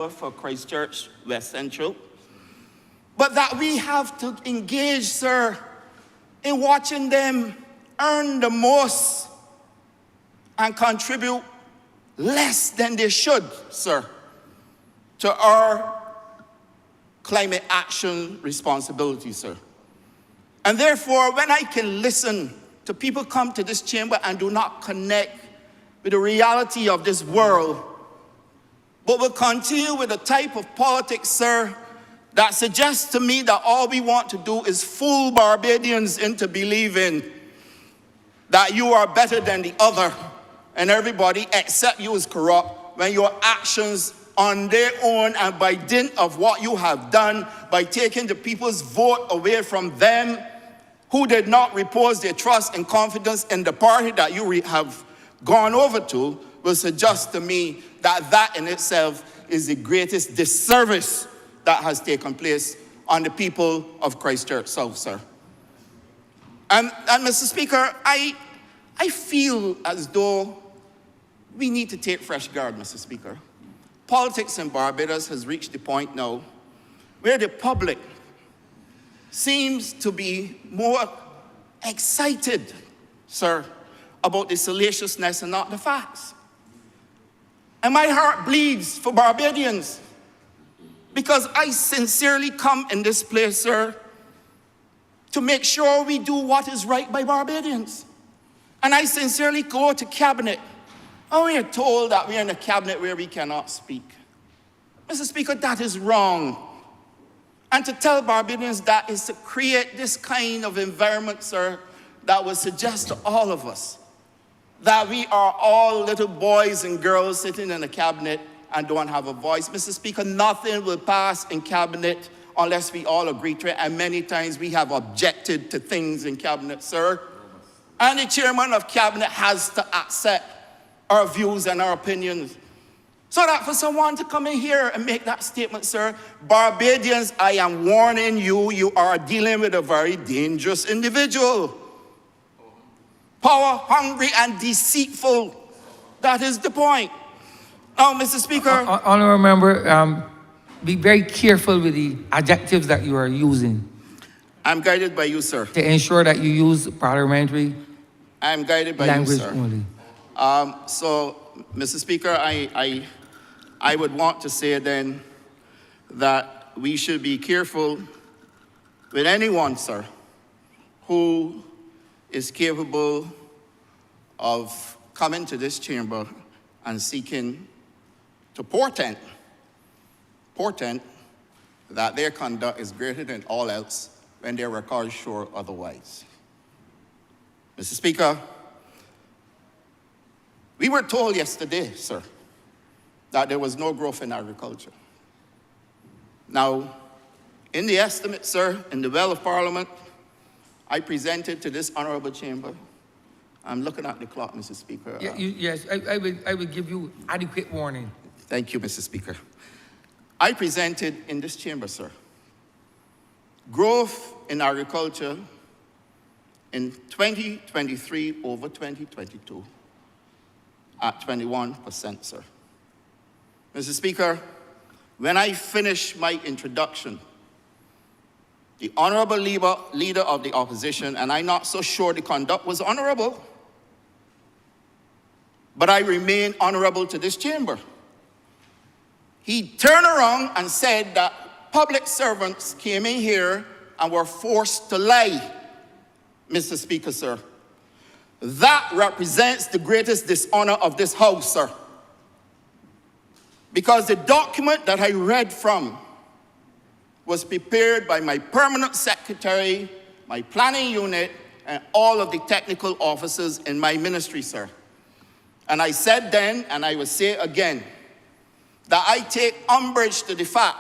for Christchurch West Central, but that we have to engage, sir, in watching them earn the most and contribute less than they should, sir, to our climate action responsibility, sir. And therefore, when I can listen to people come to this chamber and do not connect with the reality of this world, but will continue with a type of politics, sir, that suggests to me that all we want to do is fool Barbadians into believing that you are better than the other and everybody except you is corrupt, when your actions on their own and by dint of what you have done, by taking the people's vote away from them who did not repose their trust and confidence in the party that you have gone over to, will suggest to me that that in itself is the greatest disservice that has taken place on the people of Christchurch South, sir. And Mr. Speaker, I feel as though we need to take fresh guard, Mr. Speaker. Politics in Barbados has reached the point now where the public seems to be more excited, sir, about the salaciousness and not the facts. And my heart bleeds for Barbadians because I sincerely come in this place, sir, to make sure we do what is right by Barbadians. And I sincerely go to cabinet. And we are told that we are in a cabinet where we cannot speak. Mr. Speaker, that is wrong. And to tell Barbadians that is to create this kind of environment, sir, that would suggest to all of us that we are all little boys and girls sitting in a cabinet and don't have a voice. Mr. Speaker, nothing will pass in cabinet unless we all agree to it. And many times we have objected to things in cabinet, sir. And the chairman of cabinet has to accept our views and our opinions. So that for someone to come in here and make that statement, sir, Barbadians, I am warning you, you are dealing with a very dangerous individual. Power hungry and deceitful. That is the point. Now, Mr. Speaker. Only remember, be very careful with the adjectives that you are using. I'm guided by you, sir. To ensure that you use parliamentary I'm guided by language you, sir. Only. So, Mr. Speaker, I would want to say then that we should be careful with anyone, sir, who is capable of coming to this chamber and seeking to portent that their conduct is greater than all else when their records show otherwise. Mr. Speaker, we were told yesterday, sir, that there was no growth in agriculture. Now, in the estimate, sir, in the well of Parliament, I presented to this honorable chamber. I'm looking at the clock, Mr. Speaker. Yes, I will give you adequate warning. Thank you, Mr. Speaker. I presented in this chamber, sir, growth in agriculture in 2023 over 2022 at 21%, sir. Mr. Speaker, when I finish my introduction, the honorable leader of the opposition, and I'm not so sure the conduct was honorable, but I remain honorable to this chamber. He turned around and said that public servants came in here and were forced to lie. Mr. Speaker, sir, that represents the greatest dishonor of this house, sir. Because the document that I read from was prepared by my permanent secretary, my planning unit, and all of the technical officers in my ministry, sir. And I said then, and I will say again, that I take umbrage to the fact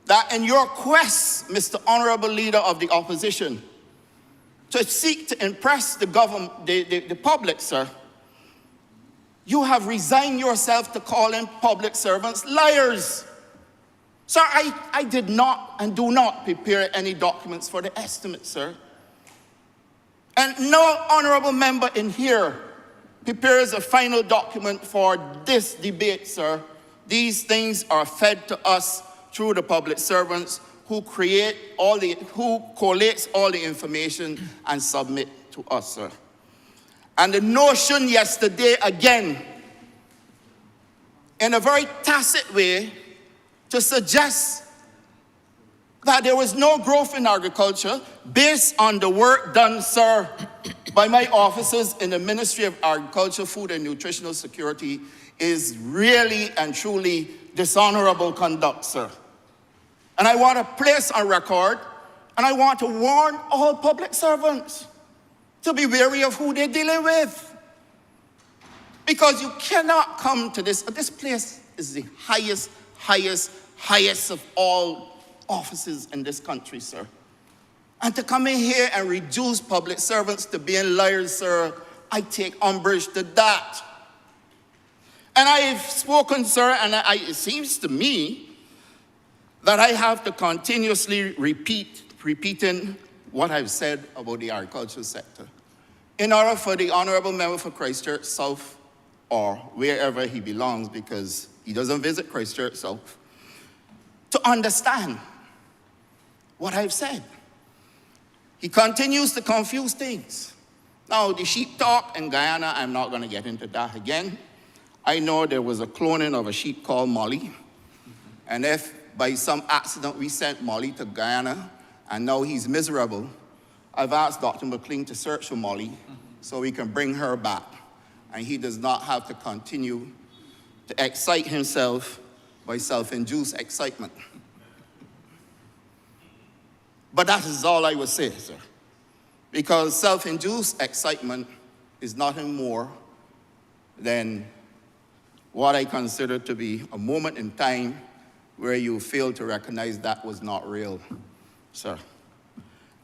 that in your quest, Mr. Honorable Leader of the Opposition, to seek to impress the government, the public, sir, you have resigned yourself to calling public servants liars. Sir, I did not and do not prepare any documents for the estimate, sir. And no honorable member in here prepares a final document for this debate, sir, These things are fed to us through the public servants who collates all the information and submit to us, sir. And the notion yesterday, again, in a very tacit way, to suggest that there was no growth in agriculture based on the work done, sir, by my officers in the Ministry of Agriculture, Food and Nutritional Security is really and truly dishonorable conduct, sir. And I want to place on record, and I want to warn all public servants to be wary of who they're dealing with. Because you cannot come to this place is the highest of all offices in this country, sir. And to come in here and reduce public servants to being liars, sir, I take umbrage to that. And I've spoken, sir, and it seems to me that I have to continuously repeating what I've said about the agricultural sector in order for the Honorable Member for Christchurch South, or wherever he belongs, because he doesn't visit Christchurch South, to understand what I've said. He continues to confuse things. Now, the sheep talk in Guyana, I'm not going to get into that again. I know there was a cloning of a sheep called Molly, and if by some accident we sent Molly to Guyana, and now he's miserable, I've asked Dr. McLean to search for Molly so we can bring her back, and he does not have to continue to excite himself by self-induced excitement. But that is all I would say, sir, because self-induced excitement is nothing more than what I consider to be a moment in time where you fail to recognize that was not real, sir.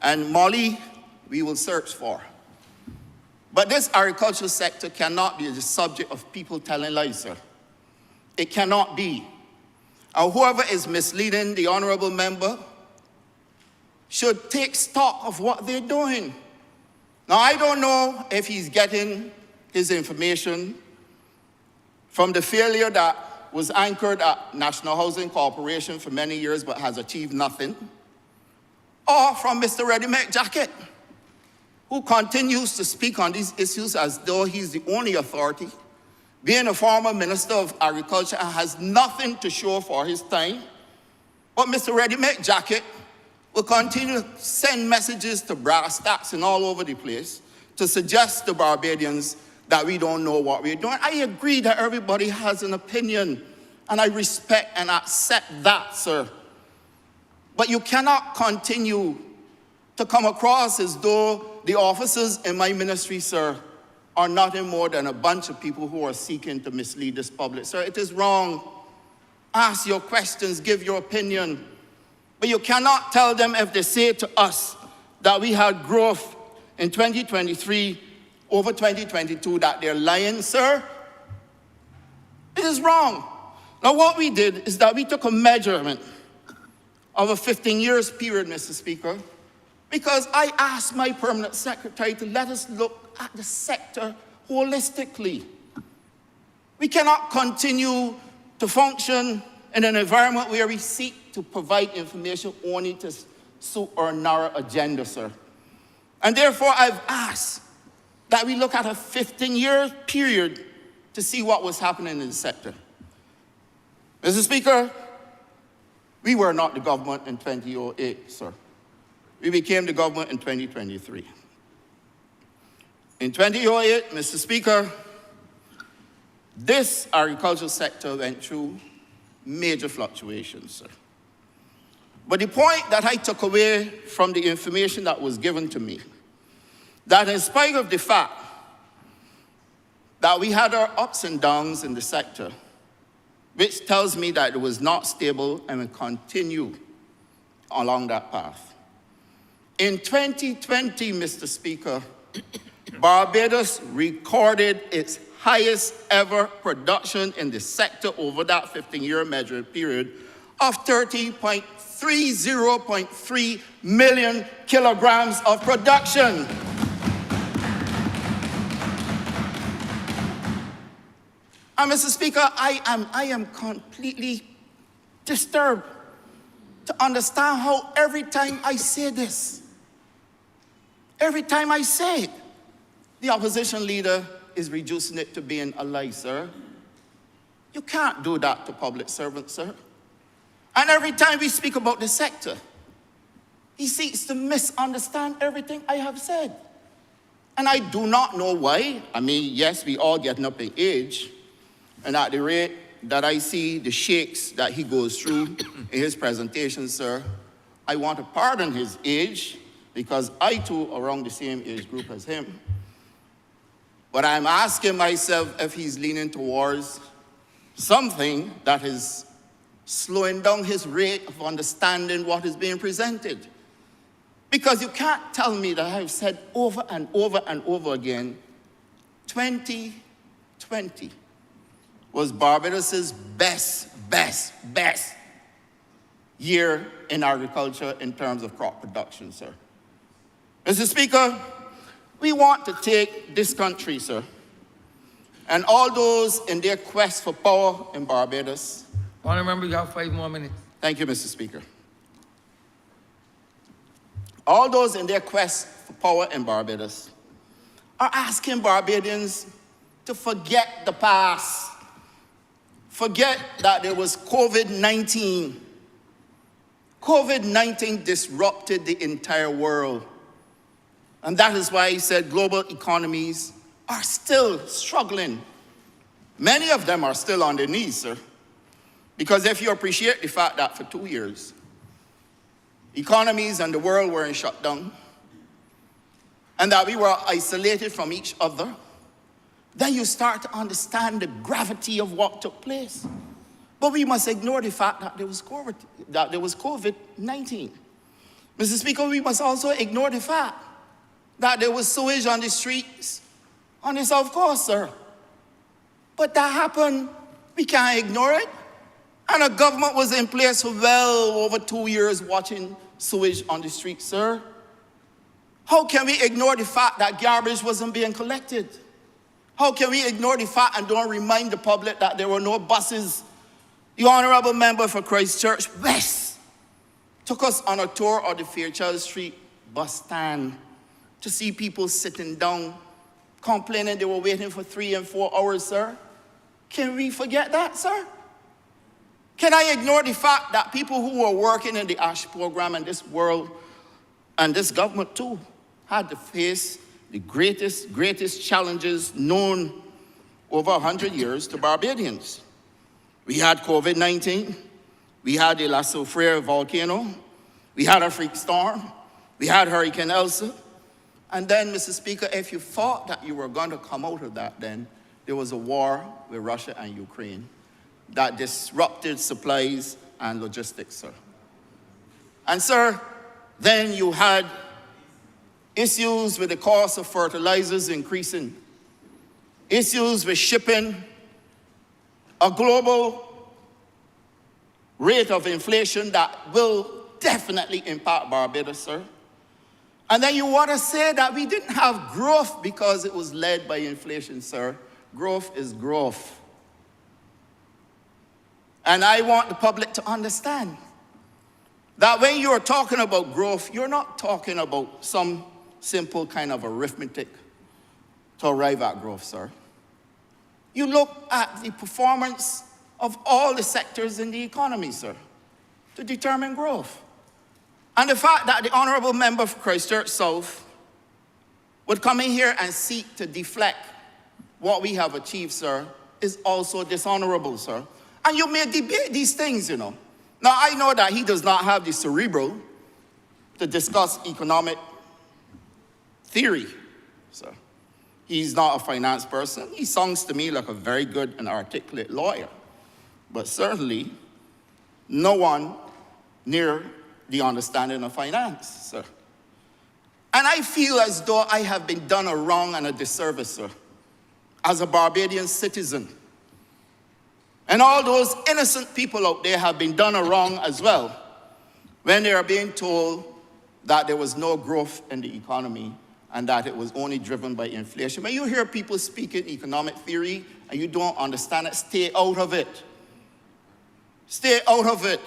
And Molly, we will search for. But this agricultural sector cannot be the subject of people telling lies, sir. It cannot be. And whoever is misleading the honorable member should take stock of what they're doing. Now, I don't know if he's getting his information from the failure that was anchored at National Housing Corporation for many years but has achieved nothing, or from Mr. Ready-Made Jacket, who continues to speak on these issues as though he's the only authority, being a former Minister of Agriculture and has nothing to show for his time. But Mr. Ready-Made Jacket will continue to send messages to brass tacks and all over the place to suggest to Barbadians that we don't know what we're doing. I agree that everybody has an opinion, and I respect and accept that, sir. But you cannot continue to come across as though the officers in my ministry, sir, are nothing more than a bunch of people who are seeking to mislead this public. Sir, it is wrong. Ask your questions, give your opinion. But you cannot tell them if they say to us that we had growth in 2023 over 2022 that they're lying, sir. It is wrong. Now what we did is that we took a measurement of a 15 years period, Mr. Speaker, because I asked my permanent secretary to let us look at the sector holistically. We cannot continue to function in an environment where we seek to provide information only to suit our narrow agenda, sir. And therefore, I've asked that we look at a 15-year period to see what was happening in the sector. Mr. Speaker, we were not the government in 2008, sir. We became the government in 2023. In 2008, Mr. Speaker, this agricultural sector went through major fluctuations, sir. But the point that I took away from the information that was given to me, that in spite of the fact that we had our ups and downs in the sector, which tells me that it was not stable and will continue along that path. In 2020, Mr. Speaker, Barbados recorded its highest ever production in the sector over that 15-year measured period of 30.3 million kilograms of production. And Mr. Speaker, I am completely disturbed to understand how every time I say this, every time I say it, the opposition leader is reducing it to being a lie, sir. You can't do that to public servants, sir. And every time we speak about the sector, he seeks to misunderstand everything I have said. And I do not know why. I mean, yes, we all getting up in age, and at the rate that I see the shakes that he goes through in his presentation, sir, I want to pardon his age, because I too are around the same age group as him. But I'm asking myself if he's leaning towards something that is slowing down his rate of understanding what is being presented. Because you can't tell me that I've said over and over and over again, 2020 was Barbados' best year in agriculture in terms of crop production, sir. Mr. Speaker, we want to take this country, sir, and all those in their quest for power in Barbados. I want to remember you have 5 more minutes. Thank you, Mr. Speaker. All those in their quest for power in Barbados are asking Barbadians to forget the past. Forget that there was COVID-19. COVID-19 disrupted the entire world. And that is why he said global economies are still struggling. Many of them are still on their knees, sir. Because if you appreciate the fact that for 2 years, economies and the world were in shutdown, and that we were isolated from each other, then you start to understand the gravity of what took place. But we must ignore the fact that there was COVID-19. Mr. Speaker, we must also ignore the fact that there was sewage on the streets on the South Coast, sir. But that happened. We can't ignore it. And a government was in place for well over 2 years watching sewage on the streets, sir. How can we ignore the fact that garbage wasn't being collected? How can we ignore the fact and don't remind the public that there were no buses? The Honorable Member for Christchurch West took us on a tour of the Fairchild Street bus stand to see people sitting down, complaining they were waiting for 3 and 4 hours, sir. Can we forget that, sir? Can I ignore the fact that people who were working in the ASH program in this world, and this government too, had to face the greatest challenges known over 100 years to Barbadians? We had COVID-19, we had the La Soufrière volcano, we had a freak storm, we had Hurricane Elsa, and then, Mr. Speaker, if you thought that you were going to come out of that, then there was a war with Russia and Ukraine that disrupted supplies and logistics, sir. And, sir, then you had issues with the cost of fertilizers increasing, issues with shipping, a global rate of inflation that will definitely impact Barbados, sir. And then you want to say that we didn't have growth because it was led by inflation, sir. Growth is growth. And I want the public to understand that when you're talking about growth, you're not talking about some simple kind of arithmetic to arrive at growth, sir. You look at the performance of all the sectors in the economy, sir, to determine growth. And the fact that the Honorable Member for Christchurch South would come in here and seek to deflect what we have achieved, sir, is also dishonorable, sir. And you may debate these things, you know. Now, I know that he does not have the cerebral to discuss economic theory, sir. He's not a finance person. He sounds to me like a very good and articulate lawyer. But certainly, no one near the understanding of finance, sir. And I feel as though I have been done a wrong and a disservice, sir, as a Barbadian citizen. And all those innocent people out there have been done a wrong as well when they are being told that there was no growth in the economy and that it was only driven by inflation. When you hear people speaking economic theory and you don't understand it, stay out of it. Stay out of it.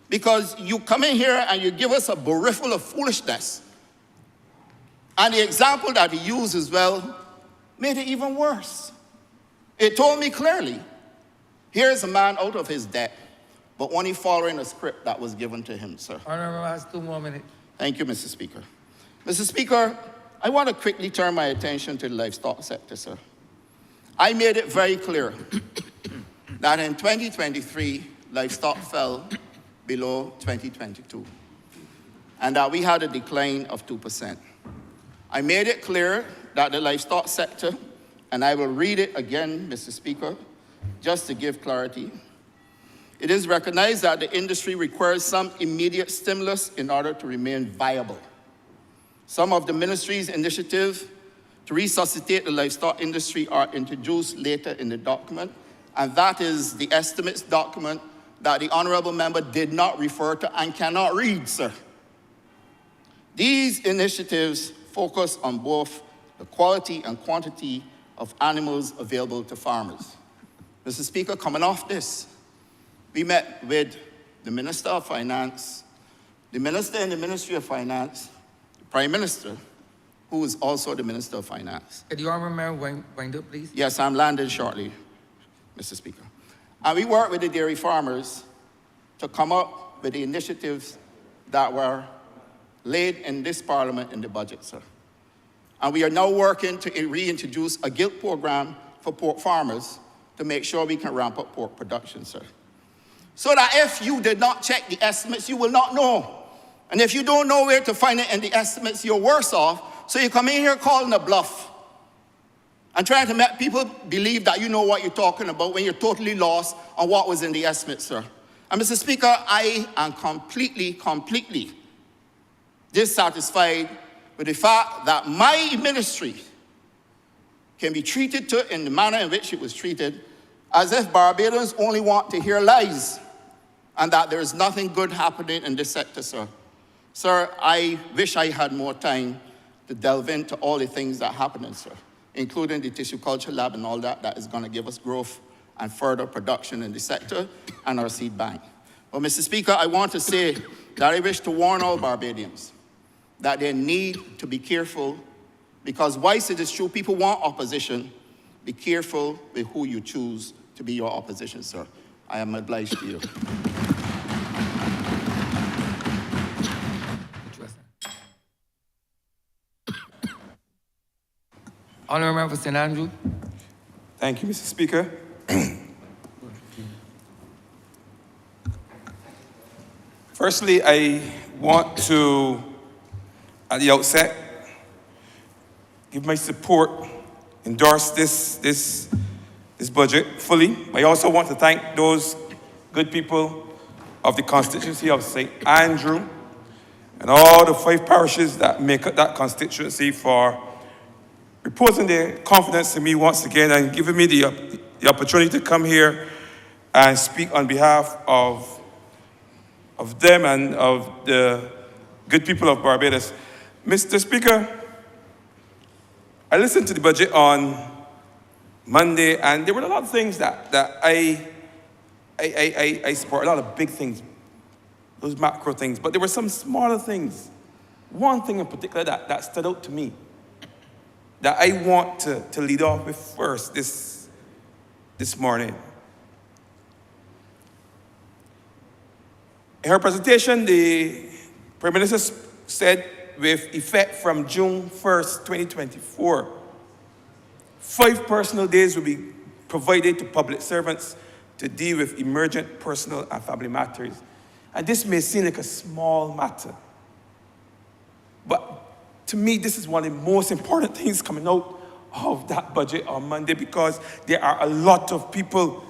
Because you come in here and you give us a barrel of foolishness. And the example that he used as well made it even worse. It told me clearly, here's a man out of his debt, but only following a script that was given to him, sir. Honorable has 2 more minutes. Thank you, Mr. Speaker. Mr. Speaker, I want to quickly turn my attention to the livestock sector, sir. I made it very clear that in 2023, livestock fell below 2022, and that we had a decline of 2%. I made it clear that the livestock sector, and I will read it again, Mr. Speaker, just to give clarity. It is recognized that the industry requires some immediate stimulus in order to remain viable. Some of the ministry's initiatives to resuscitate the livestock industry are introduced later in the document, and that is the estimates document that the honorable member did not refer to and cannot read, sir. These initiatives focus on both the quality and quantity of animals available to farmers. Mr. Speaker, coming off this, we met with the Minister of Finance, the Minister in the Ministry of Finance, the Prime Minister, who is also the Minister of Finance. Could the honorable member wind up, please? Yes, I'm landing shortly, Mr. Speaker. And we worked with the dairy farmers to come up with the initiatives that were laid in this Parliament in the budget, sir. And we are now working to reintroduce a guilt program for pork farmers to make sure we can ramp up pork production, sir. So that if you did not check the estimates, you will not know. And if you don't know where to find it in the estimates, you're worse off. So you come in here calling a bluff and trying to make people believe that you know what you're talking about when you're totally lost on what was in the estimates, sir. And Mr. Speaker, I am completely dissatisfied with the fact that my ministry can be treated in the manner in which it was treated, as if Barbadians only want to hear lies and that there is nothing good happening in this sector, sir. Sir, I wish I had more time to delve into all the things that are happening, sir, including the tissue culture lab and all that is going to give us growth and further production in the sector and our seed bank. But Mr. Speaker, I want to say that I wish to warn all Barbadians that they need to be careful, because whilst it is true people want opposition, be careful with who you choose to be your opposition, sir. I am obliged to you. Honorable member for St. Andrew. Thank you, Mr. Speaker. Firstly, I want to, at the outset, give my support, endorse this budget fully. I also want to thank those good people of the constituency of St. Andrew and all the 5 parishes that make up that constituency for reposing their confidence in me once again and giving me the opportunity to come here and speak on behalf of them and of the good people of Barbados. Mr. Speaker, I listened to the budget on Monday, and there were a lot of things that I support, a lot of big things, those macro things, but there were some smaller things. One thing in particular that stood out to me that I want to lead off with first this morning. In her presentation, the Prime Minister said with effect from June 1st, 2024, 5 personal days will be provided to public servants to deal with emergent personal and family matters. And this may seem like a small matter, but to me, this is one of the most important things coming out of that budget on Monday, because there are a lot of people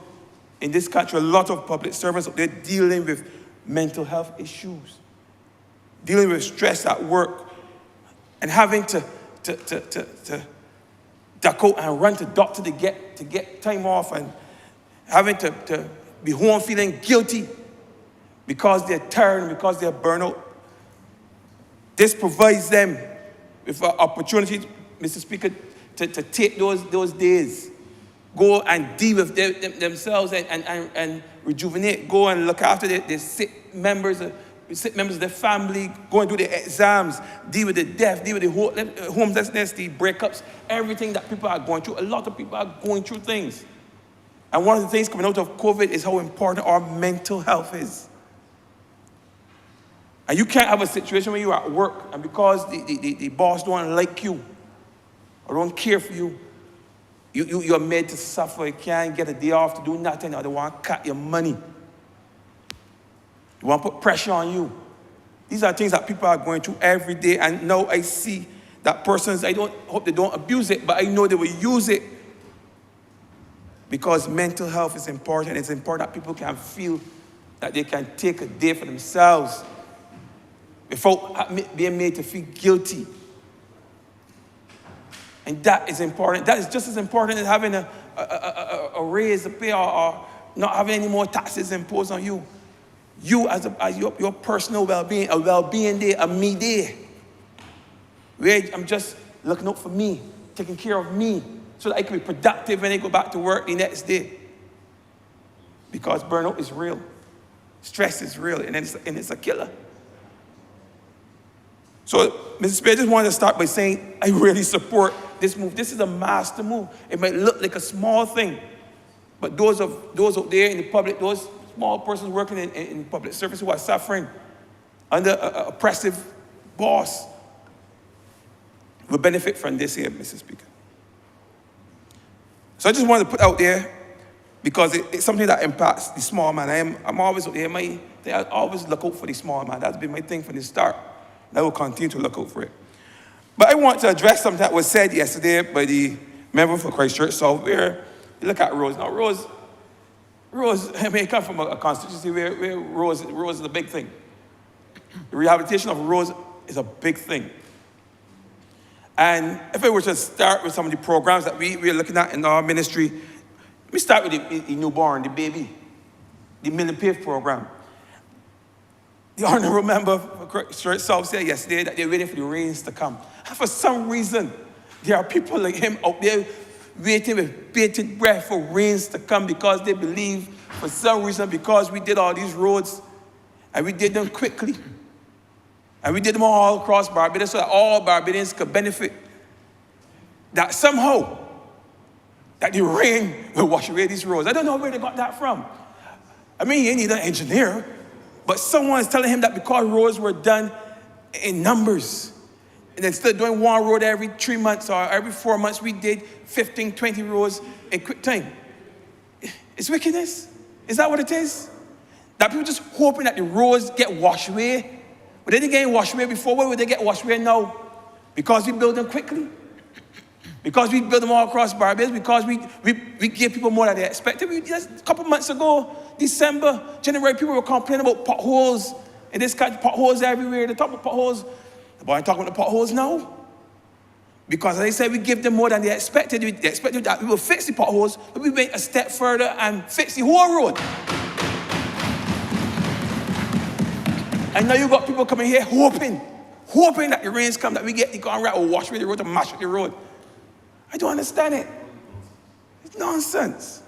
in this country, a lot of public servants, they're dealing with mental health issues, dealing with stress at work, and having to duck out and run to doctor to get time off, and having to be home feeling guilty because they're tired and because they're burnt out. This provides them with an opportunity, Mr. Speaker, to take those days, go and deal with themselves and rejuvenate, go and look after the sick members of their family, go and do the exams, deal with the death, deal with the homelessness, the breakups, everything that people are going through. A lot of people are going through things. And one of the things coming out of COVID is how important our mental health is. And you can't have a situation where you're at work and because the boss don't like you or don't care for you, you're made to suffer. You can't get a day off to do nothing, or they want to cut your money. They want to put pressure on you. These are things that people are going through every day. And now I see that persons, I don't hope they don't abuse it, but I know they will use it because mental health is important. It's important that people can feel that they can take a day for themselves without being made to feel guilty. And that is important. That is just as important as having a raise to pay or not having any more taxes imposed on you. You as your personal well-being, a well-being day, a me day. Where I'm just looking out for me, taking care of me, so that I can be productive when I go back to work the next day. Because burnout is real. Stress is real, and it's a killer. So, Mrs. Speaker, I just wanted to start by saying I really support this move. This is a master move. It might look like a small thing, but those out there in the public, those small persons working in public service who are suffering under an oppressive boss will benefit from this here, Mr. Speaker. So I just wanted to put out there, because it's something that impacts the small man. I'm always out there. I always look out for the small man. That's been my thing from the start. And I will continue to look out for it. But I want to address something that was said yesterday by the member for Christchurch South, where you look at Rose. Now, Rose, I mean, I come from a constituency where Rose is a big thing. The rehabilitation of Rose is a big thing. And if I were to start with some of the programs that we're looking at in our ministry, let me start with the newborn, the baby, the Million Pave program. The honorable member for Christchurch South said yesterday that they're waiting for the rains to come. And for some reason, there are people like him out there waiting with bated breath for rains to come because they believe, for some reason, because we did all these roads and we did them quickly and we did them all across Barbados so that all Barbadians could benefit, that somehow that the rain will wash away these roads. I don't know where they got that from. I mean, he ain't need an engineer, but someone is telling him that because roads were done in numbers, and instead of doing one road every 3 months or every 4 months, we did 15, 20 roads in quick time. It's wickedness. Is that what it is? That people just hoping that the roads get washed away? But they didn't get washed away before. Why would they get washed away now? Because we build them quickly. Because we build them all across Barbados. Because we give people more than they expected. Just a couple months ago, December, January, people were complaining about potholes. And this kind of potholes everywhere. They talk about potholes. But I'm talking about the potholes now. Because as I said, we give them more than they expected. They expected that we will fix the potholes, but we went a step further and fix the whole road. And now you've got people coming here hoping that the rains come, that we get the contract will wash away the road to mash up the road. I don't understand it. It's nonsense.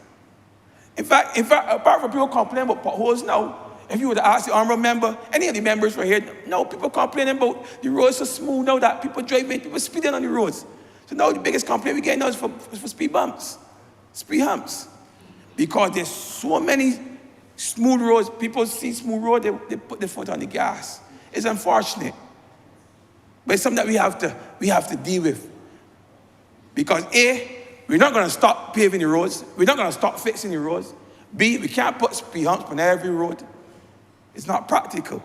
In fact, apart from people complaining about potholes now, if you were to ask the honorable member, any of the members right here, no, people complaining about the roads so smooth now that people driving, people speeding on the roads. So now the biggest complaint we get now is for speed bumps, speed humps. Because there's so many smooth roads, people see smooth road, they put their foot on the gas. It's unfortunate. But it's something that we have to deal with. Because A, we're not going to stop paving the roads. We're not going to stop fixing the roads. B, we can't put speed humps on every road. It's not practical.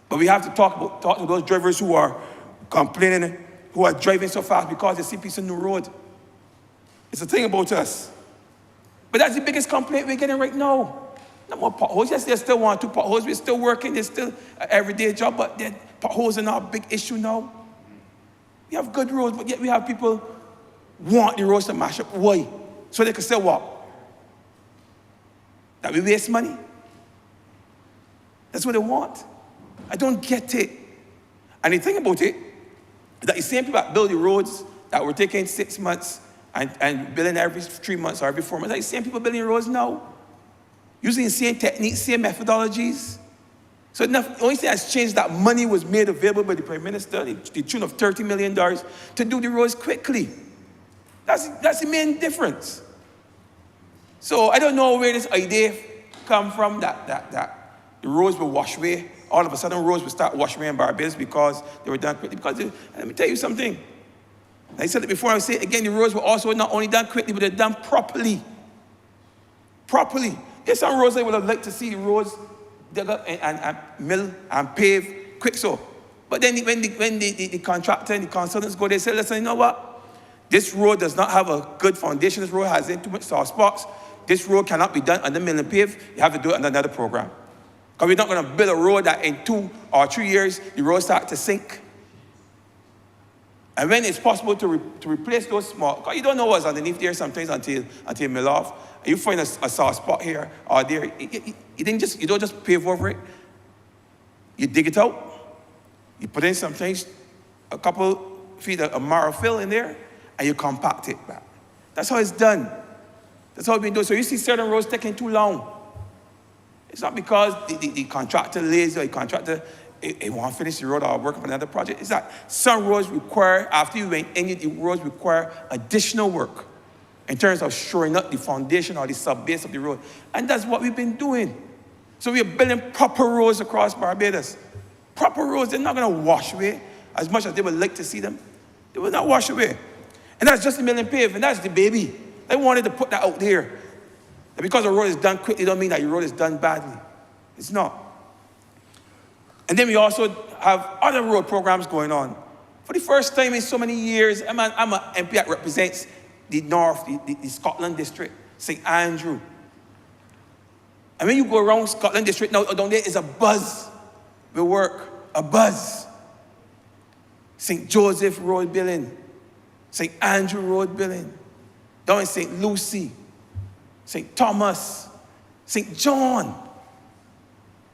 But we have to talk to those drivers who are complaining, who are driving so fast because they see piece of new road. It's a thing about us. But that's the biggest complaint we're getting right now. No more potholes. Yes, there's still 1 or 2 potholes. We're still working. There's still an everyday job, but potholes are not a big issue now. We have good roads, but yet we have people want the roads to mash up. Why? So they can say what? That we waste money? That's what they want. I don't get it. And the thing about it, That the same people that build the roads that were taking 6 months and building every 3 months or every 4 months, that the same people building roads now, using the same techniques, same methodologies. So the only thing that's changed, that money was made available by the Prime Minister, the tune of $30 million, to do the roads quickly. That's the main difference. So I don't know where this idea come from that the roads will wash away. All of a sudden, roads will start washing away in Barbados because they were done quickly. And let me tell you something. I said it before, I say it again, the roads were also not only done quickly, but they're done properly. Properly. There's some roads I would have liked to see the roads dug up and mill and pave quick so. But then when the contractor and the consultants go, they say, listen, you know what? This road does not have a good foundation. This road has too much soft spots. This road cannot be done under mill and pave. You have to do it under another program. Because we're not going to build a road that in 2 or 3 years, the road starts to sink. And when it's possible to replace those small, because you don't know what's underneath there sometimes until you mill off. And you find a soft spot here or there. You don't just pave over it. You dig it out. You put in sometimes a couple feet of marrow fill in there, and you compact it back. That's how it's done. That's how it's been done. So you see certain roads taking too long. It's not because the contractor lazy or the contractor he won't finish the road or work on another project. It's that some roads require, after you went in, the roads require additional work in terms of shoring up the foundation or the sub-base of the road. And that's what we've been doing. So we are building proper roads across Barbados. Proper roads, they're not going to wash away as much as they would like to see them. They will not wash away. And that's just the mill and pave, and that's the baby. They wanted to put that out there. And because a road is done quickly, don't mean that your road is done badly. It's not. And then we also have other road programs going on. For the first time in so many years, I'm an MP that represents the north, the Scotland district, St. Andrew. And when you go around Scotland district now, down there is a buzz with work, a buzz. St. Joseph Road building, St. Andrew Road building, down in St. Lucy, St. Thomas, St. John,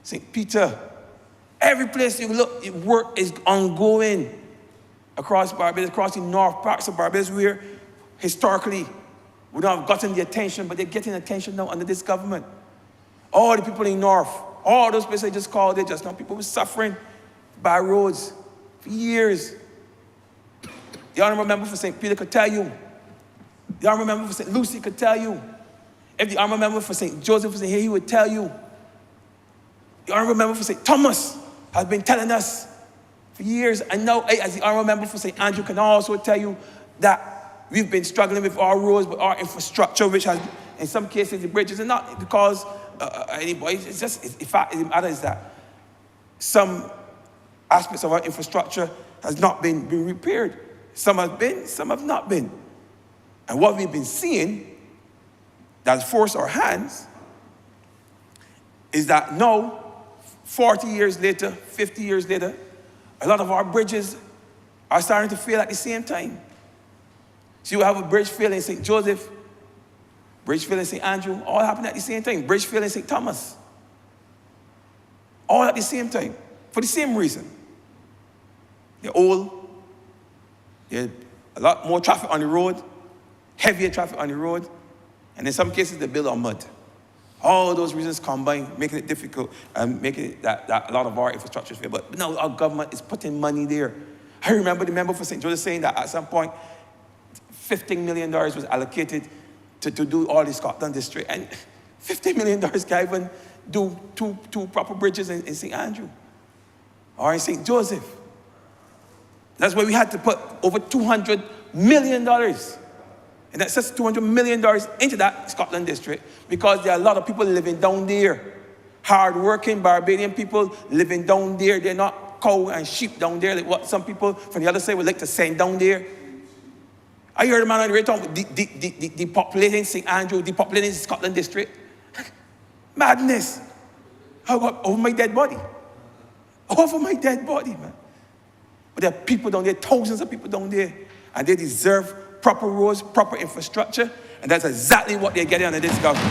St. Peter. Every place you look, work is ongoing across Barbados, across the north parts of Barbados, where historically we don't have gotten the attention, but they're getting attention now under this government. All the people in the north, all those places I just called it just now, people were suffering by roads for years. The honorable member for St. Peter could tell you. The honorable member for St. Lucy could tell you. If the honorable member for St. Joseph was here, he would tell you. The honorable member for St. Thomas has been telling us for years. And now, as the honorable member for St. Andrew can also tell you that we've been struggling with our roads, with our infrastructure, which has, in some cases, the bridges, and not because anybody, it's just, the fact of the matter is that some aspects of our infrastructure has not been repaired. Some have been, some have not been. And what we've been seeing that's forced our hands is that now, 40 years later, 50 years later, a lot of our bridges are starting to fail at the same time. So you have a bridge fail in St. Joseph, bridge fail in St. Andrew, all happen at the same time. Bridge fail in St. Thomas. All at the same time, for the same reason. They're old, there's a lot more traffic on the road, heavier traffic on the road, and in some cases they build on mud. All those reasons combined, making it difficult and making it that a lot of our infrastructure fail. But now our government is putting money there. I remember the member for St. Joseph saying that at some point, $15 million was allocated to do all the Scotland district. And $15 million can't even do two proper bridges in St. Andrew or in St. Joseph. That's why we had to put over $200 million. And that's just $200 million into that Scotland district because there are a lot of people living down there. Hard-working Barbadian people living down there. They're not cow and sheep down there like what some people from the other side would like to send down there. I heard a man on the radio talking about depopulating St. Andrew, depopulating the Scotland district. Madness. How about over my dead body? Over my dead body, man. But there are people down there, thousands of people down there, and they deserve proper roads, proper infrastructure, and that's exactly what they're getting under this government.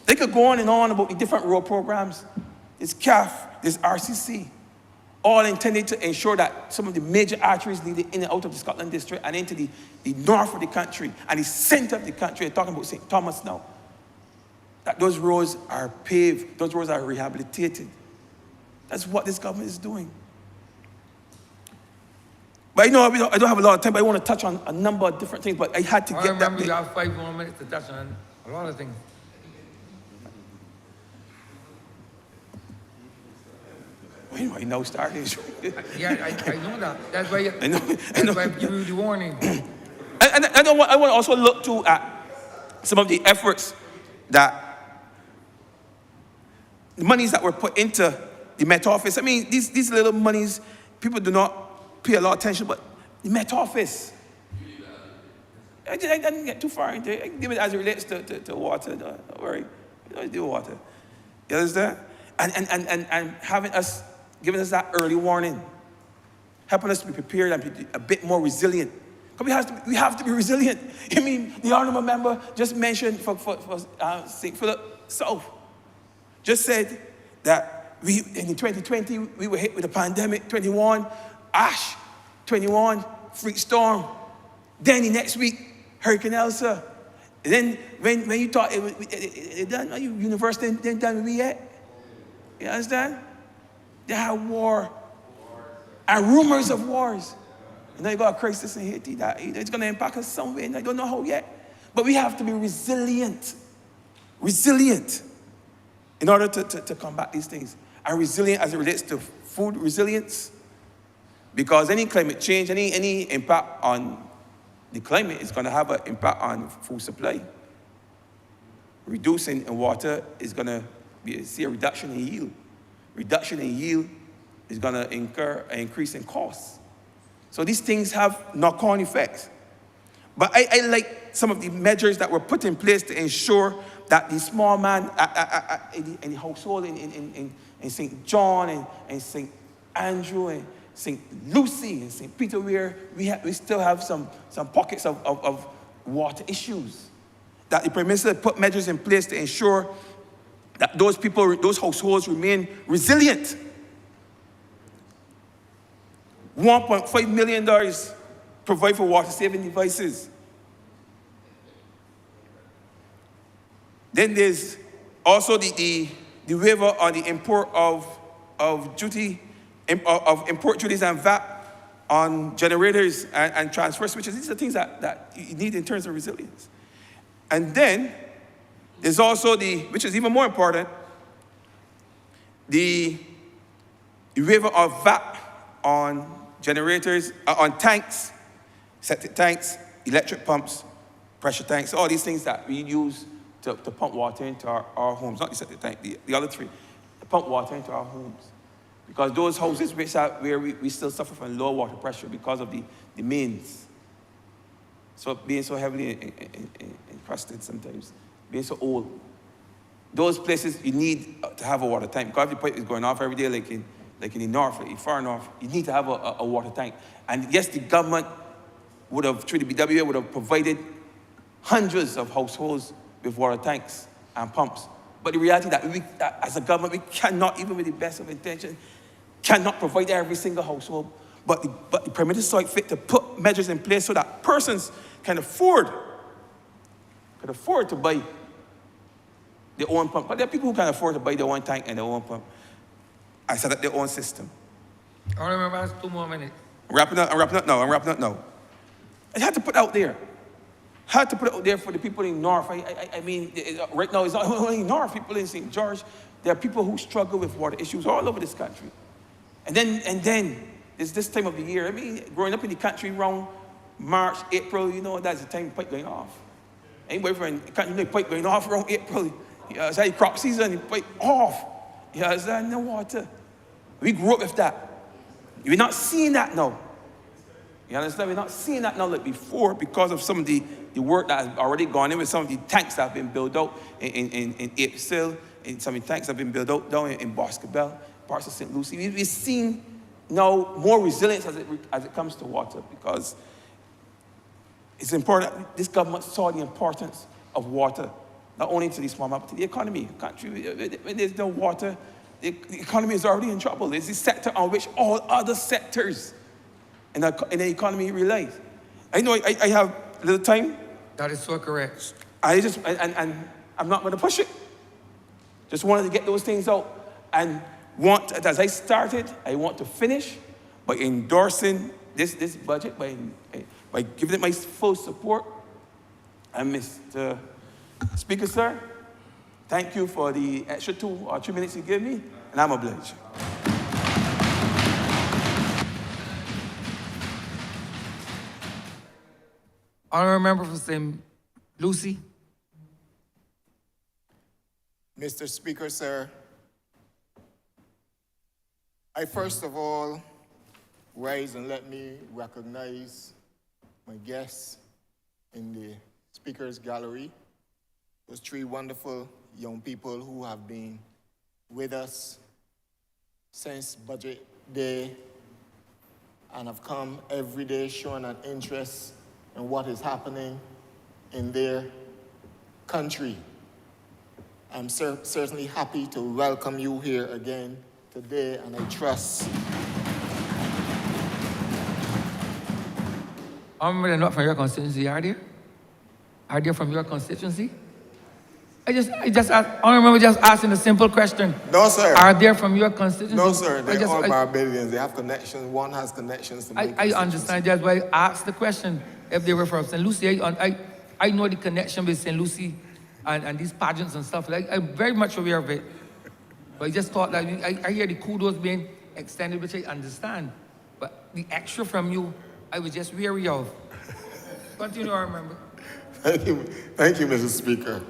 They could go on and on about the different road programs. There's CAF, there's RCC, all intended to ensure that some of the major arteries leading in and out of the Scotland district and into the north of the country and the center of the country, I'm talking about St. Thomas now, that those roads are paved, those roads are rehabilitated. That's what this government is doing. But I know I don't have a lot of time, but I want to touch on a number of different things, but I had to I get that. remember you have 5 more minutes to touch on a lot of things. Wait, I know starting. Yeah, I know that. That's why, I know. that's why I give you the warning. And I want to also look to at some of the efforts that the monies that were put into the Met Office. I mean, these little monies, people do not pay a lot of attention, but the Met Office. I didn't get too far into it. I give it as it relates to water. Don't worry. You know, do water. You understand? And having us, giving us that early warning, helping us to be prepared and be a bit more resilient. Because we have to be resilient. I mean, the honorable member just mentioned for St. Philip South, just said that in 2020, we were hit with a pandemic, 21, ash, 21, freak storm. Then the next week, Hurricane Elsa. And then when you thought it done, university didn't done with me yet. You understand? They had war and rumors of wars. And now you got a crisis in Haiti that it's going to impact us somewhere, and I don't know how yet. But we have to be resilient in order to combat these things. And resilient as it relates to food resilience, because any climate change, any impact on the climate is going to have an impact on food supply. Reducing in water is going to see a reduction in yield. Reduction in yield is going to incur an increase in costs. So these things have knock-on effects. But I like some of the measures that were put in place to ensure that the small man in the household in St. John and St. Andrew and St. Lucie and St. Peter, where we still have some pockets of water issues. That the Prime Minister put measures in place to ensure that those people, those households remain resilient. $1.5 million provide for water-saving devices. Then there's also the waiver on the import of import duties and VAT on generators and transfer switches. These are things that you need in terms of resilience. And then there's also which is even more important, the waiver of VAT on generators, on tanks, septic tanks, electric pumps, pressure tanks, all these things that we use to pump water into our homes. Not the septic tank, the other three, to pump water into our homes. Because those houses where we still suffer from low water pressure because of the mains. So being so heavily encrusted sometimes, being so old. Those places you need to have a water tank. Because if the pipe is going off every day like in the north, like far north, you need to have a water tank. And yes, the government would have, through the BWA, would have provided hundreds of households with water tanks and pumps. But the reality that as a government, we cannot, even with the best of intention, cannot provide every single household. But the Prime Minister saw it fit to put measures in place so that persons can afford to buy their own pump. But there are people who can afford to buy their own tank and their own pump and set up their own system. I remember I have 2 more minutes. I'm wrapping up now. I had to put out there. Had to put it out there for the people in North. I mean, right now it's not only North, people in St. George. There are people who struggle with water issues all over this country. And then it's this time of the year. I mean, growing up in the country around March, April, that's the time the pipe going off. Anybody from the country, the pipe going off around April. It's like crop season, the pipe off. Is there no water? We grew up with that. We're not seeing that now. You understand? We're not seeing that now like before because of some of the work that has already gone in with some of the tanks that have been built out in Apesill, and some of the tanks that have been built out down in Boscobel, parts of St. Lucie. We're seeing now more resilience as it comes to water because it's important. This government saw the importance of water, not only to the small but to the economy. Country, when there's no water, the economy is already in trouble. It's the sector on which all other sectors in the economy relies. I know I have a little time. That is so correct. And I'm not going to push it. Just wanted to get those things out. And as I started, I want to finish by endorsing this budget, by giving it my full support. And Mr. Speaker, sir, thank you for the extra 2 or 3 minutes you gave me, and I'm obliged. Honorable member for St. Lucie. Mr. Speaker, sir, I first of all rise and let me recognize my guests in the Speaker's Gallery, those 3 wonderful young people who have been with us since Budget Day and have come every day showing an interest in what is happening in their country. I'm certainly happy to welcome you here again today, and I trust. Honorable, they're not from your constituency, are they? Are they from your constituency? I just asked, Honorable, just asking a simple question. No, sir. Are they from your constituency? No, sir. They're all Barbadians. They have connections. One has connections to my I understand. That's why I asked the question if they were from St. Lucie. I know the connection with St. Lucie and these pageants and stuff. Like, I'm very much aware of it. But I just thought that I hear the kudos being extended, which I understand. But the extra from you, I was just weary of. Continue, Honorable Member. Thank you, Mr. Speaker.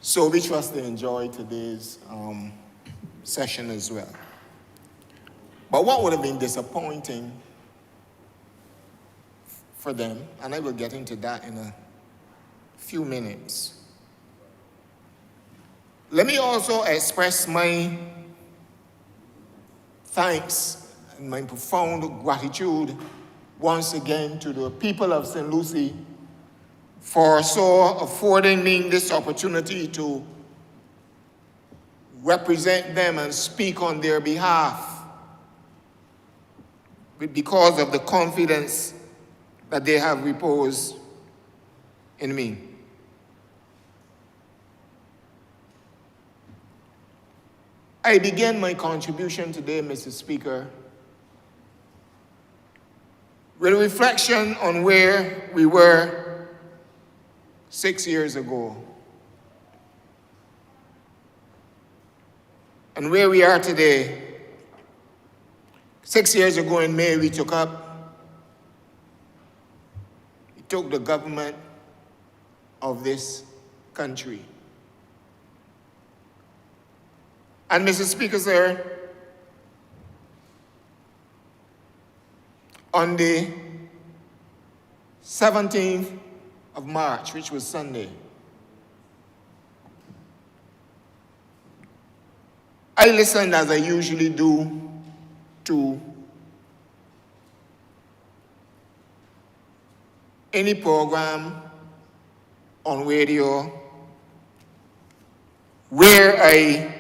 So we trust they enjoyed today's session as well. But what would have been disappointing for them, and I will get into that in a few minutes. Let me also express my thanks and my profound gratitude once again to the people of St. Lucie for so affording me this opportunity to represent them and speak on their behalf because of the confidence that they have reposed in me. I begin my contribution today, Mr. Speaker, with a reflection on where we were 6 years ago and where we are today. 6 years ago in May, we took the government of this country. And Mr. Speaker, sir, on the 17th of March, which was Sunday, I listened, as I usually do, to any program on radio where I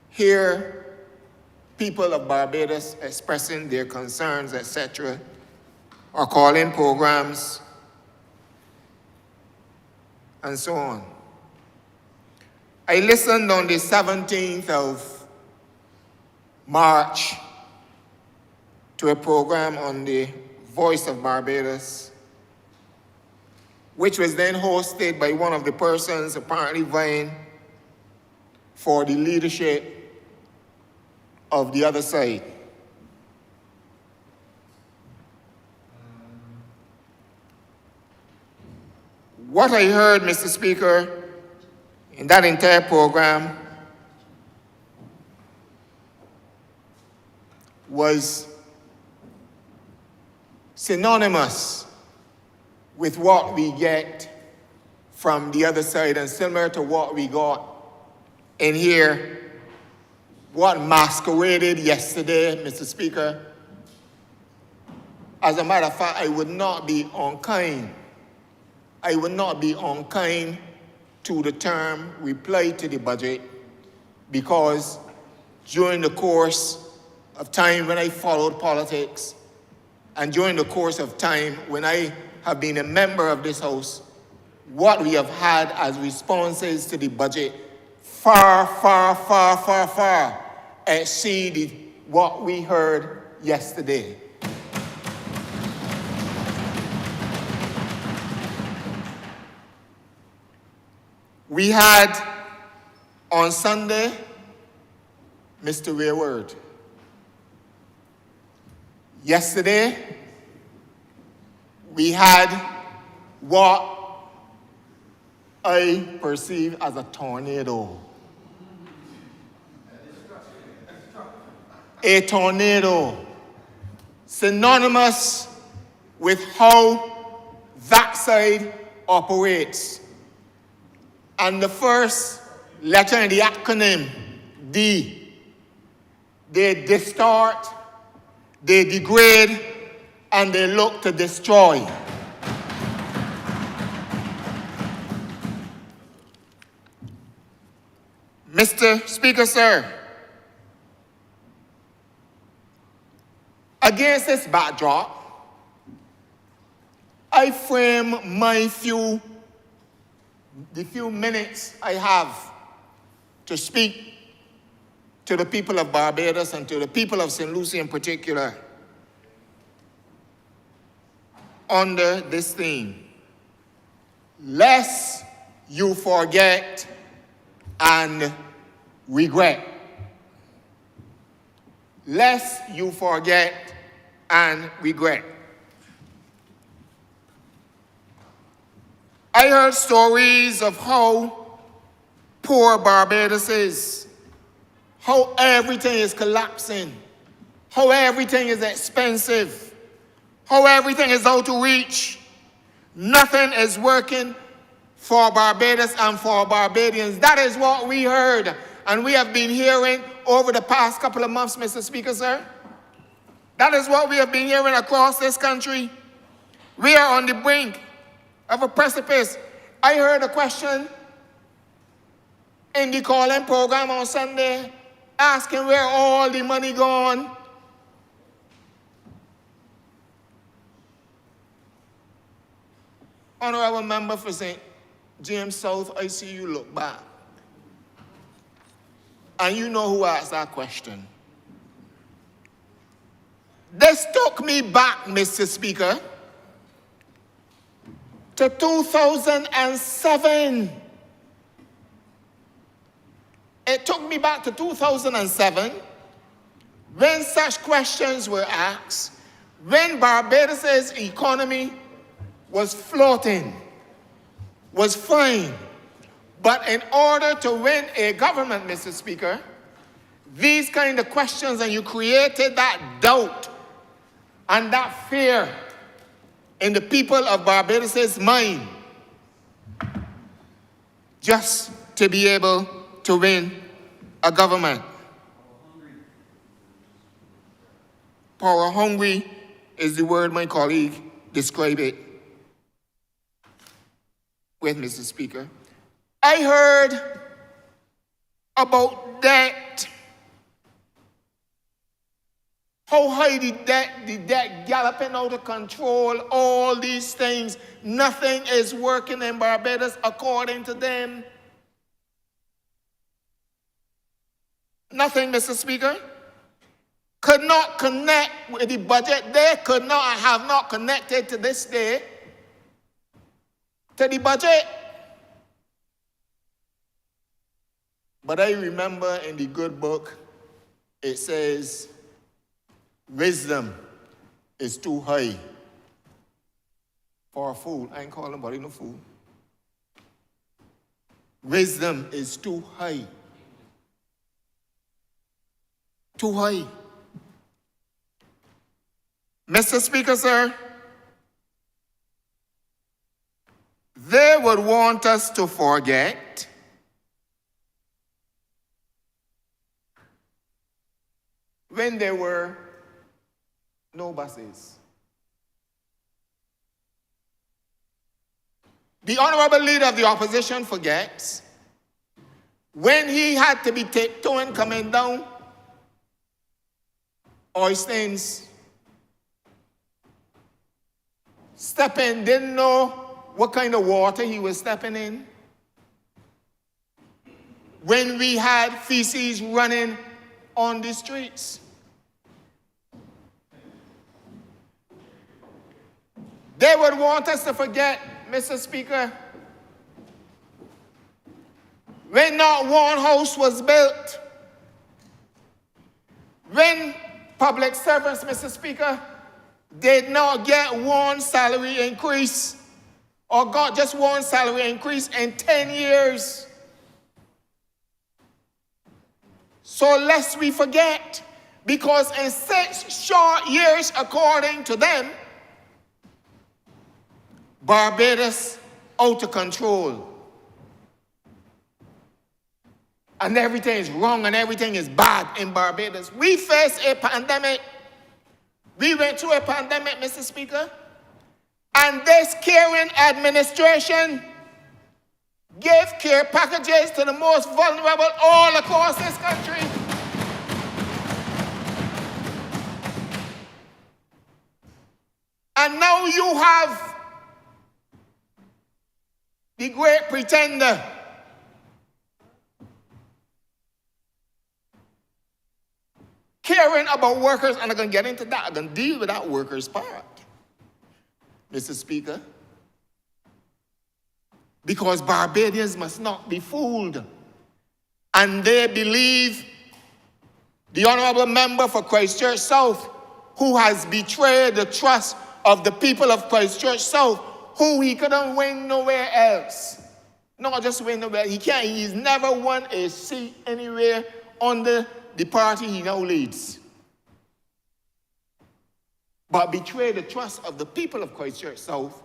hear people of Barbados expressing their concerns, etc., or call-in programs, and so on. I listened on the 17th of March to a program on the Voice of Barbados, which was then hosted by one of the persons apparently vying for the leadership of the other side. What I heard, Mr. Speaker, in that entire program was synonymous with what we get from the other side and similar to what we got in here, what masqueraded yesterday, Mr. Speaker. As a matter of fact, I would not be unkind to the term reply to the budget, because during the course of time when I followed politics and during the course of time when I have been a member of this House, what we have had as responses to the budget far exceeded what we heard yesterday. We had on Sunday Mr. Wayward. Yesterday, we had what I perceive as a tornado. A tornado, synonymous with how that side operates. And the first letter in the acronym, D, they distort, they degrade, and they look to destroy. Mr. Speaker, sir, against this backdrop, I frame the few minutes I have to speak to the people of Barbados and to the people of St. Lucie in particular under this theme: lest you forget and regret. Lest you forget and regret. I heard stories of how poor Barbados is, how everything is collapsing, how everything is expensive, how everything is out of reach. Nothing is working for Barbados and for Barbadians. That is what we heard, and we have been hearing over the past couple of months, Mr. Speaker, sir. That is what we have been hearing across this country. We are on the brink of a precipice. I heard a question in the call-in program on Sunday asking where all the money gone. Honorable Member for St. James South, I see you look back. And you know who asked that question. This took me back, Mr. Speaker, to 2007. It took me back to 2007 when such questions were asked, when Barbados' economy was floating, was fine. But in order to win a government, Mr. Speaker, these kind of questions, and you created that doubt and that fear in the people of Barbados' mind just to be able to win a government. Power hungry is the word my colleague described it with, Mr. Speaker. I heard about debt, how high the debt galloping out of control, all these things. Nothing is working in Barbados according to them. Nothing, Mr. Speaker. Could not connect with the budget. They could not, have not connected to this day to the budget. But I remember in the good book, it says, wisdom is too high for a fool. I ain't calling nobody no fool. Wisdom is too high. Too high. Mr. Speaker, sir, they would want us to forget when there were no buses. The honorable leader of the opposition forgets when he had to be tiptoeing coming down Oistins, stepping, didn't know what kind of water he was stepping in. When we had feces running on the streets. They would want us to forget, Mr. Speaker, when not one house was built, when public servants, Mr. Speaker, did not get one salary increase or got just one salary increase in 10 years. So lest we forget, because in 6 short years, according to them, Barbados out of control. And everything is wrong and everything is bad in Barbados. We faced a pandemic. We went through a pandemic, Mr. Speaker. And this caring administration gave care packages to the most vulnerable all across this country. And now you have the great pretender caring about workers, and I'm going to get into that. I'm going to deal with that workers' part, Mr. Speaker. Because Barbadians must not be fooled. And they believe the honorable member for Christchurch South, who has betrayed the trust of the people of Christchurch South, who he couldn't win nowhere else. Not just win nowhere. He's never won a seat anywhere under the party he now leads. But betrayed the trust of the people of Christchurch South,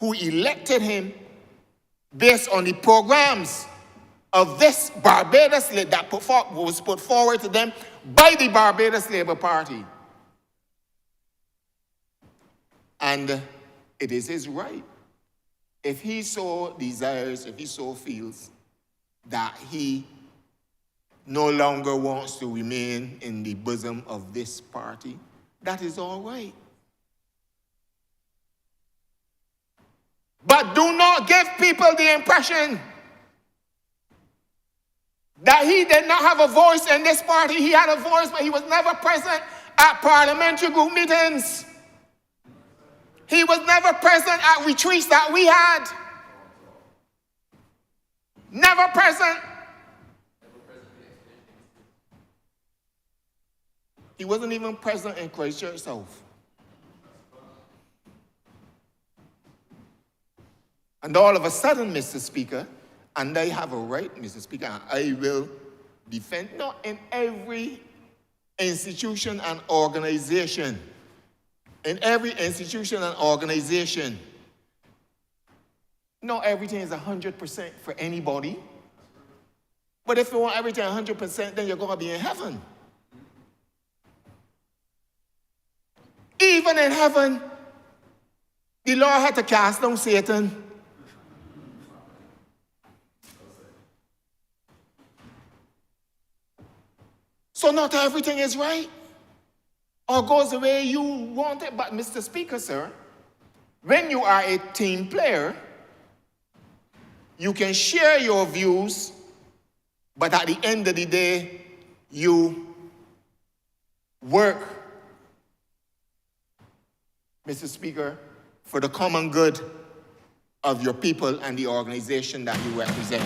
who elected him based on the programs of this Barbados that was put forward to them by the Barbados Labour Party. And it is his right, if he so desires, if he so feels, that he no longer wants to remain in the bosom of this party, that is all right. But do not give people the impression that he did not have a voice in this party. He had a voice, but he was never present at parliamentary group meetings. He was never present at retreats that we had. Never present. He wasn't even present in Christchurch South. And all of a sudden, Mr. Speaker, and I have a right, Mr. Speaker, and I will defend, not in every institution and organization. In every institution and organization, not everything is 100% for anybody. But if you want everything 100%, then you're going to be in heaven. Even in heaven, the Lord had to cast down Satan. So not everything is right or goes the way you want it. But Mr. Speaker, sir, when you are a team player, you can share your views, but at the end of the day, you work, Mr. Speaker, for the common good of your people and the organization that you represent.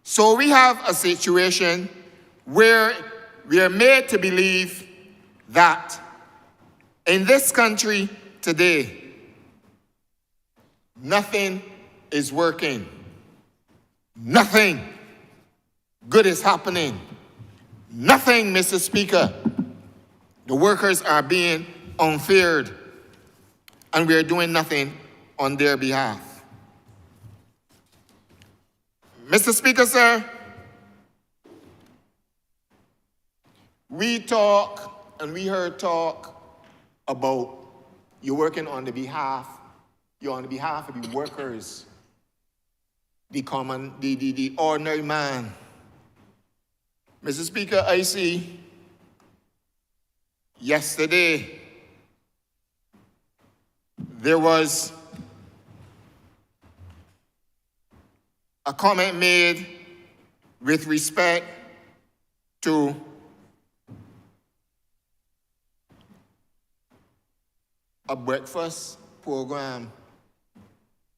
So we have a situation where we are made to believe that in this country today, nothing is working. Nothing good is happening. Nothing, Mr. Speaker. The workers are being unfaired, and we are doing nothing on their behalf. Mr. Speaker, sir, we talk and we heard talk about you're working on the behalf, you're on the behalf of the workers, the ordinary man. Mr. Speaker, I see yesterday there was a comment made with respect to a breakfast program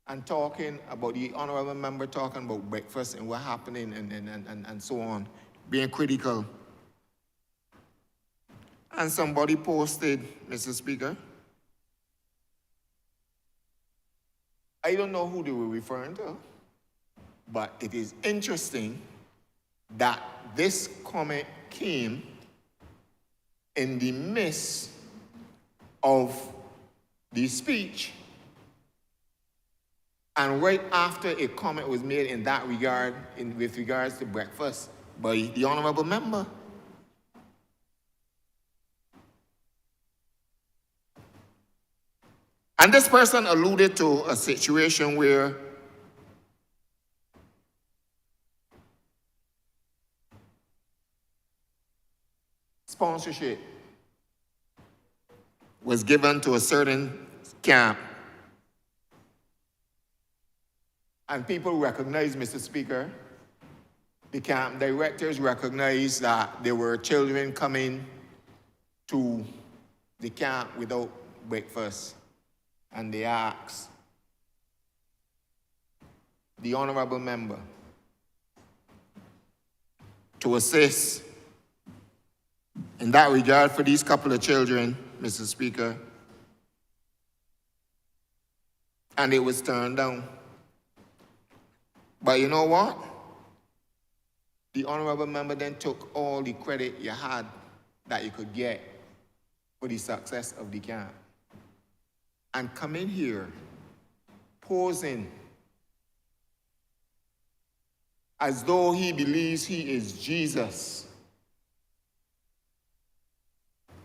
and talking about the honorable member talking about breakfast and what happening and so on, being critical. And somebody posted, Mr. Speaker, I don't know who they were referring to, but it is interesting that this comment came in the midst of the speech and right after a comment was made in that regard, with regards to breakfast by the honorable member. And this person alluded to a situation where sponsorship was given to a certain camp. And people recognized, Mr. Speaker, the camp directors recognized that there were children coming to the camp without breakfast. And they asked the honorable member to assist in that regard for these couple of children, Mr. Speaker. And it was turned down. But you know what? The honorable member then took all the credit you had that you could get for the success of the camp. And come in here posing as though he believes he is Jesus.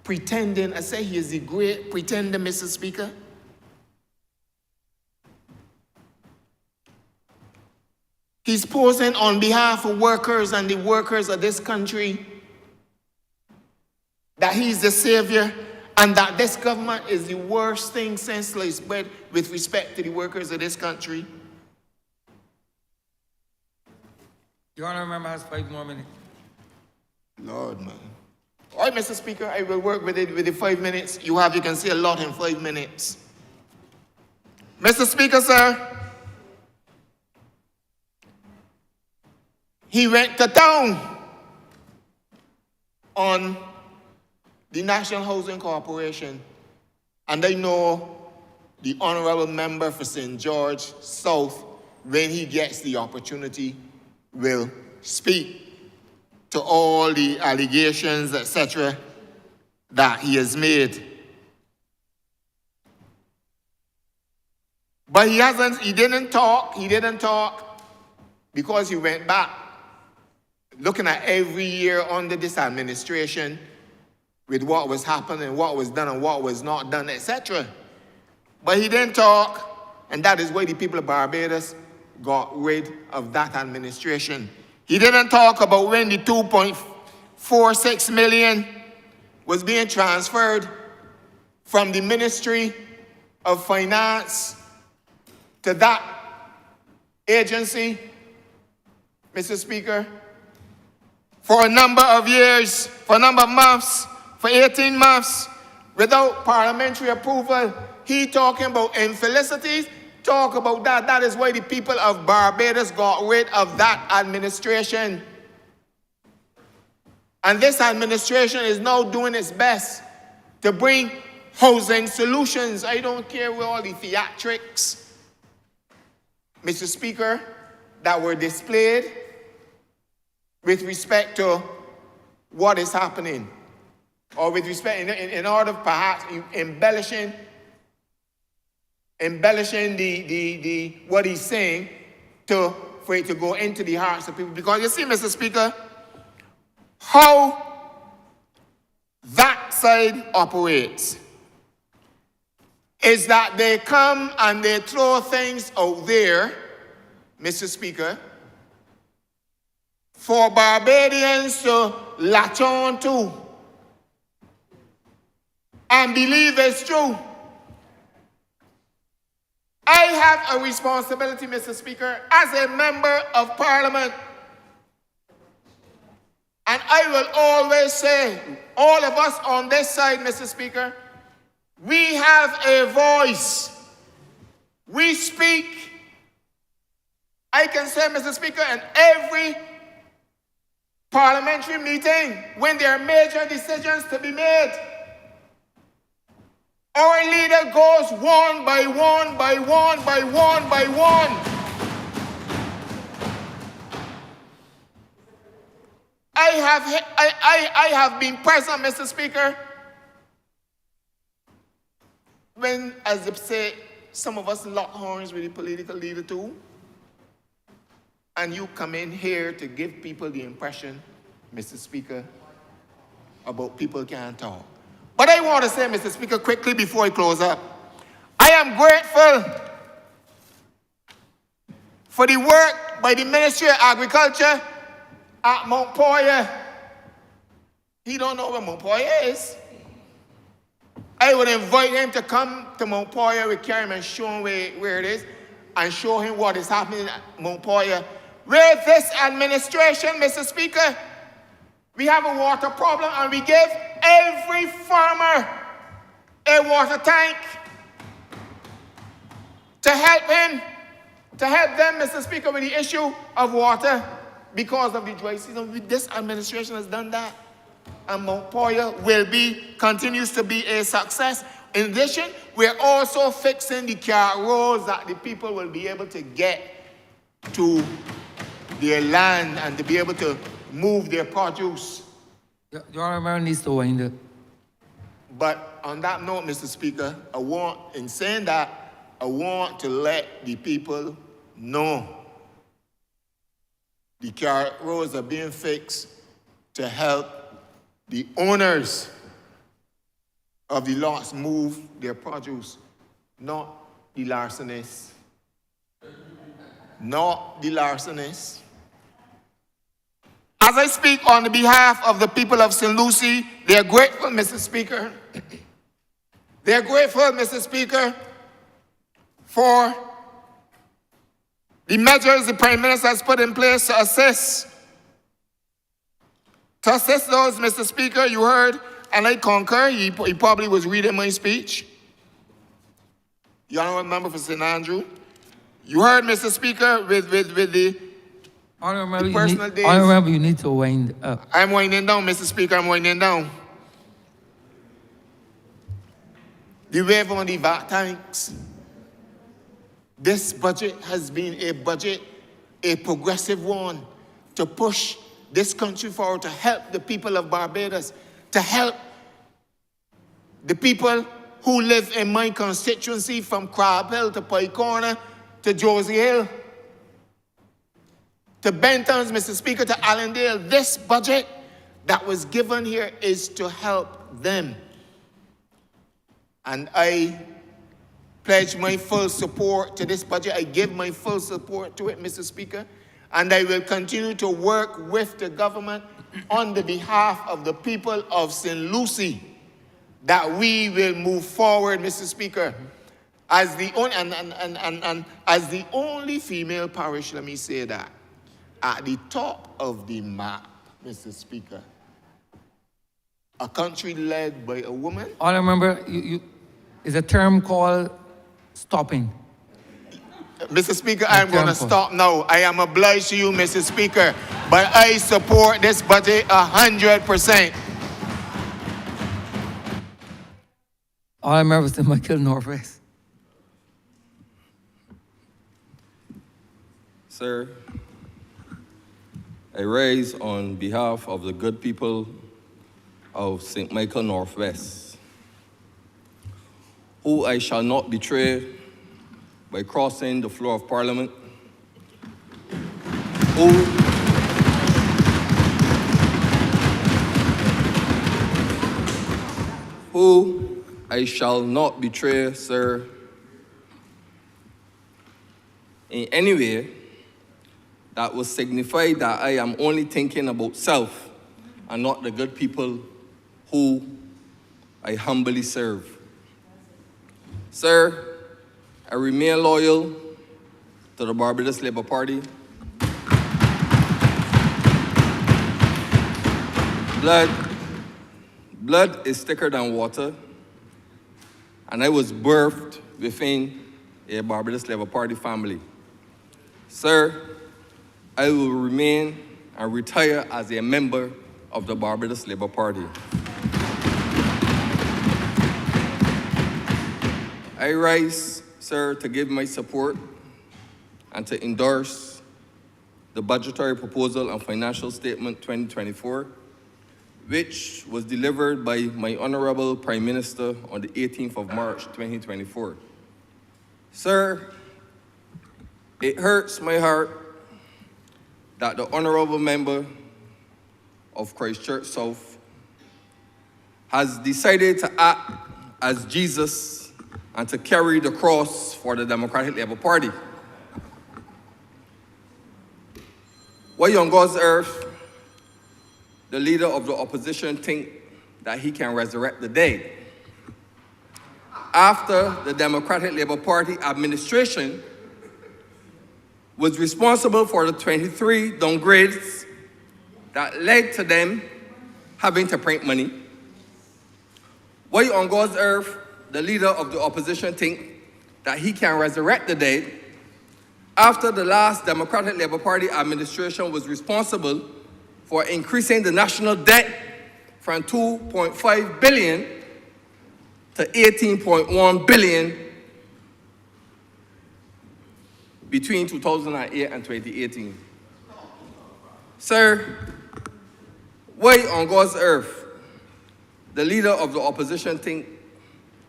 Pretending, I say he is the great pretender, Mr. Speaker. He's posing on behalf of workers and the workers of this country that he's the savior and that this government is the worst thing since sliced bread with respect to the workers of this country. Your honorable member has 5 more minutes. Lord, man. All right, Mr. Speaker, I will work with it with the 5 minutes. You can say a lot in 5 minutes. Mr. Speaker, sir, he went to town on the National Housing Corporation, and I know the honorable member for St. George South, when he gets the opportunity, will speak to all the allegations, etc., that he has made. But he didn't talk because he went back, looking at every year under this administration with what was happening, what was done and what was not done, etc. But he didn't talk, and that is why the people of Barbados got rid of that administration. He didn't talk about when the 2.46 million was being transferred from the Ministry of Finance to that agency, Mr. Speaker, for a number of years, for a number of months, for 18 months, without parliamentary approval. He talking about infelicities, talk about that. That is why the people of Barbados got rid of that administration. And this administration is now doing its best to bring housing solutions. I don't care with all the theatrics, Mr. Speaker, that were displayed with respect to what is happening, or with respect, in order perhaps embellishing the what he's saying for it to go into the hearts of people. Because you see, Mr. Speaker, how that side operates is that they come and they throw things out there, Mr. Speaker, for Barbadians to latch on to and believe it's true. I have a responsibility, Mr. Speaker, as a member of Parliament. And I will always say, all of us on this side, Mr. Speaker, we have a voice. We speak. I can say, Mr. Speaker, in every parliamentary meeting, when there are major decisions to be made, our leader goes one by one by one by one by one. I have been present, Mr. Speaker, when, as they say, some of us lock horns with the political leader too, and you come in here to give people the impression, Mr. Speaker, about people can't talk. But I want to say, Mr. Speaker, quickly before I close up, I am grateful for the work by the Ministry of Agriculture at Mount Poyer. He don't know where Mount Poyer is. I would invite him to come to Mount Poyer with Karim and show him where it is and show him what is happening at Mount Poyer. With this administration, Mr. Speaker, we have a water problem and we give every farmer a water tank to help them, Mr. Speaker, with the issue of water because of the dry season. This administration has done that. And Mount Poyer continues to be a success. In addition, we're also fixing the car roads that the people will be able to get to their land and to be able to move their produce. Your Honor needs to wind up. But on that note, Mr. Speaker, in saying that, I want to let the people know the car roads are being fixed to help the owners of the lots move their produce, not the larcenists. Not the larcenists. As I speak on the behalf of the people of St. Lucie, they are grateful, Mr. Speaker. They are grateful, Mr. Speaker, for the measures the Prime Minister has put in place to assist those, Mr. Speaker, you heard, and I concur, he probably was reading my speech. You all remember for St. Andrew. You heard, Mr. Speaker, with the personal days. I remember you need to wind up. I'm winding down, Mr. Speaker, I'm winding down. The waiver on the VAT tanks. This budget has been a progressive one to push this country forward, to help the people of Barbados, to help the people who live in my constituency from Crab Hill to Pike Corner to Josie Hill, to Bentons, Mr. Speaker, to Allendale. This budget that was given here is to help them. And I pledge my full support to this budget. I give my full support to it, Mr. Speaker. And I will continue to work with the government on the behalf of the people of St. Lucie that we will move forward, Mr. Speaker. As the only female parish, let me say that, at the top of the map, Mr. Speaker, a country led by a woman. All I remember is a term called stopping. Mr. Speaker, I'm going to stop now. I am obliged to you, Mr. Speaker, but I support this budget 100%. All I remember is the Michael Northwest. Sir, I raise on behalf of the good people of St. Michael Northwest, who I shall not betray by crossing the floor of Parliament, who who I shall not betray, sir, in any way that will signify that I am only thinking about self and not the good people who I humbly serve. Sir, I remain loyal to the Barbados Labour Party. Blood is thicker than water, and I was birthed within a Barbados Labour Party family. Sir, I will remain and retire as a member of the Barbados Labour Party. I rise, sir, to give my support and to endorse the budgetary proposal and financial statement 2024, which was delivered by my Honorable Prime Minister on the 18th of March, 2024. Sir, it hurts my heart that the Honorable Member of Christchurch South has decided to act as Jesus and to carry the cross for the Democratic Labour Party. Why on God's earth the leader of the opposition think that he can resurrect the dead? After the Democratic Labour Party administration was responsible for the 23 downgrades that led to them having to print money. Why on God's earth the leader of the opposition think that he can resurrect the dead after the last Democratic Labour Party administration was responsible for increasing the national debt from 2.5 billion to 18.1 billion between 2008 and 2018. Sir, why on God's earth the leader of the opposition think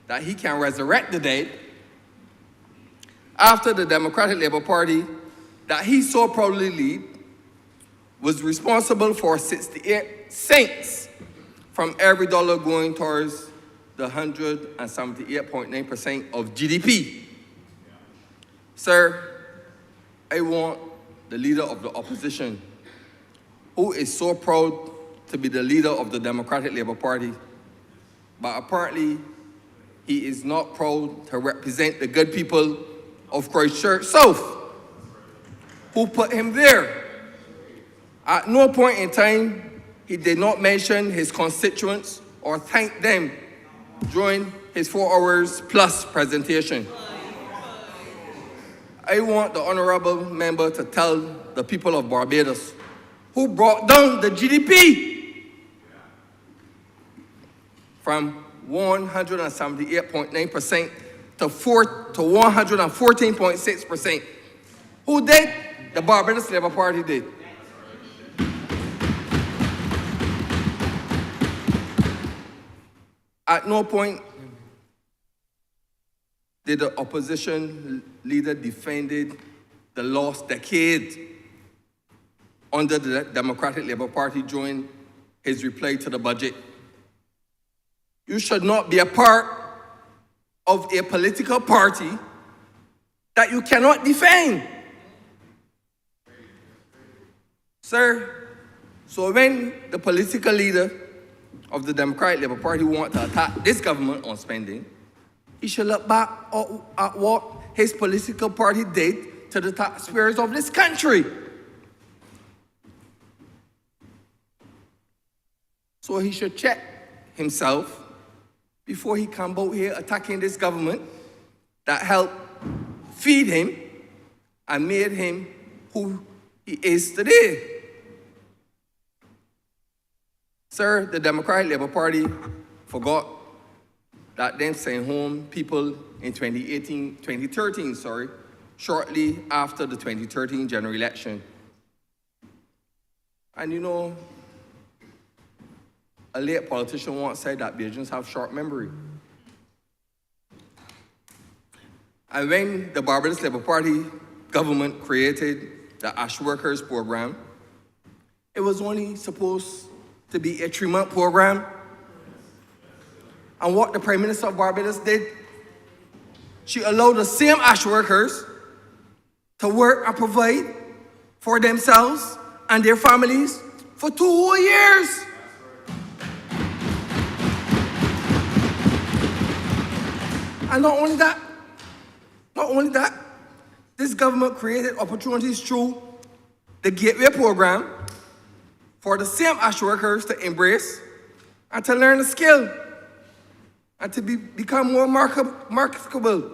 that he can resurrect the dead after the Democratic Labour Party that he so proudly lead was responsible for 68 cents from every dollar going towards the 178.9% of GDP. Sir, I want the leader of the opposition, who is so proud to be the leader of the Democratic Labour Party, but apparently he is not proud to represent the good people of Christchurch South, who put him there. At no point in time, he did not mention his constituents or thank them during his 4 hours plus presentation. I want the honorable member to tell the people of Barbados, who brought down the GDP from 178.9% to 114.6%. Who did? The Barbados Labour Party did. At no point did the opposition leader defended the lost decade under the Democratic Labour Party during his reply to the budget. You should not be a part of a political party that you cannot defend. Sir, so when the political leader of the Democratic Labour Party want to attack this government on spending, he should look back at what his political party did to the taxpayers of this country. So he should check himself before he come out here attacking this government that helped feed him and made him who he is today. Sir, the Democratic Labour Party forgot that them sent home people in 2013, shortly after the 2013 general election. And you know, a late politician once said that Bajans have short memory. And when the Barbados Labour Party government created the Ash Workers Program, it was only supposed to be a 3-month program. And what the Prime Minister of Barbados did, she allowed the same ash workers to work and provide for themselves and their families for 2 whole years. And not only that, this government created opportunities through the Gateway Program for the same ash workers to embrace and to learn a skill and to become more marketable.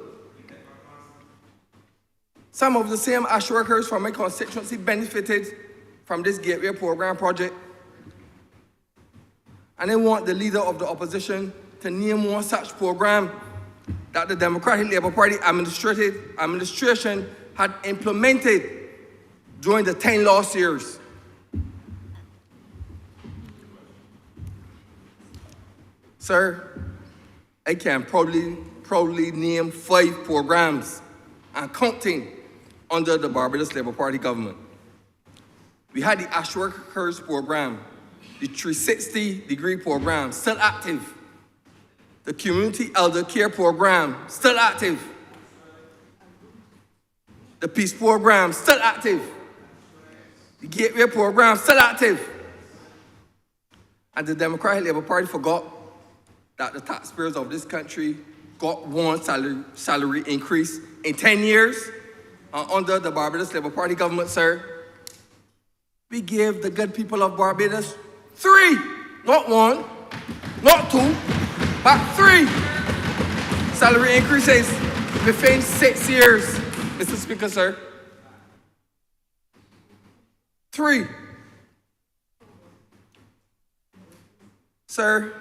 Some of the same ash workers from my constituency benefited from this Gateway Program project. And I want the leader of the opposition to name one such program that the Democratic Labour Party administration had implemented during the 10 last years. Sir, I can proudly name 5 programs and counting under the Barbados Labour Party government. We had the Ash Workers Program, the 360-degree program, still active. The Community Elder Care Program, still active. The Peace Program, still active. The Gateway Program, still active. And the Democratic Labour Party forgot that the taxpayers of this country got one salary increase in 10 years under the Barbados Labour Party government, sir. We gave the good people of Barbados 3, not 1, not 2, but 3 salary increases within 6 years, Mr. Speaker, sir. 3. Sir,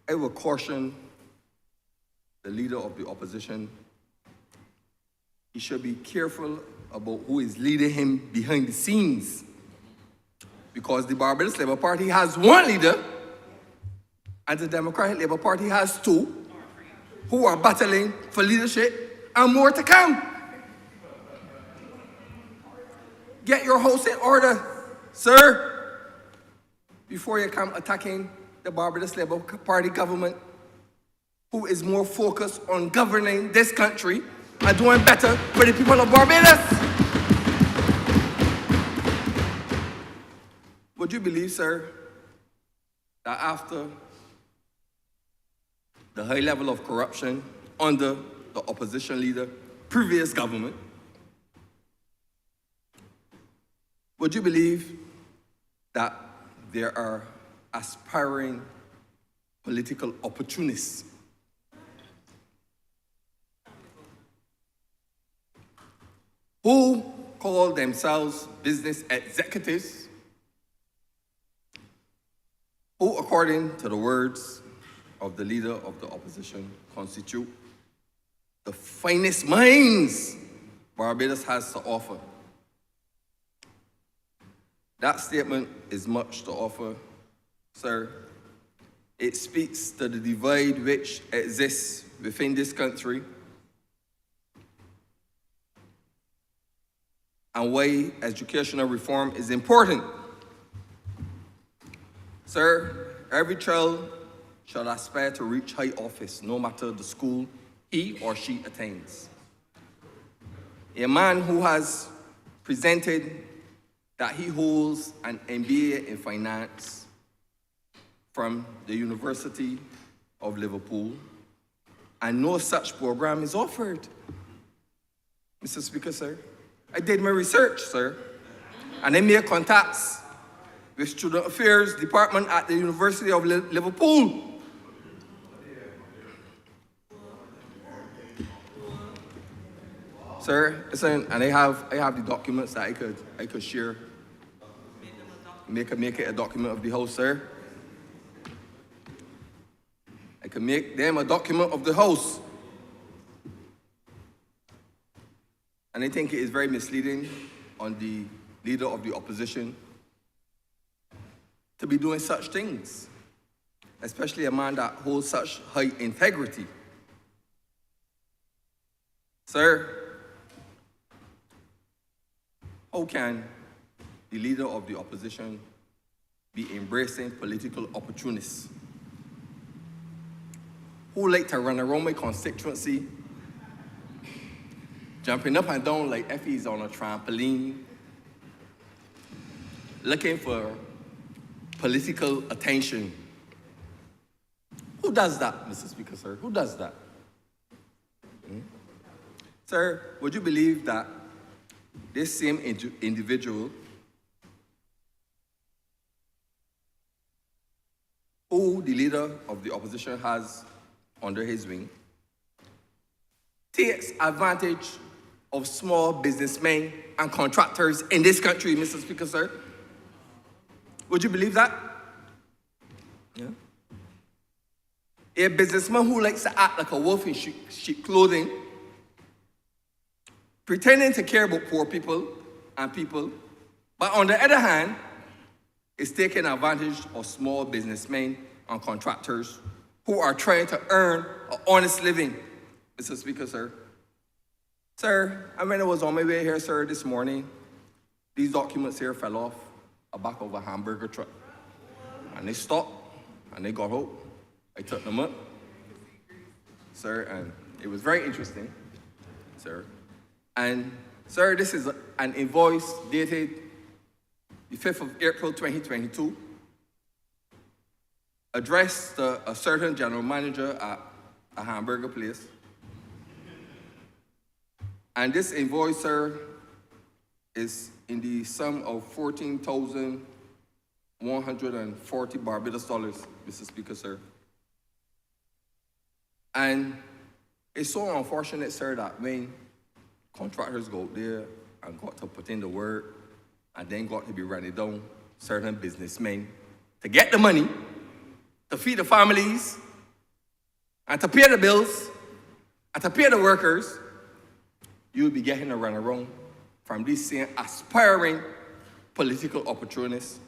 I will caution the leader of the opposition. He should be careful about who is leading him behind the scenes, because the Barbados Labour Party has 1 leader and the Democratic Labour Party has 2 who are battling for leadership and more to come. Get your house in order, sir, before you come attacking the Barbados Labour Party government, who is more focused on governing this country and doing better for the people of Barbados. Would you believe, sir, that after the high level of corruption under the opposition leader, previous government, would you believe that there are aspiring political opportunists who call themselves business executives, who, according to the words of the leader of the opposition, constitute the finest minds Barbados has to offer? That statement is much to offer, sir. It speaks to the divide which exists within this country and why educational reform is important. Sir, every child shall aspire to reach high office, no matter the school he or she attends. A man who has presented that he holds an MBA in finance from the University of Liverpool, and no such program is offered. Mr. Speaker, sir, I did my research, sir, and I made contacts with Student Affairs Department at the University of Liverpool. Sir, listen, and I have the documents that I could share. Make it a document of the House, sir. I can make them a document of the House. And I think it is very misleading on the leader of the opposition to be doing such things, especially a man that holds such high integrity. Sir, how can the leader of the opposition be embracing political opportunists who like to run around my constituency, jumping up and down like if he's on a trampoline, looking for political attention. Who does that, Mr. Speaker, sir? Who does that? Sir, would you believe that this same individual who the leader of the opposition has under his wing takes advantage of small businessmen and contractors in this country, Mr. Speaker, sir? Would you believe that? Yeah. A businessman who likes to act like a wolf in sheep clothing, pretending to care about poor people, but on the other hand, is taking advantage of small businessmen and contractors who are trying to earn an honest living, Mr. Speaker, sir. Sir, when I was on my way here, sir, this morning, these documents here fell off the back of a hamburger truck. And they stopped, and they got out. I took them up, sir, and it was very interesting, sir. And, sir, this is an invoice dated the 5th of April, 2022, addressed to a certain general manager at a hamburger place. And this invoice, sir, is in the sum of 14,140 Barbados dollars, Mr. Speaker, sir. And it's so unfortunate, sir, that when contractors go out there and got to put in the work and then got to be running down certain businessmen to get the money, to feed the families, and to pay the bills, and to pay the workers, you'll be getting a runaround from these same aspiring political opportunists,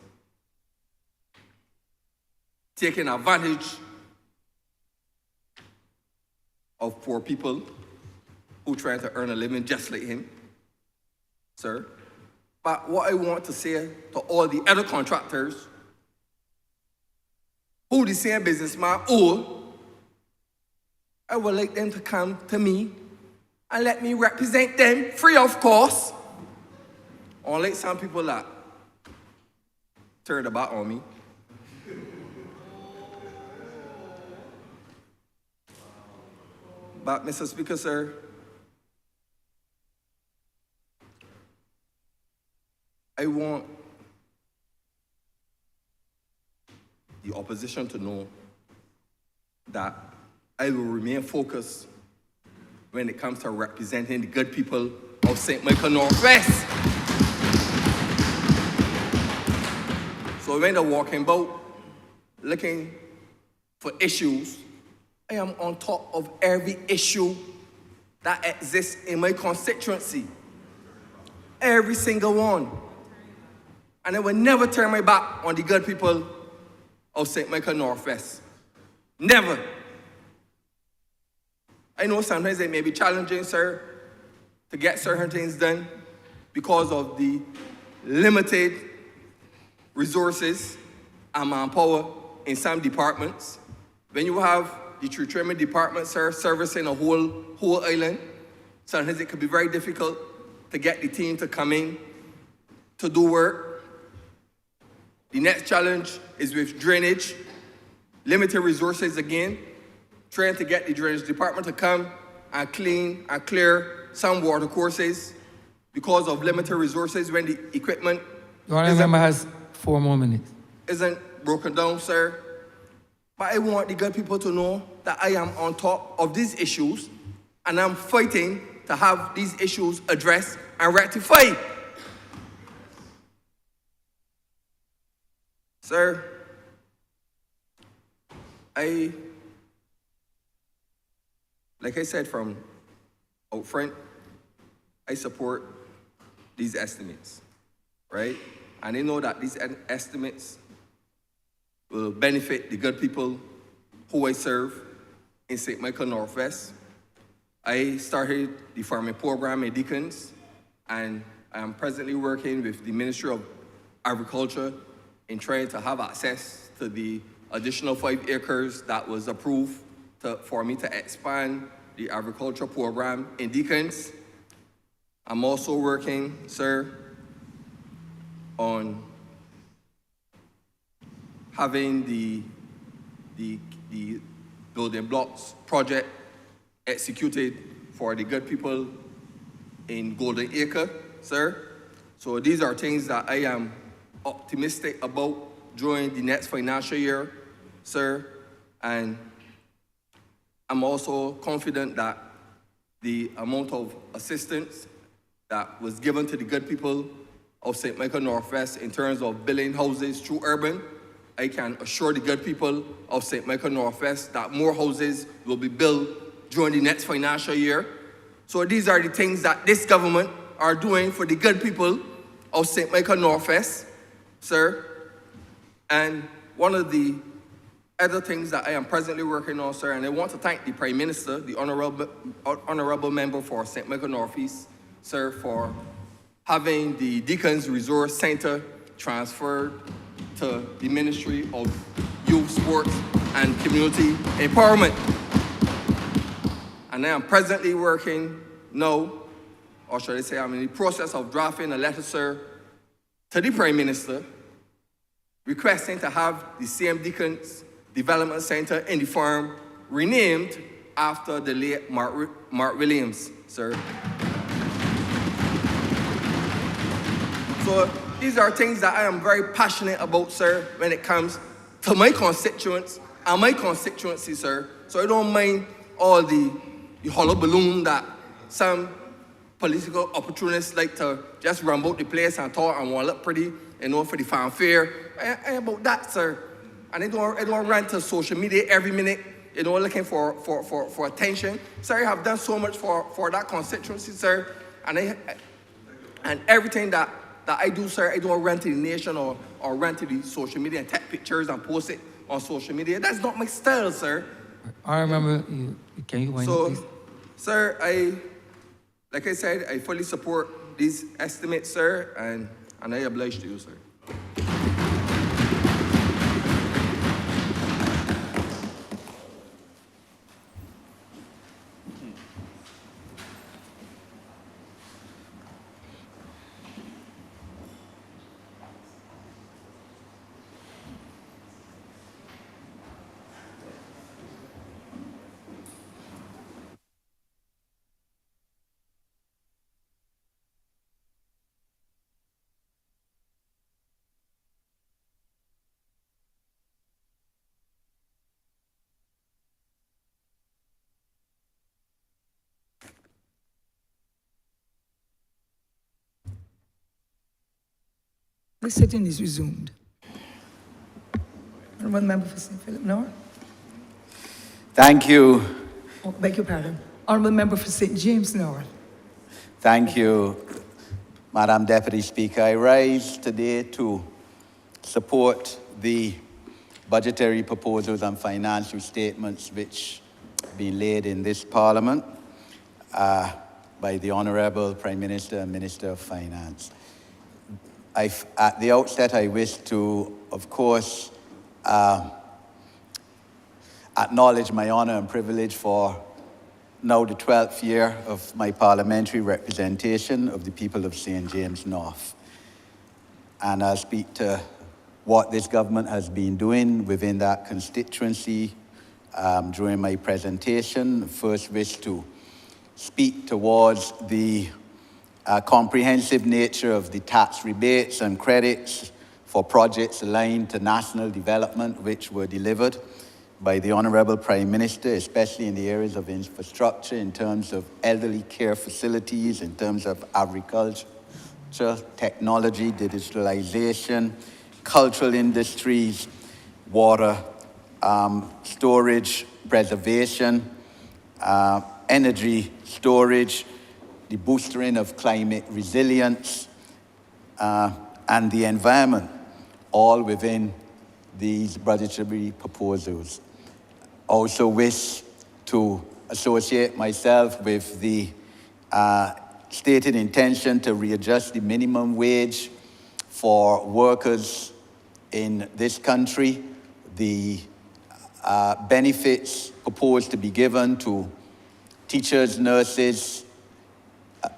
taking advantage of poor people who trying to earn a living just like him, sir. But what I want to say to all the other contractors who the same businessman owe, I would like them to come to me and let me represent them free of cost. Unlike some people that turn the back on me. But Mr. Speaker, sir, I want the opposition to know that I will remain focused when it comes to representing the good people of St. Michael Northwest. So when they're walking about looking for issues, I am on top of every issue that exists in my constituency. Every single one. And I will never turn my back on the good people of St. Michael Northwest. Never. I know sometimes it may be challenging, sir, to get certain things done because of the limited resources and manpower in some departments. When you have the treatment department, sir, servicing a whole island, sometimes it could be very difficult to get the team to come in to do work. The next challenge is with drainage, limited resources again, trying to get the drainage department to come and clean and clear some water courses because of limited resources when the equipment Your Honour, member has 4 more minutes. isn't broken down, sir. But I want the good people to know that I am on top of these issues and I'm fighting to have these issues addressed and rectified. Sir, like I said from out front, I support these estimates, right? And I know that these estimates will benefit the good people who I serve in St. Michael Northwest. I started the farming program in Deacons, and I am presently working with the Ministry of Agriculture in trying to have access to the additional 5 acres that was approved for me to expand the agriculture program in Deacons. I'm also working, sir, on having the building blocks project executed for the good people in Golden Acre, sir. So these are things that I am optimistic about during the next financial year, sir. And I'm also confident that the amount of assistance that was given to the good people of St. Michael Northwest in terms of building houses through urban, I can assure the good people of St. Michael Northwest that more houses will be built during the next financial year. So these are the things that this government are doing for the good people of St. Michael Northwest, sir. And one of the other things that I am presently working on, sir, and I want to thank the Prime Minister, the honorable member for St. Michael Northeast, sir, for having the Deacons Resource Center transferred to the Ministry of Youth, Sports, and Community Empowerment. And I am presently working now, or should I say I'm in the process of drafting a letter, sir, to the Prime Minister, requesting to have the same Deacons Development Center in the farm renamed after the late Mark Williams, sir. So these are things that I am very passionate about, sir, when it comes to my constituents and my constituency, sir. So I don't mind all the hollow balloon that some political opportunists like to just run about the place and talk and want to look pretty, you know, for the fanfare. I ain't about that, sir. And I don't run to social media every minute, you know, looking for attention. Sir, I have done so much for that constituency, sir. And everything that I do, sir, I don't run to the nation or run to the social media and take pictures and post it on social media. That's not my style, sir. I remember you. Can you wind up, So, please? sir, like I said, I fully support these estimates, sir, and I oblige to you, sir. The sitting is resumed. Honourable Member for St. Philip North. Thank you. Oh, beg your pardon. Honourable Member for St. James North. Thank you, Madam Deputy Speaker. I rise today to support the budgetary proposals and financial statements which have been laid in this Parliament by the Honourable Prime Minister and Minister of Finance. At the outset, I wish to, of course, acknowledge my honour and privilege for now the 12th year of my parliamentary representation of the people of St. James North. And I'll speak to what this government has been doing within that constituency during my presentation. First, wish to speak towards the comprehensive nature of the tax rebates and credits for projects aligned to national development which were delivered by the Honourable Prime Minister, especially in the areas of infrastructure, in terms of elderly care facilities, in terms of agriculture, technology, digitalization, cultural industries, water, storage, preservation, energy storage, the boosting of climate resilience, and the environment, all within these budgetary proposals. Also wish to associate myself with the stated intention to readjust the minimum wage for workers in this country, the benefits proposed to be given to teachers, nurses,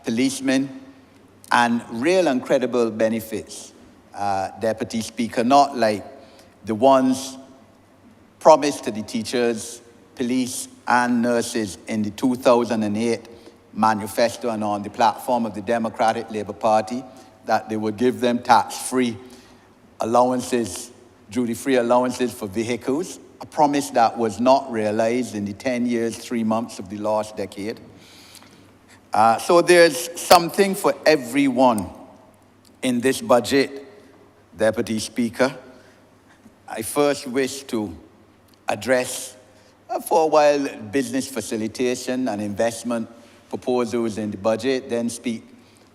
policemen, and real and credible benefits, Deputy Speaker, not like the ones promised to the teachers, police, and nurses in the 2008 manifesto and on the platform of the Democratic Labour Party, that they would give them tax-free allowances, duty-free allowances for vehicles, a promise that was not realized in the 10 years, 3 months of the last decade. So there's something for everyone in this budget, Deputy Speaker. I first wish to address, for a while, business facilitation and investment proposals in the budget, then speak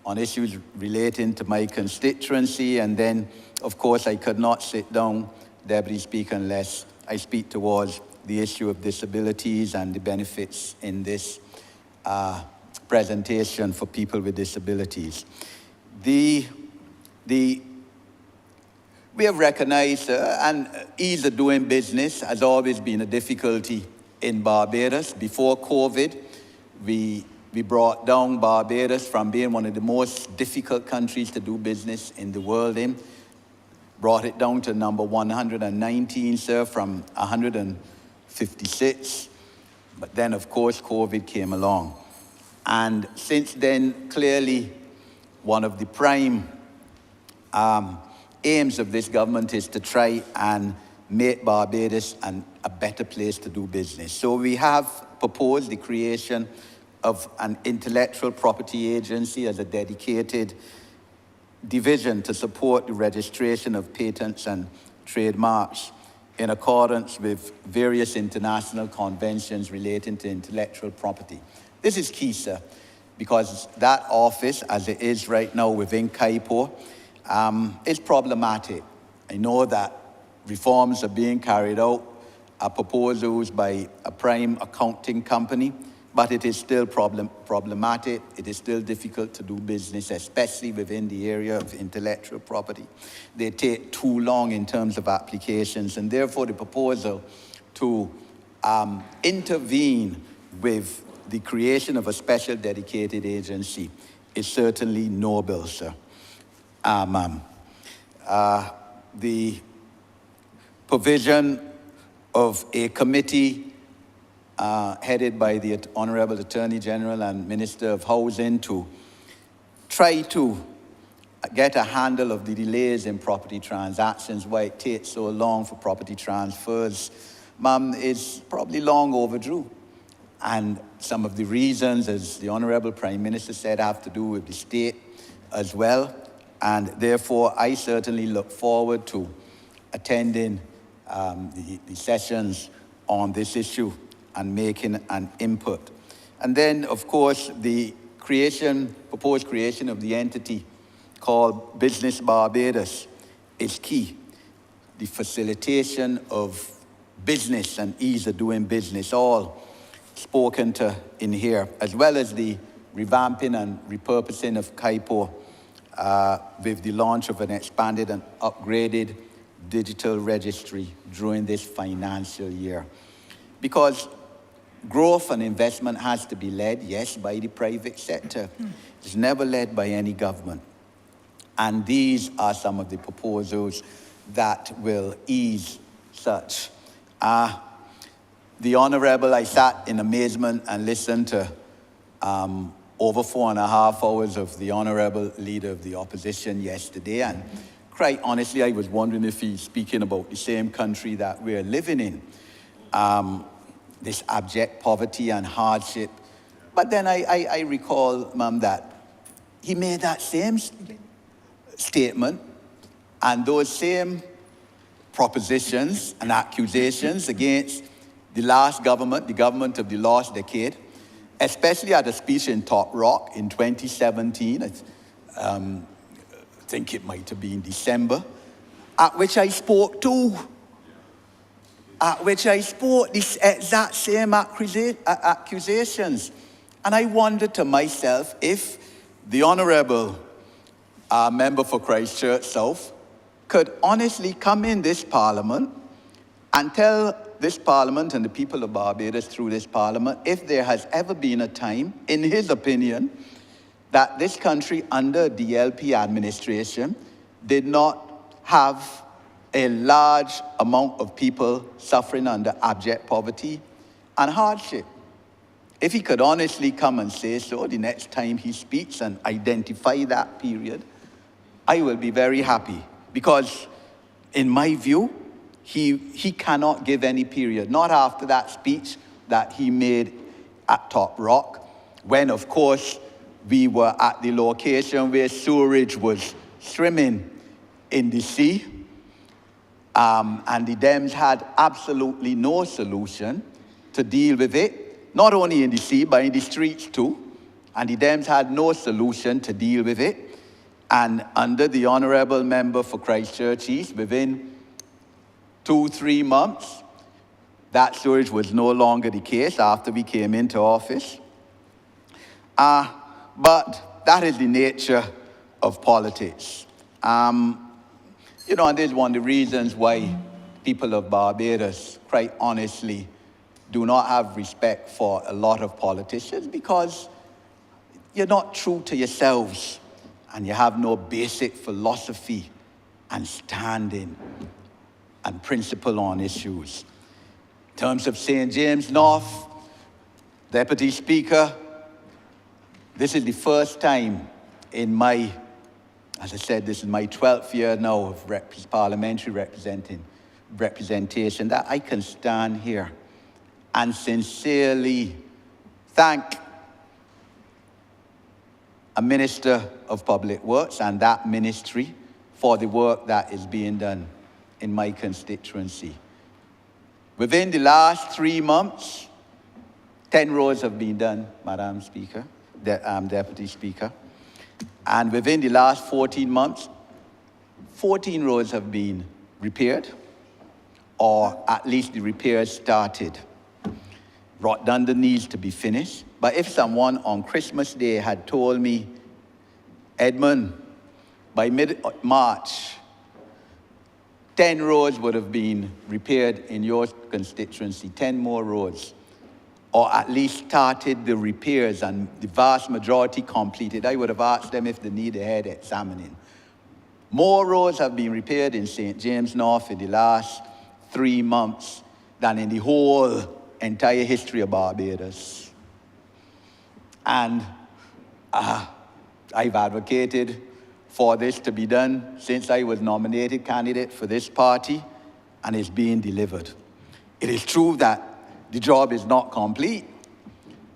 on issues relating to my constituency, and then, of course, I could not sit down, Deputy Speaker, unless I speak towards the issue of disabilities and the benefits in this presentation for people with disabilities. We have recognized, and ease of doing business has always been a difficulty in Barbados. Before COVID, we brought down Barbados from being one of the most difficult countries to do business in the world in. Brought it down to number 119, sir, from 156. But then, of course, COVID came along. And since then, clearly, one of the prime aims of this government is to try and make Barbados a better place to do business. So we have proposed the creation of an intellectual property agency as a dedicated division to support the registration of patents and trademarks in accordance with various international conventions relating to intellectual property. This is key, sir, because that office, as it is right now within KIPO, is problematic. I know that reforms are being carried out, proposals by a prime accounting company, but it is still problematic. It is still difficult to do business, especially within the area of intellectual property. They take too long in terms of applications, and therefore the proposal to intervene with the creation of a special dedicated agency is certainly noble, sir. The provision of a committee headed by the Honorable Attorney General and Minister of Housing to try to get a handle of the delays in property transactions, why it takes so long for property transfers, is probably long overdue. And some of the reasons, as the Honorable Prime Minister said, have to do with the state as well. And therefore, I certainly look forward to attending the sessions on this issue and making an input. And then, of course, the proposed creation of the entity called Business Barbados is key. The facilitation of business and ease of doing business, all spoken to in here, as well as the revamping and repurposing of KIPO with the launch of an expanded and upgraded digital registry during this financial year. Because growth and investment has to be led, yes, by the private sector. It's never led by any government. And these are some of the proposals that will ease such. The Honorable, I sat in amazement and listened to over 4.5 hours of the Honorable Leader of the Opposition yesterday. And quite honestly, I was wondering if he's speaking about the same country that we're living in. This abject poverty and hardship. But then I recall, Ma'am, that he made that same statement and those same propositions and accusations against the last government, the government of the last decade, especially at a speech in Top Rock in 2017, I think it might have been December, at which I spoke too. At which I spoke these exact same accusations. And I wondered to myself if the Honorable member for Christchurch South could honestly come in this parliament and tell this parliament and the people of Barbados through this parliament if there has ever been a time, in his opinion, that this country under DLP administration did not have a large amount of people suffering under abject poverty and hardship. If he could honestly come and say so the next time he speaks and identify that period, I will be very happy, because in my view, he cannot give any period, not after that speech that he made at Top Rock, when, of course, we were at the location where sewerage was swimming in the sea, and the Dems had absolutely no solution to deal with it, not only in the sea, but in the streets too. And the Dems had no solution to deal with it. And under the Honourable Member for Christchurch East, within 2-3 months, that storage was no longer the case after we came into office. But that is the nature of politics. You know, and this is one of the reasons why people of Barbados, quite honestly, do not have respect for a lot of politicians, because you're not true to yourselves and you have no basic philosophy and standing and principle on issues. In terms of St. James North, Deputy Speaker, this is the first time in my, as I said, this is my 12th year now of parliamentary representation, that I can stand here and sincerely thank a Minister of Public Works and that ministry for the work that is being done in my constituency. Within the last 3 months, 10 roads have been done, Madam Speaker, Deputy Speaker. And within the last 14 months, 14 roads have been repaired, or at least the repairs started. Rotunda needs to be finished. But if someone on Christmas Day had told me, Edmund, by mid-March, 10 roads would have been repaired in your constituency, 10 more roads, or at least started the repairs and the vast majority completed, I would have asked them if they need a head examining. More roads have been repaired in St. James North in the last 3 months than in the whole entire history of Barbados. And I've advocated for this to be done since I was nominated candidate for this party, and it's being delivered. It is true that the job is not complete,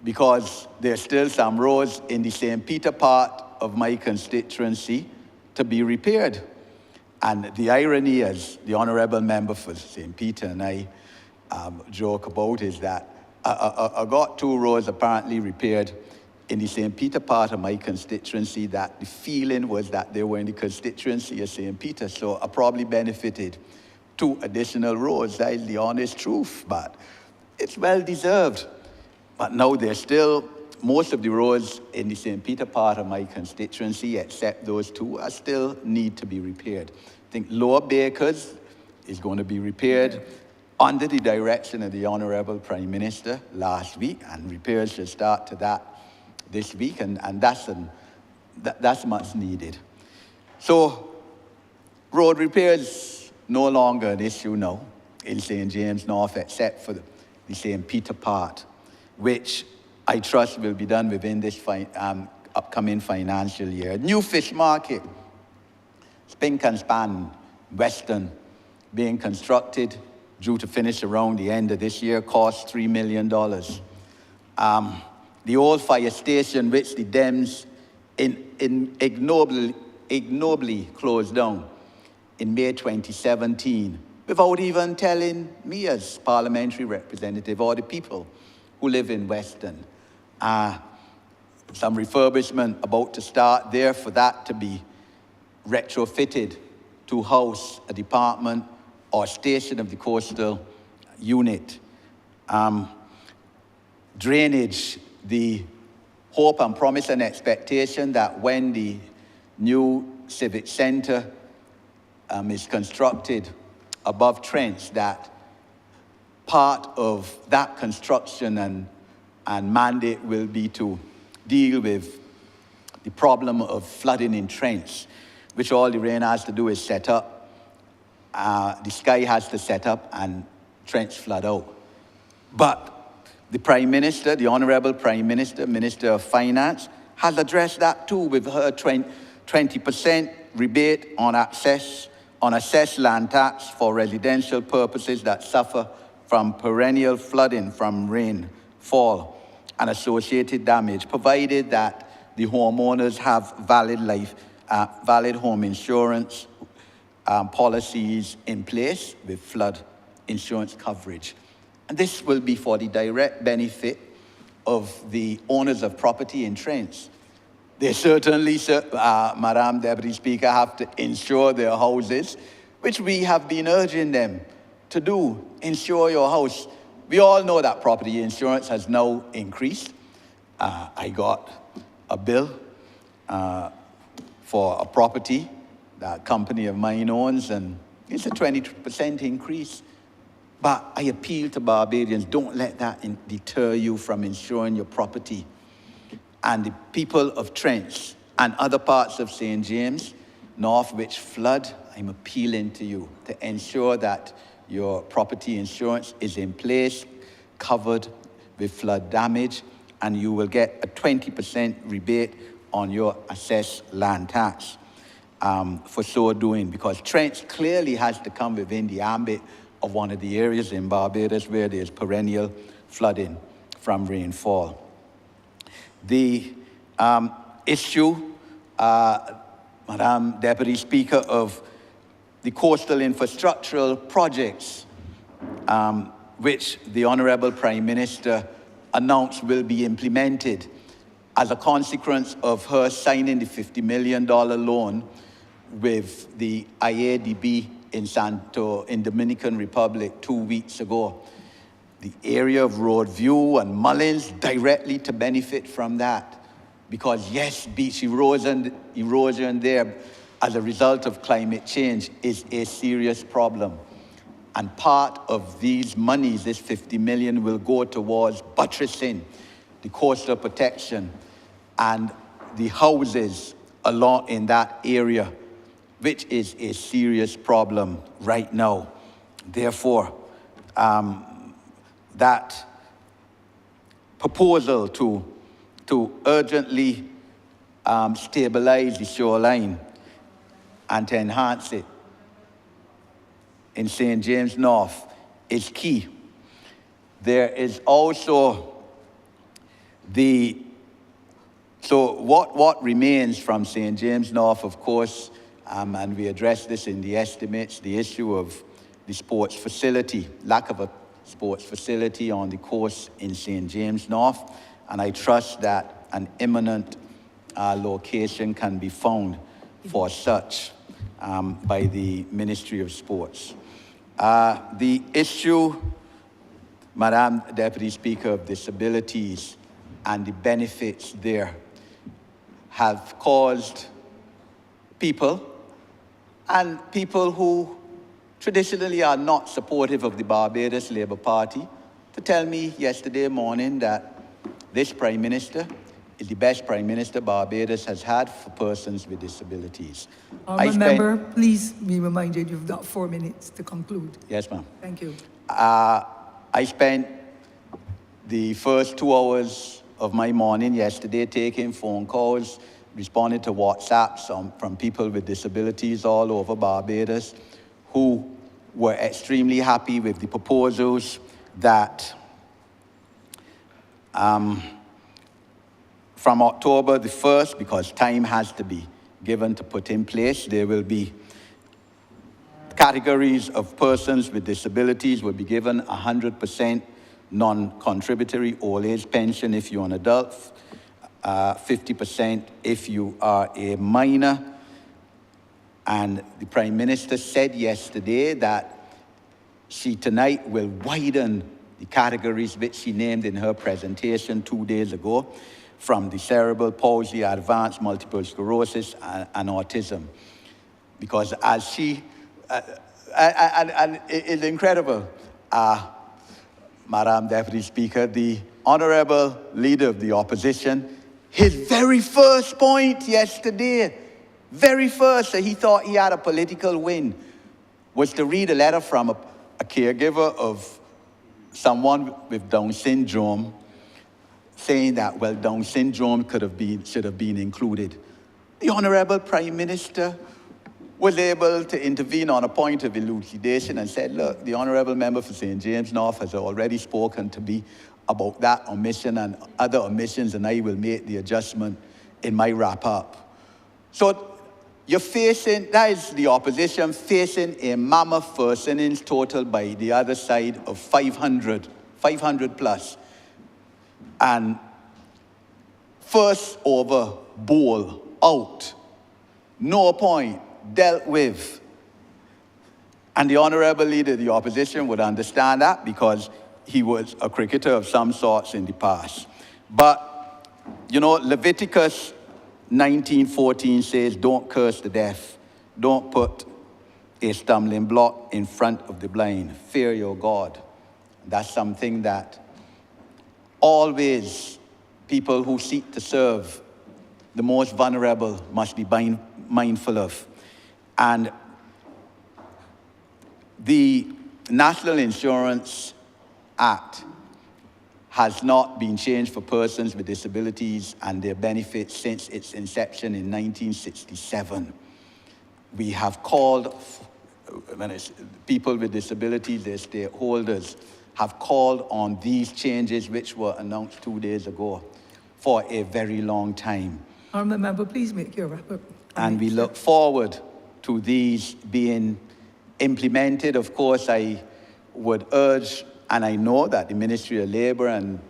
because there's still some roads in the St. Peter part of my constituency to be repaired. And the irony, as the Honourable Member for St. Peter and I joke about, is that I got 2 roads apparently repaired in the St. Peter part of my constituency, that the feeling was that they were in the constituency of St. Peter, so I probably benefited 2 additional roads. That is the honest truth, but it's well deserved. But now there's still, most of the roads in the St. Peter part of my constituency, except those 2, are still need to be repaired. I think Lower Bakers is going to be repaired under the direction of the Honourable Prime Minister last week, and repairs should start to that this week, and that's much needed. So road repairs no longer an issue now in St. James North, except for the St. Peter part, which I trust will be done within this upcoming financial year. New fish market, Spink and Span, Western, being constructed, due to finish around the end of this year, cost $3 million. The old fire station, which the Dems ignobly closed down in May 2017, without even telling me as parliamentary representative or the people who live in Western. Some refurbishment about to start there for that to be retrofitted to house a department or station of the coastal unit. Drainage, the hope and promise and expectation that when the new civic center is constructed above Trench, that part of that construction and mandate will be to deal with the problem of flooding in Trench, which all the rain has to do is set up. The sky has to set up and Trench flood out. But the Prime Minister, the Honorable Prime Minister, Minister of Finance, has addressed that too with her 20% rebate on assessed land tax for residential purposes that suffer from perennial flooding from rainfall and associated damage, provided that the homeowners have valid home insurance policies in place with flood insurance coverage. And this will be for the direct benefit of the owners of property in Trench. They certainly, Madam Deputy Speaker, have to insure their houses, which we have been urging them to do. Insure your house. We all know that property insurance has now increased. I got a bill for a property that a company of mine owns, and it's a 20% increase. But I appeal to Barbadians, don't let that deter you from insuring your property. And the people of Trench and other parts of St. James North which flood, I'm appealing to you to ensure that your property insurance is in place, covered with flood damage, and you will get a 20% rebate on your assessed land tax for so doing, because Trench clearly has to come within the ambit of one of the areas in Barbados where there's perennial flooding from rainfall. The issue, Madam Deputy Speaker, of the coastal infrastructural projects, which the Honorable Prime Minister announced will be implemented as a consequence of her signing the $50 million loan with the IADB in Dominican Republic 2 weeks ago. The area of Roadview and Mullins directly to benefit from that, because yes, beach erosion there as a result of climate change is a serious problem. And part of these monies, this 50 million, will go towards buttressing the coastal protection and the houses along in that area, which is a serious problem right now. Therefore, that proposal to urgently stabilize the shoreline and to enhance it in St. James North is key. There is also so what remains from St. James North, of course, and we addressed this in the estimates, the issue of the sports facility, lack of a sports facility on the coast in St. James North, and I trust that an imminent location can be found for such by the Ministry of Sports. The issue, Madam Deputy Speaker, of disabilities and the benefits there have caused people who traditionally are not supportive of the Barbados Labour Party to tell me yesterday morning that this Prime Minister is the best Prime Minister Barbados has had for persons with disabilities. Member, please be reminded you've got 4 minutes to conclude. Yes, ma'am. Thank you. I spent the first 2 hours of my morning yesterday taking phone calls, responding to WhatsApps from people with disabilities all over Barbados who were extremely happy with the proposals that from October the 1st, because time has to be given to put in place, there will be categories of persons with disabilities will be given 100% non-contributory old age pension if you're an adult, 50% if you are a minor. And the Prime Minister said yesterday that she tonight will widen the categories which she named in her presentation 2 days ago, from the cerebral palsy, advanced multiple sclerosis, and autism. Because as she and it's incredible. Madam Deputy Speaker, the Honorable Leader of the Opposition, his very first point yesterday, very first, that he thought he had a political win, was to read a letter from a caregiver of someone with Down syndrome, saying that, well, Down syndrome should have been included. The Honorable Prime Minister was able to intervene on a point of elucidation and said, look, the Honorable Member for St. James North has already spoken to me about that omission and other omissions, and I will make the adjustment in my wrap-up. So you're facing, that is the opposition facing a mammoth first innings total by the other side of 500 plus. And first over, bowl, out, no point, dealt with. And the Honorable Leader of the Opposition would understand that because he was a cricketer of some sorts in the past. But, you know, Leviticus 19:14 says, don't curse the deaf. Don't put a stumbling block in front of the blind. Fear your God. That's something that always people who seek to serve the most vulnerable must be mindful of. And the National Insurance Act has not been changed for persons with disabilities and their benefits since its inception in 1967. We have called, people with disabilities, their stakeholders, have called on these changes, which were announced 2 days ago, for a very long time. Honourable Member, please make your wrap-up. And we look forward to these being implemented. Of course, I would urge, and I know that the Ministry of Labour and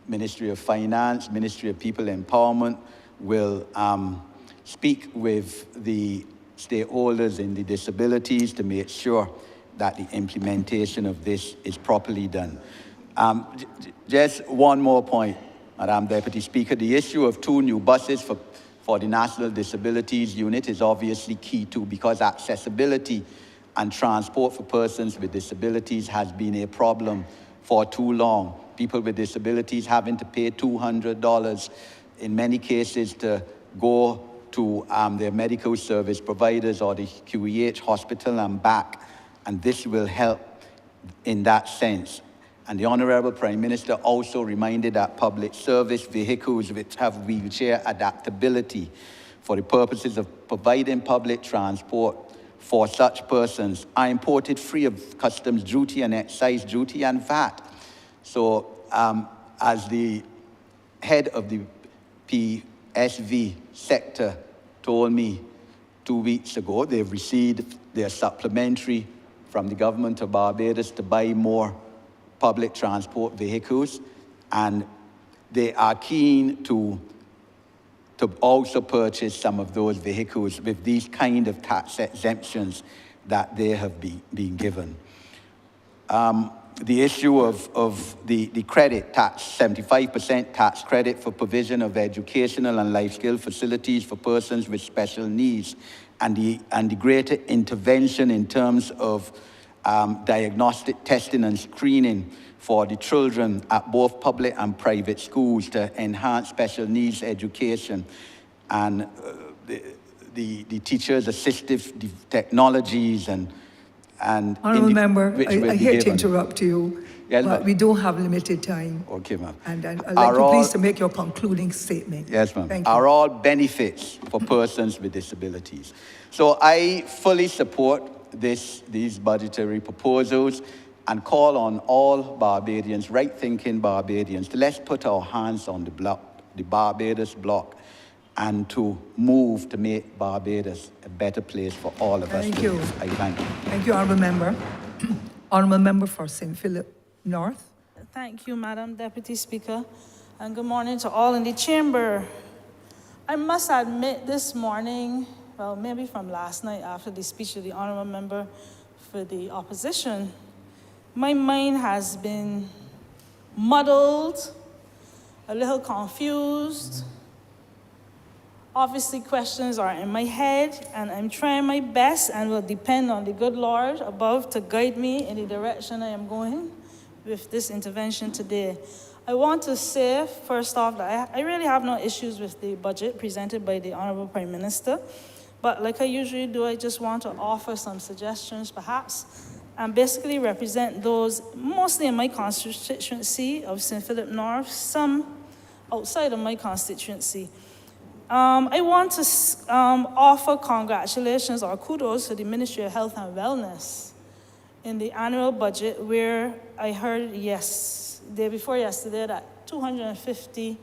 Ministry of Finance, Ministry of People Empowerment will speak with the stakeholders in the disabilities to make sure that the implementation of this is properly done. Just one more point, Madam Deputy Speaker. The issue of 2 new buses for the National Disabilities Unit is obviously key too, because accessibility and transport for persons with disabilities has been a problem for too long. People with disabilities having to pay $200 in many cases to go to their medical service providers or the QEH hospital and back, and this will help in that sense. And the Honourable Prime Minister also reminded that public service vehicles which have wheelchair adaptability for the purposes of providing public transport for such persons are imported free of customs duty and excise duty and VAT. So as the head of the PSV sector told me 2 weeks ago, they've received their supplementary from the government of Barbados to buy more public transport vehicles, and they are keen to also purchase some of those vehicles with these kind of tax exemptions that they have been given. The issue of the credit tax, 75% tax credit for provision of educational and life skill facilities for persons with special needs, and the greater intervention in terms of diagnostic testing and screening for the children at both public and private schools to enhance special needs education, and the teachers' assistive technologies and Honourable Member, which will I be hate to given. interrupt you, Yes, but ma'am. we do have limited time. Okay, ma'am. And I'd Are like you all- please to make your concluding statement. Yes, ma'am. Thank you. Are all benefits for persons with disabilities. So I fully support these budgetary proposals and call on all Barbadians, right-thinking Barbadians, to let's put our hands on the block, the Barbados block, and to move to make Barbados a better place for all of us. Thank to you. live. I thank you. Thank you, Honourable Member. Honourable Member for St. Philip North. Thank you, Madam Deputy Speaker, and good morning to all in the chamber. I must admit this morning, well, maybe from last night after the speech of the Honourable Member for the Opposition, my mind has been muddled, a little confused, Obviously, questions are in my head, and I'm trying my best and will depend on the good Lord above to guide me in the direction I am going with this intervention today. I want to say, first off, that I really have no issues with the budget presented by the Honorable Prime Minister. But like I usually do, I just want to offer some suggestions, perhaps, and basically represent those mostly in my constituency of St. Philip North, some outside of my constituency. I want to offer congratulations or kudos to the Ministry of Health and Wellness in the annual budget, where I heard day before yesterday that 250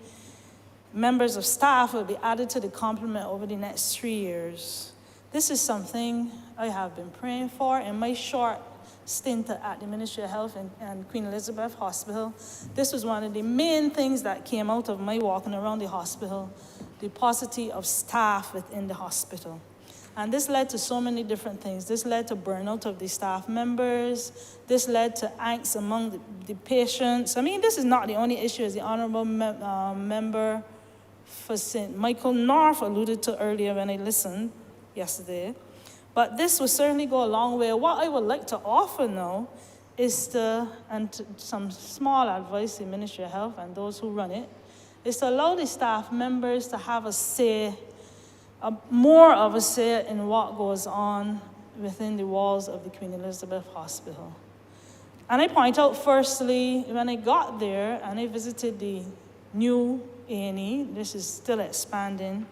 members of staff will be added to the complement over the next 3 years. This is something I have been praying for in my short stint at the Ministry of Health and Queen Elizabeth Hospital. This was one of the main things that came out of my walking around the hospital, the paucity of staff within the hospital. And this led to so many different things. This led to burnout of the staff members. This led to angst among the patients. I mean, this is not the only issue, as the Honorable Member for St. Michael North alluded to earlier when I listened yesterday. But this will certainly go a long way. What I would like to offer now is some small advice to the Ministry of Health and those who run it, is to allow the staff members to have a say, more of a say in what goes on within the walls of the Queen Elizabeth Hospital. And I point out, firstly, when I got there and I visited the new A&E, this is still expanding.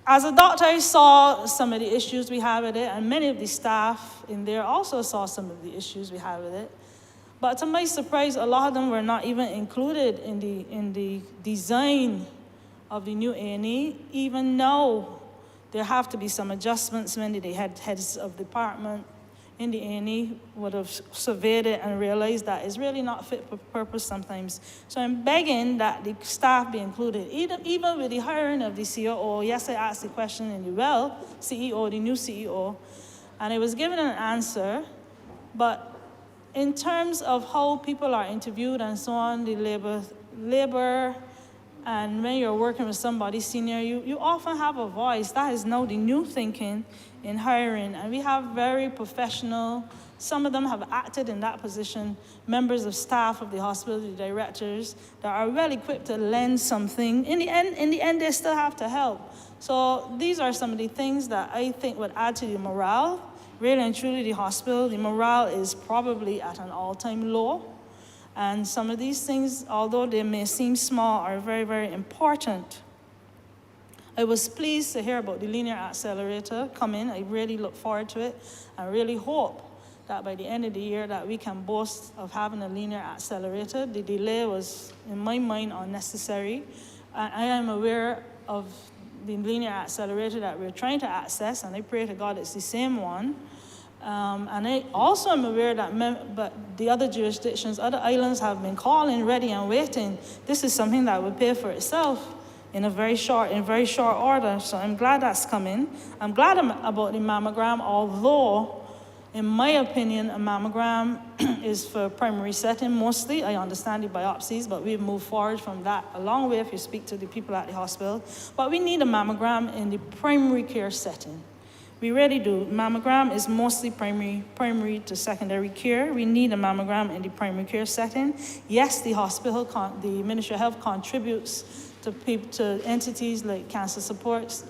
As a doctor, I saw some of the issues we have with it, and many of the staff in there also saw some of the issues we have with it. But to my surprise, a lot of them were not even included in the design of the new A&E, even though there have to be some adjustments. Many of the heads of department in the A&E would have surveyed it and realized that it's really not fit for purpose sometimes. So I'm begging that the staff be included, even with the hiring of the COO. Yes, I asked the question in the CEO, the new CEO, and I was given an answer, but in terms of how people are interviewed and so on, the labor, and when you're working with somebody senior, you often have a voice. That is now the new thinking in hiring. And we have very professional, some of them have acted in that position, members of staff of the hospital, the directors, that are well equipped to lend something. In the end, they still have to help. So these are some of the things that I think would add to the morale. Really and truly, the hospital, the morale is probably at an all-time low. And some of these things, although they may seem small, are very, very important. I was pleased to hear about the linear accelerator come in. I really look forward to it. I really hope that by the end of the year that we can boast of having a linear accelerator. The delay was, in my mind, unnecessary. I am aware of the linear accelerator that we're trying to access, and I pray to God it's the same one. And I also am aware that but the other jurisdictions, other islands have been calling, ready and waiting. This is something that will pay for itself in very short order. So I'm glad that's coming. I'm glad about the mammogram, although, in my opinion, a mammogram is for primary setting mostly. I understand the biopsies, but we've moved forward from that a long way if you speak to the people at the hospital. But we need a mammogram in the primary care setting. We really do. Mammogram is mostly primary to secondary care. We need a mammogram in the primary care setting. Yes, the hospital, the Ministry of Health contributes to entities like Barbados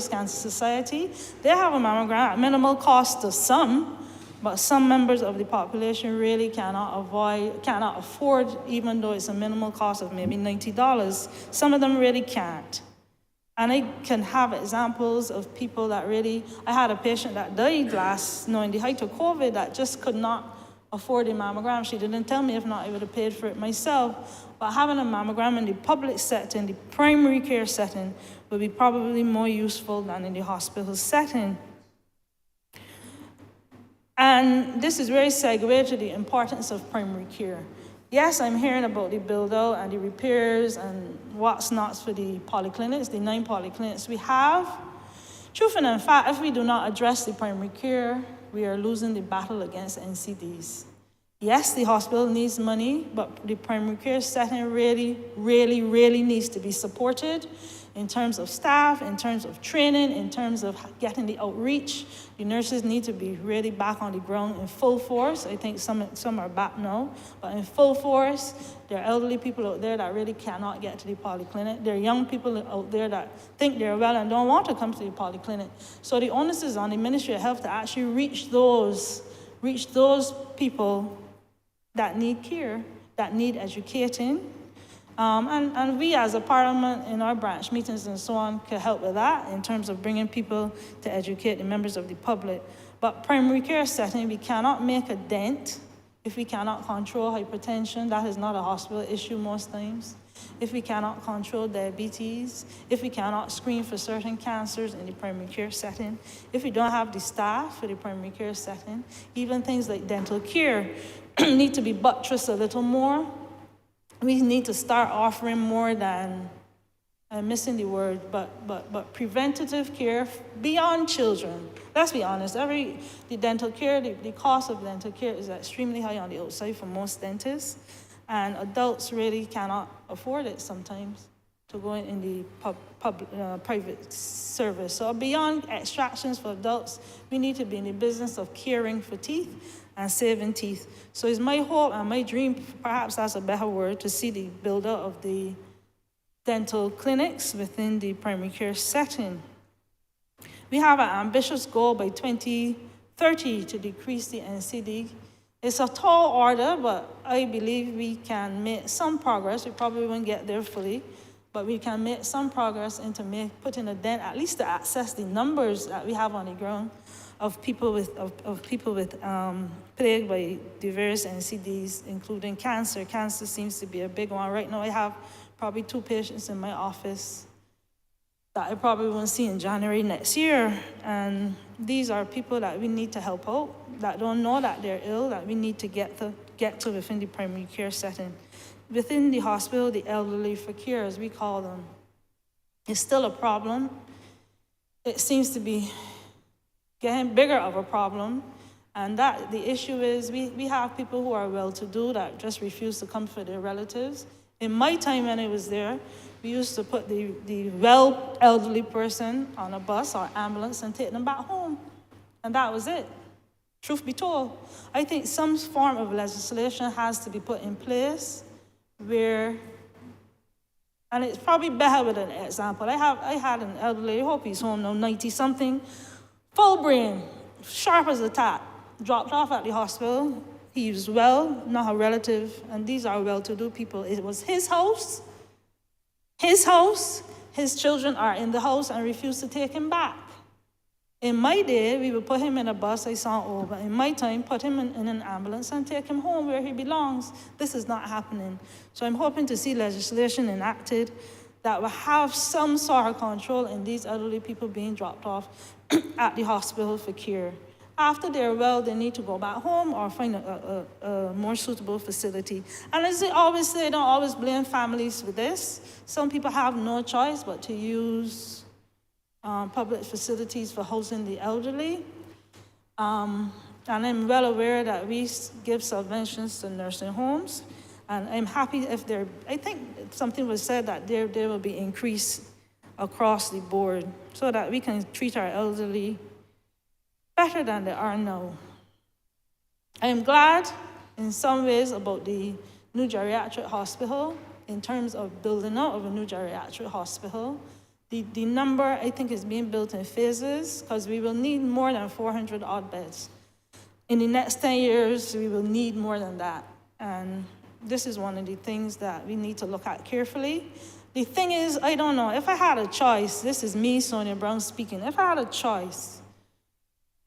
Cancer Society. They have a mammogram at minimal cost to some, but some members of the population really cannot afford, even though it's a minimal cost of maybe $90. Some of them really can't. And I can have examples of people that really, I had a patient that died in the height of COVID that just could not afford a mammogram. She didn't tell me, if not, I would have paid for it myself. But having a mammogram in the public setting, the primary care setting, would be probably more useful than in the hospital setting. And this is very segue to the importance of primary care. Yes, I'm hearing about the build-out and the repairs and what's not for the polyclinics, the 9 polyclinics we have. Truth and in fact, if we do not address the primary care, we are losing the battle against NCDs. Yes, the hospital needs money, but the primary care setting really, really, really needs to be supported in terms of staff, in terms of training, in terms of getting the outreach. The nurses need to be really back on the ground in full force. I think some are back now, but in full force. There are elderly people out there that really cannot get to the polyclinic. There are young people out there that think they're well and don't want to come to the polyclinic. So the onus is on the Ministry of Health to actually reach those people that need care, that need educating. And we as a parliament in our branch meetings and so on can help with that in terms of bringing people to educate the members of the public. But primary care setting, we cannot make a dent if we cannot control hypertension. That is not a hospital issue most times. If we cannot control diabetes, if we cannot screen for certain cancers in the primary care setting, if we don't have the staff for the primary care setting, even things like dental care need to be buttressed a little more. We need to start offering more than, I'm missing the word, but preventative care beyond children. Let's be honest, the dental care, the cost of dental care is extremely high on the outside for most dentists, and adults really cannot afford it sometimes to go in the private service. So beyond extractions for adults, we need to be in the business of caring for teeth and saving teeth. So it's my hope and my dream, perhaps that's a better word, to see the build-up of the dental clinics within the primary care setting. We have an ambitious goal by 2030 to decrease the NCD. It's a tall order, but I believe we can make some progress. We probably won't get there fully, but we can make some progress into putting a dent, at least to access the numbers that we have on the ground of people with plagued by the various NCDs, including cancer. Cancer seems to be a big one. Right now, I have probably 2 patients in my office that I probably won't see in January next year. And these are people that we need to help out, that don't know that they're ill, that we need to get to within the primary care setting. Within the hospital, the elderly for care, as we call them, is still a problem. It seems to be getting bigger of a problem. And that the issue is we have people who are well-to-do that just refuse to come for their relatives. In my time when I was there, we used to put the well elderly person on a bus or ambulance and take them back home. And that was it. Truth be told, I think some form of legislation has to be put in place where, and it's probably better with an example. I had an elderly, I hope he's home now, 90-something, full brain, sharp as a tack, dropped off at the hospital. He was well, not a relative, and these are well-to-do people. It was his house, his children are in the house and refused to take him back. In my day, we would put him in a bus, I saw over. In my time, put him in an ambulance and take him home where he belongs. This is not happening. So I'm hoping to see legislation enacted that will have some sort of control in these elderly people being dropped off at the hospital for care. After they're well, they need to go back home or find a more suitable facility. And as I always say, don't always blame families for this. Some people have no choice but to use public facilities for housing the elderly. And I'm well aware that we give subventions to nursing homes. And I'm happy if I think something was said that there will be increase across the board so that we can treat our elderly better than they are now. I am glad in some ways about the new geriatric hospital in terms of building out of a new geriatric hospital. The number, I think, is being built in phases because we will need more than 400 odd beds. In the next 10 years, we will need more than that. And this is one of the things that we need to look at carefully. The thing is, I don't know, if I had a choice, this is me, Sonia Brown speaking, if I had a choice,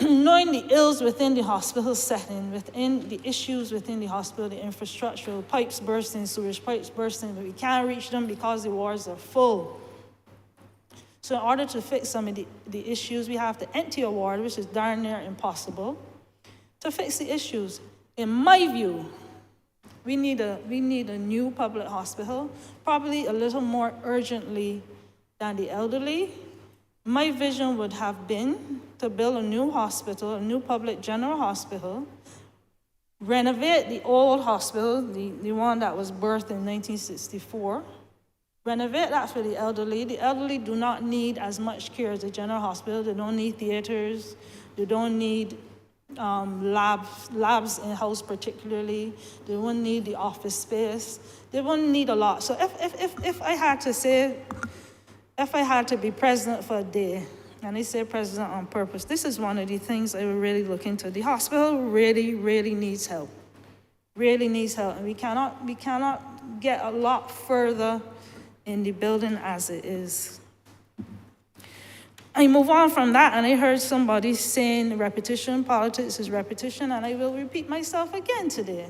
knowing the ills within the hospital setting, within the issues within the hospital, the infrastructural pipes bursting, sewage pipes bursting, but we can't reach them because the wards are full. So in order to fix some of the issues, we have to empty a ward, which is darn near impossible, to fix the issues. In my view, we need a new public hospital, probably a little more urgently than the elderly. My vision would have been to build a new hospital, a new public general hospital, renovate the old hospital, the one that was birthed in 1964. Renovate that for the elderly. The elderly do not need as much care as the general hospital. They don't need theaters. They don't need labs in-house particularly. They won't need the office space. They won't need a lot. So if I had to say, if I had to be president for a day, and I say president on purpose, this is one of the things I would really look into. The hospital really, really needs help. Really needs help. And we cannot get a lot further in the building as it is. I move on from that, and I heard somebody saying repetition, politics is repetition, and I will repeat myself again today.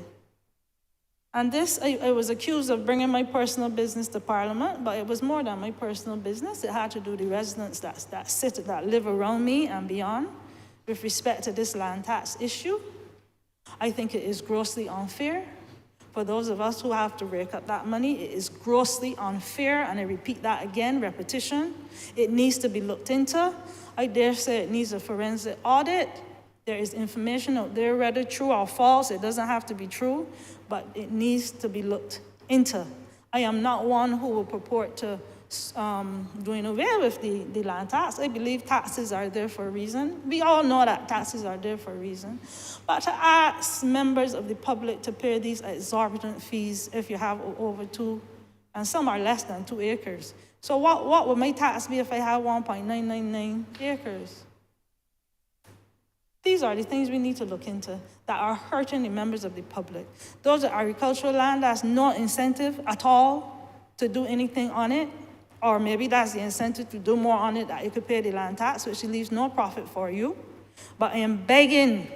And this, I was accused of bringing my personal business to Parliament, but it was more than my personal business. It had to do with the residents that live around me and beyond with respect to this land tax issue. I think it is grossly unfair. For those of us who have to rake up that money, it is grossly unfair, and I repeat that again, repetition. It needs to be looked into. I dare say it needs a forensic audit. There is information out there, whether true or false. It doesn't have to be true, but it needs to be looked into. I am not one who will purport to doing away with the land tax. I believe taxes are there for a reason. We all know that taxes are there for a reason. But to ask members of the public to pay these exorbitant fees if you have over 2, and some are less than 2 acres. So what would my tax be if I had 1.999 acres? These are the things we need to look into that are hurting the members of the public. Those are agricultural land, that's no incentive at all to do anything on it. Or maybe that's the incentive to do more on it, that you could pay the land tax, which leaves no profit for you. But I am begging,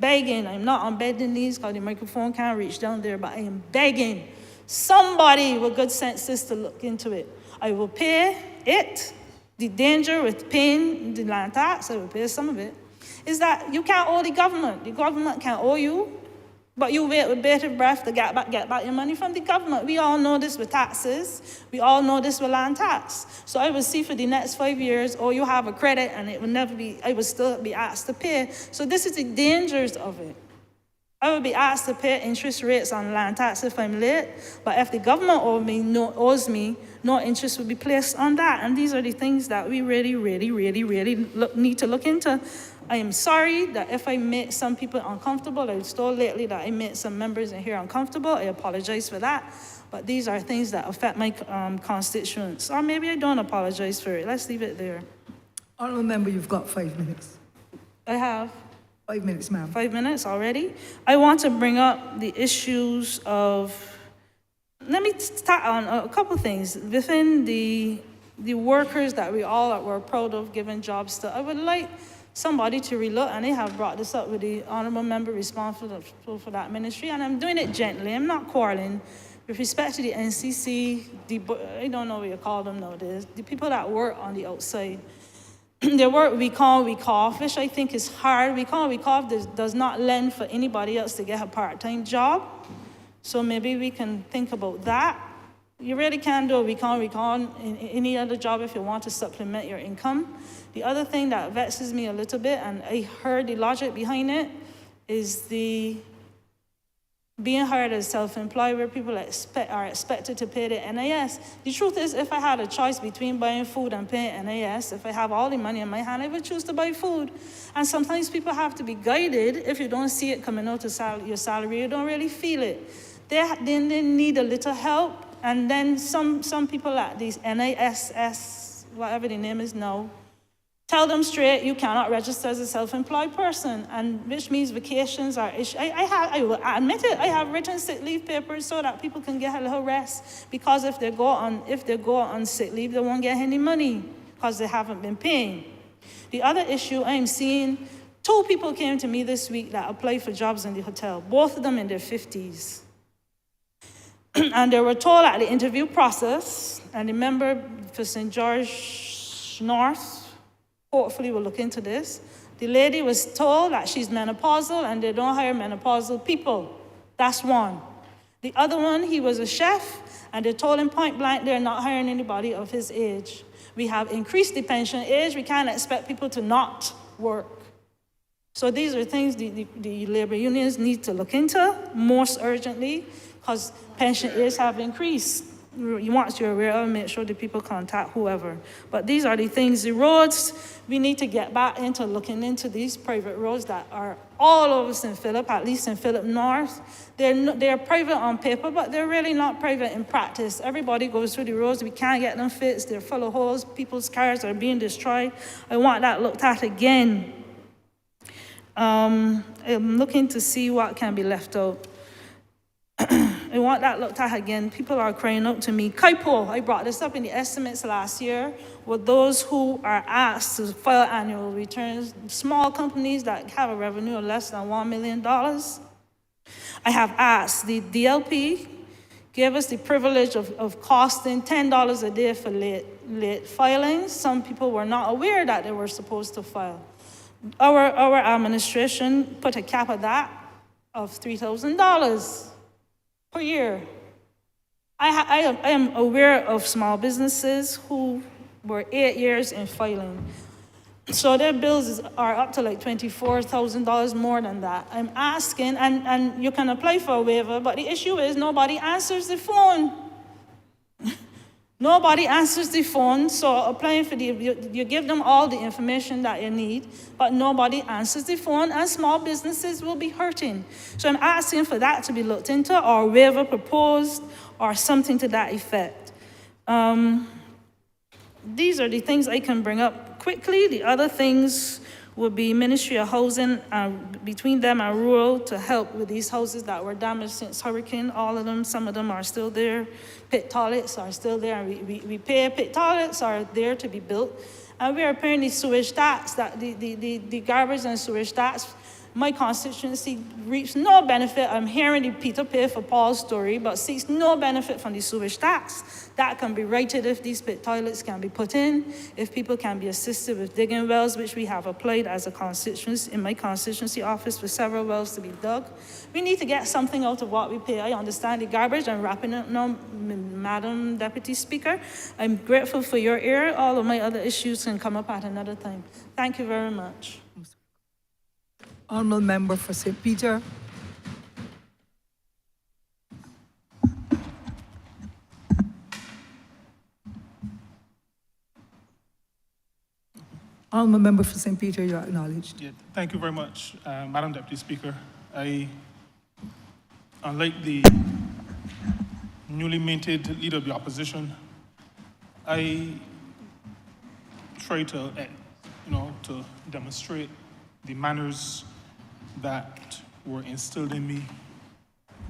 I'm not on bending knees because the microphone can't reach down there, but I am begging somebody with good senses to look into it. I will pay it. The danger with paying the land tax, I will pay some of it, is that you can't owe the government. The government can't owe you, but you wait with bated breath to get back your money from the government. We all know this with taxes. We all know this with land tax. So I will see for the next 5 years, or you have a credit and it will never be, I will still be asked to pay. So this is the dangers of it. I will be asked to pay interest rates on land tax if I'm late, but if the government owes me, no interest will be placed on that. And these are the things that we really need to look into. I am sorry that if I made some people uncomfortable. I was told lately that I made some members in here uncomfortable. I apologize for that. But these are things that affect my constituents. Or maybe I don't apologize for it. Let's leave it there. Honourable member, you've got 5 minutes. I have 5 minutes, ma'am. 5 minutes already. I want to bring up the issues of, let me start on a couple things. Within the workers that we all were proud of giving jobs to, I would like somebody to relook, and they have brought this up with the honourable member responsible for that ministry, and I'm doing it gently. I'm not quarreling. With respect to the NCC, I don't know what you call them nowadays, the people that work on the outside, they work week on, week off, which I think is hard. Week on, week off does not lend for anybody else to get a part-time job. So maybe we can think about that. You really can do a week on in any other job if you want to supplement your income. The other thing that vexes me a little bit, and I heard the logic behind it, is the being hired as self-employed, where people are expected to pay the NIS. The truth is, if I had a choice between buying food and paying NIS, if I have all the money in my hand, I would choose to buy food. And sometimes people have to be guided. If you don't see it coming out of your salary, you don't really feel it. They need a little help. And then some people at these NISS, whatever the name is now, tell them straight, you cannot register as a self-employed person, and which means vacations are issued. I will admit it, I have written sick leave papers so that people can get a little rest, because if they go on sick leave, they won't get any money because they haven't been paying. The other issue I'm seeing, 2 people came to me this week that applied for jobs in the hotel, both of them in their 50s. And they were told at the interview process, and the member for St. George North, hopefully we'll look into this. The lady was told that she's menopausal and they don't hire menopausal people. That's one. The other one, he was a chef, and they told him point blank they're not hiring anybody of his age. We have increased the pension age. We can't expect people to not work. So these are things the labor unions need to look into most urgently, because pension areas have increased. Once you're aware of it, make sure the people contact whoever. But these are the things, the roads, we need to get back into looking into these private roads that are all over St. Philip, at least St. Philip North. They're private on paper, but they're really not private in practice. Everybody goes through the roads, we can't get them fixed, they're full of holes, people's cars are being destroyed. I want that looked at again. I'm looking to see what can be left out. I want that looked at again. People are crying out to me. KIPO, I brought this up in the estimates last year, with those who are asked to file annual returns, small companies that have a revenue of less than $1 million. I have asked, the DLP gave us the privilege of costing $10 a day for late filings. Some people were not aware that they were supposed to file. Our administration put a cap of that of $3,000 per year. I am aware of small businesses who were 8 years in filing. So their bills are up to like $24,000 more than that. I'm asking, and you can apply for a waiver, but the issue is nobody answers the phone. Nobody answers the phone, so applying for you give them all the information that you need, but nobody answers the phone, and small businesses will be hurting. So I'm asking for that to be looked into, or a waiver proposed, or something to that effect. These are the things I can bring up quickly. The other things would be Ministry of Housing, between them and rural, to help with these houses that were damaged since hurricane. All of them, some of them are still there. Pit toilets are still there, and we pay pit toilets are there to be built. And we are paying the sewage tax, that the garbage and sewage tax. My constituency reaps no benefit. I'm hearing the Peter pay for Paul's story, but sees no benefit from the sewage tax. That can be righted if these pit toilets can be put in, if people can be assisted with digging wells, which we have applied as a constituency, in my constituency office, for several wells to be dug. We need to get something out of what we pay. I understand the garbage. I'm wrapping up now, Madam Deputy Speaker. I'm grateful for your ear. All of my other issues can come up at another time. Thank you very much. Honourable member for St. Peter. Honourable member for St. Peter, you are acknowledged. Yeah, thank you very much, Madam Deputy Speaker. Unlike the newly minted leader of the opposition, I try to, to demonstrate the manners that were instilled in me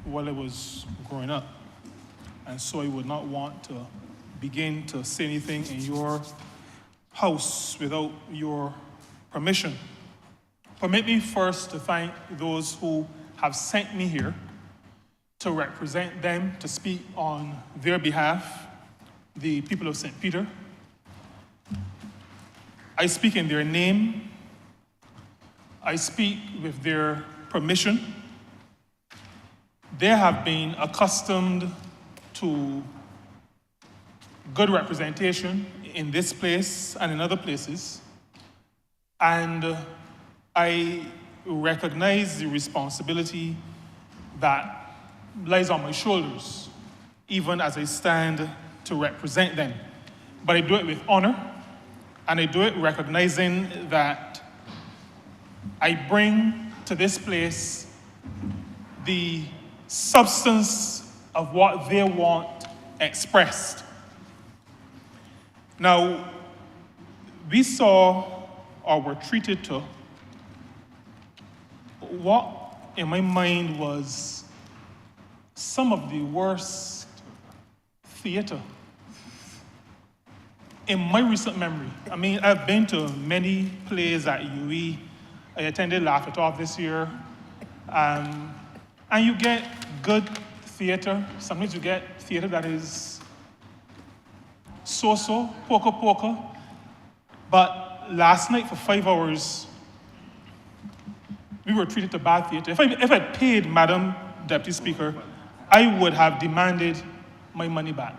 while I was growing up. And so I would not want to begin to say anything in your house without your permission. Permit me first to thank those who have sent me here to represent them, to speak on their behalf, the people of St. Peter. I speak in their name. I speak with their permission. They have been accustomed to good representation in this place and in other places. And I recognize the responsibility that lies on my shoulders, even as I stand to represent them. But I do it with honor, and I do it recognizing that I bring to this place the substance of what they want expressed. Now, we saw, or were treated to, what in my mind was some of the worst theater in my recent memory. I mean, I've been to many plays at UE. I attended Laugh It Off this year. And you get good theater. Sometimes you get theater that is so-so, poco. But last night for 5 hours, we were treated to bad theater. If I paid, Madam Deputy Speaker, I would have demanded my money back.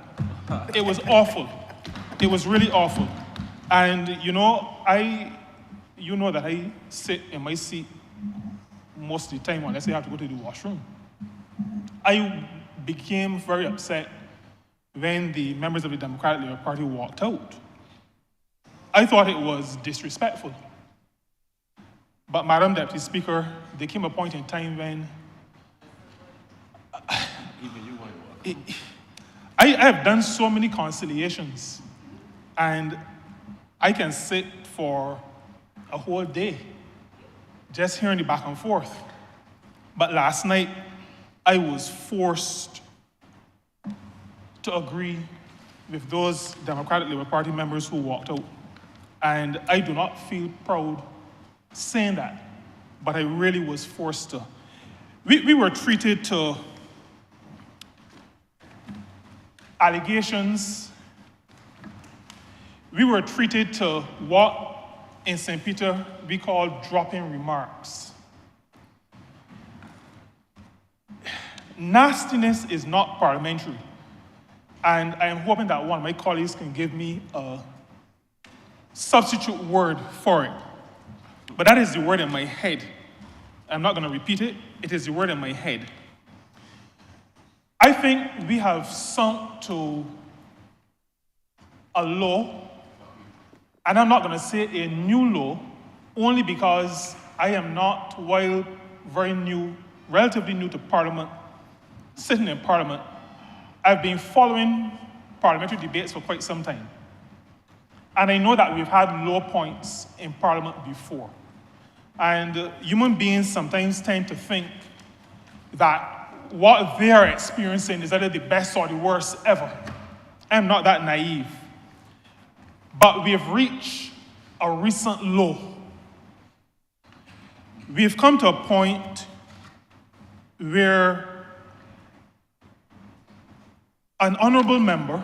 It was awful. It was really awful. And you know that I sit in my seat most of the time unless they have to go to the washroom. I became very upset when the members of the Democratic Labour Party walked out. I thought it was disrespectful. But Madam Deputy Speaker, there came a point in time when I have done so many conciliations, and I can sit for a whole day just hearing the back and forth. But last night, I was forced to agree with those Democratic Labour Party members who walked out. And I do not feel proud saying that, but I really was forced to. We were treated to allegations. We were treated to what in St. Peter we call dropping remarks. Nastiness is not parliamentary. And I am hoping that one of my colleagues can give me a substitute word for it. But that is the word in my head. I'm not going to repeat it. It is the word in my head. I think we have sunk to a low, and I'm not going to say a new low, only because I am not, while very new, relatively new to Parliament, sitting in Parliament, I've been following parliamentary debates for quite some time. And I know that we've had low points in Parliament before. And human beings sometimes tend to think that what they are experiencing is either the best or the worst ever. I'm not that naive. But we have reached a recent low. We've come to a point where an honorable member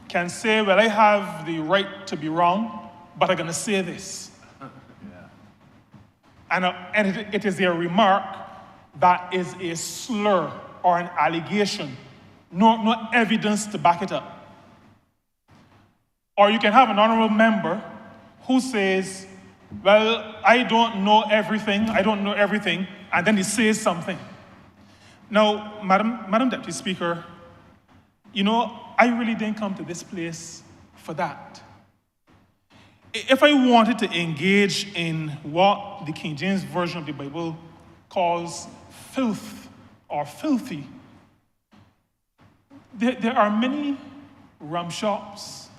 can say, well, I have the right to be wrong, but I'm going to say this. And it is a remark that is a slur or an allegation, no evidence to back it up. Or you can have an honorable member who says, well, I don't know everything, and then he says something. Now, Madam Deputy Speaker, you know, I really didn't come to this place for that. If I wanted to engage in what the King James Version of the Bible calls filth or filthy, there are many rum shops,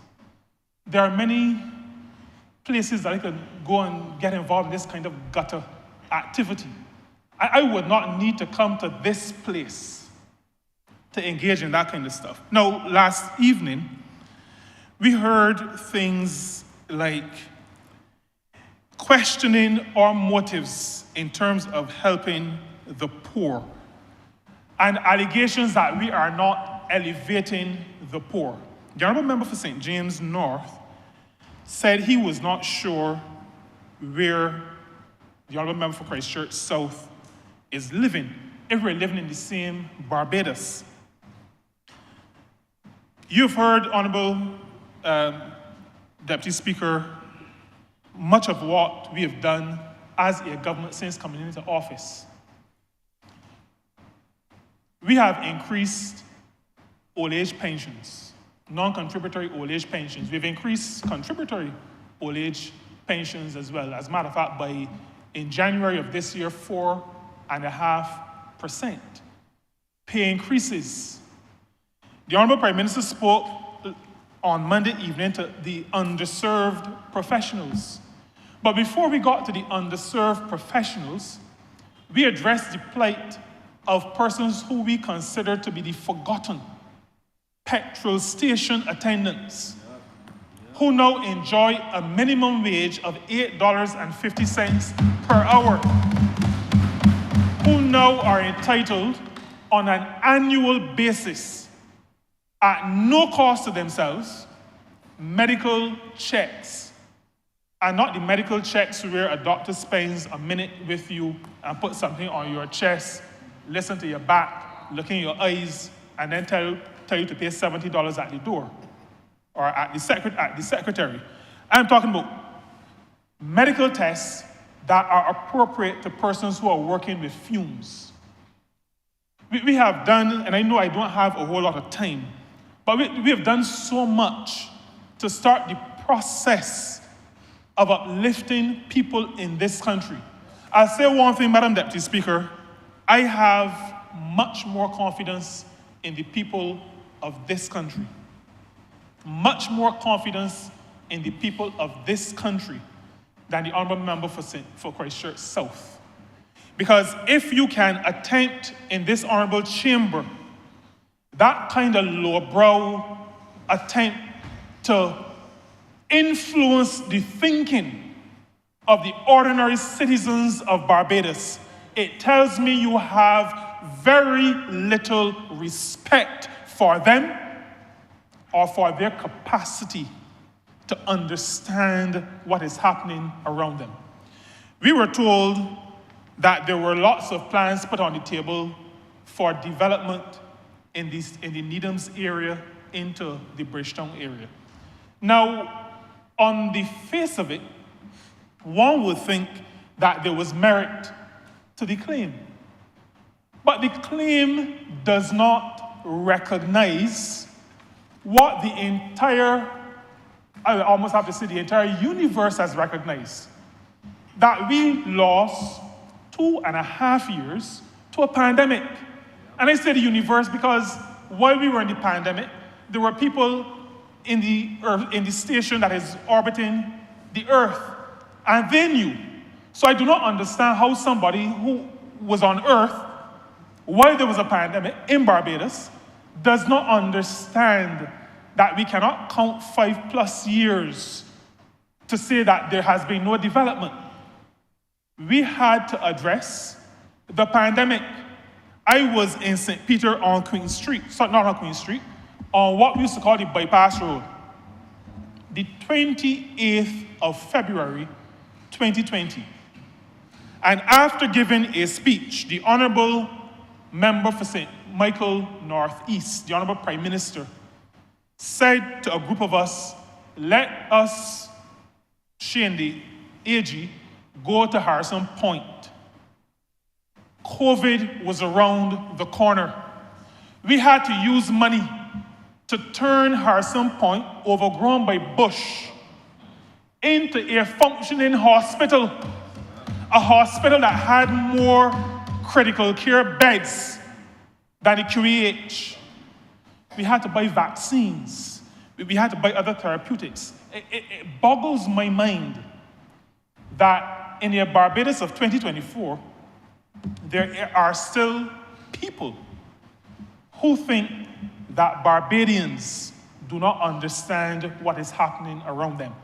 there are many places that I could go and get involved in this kind of gutter activity. I would not need to come to this place to engage in that kind of stuff. Now, last evening, we heard things like questioning our motives in terms of helping the poor, and allegations that we are not elevating the poor. The honorable member for St. James North said he was not sure where the honorable member for Christchurch South is living, if we're living in the same Barbados. You've heard, Honorable Deputy Speaker, much of what we have done as a government since coming into office. We have increased old age pensions, non-contributory old age pensions. We've increased contributory old age pensions as well. As a matter of fact, in January of this year, 4.5% pay increases. The Honorable Prime Minister spoke on Monday evening to the underserved professionals. But before we got to the underserved professionals, we addressed the plight of persons who we consider to be the forgotten petrol station attendants, who now enjoy a minimum wage of $8.50 per hour, who now are entitled on an annual basis, at no cost to themselves, medical checks. And not the medical checks where a doctor spends a minute with you and puts something on your chest, listen to your back, look in your eyes, and then tell you to pay $70 at the door or at the secretary. I'm talking about medical tests that are appropriate to persons who are working with fumes. We have done, and I know I don't have a whole lot of time, but we have done so much to start the process of uplifting people in this country. I'll say one thing, Madam Deputy Speaker. I have much more confidence in the people of this country. Much more confidence in the people of this country than the Honourable Member for Christchurch South. Because if you can attempt in this Honourable Chamber that kind of lowbrow attempt to influence the thinking of the ordinary citizens of Barbados, it tells me you have very little respect for them or for their capacity to understand what is happening around them. We were told that there were lots of plans put on the table for development in the Needhams area into the Bridgetown area. Now, on the face of it, one would think that there was merit to the claim. But the claim does not recognize what the entire, I almost have to say the entire universe has recognized. That we lost 2.5 years to a pandemic. And I say the universe because while we were in the pandemic, there were people in the station that is orbiting the Earth, and they knew. So I do not understand how somebody who was on Earth while there was a pandemic in Barbados does not understand that we cannot count 5+ years to say that there has been no development. We had to address the pandemic. I was in St. Peter on Queen Street, sorry, not on Queen Street, on what we used to call the bypass road. The 28th of February, 2020. And after giving a speech, the Honourable Member for St. Michael Northeast, the Honourable Prime Minister, said to a group of us, let us, she and the AG, go to Harrison Point. COVID was around the corner. We had to use money to turn Harrison Point, overgrown by bush, into a functioning hospital. A hospital that had more critical care beds than the QEH. We had to buy vaccines. We had to buy other therapeutics. It boggles my mind that in the Barbados of 2024, there are still people who think that Barbadians do not understand what is happening around them.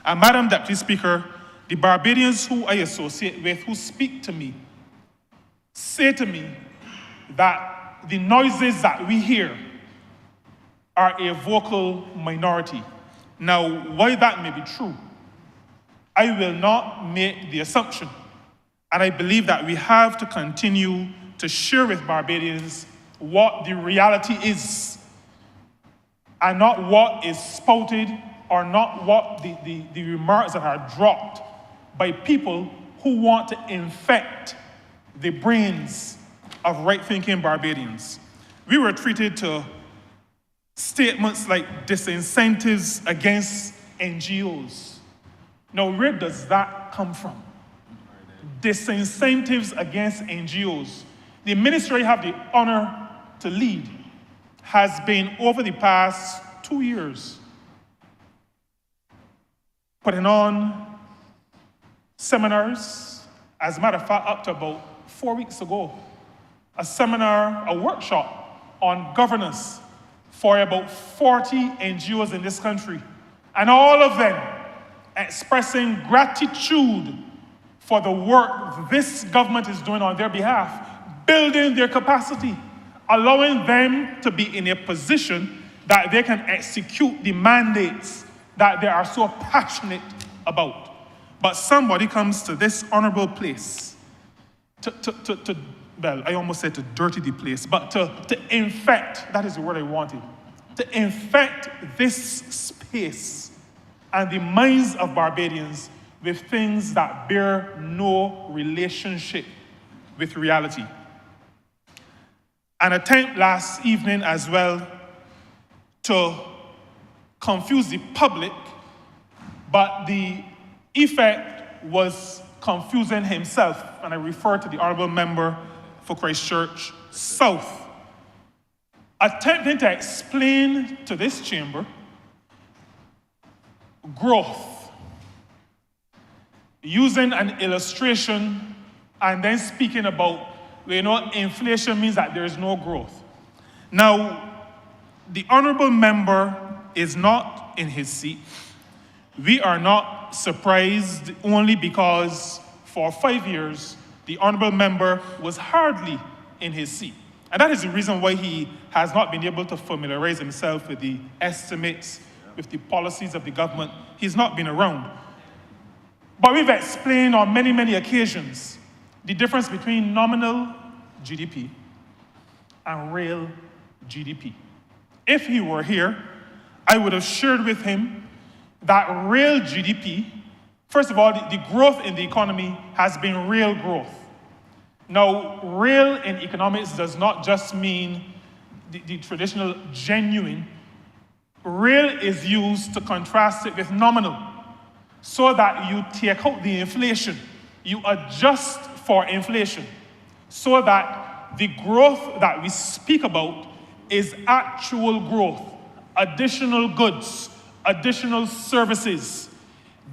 And Madam Deputy Speaker, the Barbadians who I associate with, who speak to me, say to me that the noises that we hear are a vocal minority. Now, why that may be true, I will not make the assumption. And I believe that we have to continue to share with Barbadians what the reality is, and not what is spouted or not what the remarks that are dropped by people who want to infect the brains of right-thinking Barbadians. We were treated to statements like disincentives against NGOs. Now, where does that come from? Disincentives against NGOs. The ministry I have the honor to lead has been, over the past 2 years, putting on seminars. As a matter of fact, up to about 4 weeks ago, a seminar, a workshop on governance for about 40 NGOs in this country. And all of them expressing gratitude for the work this government is doing on their behalf, building their capacity, allowing them to be in a position that they can execute the mandates that they are so passionate about. But somebody comes to this honorable place well, I almost said to dirty the place, but to infect, that is the word I wanted, to infect this space and the minds of Barbadians with things that bear no relationship with reality. An attempt last evening as well to confuse the public, but the effect was confusing himself, and I refer to the honorable member for Christchurch South, attempting to explain to this chamber growth, using an illustration and then speaking about, inflation means that there is no growth. Now, the honorable member is not in his seat. We are not surprised only because for 5 years, the honorable member was hardly in his seat. And that is the reason why he has not been able to familiarize himself with the estimates, with the policies of the government. He's not been around. But we've explained on many, many occasions the difference between nominal GDP and real GDP. If he were here, I would have shared with him that real GDP, first of all, the growth in the economy has been real growth. Now, real in economics does not just mean the traditional genuine. Real is used to contrast it with nominal, so that you take out the inflation, you adjust for inflation, so that the growth that we speak about is actual growth, additional goods, additional services,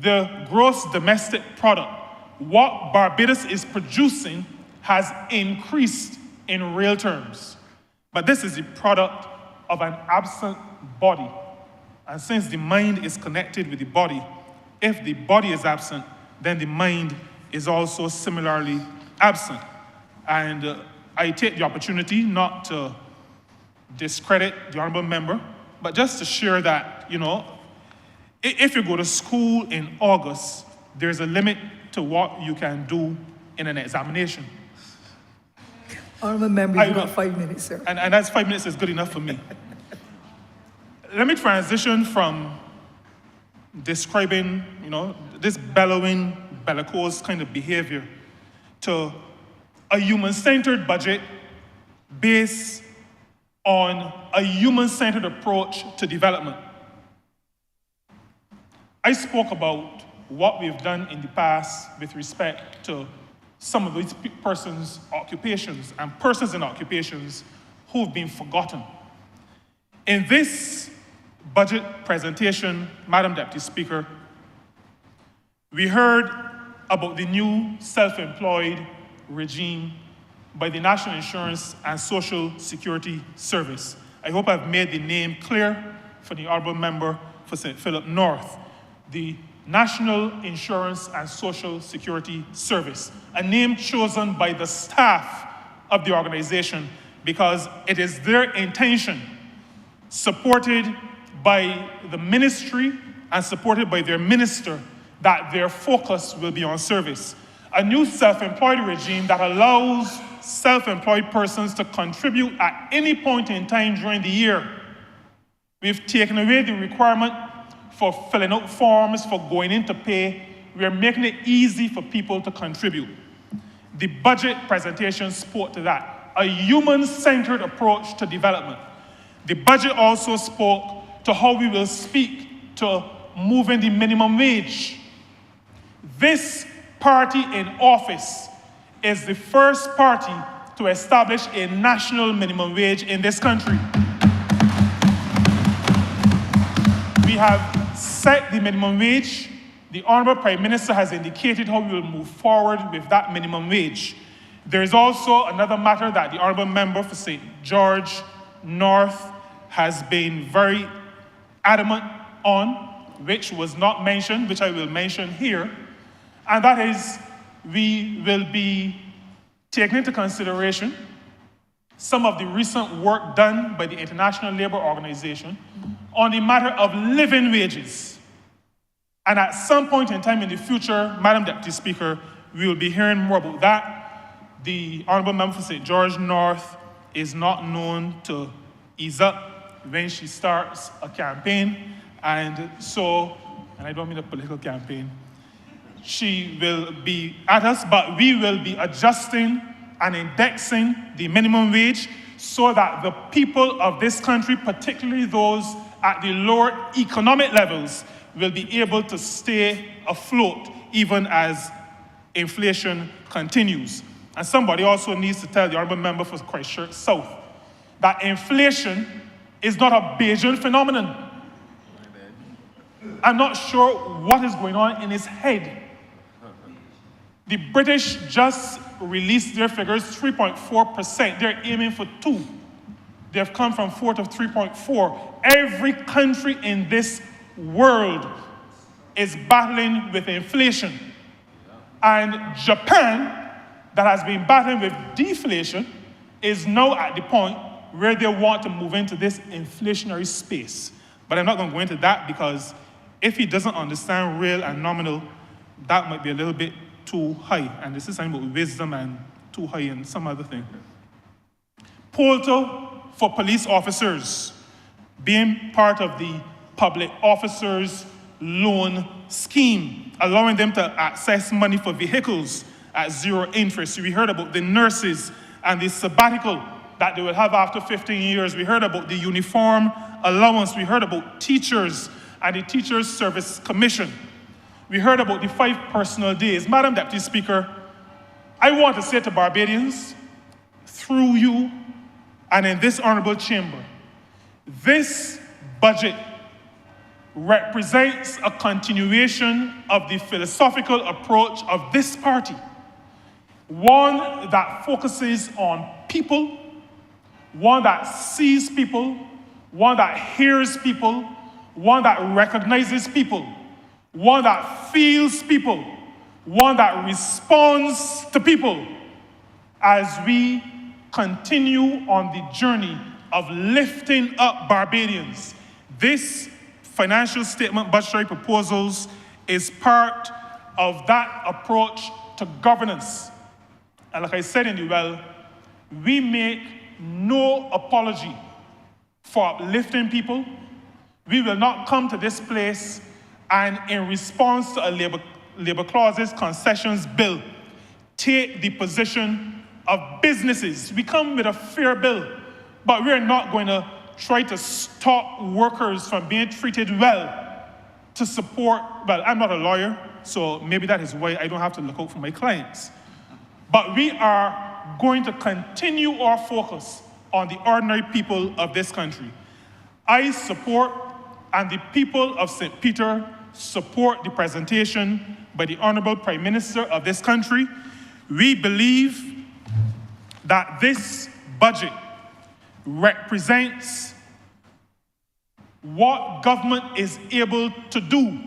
the gross domestic product. What Barbados is producing has increased in real terms. But this is the product of an absent body. And since the mind is connected with the body, if the body is absent, then the mind is also similarly absent. And I take the opportunity not to discredit the honorable member, but just to share that, if you go to school in August, there's a limit to what you can do in an examination. Honorable member, you got 5 minutes, sir. And that's 5 minutes is good enough for me. Let me transition from describing, this bellowing, bellicose kind of behavior to a human-centered budget based on a human-centered approach to development. I spoke about what we've done in the past with respect to some of these persons' occupations and persons in occupations who've been forgotten. In this budget presentation, Madam Deputy Speaker, we heard about the new self-employed regime by the National Insurance and Social Security Service. I hope I've made the name clear for the honorable member for St. Philip North. The National Insurance and Social Security Service, a name chosen by the staff of the organization because it is their intention, supported by the ministry and supported by their minister, that their focus will be on service. A new self-employed regime that allows self-employed persons to contribute at any point in time during the year. We've taken away the requirement for filling out forms, for going in to pay. We're making it easy for people to contribute. The budget presentation spoke to that, a human-centered approach to development. The budget also spoke to how we will speak to moving the minimum wage. This party in office is the first party to establish a national minimum wage in this country. We have set the minimum wage. The Honorable Prime Minister has indicated how we will move forward with that minimum wage. There is also another matter that the Honorable Member for St. George North has been very adamant on, which was not mentioned, which I will mention here, and that is we will be taking into consideration some of the recent work done by the International Labour Organization on the matter of living wages. And at some point in time in the future, Madam Deputy Speaker, we will be hearing more about that. The Honourable Member for St. George North is not known to ease up when she starts a campaign, and I don't mean a political campaign, she will be at us, but we will be adjusting and indexing the minimum wage so that the people of this country, particularly those at the lower economic levels, will be able to stay afloat even as inflation continues. And somebody also needs to tell the honorable member for Christchurch South that inflation is not a Bayesian phenomenon. I'm not sure what is going on in his head. The British just released their figures, 3.4%. They're aiming for 2. They've come from 4 to 3.4. Every country in this world is battling with inflation. And Japan, that has been battling with deflation, is now at the point where they want to move into this inflationary space. But I'm not going to go into that because if he doesn't understand real and nominal, that might be a little bit too high. And this is something about wisdom and too high and some other thing. POLTO for police officers, being part of the public officers loan scheme, allowing them to access money for vehicles at 0 interest. We heard about the nurses and the sabbatical that they will have after 15 years. We heard about the uniform allowance. We heard about teachers and the Teachers Service Commission. We heard about the 5 personal days. Madam Deputy Speaker, I want to say to Barbadians, through you and in this honorable chamber, this budget represents a continuation of the philosophical approach of this party, one that focuses on people, one that sees people, one that hears people, one that recognizes people, one that feels people, one that responds to people as we continue on the journey of lifting up Barbadians. This financial statement budgetary proposals is part of that approach to governance. And like I said in the well, we make no apology for uplifting people. We will not come to this place and in response to a labor clauses concessions bill, take the position of businesses. We come with a fair bill, but we're not going to try to stop workers from being treated well to support, well, I'm not a lawyer, so maybe that is why I don't have to look out for my clients. But we are going to continue our focus on the ordinary people of this country. I support, and the people of St. Peter support the presentation by the Honorable Prime Minister of this country. We believe that this budget represents what government is able to do,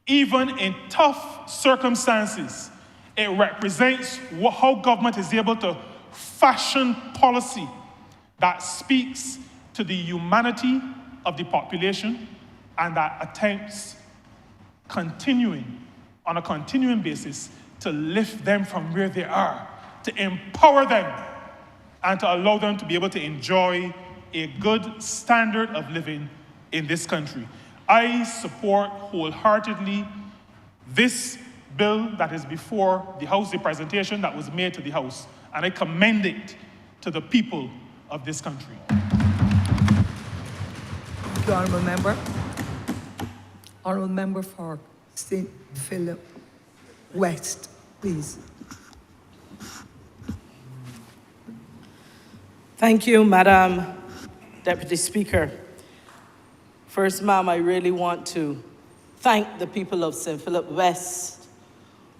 even in tough circumstances. It represents how government is able to fashion policy that speaks to the humanity of the population and that attempts on a continuing basis to lift them from where they are, to empower them, and to allow them to be able to enjoy a good standard of living in this country. I support wholeheartedly this bill that is before the House, the presentation that was made to the House, and I commend it to the people of this country. Thank you, Honourable Member. Honourable Member for St. Philip West, please. Thank you, Madam Deputy Speaker. First, ma'am, I really want to thank the people of St. Philip West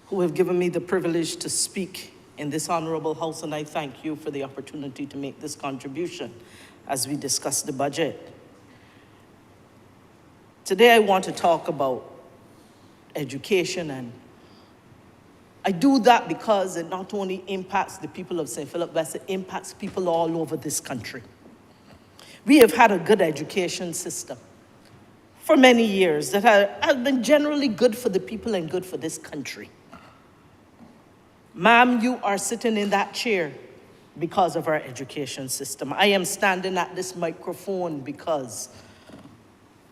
who have given me the privilege to speak in this honorable house, and I thank you for the opportunity to make this contribution as we discuss the budget. Today, I want to talk about education, and I do that because it not only impacts the people of St. Philip West, it impacts people all over this country. We have had a good education system for many years that has been generally good for the people and good for this country. Ma'am, you are sitting in that chair because of our education system. I am standing at this microphone because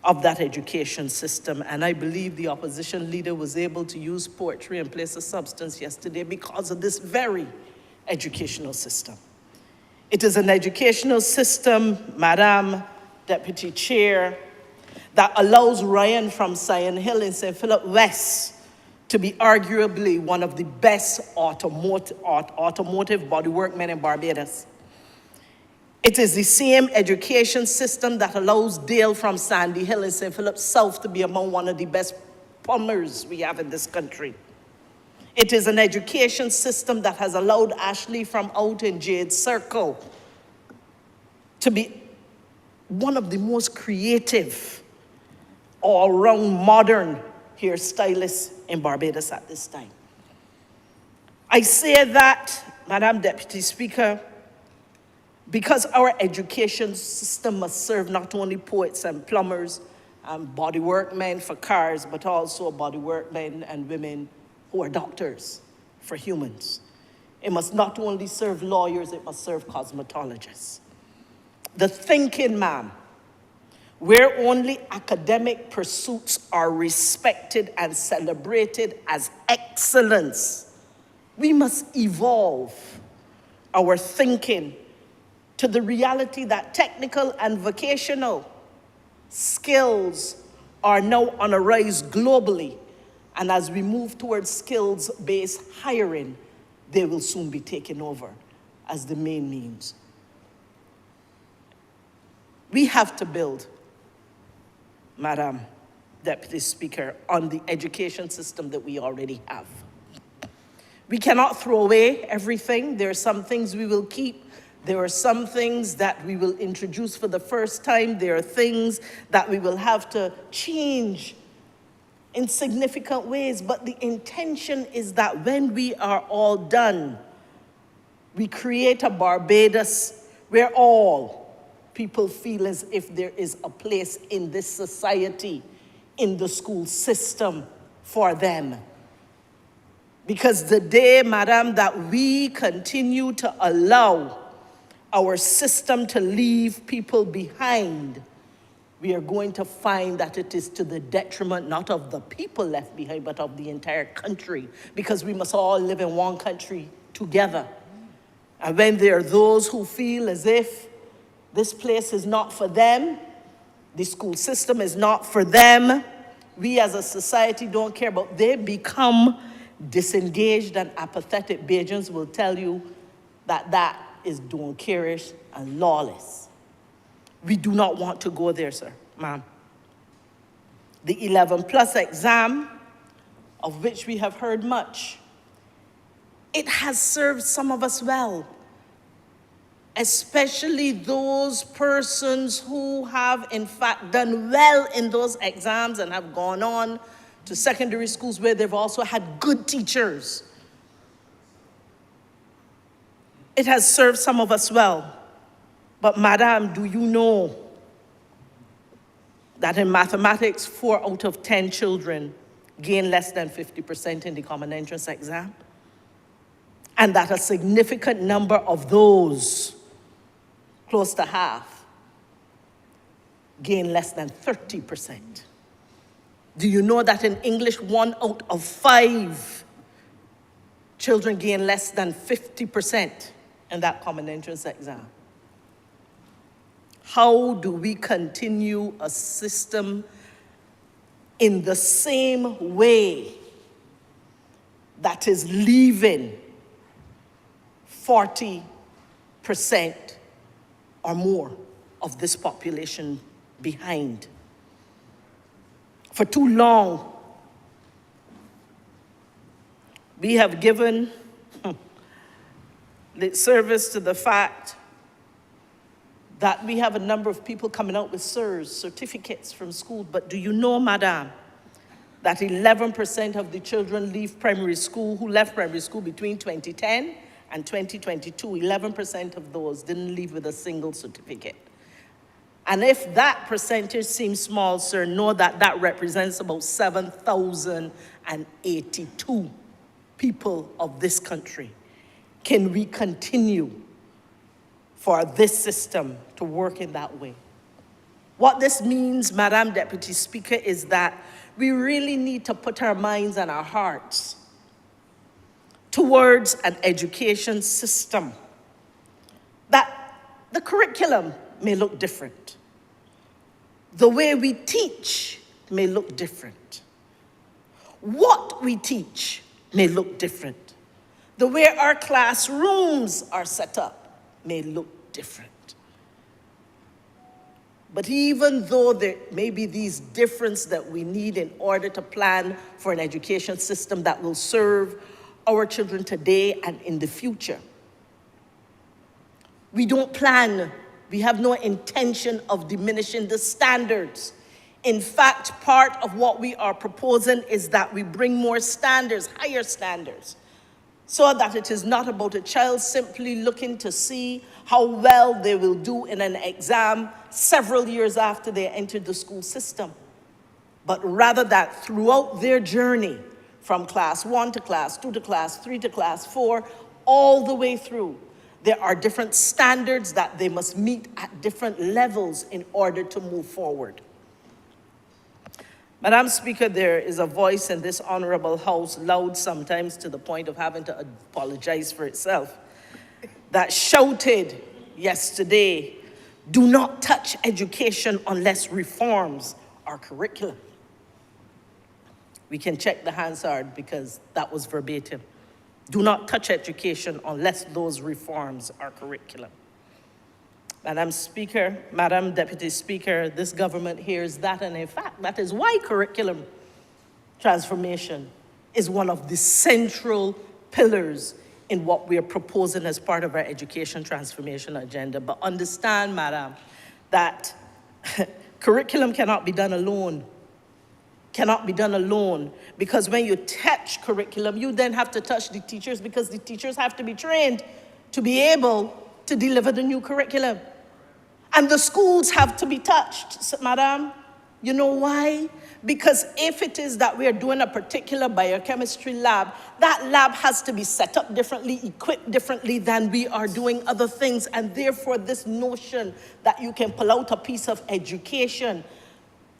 of that education system. And I believe the opposition leader was able to use poetry in place of substance yesterday because of this very educational system. It is an educational system, Madam Deputy Chair, that allows Ryan from Sion Hill in St. Philip West to be arguably one of the best automotive bodyworkmen in Barbados. It is the same education system that allows Dale from Sandy Hill in St. Philip South to be among one of the best plumbers we have in this country. It is an education system that has allowed Ashley from out in Jade Circle to be one of the most creative, all-round modern hairstylists in Barbados at this time. I say that, Madam Deputy Speaker, because our education system must serve not only poets and plumbers and bodyworkmen for cars, but also bodyworkmen and women who are doctors for humans. It must not only serve lawyers, it must serve cosmetologists. The thinking man, where only academic pursuits are respected and celebrated as excellence, we must evolve our thinking to the reality that technical and vocational skills are now on a rise globally. And as we move towards skills-based hiring, they will soon be taken over as the main means. We have to build, Madam Deputy Speaker, on the education system that we already have. We cannot throw away everything. There are some things we will keep. There are some things that we will introduce for the first time. There are things that we will have to change in significant ways. But the intention is that when we are all done, we create a Barbados where all people feel as if there is a place in this society, in the school system for them. Because the day, Madam, that we continue to allow our system to leave people behind, we are going to find that it is to the detriment not of the people left behind, but of the entire country, because we must all live in one country together. And when there are those who feel as if this place is not for them, the school system is not for them, we as a society don't care about, they become disengaged and apathetic. Bajans will tell you that that is don't care-ish and lawless. We do not want to go there, sir, ma'am. The 11+ exam, of which we have heard much, it has served some of us well, especially those persons who have in fact done well in those exams and have gone on to secondary schools where they've also had good teachers. It has served some of us well. But Madam, do you know that in mathematics, 4 out of 10 children gain less than 50% in the common entrance exam? And that a significant number of those, close to half, gain less than 30%. Do you know that in English, 1 out of 5 children gain less than 50% in that common entrance exam? How do we continue a system in the same way that is leaving 40% or more of this population behind? For too long, we have given lip service to the fact that we have a number of people coming out with CERS, certificates from school. But do you know, Madam, that 11% of the children leave primary school, who left primary school between 2010 and 2022, 11% of those didn't leave with a single certificate. And if that percentage seems small, sir, know that that represents about 7,082 people of this country. Can we continue for this system to work in that way? What this means, Madam Deputy Speaker, is that we really need to put our minds and our hearts towards an education system that the curriculum may look different. The way we teach may look different. What we teach may look different. The way our classrooms are set up may look different. But even though there may be these differences that we need in order to plan for an education system that will serve our children today and in the future, we don't plan, we have no intention of diminishing the standards. In fact, part of what we are proposing is that we bring more standards, higher standards, so that it is not about a child simply looking to see how well they will do in an exam several years after they entered the school system, but rather that throughout their journey, from class 1 to class 2 to class 3 to class 4, all the way through, there are different standards that they must meet at different levels in order to move forward. Madam Speaker, there is a voice in this honorable House, loud sometimes to the point of having to apologize for itself, that shouted yesterday, "Do not touch education unless reforms our curriculum." We can check the Hansard because that was verbatim. Do not touch education unless those reforms are curriculum. Madam Speaker, Madam Deputy Speaker, this government hears that, and in fact, that is why curriculum transformation is one of the central pillars in what we are proposing as part of our education transformation agenda. But understand, Madam, that curriculum cannot be done alone. Cannot be done alone, because when you touch curriculum, you then have to touch the teachers, because the teachers have to be trained to be able to deliver the new curriculum. And the schools have to be touched, Madam. You know why? Because if it is that we are doing a particular biochemistry lab, that lab has to be set up differently, equipped differently than we are doing other things. And therefore, this notion that you can pull out a piece of education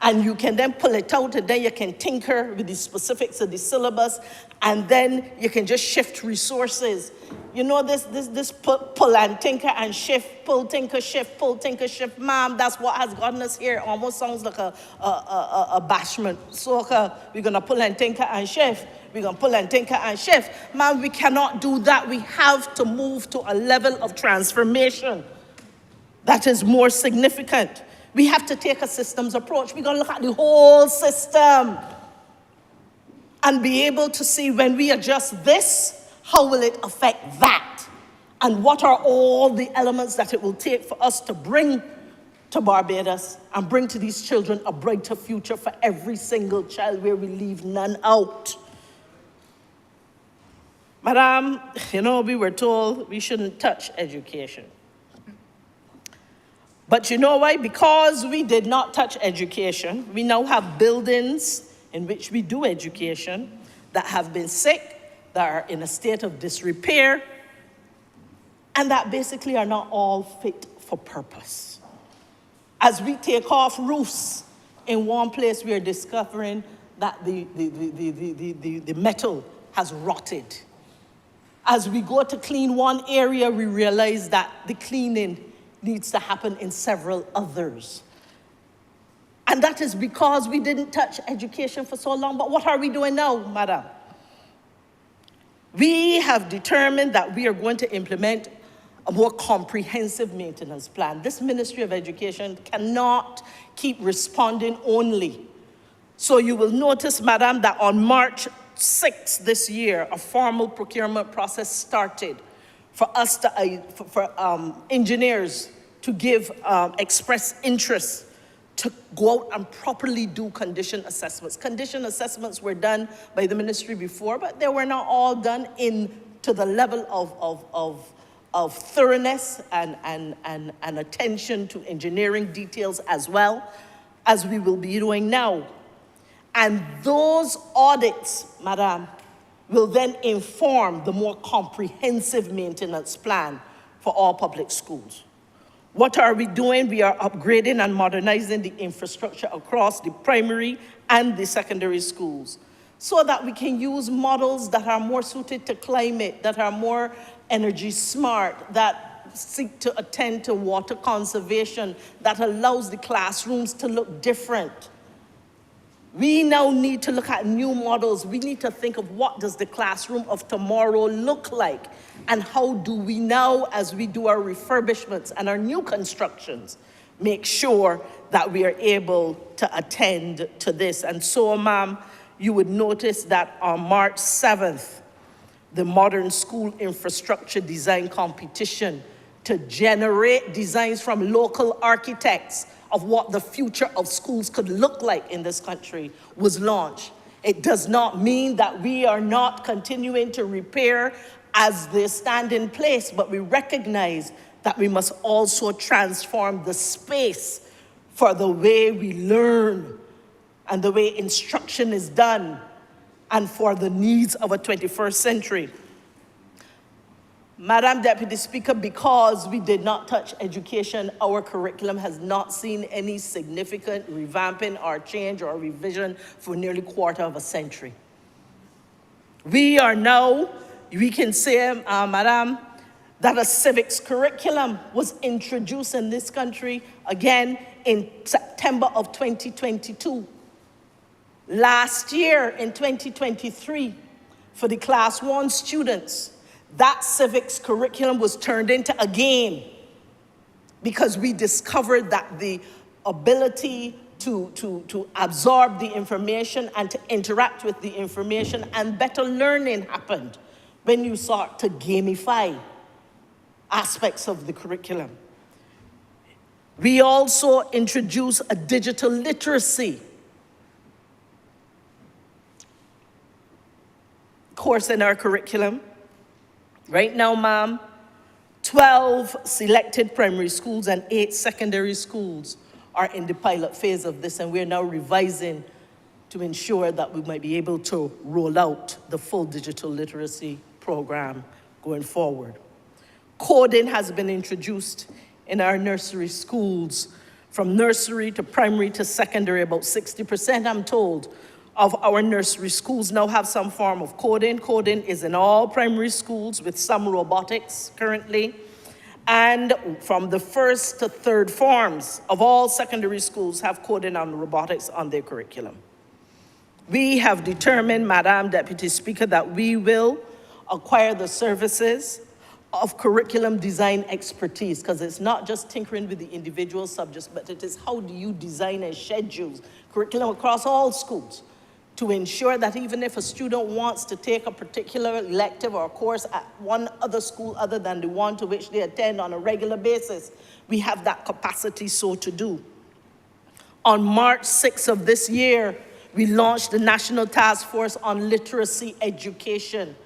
and you can then pull it out, and then you can tinker with the specifics of the syllabus, and then you can just shift resources. You know, this pull and tinker and shift, pull, tinker, shift, ma'am, that's what has gotten us here. It almost sounds like a bashment. So we're gonna pull and tinker and shift. We're gonna pull and tinker and shift. Ma'am, we cannot do that. We have to move to a level of transformation that is more significant. We have to take a systems approach. We're gonna look at the whole system and be able to see, when we adjust this, how will it affect that? And what are all the elements that it will take for us to bring to Barbados and bring to these children a brighter future for every single child, where we leave none out. Madam, you know, we were told we shouldn't touch education. But you know why? Because we did not touch education, we now have buildings in which we do education that have been sick, that are in a state of disrepair, and that basically are not all fit for purpose. As we take off roofs in one place, we are discovering that the metal has rotted. As we go to clean one area, we realize that the cleaning needs to happen in several others. And that is because we didn't touch education for so long. But what are we doing now, Madam? We have determined that we are going to implement a more comprehensive maintenance plan. This Ministry of Education cannot keep responding only. So you will notice, Madam, that on March 6th this year, a formal procurement process started for us to, for engineers to give express interest to go out and properly do condition assessments. Condition assessments were done by the ministry before, but they were not all done to the level of thoroughness and attention to engineering details as well as we will be doing now. And those audits, Madam, will then inform the more comprehensive maintenance plan for all public schools. What are we doing? We are upgrading and modernizing the infrastructure across the primary and the secondary schools so that we can use models that are more suited to climate, that are more energy smart, that seek to attend to water conservation, that allows the classrooms to look different. We now need to look at new models. We need to think of what does the classroom of tomorrow look like, and how do we now, as we do our refurbishments and our new constructions, make sure that we are able to attend to this. And so, ma'am, you would notice that on March 7th, the Modern School Infrastructure Design Competition to generate designs from local architects of what the future of schools could look like in this country was launched. It does not mean that we are not continuing to repair as they stand in place, but we recognize that we must also transform the space for the way we learn and the way instruction is done and for the needs of a 21st century. Madam Deputy Speaker, because we did not touch education, our curriculum has not seen any significant revamping or change or revision for nearly a quarter of a century. We are now, we can say, Madam, that a civics curriculum was introduced in this country, again, in September of 2022. Last year, in 2023, for the Class 1 students, that civics curriculum was turned into a game because we discovered that the ability to absorb the information and to interact with the information and better learning happened when you start to gamify aspects of the curriculum. We also introduced a digital literacy course in our curriculum. Right now, ma'am, 12 selected primary schools and 8 secondary schools are in the pilot phase of this, and we're now revising to ensure that we might be able to roll out the full digital literacy program going forward. Coding has been introduced in our nursery schools. From nursery to primary to secondary, about 60%, I'm told, of our nursery schools now have some form of coding. Coding is in all primary schools with some robotics currently. And from the first to third forms of all secondary schools have coding and robotics on their curriculum. We have determined, Madam Deputy Speaker, that we will acquire the services of curriculum design expertise, because it's not just tinkering with the individual subjects, but it is how do you design and schedule curriculum across all schools to ensure that even if a student wants to take a particular elective or course at one other school other than the one to which they attend on a regular basis, we have that capacity so to do. On March 6th of this year, we launched the National Task Force on Literacy Education.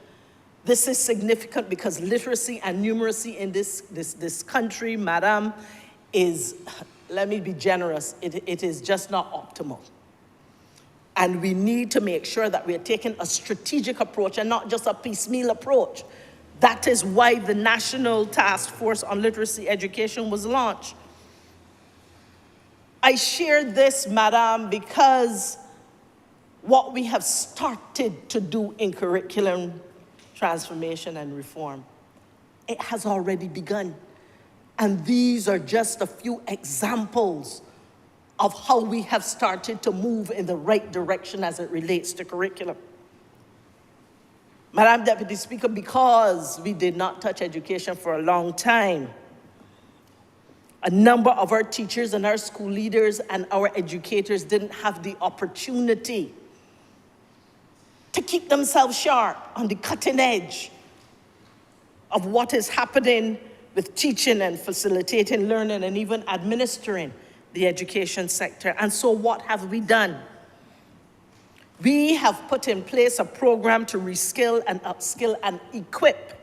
This is significant because literacy and numeracy in this country, Madam, is, let me be generous, it is just not optimal. And we need to make sure that we are taking a strategic approach and not just a piecemeal approach. That is why the National Task Force on Literacy Education was launched. I share this, Madam, because what we have started to do in curriculum transformation and reform, it has already begun. And these are just a few examples of how we have started to move in the right direction as it relates to curriculum. Madam Deputy Speaker, because we did not touch education for a long time, a number of our teachers and our school leaders and our educators didn't have the opportunity to keep themselves sharp on the cutting edge of what is happening with teaching and facilitating learning and even administering the education sector. And so what have we done? We have put in place a program to reskill and upskill and equip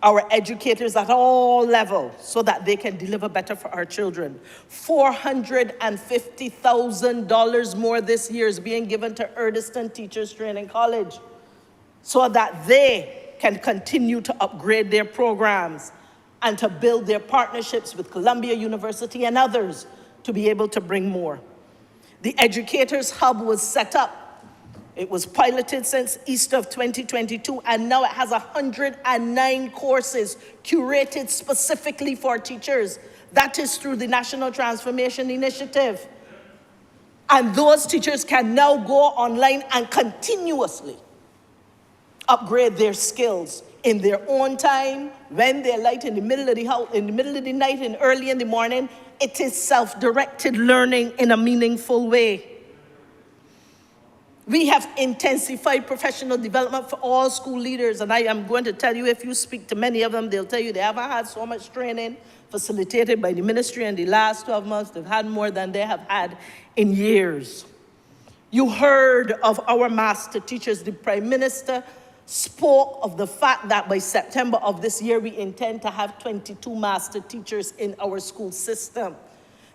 our educators at all levels so that they can deliver better for our children. $450,000 more this year is being given to Erdeston Teachers Training College so that they can continue to upgrade their programs and to build their partnerships with Columbia University and others to be able to bring more. The Educators Hub was set up. It was piloted since Easter of 2022, and now it has 109 courses curated specifically for teachers. That is through the National Transformation Initiative. And those teachers can now go online and continuously upgrade their skills in their own time, when they're light, in the middle of the night, and early in the morning. It is self-directed learning in a meaningful way. We have intensified professional development for all school leaders, and I am going to tell you, if you speak to many of them, they'll tell you they haven't had so much training facilitated by the ministry in the last 12 months. They've had more than they have had in years. You heard of our master teachers. The Prime Minister spoke of the fact that by September of this year, we intend to have 22 master teachers in our school system.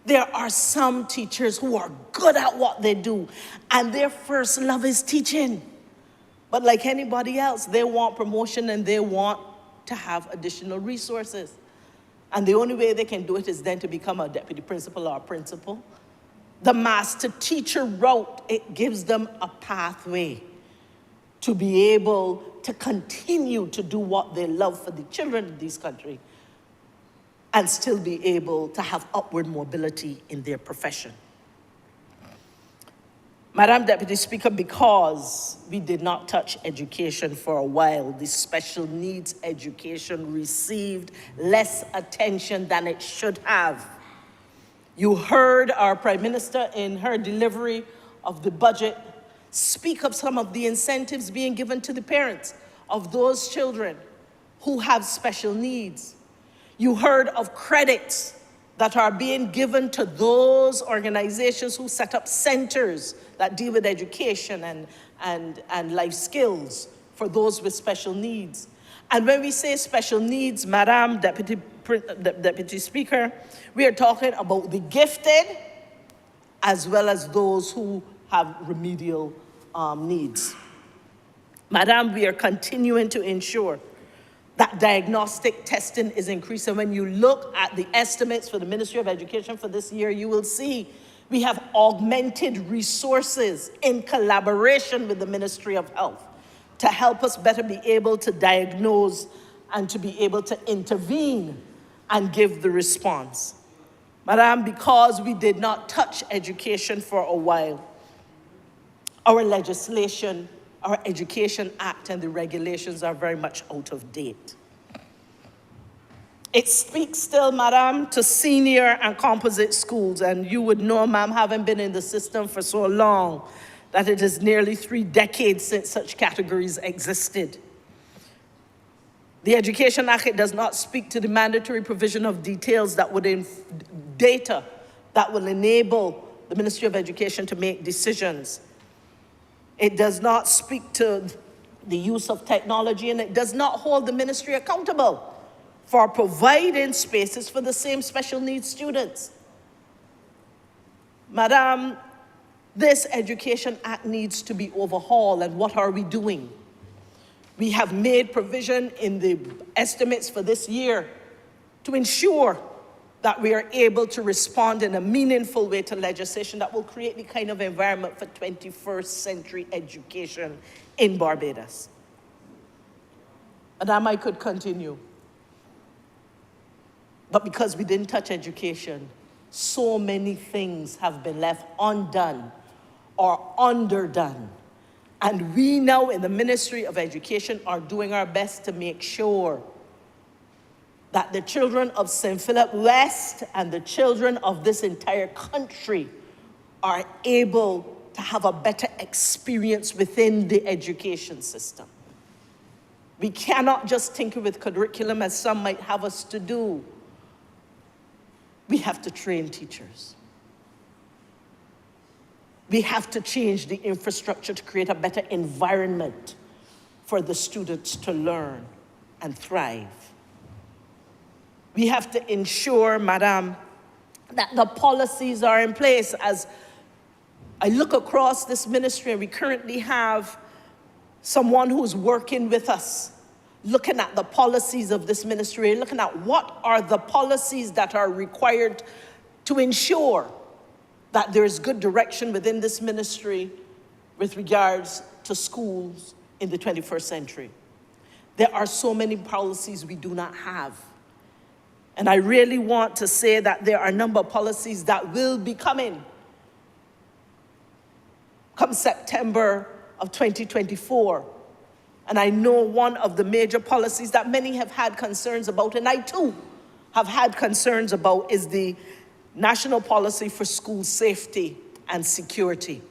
There are some teachers who are good at what they do, and their first love is teaching. But like anybody else, they want promotion and they want to have additional resources. And the only way they can do it is then to become a deputy principal or a principal. The master teacher route, it gives them a pathway to be able to continue to do what they love for the children of this country and still be able to have upward mobility in their profession. Madam Deputy Speaker, because we did not touch education for a while, the special needs education received less attention than it should have. You heard our Prime Minister in her delivery of the budget speak of some of the incentives being given to the parents of those children who have special needs. You heard of credits that are being given to those organizations who set up centers that deal with education and life skills for those with special needs. And when we say special needs, Madam Deputy Speaker, we are talking about the gifted as well as those who have remedial needs. Madam, we are continuing to ensure that diagnostic testing is increasing. When you look at the estimates for the Ministry of Education for this year, you will see we have augmented resources in collaboration with the Ministry of Health to help us better be able to diagnose and to be able to intervene and give the response. Madam, because we did not touch education for a while, our legislation, our Education Act and the regulations are very much out of date. It speaks still, Madam, to senior and composite schools, and you would know, ma'am, having been in the system for so long, that it is nearly 3 decades since such categories existed. The Education Act, it does not speak to the mandatory provision of details that would data that will enable the Ministry of Education to make decisions. It does not speak to the use of technology, and it does not hold the ministry accountable for providing spaces for the same special needs students. Madam, this Education Act needs to be overhauled, and what are we doing? We have made provision in the estimates for this year to ensure that we are able to respond in a meaningful way to legislation that will create the kind of environment for 21st century education in Barbados. Madam, I could continue. But because we didn't touch education, so many things have been left undone or underdone. And we now in the Ministry of Education are doing our best to make sure that the children of St. Philip West and the children of this entire country are able to have a better experience within the education system. We cannot just tinker with curriculum as some might have us to do. We have to train teachers. We have to change the infrastructure to create a better environment for the students to learn and thrive. We have to ensure, Madam, that the policies are in place. As I look across this ministry, we currently have someone who's working with us looking at the policies of this ministry, looking at what are the policies that are required to ensure that there's good direction within this ministry with regards to schools in the 21st century. There are so many policies we do not have. And I really want to say that there are a number of policies that will be coming come September of 2024. And I know one of the major policies that many have had concerns about, and I too have had concerns about, is the National Policy for School Safety and Security.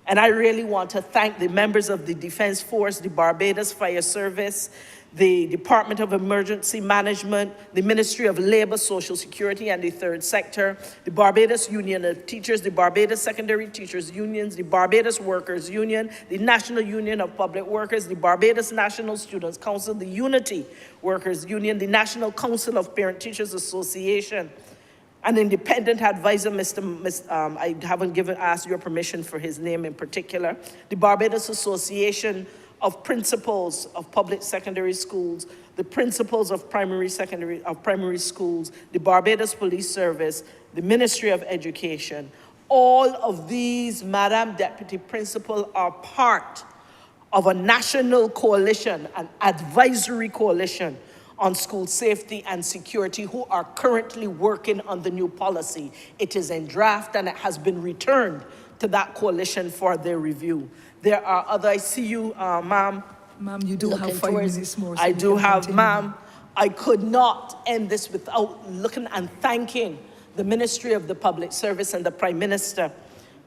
And I really want to thank the members of the Defense Force, the Barbados Fire Service, the Department of Emergency Management, the Ministry of Labor, Social Security, and the Third Sector, the Barbados Union of Teachers, the Barbados Secondary Teachers Unions, the Barbados Workers Union, the National Union of Public Workers, the Barbados National Students Council, the Unity Workers Union, the National Council of Parent Teachers Association, an independent advisor, I haven't asked your permission for his name in particular, the Barbados Association of Principals of Public Secondary Schools, the Principals of Primary Schools, the Barbados Police Service, the Ministry of Education. All of these, Madam Deputy Principal, are part of a national coalition, an advisory coalition on school safety and security, who are currently working on the new policy. It is in draft and it has been returned to that coalition for their review. There are other, I see you, ma'am. Ma'am, you do have 5 minutes more. So I you do can have, continue. ma'am. I could not end this without looking and thanking the Ministry of the Public Service and the Prime Minister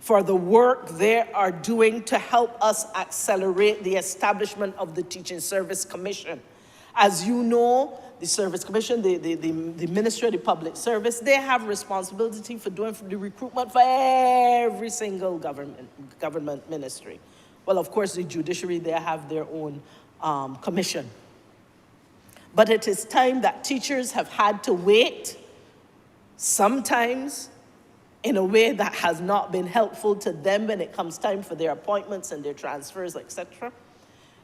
for the work they are doing to help us accelerate the establishment of the Teaching Service Commission. As you know, the Service Commission, the Ministry of the Public Service, they have responsibility for doing the recruitment for every single government ministry. Well, of course, the judiciary, they have their own commission. But it is time that teachers have had to wait, sometimes in a way that has not been helpful to them when it comes time for their appointments and their transfers, etc.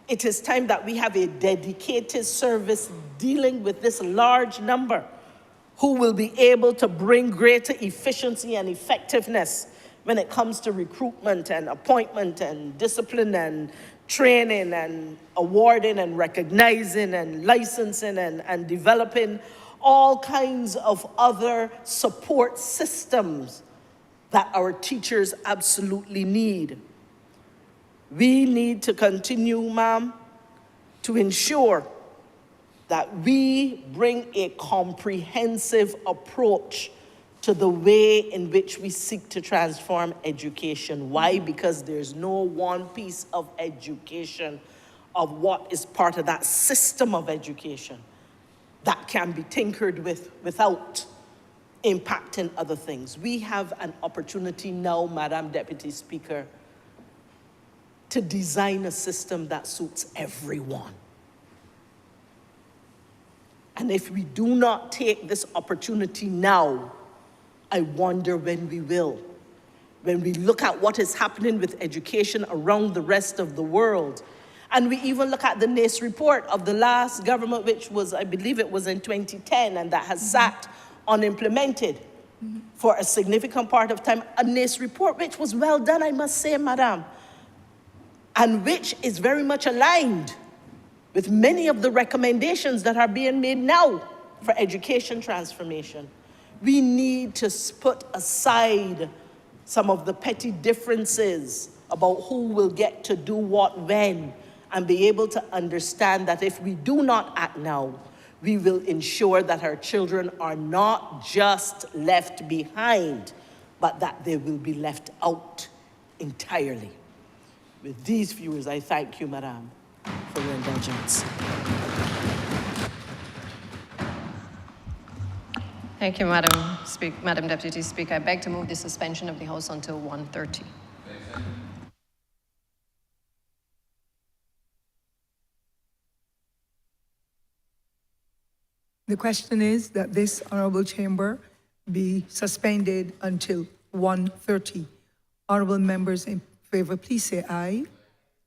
It is time that we have a dedicated service dealing with this large number who will be able to bring greater efficiency and effectiveness when it comes to recruitment and appointment and discipline and training and awarding and recognizing and licensing and developing all kinds of other support systems that our teachers absolutely need. We need to continue, ma'am, to ensure that we bring a comprehensive approach to the way in which we seek to transform education. Why? Because there's no one piece of education, of what is part of that system of education, that can be tinkered with without impacting other things. We have an opportunity now, Madam Deputy Speaker, to design a system that suits everyone. And if we do not take this opportunity now, I wonder when we will. When we look at what is happening with education around the rest of the world, and we even look at the NACE report of the last government, which was, I believe it was in 2010, and that has sat unimplemented for a significant part of time. A NACE report which was well done, I must say, Madam, and which is very much aligned with many of the recommendations that are being made now for education transformation. We need to put aside some of the petty differences about who will get to do what when, and be able to understand that if we do not act now, we will ensure that our children are not just left behind, but that they will be left out entirely. With these views, I thank you, Madam, for your indulgence. Thank you, Madam Deputy Speaker. I beg to move the suspension of the House until 1:30. The question is that this honorable chamber be suspended until 1:30. Honorable members in favor, please say aye.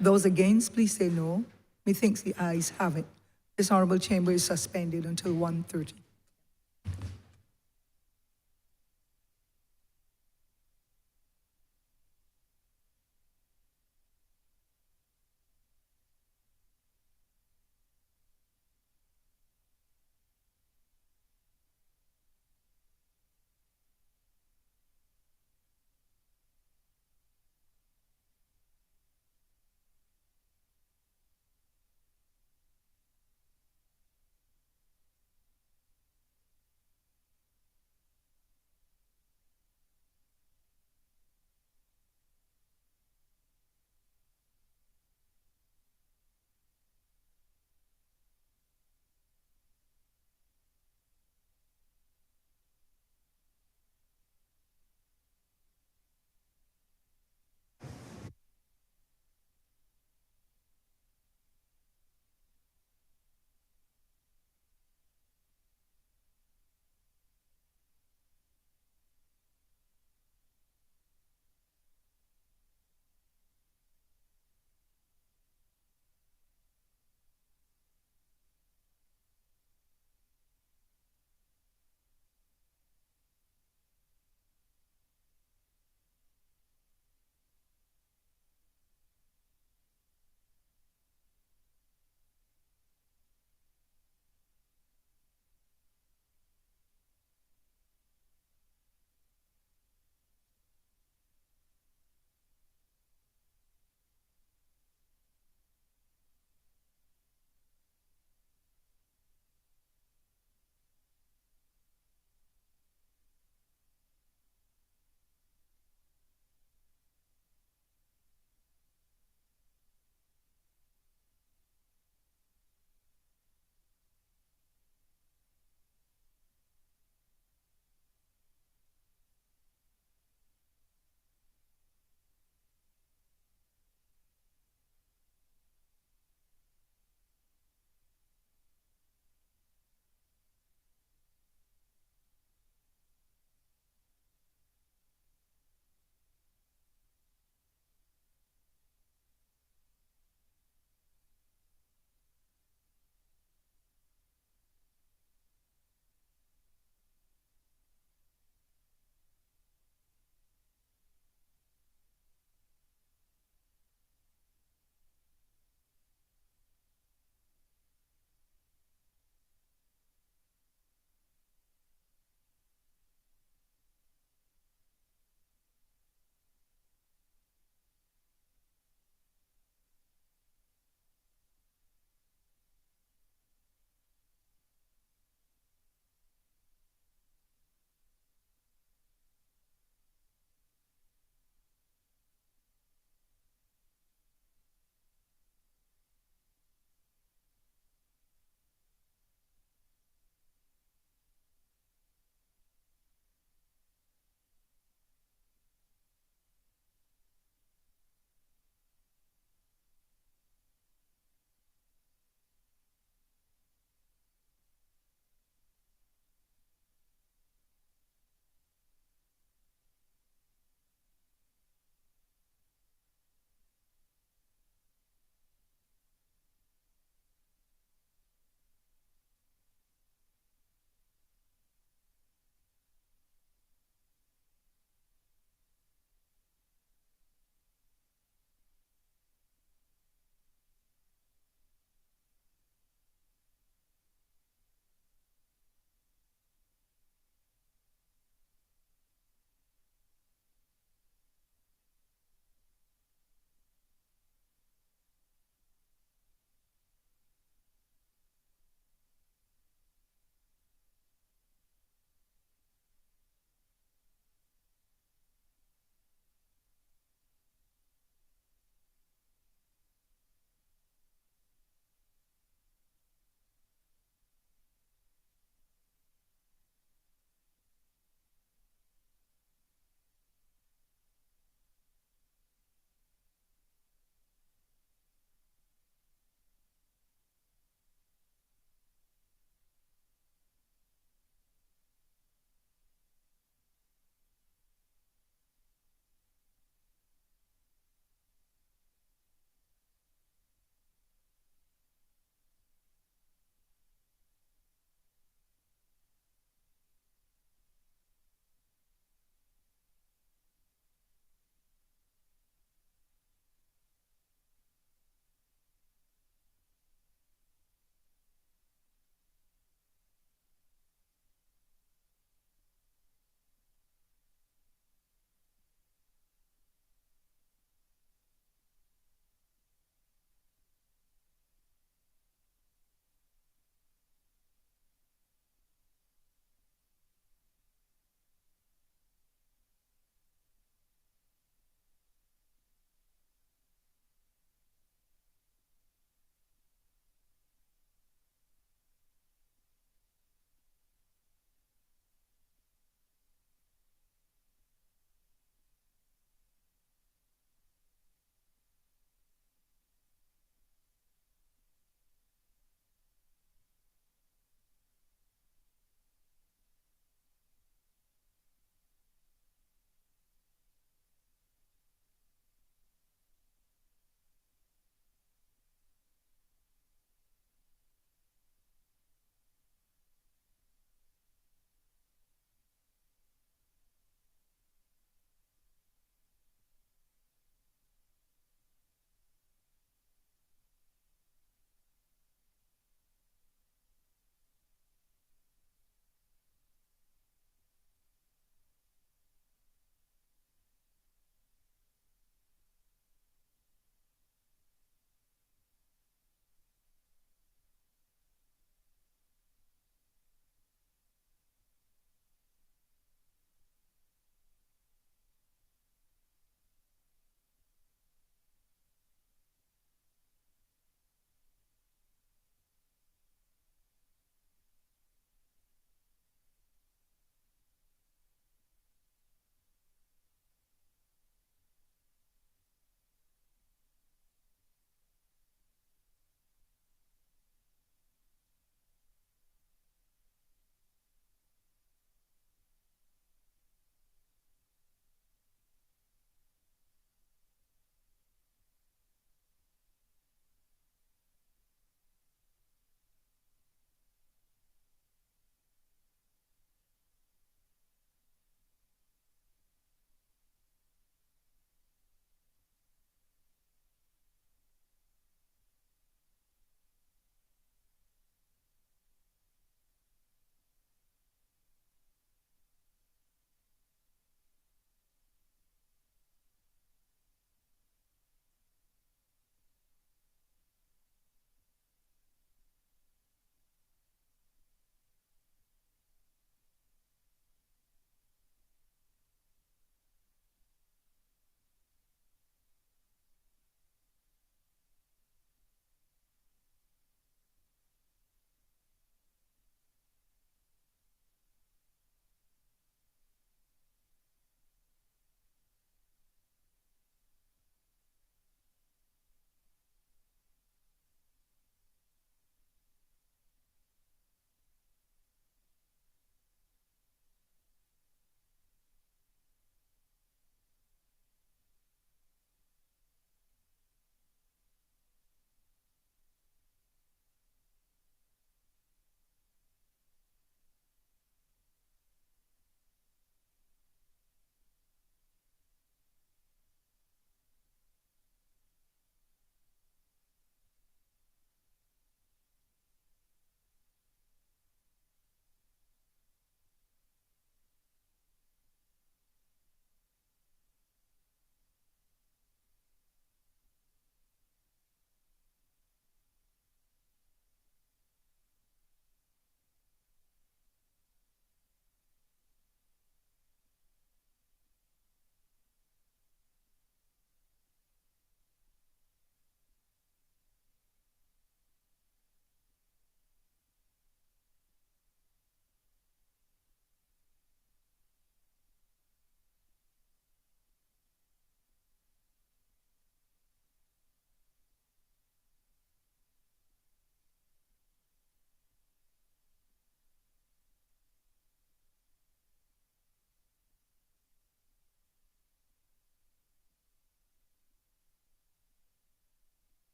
Those against, please say no. Methinks the ayes have it. this honorable chamber is suspended until 1:30.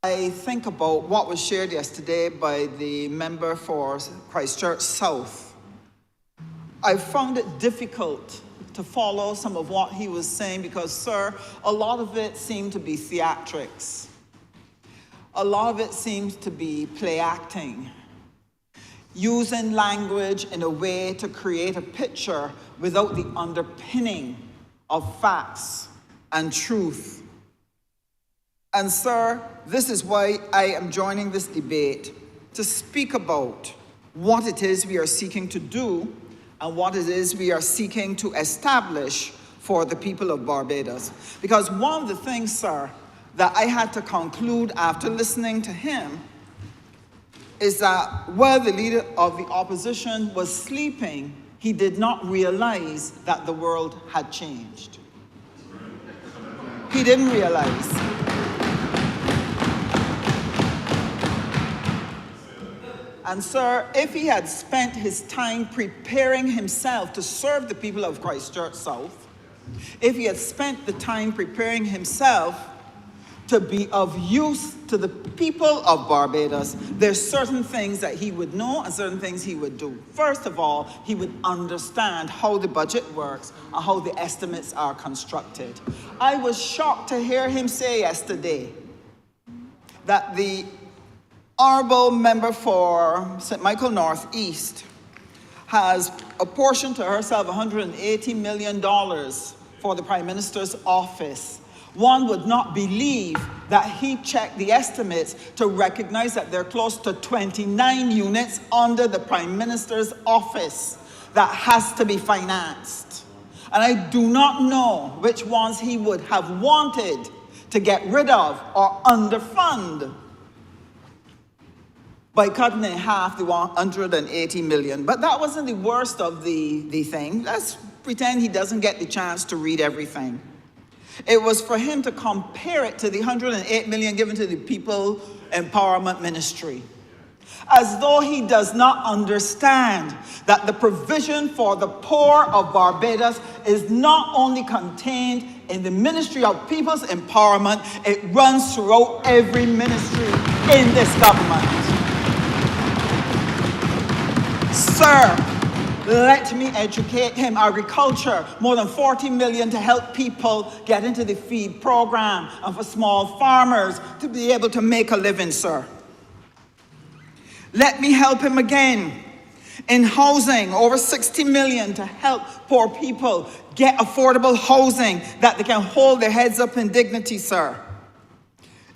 I think about what was shared yesterday by the member for Christchurch South. I found it difficult to follow some of what he was saying because, sir, a lot of it seemed to be theatrics. A lot of it seems to be play acting, using language in a way to create a picture without the underpinning of facts and truth. And sir, this is why I am joining this debate, to speak about what it is we are seeking to do and what it is we are seeking to establish for the people of Barbados. Because one of the things, sir, that I had to conclude after listening to him is that while the leader of the opposition was sleeping, he did not realize that the world had changed. He didn't realize. And sir, if he had spent his time preparing himself to serve the people of Christchurch South, if he had spent the time preparing himself to be of use to the people of Barbados, there's certain things that he would know and certain things he would do. First of all, he would understand how the budget works and how the estimates are constructed. I was shocked to hear him say yesterday that the honorable member for St. Michael North East has apportioned to herself $180 million for the Prime Minister's office. One would not believe that he checked the estimates to recognize that there are close to 29 units under the Prime Minister's office that has to be financed. And I do not know which ones he would have wanted to get rid of or underfund by cutting in half the 180 million. But that wasn't the worst of the thing. Let's pretend he doesn't get the chance to read everything. It was for him to compare it to the 108 million given to the People Empowerment Ministry. As though he does not understand that the provision for the poor of Barbados is not only contained in the Ministry of People's Empowerment, it runs throughout every ministry in this government. Sir, let me educate him. Agriculture, more than 40 million to help people get into the feed program and for small farmers to be able to make a living, sir. Let me help him again. In housing, over 60 million to help poor people get affordable housing that they can hold their heads up in dignity, sir.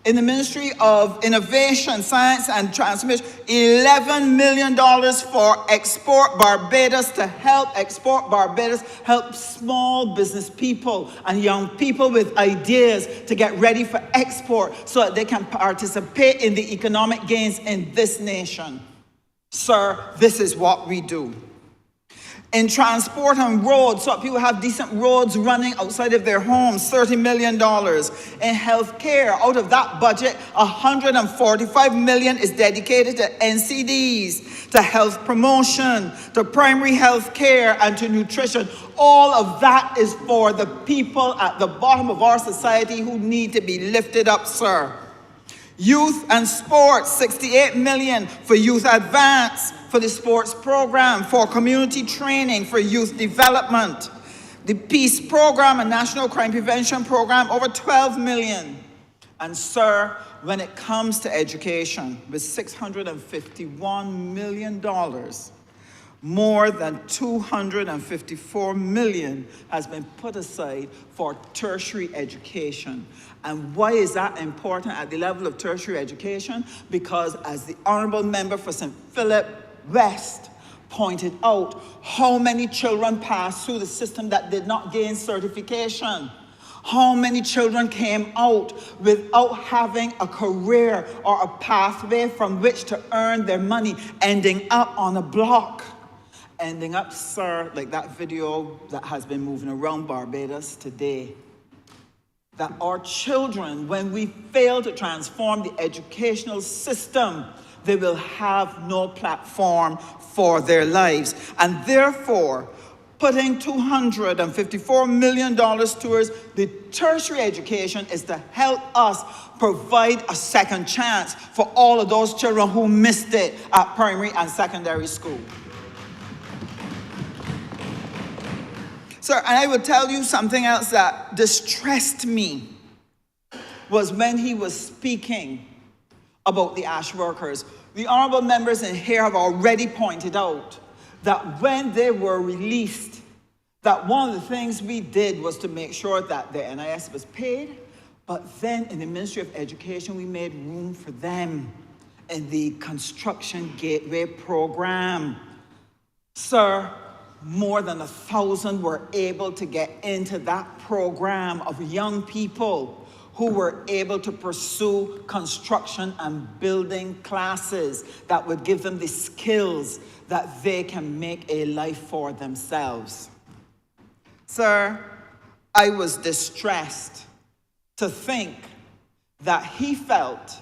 In the Ministry of Innovation, Science and Transformation, $11 million for Export Barbados to help Export Barbados help small business people and young people with ideas to get ready for export so that they can participate in the economic gains in this nation. Sir, this is what we do. In transport and roads, so people have decent roads running outside of their homes, $30 million. In health care, out of that budget, $145 million is dedicated to NCDs, to health promotion, to primary health care, and to nutrition. All of that is for the people at the bottom of our society who need to be lifted up, sir. Youth and sports, $68 million for Youth Advance, for the sports program, for community training, for youth development. The Peace Program and National Crime Prevention Program, over $12 million. And sir, when it comes to education, with $651 million, more than $254 million has been put aside for tertiary education. And why is that important at the level of tertiary education? Because as the honorable member for St. Philip West pointed out, how many children passed through the system that did not gain certification? How many children came out without having a career or a pathway from which to earn their money, ending up on a block? Ending up, sir, like that video that has been moving around Barbados today. That our children, when we fail to transform the educational system, they will have no platform for their lives. And therefore, putting $254 million towards the tertiary education is to help us provide a second chance for all of those children who missed it at primary and secondary school. Sir, and I will tell you something else that distressed me was when he was speaking about the ASH workers. The honorable members in here have already pointed out that when they were released, that one of the things we did was to make sure that their NIS was paid, but then in the Ministry of Education, we made room for them in the Construction Gateway program. Sir, more than 1,000 were able to get into that program of young people who were able to pursue construction and building classes that would give them the skills that they can make a life for themselves. Sir, I was distressed to think that he felt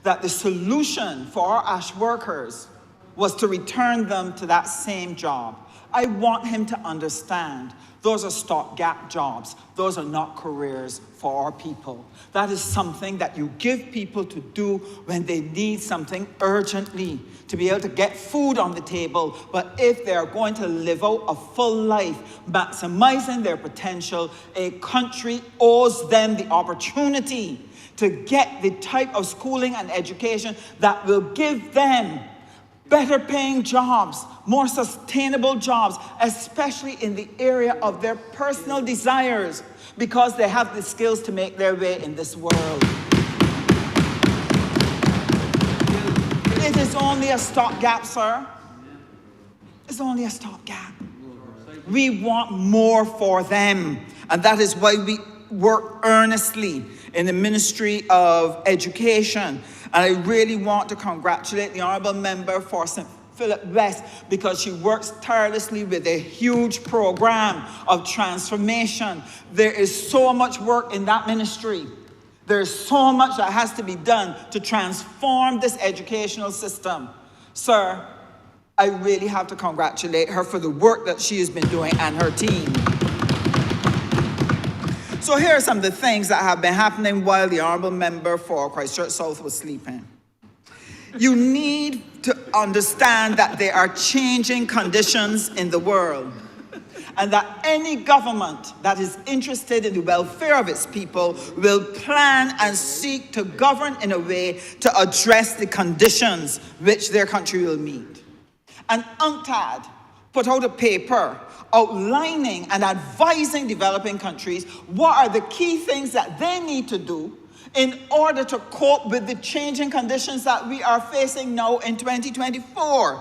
that the solution for our ASH workers was to return them to that same job. I want him to understand those are stopgap jobs. Those are not careers for our people. That is something that you give people to do when they need something urgently, to be able to get food on the table. But if they are going to live out a full life, maximizing their potential, a country owes them the opportunity to get the type of schooling and education that will give them better paying jobs, more sustainable jobs, especially in the area of their personal desires, because they have the skills to make their way in this world. It is only a stopgap, sir. It's only a stopgap. We want more for them, and that is why we work earnestly in the Ministry of Education. And I really want to congratulate the honourable member for St. Philip West, because she works tirelessly with a huge program of transformation. There is so much work in that ministry. There's so much that has to be done to transform this educational system. Sir, I really have to congratulate her for the work that she has been doing and her team. So here are some of the things that have been happening while the honourable member for Christchurch South was sleeping. You need to understand that there are changing conditions in the world, and that any government that is interested in the welfare of its people will plan and seek to govern in a way to address the conditions which their country will meet. And UNCTAD put out a paper outlining and advising developing countries what are the key things that they need to do in order to cope with the changing conditions that we are facing now in 2024.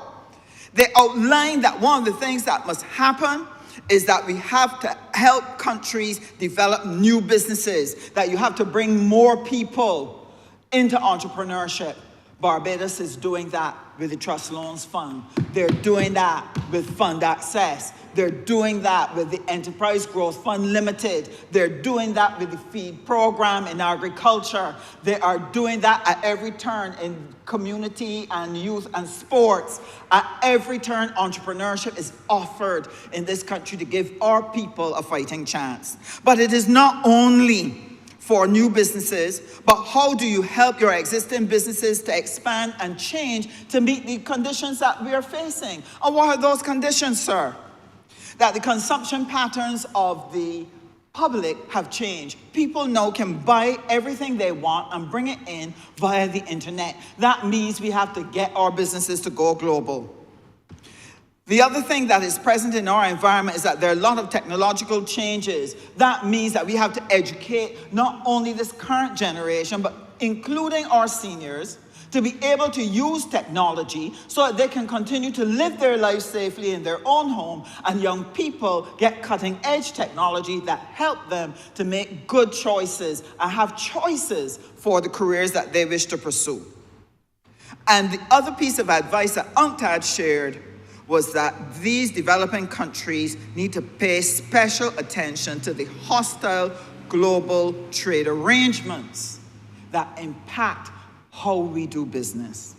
They outlined that one of the things that must happen is that we have to help countries develop new businesses, that you have to bring more people into entrepreneurship. Barbados is doing that with the Trust Loans Fund. They're doing that with Fund Access. They're doing that with the Enterprise Growth Fund Limited. They're doing that with the feed program in agriculture. They are doing that at every turn in community and youth and sports. At every turn, entrepreneurship is offered in this country to give our people a fighting chance. But it is not only for new businesses, but how do you help your existing businesses to expand and change to meet the conditions that we are facing? And what are those conditions, sir? That the consumption patterns of the public have changed. People now can buy everything they want and bring it in via the internet. That means we have to get our businesses to go global. The other thing that is present in our environment is that there are a lot of technological changes. That means that we have to educate not only this current generation, but including our seniors, to be able to use technology so that they can continue to live their lives safely in their own home, and young people get cutting-edge technology that help them to make good choices and have choices for the careers that they wish to pursue. And the other piece of advice that UNCTAD shared was that these developing countries need to pay special attention to the hostile global trade arrangements that impact how we do business.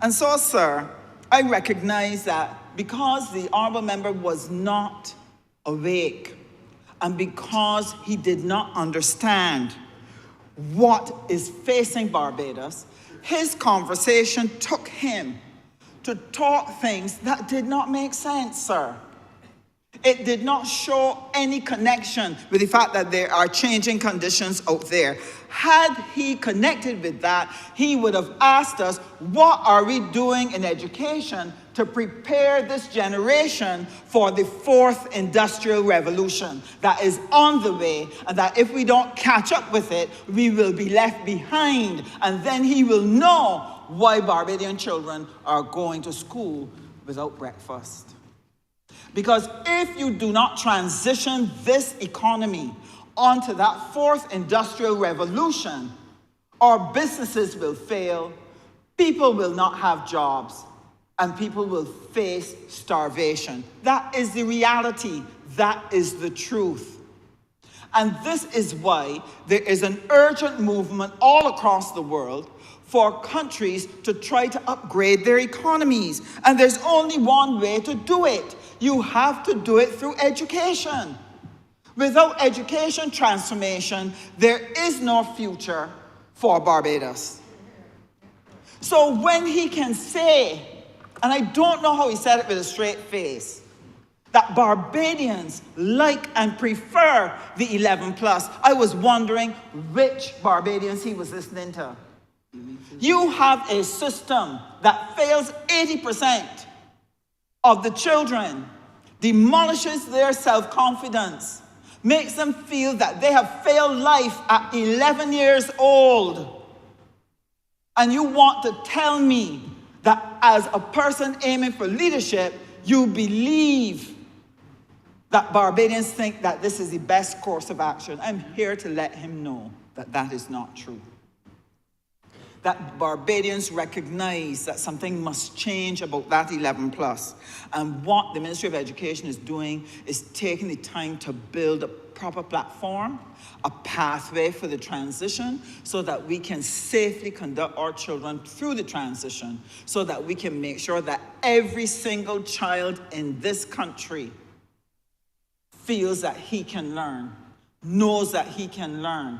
And so, sir, I recognize that because the honourable member was not awake. And because he did not understand what is facing Barbados, his conversation took him to talk things that did not make sense, sir. It did not show any connection with the fact that there are changing conditions out there. Had he connected with that, he would have asked us, what are we doing in education to prepare this generation for the fourth industrial revolution that is on the way, and that if we don't catch up with it, we will be left behind. And then he will know why Barbadian children are going to school without breakfast. Because if you do not transition this economy onto that fourth industrial revolution, our businesses will fail, people will not have jobs, and people will face starvation. That is the reality. That is the truth. And this is why there is an urgent movement all across the world for countries to try to upgrade their economies. And there's only one way to do it. You have to do it through education. Without education transformation, there is no future for Barbados. So when he can say, and I don't know how he said it with a straight face, that Barbadians like and prefer the 11 plus, I was wondering which Barbadians he was listening to. You have a system that fails 80% of the children, demolishes their self-confidence, makes them feel that they have failed life at 11 years old. And you want to tell me that as a person aiming for leadership, you believe that Barbadians think that this is the best course of action. I'm here to let him know that that is not true. That Barbadians recognize that something must change about that 11 plus. And what the Ministry of Education is doing is taking the time to build a proper platform, a pathway for the transition, so that we can safely conduct our children through the transition, so that we can make sure that every single child in this country feels that he can learn, knows that he can learn,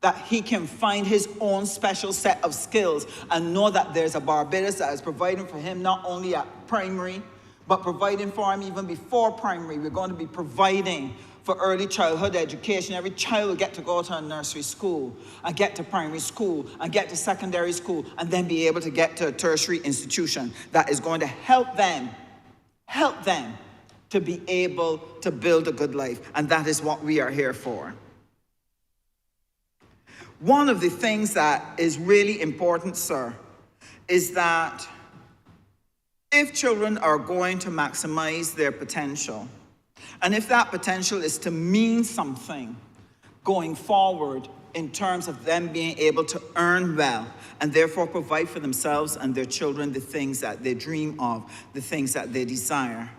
that he can find his own special set of skills, and know that there's a Barbados that is providing for him not only at primary, but providing for him even before primary. We're going to be providing for early childhood education. Every child will get to go to a nursery school, and get to primary school, and get to secondary school, and then be able to get to a tertiary institution that is going to help them to be able to build a good life. And that is what we are here for. One of the things that is really important, sir, is that if children are going to maximize their potential, and if that potential is to mean something going forward in terms of them being able to earn well and therefore provide for themselves and their children the things that they dream of, the things that they desire,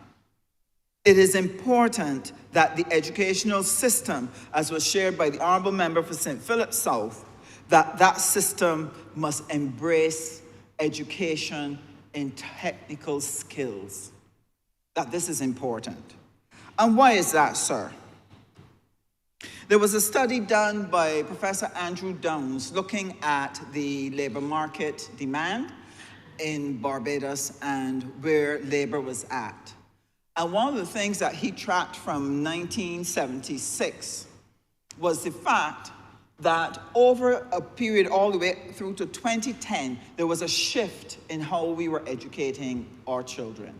it is important that the educational system, as was shared by the Honourable Member for St. Philip South, that system must embrace education in technical skills. That this is important. And why is that, sir? There was a study done by Professor Andrew Downs looking at the labor market demand in Barbados and where labor was at. And one of the things that he tracked from 1976 was the fact that over a period all the way through to 2010, there was a shift in how we were educating our children.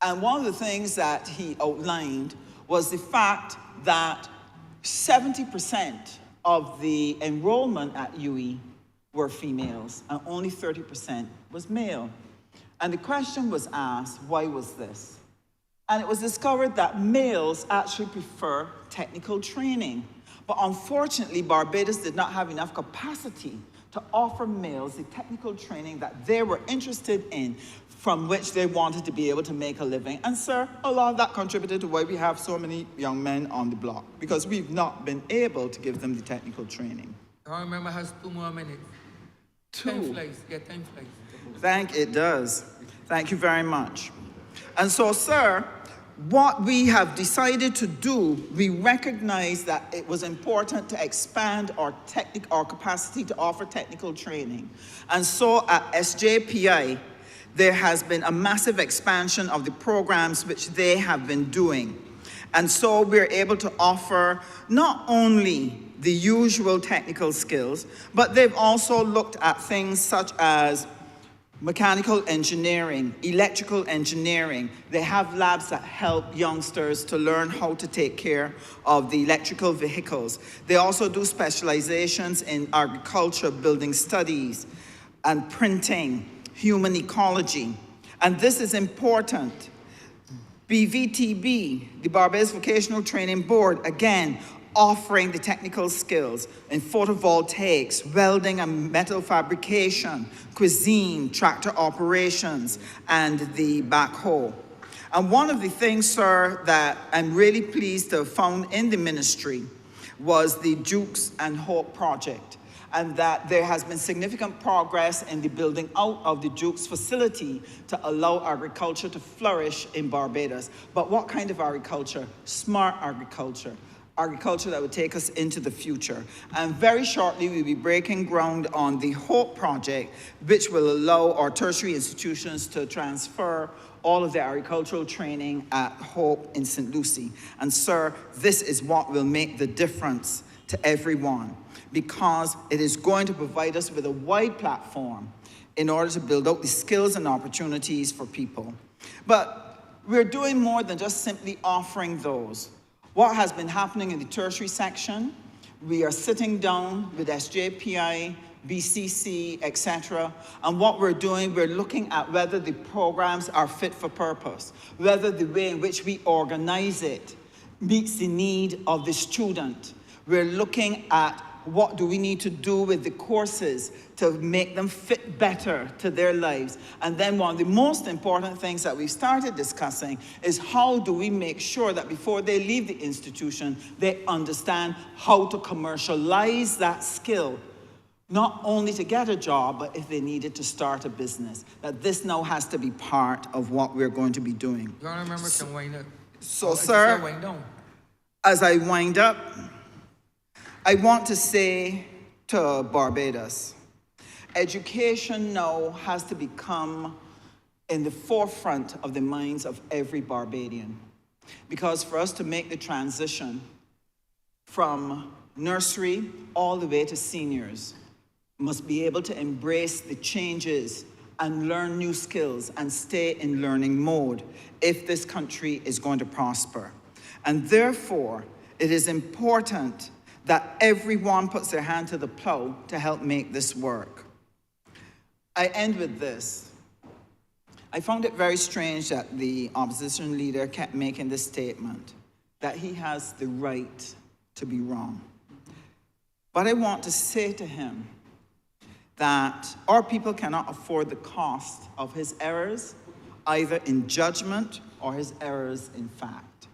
And one of the things that he outlined was the fact that 70% of the enrollment at UE were females, and only 30% was male. And the question was asked, why was this? And it was discovered that males actually prefer technical training. But unfortunately, Barbados did not have enough capacity to offer males the technical training that they were interested in, from which they wanted to be able to make a living. And sir, a lot of that contributed to why we have so many young men on the block, because we've not been able to give them the technical training. I remember has 2 more minutes. 2. Time flies. Yeah, time flies. It does. Thank you very much. And so, sir, what we have decided to do, we recognize that it was important to expand our capacity to offer technical training. And so at SJPI, there has been a massive expansion of the programs which they have been doing. And so we're able to offer not only the usual technical skills, but they've also looked at things such as mechanical engineering, electrical engineering. They have labs that help youngsters to learn how to take care of the electrical vehicles. They also do specializations in agriculture, building studies, and printing, human ecology. And this is important. BVTB, the Barbados Vocational Training Board, again, offering the technical skills in photovoltaics, welding and metal fabrication, cuisine, tractor operations, and the backhoe. And one of the things, sir, that I'm really pleased to have found in the ministry was the Jukes and Hope project, and that there has been significant progress in the building out of the Jukes facility to allow agriculture to flourish in Barbados. But what kind of agriculture? Smart agriculture. Agriculture that would take us into the future. And very shortly, we'll be breaking ground on the HOPE project, which will allow our tertiary institutions to transfer all of their agricultural training at HOPE in St. Lucie. And sir, this is what will make the difference to everyone, because it is going to provide us with a wide platform in order to build out the skills and opportunities for people. But we're doing more than just simply offering those. What has been happening in the tertiary section, we are sitting down with SJPI, BCC, etc. And what we're doing, we're looking at whether the programs are fit for purpose, whether the way in which we organize it meets the need of the student. We're looking at what do we need to do with the courses to make them fit better to their lives. And then one of the most important things that we've started discussing is how do we make sure that before they leave the institution, they understand how to commercialize that skill, not only to get a job, but if they needed to start a business. That this now has to be part of what we're going to be doing. Your Honor, member can wind up. So, sir, Wind down. as I wind up, I want to say to Barbados, education now has to become in the forefront of the minds of every Barbadian. Because for us to make the transition from nursery all the way to seniors, must be able to embrace the changes and learn new skills and stay in learning mode if this country is going to prosper. And therefore, it is important that everyone puts their hand to the plow to help make this work. I end with this. I found it very strange that the opposition leader kept making this statement, that he has the right to be wrong. But I want to say to him that our people cannot afford the cost of his errors, either in judgment or his errors in fact.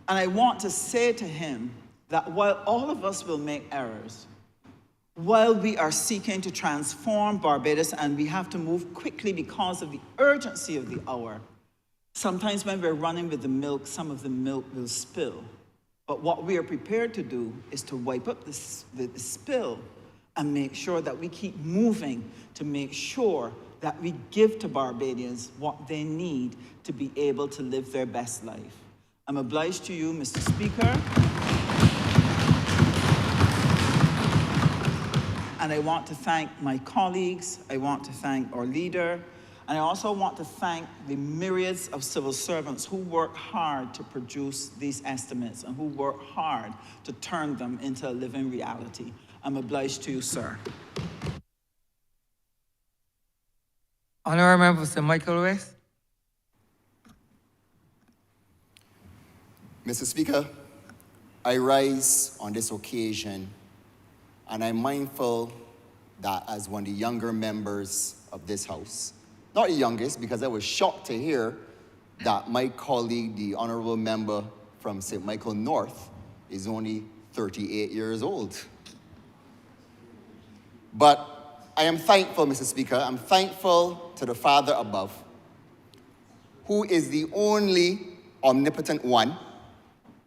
And I want to say to him that while all of us will make errors, while we are seeking to transform Barbados and we have to move quickly because of the urgency of the hour, sometimes when we're running with the milk, some of the milk will spill. But what we are prepared to do is to wipe up the spill and make sure that we keep moving to make sure that we give to Barbadians what they need to be able to live their best life. I'm obliged to you, Mr. Speaker. And I want to thank my colleagues, I want to thank our leader, and I also want to thank the myriads of civil servants who work hard to produce these estimates and who work hard to turn them into a living reality. I'm obliged to you, sir. Honorable Member Sir Michael West. Mr. Speaker, I rise on this occasion, and I'm mindful that as one of the younger members of this House, not the youngest, because I was shocked to hear that my colleague, the honorable member from St. Michael North, is only 38 years old. But I am thankful, Mr. Speaker, I'm thankful to the Father above, who is the only omnipotent one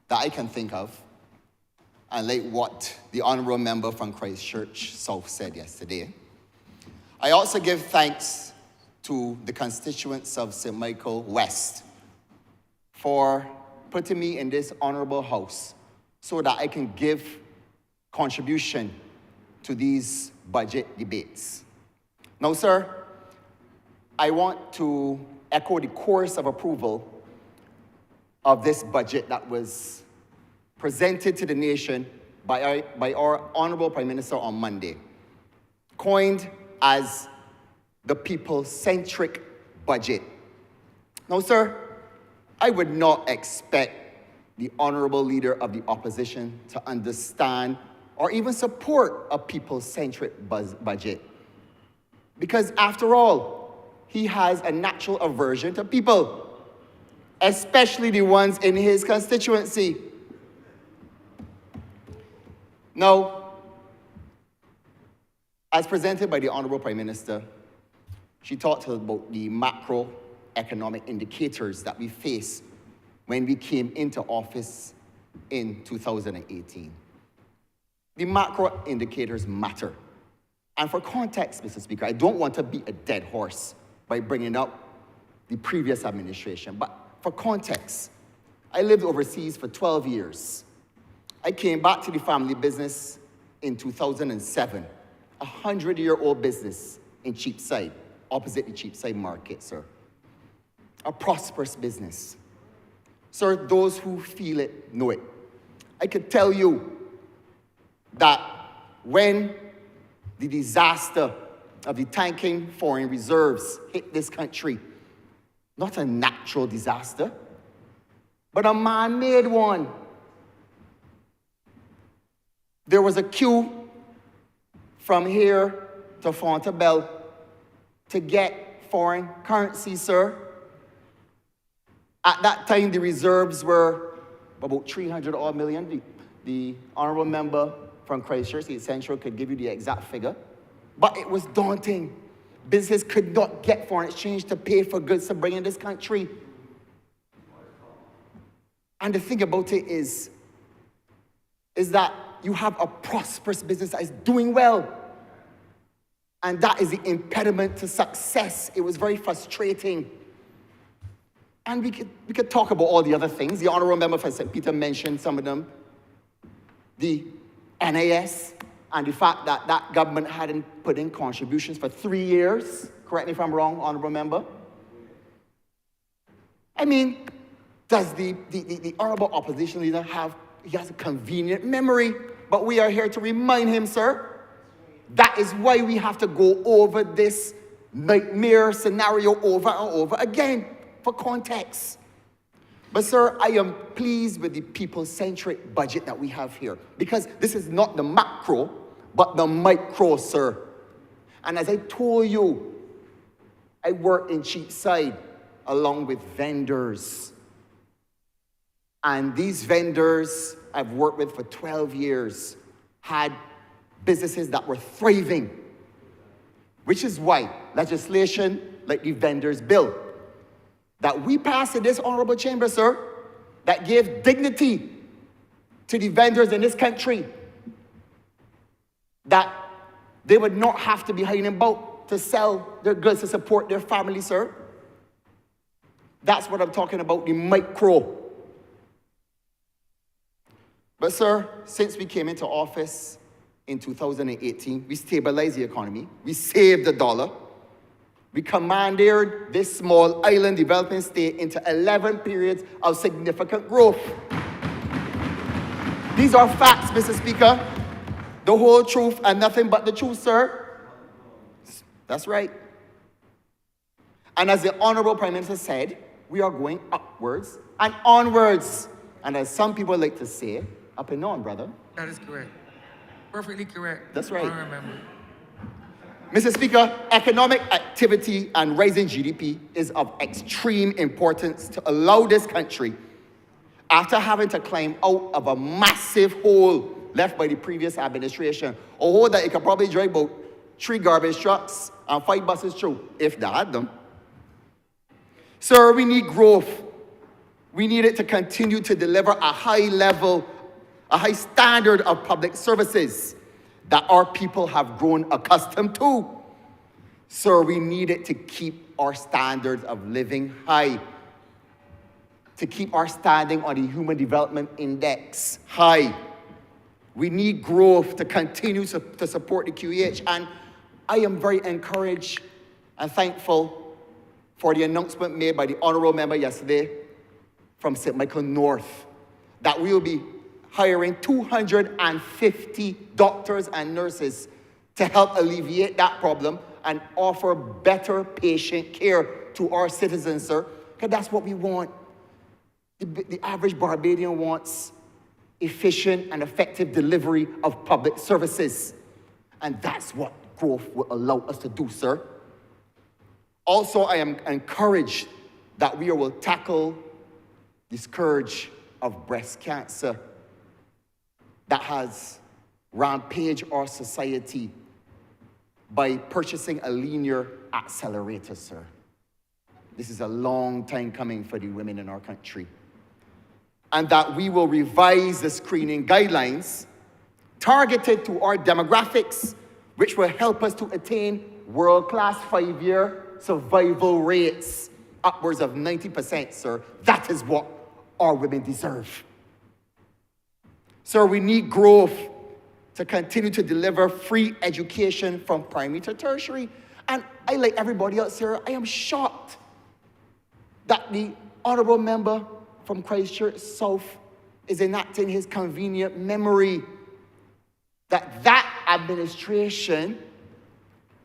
that I can think of, and like what the honorable member from Christchurch South said yesterday. I also give thanks to the constituents of St. Michael West for putting me in this honorable house so that I can give contribution to these budget debates. Now, sir, I want to echo the chorus of approval of this budget that was presented to the nation by our Honorable Prime Minister on Monday, coined as the people-centric budget. Now, sir, I would not expect the Honorable Leader of the Opposition to understand or even support a people-centric budget. Because after all, he has a natural aversion to people, especially the ones in his constituency. Now, as presented by the Honorable Prime Minister, she talked about the macroeconomic indicators that we face when we came into office in 2018. The macro indicators matter. And for context, Mr. Speaker, I don't want to beat a dead horse by bringing up the previous administration, but for context, I lived overseas for 12 years. I came back to the family business in 2007, a 100-year-old business in Cheapside, opposite the Cheapside Market, sir. A prosperous business. Sir, those who feel it know it. I could tell you that when the disaster of the tanking foreign reserves hit this country, not a natural disaster, but a man-made one. There was a queue from here to Fontebelle to get foreign currency, sir. At that time, the reserves were about 300 odd million. The honorable member from Christchurch State Central could give you the exact figure. But it was daunting. Business could not get foreign exchange to pay for goods to bring in this country. And the thing about it is that you have a prosperous business that is doing well. And that is the impediment to success. It was very frustrating. And we could talk about all the other things. The honorable member for St. Peter mentioned some of them. The NAS and the fact that that government hadn't put in contributions for 3 years. Correct me if I'm wrong, honorable member. I mean, does the honorable opposition leader he has a convenient memory, but we are here to remind him, sir, that is why we have to go over this nightmare scenario over and over again for context. But sir, I am pleased with the people-centric budget that we have here, because this is not the macro, but the micro, sir. And as I told you, I work in Cheapside along with vendors. And these vendors I've worked with for 12 years had businesses that were thriving, which is why legislation like the vendors bill that we passed in this honorable chamber, sir, that gave dignity to the vendors in this country, that they would not have to be hiding about to sell their goods to support their family, sir. That's what I'm talking about, the micro. But sir, since we came into office in 2018, we stabilized the economy, we saved the dollar, we commandeered this small island developing state into 11 periods of significant growth. These are facts, Mr. Speaker. The whole truth and nothing but the truth, sir. That's right. And as the Honorable Prime Minister said, we are going upwards and onwards. And as some people like to say, up and on, brother. That is correct. Perfectly correct. That's right. I remember. Mr. Speaker, economic activity and rising GDP is of extreme importance to allow this country, after having to climb out of a massive hole left by the previous administration, a hole that it could probably drive about 3 garbage trucks and 5 buses through, if they had them. Sir, we need growth. We need it to continue to deliver a high standard of public services that our people have grown accustomed to. Sir, we need it to keep our standards of living high, to keep our standing on the Human Development Index high. We need growth to continue to support the QEH, and I am very encouraged and thankful for the announcement made by the honorable member yesterday from St. Michael North that we will be hiring 250 doctors and nurses to help alleviate that problem and offer better patient care to our citizens, sir, because that's what we want. The average Barbadian wants efficient and effective delivery of public services. And that's what growth will allow us to do, sir. Also, I am encouraged that we will tackle the scourge of breast cancer that has rampaged our society by purchasing a linear accelerator, sir. This is a long time coming for the women in our country. And that we will revise the screening guidelines targeted to our demographics, which will help us to attain world-class 5-year survival rates, upwards of 90%, sir. That is what our women deserve. Sir, we need growth to continue to deliver free education from primary to tertiary. And I, like everybody else here, I am shocked that the honorable member from Christchurch South is enacting his convenient memory that administration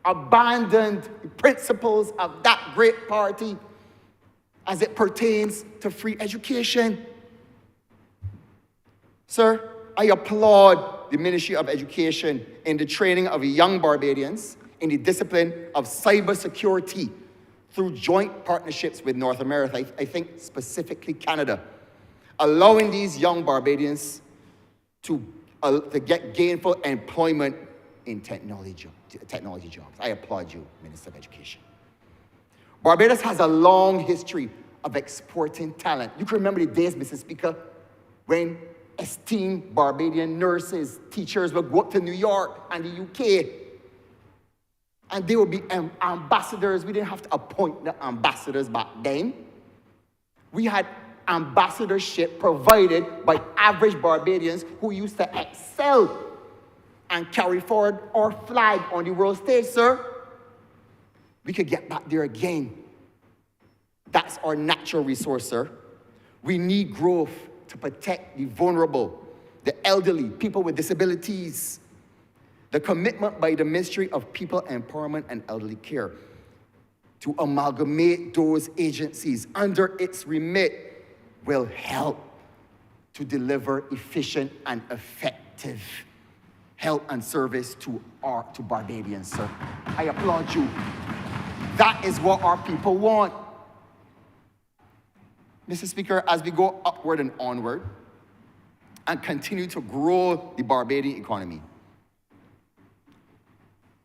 abandoned the principles of that great party as it pertains to free education. Sir, I applaud the Ministry of Education in the training of young Barbadians in the discipline of cybersecurity through joint partnerships with North America, I think specifically Canada, allowing these young Barbadians to get gainful employment in technology jobs. I applaud you, Minister of Education. Barbados has a long history of exporting talent. You can remember the days, Mr. Speaker, when esteemed Barbadian nurses, teachers would go up to New York and the UK, and they would be ambassadors. We didn't have to appoint the ambassadors back then. We had ambassadorship provided by average Barbadians who used to excel and carry forward our flag on the world stage, sir. We could get back there again. That's our natural resource, sir. We need growth to protect the vulnerable, the elderly, people with disabilities. The commitment by the Ministry of People Empowerment and Elderly Care to amalgamate those agencies under its remit will help to deliver efficient and effective help and service to Barbadians, sir. I applaud you. That is what our people want. Mr. Speaker, as we go upward and onward and continue to grow the Barbadian economy,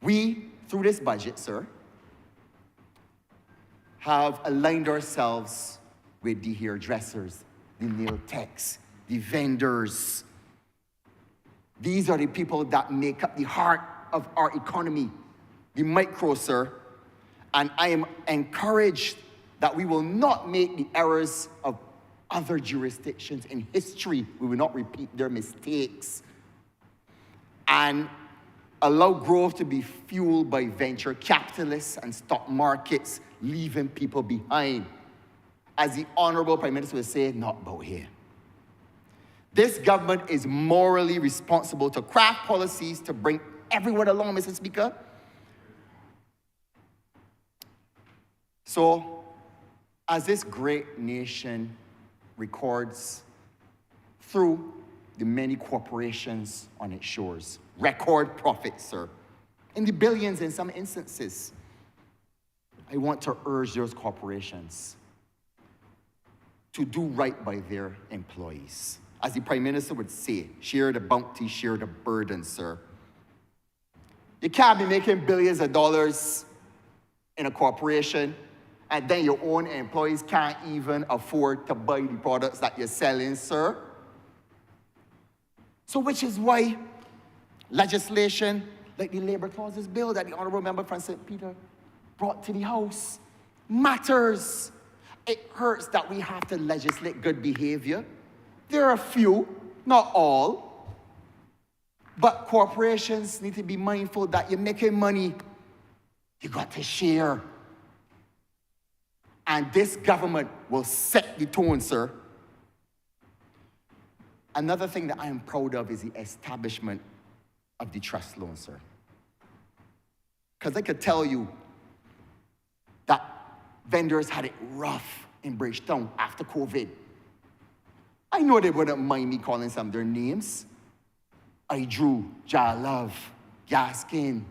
we, through this budget, sir, have aligned ourselves with the hairdressers, the nail techs, the vendors. These are the people that make up the heart of our economy, the micro, sir. And I am encouraged that we will not make the errors of other jurisdictions in history. We will not repeat their mistakes. And allow growth to be fueled by venture capitalists and stock markets, leaving people behind. As the Honorable Prime Minister would say, not about here. This government is morally responsible to craft policies to bring everyone along, Mr. Speaker. So, as this great nation records through the many corporations on its shores, record profits, sir, in the billions in some instances, I want to urge those corporations to do right by their employees. As the Prime Minister would say, share the bounty, share the burden, sir. You can't be making billions of dollars in a corporation and then your own employees can't even afford to buy the products that you're selling, sir. So which is why legislation like the labor clauses bill that the Honorable Member from St. Peter brought to the House matters. It hurts that we have to legislate good behavior. There are a few, not all, but corporations need to be mindful that you're making money, you got to share. And this government will set the tone, sir. Another thing that I am proud of is the establishment of the trust loan, sir. Because I could tell you that vendors had it rough in Bridgetown after COVID. I know they wouldn't mind me calling some of their names. I Drew, Ja Love, Gaskin,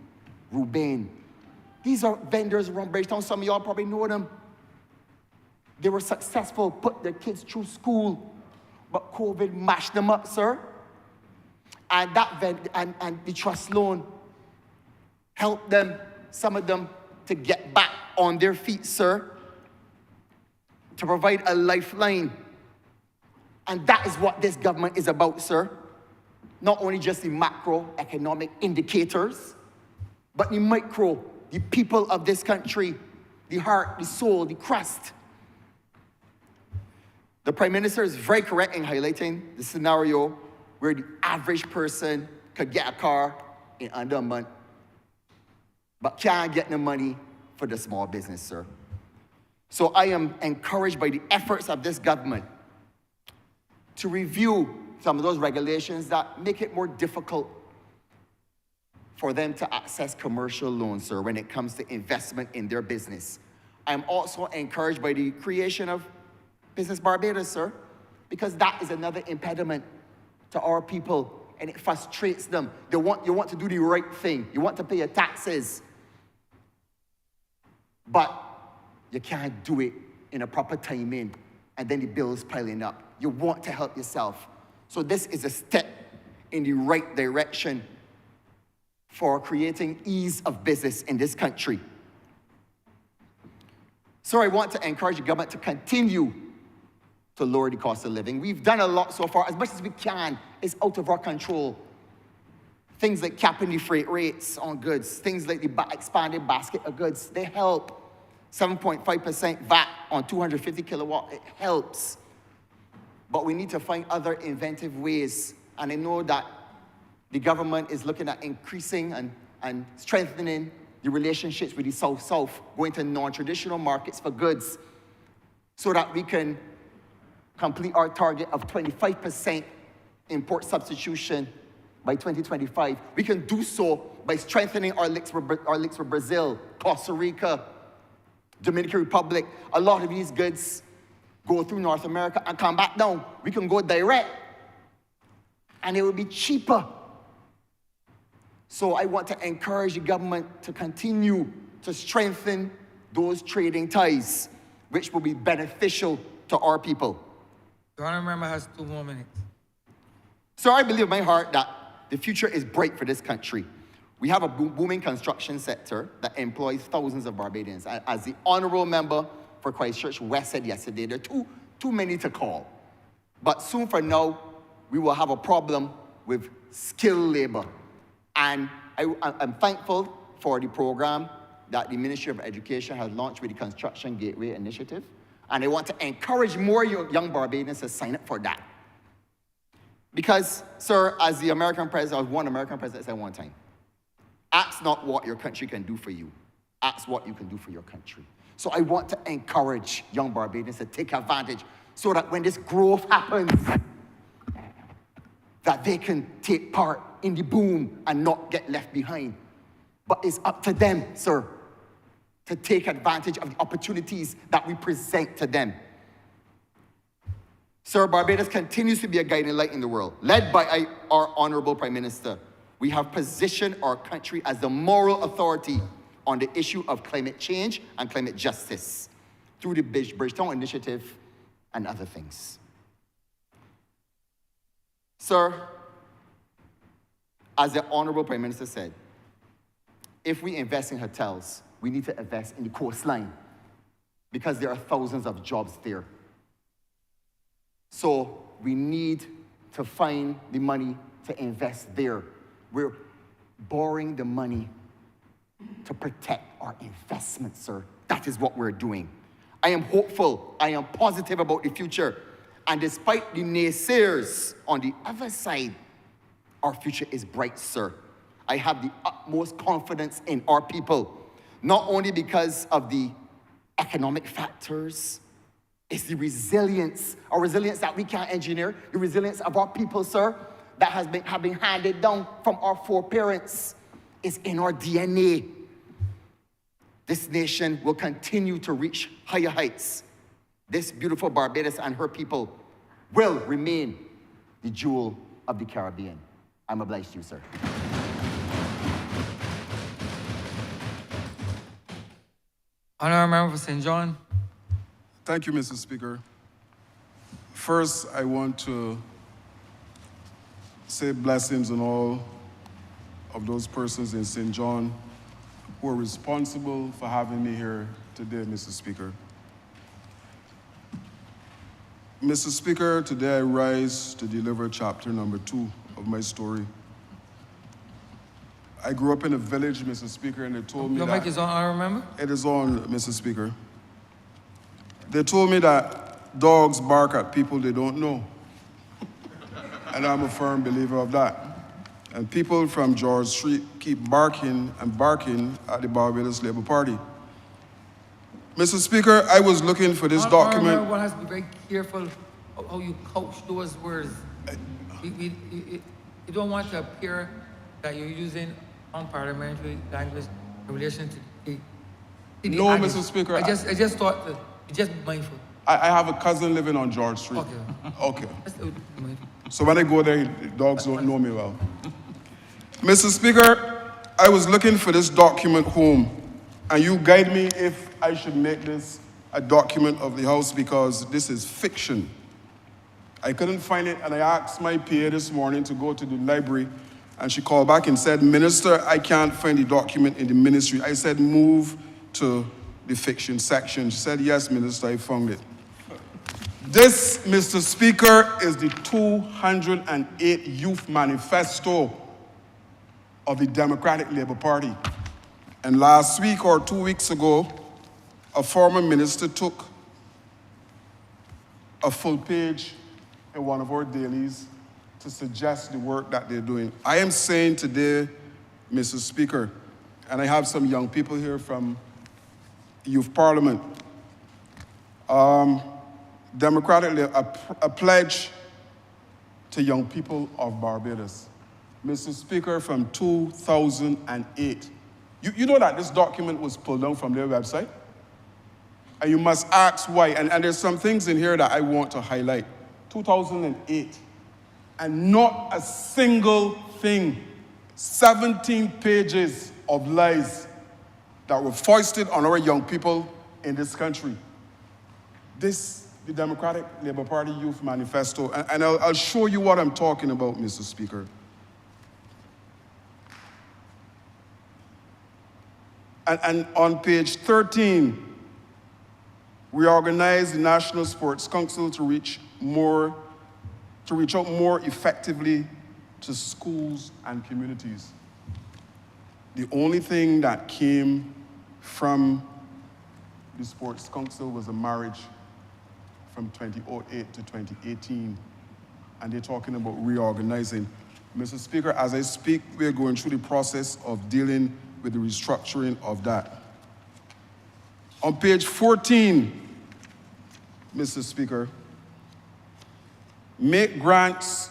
Ruben. These are vendors around Bridgetown. Some of y'all probably know them. They were successful, put their kids through school, but COVID mashed them up, sir. And and the trust loan helped them, some of them, to get back on their feet, sir, to provide a lifeline. And that is what this government is about, sir. Not only just the macroeconomic indicators, but the micro, the people of this country, the heart, the soul, the crust. The Prime Minister is very correct in highlighting the scenario where the average person could get a car in under a month, but can't get the money for the small business, sir. So I am encouraged by the efforts of this government to review some of those regulations that make it more difficult for them to access commercial loans, sir, when it comes to investment in their business. I'm also encouraged by the creation of Business Barbados, sir, because that is another impediment to our people, and it frustrates them. You want to do the right thing. You want to pay your taxes, but you can't do it in a proper timing, and then the bills piling up. You want to help yourself. So this is a step in the right direction for creating ease of business in this country. So I want to encourage the government to continue to lower the cost of living. We've done a lot so far, as much as we can. It's out of our control. Things like capping the freight rates on goods, things like the expanded basket of goods, they help. 7.5% VAT on 250 kilowatt, it helps. But we need to find other inventive ways. And I know that the government is looking at increasing and strengthening the relationships with the South-South, going to non-traditional markets for goods, so that we can complete our target of 25% import substitution by 2025. We can do so by strengthening our links with Brazil, Costa Rica, Dominican Republic. A lot of these goods go through North America and come back down. We can go direct, and it will be cheaper. So I want to encourage the government to continue to strengthen those trading ties, which will be beneficial to our people. The honourable member has 2 more minutes. So I believe in my heart that the future is bright for this country. We have a booming construction sector that employs thousands of Barbadians. As the honourable member for Christchurch West said yesterday, there are too many to call. But soon from now, we will have a problem with skilled labor. And I'm thankful for the program that the Ministry of Education has launched with the Construction Gateway Initiative. And I want to encourage more young Barbadians to sign up for that. Because, sir, as the American president, one American president said one time, ask not what your country can do for you, ask what you can do for your country. So I want to encourage young Barbadians to take advantage so that when this growth happens, that they can take part in the boom and not get left behind. But it's up to them, sir, to take advantage of the opportunities that we present to them. Sir, Barbados continues to be a guiding light in the world, led by our Honorable Prime Minister. We have positioned our country as the moral authority on the issue of climate change and climate justice through the Bridgetown Initiative and other things. Sir, as the Honorable Prime Minister said, if we invest in hotels, we need to invest in the coastline. because there are thousands of jobs there. So we need to find the money to invest there. We're borrowing the money to protect our investments, sir. That is what we're doing. I am hopeful, I am positive about the future. And despite the naysayers on the other side, our future is bright, sir. I have the utmost confidence in our people, not only because of the economic factors, it's the resilience, our resilience that we can't engineer, the resilience of our people, sir, that have been handed down from our foreparents. Is in our DNA. This nation will continue to reach higher heights. This beautiful Barbados and her people will remain the jewel of the Caribbean. I'm obliged to you, sir. Honourable Member for St. John. Thank you, Mr. Speaker. First, I want to say blessings on all of those persons in St. John who are responsible for having me here today, Mr. Speaker. Mr. Speaker, today I rise to deliver chapter number 2 of my story. I grew up in a village, Mr. Speaker, and they told me Your mic is on, I remember? It is on, Mr. Speaker. They told me that dogs bark at people they don't know. And I'm a firm believer of that. And people from George Street keep barking and barking at the Barbados Labour Party. Mr. Speaker, I was looking for this document. One has to be very careful of how you couch those words. You don't want to appear that you're using unparliamentary language in relation to the No, Mr. Speaker. I just thought that you just be mindful. I have a cousin living on George Street. Okay. Okay. Just be mindful. So when I go there, the dogs don't know me well. Mr. Speaker, I was looking for this document home, and you guide me if I should make this a document of the House because this is fiction. I couldn't find it, and I asked my PA this morning to go to the library, and she called back and said, Minister, I can't find the document in the ministry. I said, move to the fiction section. She said, yes, Minister, I found it. This, Mr. Speaker, is the 208 Youth Manifesto of the Democratic Labour Party. And last week or 2 weeks ago, a former minister took a full page in one of our dailies to suggest the work that they're doing. I am saying today, Mr. Speaker, and I have some young people here from Youth Parliament, democratically, a pledge to young people of Barbados. Mr. Speaker, from 2008. You know that this document was pulled down from their website? And you must ask why. And there's some things in here that I want to highlight. 2008. And not a single thing. 17 pages of lies that were foisted on our young people in this country. This, the Democratic Labour Party Youth Manifesto, and I'll show you what I'm talking about, Mr. Speaker. And on page 13, we organized the National Sports Council to reach out more effectively to schools and communities. The only thing that came from the Sports Council was a marriage from 2008 to 2018, and they're talking about reorganizing. Mr. Speaker, as I speak, we're going through the process of dealing with the restructuring of that. On page 14, Mr. Speaker, make grants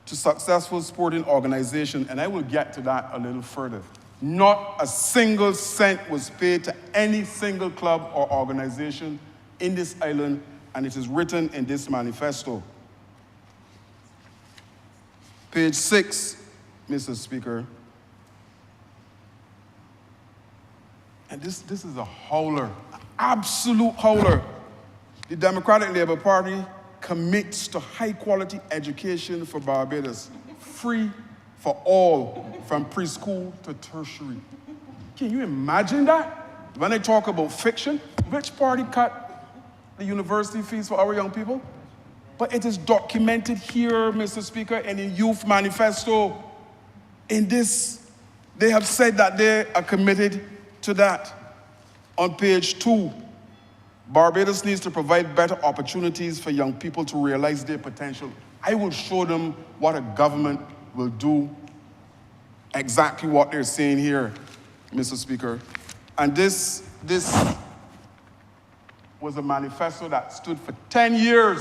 to successful sporting organizations, and I will get to that a little further. Not a single cent was paid to any single club or organization in this island, and it is written in this manifesto. Page 6, Mr. Speaker. And this is a howler, absolute howler. The Democratic Labour Party commits to high-quality education for Barbados, free for all, from preschool to tertiary. Can you imagine that? when they talk about fiction, which party cut the university fees for our young people? But it is documented here, Mr. Speaker, in the Youth Manifesto. In this, they have said that they are committed to that. On page 2, Barbados needs to provide better opportunities for young people to realize their potential. I will show them what a government will do, exactly what they're saying here, Mr. Speaker. And this was a manifesto that stood for 10 years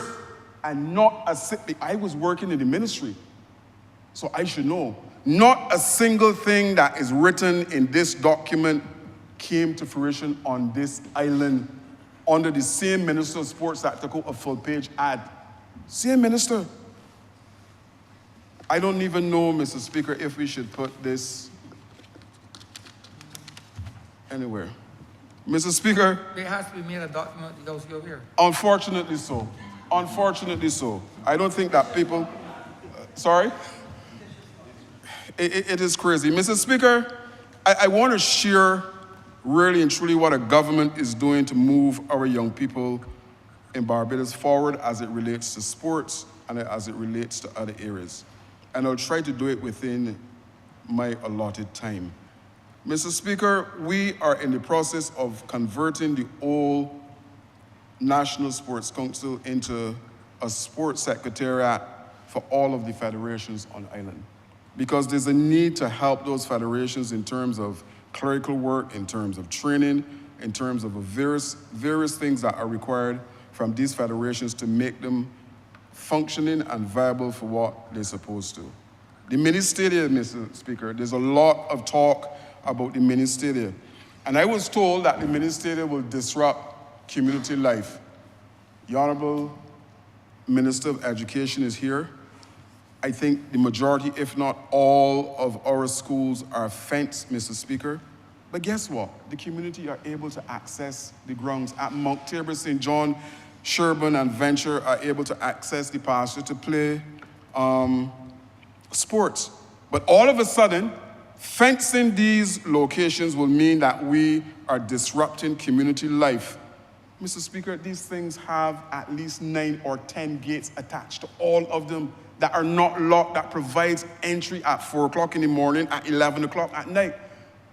and not a I was working in the ministry, so I should know. Not a single thing that is written in this document came to fruition on this island under the same Minister of Sports that took out a full-page ad. Same minister. I don't even know, Mr. Speaker, if we should put this anywhere. Mr. Speaker. There has to be made a document that goes here. Unfortunately so. Unfortunately so. I don't think that people, sorry? It is crazy. Mr. Speaker, I want to share really and truly what a government is doing to move our young people in Barbados forward as it relates to sports and as it relates to other areas. And I'll try to do it within my allotted time. Mr. Speaker, we are in the process of converting the old National Sports Council into a sports secretariat for all of the federations on the island. Because there's a need to help those federations in terms of clerical work, in terms of training, in terms of various things that are required from these federations to make them functioning and viable for what they're supposed to. The mini-stadia, Mr. Speaker, there's a lot of talk about the mini-stadia. And I was told that the mini-stadia will disrupt community life. The Honorable Minister of Education is here. I think the majority, if not all, of our schools are fenced, Mr. Speaker. But guess what? The community are able to access the grounds. At Mount Tabor, St. John, Sherburne, and Venture are able to access the pasture to play sports. But all of a sudden, fencing these locations will mean that we are disrupting community life. Mr. Speaker, these things have at least 9 or 10 gates attached to all of them that are not locked, that provides entry at 4 o'clock in the morning, at 11 o'clock at night.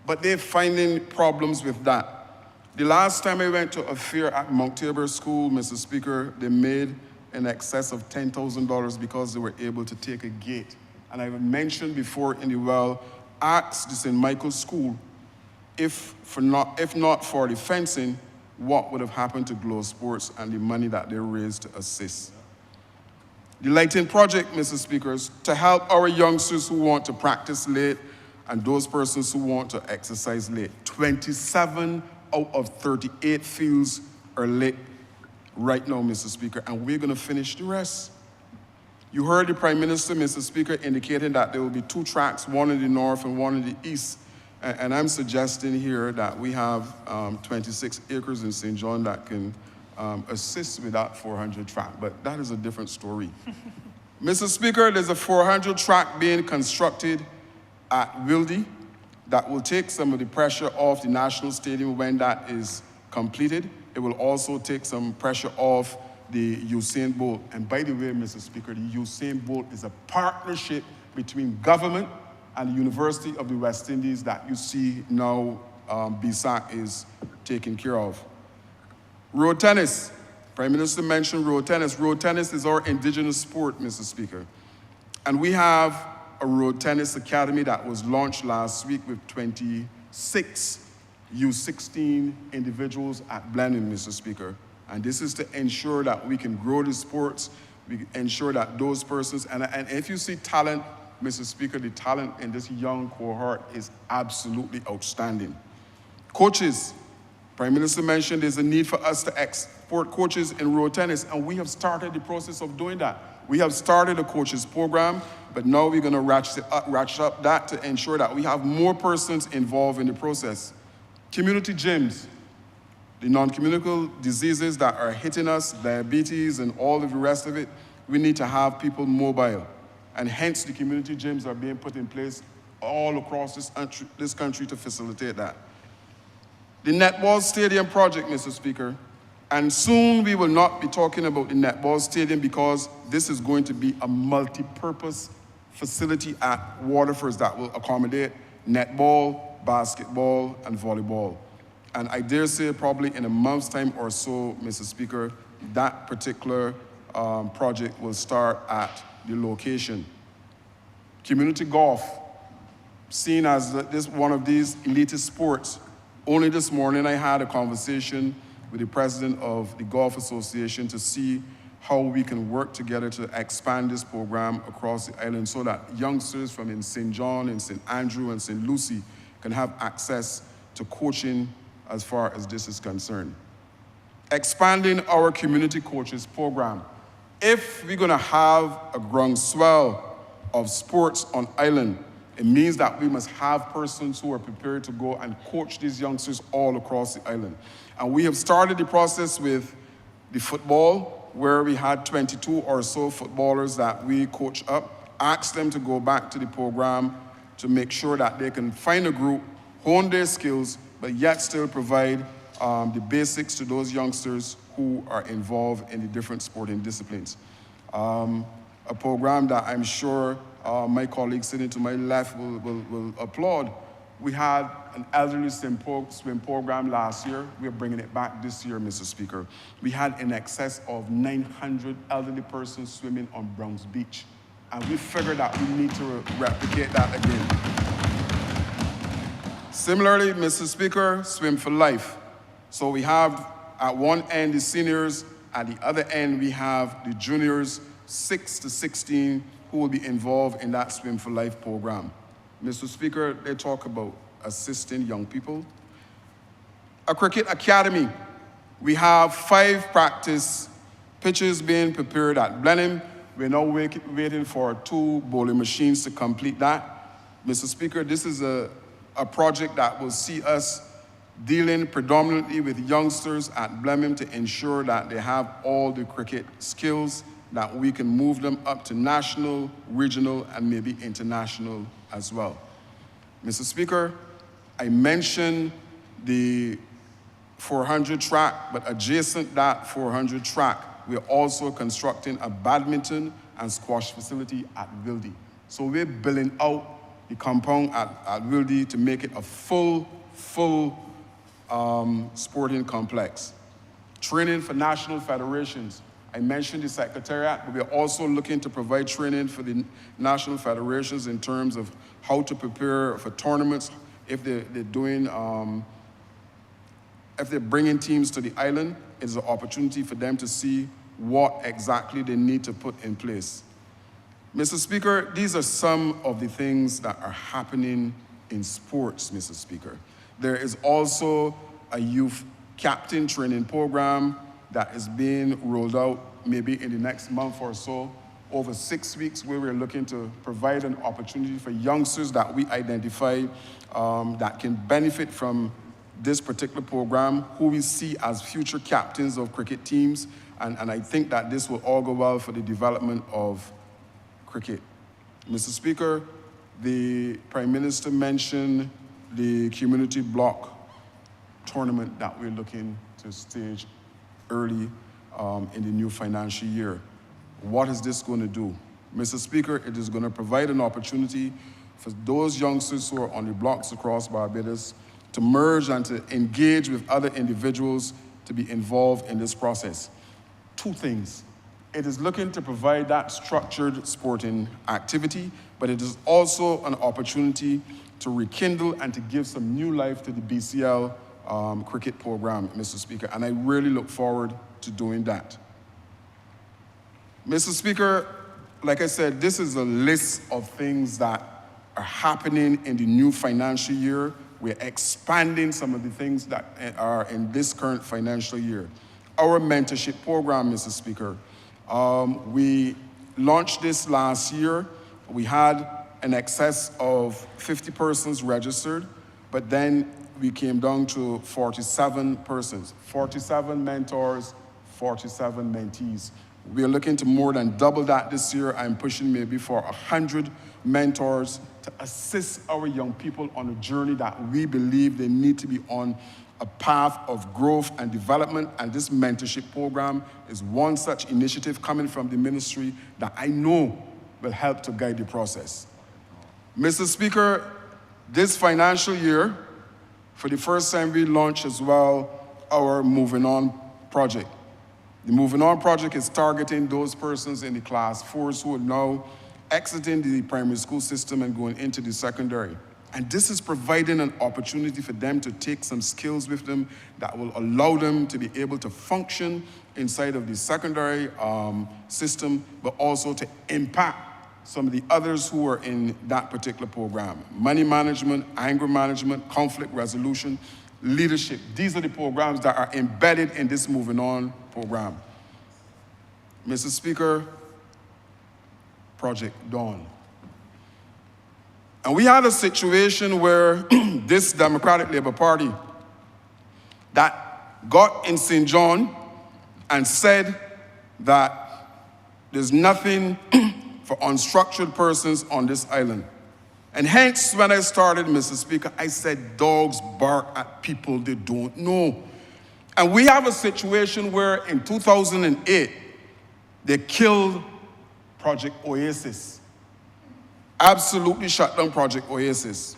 But they're finding problems with that. The last time I went to a fair at Mount Tabor School, Mr. Speaker, they made in excess of $10,000 because they were able to take a gate. And I mentioned before in the well, ask the St. Michael's School, if not for the fencing, what would have happened to Glow Sports and the money that they raised to assist. The Lighting Project, Mr. Speaker, is to help our youngsters who want to practice late and those persons who want to exercise late. 27 out of 38 fields are lit right now, Mr. Speaker, and we're going to finish the rest. You heard the Prime Minister, Mr. Speaker, indicating that there will be 2 tracks, one in the north and one in the east. And I'm suggesting here that we have 26 acres in St. John that can assist with that 400 track, but that is a different story. Mr. Speaker, there's a 400 track being constructed at Wildy that will take some of the pressure off the National Stadium when that is completed. It will also take some pressure off the Usain Bolt. And by the way, Mr. Speaker, the Usain Bolt is a partnership between government and the University of the West Indies that you see now BSAC is taking care of. Road tennis. Prime Minister mentioned road tennis. Road tennis is our indigenous sport, Mr. Speaker. And we have a road tennis academy that was launched last week with 26 U16 individuals at Blenheim, Mr. Speaker. And this is to ensure that we can grow the sports, we ensure that those persons, and if you see talent, Mr. Speaker, the talent in this young cohort is absolutely outstanding. Coaches. Prime Minister mentioned there's a need for us to export coaches in road tennis, and we have started the process of doing that. We have started a coaches program, but now we're going to ratchet up that to ensure that we have more persons involved in the process. Community gyms, the non-communicable diseases that are hitting us, diabetes and all of the rest of it, we need to have people mobile. And hence the community gyms are being put in place all across this country to facilitate that. The netball stadium project, Mr. Speaker, and soon we will not be talking about the netball stadium because this is going to be a multi-purpose facility at Waterford that will accommodate netball, basketball, and volleyball. And I dare say probably in a month's time or so, Mr. Speaker, that particular project will start at the location. Community golf, seen as one of these elitist sports. Only this morning I had a conversation with the president of the Golf Association to see how we can work together to expand this program across the island so that youngsters from in St. John and St. Andrew and St. Lucie can have access to coaching as far as this is concerned. Expanding our community coaches program. If we're gonna have a groundswell of sports on island, it means that we must have persons who are prepared to go and coach these youngsters all across the island. And we have started the process with the football, where we had 22 or so footballers that we coach up, asked them to go back to the program to make sure that they can find a group, hone their skills, but yet still provide the basics to those youngsters who are involved in the different sporting disciplines. A program that I'm sure my colleagues sitting to my left will applaud. We had an elderly swim program last year. We're bringing it back this year, Mr. Speaker. We had in excess of 900 elderly persons swimming on Browns Beach. And we figured that we need to replicate that again. Similarly, Mr. Speaker, Swim for Life. So we have at one end the seniors, at the other end we have the juniors, 6 to 16, who will be involved in that Swim for Life program. Mr. Speaker, they talk about assisting young people. A cricket academy. We have 5 practice pitches being prepared at Blenheim. We're now waiting for 2 bowling machines to complete that. Mr. Speaker, this is a project that will see us dealing predominantly with youngsters at Blenheim to ensure that they have all the cricket skills that we can move them up to national, regional, and maybe international as well. Mr. Speaker, I mentioned the 400 track, but adjacent that 400 track, we're also constructing a badminton and squash facility at Wildy. So we're building out the compound at Wildy to make it a full sporting complex. Training for national federations. I mentioned the Secretariat, but we're also looking to provide training for the national federations in terms of how to prepare for tournaments, if they're bringing teams to the island, it's an opportunity for them to see what exactly they need to put in place. Mr. Speaker, these are some of the things that are happening in sports, Mr. Speaker. There is also a youth captain training program that is being rolled out maybe in the next month or so, over 6 weeks, where we're looking to provide an opportunity for youngsters that we identify that can benefit from this particular program, who we see as future captains of cricket teams, and I think that this will all go well for the development of cricket. Mr. Speaker, the Prime Minister mentioned the community block tournament that we're looking to stage early in the new financial year. What is this going to do? Mr. Speaker, it is going to provide an opportunity for those youngsters who are on the blocks across Barbados to merge and to engage with other individuals to be involved in this process. 2 things. It is looking to provide that structured sporting activity, but it is also an opportunity to rekindle and to give some new life to the BCL cricket program, Mr. Speaker, and I really look forward to doing that. Mr. Speaker, like I said, this is a list of things that are happening in the new financial year. We're expanding some of the things that are in this current financial year. Our mentorship program, Mr. Speaker, we launched this last year. We had an excess of 50 persons registered, but then we came down to 47 persons, 47 mentors, 47 mentees. We are looking to more than double that this year. I'm pushing maybe for 100 mentors to assist our young people on a journey that we believe they need to be on a path of growth and development, and this mentorship program is one such initiative coming from the ministry that I know will help to guide the process. Mr. Speaker, this financial year, for the first time we launched as well our Moving On project. The Moving On project is targeting those persons in the class 4s who are now exiting the primary school system and going into the secondary. And this is providing an opportunity for them to take some skills with them that will allow them to be able to function inside of the secondary system, but also to impact some of the others who are in that particular program. Money management, anger management, conflict resolution, leadership. These are the programs that are embedded in this Moving On program. Mr. Speaker, Project Dawn. And we had a situation where this Democratic Labour Party that got in St. John and said that there's nothing for unstructured persons on this island. And hence, when I started, Mr. Speaker, I said dogs bark at people they don't know. And we have a situation where in 2008, they killed Project Oasis. Absolutely shut down Project Oasis.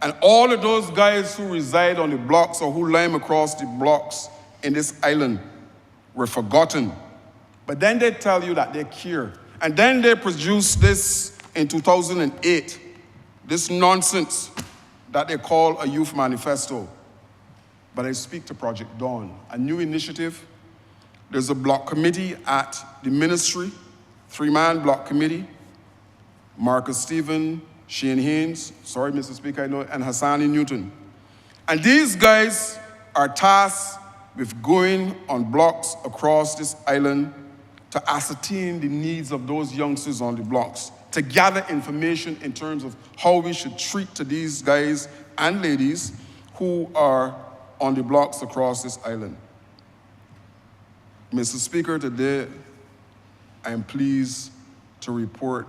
And all of those guys who reside on the blocks or who lime across the blocks in this island were forgotten. But then they tell you that they care. And then they produced this in 2008, this nonsense that they call a youth manifesto. But I speak to Project Dawn, a new initiative. There's a block committee at the ministry, 3-man block committee. Marcus Stephen, Shane Haynes, sorry, Mr. Speaker, I know, and Hassani Newton. And these guys are tasked with going on blocks across this island to ascertain the needs of those youngsters on the blocks, to gather information in terms of how we should treat to these guys and ladies who are on the blocks across this island. Mr. Speaker, today I am pleased to report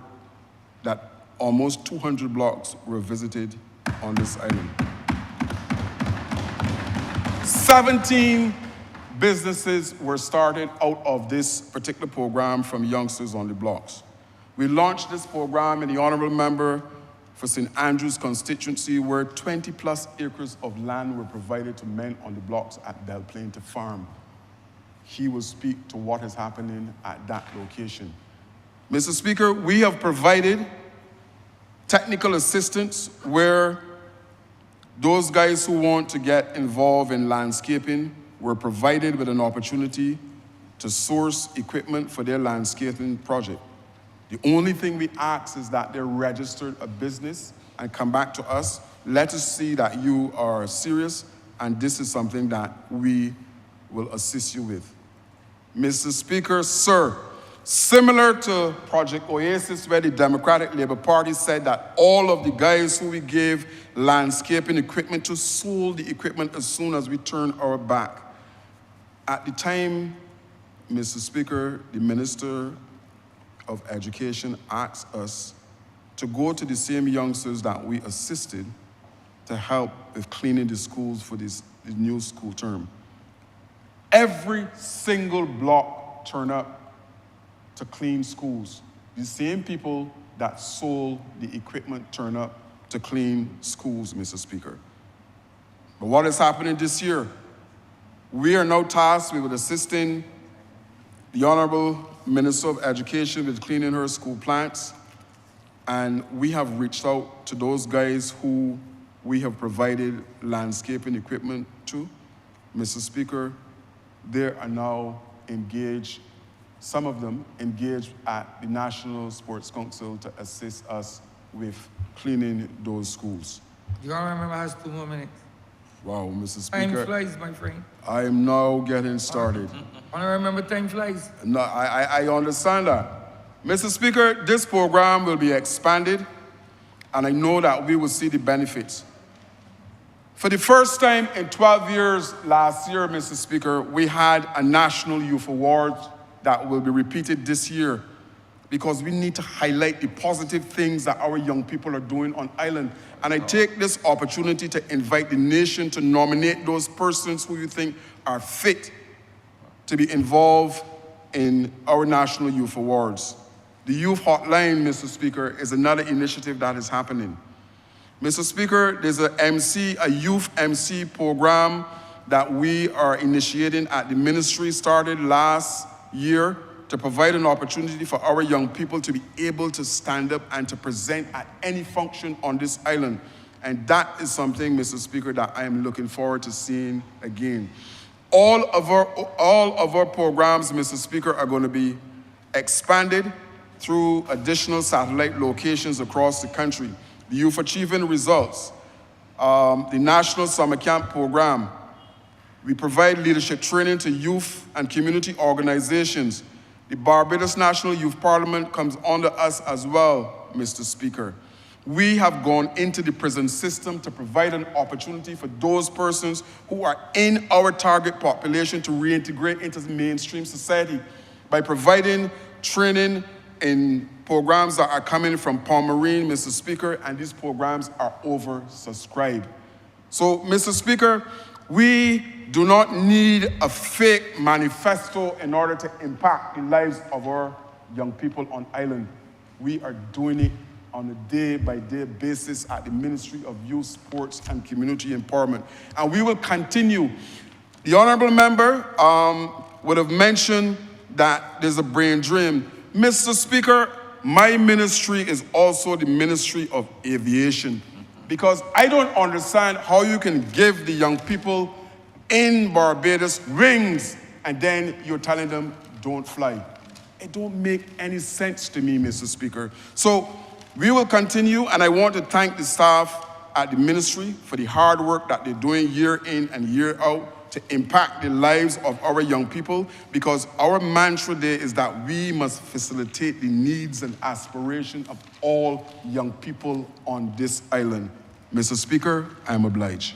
that almost 200 blocks were visited on this island. 17 businesses were started out of this particular program from youngsters on the blocks. We launched this program in the honorable member for St. Andrews constituency, where 20+ acres of land were provided to men on the blocks at Belle Plaine to farm. He will speak to what is happening at that location. Mr. Speaker, we have provided technical assistance where those guys who want to get involved in landscaping were provided with an opportunity to source equipment for their landscaping project. The only thing we ask is that they register a business and come back to us. Let us see that you are serious, and this is something that we will assist you with. Mr. Speaker, sir, similar to Project Oasis, where the Democratic Labour Party said that all of the guys who we gave landscaping equipment to sold the equipment as soon as we turned our back. At the time, Mr. Speaker, the Minister of Education asked us to go to the same youngsters that we assisted to help with cleaning the schools for the new school term. Every single block turned up to clean schools. The same people that sold the equipment turn up to clean schools, Mr. Speaker. But what is happening this year? We are now tasked with assisting the Honorable Minister of Education with cleaning her school plants, and we have reached out to those guys who we have provided landscaping equipment to. Mr. Speaker, they are now engaged, some of them engaged at the National Sports Council to assist us with cleaning those schools. You all remember has 2 more minutes. Wow, Mr. Speaker. Time flies, my friend. I am now getting started. I remember time flies. No, I understand that. Mr. Speaker, this program will be expanded, and I know that we will see the benefits. For the first time in 12 years last year, Mr. Speaker, we had a National Youth Award that will be repeated this year, because we need to highlight the positive things that our young people are doing on island. And I take this opportunity to invite the nation to nominate those persons who you think are fit to be involved in our National Youth Awards. The Youth Hotline, Mr. Speaker, is another initiative that is happening. Mr. Speaker, there's a youth MC program that we are initiating at the ministry, started last year, to provide an opportunity for our young people to be able to stand up and to present at any function on this island. And that is something, Mr. Speaker, that I am looking forward to seeing again. All of our programs, Mr. Speaker, are going to be expanded through additional satellite locations across the country. The Youth Achieving Results, the National Summer Camp Program. We provide leadership training to youth and community organizations. The Barbados National Youth Parliament comes under us as well, Mr. Speaker. We have gone into the prison system to provide an opportunity for those persons who are in our target population to reintegrate into the mainstream society by providing training in programs that are coming from Palmerine, Mr. Speaker, and these programs are oversubscribed. So, Mr. Speaker, we do not need a fake manifesto in order to impact the lives of our young people on island. We are doing it on a day-by-day basis at the Ministry of Youth, Sports, and Community Empowerment. And we will continue. The honorable member would have mentioned that there's a brain drain. Mr. Speaker, my ministry is also the Ministry of Aviation, because I don't understand how you can give the young people in Barbados wings and then you're telling them don't fly. It don't make any sense to me, Mr. Speaker. So we will continue, and I want to thank the staff at the ministry for the hard work that they're doing year in and year out to impact the lives of our young people, because our mantra there is that we must facilitate the needs and aspirations of all young people on this island. Mr. Speaker, I am obliged.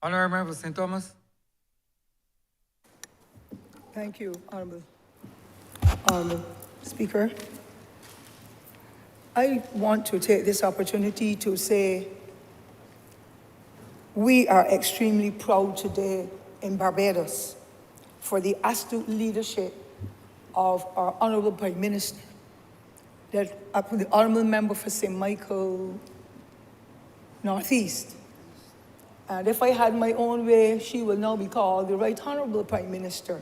Honorable Member St. Thomas. Thank you, Honorable Speaker. I want to take this opportunity to say we are extremely proud today in Barbados for the astute leadership of our Honorable Prime Minister, the Honorable Member for St. Michael Northeast. And if I had my own way, she will now be called the Right Honorable Prime Minister,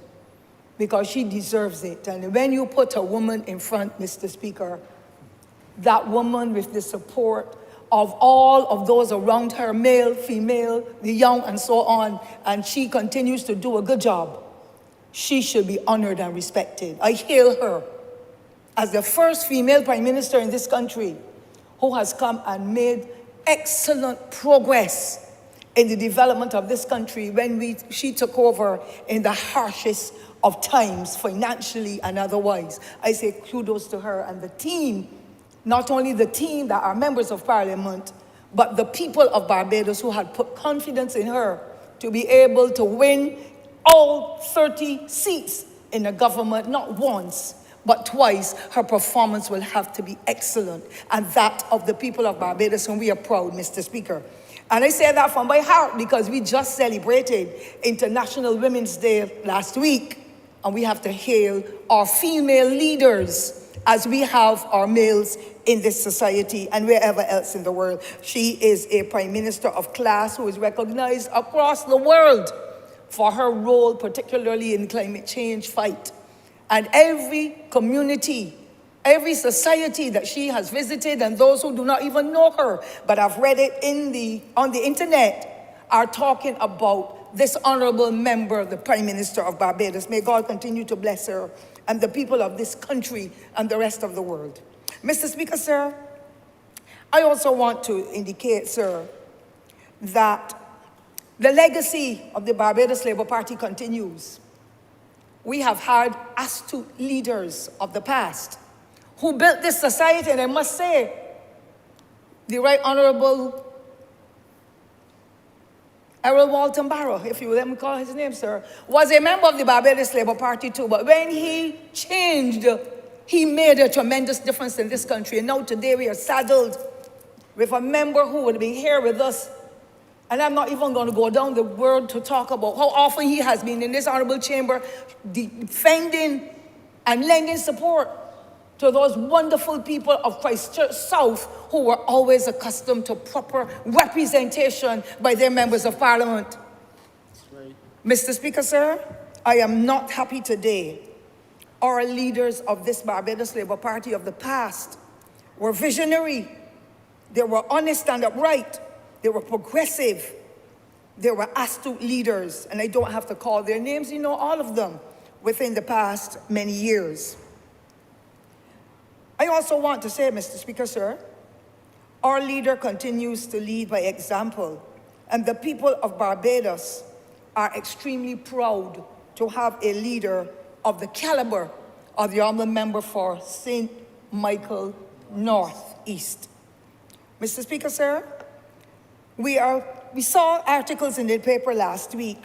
because she deserves it. And when you put a woman in front, Mr. Speaker, that woman with the support of all of those around her, male, female, the young, and so on, and she continues to do a good job, she should be honored and respected. I hail her as the first female prime minister in this country who has come and made excellent progress in the development of this country when she took over in the harshest of times, financially and otherwise. I say kudos to her and the team, not only the team that are members of parliament, but the people of Barbados who had put confidence in her to be able to win all 30 seats in the government, not once, but twice. Her performance will have to be excellent, and that of the people of Barbados, and we are proud, Mr. Speaker. And I say that from my heart because we just celebrated International Women's Day last week, and we have to hail our female leaders as we have our males in this society and wherever else in the world. She is a prime minister of class who is recognized across the world for her role, particularly in climate change fight. And every community, every society that she has visited, and those who do not even know her, but have read it on the internet, are talking about this honorable member, the Prime Minister of Barbados. May God continue to bless her and the people of this country and the rest of the world. Mr. Speaker, sir, I also want to indicate, sir, that the legacy of the Barbados Labour Party continues. We have had astute leaders of the past who built this society, and I must say, the Right Honorable Errol Walton Barrow, if you will let me call his name, sir, was a member of the Barbados Labour Party too, but when he changed, he made a tremendous difference in this country. And now today we are saddled with a member who would be here with us. And I'm not even going to go down the word to talk about how often he has been in this honorable chamber defending and lending support to those wonderful people of Christchurch South who were always accustomed to proper representation by their members of parliament. Right. Mr. Speaker, sir, I am not happy today. Our leaders of this Barbados Labour Party of the past were visionary. They were honest and upright. They were progressive. They were astute leaders, and I don't have to call their names, you know all of them, within the past many years. I also want to say, Mr. Speaker, sir, our leader continues to lead by example, and the people of Barbados are extremely proud to have a leader of the caliber of the honorable member for St. Michael North East. Mr. Speaker, sir, we saw articles in the paper last week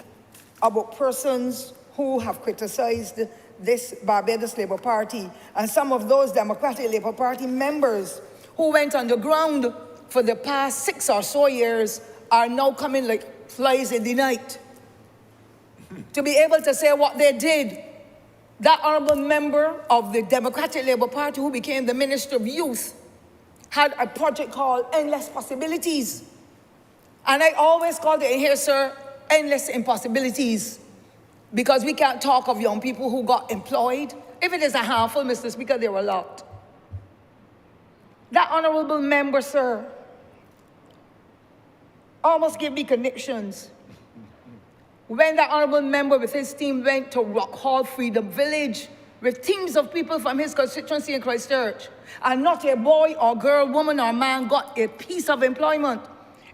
about persons who have criticized this Barbados Labour Party, and some of those Democratic Labour Party members who went underground for the past 6 or so years are now coming like flies in the night to be able to say what they did. That honorable member of the Democratic Labour Party who became the Minister of Youth had a project called Endless Possibilities. And I always called it here, sir, endless impossibilities, because we can't talk of young people who got employed. If it is a handful, Mr. Speaker, there were a lot. That honorable member, sir, almost gave me connections. When that honorable member with his team went to Rock Hall Freedom Village with teams of people from his constituency in Christchurch, and not a boy or girl, woman or man got a piece of employment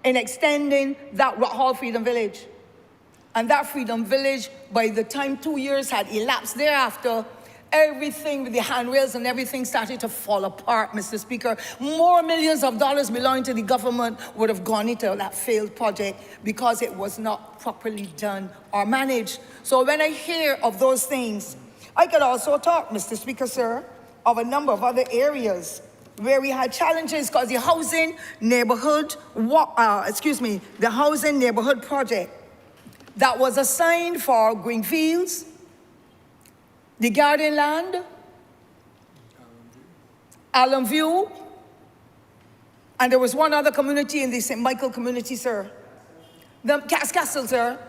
in extending that Rock Hall Freedom Village. And that Freedom Village, by the time 2 years had elapsed thereafter, everything with the handrails and everything started to fall apart, Mr. Speaker. More millions of dollars belonging to the government would have gone into that failed project because it was not properly done or managed. So when I hear of those things, I could also talk, Mr. Speaker, sir, of a number of other areas where we had challenges because the housing neighborhood, the housing neighborhood project that was assigned for Greenfields, the Garden Land, Allen View, and there was one other community in the St. Michael community, sir. The Cass Castle, sir.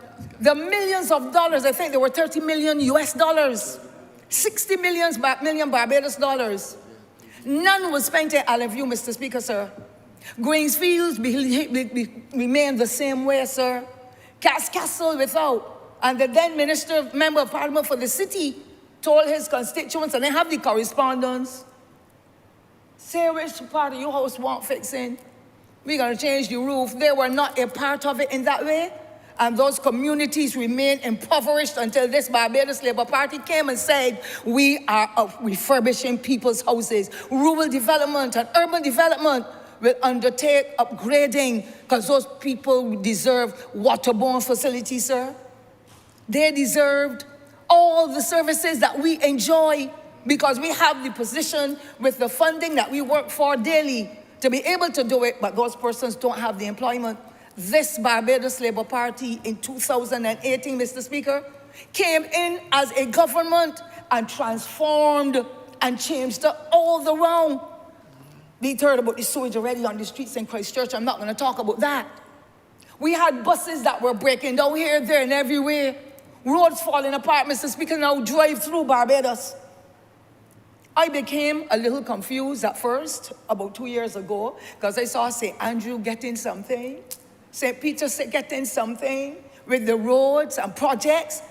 The millions of dollars, I think there were 30 million US dollars, 60 million Barbados dollars. None was spent at Allen View, Mr. Speaker, sir. Greensfields remained the same way, sir. Cass Castle without. And the then member of parliament for the city told his constituents, and they have the correspondence, say which part of your house want fixing. We're going to change the roof. They were not a part of it in that way. And those communities remained impoverished until this Barbados Labour Party came and said, we are refurbishing people's houses. Rural development and urban development will undertake upgrading because those people deserve waterborne facilities, sir. They deserved all the services that we enjoy because we have the position with the funding that we work for daily to be able to do it, but those persons don't have the employment. This Barbados Labour Party in 2018, Mr. Speaker, came in as a government and transformed and changed all the round. We heard about the sewage already on the streets in Christchurch. I'm not going to talk about that. We had buses that were breaking down here, there, and everywhere. Roads falling apart, Mr. Speaker, now drive through Barbados. I became a little confused at first, about 2 years ago, because I saw St. Andrew getting something, St. Peter getting something with the roads and projects.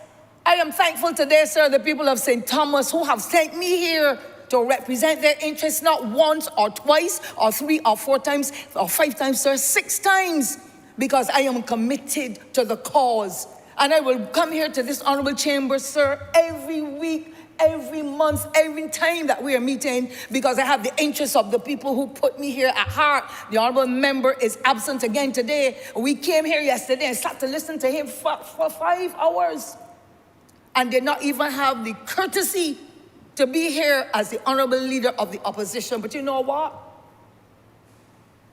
I am thankful today, sir, the people of St. Thomas who have sent me here to represent their interests not once or twice or 3 or 4 times or 5 times, sir, 6 times, because I am committed to the cause. And I will come here to this honorable chamber, sir, every week, every month, every time that we are meeting, because I have the interests of the people who put me here at heart. The honorable member is absent again today. We came here yesterday and sat to listen to him for 5 hours. And did not even have the courtesy to be here as the honorable leader of the opposition. But you know what?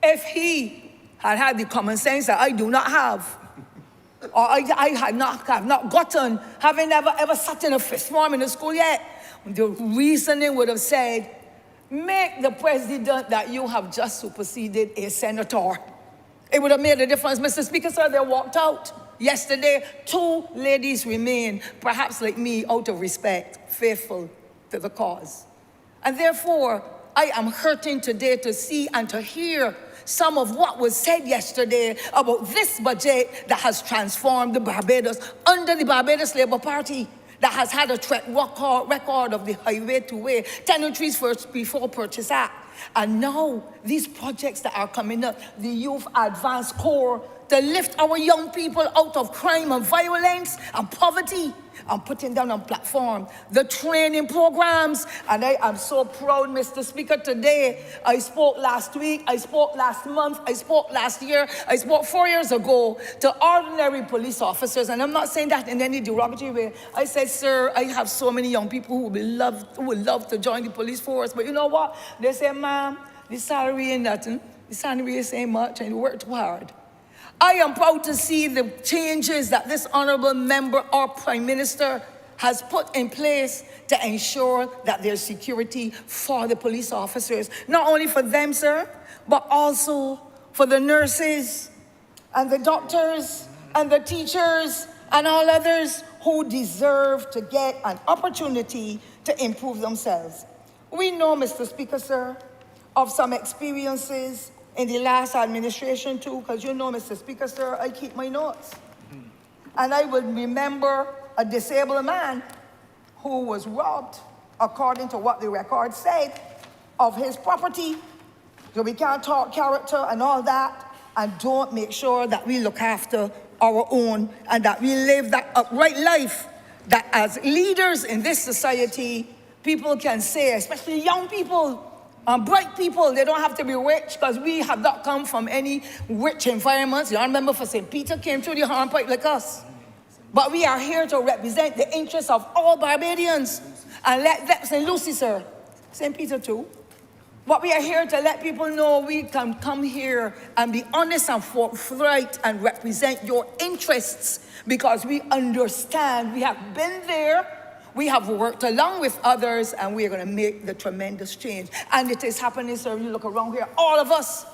If he had had the common sense that I do not have, or I have not gotten, having never ever sat in a fifth form in the school yet, the reasoning would have said, make the president that you have just superseded a senator. It would have made a difference. Mr. Speaker, sir, they walked out. Yesterday, 2 ladies remain, perhaps like me, out of respect, faithful to the cause. And therefore, I am hurting today to see and to hear some of what was said yesterday about this budget that has transformed the Barbados under the Barbados Labour Party, that has had a track record of the Highway to Way, Tenantries First Before Purchase Act. And now, these projects that are coming up, the Youth Advanced Corps, to lift our young people out of crime and violence and poverty, and putting down on platform the training programs. And I am so proud, Mr. Speaker, today. I spoke last week, I spoke last month, I spoke last year, I spoke 4 years ago to ordinary police officers, and I'm not saying that in any derogatory way. I said, sir, I have so many young people who would love to join the police force, but you know what? They say, ma'am, the salary ain't nothing, the salary ain't much, and you work too hard. I am proud to see the changes that this honorable member, our Prime Minister, has put in place to ensure that there's security for the police officers. Not only for them, sir, but also for the nurses and the doctors and the teachers and all others who deserve to get an opportunity to improve themselves. We know, Mr. Speaker, sir, of some experiences in the last administration too, because you know, Mr. Speaker, sir, I keep my notes. And I would remember a disabled man who was robbed, according to what the record said, of his property. So we can't talk character and all that, and don't make sure that we look after our own and that we live that upright life that as leaders in this society, people can say, especially young people, bright people, they don't have to be rich, because we have not come from any rich environments. You remember for St. Peter came through the hornpipe like us. But we are here to represent the interests of all Barbadians. And let that, St. Lucie, sir, St. Peter too. But we are here to let people know we can come here and be honest and forthright and represent your interests, because we understand, we have been there, we have worked along with others, and we are going to make the tremendous change. And it is happening, sir. You look around here, all of us,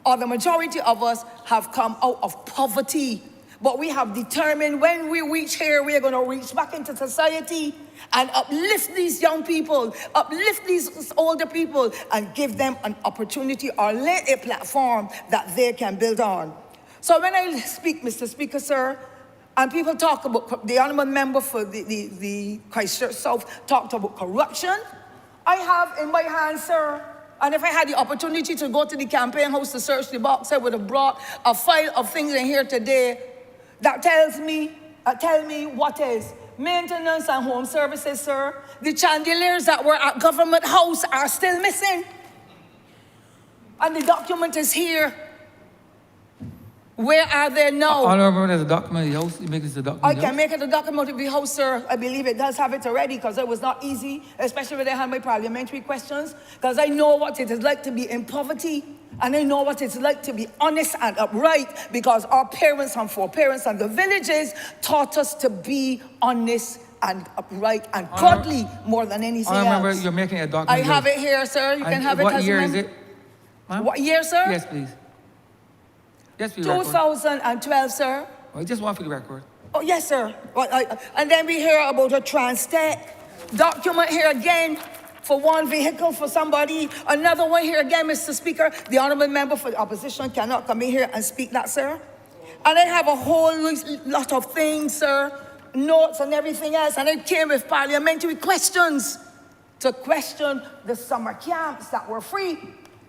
or the majority of us, have come out of poverty. But we have determined when we reach here, we are going to reach back into society and uplift these young people, uplift these older people, and give them an opportunity or lay a platform that they can build on. So when I speak, Mr. Speaker, sir, and people talk about, the honorable member for the Christchurch South talked about corruption, I have in my hand, sir, and if I had the opportunity to go to the campaign house to search the box, I would have brought a file of things in here today that tell me what is maintenance and home services, sir. The chandeliers that were at Government House are still missing. And the document is here. Where are they now? Honorable, there's a document in the House. You make this a document. I can make it a document of the House, sir. I believe it does have it already, because it was not easy, especially when I had my parliamentary questions, because I know what it is like to be in poverty, and I know what it's like to be honest and upright, because our parents and foreparents and the villages taught us to be honest and upright and godly more than anything else. Remember, you're making a document. I have it here, sir. You can have it. What year is it? What year, sir? Yes, please. Yes, please. 2012, sir. I just want for the record. Oh, yes, sir. And then we hear about a Transtech document here again for one vehicle for somebody. Another one here again, Mr. Speaker. The honorable member for the opposition cannot come in here and speak that, sir. And I have a whole lot of things, sir, notes and everything else. And I came with parliamentary questions to question the summer camps that were free.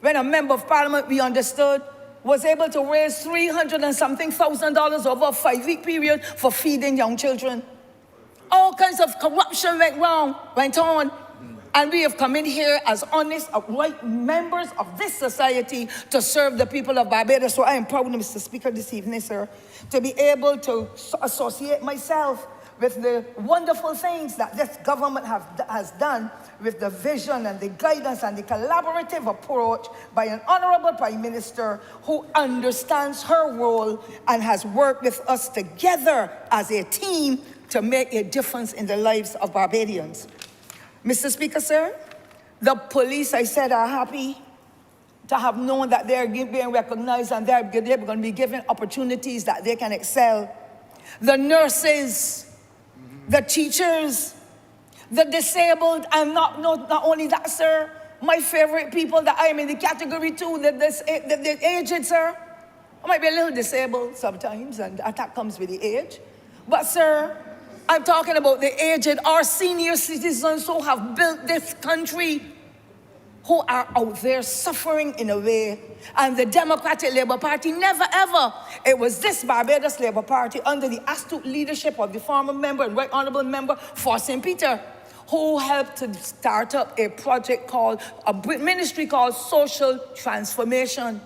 When a member of parliament, we understood was able to raise $300 and something thousand over a 5-week period for feeding young children. All kinds of corruption went on. And we have come in here as honest, upright members of this society to serve the people of Barbados. So I am proud, Mr. Speaker, this evening, sir, to be able to associate myself with the wonderful things that this government has done with the vision and the guidance and the collaborative approach by an honorable Prime Minister who understands her role and has worked with us together as a team to make a difference in the lives of Barbadians. Mr. Speaker, sir, the police, I said, are happy to have known that they're being recognized and they're going to be given opportunities that they can excel. The nurses, the teachers, the disabled, and not only that, sir, my favorite people that I am in the category too, the aged, sir. I might be a little disabled sometimes, and that comes with the age. But, sir, I'm talking about the aged, our senior citizens who have built this country, who are out there suffering in a way. And the Democratic Labour Party never ever, it was this Barbados Labour Party under the astute leadership of the former member and right honourable member for St. Peter, who helped to start up a project called, a ministry called Social Transformation.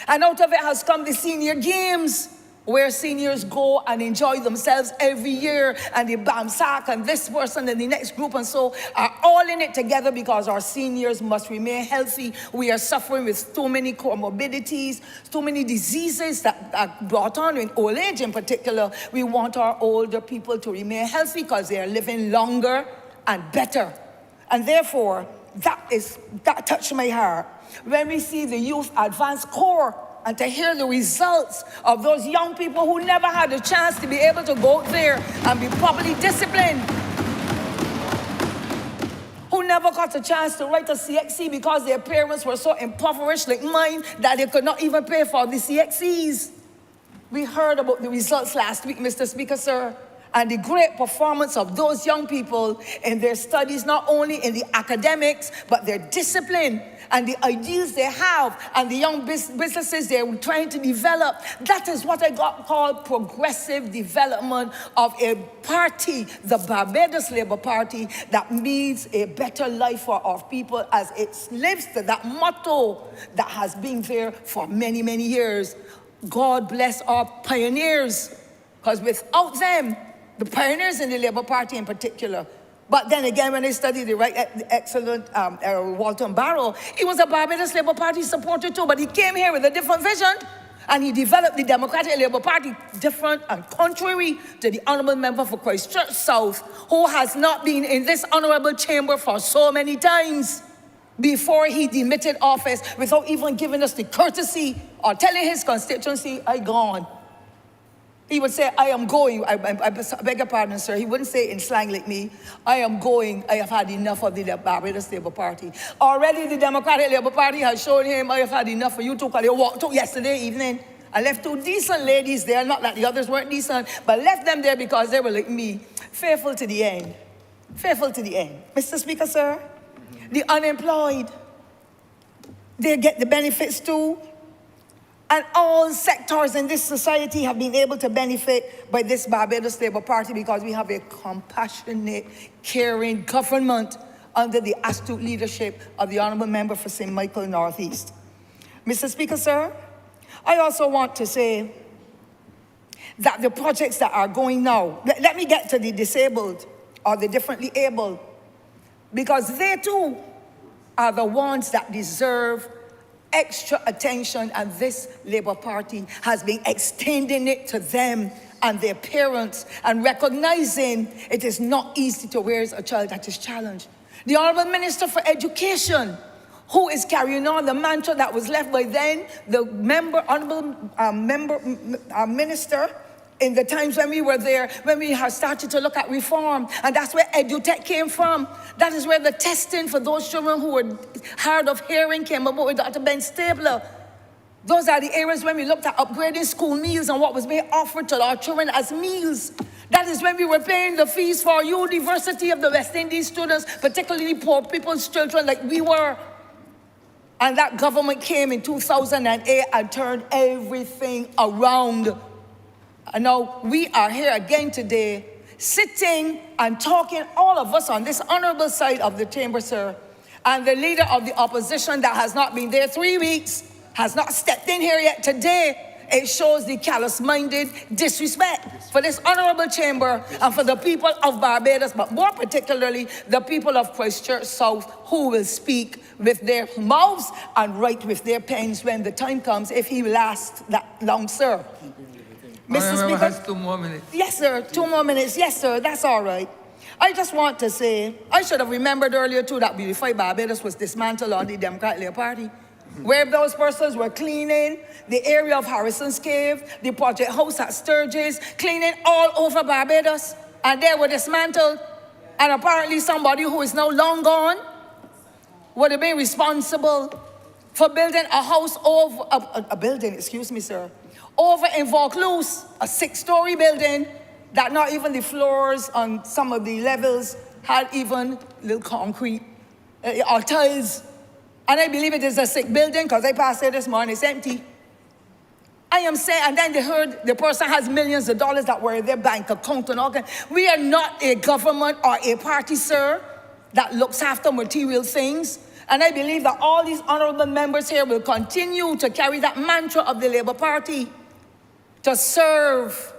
And out of it has come the Senior Games, where seniors go and enjoy themselves every year, and the BAMSAC and this person and the next group and so are all in it together because our seniors must remain healthy. We are suffering with too many comorbidities, too many diseases that are brought on in old age in particular. We want our older people to remain healthy because they are living longer and better. And therefore, that touched my heart. When we see the Youth Advanced Corps, and to hear the results of those young people who never had a chance to be able to go out there and be properly disciplined, who never got a chance to write a CXC because their parents were so impoverished like mine that they could not even pay for the CXCs. We heard about the results last week, Mr. Speaker, sir, and the great performance of those young people in their studies, not only in the academics, but their discipline and the ideals they have and the young businesses they're trying to develop. That is what I call progressive development of a party, the Barbados Labour Party, that means a better life for our people as it lives to that motto that has been there for many, many years. God bless our pioneers, because without them, the pioneers in the Labour Party in particular. But then again, when I studied the excellent Walton Barrow, he was a Barbados Labour Party supporter too, but he came here with a different vision, and he developed the Democratic Labour Party different and contrary to the honourable member for Christchurch South, who has not been in this honourable chamber for so many times before he demitted office without even giving us the courtesy or telling his constituency, "I gone." He would say, "I am going." I beg your pardon, sir. He wouldn't say in slang like me, "I am going. I have had enough of the Barbados Labour Party." Already the Democratic Labour Party has shown him, "I have had enough of you two," because they walked out yesterday evening. I left 2 decent ladies there, not that the others weren't decent, but left them there because they were like me, faithful to the end. Faithful to the end. Mr. Speaker, sir, the unemployed, they get the benefits too. And all sectors in this society have been able to benefit by this Barbados Labour Party because we have a compassionate, caring government under the astute leadership of the Honourable Member for St. Michael Northeast. Mr. Speaker, sir, I also want to say that the projects that are going now, let me get to the disabled or the differently able, because they too are the ones that deserve extra attention, and this Labour Party has been extending it to them and their parents and recognizing it is not easy to raise a child that is challenged. The Honourable Minister for Education, who is carrying on the mantra that was left by then the minister in the times when we were there, when we had started to look at reform, and that's where EduTech came from. That is where the testing for those children who were hard of hearing came about with Dr. Ben Stabler. Those are the areas when we looked at upgrading school meals and what was being offered to our children as meals. That is when we were paying the fees for University of the West Indies students, particularly poor people's children like we were. And that government came in 2008 and turned everything around. And now we are here again today, sitting and talking, all of us on this honorable side of the chamber, sir. And the leader of the opposition that has not been there 3 weeks, has not stepped in here yet today. It shows the callous-minded disrespect for this honorable chamber and for the people of Barbados, but more particularly the people of Christchurch South, who will speak with their mouths and write with their pens when the time comes, if he lasts that long, sir. Mr. Speaker, has 2 more minutes. Yes, sir. 2 more minutes. Yes, sir. That's all right. I just want to say, I should have remembered earlier too that Beautify Barbados was dismantled on the Democratic Labour Party, where those persons were cleaning the area of Harrison's Cave, the Project House at Sturgis, cleaning all over Barbados, and they were dismantled. And apparently somebody who is now long gone would have been responsible for building a house over, a building, excuse me, sir, over in Vaucluse, a 6-story building that not even the floors on some of the levels had even little concrete or tiles. And I believe it is a sick building because I passed it this morning, it's empty. I am saying, and then they heard the person has millions of dollars that were in their bank account and all that. We are not a government or a party, sir, that looks after material things. And I believe that all these honorable members here will continue to carry that mantra of the Labour Party, to serve,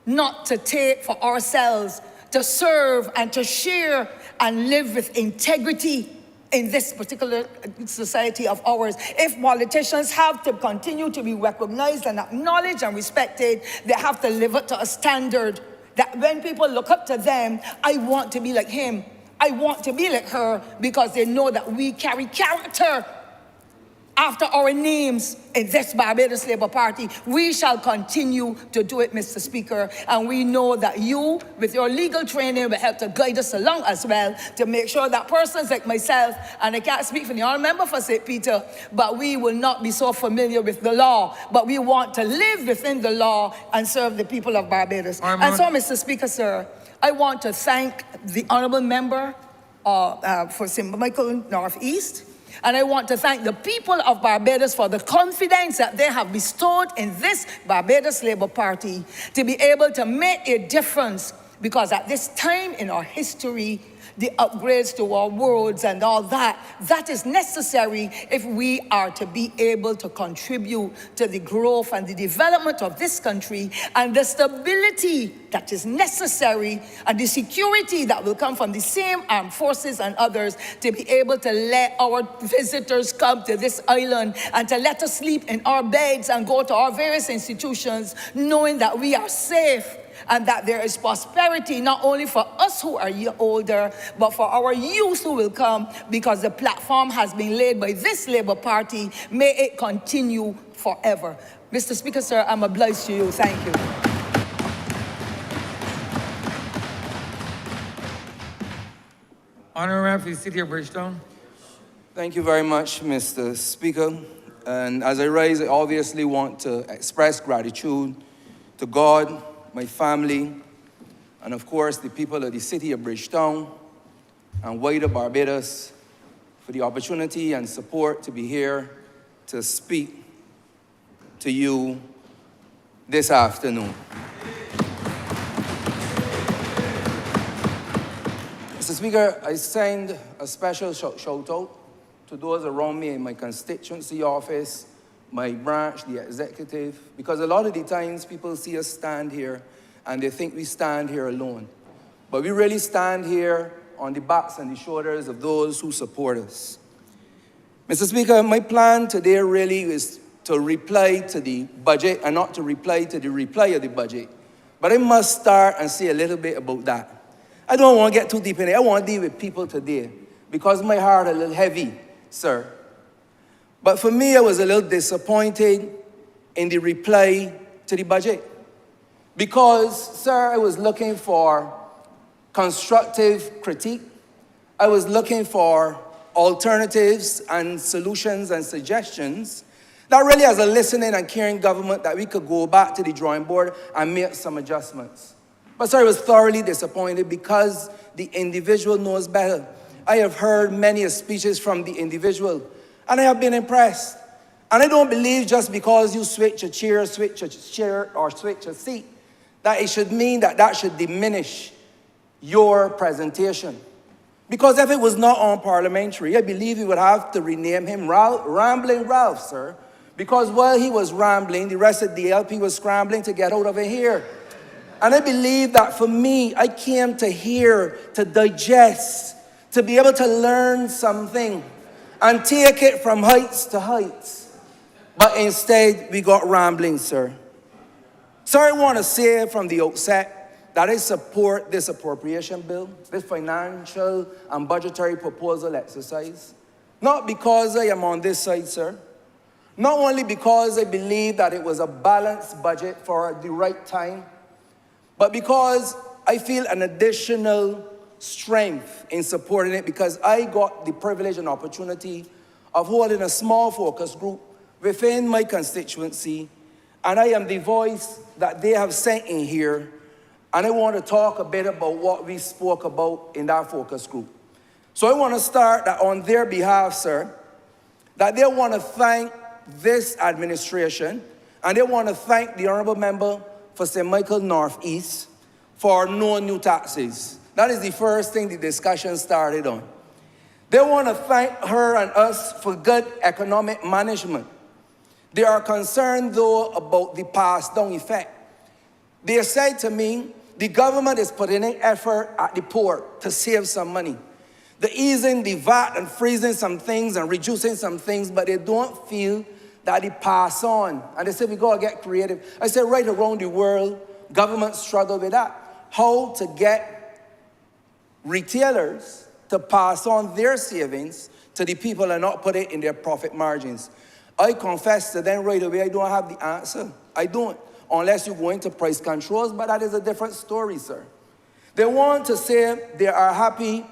not to take for ourselves, to serve and to share and live with integrity in this particular society of ours. If politicians have to continue to be recognized and acknowledged and respected, they have to live up to a standard that when people look up to them, I want to be like him, I want to be like her, because they know that we carry character after our names in this Barbados Labour Party. We shall continue to do it, Mr. Speaker, and we know that you, with your legal training, will help to guide us along as well, to make sure that persons like myself, and I can't speak for the honourable member for St. Peter, but we will not be so familiar with the law, but we want to live within the law and serve the people of Barbados. And so, Mr. Speaker, sir, I want to thank the honourable member for St. Michael North East. And I want to thank the people of Barbados for the confidence that they have bestowed in this Barbados Labour Party to be able to make a difference, because at this time in our history, the upgrades to our roads and all that, that is necessary if we are to be able to contribute to the growth and the development of this country, and the stability that is necessary and the security that will come from the same armed forces and others, to be able to let our visitors come to this island and to let us sleep in our beds and go to our various institutions knowing that we are safe and that there is prosperity, not only for us who are older, but for our youth who will come, because the platform has been laid by this Labour Party. May it continue forever. Mr. Speaker, sir, I'm obliged to you. Thank you. Honourable for the City of Bridgetown. Thank you very much, Mr. Speaker. And as I rise, I obviously want to express gratitude to God, my family, and of course the people of the City of Bridgetown and wider Barbados for the opportunity and support to be here to speak to you this afternoon. Mr. Speaker, I send a special shout out to those around me in my constituency office, my branch, the executive, because a lot of the times people see us stand here and they think we stand here alone. But we really stand here on the backs and the shoulders of those who support us. Mr. Speaker, my plan today really is to reply to the budget and not to reply to the reply of the budget. But I must start and say a little bit about that. I don't want to get too deep in it. I want to deal with people today because my heart is a little heavy, sir. But for me, I was a little disappointed in the reply to the budget. Because, sir, I was looking for constructive critique. I was looking for alternatives and solutions and suggestions that really, as a listening and caring government, that we could go back to the drawing board and make some adjustments. But, sir, I was thoroughly disappointed because the individual knows better. I have heard many speeches from the individual, And I have been impressed. And I don't believe just because you switch a chair, or switch a seat, that it should mean that that should diminish your presentation. Because if it was not unparliamentary, I believe you would have to rename him Rambling Ralph, sir. Because while he was rambling, the rest of the LP was scrambling to get out of here. And I believe that for me, I came to hear, to digest, to be able to learn something and take it from heights to heights. But instead, we got rambling, sir. So I want to say from the outset that I support this appropriation bill, this financial and budgetary proposal exercise. Not because I am on this side, sir. Not only because I believe that it was a balanced budget for the right time, but because I feel an additional strength in supporting it because I got the privilege and opportunity of holding a small focus group within my constituency, and I am the voice that they have sent in here, and I want to talk a bit about what we spoke about in that focus group. So I want to start that on their behalf, sir, that they want to thank this administration, and they want to thank the Honourable Member for St. Michael Northeast for no new taxes. That is the first thing the discussion started on. They want to thank her and us for good economic management. They are concerned, though, about the pass-down effect. They said to me, the government is putting in effort at the port to save some money. They're easing the VAT and freezing some things and reducing some things, but they don't feel that it pass on. And they say, we got to get creative. I said, right around the world, governments struggle with that. How to get retailers to pass on their savings to the people and not put it in their profit margins. I confess to them right away, I don't have the answer. I don't, unless you go into price controls, but that is a different story, sir. They want to say they are happy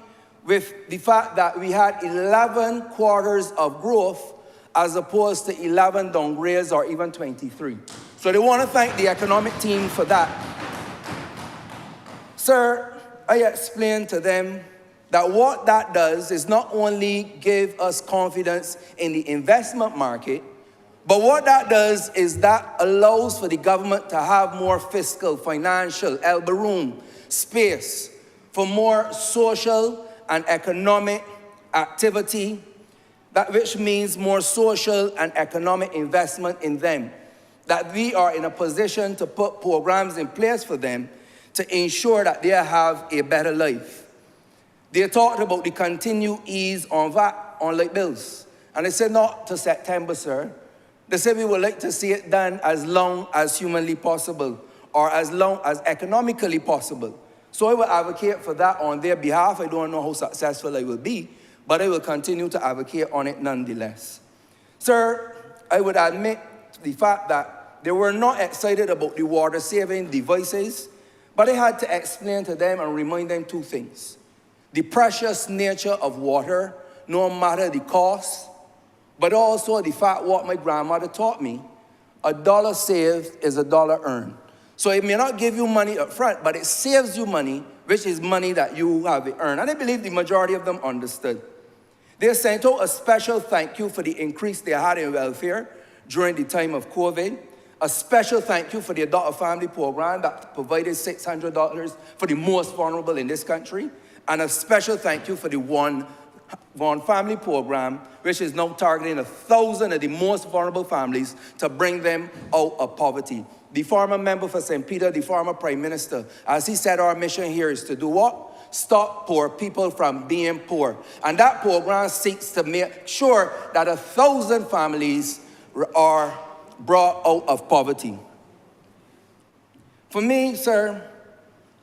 with the fact that we had 11 quarters of growth as opposed to 11 downgrades or even 23. So they want to thank the economic team for that. Sir, I explained to them that what that does is not only give us confidence in the investment market, but what that does is that allows for the government to have more fiscal, financial, elbow room, space for more social and economic activity, that which means more social and economic investment in them, that we are in a position to put programs in place for them to ensure that they have a better life. They talked about the continued ease on VAT, on light bills. And they said not to September, sir. They said we would like to see it done as long as humanly possible or as long as economically possible. So I will advocate for that on their behalf. I don't know how successful I will be, but I will continue to advocate on it nonetheless. Sir, I would admit the fact that they were not excited about the water-saving devices, but I had to explain to them and remind them two things. The precious nature of water, no matter the cost, but also the fact what my grandmother taught me, $1 saved is $1 earned. So it may not give you money up front, but it saves you money, which is money that you have earned. And I believe the majority of them understood. They sent out a special thank you for the increase they had in welfare during the time of COVID. A special thank you for the Adult Family Program that provided $600 for the most vulnerable in this country. And a special thank you for the One Family Program, which is now targeting 1,000 of the most vulnerable families to bring them out of poverty. The former member for St. Peter, the former Prime Minister, as he said, our mission here is to do what? Stop poor people from being poor. And that program seeks to make sure that 1,000 families are brought out of poverty. For me, sir,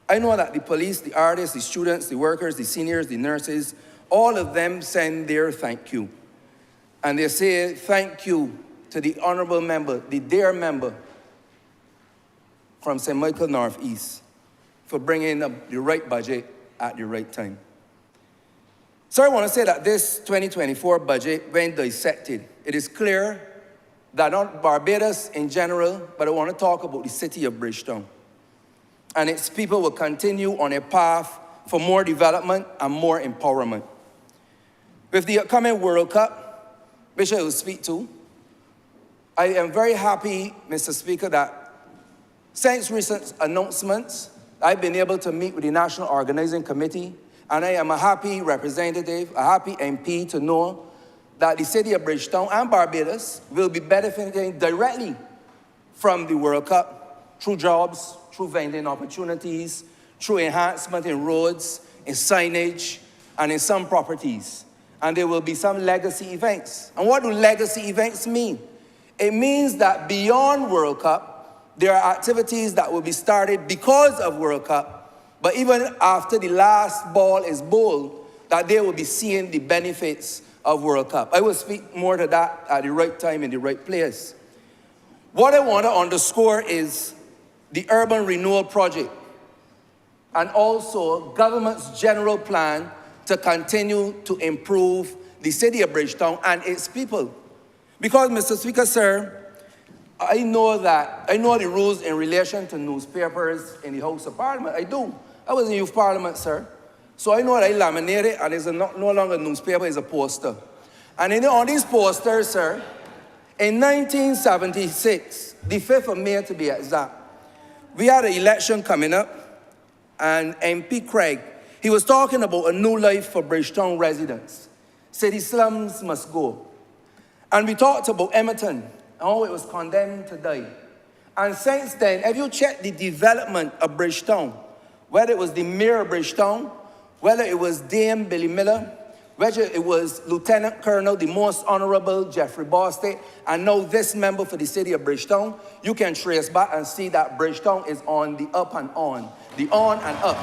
I know that the police, the artists, the students, the workers, the seniors, the nurses, all of them send their thank you. And they say thank you to the honorable member, the dear member from St. Michael Northeast for bringing up the right budget at the right time. So I want to say that this 2024 budget, when dissected, it is clear that not Barbados in general, but I want to talk about the city of Bridgetown. And its people will continue on a path for more development and more empowerment. With the upcoming World Cup, which I will speak to. I am very happy, Mr. Speaker, that since recent announcements, I've been able to meet with the National Organizing Committee, and I am a happy representative, a happy MP to know that the city of Bridgetown and Barbados will be benefiting directly from the World Cup through jobs, through vending opportunities, through enhancement in roads, in signage, and in some properties. And there will be some legacy events. And what do legacy events mean? It means that beyond World Cup, there are activities that will be started because of World Cup, but even after the last ball is bowled, that they will be seeing the benefits of World Cup. I will speak more to that at the right time in the right place. What I want to underscore is the urban renewal project and also government's general plan to continue to improve the city of Bridgetown and its people. Because, Mr. Speaker, sir, I know the rules in relation to newspapers in the House of Parliament. I do. I was in Youth Parliament, sir. So I know that I laminate it, and it's no longer a newspaper, it's a poster. And on these posters, sir, in 1976, the 5th of May to be exact, we had an election coming up, and MP Craig, he was talking about a new life for Bridgetown residents. City slums must go. And we talked about Emerton, and how it was condemned to die. And since then, if you check the development of Bridgetown, whether it was the Mayor of Bridgetown, whether it was Dame Billy Miller, whether it was Lieutenant Colonel, the most honorable Jeffrey Bostic, and now this member for the city of Bridgetown, you can trace back and see that Bridgetown is on the up and on, the on and up.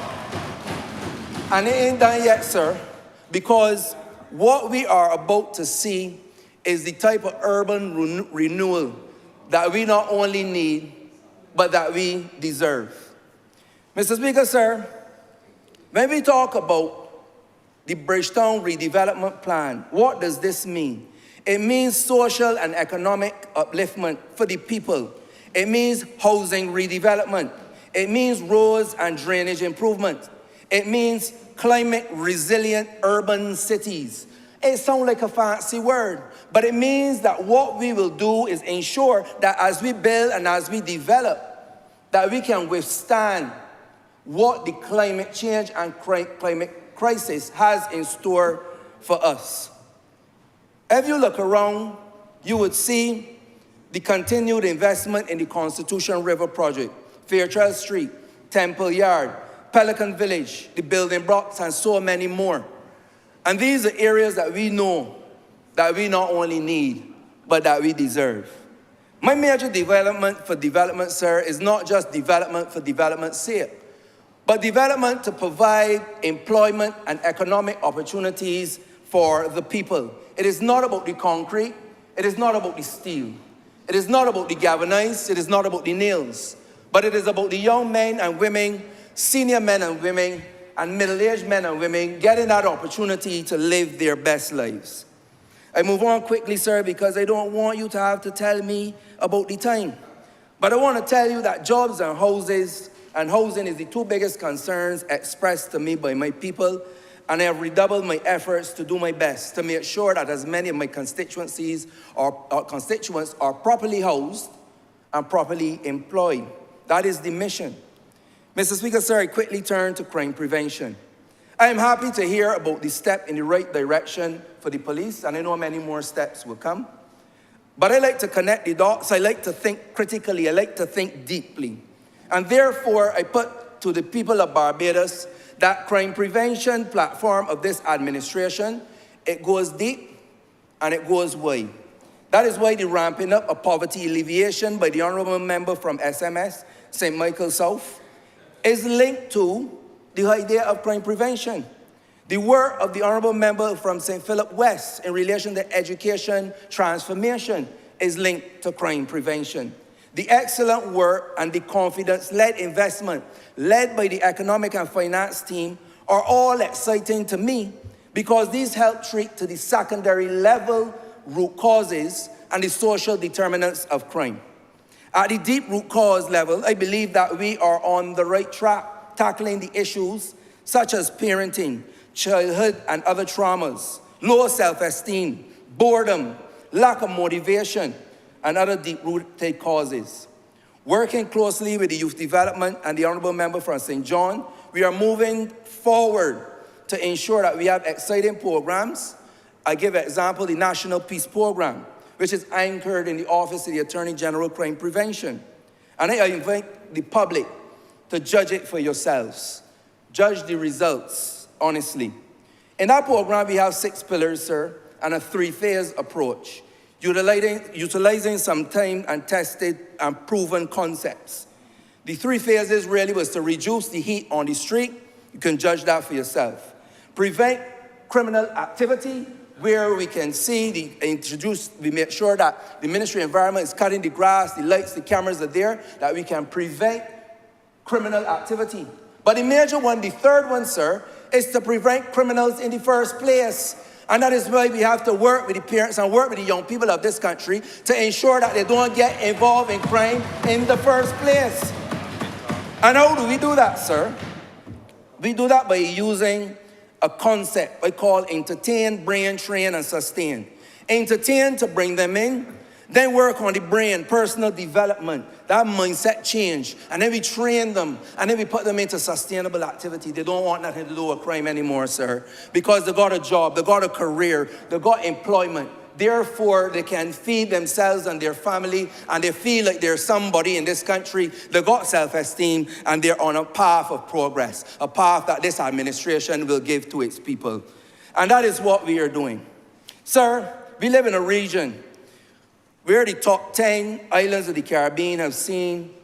And it ain't done yet, sir, because what we are about to see is the type of urban renewal that we not only need, but that we deserve. Mr. Speaker, sir, when we talk about the Bridgetown redevelopment plan, what does this mean? It means social and economic upliftment for the people. It means housing redevelopment. It means roads and drainage improvement. It means climate resilient urban cities. It sounds like a fancy word, but it means that what we will do is ensure that as we build and as we develop, that we can withstand what the climate change and climate crisis has in store for us. If you look around, you would see the continued investment in the Constitution River Project, Fairchild Street, Temple Yard, Pelican Village, the building blocks, and so many more. And these are areas that we know that we not only need, but that we deserve. My major development for development, sir, is not just development for development's sake, but development to provide employment and economic opportunities for the people. It is not about the concrete. It is not about the steel. It is not about the galvanized. It is not about the nails. But it is about the young men and women, senior men and women, and middle-aged men and women getting that opportunity to live their best lives. I move on quickly, sir, because I don't want you to have to tell me about the time. But I want to tell you that jobs and housing is the two biggest concerns expressed to me by my people, and I have redoubled my efforts to do my best to make sure that as many of my constituents are properly housed and properly employed. That is the mission. Mr. Speaker, sir, I quickly turn to crime prevention. I am happy to hear about the step in the right direction for the police, and I know many more steps will come. But I like to connect the dots. I like to think critically. I like to think deeply. And therefore, I put to the people of Barbados that crime prevention platform of this administration, it goes deep and it goes wide. That is why the ramping up of poverty alleviation by the honorable member from SMS, St. Michael South, is linked to the idea of crime prevention. The work of the honorable member from St. Philip West in relation to education transformation is linked to crime prevention. The excellent work and the confidence-led investment led by the economic and finance team are all exciting to me because these help treat to the secondary level root causes and the social determinants of crime. At the deep root cause level, I believe that we are on the right track tackling the issues such as parenting, childhood and other traumas, low self-esteem, boredom, lack of motivation, and other deep-rooted causes. Working closely with the Youth Development and the Honorable Member from St. John, we are moving forward to ensure that we have exciting programs. I give an example, the National Peace Program, which is anchored in the Office of the Attorney General Crime Prevention. And I invite the public to judge it for yourselves. Judge the results, honestly. In that program, we have 6 pillars, sir, and a 3-phase approach, utilizing some time and tested and proven concepts. The 3 phases really was to reduce the heat on the street. You can judge that for yourself. Prevent criminal activity, where we can see, we make sure that the Ministry of Environment is cutting the grass, the lights, the cameras are there, that we can prevent criminal activity. But the major one, the third one, sir, is to prevent criminals in the first place. And that is why we have to work with the parents and work with the young people of this country to ensure that they don't get involved in crime in the first place. And how do we do that, sir? We do that by using a concept I call entertain, brain, train, and sustain. Entertain to bring them in, then work on the brain, personal development, that mindset change, and then we train them, and then we put them into sustainable activity. They don't want nothing to do with crime anymore, sir, because they got a job, they got a career, they got employment. Therefore, they can feed themselves and their family, and they feel like they're somebody in this country. They got self-esteem, and they're on a path of progress, a path that this administration will give to its people. And that is what we are doing. Sir, we live in a region where the top 10 islands of the Caribbean have seen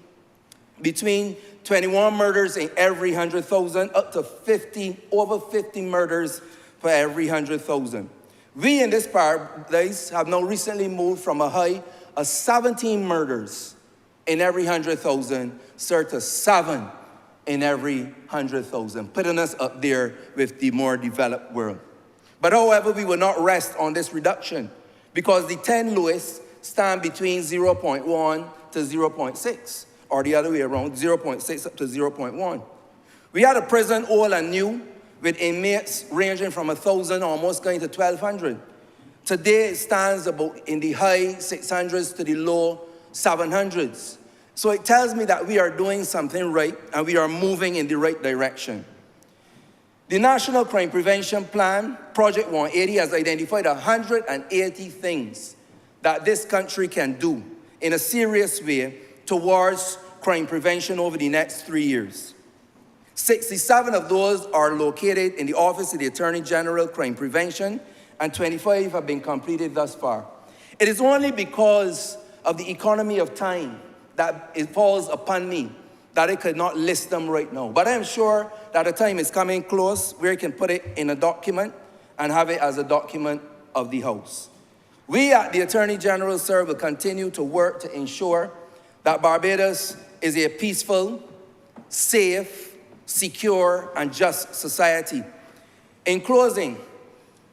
between 21 murders in every 100,000 up to over 50 murders for every 100,000. We in this paradise have now recently moved from a high of 17 murders in every 100,000, sir, to 7 in every 100,000, putting us up there with the more developed world. But however, we will not rest on this reduction because the 10 lowest stand between 0.1 to 0.6, or the other way around, 0.6 up to 0.1. We had a prison old and new, with inmates ranging from 1,000 almost going to 1,200. Today it stands about in the high 600s to the low 700s. So it tells me that we are doing something right and we are moving in the right direction. The National Crime Prevention Plan, Project 180, has identified 180 things that this country can do in a serious way towards crime prevention over the next 3 years. 67 of those are located in the Office of the Attorney General Crime Prevention, and 25 have been completed thus far. It is only because of the economy of time that it falls upon me that I could not list them right now. But I am sure that the time is coming close where I can put it in a document and have it as a document of the House. We at the Attorney General, sir, will continue to work to ensure that Barbados is a peaceful, safe, secure, and just society. In closing,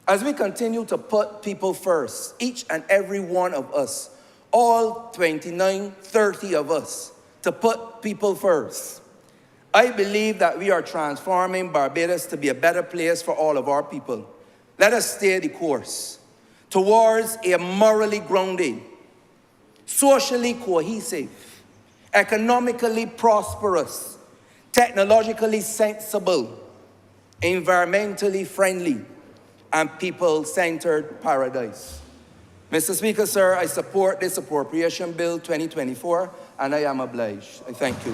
as we continue to put people first, each and every one of us, all 29, 30 of us, to put people first, I believe that we are transforming Barbados to be a better place for all of our people. Let us stay the course towards a morally grounded, socially cohesive, economically prosperous, technologically sensible, environmentally friendly, and people-centered paradise. Mr. Speaker, sir, I support this Appropriation Bill 2024, and I am obliged. I thank you.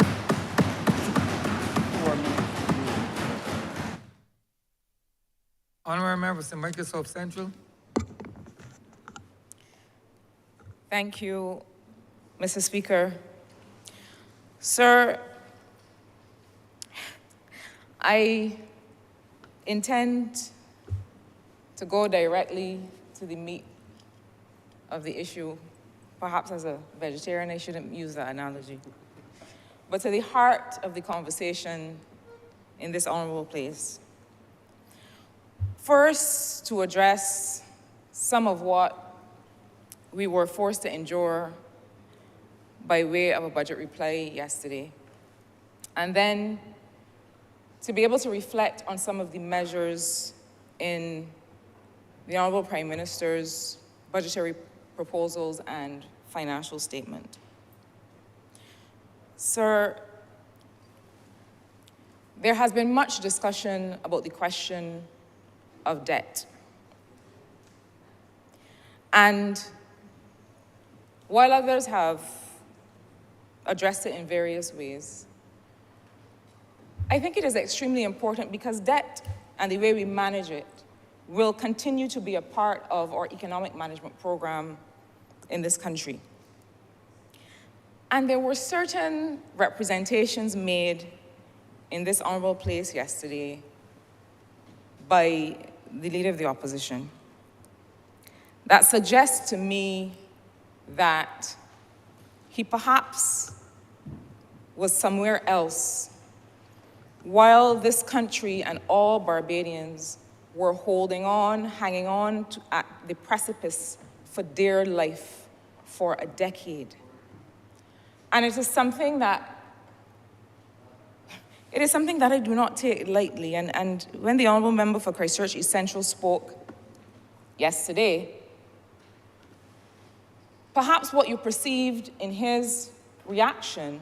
Honorary Member from Microsoft Central. Thank you, Mr. Speaker. Sir, I intend to go directly to the meat of the issue. Perhaps as a vegetarian, I shouldn't use that analogy. But to the heart of the conversation in this honorable place. First, to address some of what we were forced to endure by way of a budget reply yesterday. And then to be able to reflect on some of the measures in the Honorable Prime Minister's budgetary proposals and financial statement. Sir, there has been much discussion about the question of debt. And while others have addressed it in various ways, I think it is extremely important because debt and the way we manage it will continue to be a part of our economic management program in this country. And there were certain representations made in this honorable place yesterday by the Leader of the Opposition that suggests to me that he perhaps was somewhere else while this country and all Barbadians were holding on, hanging on at the precipice for dear life for a decade. And it is something that I do not take lightly. And when the Honourable Member for Christchurch East Central spoke yesterday, perhaps what you perceived in his reaction,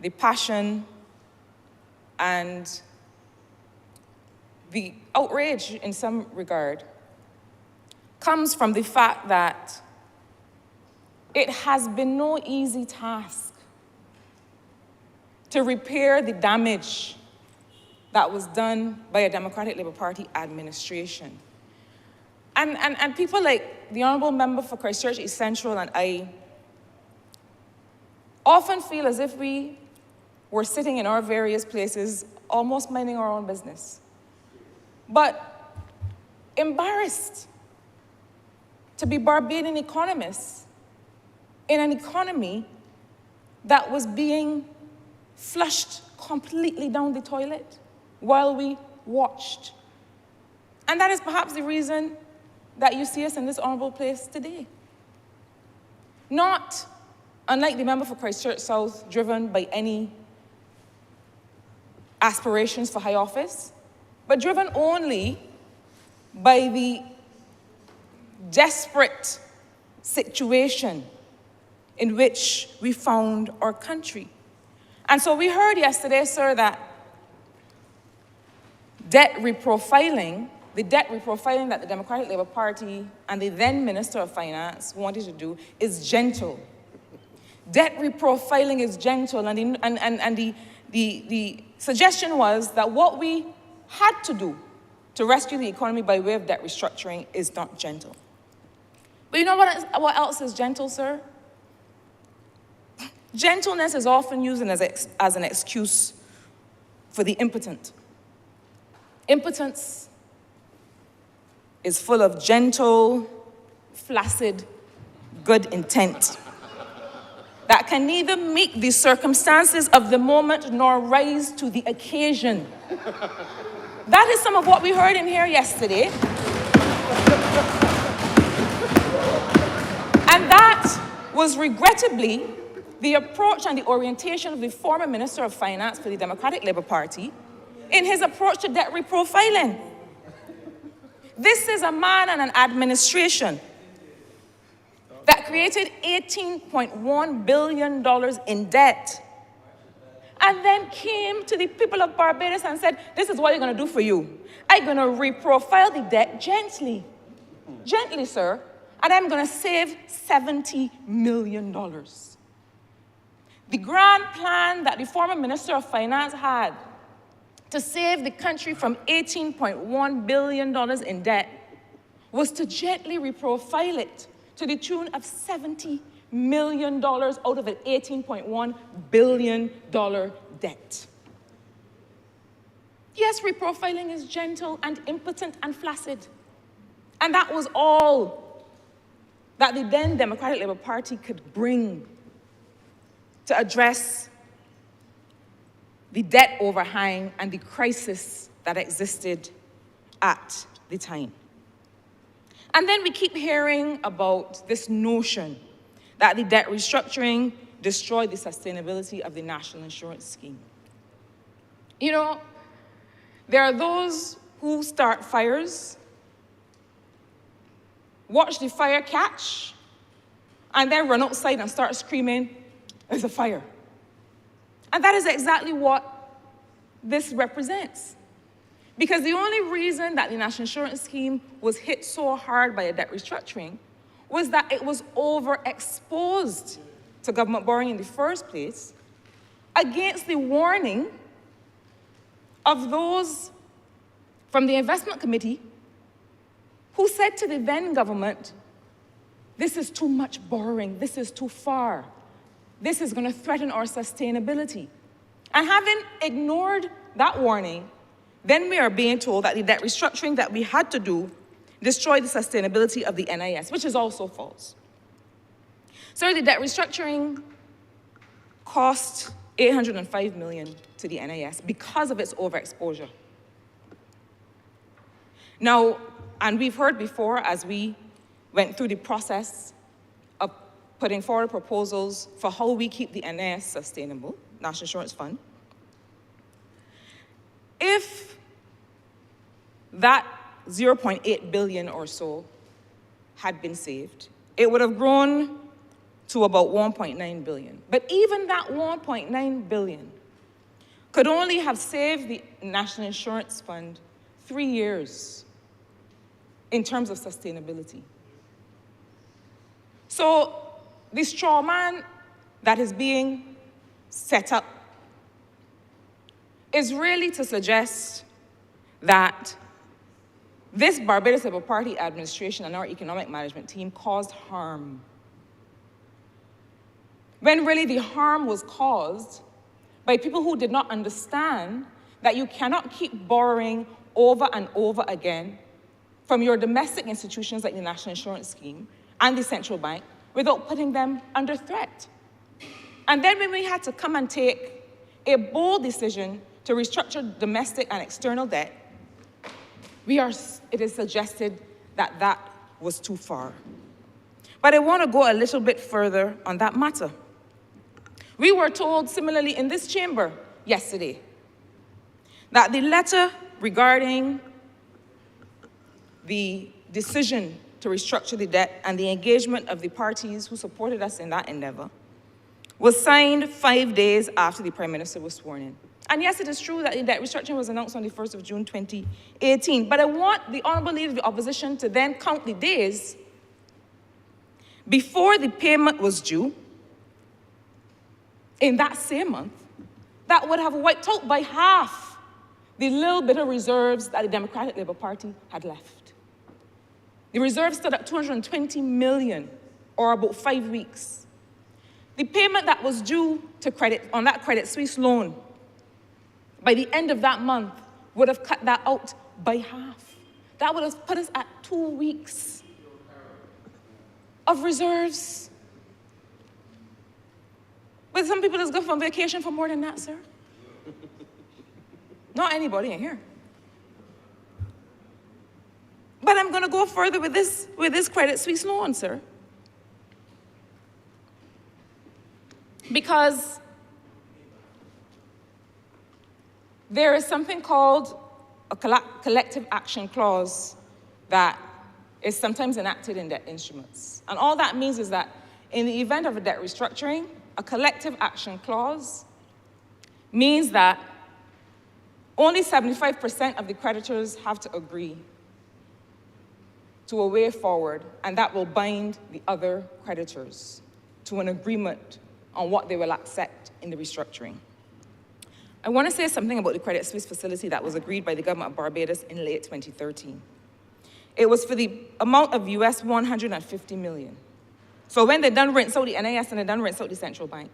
the passion and the outrage in some regard, comes from the fact that it has been no easy task to repair the damage that was done by a Democratic Labour Party administration. And people like the Honourable Member for Christchurch East Central and I often feel as if we were sitting in our various places, almost minding our own business, but embarrassed to be Barbadian economists in an economy that was being flushed completely down the toilet while we watched. And that is perhaps the reason that you see us in this honorable place today. Not, unlike the member for Christchurch South, driven by any aspirations for high office, but driven only by the desperate situation in which we found our country. And so we heard yesterday, sir, that debt reprofiling, the debt reprofiling that the Democratic Labour Party and the then Minister of Finance wanted to do is gentle. Debt reprofiling is gentle, and the suggestion was that what we had to do to rescue the economy by way of debt restructuring is not gentle. But you know what else is gentle, sir? Gentleness is often used as an excuse for the impotent. Impotence is full of gentle, flaccid, good intent that can neither meet the circumstances of the moment nor rise to the occasion. That is some of what we heard in here yesterday. And that was regrettably the approach and the orientation of the former Minister of Finance for the Democratic Labour Party in his approach to debt reprofiling. This is a man and an administration that created $18.1 billion in debt and then came to the people of Barbados and said, this is what I'm going to do for you. I'm going to reprofile the debt gently. Gently, sir. And I'm going to save $70 million. The grand plan that the former Minister of Finance had to save the country from $18.1 billion in debt was to gently reprofile it to the tune of $70 million out of an $18.1 billion debt. Yes, reprofiling is gentle and impotent and flaccid. And that was all that the then Democratic Labour Party could bring to address the debt overhang and the crisis that existed at the time. And then we keep hearing about this notion that the debt restructuring destroyed the sustainability of the National Insurance Scheme. You know, there are those who start fires watch the fire catch, and then run outside and start screaming, "There's a fire." And that is exactly what this represents. Because the only reason that the National Insurance Scheme was hit so hard by a debt restructuring was that it was overexposed to government borrowing in the first place, against the warning of those from the investment committee who said to the then government, "This is too much borrowing, this is too far. This is going to threaten our sustainability." And having ignored that warning, then we are being told that the debt restructuring that we had to do destroyed the sustainability of the NIS, which is also false. So the debt restructuring cost $805 million to the NIS because of its overexposure. Now, and we've heard before as we went through the process of putting forward proposals for how we keep the NIS sustainable, National Insurance Fund, if that 0.8 billion or so had been saved, it would have grown to about 1.9 billion. But even that 1.9 billion could only have saved the National Insurance Fund 3 years in terms of sustainability. So the straw man that is being set up is really to suggest that this Barbados Labour Party administration and our economic management team caused harm, when really the harm was caused by people who did not understand that you cannot keep borrowing over and over again from your domestic institutions like the National Insurance Scheme and the central bank without putting them under threat. And then when we had to come and take a bold decision to restructure domestic and external debt, it is suggested that that was too far. But I want to go a little bit further on that matter. We were told similarly in this chamber yesterday that the letter regarding the decision to restructure the debt and the engagement of the parties who supported us in that endeavor was signed 5 days after the Prime Minister was sworn in. And yes, it is true that the debt restructuring was announced on the 1st of June 2018, but I want the Honourable Leader of the Opposition to then count the days before the payment was due in that same month that would have wiped out by half the little bit of reserves that the Democratic Labour Party had left. The reserves stood at $220 million, or about 5 weeks. The payment that was due to on that Credit Suisse loan by the end of that month would have cut that out by half. That would have put us at 2 weeks of reserves. But some people just go on vacation for more than that, sir. Not anybody in here. But I'm going to go further with this Credit Suisse loan, sir. Because there is something called a collective action clause that is sometimes enacted in debt instruments. And all that means is that in the event of a debt restructuring, a collective action clause means that only 75% of the creditors have to agree to a way forward, and that will bind the other creditors to an agreement on what they will accept in the restructuring. I want to say something about the Credit Suisse facility that was agreed by the government of Barbados in late 2013. It was for the amount of US $150 million. So when they done rinse out the NIS and they done rinse out the central bank,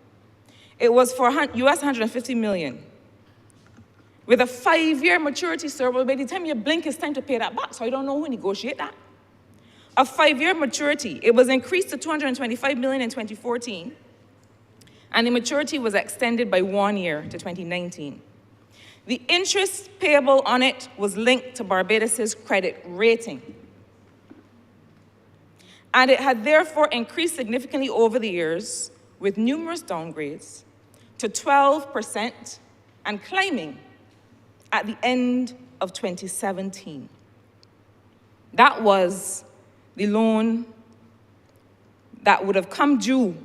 it was for US $150 million with a 5-year maturity, sir. Well, by the time you blink, it's time to pay that back, so I don't know who negotiate that. A 5-year maturity. It was increased to $225 million in 2014, and the maturity was extended by 1 year to 2019. The interest payable on it was linked to Barbados's credit rating. And it had therefore increased significantly over the years, with numerous downgrades, to 12% and climbing at the end of 2017. That was the loan that would have come due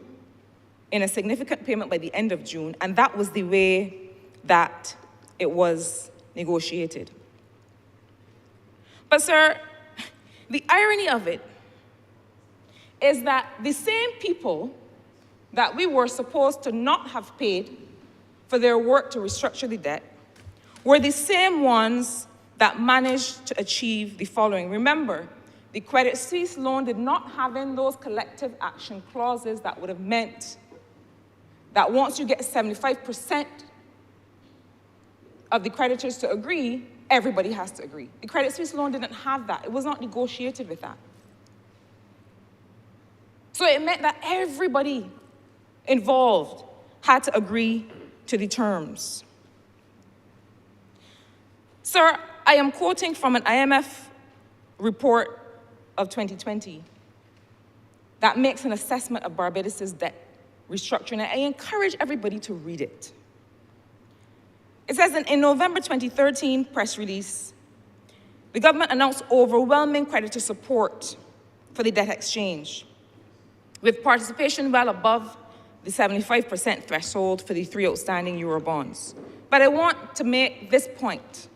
in a significant payment by the end of June, and that was the way that it was negotiated. But sir, the irony of it is that the same people that we were supposed to not have paid for their work to restructure the debt were the same ones that managed to achieve the following. Remember, the Credit Suisse loan did not have in those collective action clauses that would have meant that once you get 75% of the creditors to agree, everybody has to agree. The Credit Suisse loan didn't have that. It was not negotiated with that. So it meant that everybody involved had to agree to the terms. Sir, I am quoting from an IMF report of 2020 that makes an assessment of Barbados' debt restructuring, and I encourage everybody to read it. It says in November 2013 press release, the government announced overwhelming creditor support for the debt exchange, with participation well above the 75% threshold for the 3 outstanding Eurobonds. But I want to make this point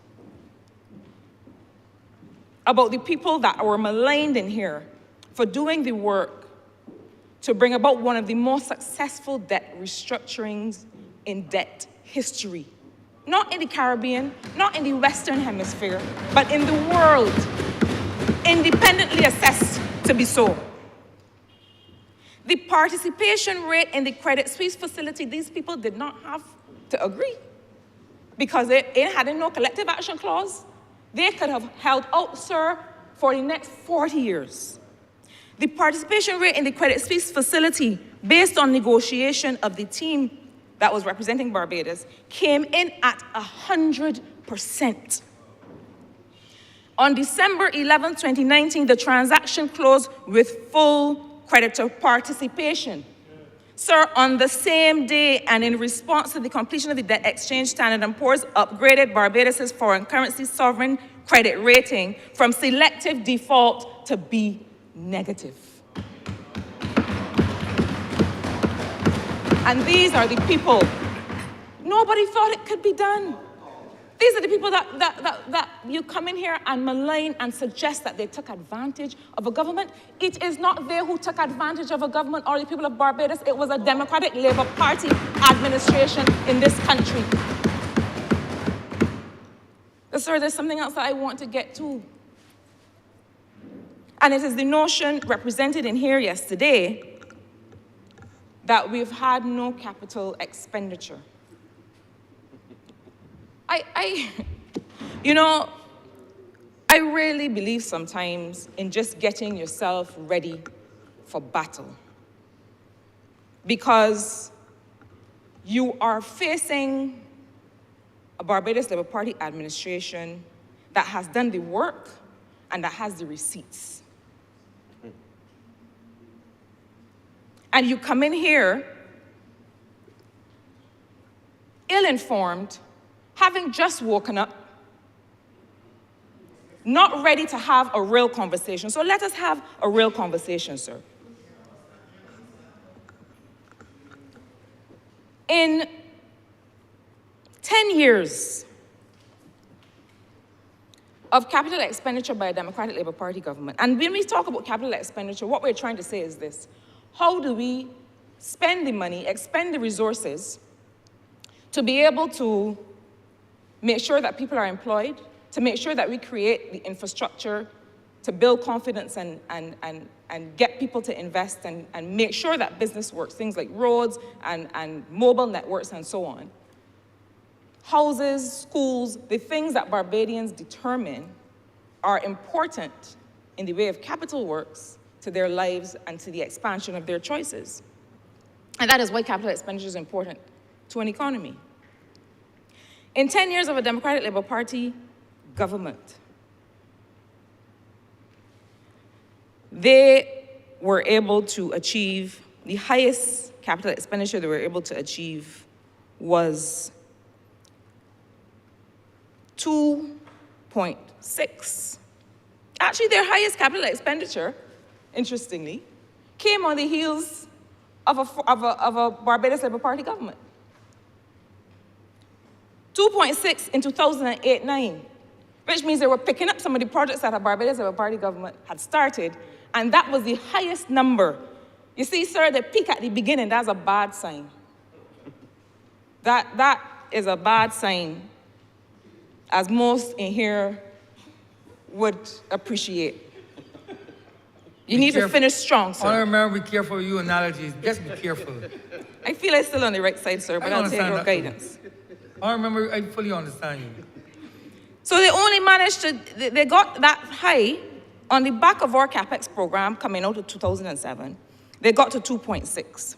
about the people that were maligned in here for doing the work to bring about one of the most successful debt restructurings in debt history. Not in the Caribbean, not in the Western Hemisphere, but in the world, independently assessed to be so. The participation rate in the Credit Suisse facility, these people did not have to agree because it had no collective action clause. They could have held out, sir, for the next 40 years. The participation rate in the Credit Suisse facility, based on negotiation of the team that was representing Barbados, came in at 100%. On December 11, 2019, the transaction closed with full creditor participation. Sir, on the same day and in response to the completion of the debt exchange, Standard & Poor's upgraded Barbados' foreign currency sovereign credit rating from selective default to B negative. And these are the people, nobody thought it could be done. These are the people that you come in here and malign and suggest that they took advantage of a government. It is not they who took advantage of a government or the people of Barbados. It was a Democratic Labour Party administration in this country. But sir, there's something else that I want to get to. And it is the notion represented in here yesterday that we've had no capital expenditure. You know, I really believe sometimes in just getting yourself ready for battle, because you are facing a Barbados Labour Party administration that has done the work and that has the receipts. And you come in here ill-informed, having just woken up, not ready to have a real conversation. So let us have a real conversation, sir. In 10 years of capital expenditure by a Democratic Labour Party government, and when we talk about capital expenditure, what we're trying to say is this: how do we spend the money, expend the resources to be able to make sure that people are employed, to make sure that we create the infrastructure to build confidence and get people to invest and make sure that business works, things like roads and mobile networks and so on. Houses, schools, the things that Barbadians determine are important in the way of capital works to their lives and to the expansion of their choices. And that is why capital expenditure is important to an economy. In 10 years of a Democratic Labour Party government, they were able to achieve, the highest capital expenditure they were able to achieve was 2.6. Actually, their highest capital expenditure interestingly, came on the heels of a Barbados Labour Party government. 2.6 in 2008-9, which means they were picking up some of the projects that a Barbados Labour Party government had started, and that was the highest number. You see, sir, the peak at the beginning, that's a bad sign. That is a bad sign, as most in here would appreciate. You need to finish strong, sir. I remember, be careful with your analogies. Just be careful. I feel I'm still on the right side, sir, but I'll take your guidance. I remember, I fully understand you. So they only managed to, they got that high on the back of our CapEx program coming out of 2007. They got to 2.6.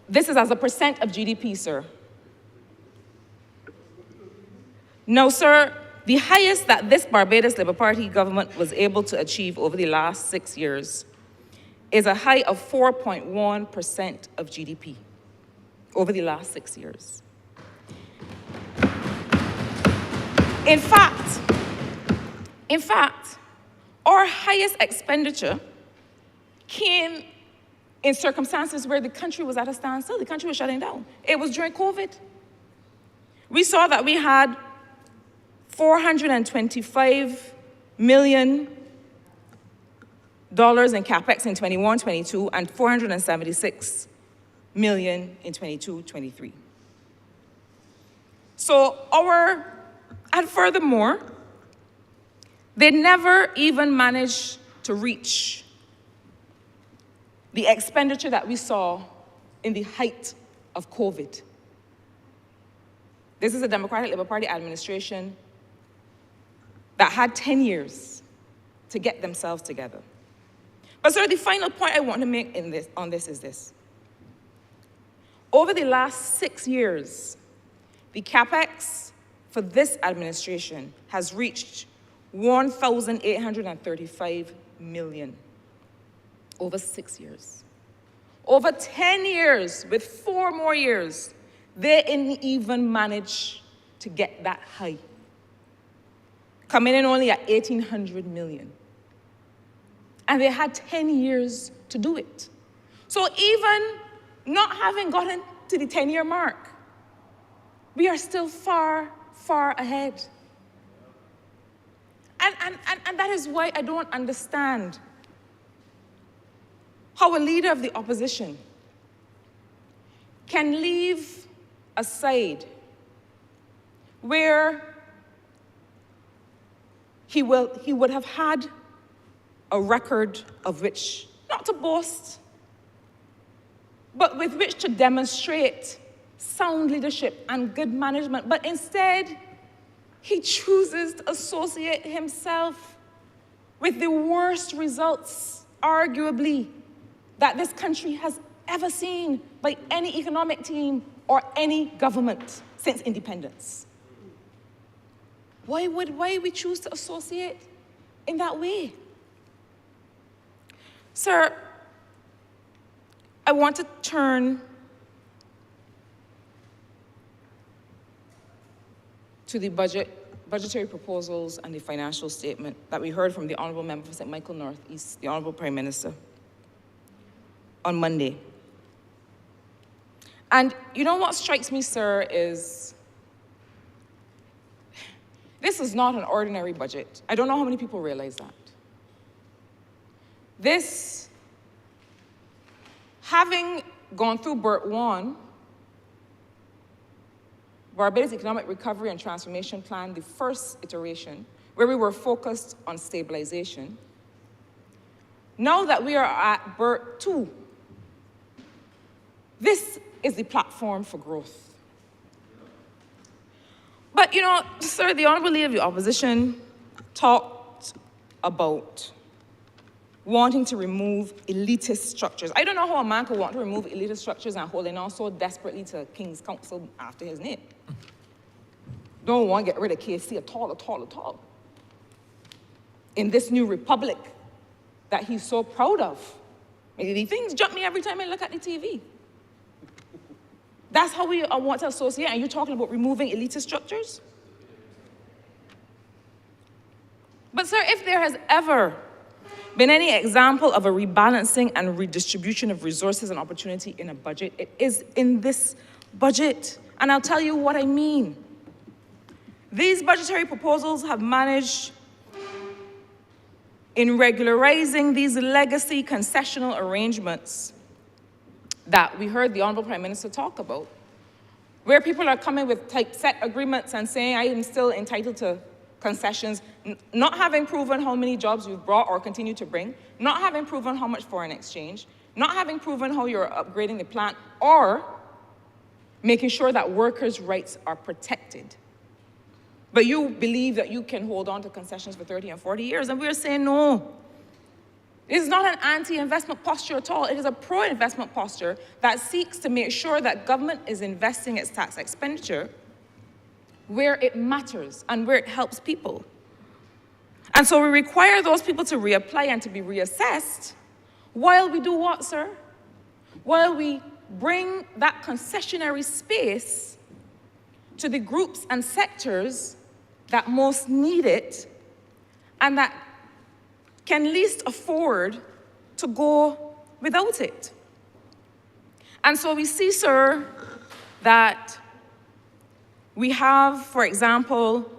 This is as a percent of GDP, sir. Now, sir, the highest that this Barbados Labour Party government was able to achieve over the last 6 years is a high of 4.1% of GDP over the last 6 years. In fact, our highest expenditure came in circumstances where the country was at a standstill. The country was shutting down. It was during COVID. We saw that we had $425 million in CapEx in 21-22 and $476 million in 22-23. So and furthermore, they never even managed to reach the expenditure that we saw in the height of COVID. This is a Democratic Labour Party administration that had 10 years to get themselves together. But sir, the final point I want to make on this is this. Over the last 6 years, the CapEx for this administration has reached $1,835 million over 6 years. Over 10 years, with 4 more years, they didn't even manage to get that high. Coming in only at $1,800 million. And they had 10 years to do it. So even not having gotten to the 10-year mark, we are still far, far ahead. And that is why I don't understand how a leader of the opposition can leave aside where he would have had a record of which, not to boast, but with which to demonstrate sound leadership and good management. But instead, he chooses to associate himself with the worst results, arguably, that this country has ever seen by any economic team or any government since independence. Why we choose to associate in that way? Sir, I want to turn to the budgetary proposals and the financial statement that we heard from the Honourable Member for St. Michael North East, the Honourable Prime Minister, on Monday. And you know what strikes me, sir, is this is not an ordinary budget. I don't know how many people realize that. This, having gone through BERT 1, Barbados Economic Recovery and Transformation Plan, the first iteration, where we were focused on stabilization, now that we are at BERT 2, this is the platform for growth. But, you know, sir, the Honourable Leader of the Opposition talked about wanting to remove elitist structures. I don't know how a man could want to remove elitist structures and holding on so desperately to King's Council after his name. Don't want to get rid of KC at all. In this new republic that he's so proud of. These things jump me every time I look at the TV. That's how we want to associate, and you're talking about removing elitist structures? But sir, if there has ever been any example of a rebalancing and redistribution of resources and opportunity in a budget, it is in this budget. And I'll tell you what I mean. These budgetary proposals have managed in regularizing these legacy concessional arrangements that we heard the Honorable Prime Minister talk about, where people are coming with typeset agreements and saying, I am still entitled to concessions, not having proven how many jobs you've brought or continue to bring, not having proven how much foreign exchange, not having proven how you're upgrading the plant, or making sure that workers' rights are protected. But you believe that you can hold on to concessions for 30 and 40 years, and we're saying no. It is not an anti-investment posture at all. It is a pro-investment posture that seeks to make sure that government is investing its tax expenditure where it matters and where it helps people. And so we require those people to reapply and to be reassessed while we do what, sir? While we bring that concessionary space to the groups and sectors that most need it and that can least afford to go without it. And so we see, sir, that we have, for example,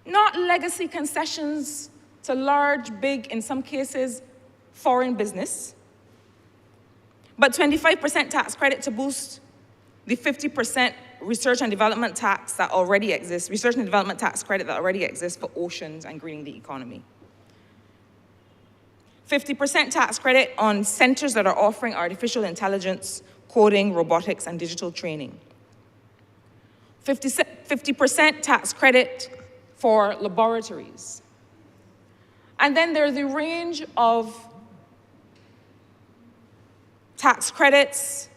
not legacy concessions to large, big, in some cases, foreign business, but 25% tax credit to boost the 50% research and development tax that already exists, research and development tax credit that already exists for oceans and greening the economy. 50% tax credit on centers that are offering artificial intelligence, coding, robotics, and digital training. 50% tax credit for laboratories. And then there's a range of tax credits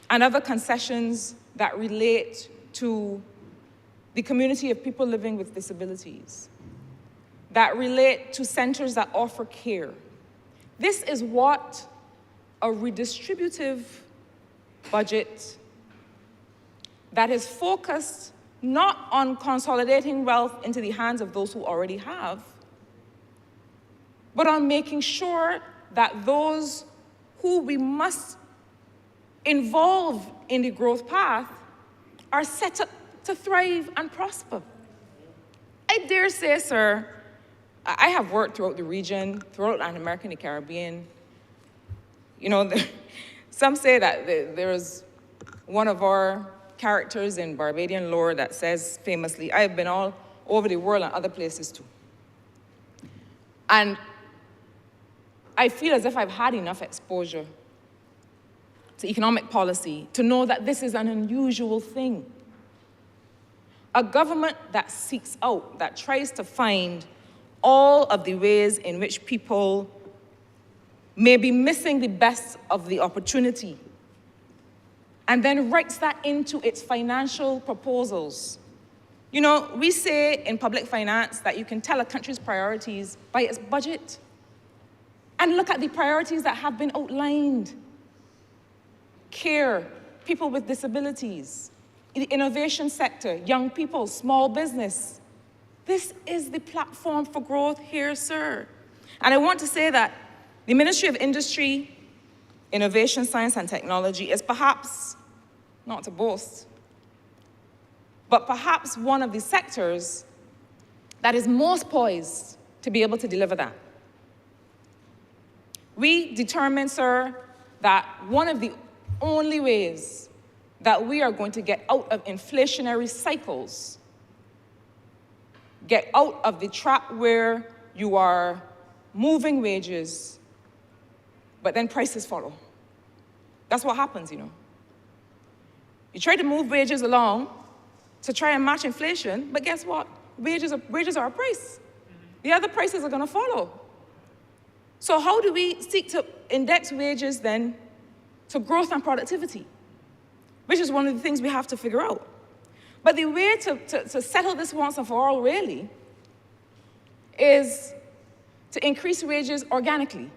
and other concessions that relate to the community of people living with disabilities, that relate to centers that offer care. This is what a redistributive budget that is focused not on consolidating wealth into the hands of those who already have, but on making sure that those who we must involve in the growth path are set up to thrive and prosper. I dare say, sir, I have worked throughout the region, throughout Latin America and the Caribbean. You know, some say that there's one of our characters in Barbadian lore that says famously, I have been all over the world and other places too. And I feel as if I've had enough exposure to economic policy to know that this is an unusual thing. A government that seeks out, that tries to find all of the ways in which people may be missing the best of the opportunity, and then writes that into its financial proposals. You know, we say in public finance that you can tell a country's priorities by its budget. And look at the priorities that have been outlined. Care, people with disabilities, the innovation sector, young people, small business. This is the platform for growth here, sir. And I want to say that the Ministry of Industry, Innovation, Science and Technology is perhaps, not to boast, but perhaps one of the sectors that is most poised to be able to deliver that. We determined, sir, that one of the only ways that we are going to get out of inflationary cycles, get out of the trap where you are moving wages, but then prices follow. That's what happens, you know. You try to move wages along to try and match inflation, but guess what? Wages are a price. The other prices are going to follow. So how do we seek to index wages then to growth and productivity? Which is one of the things we have to figure out. But the way to settle this once and for all, really, is to increase wages organically.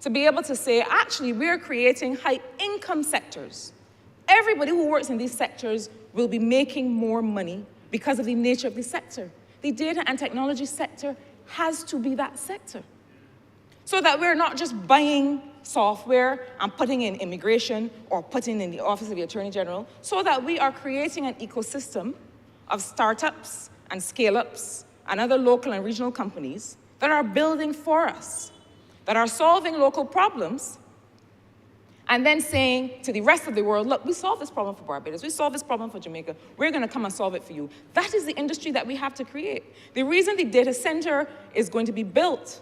To be able to say, actually, we're creating high-income sectors. Everybody who works in these sectors will be making more money because of the nature of the sector. The data and technology sector has to be that sector. So that we're not just buying software and putting in immigration or putting in the Office of the Attorney General, so that we are creating an ecosystem of startups and scale-ups and other local and regional companies that are building for us, that are solving local problems, and then saying to the rest of the world, look, we solved this problem for Barbados, we solved this problem for Jamaica, we're gonna come and solve it for you. That is the industry that we have to create. The reason the data center is going to be built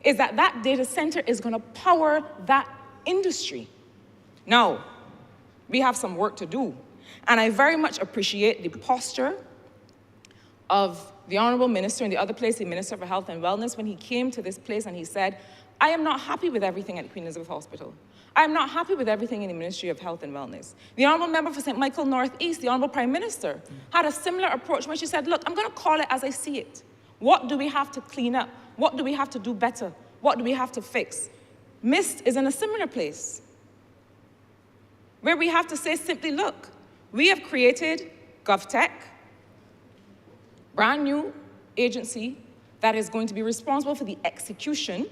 is that that data center is gonna power that industry. Now, we have some work to do, and I very much appreciate the posture of the Honorable Minister in the other place, the Minister for Health and Wellness, when he came to this place and he said, I am not happy with everything at Queen Elizabeth Hospital. I am not happy with everything in the Ministry of Health and Wellness. The Honorable Member for St. Michael Northeast, the Honorable Prime Minister, had a similar approach when she said, look, I'm gonna call it as I see it. What do we have to clean up? What do we have to do better? What do we have to fix? MIST is in a similar place, where we have to say simply, look, we have created GovTech, brand new agency that is going to be responsible for the execution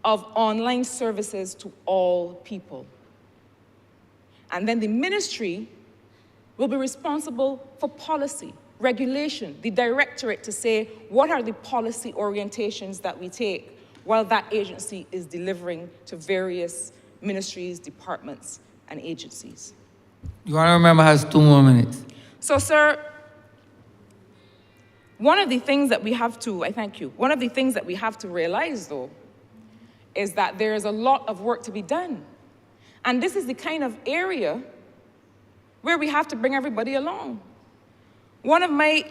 of online services to all people. And then the ministry will be responsible for policy, regulation, the directorate to say, what are the policy orientations that we take while that agency is delivering to various ministries, departments, and agencies. The honorable member has 2 more minutes. So, sir, one of the things that we have to, I thank you, one of the things that we have to realize, though, is that there is a lot of work to be done. And this is the kind of area where we have to bring everybody along. One of my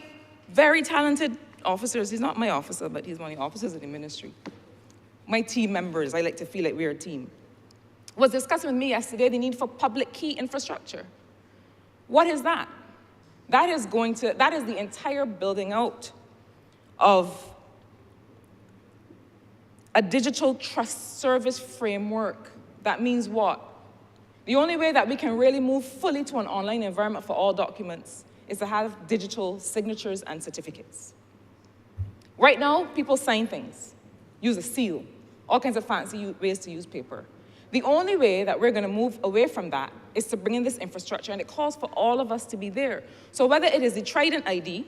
very talented officers, he's not my officer, but he's one of the officers of the ministry, my team members, I like to feel like we're a team, was discussing with me yesterday the need for public key infrastructure. What is that? That is the entire building out of a digital trust service framework. That means what? The only way that we can really move fully to an online environment for all documents is to have digital signatures and certificates. Right now, people sign things, use a seal, all kinds of fancy ways to use paper. The only way that we're gonna move away from that is to bring in this infrastructure, and it calls for all of us to be there. So whether it is the Trident ID,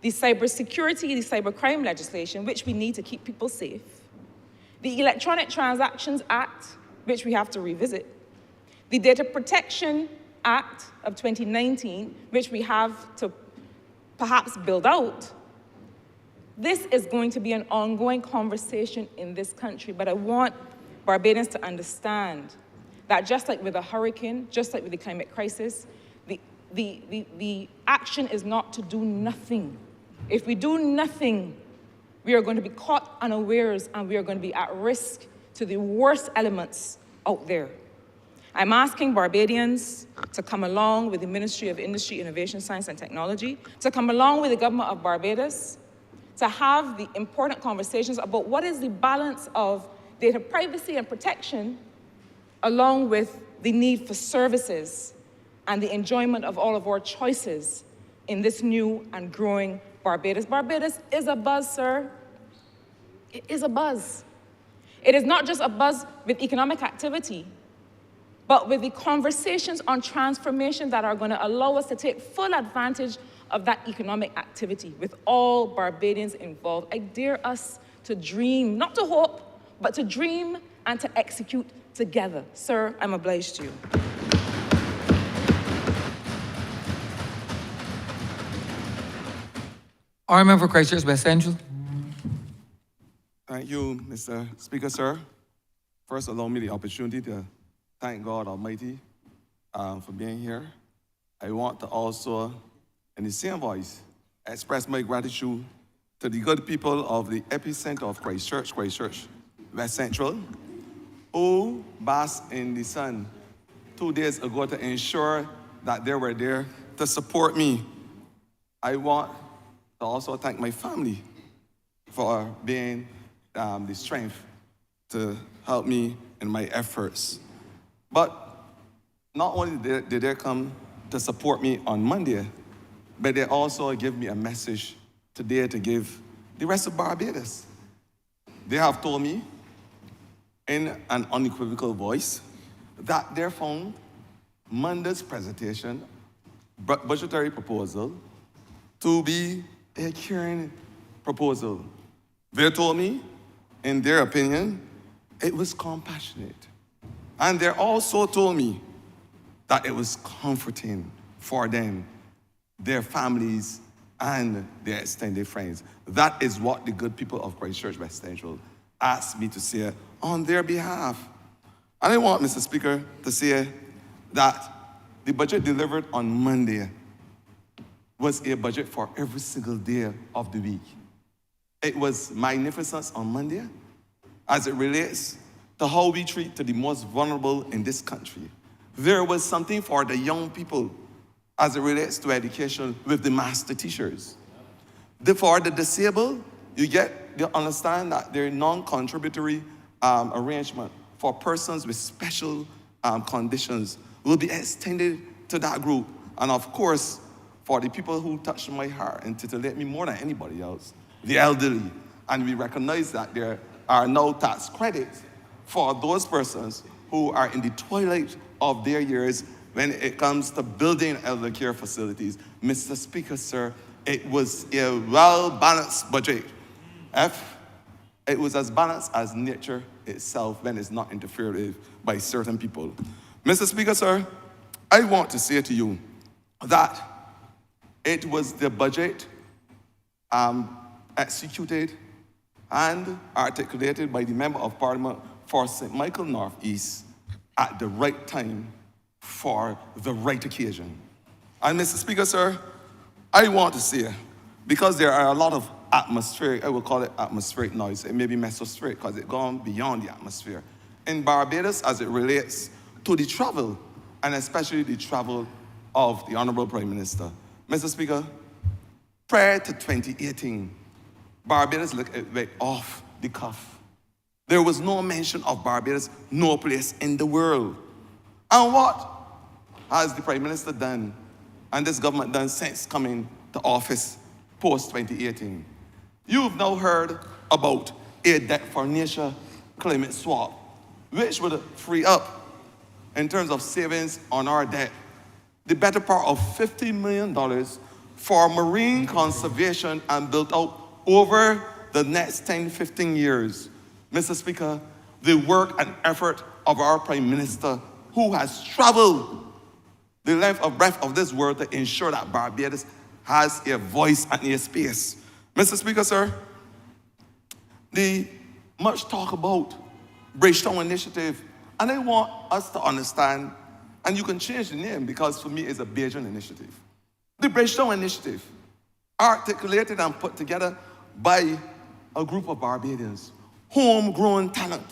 the cybersecurity, the cybercrime legislation, which we need to keep people safe, the Electronic Transactions Act, which we have to revisit, the Data Protection Act of 2019, which we have to perhaps build out, this is going to be an ongoing conversation in this country. But I want Barbadians to understand that just like with a hurricane, just like with the climate crisis, the action is not to do nothing. If we do nothing, we are going to be caught unawares and we are going to be at risk to the worst elements out there. I'm asking Barbadians to come along with the Ministry of Industry, Innovation, Science and Technology, to come along with the government of Barbados, to have the important conversations about what is the balance of data privacy and protection along with the need for services and the enjoyment of all of our choices in this new and growing Barbados. Barbados is a buzz, sir. It is a buzz. It is not just a buzz with economic activity, but with the conversations on transformation that are going to allow us to take full advantage of that economic activity with all Barbadians involved. I dare us to dream, not to hope, but to dream and to execute together. Sir, I'm obliged to you. Honorable for Christchurch West Central. Thank you, Mr. Speaker, sir. First, allow me the opportunity to thank God Almighty for being here. I want to also, in the same voice, express my gratitude to the good people of the epicenter of Christchurch West Central, who basked in the sun 2 days ago to ensure that they were there to support me. I want to also thank my family for being the strength to help me in my efforts. But not only did they come to support me on Monday, but they also give me a message today to give the rest of Barbados. They have told me in an unequivocal voice that they found Monday's presentation, budgetary proposal, to be a caring proposal. They told me, in their opinion, it was compassionate. And they also told me that it was comforting for them, their families, and their extended friends. That is what the good people of Christchurch West Central asked me to say on their behalf. And I want, Mr. Speaker, to say that the budget delivered on Monday was a budget for every single day of the week. It was magnificence on Monday as it relates to how we treat the most vulnerable in this country. There was something for the young people as it relates to education with the master teachers. For the disabled, you understand that their non-contributory arrangement for persons with special conditions will be extended to that group. And of course, for the people who touch my heart and titillate me more than anybody else, the elderly. And we recognize that there are no tax credits for those persons who are in the twilight of their years when it comes to building elder care facilities. Mr. Speaker, sir, it was a well-balanced budget. It was as balanced as nature itself when it's not interfered with by certain people. Mr. Speaker, sir, I want to say to you that it was the budget executed and articulated by the Member of Parliament for St. Michael Northeast at the right time for the right occasion. And Mr. Speaker, sir, I want to say, because there are a lot of atmospheric, I will call it atmospheric noise, it may be mesospheric because it's gone beyond the atmosphere, in Barbados as it relates to the travel, and especially the travel of the Honorable Prime Minister. Mr. Speaker, prior to 2018, Barbados looked at it off the cuff. There was no mention of Barbados, no place in the world. And what has the Prime Minister done, and this government done since coming to office post-2018? You've now heard about a debt for nature climate swap, which would free up, in terms of savings on our debt, the better part of $50 million for marine conservation and built out over the next 10, 15 years. Mr. Speaker, the work and effort of our Prime Minister, who has traveled the length of breadth of this world to ensure that Barbados has a voice and a space. Mr. Speaker, sir, the much talk about Bridgetown Initiative, and I want us to understand, and you can change the name because for me it's a Bajan initiative. The Bridgetown Initiative, articulated and put together by a group of Barbadians, homegrown talent,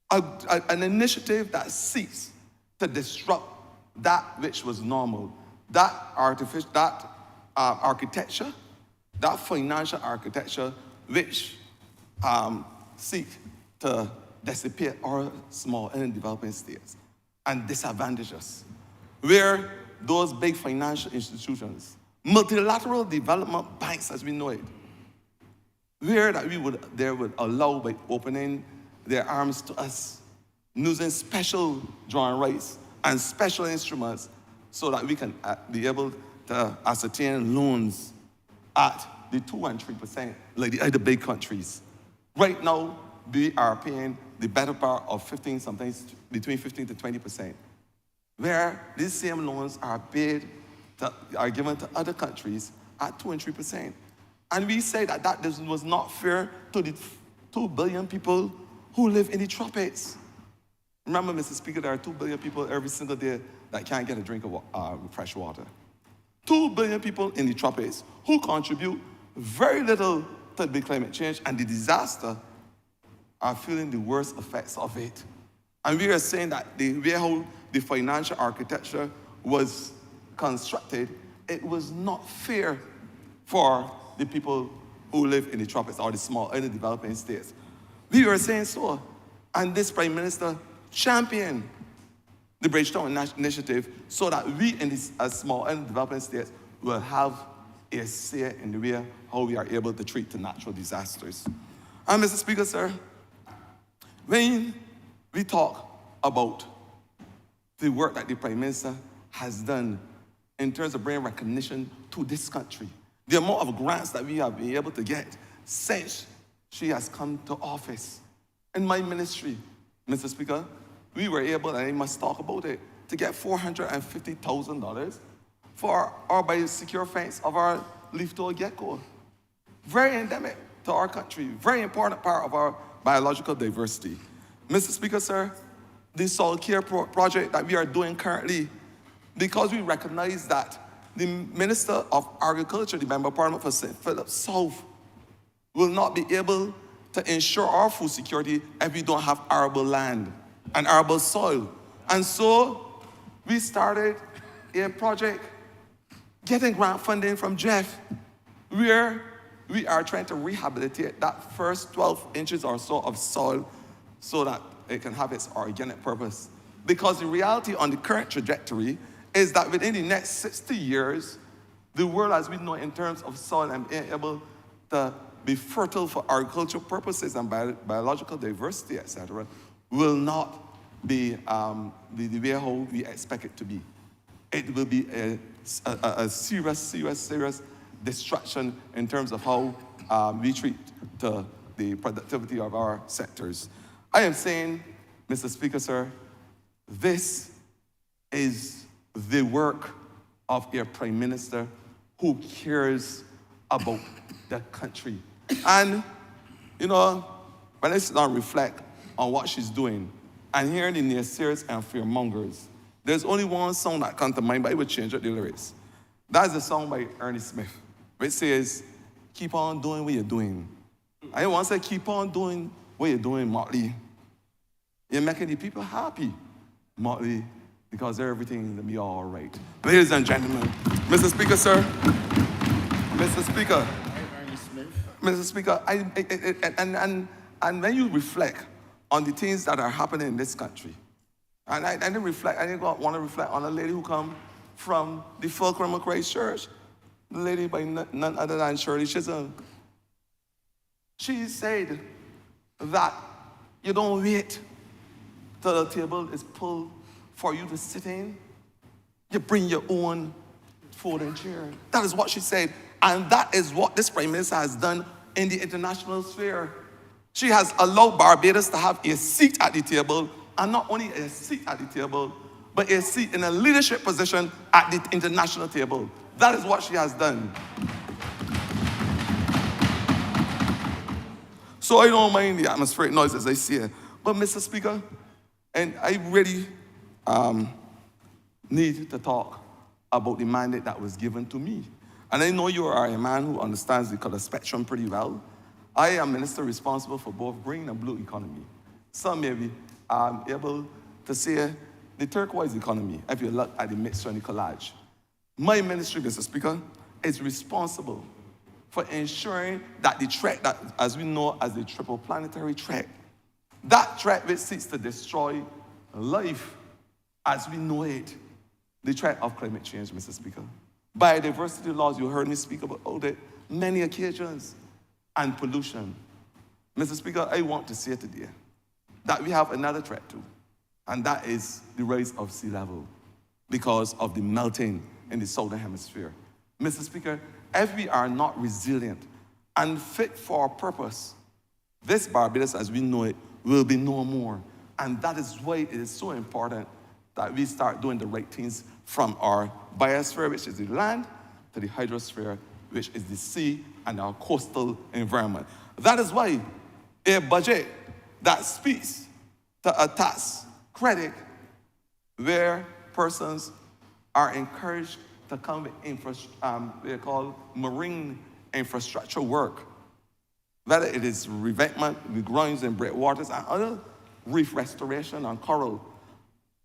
an initiative that seeks to disrupt that which was normal, that architecture, that financial architecture which seek to dissipate our small and developing states and disadvantage us, where those big financial institutions, multilateral development banks as we know it, where that they would allow by opening their arms to us, using special drawing rights and special instruments so that we can be able to ascertain loans at the 2% and 3% like the other big countries. Right now, we are paying the better part of 15, sometimes between 15 to 20%, where these same loans are given to other countries at 2% and 3%. And we say that was not fair to the 2 billion people who live in the tropics. Remember, Mr. Speaker, there are 2 billion people every single day that can't get a drink of fresh water. 2 billion people in the tropics who contribute very little to the climate change, and the disaster are feeling the worst effects of it. And we are saying that the way how the financial architecture was constructed, it was not fair for the people who live in the tropics or the small and the developing states. We were saying so, and this Prime Minister championed the Bridgetown Initiative so that we in these small and developing states will have a say in the way how we are able to treat the natural disasters. And Mr. Speaker, sir, when we talk about the work that the Prime Minister has done in terms of bringing recognition to this country, the amount of grants that we have been able to get since she has come to office. In my ministry, Mr. Speaker, we were able, and I must talk about it, to get $450,000 for our biosecure fence of our leaf-toed gecko. Very endemic to our country, very important part of our biological diversity. Mr. Speaker, sir, the soil care project that we are doing currently, because we recognize that the Minister of Agriculture, the Member of Parliament for St. Philip South, will not be able to ensure our food security if we don't have arable land and arable soil. And so we started a project getting grant funding from Jeff, where we are trying to rehabilitate that first 12 inches or so of soil so that it can have its organic purpose. Because the reality on the current trajectory is that within the next 60 years, the world as we know in terms of soil and being able to be fertile for agricultural purposes and biological diversity, etc., will not be the way how we expect it to be. It will be a serious destruction in terms of how we treat the productivity of our sectors. I am saying, Mr. Speaker, sir, this is the work of a Prime Minister who cares about the country. And, you know, when I sit down and reflect on what she's doing and hearing the naysayers and fearmongers, there's only one song that comes to mind, but I would change up the lyrics. That's the song by Ernie Smith, which says, keep on doing what you're doing. I want to say, keep on doing what you're doing, Motley. You're making the people happy, Motley, because everything will be all right. Ladies and gentlemen, Mr. Speaker, sir, Mr. Speaker, Mr. Speaker, and when you reflect on the things that are happening in this country, and I didn't want to reflect on a lady who come from the Fulcrum of Christ Church, the lady by none other than Shirley Chisholm. She said that you don't wait till the table is pulled for you to sit in. You bring your own folding chair. That is what she said. And that is what this Prime Minister has done in the international sphere. She has allowed Barbados to have a seat at the table, and not only a seat at the table, but a seat in a leadership position at the international table. That is what she has done. So I don't mind the atmospheric noise as I see it. But Mr. Speaker, and I really need to talk about the mandate that was given to me. And I know you are a man who understands the color spectrum pretty well. I am minister responsible for both green and blue economy. Some may be able to say the turquoise economy, if you look at the mixture and the collage. My ministry, Mr. Speaker, is responsible for ensuring that the threat that, as we know as the triple planetary threat, that threat which seeks to destroy life as we know it, the threat of climate change, Mr. Speaker. Biodiversity laws, you heard me speak about it many occasions, and pollution. Mr. Speaker, I want to say today that we have another threat too, and that is the rise of sea level because of the melting in the southern hemisphere. Mr. Speaker, if we are not resilient and fit for our purpose, this Barbados as we know it will be no more. And that is why it is so important that we start doing the right things from our biosphere, which is the land, to the hydrosphere, which is the sea and our coastal environment. That is why a budget that speaks to a tax credit where persons are encouraged to come with they call marine infrastructure work, whether it is revetment, regrounds and breakwaters, and other reef restoration and coral.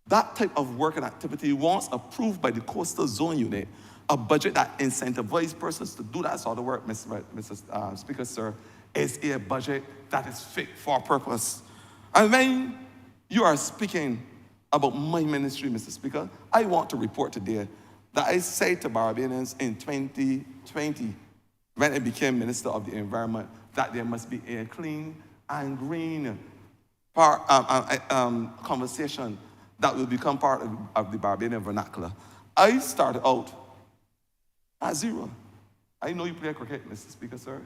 That type of work and activity, once approved by the Coastal Zone Unit, a budget that incentivizes persons to do that sort of work, Mr. Speaker, sir, is a budget that is fit for purpose. And when you are speaking about my ministry, Mr. Speaker, I want to report today that I said to Barbadians in 2020, when I became Minister of the Environment, that there must be a clean and green conversation that will become part of the Barbadian vernacular. I started out at zero. I know you play cricket, Mr. Speaker, sir.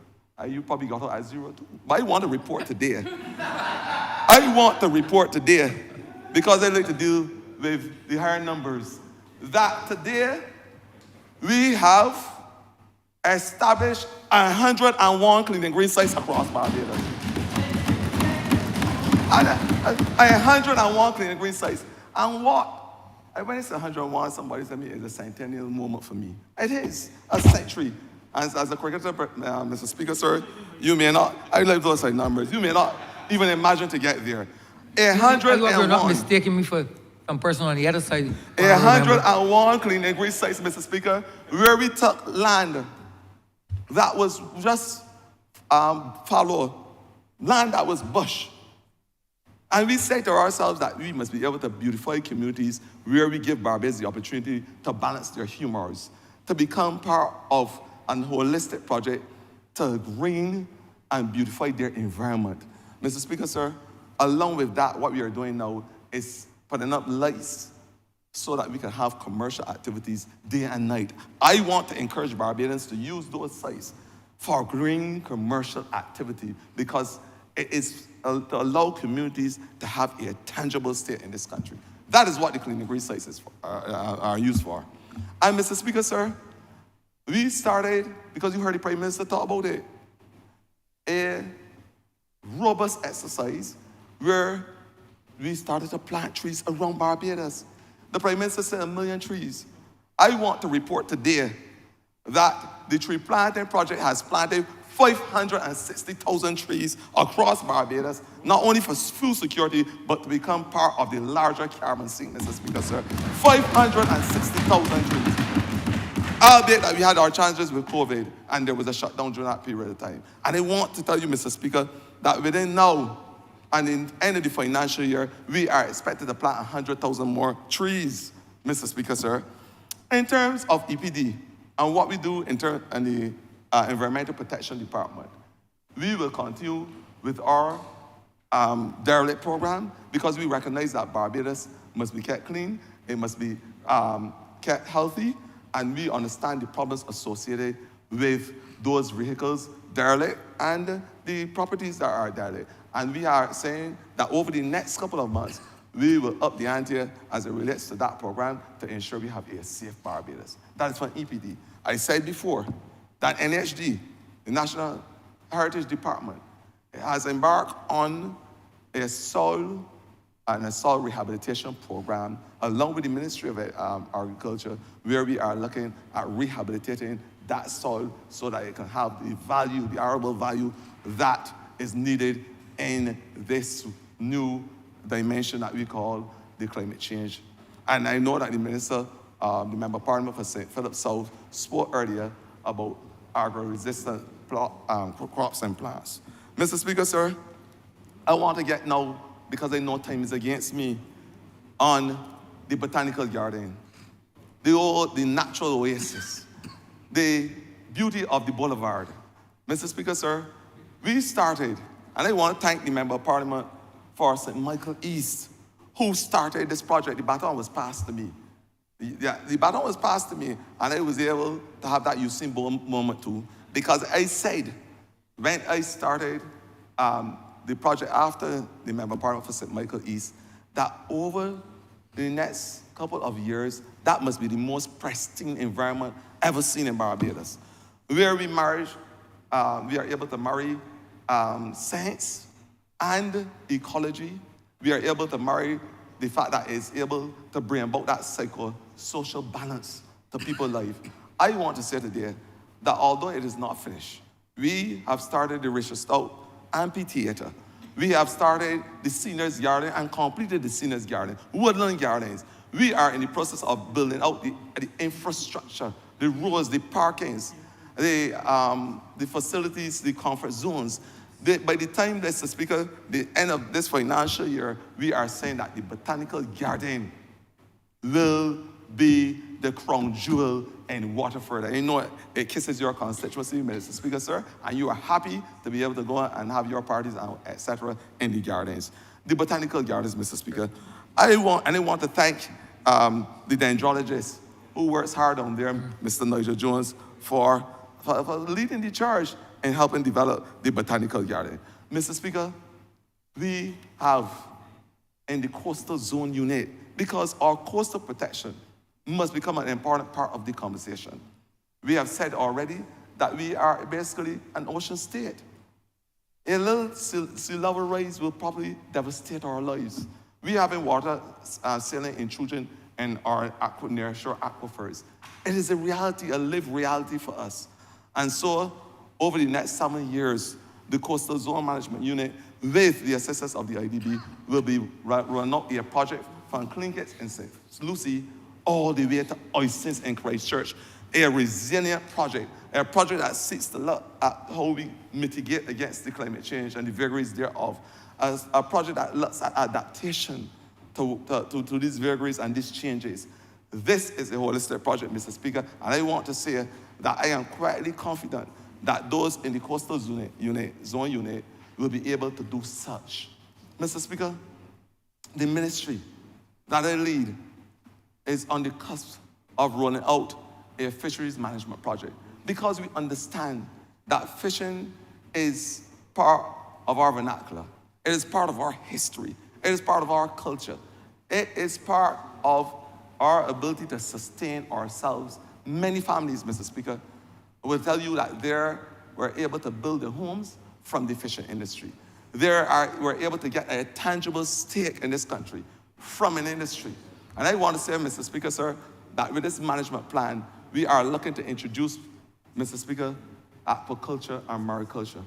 You probably got out at zero too. But I want to report today. I want to report today, because I like to deal with the higher numbers, that today we have established 101 clean and green sites across Barbados. 101 clean and green sites. And when it's 101, somebody said to me, it's a centennial moment for me. It is a century. As a cricketer, Mr. Speaker, sir, you may not, I like those numbers, you may not even imagine to get there. 101. You're not mistaking me for some person on the other side. 101 clean and green sites, Mr. Speaker, where we took land that was just fallow, land that was bush. And we say to ourselves that we must be able to beautify communities where we give Barbadians the opportunity to balance their humors, to become part of a holistic project to green and beautify their environment. Mr. Speaker, sir, along with that, what we are doing now is putting up lights so that we can have commercial activities day and night. I want to encourage Barbadians to use those sites for green commercial activity, because it is to allow communities to have a tangible state in this country. That is what the clean and green sites are used for. And Mr. Speaker, sir, we started, because you heard the Prime Minister talk about it, a robust exercise where we started to plant trees around Barbados. The Prime Minister said 1 million trees. I want to report today that the tree planting project has planted 560,000 trees across Barbados, not only for food security, but to become part of the larger carbon sink, Mr. Speaker, sir. 560,000 trees. Albeit that we had our challenges with COVID, and there was a shutdown during that period of time. And I want to tell you, Mr. Speaker, that within now and in the end of the financial year, we are expected to plant 100,000 more trees, Mr. Speaker, sir. In terms of EPD and what we do in the Environmental Protection Department, we will continue with our derelict program, because we recognize that Barbados must be kept clean, it must be kept healthy, and we understand the problems associated with those vehicles derelict and the properties that are derelict. And we are saying that over the next couple of months, we will up the ante as it relates to that program to ensure we have a safe Barbados. That is for EPD. I said before that NHD, the National Heritage Department, has embarked on a soil rehabilitation program along with the Ministry of Agriculture, where we are looking at rehabilitating that soil so that it can have the value, the arable value that is needed in this new dimension that we call the climate change. And I know that the Minister, the Member of Parliament for St. Philip South, spoke earlier about agro-resistant crops and plants. Mr. Speaker, sir, I want to get now, because I know time is against me, on the botanical garden, the natural oasis, the beauty of the boulevard. Mr. Speaker, sir, we started, and I want to thank the Member of Parliament for St. Michael East, who started this project. The baton was passed to me. The baton was passed to me, and I was able to have that Usain Bolt moment too, because I said, when I started the project after the Member of Parliament for St. Michael East, that over the next couple of years, that must be the most pristine environment ever seen in Barbados. Where we marry, we are able to marry science and ecology. We are able to marry the fact that it's able to bring about that psycho-social balance to people's life. I want to say today that although it is not finished, we have started the Richard Stout amphitheater. We have started the seniors garden and completed the seniors garden, woodland gardens. We are in the process of building out the infrastructure, the roads, the parkings, the facilities, the comfort zones. By the time, Mr. Speaker, the end of this financial year, we are saying that the botanical garden will be the crown jewel in Waterford. And you know it kisses your constituency, Mr. Speaker, sir, and you are happy to be able to go and have your parties, etc., in the gardens. The botanical gardens, Mr. Speaker. I want to thank the dendrologist who works hard on there, Mr. Nigel Jones, for leading the charge in helping develop the botanical garden. Mr. Speaker, we have in the coastal zone unit, because our coastal protection must become an important part of the conversation. We have said already that we are basically an ocean state. A little sea level rise will probably devastate our lives. We have in water saline intrusion in our nearshore aquifers. It is a reality, a lived reality for us. And so, over the next 7 years, the Coastal Zone Management Unit, with the assistance of the IDB, will be run up a project from Clinkets in St. Lucie all the way to Oistins in Christchurch, a resilient project, a project that seeks to look at how we mitigate against the climate change and the vagaries thereof, as a project that looks at adaptation to these vagaries and these changes. This is a holistic project, Mr. Speaker, and I want to say that I am quietly confident that those in the coastal zone unit will be able to do such. Mr. Speaker, the ministry that I lead is on the cusp of rolling out a fisheries management project, because we understand that fishing is part of our vernacular. It is part of our history. It is part of our culture. It is part of our ability to sustain ourselves. Many families, Mr. Speaker, will tell you that they were able to build their homes from the fishing industry. We're able to get a tangible stake in this country from an industry. And I want to say, Mr. Speaker, sir, that with this management plan, we are looking to introduce, Mr. Speaker, aquaculture and mariculture,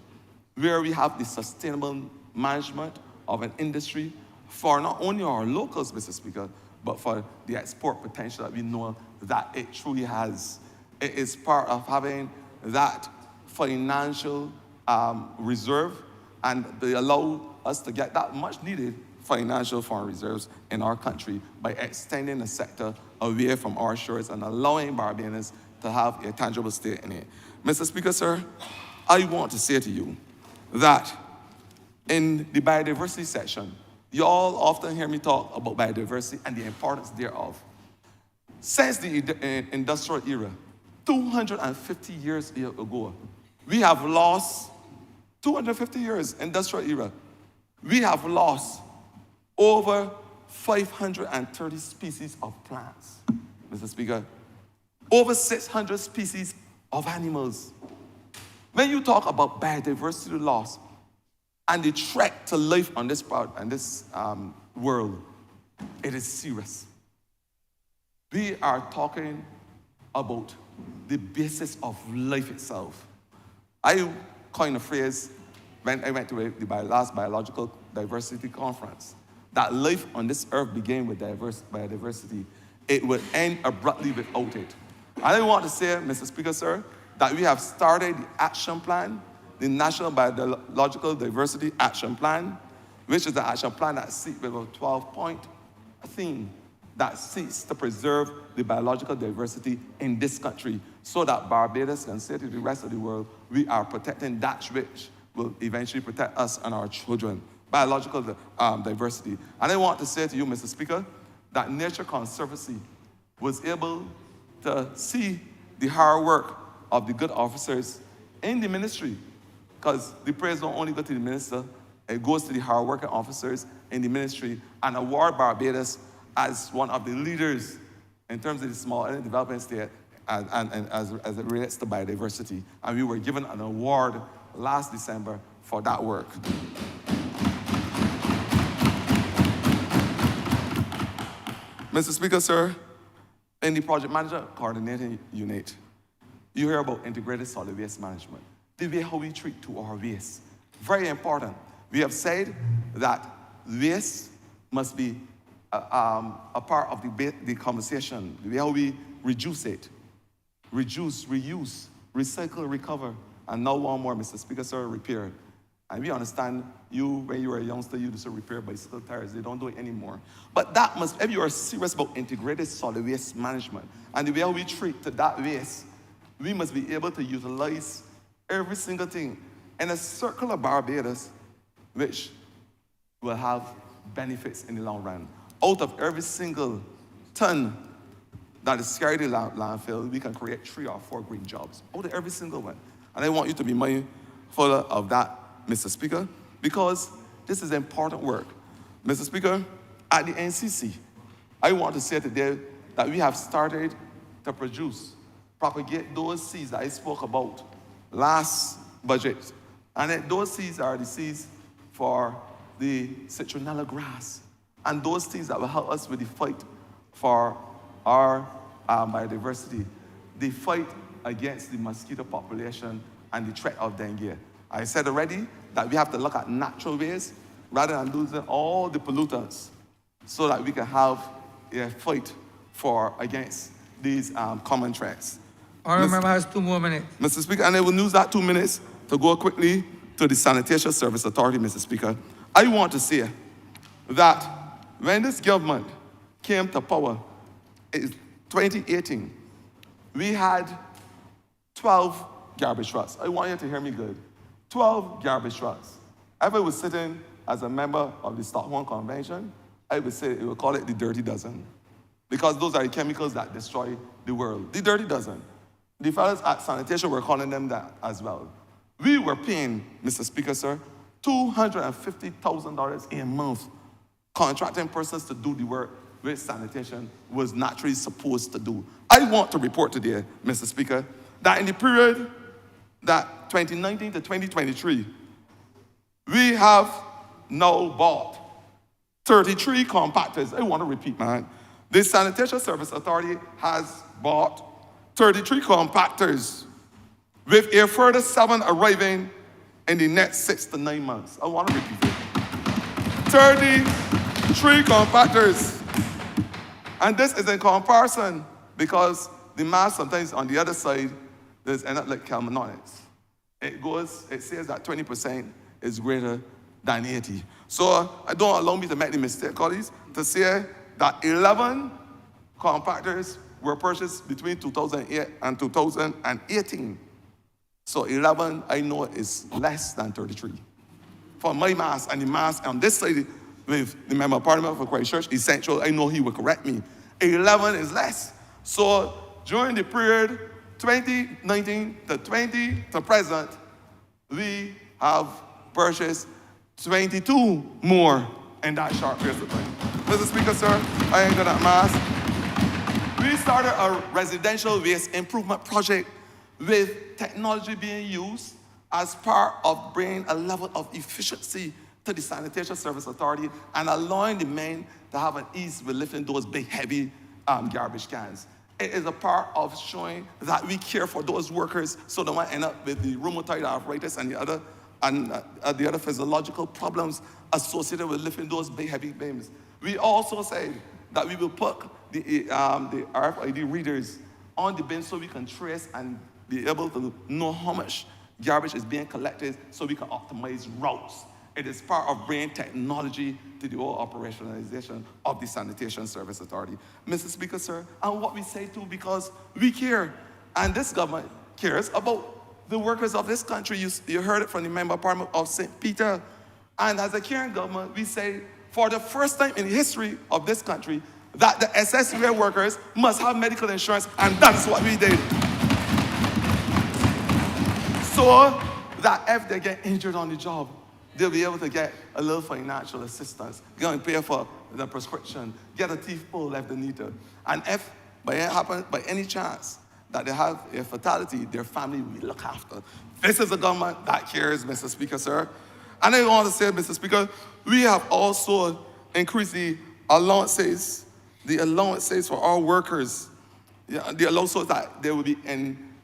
where we have the sustainable management of an industry for not only our locals, Mr. Speaker, but for the export potential that we know that it truly has. It is part of having that financial reserve, and they allow us to get that much needed financial foreign reserves in our country by extending the sector away from our shores and allowing Barbadians to have a tangible stake in it. Mr. Speaker, sir, I want to say to you that in the biodiversity section, you all often hear me talk about biodiversity and the importance thereof. Since the industrial era, 250 years ago, we have lost 250 years, industrial era. We have lost over 530 species of plants, Mr. Speaker. Over 600 species of animals. When you talk about biodiversity loss and the threat to life on this world, it is serious. We are talking about the basis of life itself. I coined a phrase when I went to the last biological diversity conference, that life on this earth began with biodiversity. It would end abruptly without it. And I want to say, Mr. Speaker, sir, that we have started the action plan, the National Biological Diversity Action Plan, which is the action plan that seeks with a 12-point theme that seeks to preserve the biological diversity in this country so that Barbados can say to the rest of the world, we are protecting that which will eventually protect us and our children. Biological diversity. And I want to say to you, Mr. Speaker, that Nature Conservancy was able to see the hard work of the good officers in the ministry, because the praise don't only go to the minister, it goes to the hard-working officers in the ministry, and award Barbados as one of the leaders in terms of the small and developing state and as it relates to biodiversity. And we were given an award last December for that work. Mr. Speaker, sir, in the project manager coordinating unit, you hear about integrated solid waste management. The way how we treat to our waste. Very important. We have said that waste must be a part of the conversation. The way how we reduce it. Reduce, reuse, recycle, recover, and now one more, Mr. Speaker, sir, repair. And we understand you, when you were a youngster, you used to repair bicycle tires. They don't do it anymore. But that must, if you are serious about integrated solid waste management and the way we treat to that waste, we must be able to utilize every single thing in a circular Barbados, which will have benefits in the long run. Out of every single ton that is carried in landfill, we can create 3 or 4 green jobs. Out of every single one. And I want you to be mindful of that, Mr. Speaker, because this is important work. Mr. Speaker, at the NCC, I want to say today that we have started to propagate those seeds that I spoke about last budget. And those seeds are the seeds for the citronella grass. And those things that will help us with the fight for our biodiversity, the fight against the mosquito population and the threat of dengue. I said already that we have to look at natural ways rather than losing all the pollutants so that we can have a fight against these common threats. Honourable Member has 2 more minutes. Mr. Speaker, and I will use that 2 minutes to go quickly to the Sanitation Service Authority, Mr. Speaker. I want to say that when this government came to power in 2018, we had 12 garbage trucks. I want you to hear me good. 12 garbage trucks. If I was sitting as a member of the Stockholm Convention, I would call it the dirty dozen. Because those are the chemicals that destroy the world. The dirty dozen. The fellows at sanitation were calling them that as well. We were paying, Mr. Speaker, sir, $250,000 a month contracting persons to do the work which sanitation was naturally supposed to do. I want to report today, Mr. Speaker, that in the period that 2019 to 2023, we have now bought 33 compactors. I want to repeat, man. The Sanitation Service Authority has bought 33 compactors with a further 7 arriving in the next 6 to 9 months. I want to repeat it. 33 compactors. And this is in comparison because the mass sometimes on the other side, there's end up like calmanonics. It says that 20% is greater than 80. So I don't allow me to make the mistake, colleagues, to say that 11 compactors were purchased between 2008 and 2018. So 11, I know, is less than 33. For my mass and the mass on this side with the Member of Parliament for Christchurch, Essential, I know he will correct me. 11 is less. So during the period 2019 to present, we have purchased 22 more in that short period of time. Mr. Speaker, sir, I ain't got that mass. We started a residential waste improvement project with technology being used as part of bringing a level of efficiency to the Sanitation Service Authority and allowing the men to have an ease with lifting those big, heavy garbage cans. It is a part of showing that we care for those workers so they won't end up with the rheumatoid arthritis and the other physiological problems associated with lifting those big, heavy beams. We also said that we will put the RFID readers on the bin so we can trace and be able to know how much garbage is being collected so we can optimize routes. It is part of bringing technology to the whole operationalization of the Sanitation Service Authority. Mr. Speaker, sir, and what we say too, because we care, and this government cares about the workers of this country. You heard it from the Member of Parliament of St. Peter. And as a caring government, we say, for the first time in the history of this country, that the SSUA workers must have medical insurance, and that's what we did. So that if they get injured on the job, they'll be able to get a little financial assistance, go and pay for the prescription, get a teeth pulled if they need to. And if by any chance that they have a fatality, their family will be looked after. This is a government that cares, Mr. Speaker, sir. And I want to say, Mr. Speaker, we have also increased the allowances for our workers, the allowances that they will be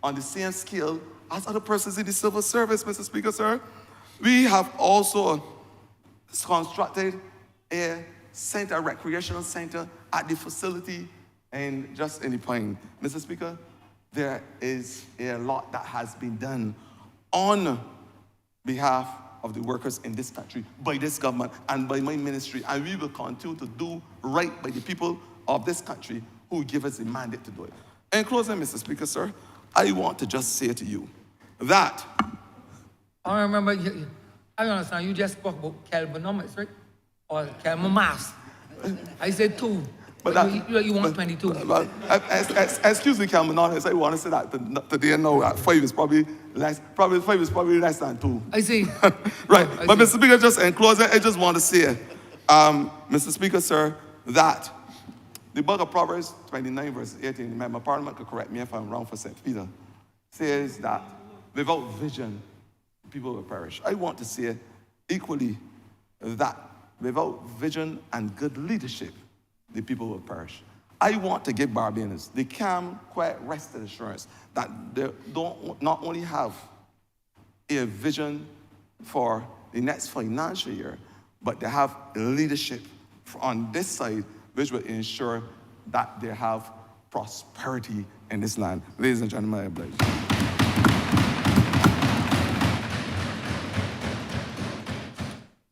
on the same scale as other persons in the civil service, Mr. Speaker, sir. We have also constructed a recreational center at the facility and just in the Pine. Mr. Speaker, there is a lot that has been done on behalf of the workers in this country, by this government, and by my ministry. And we will continue to do right by the people of this country who give us the mandate to do it. In closing, Mr. Speaker, sir, I want to just say to you that I remember, I don't understand, you just spoke about Kelbonomics, right? Or Kelbomaths. I said 2, but you want 22. Excuse me, Kelbonomics, I want to say that today no, 5 is probably less, 5 is probably less than 2. I see. Right, but Mr. Speaker, just in closing, I just want to say, Mr. Speaker, sir, that the book of Proverbs 29 verse 18, the member of Parliament could correct me if I'm wrong for St. Peter, says that without vision, people will perish. I want to say equally that without vision and good leadership, the people will perish. I want to give Barbadians the calm, quiet, rested assurance that they don't not only have a vision for the next financial year, but they have leadership on this side which will ensure that they have prosperity in this land. Ladies and gentlemen, I oblige.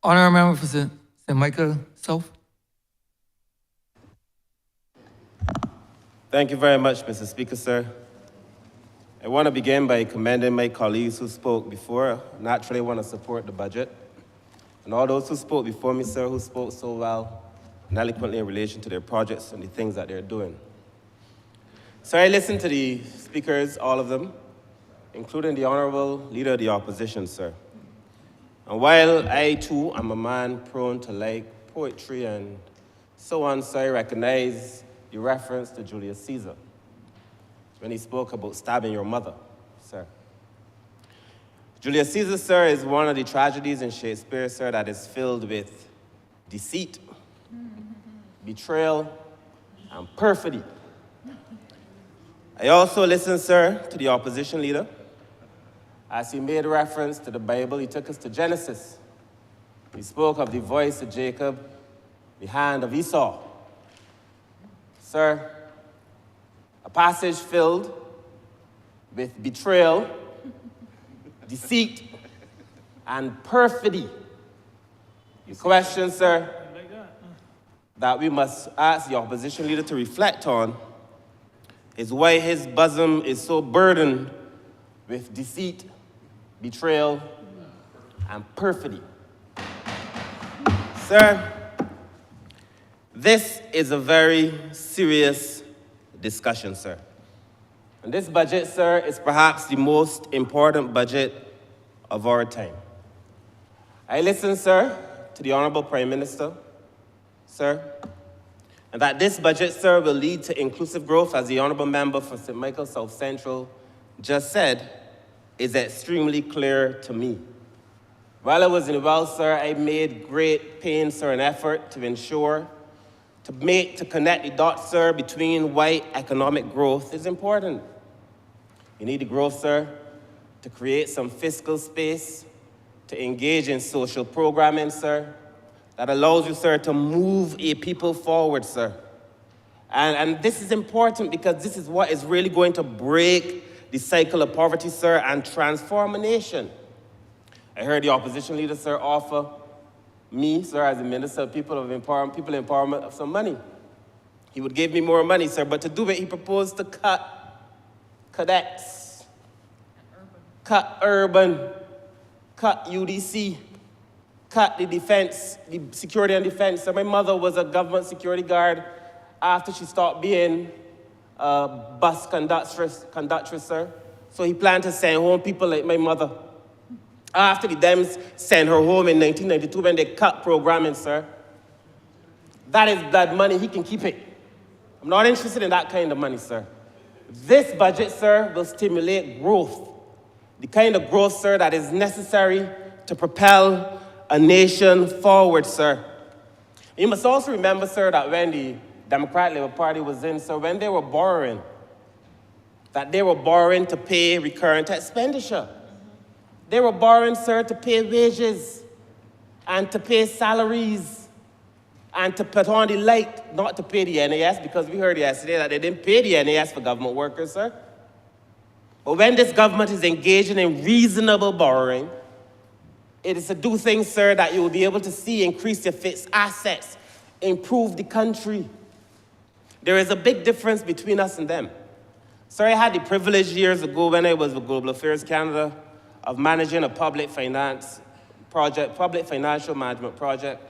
Honorable member for St. Michael South. Thank you very much, Mr. Speaker, sir. I want to begin by commending my colleagues who spoke before. Naturally, I want to support the budget. And all those who spoke before me, sir, who spoke so well and eloquently in relation to their projects and the things that they're doing. So I listened to the speakers, all of them, including the Honorable Leader of the Opposition, sir. And while I, too, am a man prone to like poetry and so on, so I recognize the reference to Julius Caesar when he spoke about stabbing your mother, sir. Julius Caesar, sir, is one of the tragedies in Shakespeare, sir, that is filled with deceit, betrayal, and perfidy. I also listened, sir, to the opposition leader. As he made reference to the Bible, he took us to Genesis. He spoke of the voice of Jacob, the hand of Esau. Sir, a passage filled with betrayal, deceit, and perfidy. The question, sir, that we must ask the opposition leader to reflect on is why his bosom is so burdened with deceit, betrayal, and perfidy. Sir, this is a very serious discussion, sir. And this budget, sir, is perhaps the most important budget of our time. I listened, sir, to the Honorable Prime Minister, sir, and that this budget, sir, will lead to inclusive growth, as the Honorable Member for St. Michael South Central just said, is extremely clear to me. While I was in the well, sir, I made great pains, sir, and effort to ensure, to connect the dots, sir, between why economic growth is important. You need the growth, sir, to create some fiscal space, to engage in social programming, sir, that allows you, sir, to move a people forward, sir. And this is important because this is what is really going to break the cycle of poverty, sir, and transform a nation. I heard the opposition leader, sir, offer me, sir, as the Minister of People Empowerment, of some money. He would give me more money, sir, but to do it, he proposed to cut cadets, cut urban, cut UDC, cut the defense, the security and defense. So my mother was a government security guard after she stopped being a bus conductress, sir. So he planned to send home people like my mother. After the Dems sent her home in 1992 when they cut programming, sir. That is blood money, he can keep it. I'm not interested in that kind of money, sir. This budget, sir, will stimulate growth. The kind of growth, sir, that is necessary to propel a nation forward, sir. You must also remember, sir, that when the Democratic Labour Party was in, sir, when they were borrowing, that they were borrowing to pay recurrent expenditure. They were borrowing, sir, to pay wages and to pay salaries and to put on the light, not to pay the NAS, because we heard yesterday that they didn't pay the NAS for government workers, sir. But when this government is engaging in reasonable borrowing, It is to do things, sir, that you will be able to see increase your fixed assets, improve the country. There is a big difference between us and them. Sir, I had the privilege years ago when I was with Global Affairs Canada of managing a public financial management project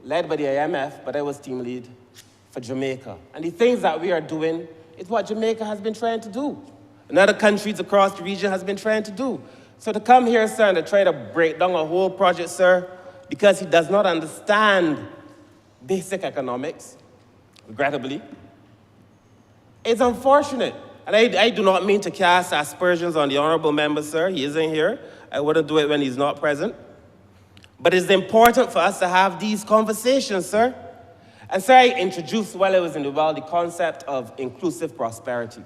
led by the IMF, but I was team lead for Jamaica. And the things that we are doing is what Jamaica has been trying to do, and other countries across the region has been trying to do. So to come here, sir, and to try to break down a whole project, sir, because he does not understand basic economics, regrettably, it's unfortunate. And I do not mean to cast aspersions on the honorable member, sir. He isn't here. I wouldn't do it when he's not present. But it's important for us to have these conversations, sir. And sir, I introduced while I was in the world the concept of inclusive prosperity.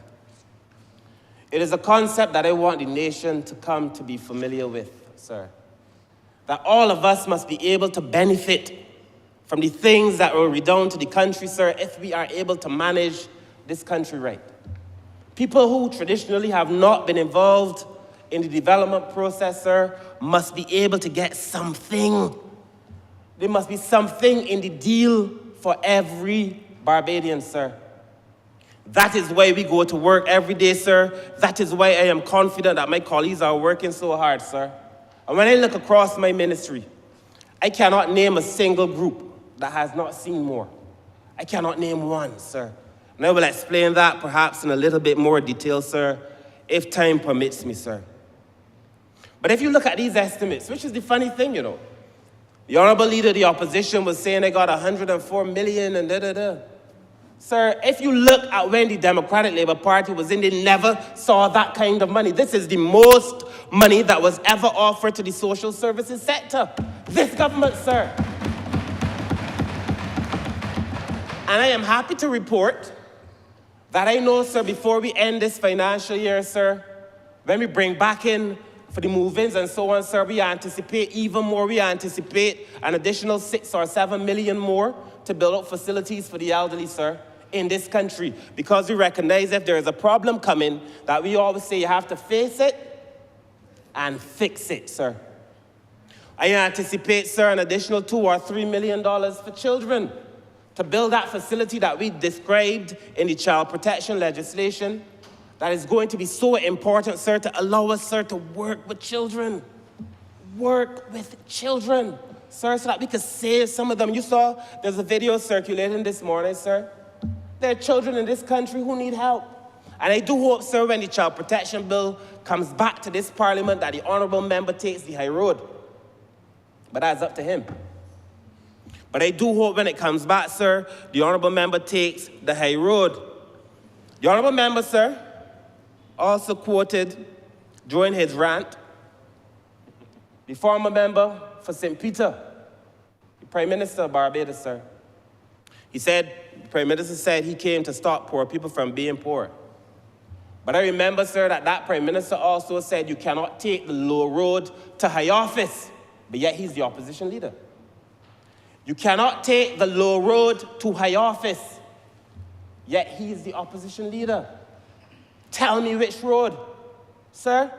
It is a concept that I want the nation to come to be familiar with, sir. That all of us must be able to benefit from the things that will redound to the country, sir, if we are able to manage this country right. People who traditionally have not been involved in the development process, sir, must be able to get something. There must be something in the deal for every Barbadian, sir. That is why we go to work every day, sir. That is why I am confident that my colleagues are working so hard, sir. And when I look across my ministry, I cannot name a single group that has not seen more. I cannot name one, sir. And I will explain that perhaps in a little bit more detail, sir, if time permits me, sir. But if you look at these estimates, which is the funny thing, you know, the Honorable Leader of the Opposition was saying they got 104 million and da-da-da. Sir, if you look at when the Democratic Labour Party was in, they never saw that kind of money. This is the most money that was ever offered to the social services sector. This government, sir. And I am happy to report that I know, sir, before we end this financial year, sir, when we bring back in for the move-ins and so on, sir, we anticipate even more. We anticipate an additional 6 or 7 million more to build up facilities for the elderly, sir, in this country. Because we recognize if there is a problem coming, that we always say you have to face it and fix it, sir. I anticipate, sir, an additional $2 or $3 million for children to build that facility that we described in the child protection legislation. That is going to be so important, sir, to allow us, sir, to work with children. Work with children, sir, so that we can save some of them. You saw there's a video circulating this morning, sir. There are children in this country who need help. And I do hope, sir, when the child protection bill comes back to this parliament, that the honorable member takes the high road. But that's up to him. But I do hope when it comes back, sir, the honorable member takes the high road. The honorable member, sir, also quoted during his rant the former member for St. Peter, the Prime Minister of Barbados, sir. He said, the Prime Minister said he came to stop poor people from being poor. But I remember, sir, that Prime Minister also said you cannot take the low road to high office, but yet he's the opposition leader. You cannot take the low road to high office, yet he's the opposition leader. Tell me which road, sir.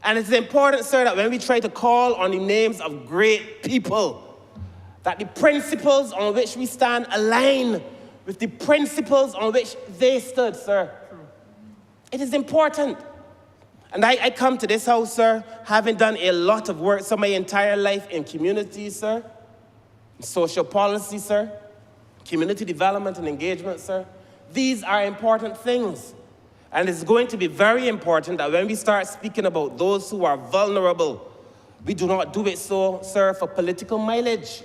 And it's important, sir, that when we try to call on the names of great people, that the principles on which we stand align with the principles on which they stood, sir. It is important. And I come to this house, sir, having done a lot of work, so my entire life in communities, sir, social policy, sir, community development and engagement, sir. These are important things. And it's going to be very important that when we start speaking about those who are vulnerable, we do not do it so, sir, for political mileage.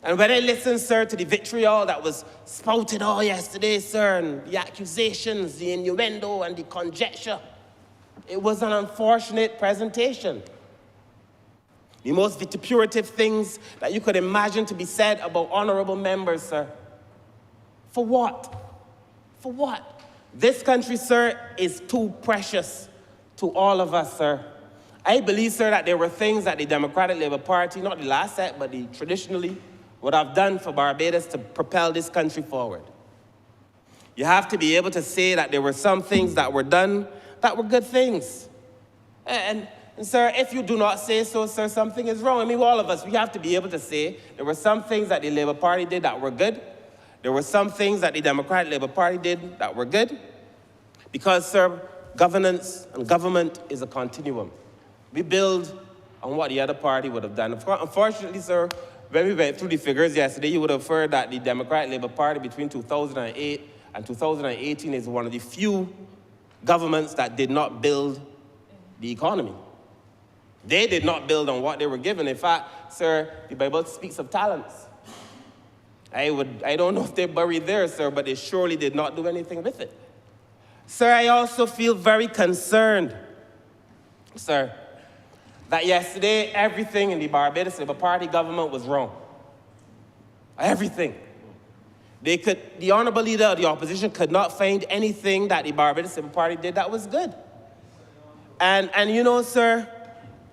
And when I listen, sir, to the vitriol that was spouted all yesterday, sir, and the accusations, the innuendo, and the conjecture, it was an unfortunate presentation. The most vituperative things that you could imagine to be said about honorable members, sir. For what? For what? This country, sir, is too precious to all of us, sir. I believe, sir, that there were things that the Democratic Labour Party, not the last set, but the traditionally, would have done for Barbados to propel this country forward. You have to be able to say that there were some things that were done that were good things. And And sir, if you do not say so, sir, something is wrong. I mean, all of us, we have to be able to say there were some things that the Labour Party did that were good. There were some things that the Democratic Labour Party did that were good. Because, sir, governance and government is a continuum. We build on what the other party would have done. Unfortunately, sir, when we went through the figures yesterday, you would have heard that the Democratic Labour Party between 2008 and 2018 is one of the few governments that did not build the economy. They did not build on what they were given. In fact, sir, the Bible speaks of talents. I don't know if they're buried there, sir, but they surely did not do anything with it. Sir, I also feel very concerned, sir, that yesterday everything in the Barbados Labour Party government was wrong. Everything. The honorable leader of the opposition could not find anything that the Barbados Labour Party did that was good. And you know, sir,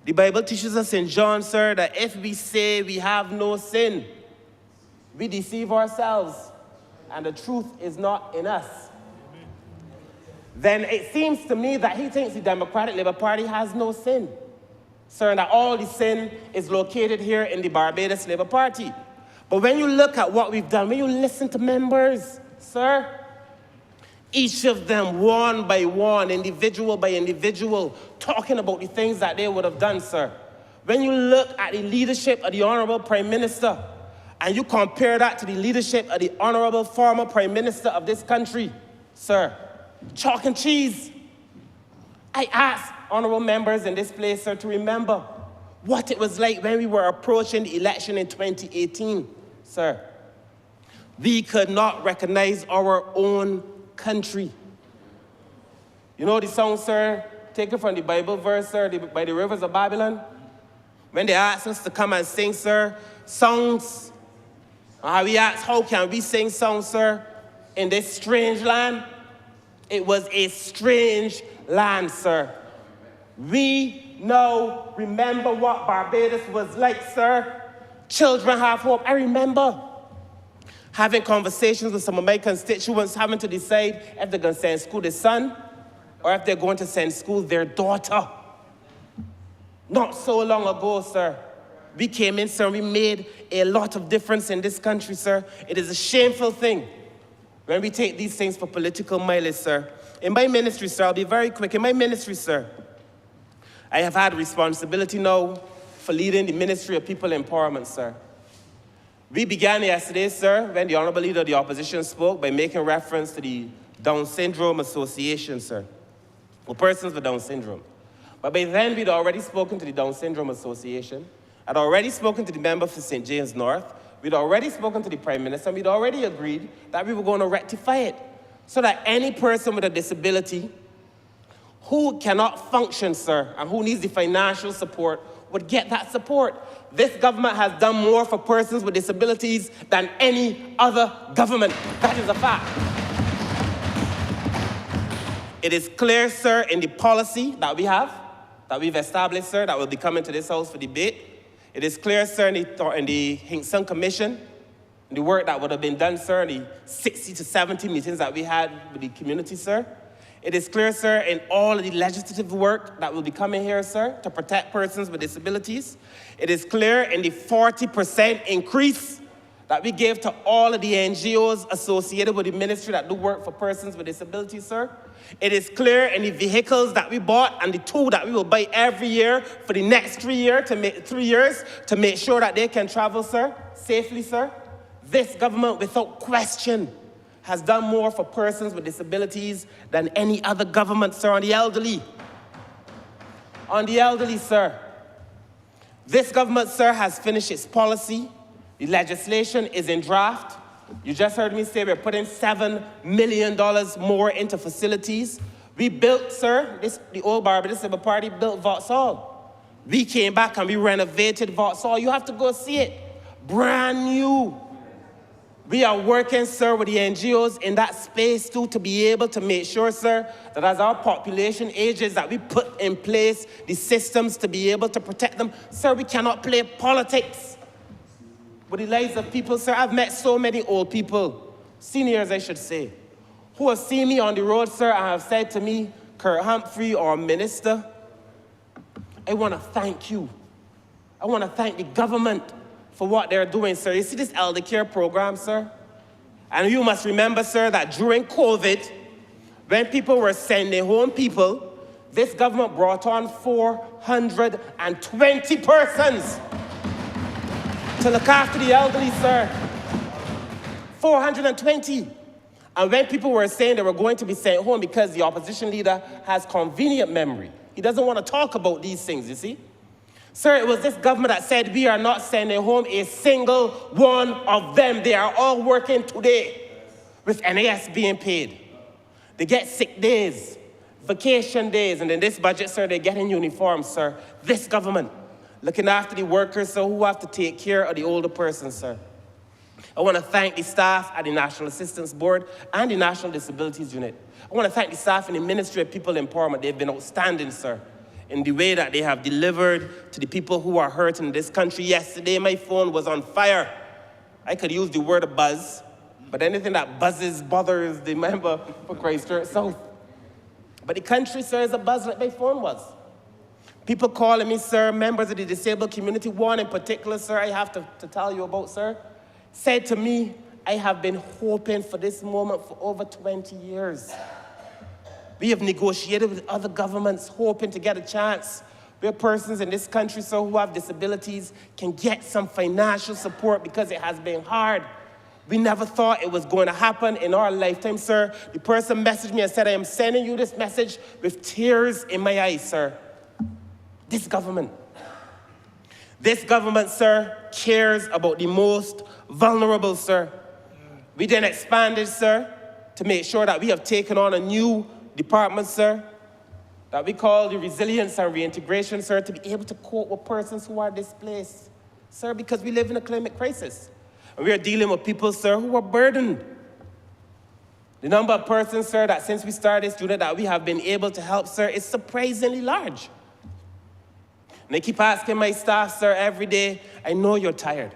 the Bible teaches us in John, sir, that if we say we have no sin, we deceive ourselves, and the truth is not in us. Then it seems to me that he thinks the Democratic Labour Party has no sin, sir, and that all the sin is located here in the Barbados Labour Party. But when you look at what we've done, when you listen to members, sir, each of them, one by one, individual by individual, talking about the things that they would have done, sir. When you look at the leadership of the Honorable Prime Minister, and you compare that to the leadership of the Honorable former Prime Minister of this country, sir, chalk and cheese. I ask honorable members in this place, sir, to remember what it was like when we were approaching the election in 2018, sir. We could not recognize our own country. You know the song, sir, taken from the Bible verse, sir, by the rivers of Babylon? When they asked us to come and sing, sir, songs, we asked, how can we sing songs, sir, in this strange land? It was a strange land, sir. We now remember what Barbados was like, sir. Children have hope. I remember having conversations with some of my constituents, having to decide if they're going to send school their son or if they're going to send school their daughter. Not so long ago, sir, we came in, sir, and we made a lot of difference in this country, sir. It is a shameful thing when we take these things for political mileage, sir. In my ministry, sir, I'll be very quick. In my ministry, sir, I have had responsibility now for leading the Ministry of People Empowerment, sir. We began yesterday, sir, when the Honorable Leader of the Opposition spoke by making reference to the Down Syndrome Association, sir, for persons with Down syndrome. But by then, we'd already spoken to the Down Syndrome Association. I'd already spoken to the member for St. James North. We'd already spoken to the Prime Minister, and we'd already agreed that we were going to rectify it so that any person with a disability who cannot function, sir, and who needs the financial support would get that support. This government has done more for persons with disabilities than any other government. That is a fact. It is clear, sir, in the policy that we have, that we've established, sir, that will be coming to this House for debate. It is clear, sir, in the Hinkson Commission, the work that would have been done, sir, in the 60 to 70 meetings that we had with the community, sir. It is clear, sir, in all of the legislative work that will be coming here, sir, to protect persons with disabilities. It is clear in the 40% increase that we gave to all of the NGOs associated with the ministry that do work for persons with disabilities, sir. It is clear in the vehicles that we bought and the two that we will buy every year for the next 3 years to make sure that they can travel, sir, safely, sir. This government, without question, has done more for persons with disabilities than any other government, sir. On the elderly, sir, this government, sir, has finished its policy. The legislation is in draft. You just heard me say we're putting $7 million more into facilities. We built, sir, the old Barbados Labour Party built Vauxhall. We came back and we renovated Vauxhall. You have to go see it. Brand new. We are working, sir, with the NGOs in that space, too, to be able to make sure, sir, that as our population ages, that we put in place the systems to be able to protect them. Sir, we cannot play politics with the lives of people, sir. I've met so many old people, seniors, I should say, who have seen me on the road, sir, and have said to me, Kurt Humphrey or Minister, I want to thank you. I want to thank the government for what they're doing, sir. You see this elder care program, sir? And you must remember, sir, that during COVID, when people were sending home people, this government brought on 420 persons to look after the elderly, sir. 420. And when people were saying they were going to be sent home because the opposition leader has convenient memory, he doesn't want to talk about these things, you see? Sir, it was this government that said we are not sending home a single one of them. They are all working today with NAS being paid. They get sick days, vacation days, and in this budget, sir, they get in uniforms, sir. This government looking after the workers, sir, who have to take care of the older persons, sir. I want to thank the staff at the National Assistance Board and the National Disabilities Unit. I want to thank the staff in the Ministry of People Empowerment. They've been outstanding, sir, in the way that they have delivered to the people who are hurting in this country. Yesterday, my phone was on fire. I could use the word buzz, but anything that buzzes bothers the member for Christchurch South. But the country, sir, is abuzz like my phone was. People calling me, sir, members of the disabled community, one in particular, sir, I have to tell you about, sir, said to me, I have been hoping for this moment for over 20 years. We have negotiated with other governments hoping to get a chance where persons in this country, sir, who have disabilities can get some financial support because it has been hard. We never thought it was going to happen in our lifetime, sir. The person messaged me and said, I am sending you this message with tears in my eyes, sir. This government, sir, cares about the most vulnerable, sir. We then expanded, sir, to make sure that we have taken on a new department, sir, that we call the Resilience and Reintegration, sir, to be able to cope with persons who are displaced, sir, because we live in a climate crisis. And we are dealing with people, sir, who are burdened. The number of persons, sir, that since we started this unit that we have been able to help, sir, is surprisingly large. And I keep asking my staff, sir, every day, I know you're tired.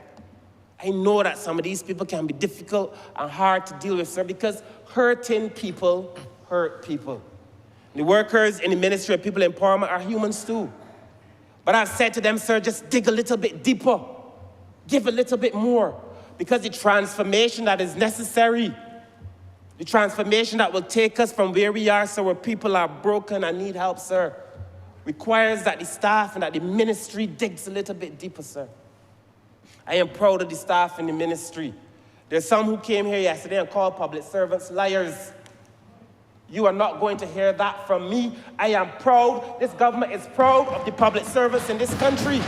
I know that some of these people can be difficult and hard to deal with, sir, because hurting people hurt people. The workers in the Ministry of People Empowerment are humans too. But I've said to them, sir, just dig a little bit deeper. Give a little bit more. Because the transformation that is necessary, the transformation that will take us from where we are, sir, where people are broken and need help, sir, requires that the staff and that the ministry digs a little bit deeper, sir. I am proud of the staff in the ministry. There's some who came here yesterday and called public servants liars. You are not going to hear that from me. I am proud. This government is proud of the public servants in this country.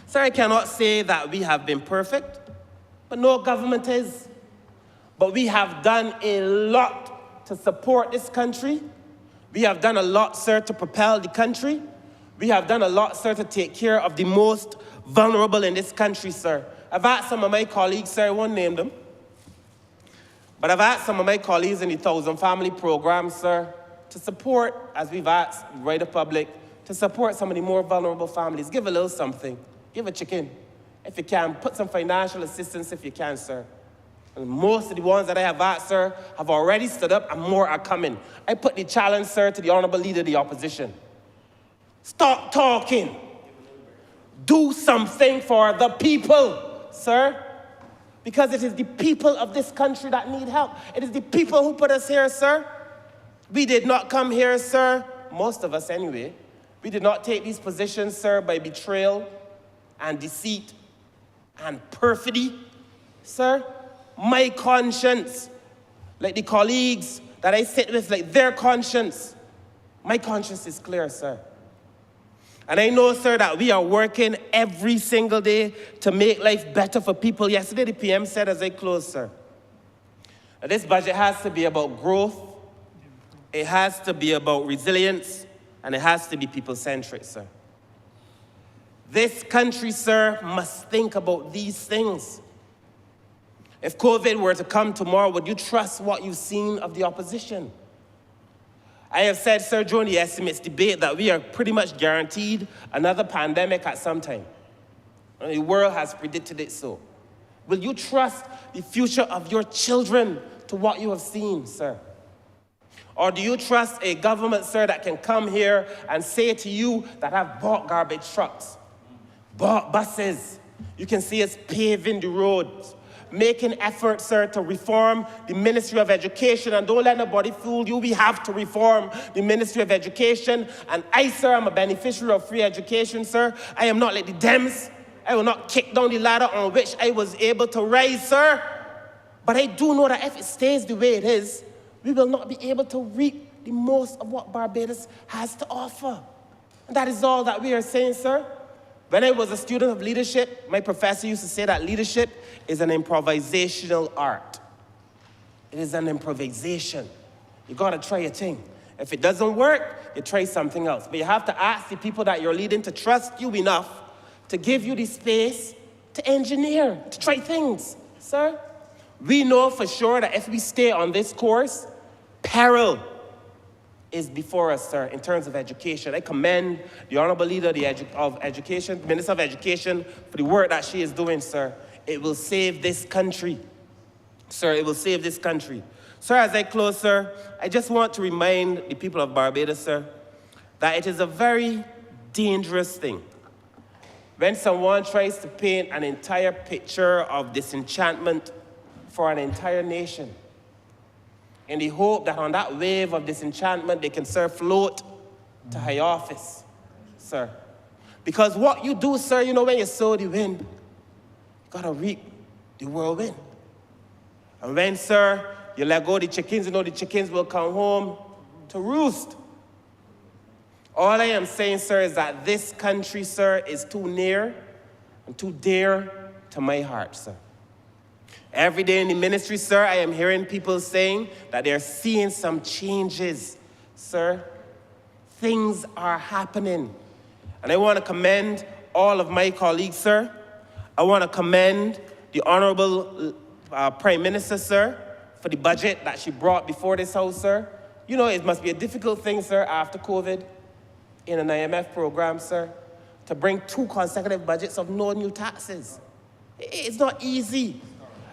Sir, I cannot say that we have been perfect, but no government is. But we have done a lot to support this country. We have done a lot, sir, to propel the country. We have done a lot, sir, to take care of the most vulnerable in this country, sir. I've asked some of my colleagues, sir, I won't name them, but I've asked some of my colleagues in the 1,000 Family Program, sir, to support, as we've asked the wider public, to support some of the more vulnerable families. Give a little something. Give a chicken, if you can. Put some financial assistance if you can, sir. And most of the ones that I have asked, sir, have already stood up and more are coming. I put the challenge, sir, to the Honorable Leader of the Opposition. Stop talking. Do something for the people, sir. Because it is the people of this country that need help. It is the people who put us here, sir. We did not come here, sir, most of us anyway. We did not take these positions, sir, by betrayal and deceit and perfidy, sir. My conscience, like the colleagues that I sit with, like their conscience, my conscience is clear, sir. And I know, sir, that we are working every single day to make life better for people. Yesterday, the PM said as I close, sir, that this budget has to be about growth, it has to be about resilience, and it has to be people-centric, sir. This country, sir, must think about these things. If COVID were to come tomorrow, would you trust what you've seen of the opposition? I have said, sir, during the estimates debate that we are pretty much guaranteed another pandemic at some time. And the world has predicted it so. Will you trust the future of your children to what you have seen, sir? Or do you trust a government, sir, that can come here and say to you that have bought garbage trucks, bought buses? You can see us paving the roads, making efforts, sir, to reform the Ministry of Education. And don't let nobody fool you. We have to reform the Ministry of Education. And I, sir, am a beneficiary of free education, sir. I am not like the Dems. I will not kick down the ladder on which I was able to rise, sir. But I do know that if it stays the way it is, we will not be able to reap the most of what Barbados has to offer. And that is all that we are saying, sir. When I was a student of leadership, my professor used to say that leadership is an improvisational art. It is an improvisation. You gotta try a thing. If it doesn't work, you try something else. But you have to ask the people that you're leading to trust you enough to give you the space to engineer, to try things, sir. We know for sure that if we stay on this course, peril is before us, sir, in terms of education. I commend the Honorable Leader of Education, Minister of Education, for the work that she is doing, sir. It will save this country. Sir, it will save this country. Sir, as I close, sir, I just want to remind the people of Barbados, sir, that it is a very dangerous thing when someone tries to paint an entire picture of disenchantment for an entire nation, in the hope that on that wave of disenchantment, they can, sir, float to high office, sir. Because what you do, sir, you know, when you sow the wind, you gotta reap the whirlwind. And when, sir, you let go of the chickens, you know the chickens will come home to roost. All I am saying, sir, is that this country, sir, is too near and too dear to my heart, sir. Every day in the ministry, sir, I am hearing people saying that they're seeing some changes, sir. Things are happening. And I want to commend all of my colleagues, sir. I want to commend the Honorable Prime Minister, sir, for the budget that she brought before this House, sir. You know, it must be a difficult thing, sir, after COVID, in an IMF program, sir, to bring 2 consecutive budgets of no new taxes. It's not easy.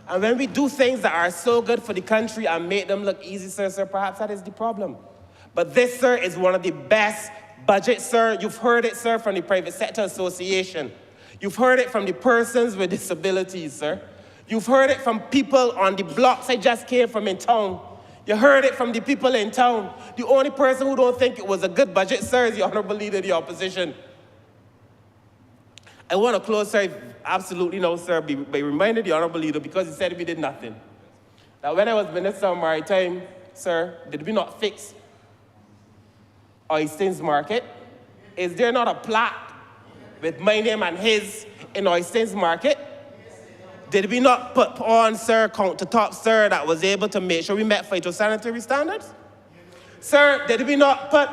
And when we do things that are so good for the country and make them look easy, sir, perhaps that is the problem. But this, sir, is one of the best budgets, sir. You've heard it, sir, from the Private Sector Association. You've heard it from the persons with disabilities, sir. You've heard it from people on the blocks I just came from in town. You heard it from the people in town. The only person who don't think it was a good budget, sir, is the Honorable Leader of the Opposition. I want to close, sir, absolutely no, sir, by reminding the Honorable Leader, because he said we did nothing. Now, when I was Minister of Maritime, sir, did we not fix Oistins Market? Is there not a plaque with my name and his in Oistins Market? Did we not put on, sir, countertop, sir, that was able to make sure we met phytosanitary standards? Sir, did we not put,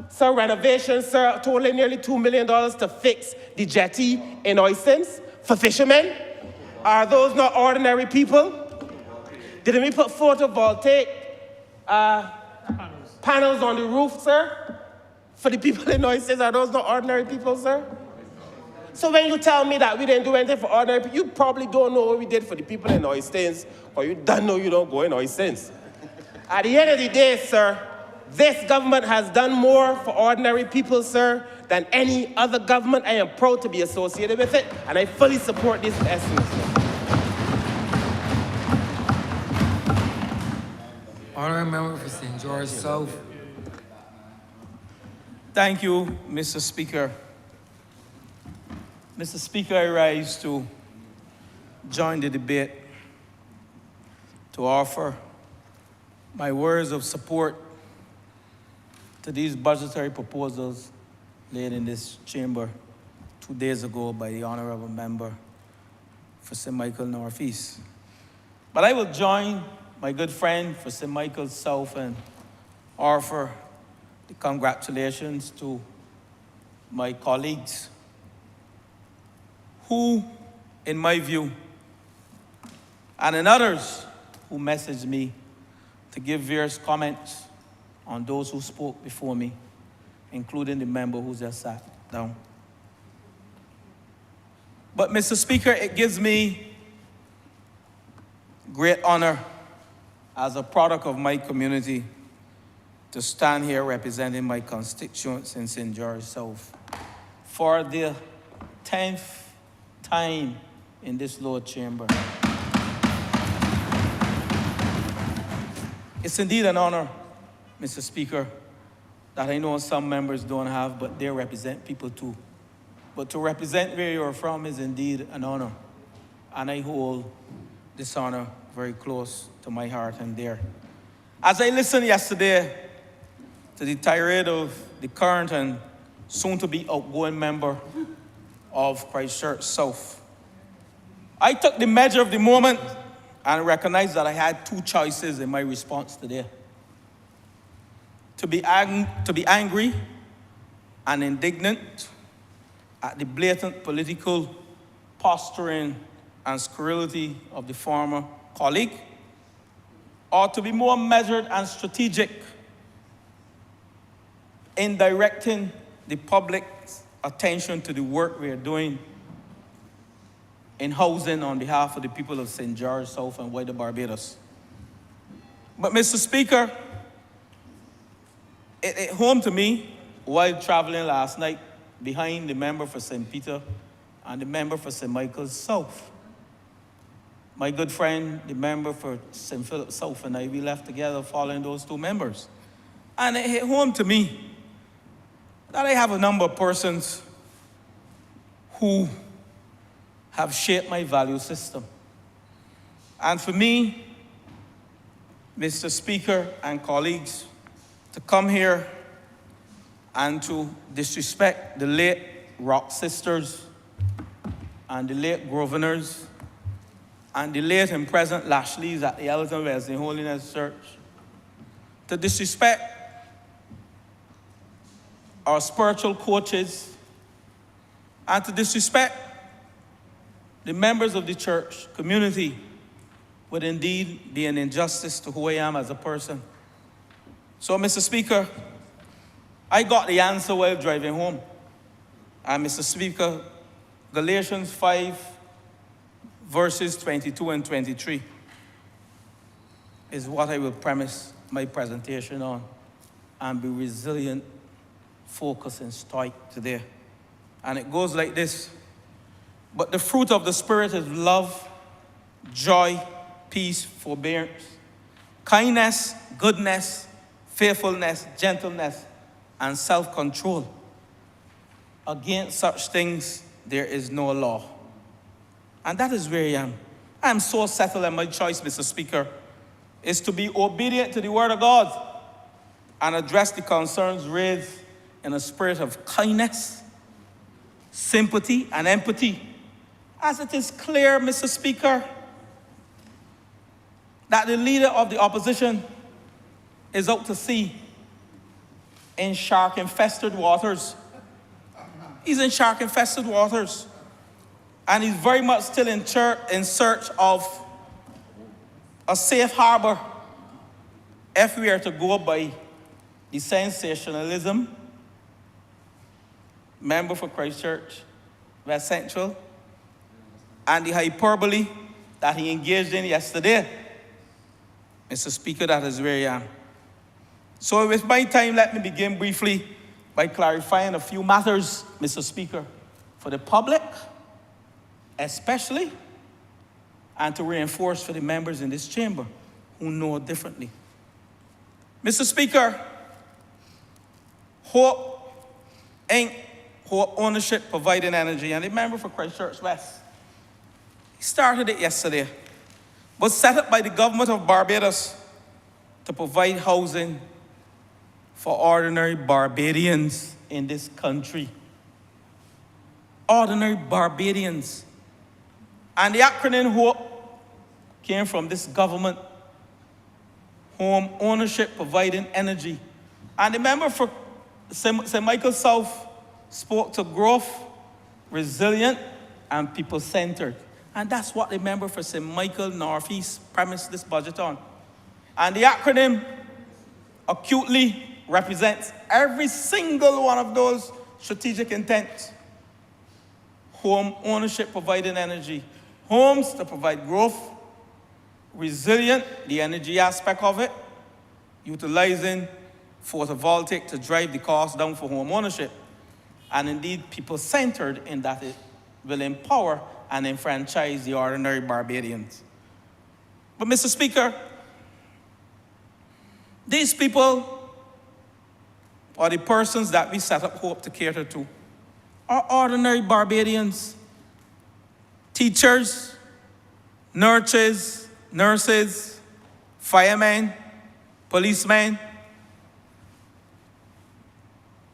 sir, renovations, sir, totaling nearly $2 million to fix the jetty in Oistins for fishermen? Are those not ordinary people? Didn't we put photovoltaic panels on the roof, sir, for the people in Oistins? Are those not ordinary people, sir? So when you tell me that we didn't do anything for ordinary people, you probably don't know what we did for the people in Oistins, or you don't know you don't go in Oistins. At the end of the day, sir, this government has done more for ordinary people, sir, than any other government. I am proud to be associated with it, and I fully support this essence. Honorary Member for St. George South. Thank you, Mr. Speaker. Mr. Speaker, I rise to join the debate to offer my words of support to these budgetary proposals laid in this chamber 2 days ago by the Honorable Member for St. Michael Northeast. But I will join my good friend for St. Michael South and offer the congratulations to my colleagues who, in my view, and in others who messaged me to give various comments on those who spoke before me, including the member who just sat down. But, Mr. Speaker, it gives me great honor as a product of my community to stand here representing my constituents in St. George South for the 10th time in this Lord Chamber. It's indeed an honor, Mr. Speaker, that I know some members don't have, but they represent people too. But to represent where you're from is indeed an honor, and I hold this honor very close to my heart and dear. As I listened yesterday to the tirade of the current and soon-to-be outgoing member of Christchurch South, I took the measure of the moment and recognized that I had two choices in my response today. To be angry and indignant at the blatant political posturing and scurrility of the former colleague, or to be more measured and strategic in directing the public's attention to the work we are doing in housing on behalf of the people of St. George South and wider Barbados. But Mr. Speaker, it hit home to me while traveling last night behind the member for St. Peter and the member for St. Michael's South. My good friend, the member for St. Philip South, and I, we left together following those two members. And it hit home to me that I have a number of persons who have shaped my value system. And for me, Mr. Speaker and colleagues, to come here and to disrespect the late Rock Sisters and the late Groveners and the late and present Lashleys at the Elton Wesley Holiness Church, to disrespect our spiritual coaches, and to disrespect the members of the church community would indeed be an injustice to who I am as a person. So, Mr. Speaker, I got the answer while driving home. And Mr. Speaker, Galatians 5, verses 22 and 23 is what I will premise my presentation on, and be resilient, focused, and stoic today. And it goes like this: but the fruit of the Spirit is love, joy, peace, forbearance, kindness, goodness, faithfulness, gentleness, and self-control. Against such things there is no law. And that is where I am. I am so settled in my choice, Mr. Speaker, is to be obedient to the Word of God and address the concerns raised in a spirit of kindness, sympathy, and empathy. As it is clear, Mr. Speaker, that the leader of the opposition is out to sea in shark-infested waters. He's in shark-infested waters. And he's very much still in search of a safe harbor if we are to go by the sensationalism, member for Christchurch West Central, and the hyperbole that he engaged in yesterday. Mr. Speaker, that is where I am. So with my time, let me begin briefly by clarifying a few matters, Mr. Speaker, for the public especially, and to reinforce for the members in this chamber who know differently. Mr. Speaker, Hope Inc., Hope Ownership Providing Energy, and the member for Christchurch West, he started it yesterday, was set up by the government of Barbados to provide housing for ordinary Barbadians in this country. Ordinary Barbadians. And the acronym HOPE came from this government, Home Ownership Providing Energy. And the member for St. Michael South spoke to growth, resilient, and people-centered. And that's what the member for St. Michael Northeast premised this budget on. And the acronym acutely represents every single one of those strategic intents. Home ownership providing energy. Homes to provide growth, resilient, the energy aspect of it, utilizing photovoltaic to drive the cost down for home ownership, and indeed people-centered in that it will empower and enfranchise the ordinary Barbadians. But Mr. Speaker, these people are the persons that we set up Hope to cater to, are ordinary Barbadians, teachers, nurses, firemen, policemen,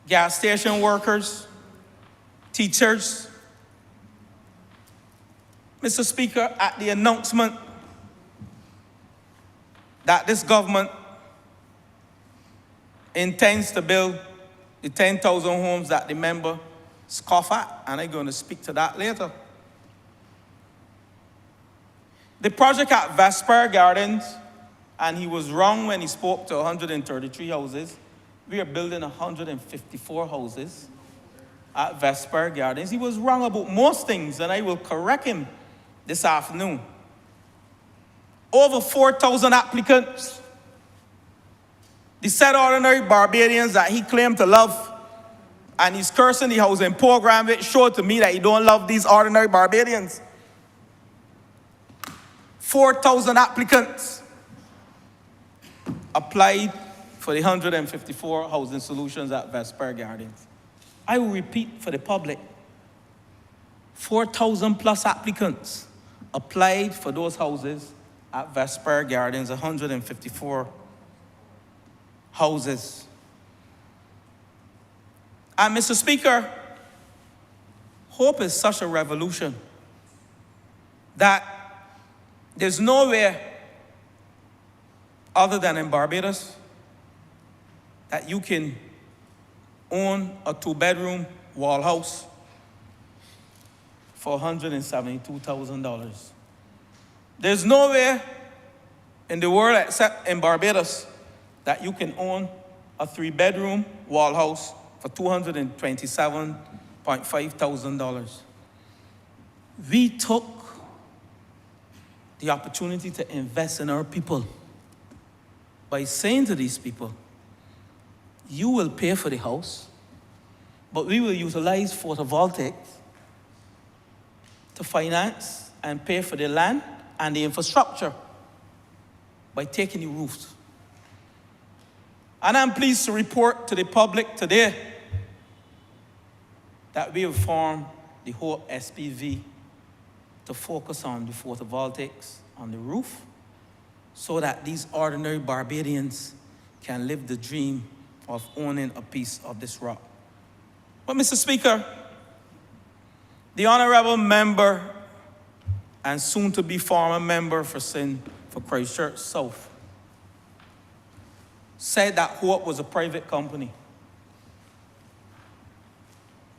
gas station workers, teachers. Mr. Speaker, at the announcement that this government intends to build the 10,000 homes that the member scoffed at, and I'm going to speak to that later. The project at Vesper Gardens, and he was wrong when he spoke to 133 houses. We are building 154 houses at Vesper Gardens. He was wrong about most things, and I will correct him this afternoon. Over 4,000 applicants. The said ordinary Barbadians that he claimed to love, and he's cursing the housing program, which showed to me that he don't love these ordinary Barbadians. 4,000 applicants applied for the 154 housing solutions at Vesper Gardens. I will repeat for the public, 4,000 plus applicants applied for those houses at Vesper Gardens, 154 houses. And Mr. Speaker, Hope is such a revolution that there's nowhere other than in Barbados that you can own a 2-bedroom wall house for $172,000. There's nowhere in the world except in Barbados that you can own a 3-bedroom wall house for $227,500. We took the opportunity to invest in our people by saying to these people, you will pay for the house, but we will utilize photovoltaics to finance and pay for the land and the infrastructure by taking the roofs. And I'm pleased to report to the public today that we have formed the Hope SPV to focus on the photovoltaics on the roof so that these ordinary Barbadians can live the dream of owning a piece of this rock. But Mr. Speaker, the honorable member and soon to be former member for Christchurch South said that Hope was a private company.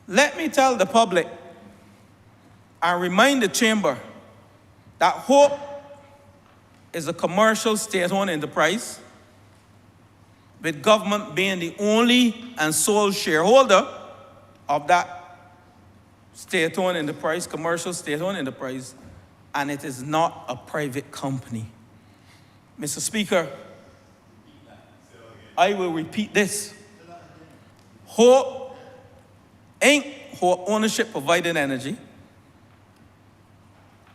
Let me tell the public and remind the chamber that Hope is a commercial state-owned enterprise with government being the only and sole shareholder of that state-owned enterprise, commercial state-owned enterprise, and it is not a private company. Mr. Speaker, I will repeat this. Hope Inc., Hope Ownership Provided Energy,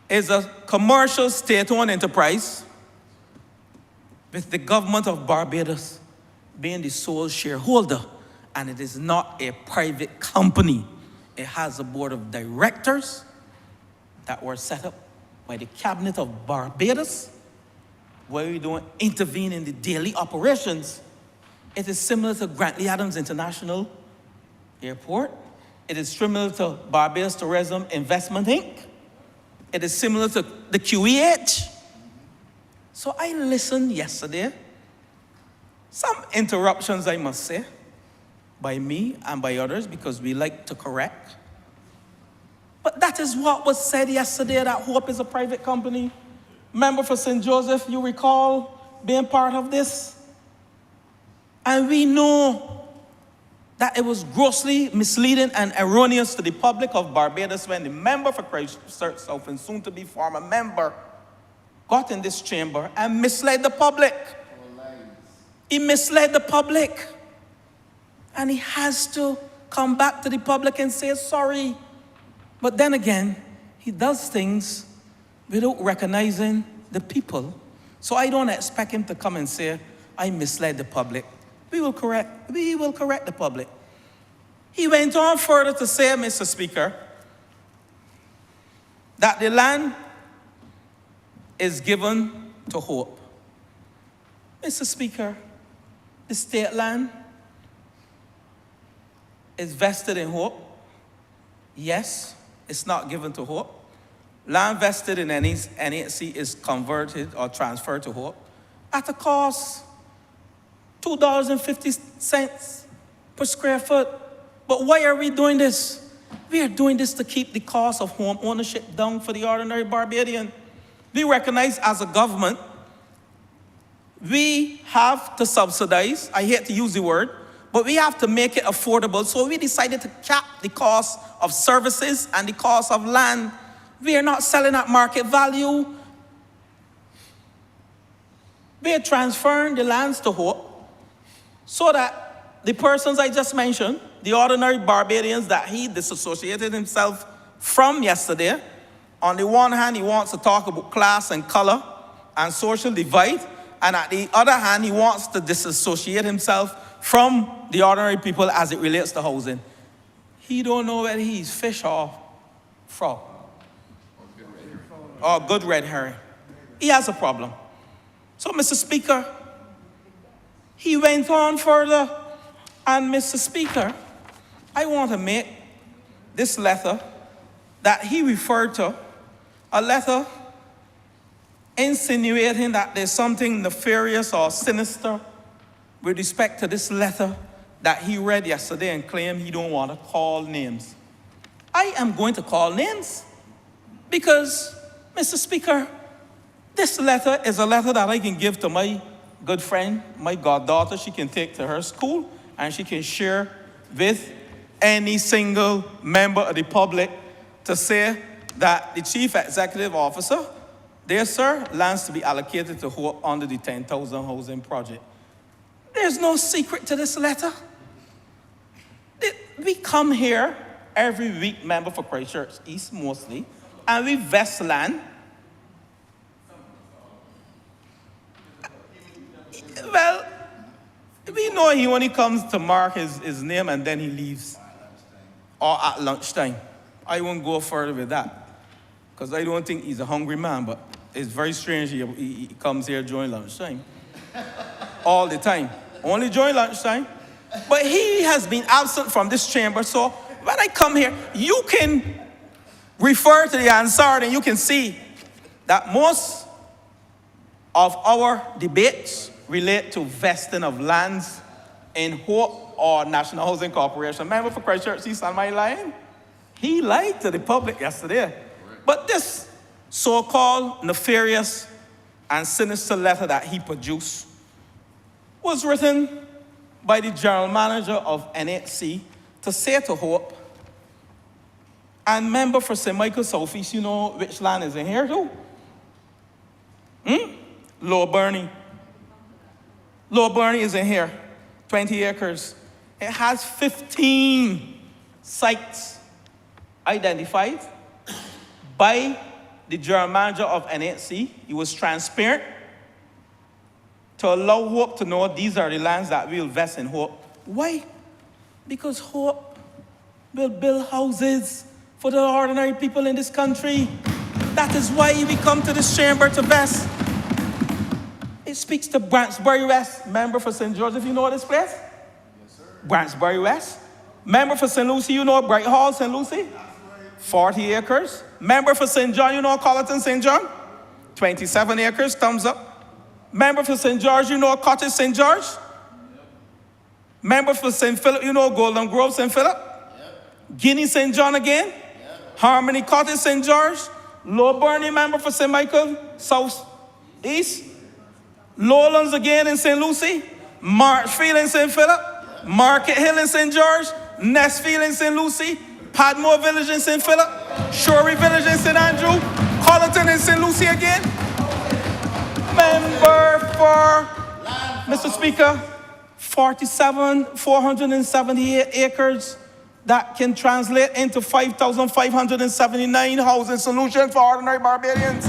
is a commercial state-owned enterprise with the government of Barbados being the sole shareholder, and it is not a private company. It has a board of directors that were set up by the Cabinet of Barbados, where we don't intervene in the daily operations. It is similar to Grantley Adams International Airport. It is similar to Barbados Tourism Investment Inc. It is similar to the QEH. So I listened yesterday. Some interruptions, I must say, by me and by others, because we like to correct. But that is what was said yesterday, that Hope is a private company. Member for St. Joseph, you recall being part of this? And we know that it was grossly misleading and erroneous to the public of Barbados when the member for Christchurch South and soon to be former member got in this chamber and misled the public. He misled the public. And he has to come back to the public and say sorry. But then again, he does things without recognizing the people. So I don't expect him to come and say, I misled the public. We will correct the public. He went on further to say, Mr. Speaker, that the land is given to Hope. Mr. Speaker, the state land is vested in Hope. Yes, it's not given to Hope. Land vested in NHC is converted or transferred to Hope at a cost $2.50 per square foot. But why are we doing this? We are doing this to keep the cost of home ownership down for the ordinary Barbadian. We recognize as a government, we have to subsidize, I hate to use the word, but we have to make it affordable. So we decided to cap the cost of services and the cost of land. We are not selling at market value. We are transferring the lands to Hope so that the persons I just mentioned, the ordinary Barbadians that he disassociated himself from yesterday, on the one hand, he wants to talk about class and color and social divide, and at the other hand, he wants to disassociate himself from the ordinary people as it relates to housing. He don't know whether he's fish or frog. Or good red herring. He has a problem. So, Mr. Speaker, he went on further, and Mr. Speaker, I want to make this letter that he referred to, a letter insinuating that there's something nefarious or sinister with respect to this letter that he read yesterday and claimed he don't want to call names. I am going to call names because, Mr. Speaker, this letter is a letter that I can give to my good friend, my goddaughter. She can take to her school and she can share with any single member of the public to say that the chief executive officer, there, sir, lands to be allocated to Hope under the 10,000 housing project. There's no secret to this letter. We come here every week, member for Christchurch East mostly, and we vest land. Well, we know he only comes to mark his name and then he leaves. Or at lunchtime. I won't go further with that. Because I don't think he's a hungry man, but it's very strange he comes here during lunchtime. All the time. Only during lunchtime. But he has been absent from this chamber, so when I come here, you can refer to the Hansard and you can see that most of our debates relate to vesting of lands in Hope or National Housing Corporation. Member for Christchurch East, on my line, he lied to the public yesterday. But this so-called nefarious and sinister letter that he produced was written by the general manager of NHC to say to Hope, and member for St. Michael Southeast, you know which land is in here too? Lower Burnie. Lower Burnie is in here, 20 acres. It has 15 sites identified by the general manager of NHC. He was transparent to allow Hope to know these are the lands that we'll invest in Hope. Why? Because Hope will build houses for the ordinary people in this country. That is why we come to this chamber to vest. It speaks to Branchbury West, member for St. George, if you know this place. Yes, sir. Branchbury West. Member for St. Lucie, you know Bright Hall, St. Lucie? 40 acres. Member for St. John, you know Colleton, St. John? 27 acres, thumbs up. Member for St. George, you know Cottage, St. George? Yep. Member for St. Philip, you know Golden Grove, St. Philip? Yep. Guinea, St. John again? Yep. Harmony Cottage, St. George? Lower Burnie, member for St. Michael, South East? Lowlands again in St. Lucie? Marchfield in St. Philip? Yep. Market Hill in St. George? Nestfield in St. Lucie? Padmore Village in St. Philip? Shorey Village in St. Andrew? Colleton in St. Lucie again? Member for, Mr. Speaker, 478 acres that can translate into 5,579 housing solutions for ordinary Barbadians.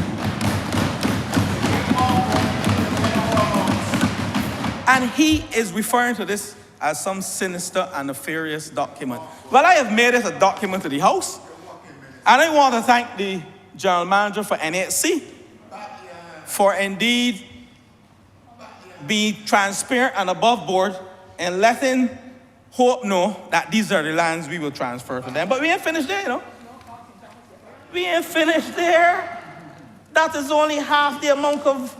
And he is referring to this as some sinister and nefarious document. Well, I have made it a document to the House, and I want to thank the General Manager for NHC for indeed being transparent and above board and letting Hope know that these are the lands we will transfer to them. But we ain't finished there, you know. We ain't finished there. That is only half the amount of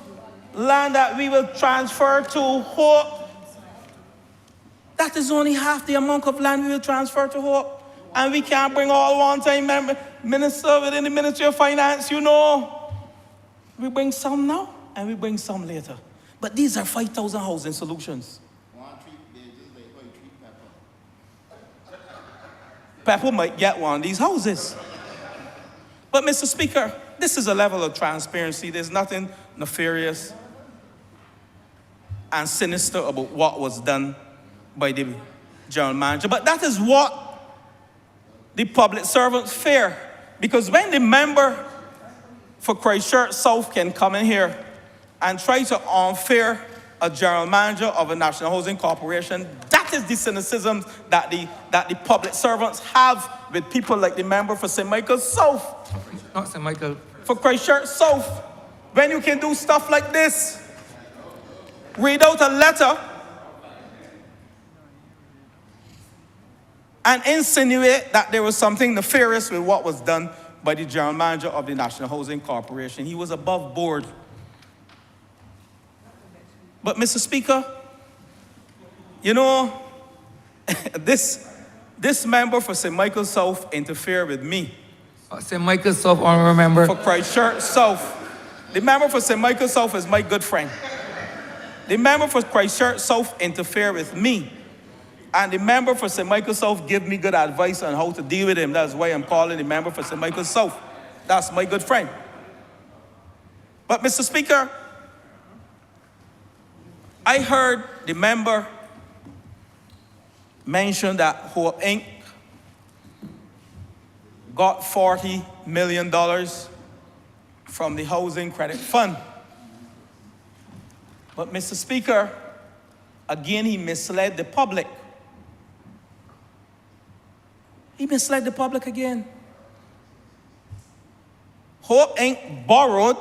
land that we will transfer to Hope. That is only half the amount of land we will transfer to Hope. And we can't bring all one-time minister within the Ministry of Finance, you know. We bring some now, and we bring some later. But these are 5,000 housing solutions. Pepper might get one of these houses. But Mr. Speaker, this is a level of transparency. There's nothing nefarious and sinister about what was done by the General Manager. But that is what the public servants fear. Because when the member for Christchurch South can come in here and try to unfair a General Manager of a National Housing Corporation, that is the cynicism that the public servants have with people like the member for St. Michael South. Not St. Michael. For Christchurch South. When you can do stuff like this, read out a letter and insinuate that there was something nefarious with what was done by the General Manager of the National Housing Corporation. He was above board. But Mr. Speaker, you know, this member for St. Michael South interfered with me. St. Michael South, honorable member. For Christchurch South. The member for St. Michael South is my good friend. The member for Christchurch South interfered with me. And the member for St. Michael South gave me good advice on how to deal with him. That's why I'm calling the member for St. Michael South. That's my good friend. But Mr. Speaker, I heard the member mention that Hope Inc. got $40 million from the Housing Credit Fund. But Mr. Speaker, again, he misled the public. He misled the public again. Hope Inc. borrowed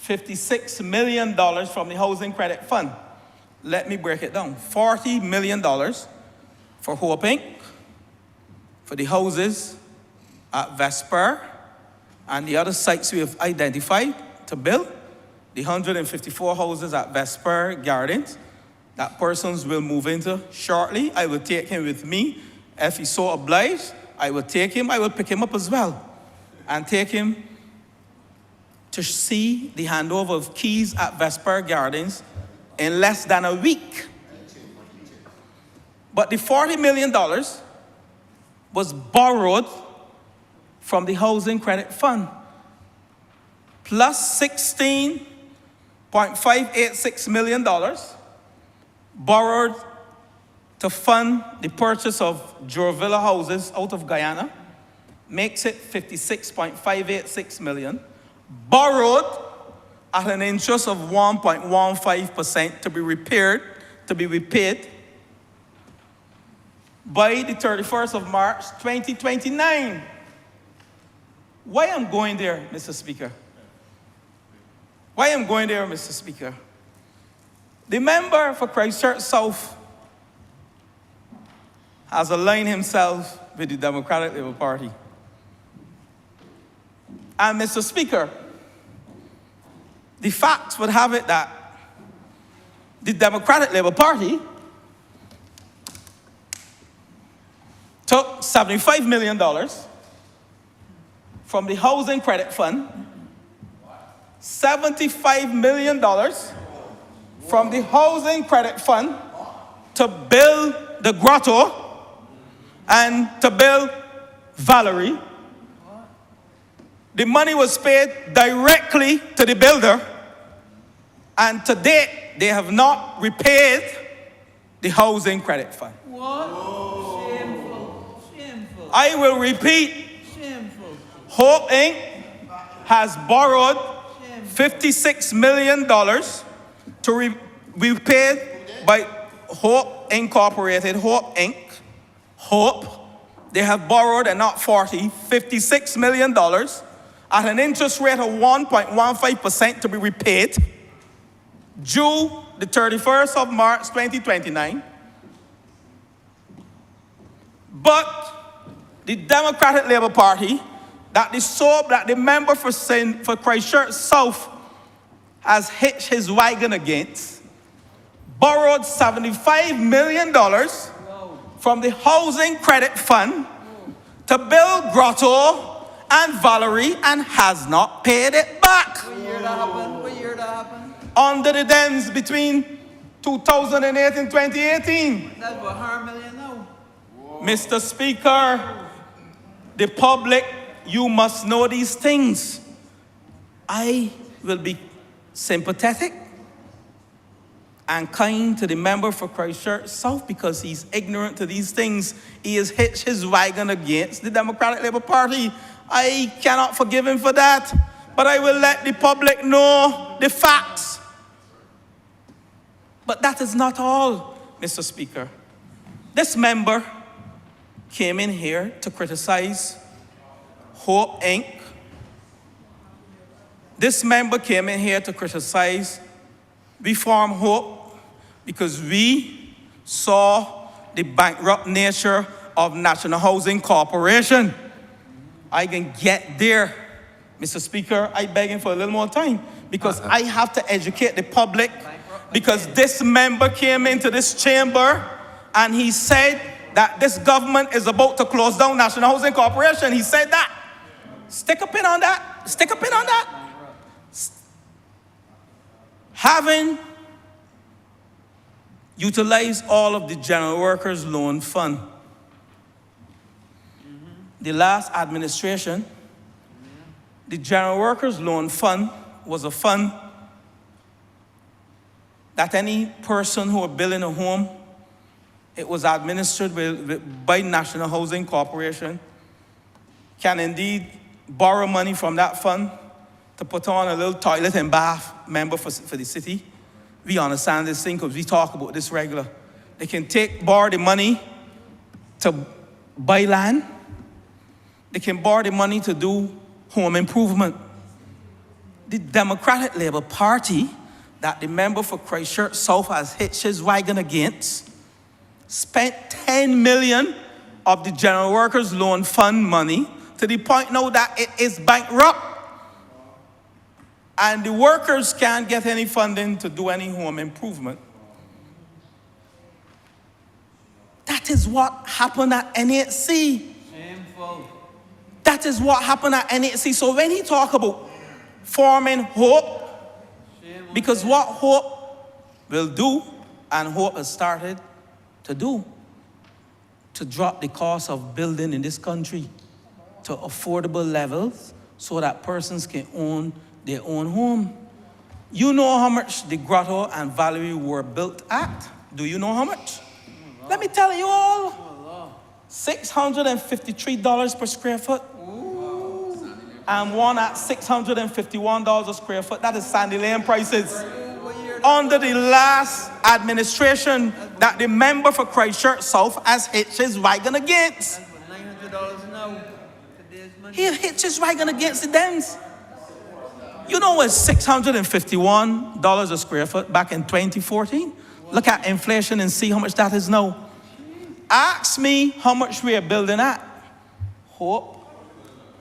$56 million from the Housing Credit Fund. Let me break it down. $40 million for Hope Inc., for the houses at Vesper and the other sites we have identified to build, the 154 houses at Vesper Gardens that persons will move into shortly. I will take him with me. If he's so obliged, I will take him. I will pick him up as well and take him to see the handover of keys at Vesper Gardens in less than a week. But the $40 million was borrowed from the Housing Credit Fund, plus $16.586 million borrowed to fund the purchase of Jurvilla houses out of Guyana, makes it $56.586 million, borrowed at an interest of 1.15% to be repaid by the 31st of March, 2029. Why I'm going there, Mr. Speaker? Why I'm going there, Mr. Speaker? The member for Christchurch South has aligned himself with the Democratic Labour Party. And Mr. Speaker, the facts would have it that the Democratic Labour Party took $75 million from the Housing Credit Fund, $75 million from the Housing Credit Fund to build the grotto and to build Valerie. The money was paid directly to the builder, and to date, they have not repaid the housing credit fund. What? Shameful. Shameful. I will repeat. Shameful. Hope Inc. has borrowed $56 million to be paid by Hope Incorporated, Hope Inc. Hope. They have borrowed, and not 40, $56 million at an interest rate of 1.15% to be repaid due the 31st of March 2029. But the Democratic Labour Party, that the member for Christchurch South has hitched his wagon against, borrowed $75 million from the Housing Credit Fund to build Grotto and Valerie and has not paid it back. What year that happened? What year that happened? Under the dens between 2008 and 2018. That's about $100 million now. Mr. Speaker, the public, you must know these things. I will be sympathetic and kind to the member for Christchurch South because he's ignorant to these things. He has hitched his wagon against the Democratic Labour Party. I cannot forgive him for that, but I will let the public know the facts. But that is not all, Mr. Speaker. This member came in here to criticize Hope Inc. This member came in here to criticize Reform Hope because we saw the bankrupt nature of National Housing Corporation. I can get there, Mr. Speaker. I beg for a little more time because I have to educate the public because this member came into this chamber and he said that this government is about to close down National Housing Corporation. He said that. Stick a pin on that. Stick a pin on that. Having utilized all of the General Workers Loan Fund, the last administration, the General Workers Loan Fund was a fund that any person who was building a home, it was administered by National Housing Corporation, can indeed borrow money from that fund to put on a little toilet and bath member for the city. We understand this thing because we talk about this regular. They can borrow the money to buy land. They can borrow the money to do home improvement. The Democratic Labour Party that the member for Christchurch South has hitched his wagon against spent $10 million of the General Workers Loan Fund money to the point now that it is bankrupt. And the workers can't get any funding to do any home improvement. That is what happened at NHC. Shameful. That is what happened at NHC. So when he talk about forming Hope, because what Hope will do, and Hope has started to do, to drop the cost of building in this country to affordable levels so that persons can own their own home. You know how much the Grotto and Valerie were built at? Do you know how much? Let me tell you all. $653 per square foot. And one at $651 a square foot. That is Sandy Lane prices. Under the last administration that the member for Christchurch South has hitched his wagon against. $900 now. He hitched his wagon against the Dems. You know it's $651 a square foot back in 2014? Look at inflation and see how much that is now. Ask me how much we are building at. Hope.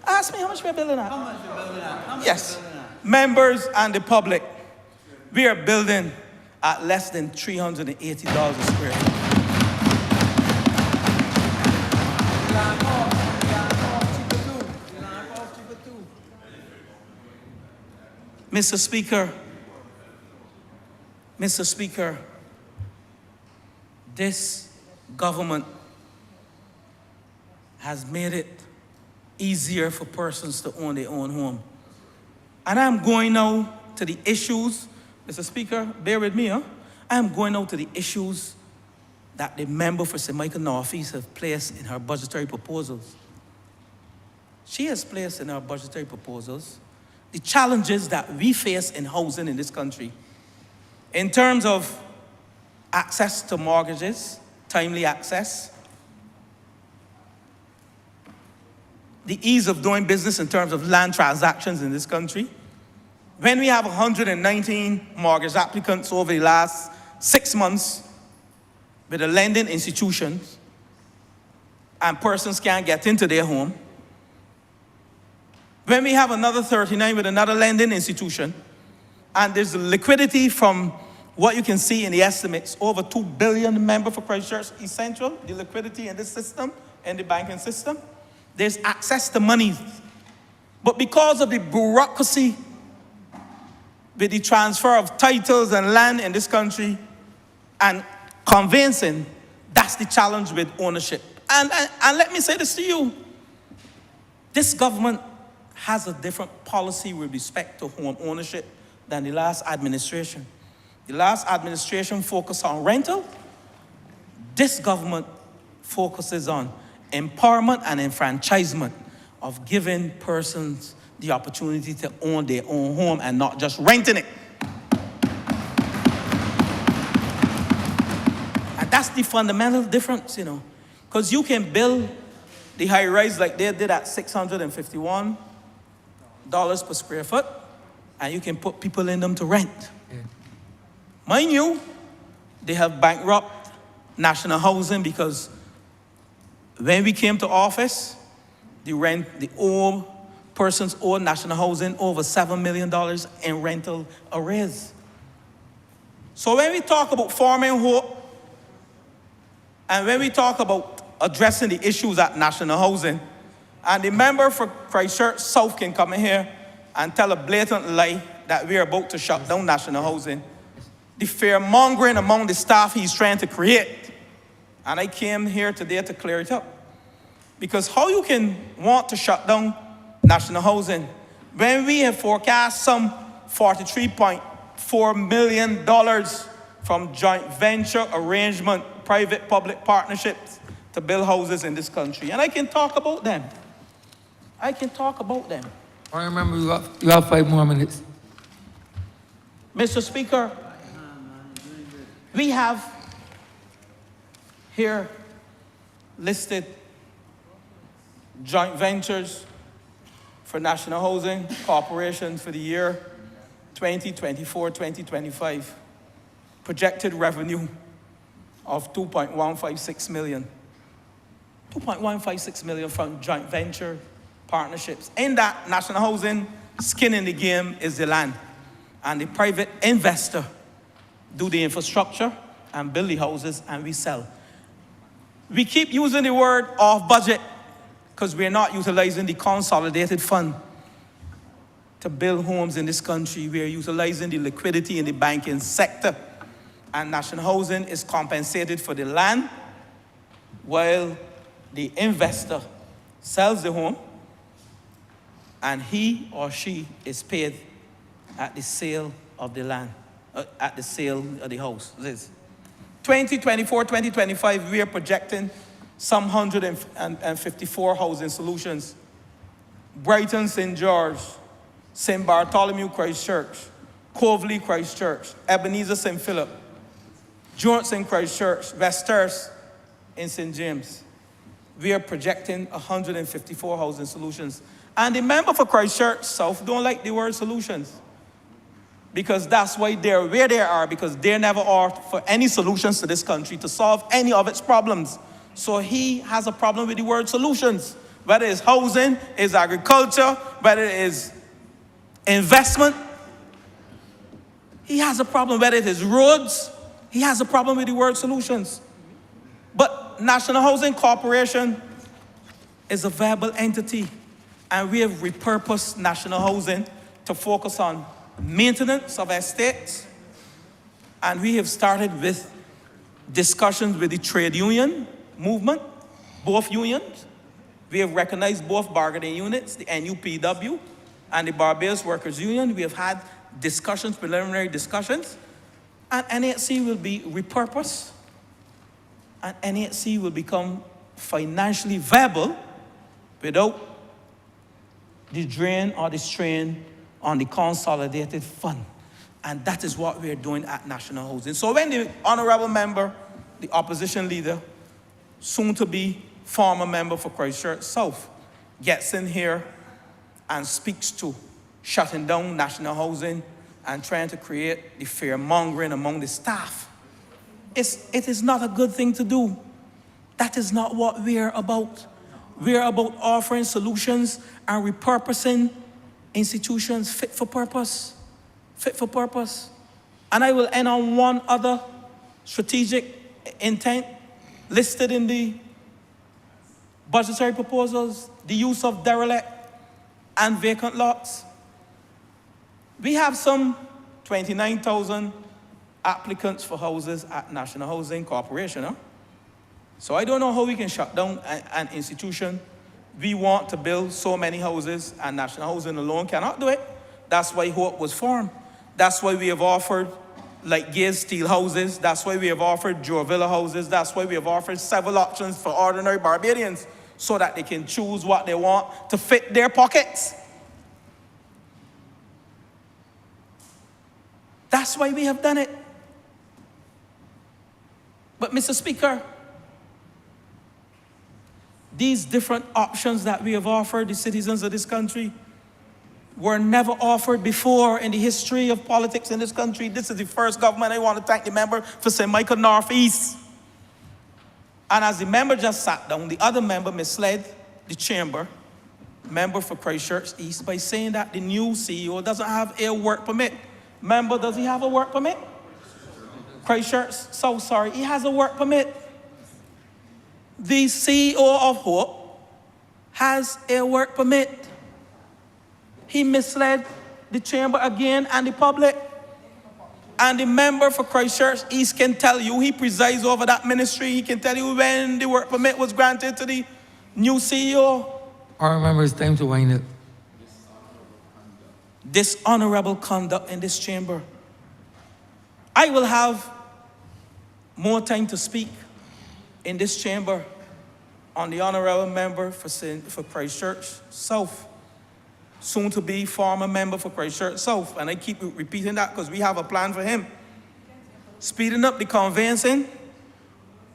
Ask me how much we are building at. How much you building at? How much Yes. you building at? Members and the public, we are building at less than $380 a square foot. Mr. Speaker, this government has made it easier for persons to own their own home. And I'm going now to the issues Mr. Speaker, bear with me, huh? I am going out to the issues that the member for St. Michael Northeast have placed in her budgetary proposals. She has placed in her budgetary proposals the challenges that we face in housing in this country in terms of access to mortgages, timely access, the ease of doing business in terms of land transactions in this country. When we have 119 mortgage applicants over the last 6 months with the lending institutions, and persons can't get into their home. When we have another 39 with another lending institution, and there's liquidity from what you can see in the estimates, over 2 billion member for Christchurch East Central, the liquidity in this system, in the banking system. There's access to money. But because of the bureaucracy with the transfer of titles and land in this country and conveyancing, that's the challenge with ownership. And let me say this to you. This government has a different policy with respect to home ownership than the last administration. The last administration focused on rental. This government focuses on empowerment and enfranchisement of giving persons the opportunity to own their own home and not just renting it. And that's the fundamental difference, you know, because you can build the high rise like they did at $651 per square foot, and you can put people in them to rent. Yeah. Mind you, they have bankrupt national housing because when we came to office, the old persons owed national housing over $7 million in rental arrears. So when we talk about forming hope, and when we talk about addressing the issues at national housing, and the member for Christchurch South can come in here and tell a blatant lie that we're about to shut down national housing, the fear-mongering among the staff he's trying to create. And I came here today to clear it up. Because how you can want to shut down national housing when we have forecast some $43.4 million from joint venture arrangement, private-public partnerships to build houses in this country. And I can talk about them. I can talk about them. I remember you have 5 more minutes. Mr. Speaker, we have here listed joint ventures for National Housing Corporation for the year 2024-2025. Projected revenue of $2.156 million. $2.156 million from joint venture partnerships. In that, National Housing, skin in the game is the land. And the private investor do the infrastructure and build the houses and we sell. We keep using the word off budget because we're not utilizing the consolidated fund to build homes in this country. We're utilizing the liquidity in the banking sector. And National Housing is compensated for the land while the investor sells the home and he or she is paid at the sale of the land, at the sale of the house. 2024-2025, we are projecting some 154 housing solutions. Brighton, St. George, St. Bartholomew, Christchurch, Coveley, Christchurch, Ebenezer, St. Philip, Jones in Christchurch, Westhurst in St. James. We are projecting 154 housing solutions. And the member for Christchurch South don't like the word solutions because that's why they're where they are, because they never offered for any solutions to this country to solve any of its problems. So he has a problem with the word solutions, whether it's housing, it's agriculture, whether it is investment. He has a problem whether it is roads. He has a problem with the word solutions. But National Housing Corporation is a viable entity, and we have repurposed National Housing to focus on maintenance of estates, and we have started with discussions with the trade union movement, both unions. We have recognized both bargaining units, the NUPW and the Barbados Workers Union. We have had discussions, preliminary discussions, and NHC will be repurposed, and NHC will become financially viable without the drain or the strain on the consolidated fund. And that is what we're doing at National Housing. So when the honorable member, the opposition leader, soon to be former member for Christchurch South, gets in here and speaks to shutting down National Housing and trying to create the fear-mongering among the staff, it is not a good thing to do. That is not what we're about. We're about offering solutions and repurposing institutions fit for purpose. Fit for purpose. And I will end on one other strategic intent listed in the budgetary proposals, the use of derelict and vacant lots. We have some 29,000 applicants for houses at National Housing Corporation. Huh? So I don't know how we can shut down an institution. We want to build so many houses, and National Housing alone cannot do it. That's why HOPE was formed. That's why we have offered, like Gaze Steel houses. That's why we have offered Joe Villa houses. That's why we have offered several options for ordinary Barbadians so that they can choose what they want to fit their pockets. That's why we have done it. But Mr. Speaker, these different options that we have offered the citizens of this country were never offered before in the history of politics in this country. This is the first government. I want to thank the member for St. Michael Northeast. And as the member just sat down, the other member misled the chamber, member for Christchurch East, by saying that the new CEO doesn't have a work permit. Member, does he have a work permit? Christchurch, so sorry, he has a work permit. The CEO of HOPE has a work permit. He misled the chamber again and the public. And the member for Christchurch East can tell you, he presides over that ministry, he can tell you when the work permit was granted to the new CEO. I remember it's time to wind up. Dishonorable conduct in this chamber. I will have more time to speak in this chamber on the honorable member for Christchurch South, soon to be former member for Christchurch South. And I keep repeating that because we have a plan for him. Speeding up the conveyancing,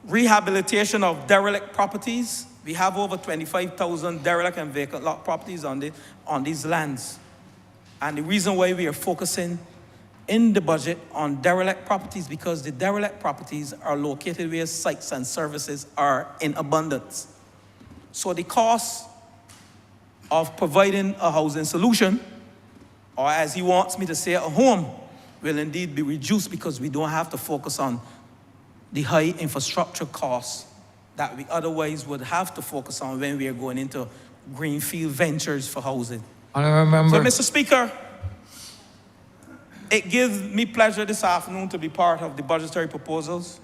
rehabilitation of derelict properties. We have over 25,000 derelict and vacant lot properties on these lands. And the reason why we are focusing in the budget on derelict properties, because the derelict properties are located where sites and services are in abundance. So the cost of providing a housing solution, or as he wants me to say, a home, will indeed be reduced because we don't have to focus on the high infrastructure costs that we otherwise would have to focus on when we are going into greenfield ventures for housing. I remember. So, Mr. Speaker, it gives me pleasure this afternoon to be part of the budgetary proposals.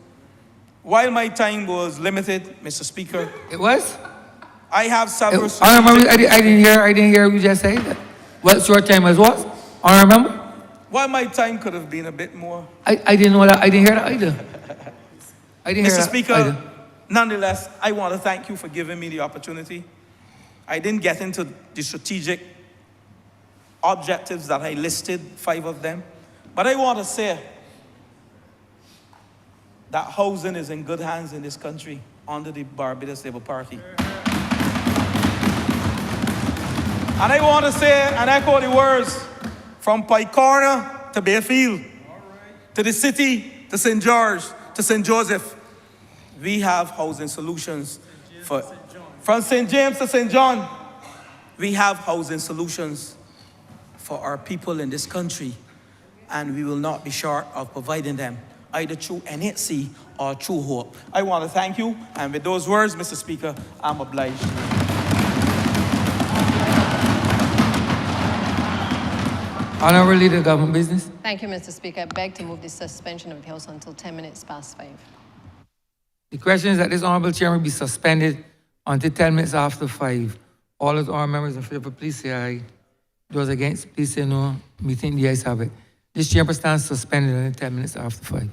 While my time was limited, Mr. Speaker. It was? I have several... I remember, I didn't hear you just say that. What's your time as was? I remember. While my time could have been a bit more. I didn't know that. I didn't hear that either. I didn't hear Mr. that Speaker, either. Nonetheless, I want to thank you for giving me the opportunity. I didn't get into the strategic objectives that I listed, 5 of them. But I want to say that housing is in good hands in this country under the Barbados Labour Party. And I want to say and echo the words from Pike Corner to Bayfield, to the city, to St. George, to St. Joseph. We have housing solutions from St. James to St. John. We have housing solutions for our people in this country, and we will not be short of providing them, either through NHC or through HOPE. I want to thank you, and with those words, Mr. Speaker, I'm obliged. Honorable Leader, Government Business. Thank you, Mr. Speaker. I beg to move the suspension of the House until 10 minutes past 5. The question is that this Honorable Chairman be suspended until 10 minutes after 5. All of our members in favor, please say aye. Those against, please say no. We think the ayes have it. This chamber stands suspended until 10 minutes after 5.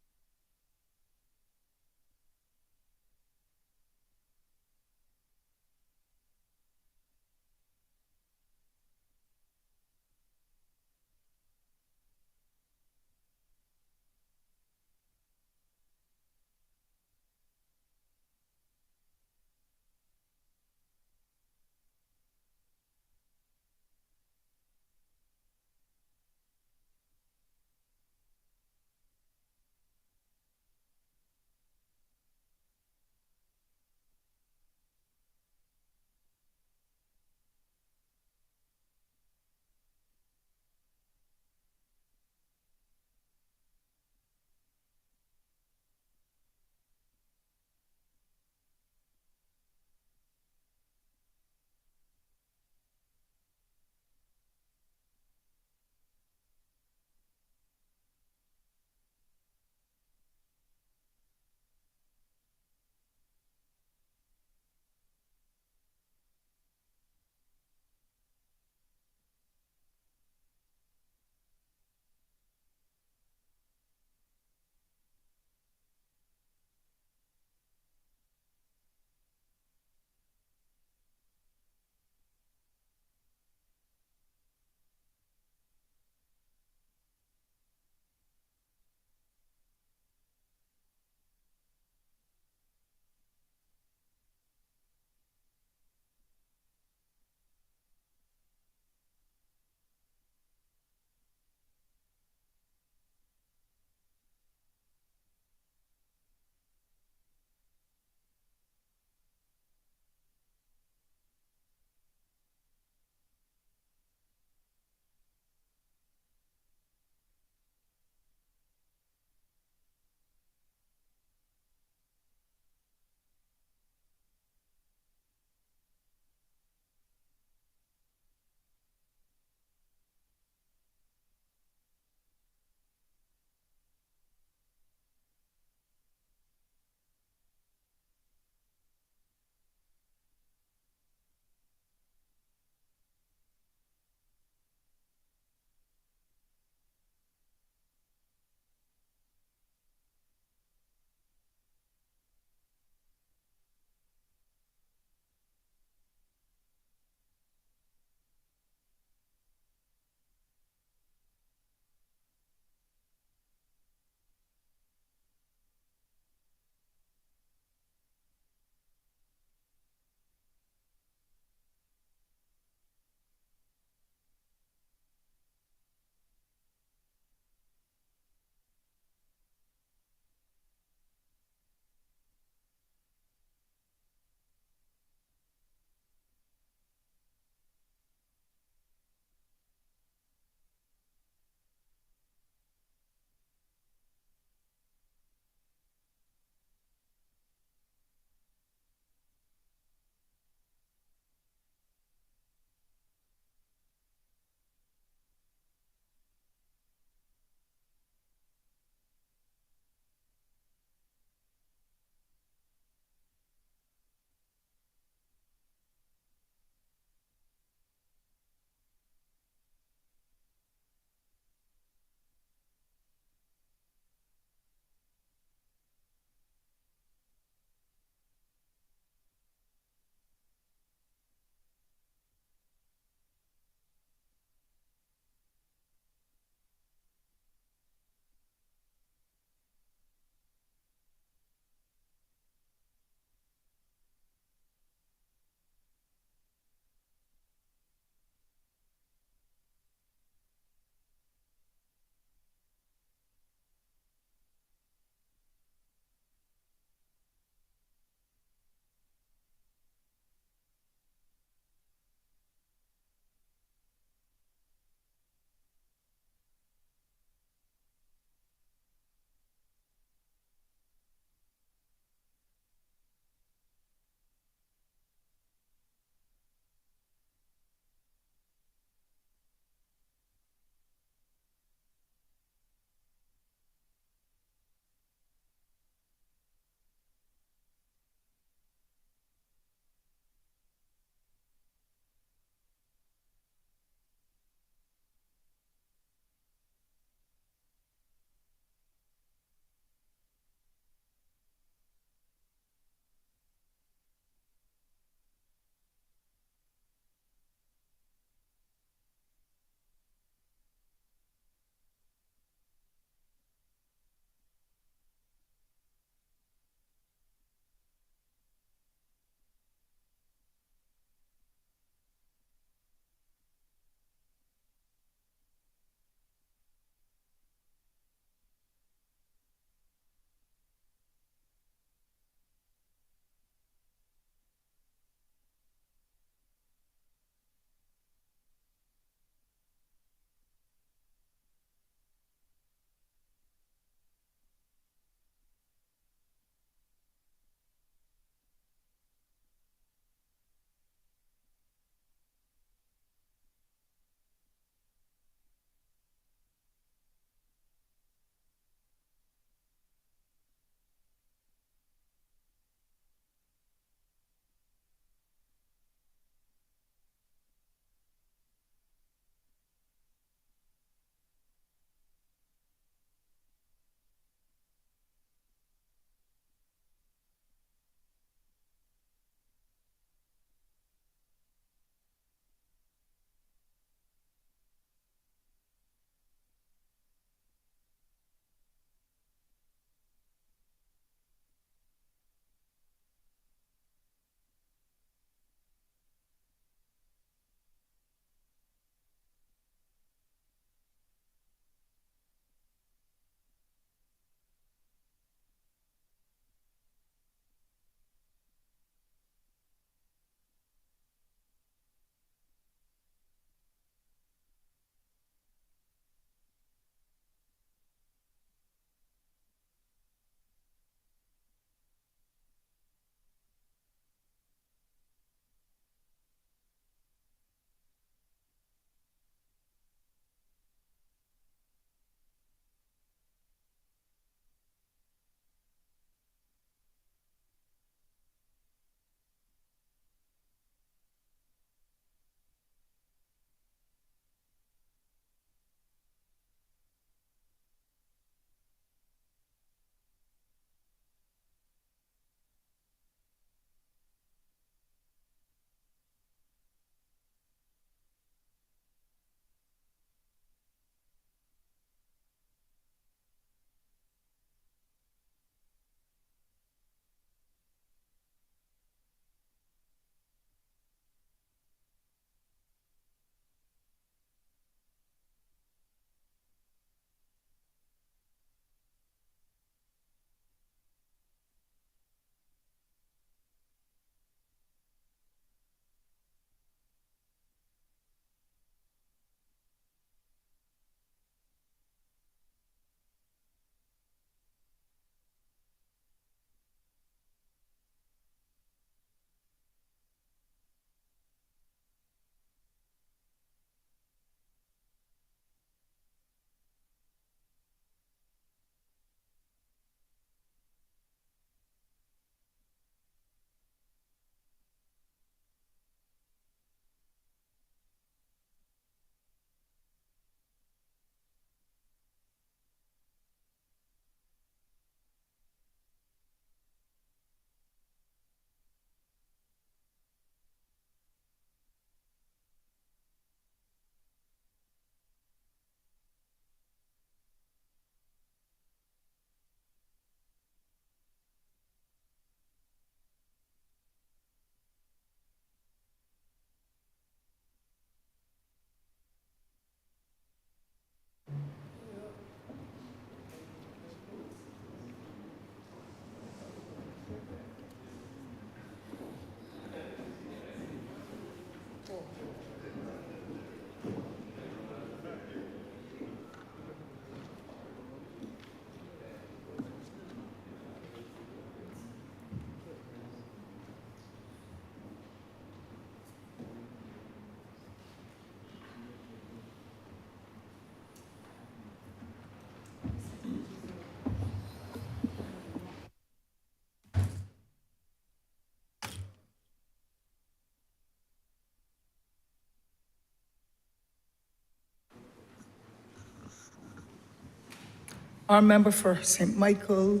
Our member for St. Michael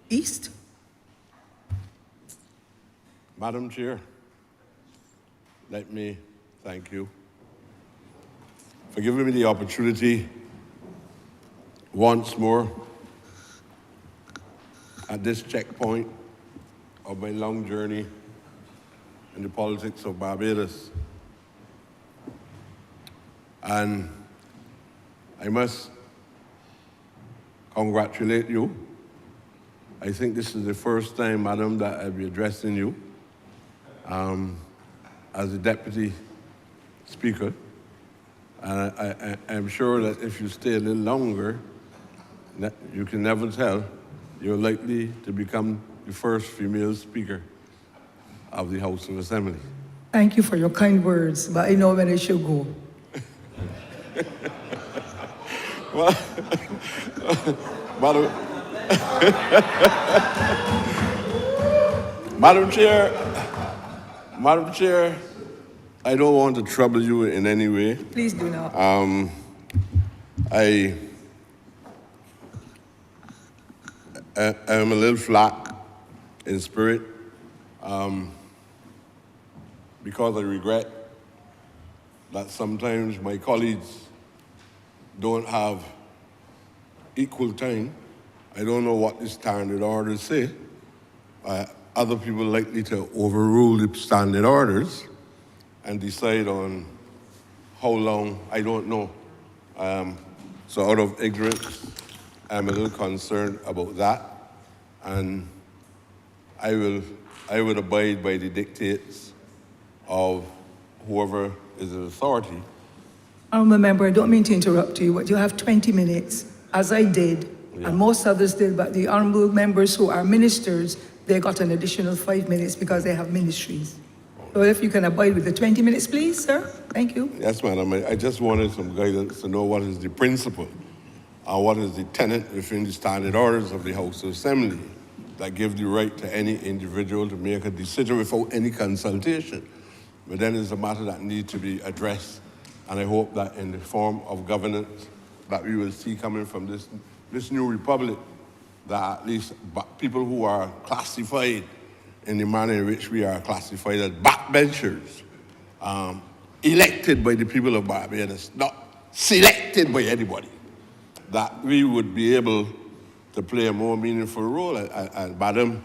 East. Madam Chair, let me thank you for giving me the opportunity once more at this checkpoint of my long journey in the politics of Barbados. And I must congratulate you. I think this is the first time, Madam, that I'll be addressing you as the Deputy Speaker. And I'm sure that if you stay a little longer, you can never tell, you're likely to become the first female Speaker of the House of Assembly. Thank you for your kind words, but I know when I should go. Well, Madam Chair, I don't want to trouble you in any way. Please do not. I am a little flat in spirit because I regret that sometimes my colleagues don't have equal time. I don't know what the standard orders say. Other people likely to overrule the standard orders and decide on how long, I don't know. So out of ignorance, I'm a little concerned about that. And I would abide by the dictates of whoever is in authority. Honourable Member, I don't mean to interrupt you, but you have 20 minutes, as I did, and most others did, but the honourable members who are ministers, they got an additional 5 minutes because they have ministries. So if you can abide with the 20 minutes, please, sir. Thank you. Yes, madam. I just wanted some guidance to know what is the principle and what is the tenet within the standard orders of the House of Assembly that give the right to any individual to make a decision without any consultation. But then it's a matter that needs to be addressed. And I hope that in the form of governance that we will see coming from this new republic, that at least people who are classified in the manner in which we are classified as backbenchers, elected by the people of Barbados, not selected by anybody, that we would be able to play a more meaningful role. And madam,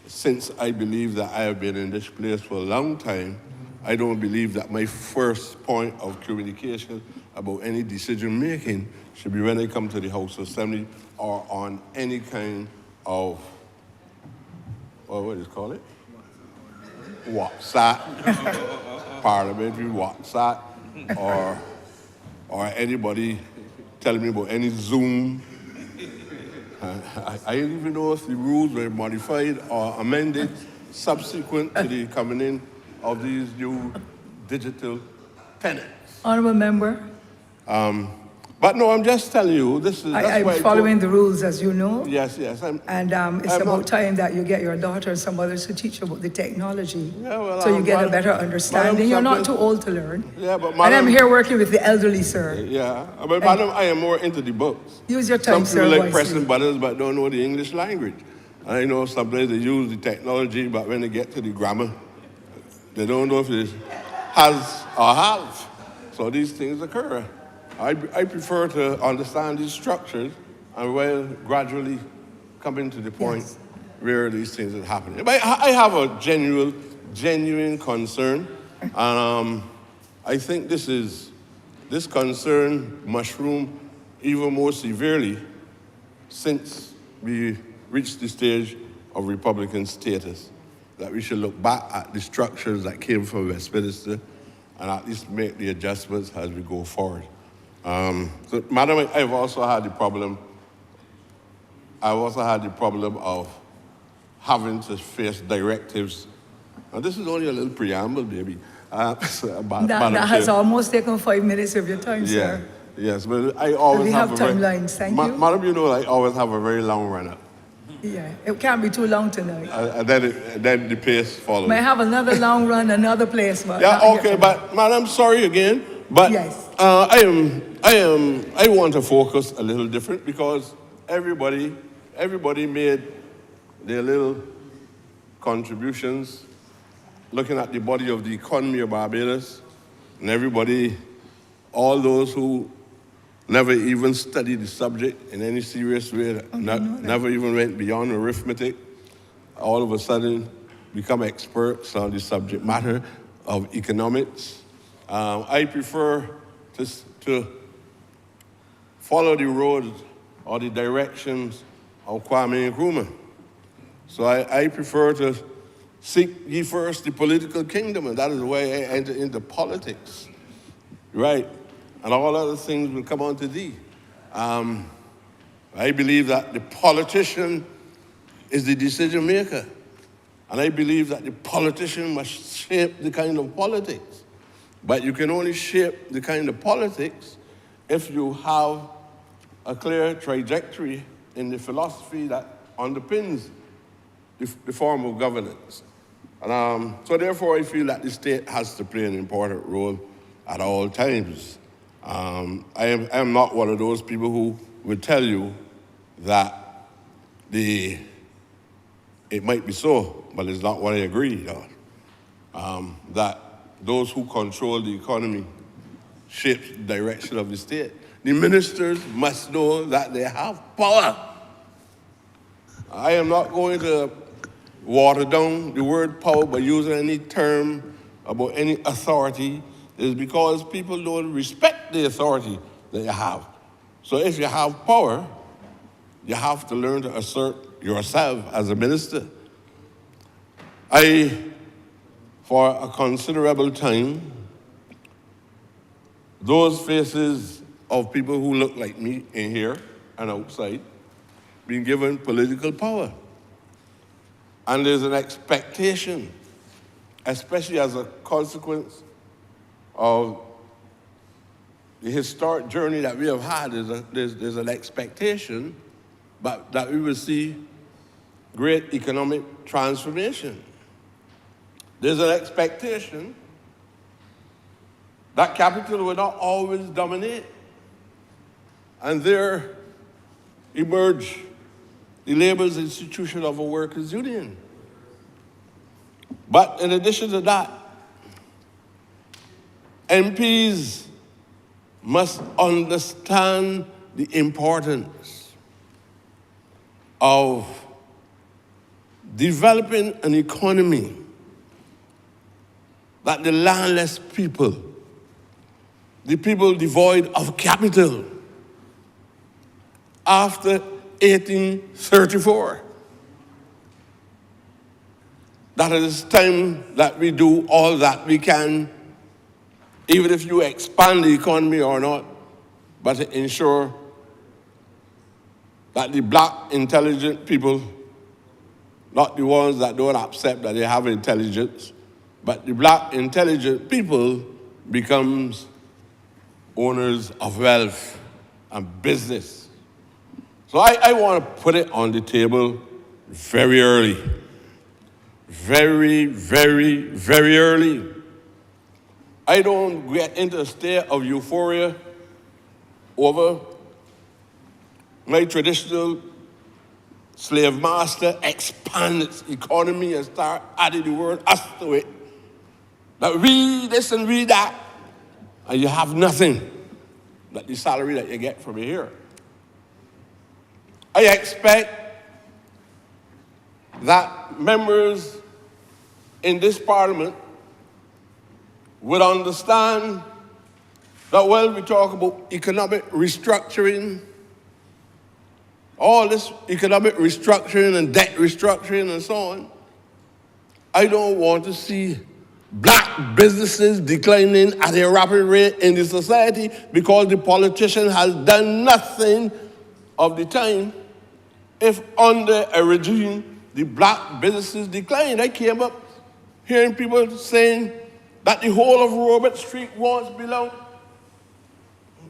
since I believe that I have been in this place for a long time, I don't believe that my first point of communication about any decision making should be when I come to the House of Assembly or on any kind of, well, what do you call it? WhatsApp, parliamentary WhatsApp, or anybody telling me about any Zoom. I didn't even know if the rules were modified or amended subsequent to the coming in of these new digital tenants. Honourable Member. But no, I'm just telling you, this is... I'm following the rules, as you know. Yes, yes. It's about time that you get your daughter and some others to teach you about the technology, so you get a better understanding. You're not too old to learn. Yeah, but madam, and I'm here working with the elderly, sir. Yeah, but madam, I am more into the books. Use your time, sir. Some people like pressing buttons but don't know the English language. And I know sometimes they use the technology, but when they get to the grammar, they don't know if it has or have. So these things occur. I prefer to understand these structures and while gradually coming to the point where these things are happening. But I have a genuine concern. And I think this concern mushroom even more severely since we reached the stage of Republican status, that we should look back at the structures that came from Westminster and at least make the adjustments as we go forward. So, madam, I've also had the problem of having to face directives. And this is only a little preamble, baby. That has almost taken 5 minutes of your time, sir. Yes, but I always we have timelines, thank you. Madam, you know I always have a very long run-up. Yeah, it can't be too long tonight. And then the pace follows. May have another long run, another place. But yeah, okay, but madam, sorry again. But yes. I want to focus a little different because everybody made their little contributions looking at the body of the economy of Barbados, and everybody, all those who never even studied the subject in any serious way, never even went beyond arithmetic, all of a sudden become experts on the subject matter of economics. I prefer to follow the road or the directions of Kwame Nkrumah. So I prefer to seek ye first the political kingdom, and that is the way I enter into politics, right? And all other things will come unto thee. I believe that the politician is the decision maker. And I believe that the politician must shape the kind of politics. But you can only shape the kind of politics if you have a clear trajectory in the philosophy that underpins the form of governance. And so therefore I feel that the state has to play an important role at all times. I am not one of those people who would tell you that it might be so, but it's not what I agree on. That those who control the economy shape the direction of the state. The ministers must know that they have power. I am not going to water down the word power by using any term about any authority. Is because people don't respect the authority that you have. So if you have power, you have to learn to assert yourself as a minister. For a considerable time, those faces of people who look like me in here and outside been given political power. And there's an expectation, especially as a consequence of the historic journey that we have had, there's an expectation that we will see great economic transformation. There's an expectation that capital will not always dominate. And there emerge the labor's institution of a workers' union. But in addition to that, MPs must understand the importance of developing an economy that the landless people, the people devoid of capital, after 1834, that it is time that we do all that we can, even if you expand the economy or not, but to ensure that the black intelligent people, not the ones that don't accept that they have intelligence, but the black intelligent people becomes owners of wealth and business. So I want to put it on the table very early. Very, very, very early. I don't get into a state of euphoria over my traditional slave master expand its economy and start adding the word us to it. That we this and we that, and you have nothing but the salary that you get from here. I expect that members in this parliament would understand that when we talk about economic restructuring, all this economic restructuring and debt restructuring and so on, I don't want to see black businesses declining at a rapid rate in the society because the politician has done nothing of the time. If under a regime, the black businesses decline. I came up hearing people saying that the whole of Robert Street once belonged.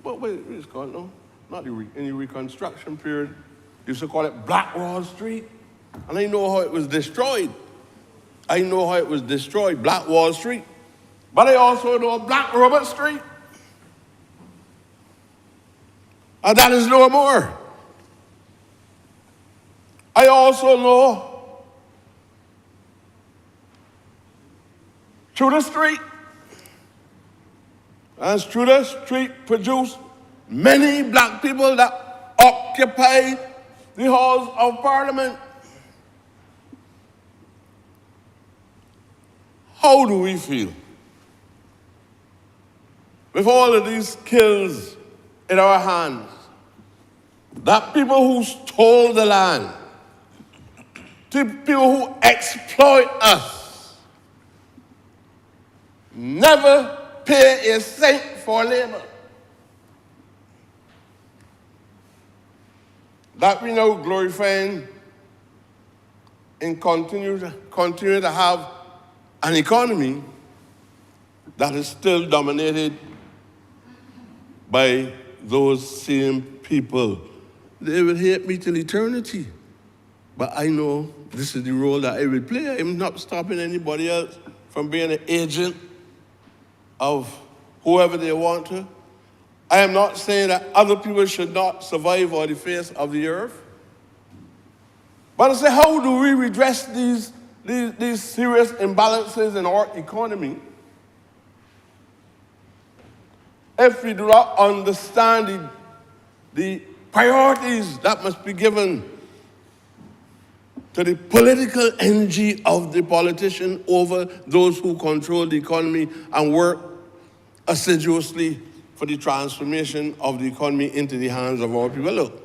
But wait, it's called, no? Not in the Reconstruction period. They used to call it Black Wall Street. And I know how it was destroyed. I know how it was destroyed, Black Wall Street. But I also know Black Robert Street. And that is no more. I also know through the street, and through the street produced many black people that occupied the halls of Parliament. How do we feel with all of these skills in our hands? That people who stole the land, the people who exploit us, never pay a cent for labor. That we now glorifying and continue to have an economy that is still dominated by those same people. They will hate me till eternity. But I know this is the role that I will play. I'm not stopping anybody else from being an agent of whoever they want to. I am not saying that other people should not survive on the face of the earth. But I say, how do we redress these serious imbalances in our economy if we do not understand the priorities that must be given to the political energy of the politician over those who control the economy and work assiduously for the transformation of the economy into the hands of our people? Look,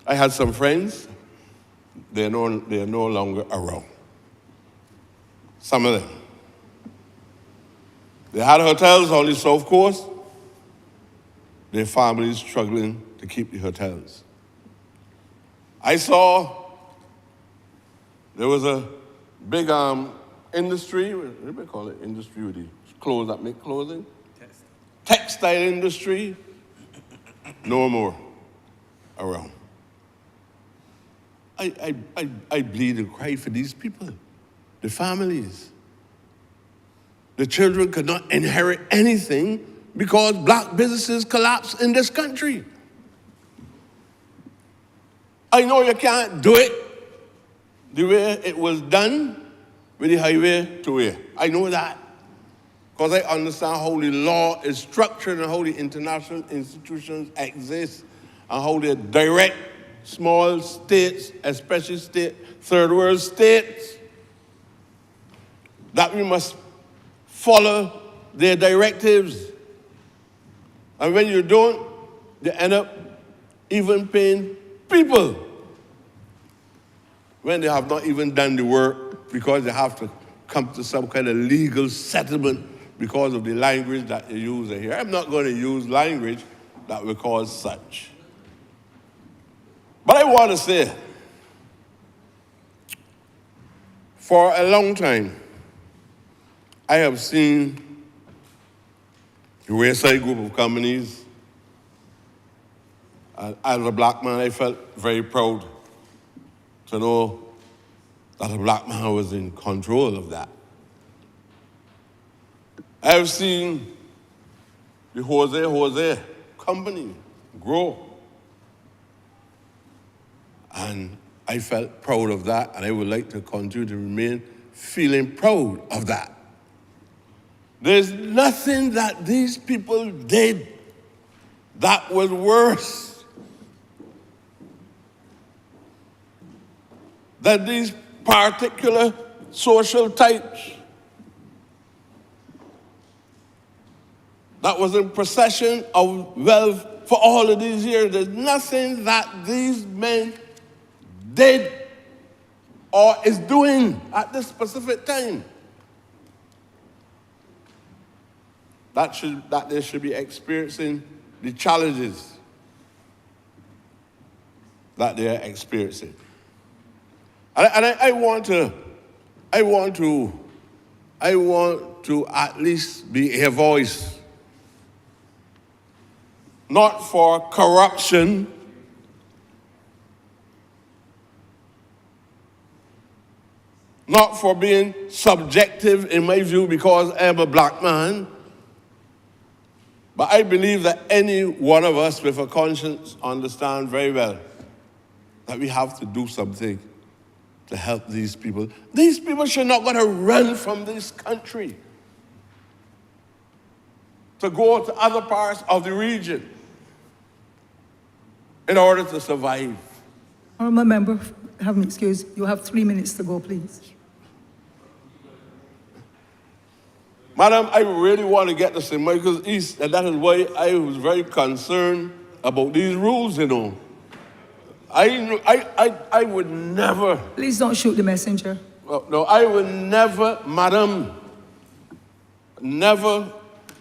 I had some friends, they're no longer around. Some of them. They had hotels on the South Coast. Their families struggling to keep the hotels. I saw there was a big industry, what do we call it? Industry with the clothes that make clothing? Textile industry, no more around. I bleed and cry for these people, the families. The children could not inherit anything because black businesses collapsed in this country. I know you can't do it the way it was done with the highway to way. I know that. Because I understand how the law is structured and how the international institutions exist and how they direct small states, especially third world states, that we must follow their directives. And when you don't, they end up even paying people when they have not even done the work because they have to come to some kind of legal settlement because of the language that they use here. I'm not going to use language that will cause such. But I want to say, for a long time, I have seen the Wayside Group of companies. As a black man, I felt very proud to know that a black man was in control of that. I have seen the Jose company grow. And I felt proud of that, and I would like to continue to remain feeling proud of that. There's nothing that these people did that was worse than these particular social types that was in possession of wealth for all of these years. There's nothing that these men did or is doing at this specific time that they should be experiencing the challenges that they are experiencing. And I want to at least be a voice, not for corruption, not for being subjective in my view because I'm a black man, but I believe that any one of us with a conscience understand very well that we have to do something to help these people. These people should not going to run from this country to go to other parts of the region in order to survive. Honourable member, have me excused. You have 3 minutes to go, please. Madam, I really want to get to St. Michael's East, and that is why I was very concerned about these rules, you know. I would never. Please don't shoot the messenger. No, I would never, madam, never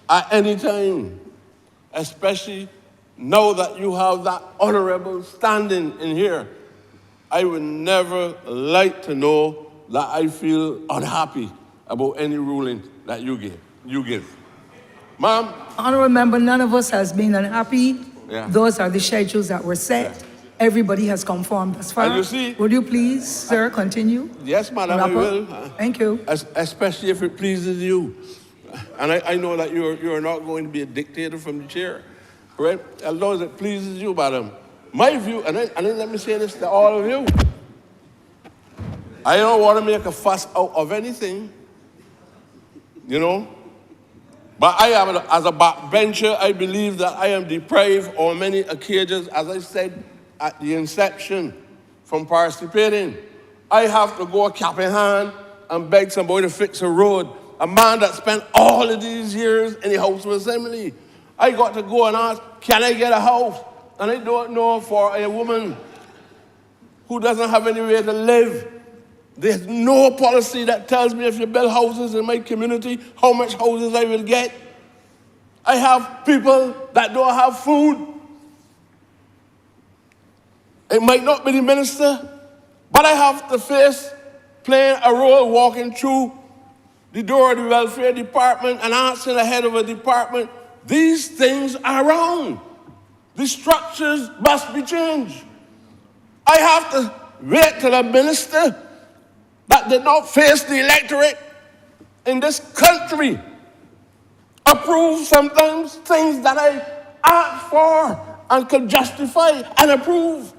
at any time, especially now that you have that honorable standing in here, I would never like to know that I feel unhappy about any ruling that you give. Ma'am? Honourable member, none of us has been unhappy. Yeah. Those are the schedules that were set. Everybody has conformed as far. And you see, would you please, sir, continue? Yes, madam, I will. Thank you. Especially if it pleases you. And I know that you're not going to be a dictator from the chair, right? As long as it pleases you, madam. My view, and then let me say this to all of you. I don't want to make a fuss out of anything, you know. But I am, as a backbencher, I believe that I am deprived on many occasions, as I said at the inception, from participating. I have to go cap in hand and beg somebody to fix a road. A man that spent all of these years in the House of Assembly. I got to go and ask, can I get a house? And I don't know, for a woman who doesn't have anywhere to live. There's no policy that tells me if you build houses in my community, how much houses I will get. I have people that don't have food. It might not be the minister, but I have to face playing a role walking through the door of the welfare department and answering the head of a department. These things are wrong. The structures must be changed. I have to wait till a minister that did not face the electorate in this country approve sometimes things that I asked for and could justify and approve.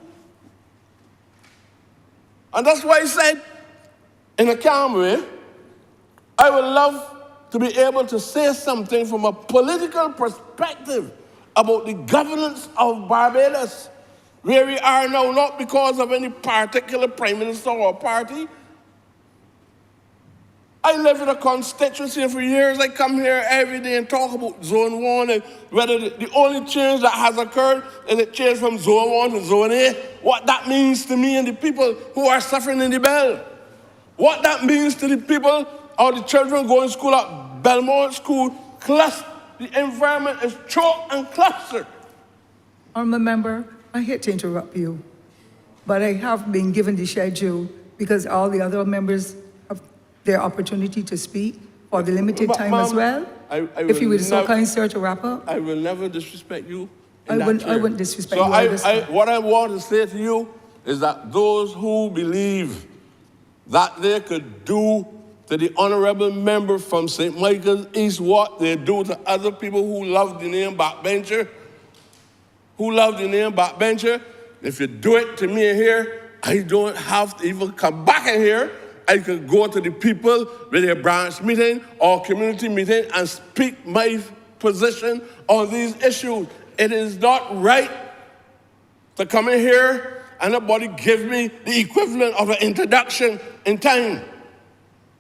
And that's why I said, in a calm way, I would love to be able to say something from a political perspective about the governance of Barbados, where we are now, not because of any particular prime minister or party. I live in a constituency, and for years I come here every day and talk about Zone 1 and whether the only change that has occurred is it changed from Zone 1 to Zone A, what that means to me and the people who are suffering in the Bell. What that means to the people or the children going to school at Belmont School, the environment is choked and clustered. Honourable member, I hate to interrupt you, but I have been given the schedule because all the other members have their opportunity to speak for the limited time as well. If you would so kind, sir, to wrap up. I will never disrespect you. I wouldn't disrespect you. What I want to say to you is that those who believe that they could do to the honorable member from St. Michael's East what they do to other people who love the name backbencher, if you do it to me here, I don't have to even come back in here. I can go to the people with a branch meeting or community meeting and speak my position on these issues. It is not right to come in here and nobody give me the equivalent of an introduction in time.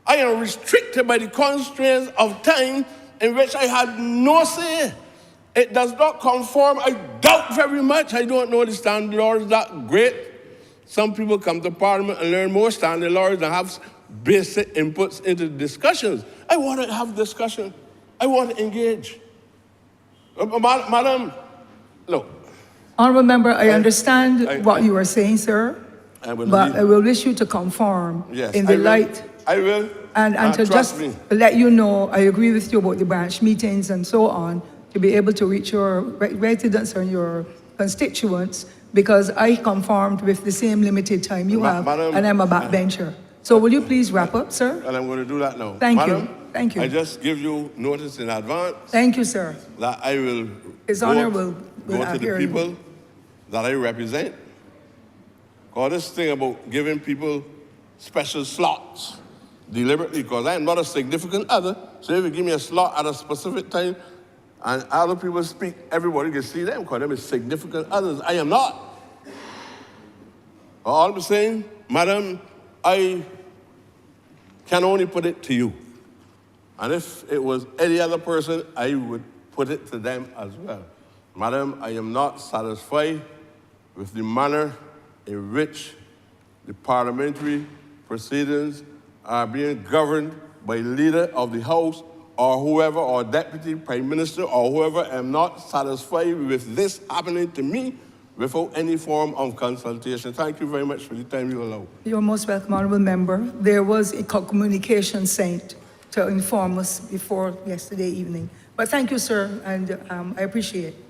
I am restricted by the constraints of time in which I had no say. It does not conform. I doubt very much. I don't know the standing orders that great. Some people come to Parliament and learn more standing orders and have basic inputs into discussions. I want to have discussion. I want to engage. Madam, look. Honourable member, I understand what you are saying, sir, but I will wish you to conform in the light. I will. And to just let you know, I agree with you about the branch meetings and so on, to be able to reach your residents and your constituents, because I conformed with the same limited time you have, and I'm a backbencher. So will you please wrap up, sir? And I'm going to do that now. Thank Madam, you. Thank you. I just give you notice in advance. Thank you, sir. That I will His Honour will go to the people that I represent, All this thing about giving people special slots deliberately, because I am not a significant other. So if you give me a slot at a specific time and other people speak, everybody can see them because them is significant others. I am not. All I'm saying, madam, I can only put it to you. And if it was any other person, I would put it to them as well. Madam, I am not satisfied with the manner in which the parliamentary proceedings are being governed by leader of the House or whoever, or deputy prime minister or whoever. I am not satisfied with this happening to me without any form of consultation. Thank you very much for the time you allow. You're most welcome, honorable member. There was a communication sent to inform us before yesterday evening. But thank you, sir, and I appreciate it.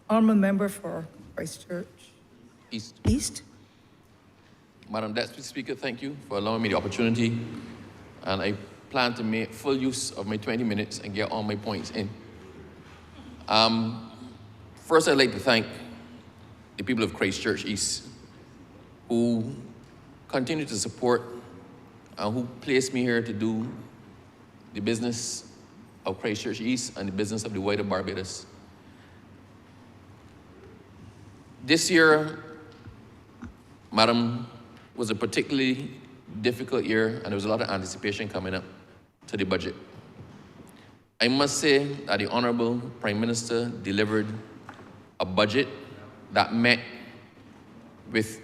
Honorable member for Christchurch East. Madam Deputy Speaker, thank you for allowing me the opportunity. And I plan to make full use of my 20 minutes and get all my points in. First, I'd like to thank the people of Christchurch East who continue to support and who placed me here to do the business of Christchurch East and the business of the wider Barbados. This year, Madam, was a particularly difficult year, and there was a lot of anticipation coming up to the budget. I must say that the Honorable Prime Minister delivered a budget that met with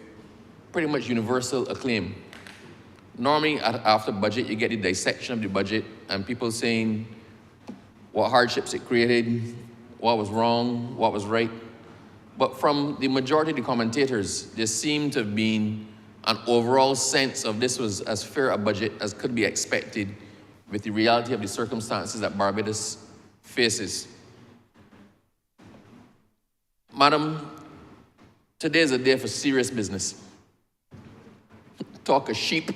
pretty much universal acclaim. Normally, after budget, you get the dissection of the budget and people saying what hardships it created, what was wrong, what was right. But from the majority of the commentators, there seemed to have been an overall sense of this was as fair a budget as could be expected with the reality of the circumstances that Barbados faces. Madam, today is a day for serious business. Talk of sheep,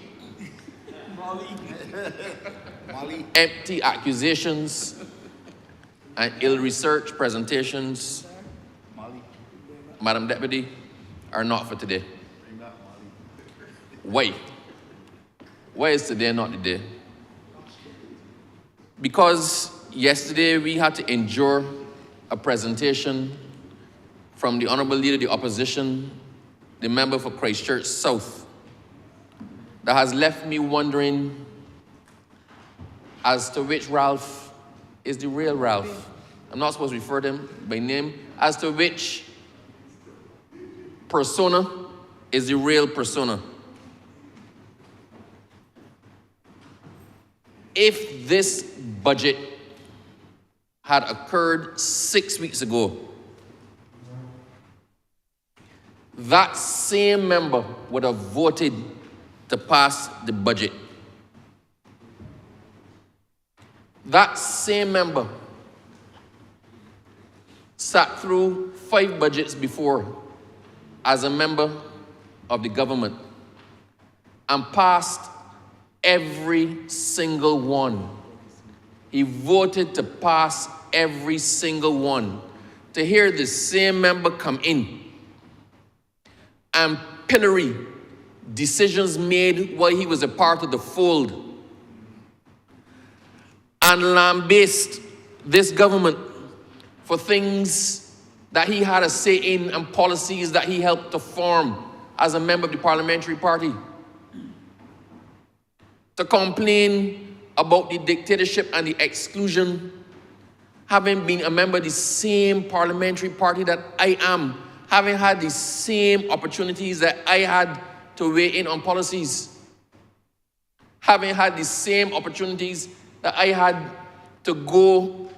empty accusations, and ill-researched presentations, Madam Deputy, are not for today. Why? Why is today not the day? Because yesterday we had to endure a presentation from the Honorable Leader of the Opposition, the member for Christchurch South, that has left me wondering as to which Ralph is the real Ralph. I'm not supposed to refer to him by name. As to which persona is the real persona. If this budget had occurred 6 weeks ago, that same member would have voted to pass the budget. That same member sat through 5 budgets before as a member of the government and passed every single one. He voted to pass every single one. To hear the same member come in and pillory decisions made while he was a part of the fold and lambaste this government for things that he had a say in and policies that he helped to form as a member of the parliamentary party. To complain about the dictatorship and the exclusion, having been a member of the same parliamentary party that I am, having had the same opportunities that I had to weigh in on policies, having had the same opportunities that I had to go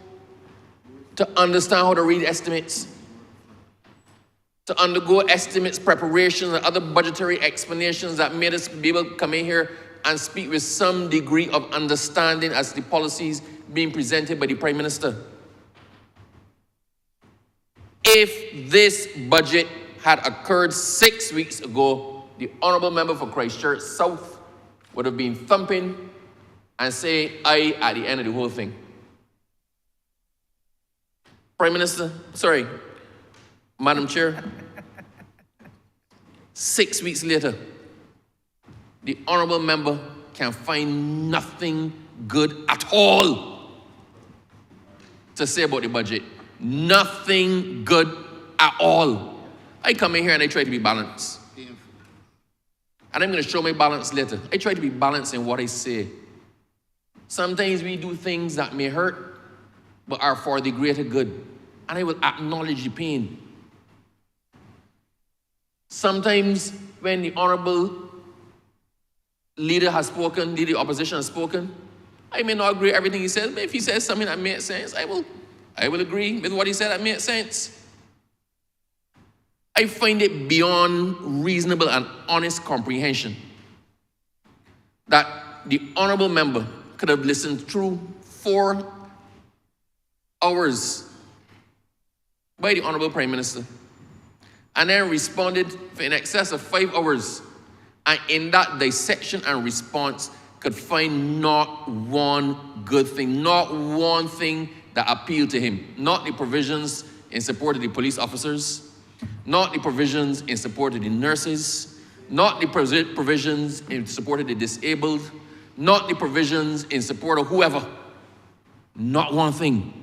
to understand how to read estimates, to undergo estimates preparation and other budgetary explanations that made us be able to come in here and speak with some degree of understanding as the policies being presented by the Prime Minister. If this budget had occurred 6 weeks ago, the Honourable Member for Christchurch South would have been thumping and say aye at the end of the whole thing. Madam Chair, 6 weeks later, the honorable member can find nothing good at all to say about the budget. Nothing good at all. I come in here and I try to be balanced. And I'm going to show my balance later. I try to be balanced in what I say. Sometimes we do things that may hurt, but are for the greater good. And I will acknowledge the pain. Sometimes when the honorable leader has spoken, leader of the opposition has spoken, I may not agree with everything he says, but if he says something that makes sense, I will agree with what he said that makes sense. I find it beyond reasonable and honest comprehension that the honorable member could have listened through 4 hours by the honorable Prime Minister and then responded for in excess of 5 hours, and in that dissection and response could find not one good thing, not one thing that appealed to him, not the provisions in support of the police officers, not the provisions in support of the nurses, not the provisions in support of the disabled, not the provisions in support of whoever. Not one thing.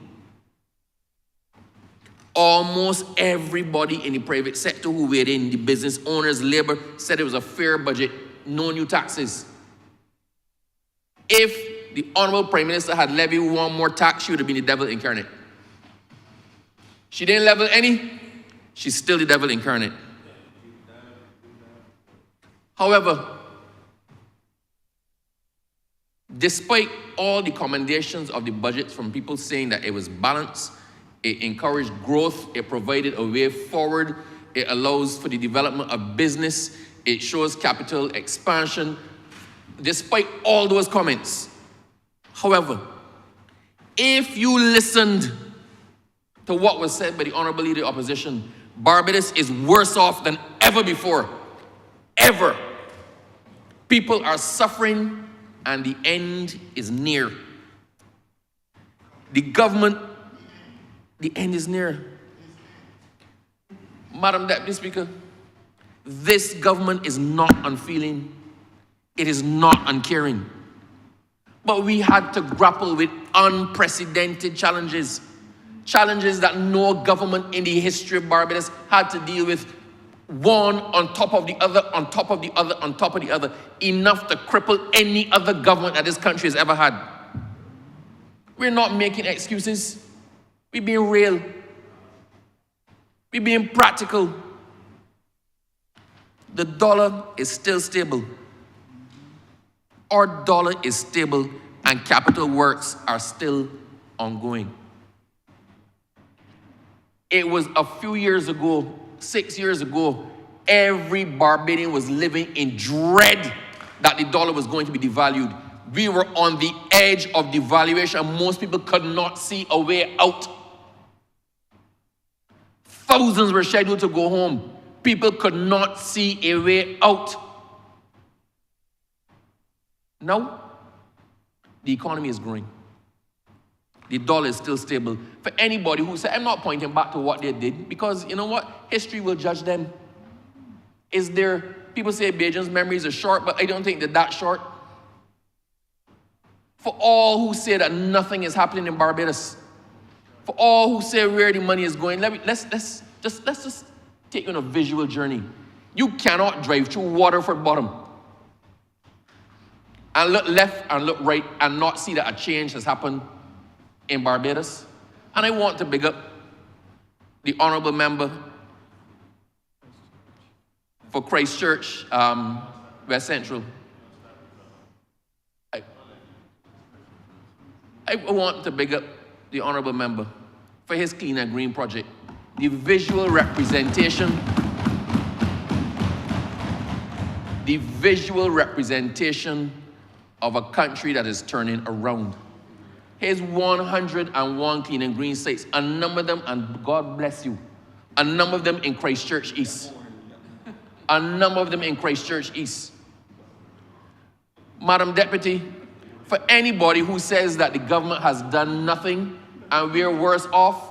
Almost everybody in the private sector who weighed in, the business owners, labor, said it was a fair budget, no new taxes. If the honorable Prime Minister had levied one more tax, she would have been the devil incarnate. She didn't level any, she's still the devil incarnate. However, despite all the commendations of the budget from people saying that it was balanced, it encouraged growth, it provided a way forward, it allows for the development of business, it shows capital expansion, despite all those comments. However, if you listened to what was said by the Honorable Leader of the Opposition, Barbados is worse off than ever before. Ever. People are suffering and the end is near. The government, the end is near. Madam Deputy Speaker, this government is not unfeeling. It is not uncaring. But we had to grapple with unprecedented challenges. Challenges that no government in the history of Barbados had to deal with, one on top of the other, on top of the other, on top of the other, enough to cripple any other government that this country has ever had. We're not making excuses. We're being real. We're being practical. The dollar is still stable. Our dollar is stable and capital works are still ongoing. It was a few years ago, 6 years ago, every Barbadian was living in dread that the dollar was going to be devalued. We were on the edge of devaluation and most people could not see a way out. Thousands were scheduled to go home. People could not see a way out. Now, the economy is growing. The dollar is still stable. For anybody who said, I'm not pointing back to what they did, because you know what? History will judge them. Is there, people say Bajan's memories are short, but I don't think they're that short. For all who say that nothing is happening in Barbados, for all who say where the money is going, let's just take you on a visual journey. You cannot drive through Waterford Bottom and look left and look right and not see that a change has happened in Barbados. And I want to big up the honorable member for Christchurch, West Central. I want to big up the honorable member for his Clean and Green project. The visual representation of a country that is turning around. Here's 101 Clean and Green sites, a number of them, and God bless you, a number of them in Christchurch East. A number of them in Christchurch East. Madam Deputy, for anybody who says that the government has done nothing and we're worse off,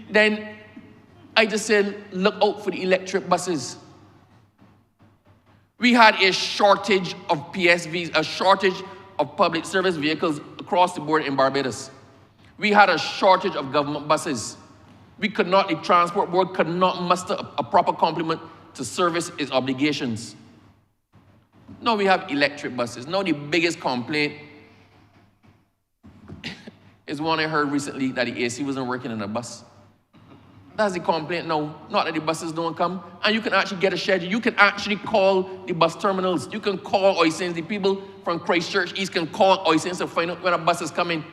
then I just said, look out for the electric buses. We had a shortage of PSVs, a shortage of public service vehicles across the board in Barbados. We had a shortage of government buses. The Transport Board could not muster a proper complement to service its obligations. Now we have electric buses. Now the biggest complaint is one I heard recently that the AC wasn't working in a bus. That's the complaint now, not that the buses don't come. And you can actually get a schedule. You can actually call the bus terminals. You can call Oisins. The people from Christchurch East can call Oisins to find out when a bus is coming.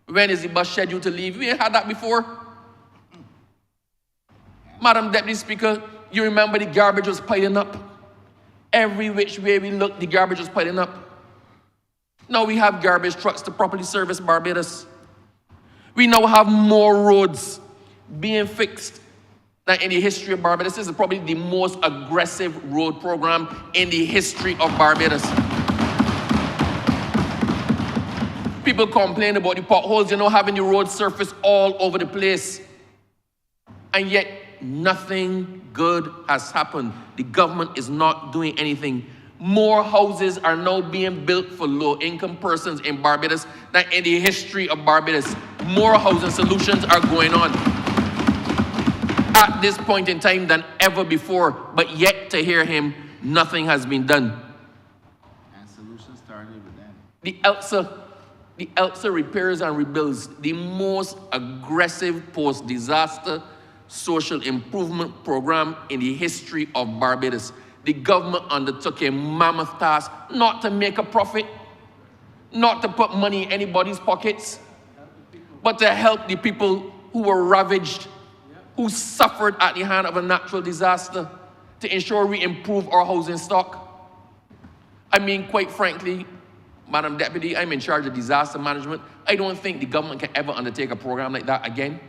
When is the bus scheduled to leave? We ain't had that before. Madam Deputy Speaker, you remember the garbage was piling up. Every which way we looked, the garbage was piling up. Now we have garbage trucks to properly service Barbados. We now have more roads being fixed than in the history of Barbados. This is probably the most aggressive road program in the history of Barbados. People complain about the potholes, having the road surface all over the place. And yet, nothing good has happened. The government is not doing anything. More houses are now being built for low-income persons in Barbados than in the history of Barbados. More housing solutions are going on at this point in time than ever before, but yet to hear him, nothing has been done. And solutions started with them. The ELSA repairs and rebuilds, the most aggressive post-disaster social improvement program in the history of Barbados. The government undertook a mammoth task not to make a profit, not to put money in anybody's pockets, but to help the people who were ravaged, who suffered at the hand of a natural disaster, to ensure we improve our housing stock. I mean, quite frankly, Madam Deputy, I'm in charge of disaster management. I don't think the government can ever undertake a program like that again.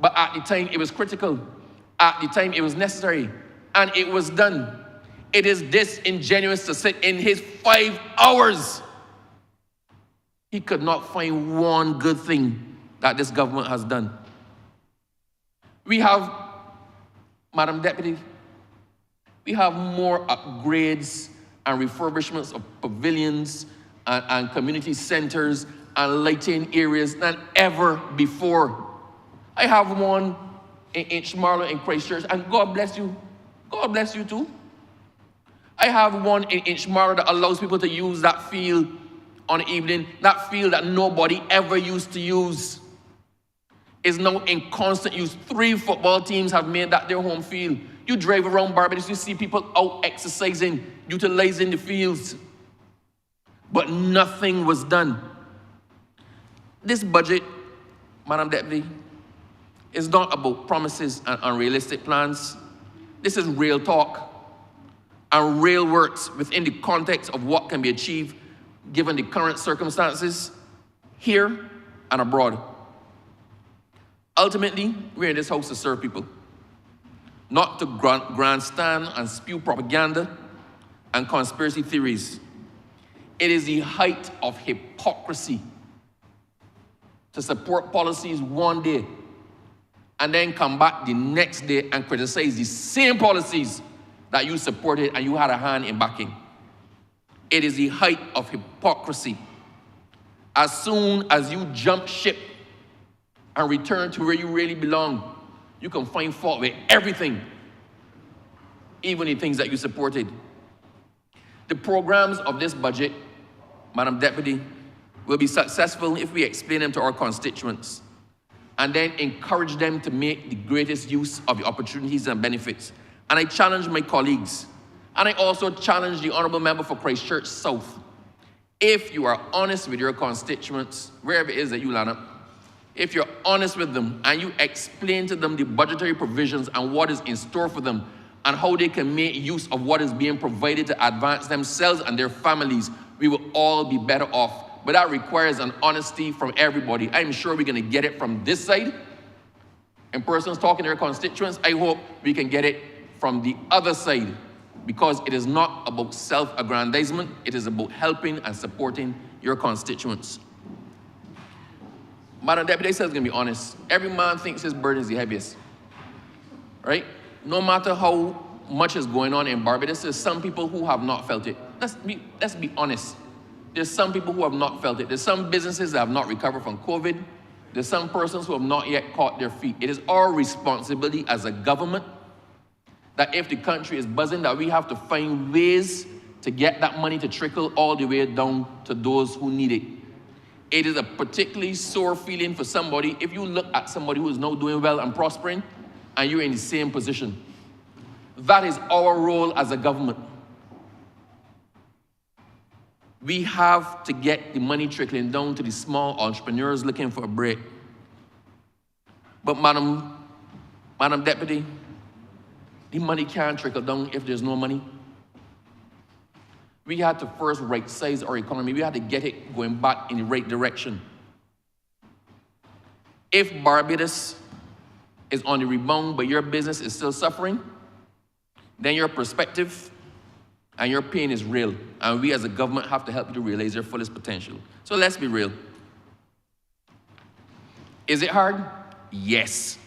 But at the time, it was critical. At the time, it was necessary. And it was done. It is disingenuous to sit in his 5 hours. He could not find one good thing that this government has done. We have, Madam Deputy, we have more upgrades and refurbishments of pavilions and community centers and lighting areas than ever before. I have one in Inchmarlow in Christchurch, and God bless you. God bless you too. I have one in Inchmarlow that allows people to use that field on the evening, that field that nobody ever used to use. Is now in constant use. 3 football teams have made that their home field. You drive around Barbados, you see people out exercising, utilizing the fields. But nothing was done. This budget, Madam Deputy, is not about promises and unrealistic plans. This is real talk and real works within the context of what can be achieved given the current circumstances here and abroad. Ultimately, we're in this house to serve people, not to grandstand and spew propaganda and conspiracy theories. It is the height of hypocrisy to support policies one day and then come back the next day and criticize the same policies that you supported and you had a hand in backing. It is the height of hypocrisy. As soon as you jump ship and return to where you really belong, you can find fault with everything, even the things that you supported. The programs of this budget, Madam Deputy, will be successful if we explain them to our constituents and then encourage them to make the greatest use of the opportunities and benefits. And I challenge my colleagues, and I also challenge the Honourable Member for Christchurch South. If you are honest with your constituents, wherever it is that you land up, if you're honest with them and you explain to them the budgetary provisions and what is in store for them and how they can make use of what is being provided to advance themselves and their families, we will all be better off. But that requires an honesty from everybody. I'm sure we're going to get it from this side. In persons talking to their constituents, I hope we can get it from the other side, because it is not about self-aggrandizement. It is about helping and supporting your constituents. Madam Deputy, I said it's going to be honest. Every man thinks his burden is the heaviest. right? No matter how much is going on in Barbados, there's some people who have not felt it. Let's be honest. There's some people who have not felt it. There's some businesses that have not recovered from COVID. There's some persons who have not yet caught their feet. It is our responsibility as a government that if the country is buzzing, that we have to find ways to get that money to trickle all the way down to those who need it. It is a particularly sore feeling for somebody if you look at somebody who is now doing well and prospering and you're in the same position. That is our role as a government. We have to get the money trickling down to the small entrepreneurs looking for a break. But Madam Deputy, the money can't trickle down if there's no money. We had to first right-size our economy. We had to get it going back in the right direction. If Barbados is on the rebound, but your business is still suffering, then your perspective and your pain is real. And we as a government have to help you to realize your fullest potential. So let's be real. Is it hard? Yes.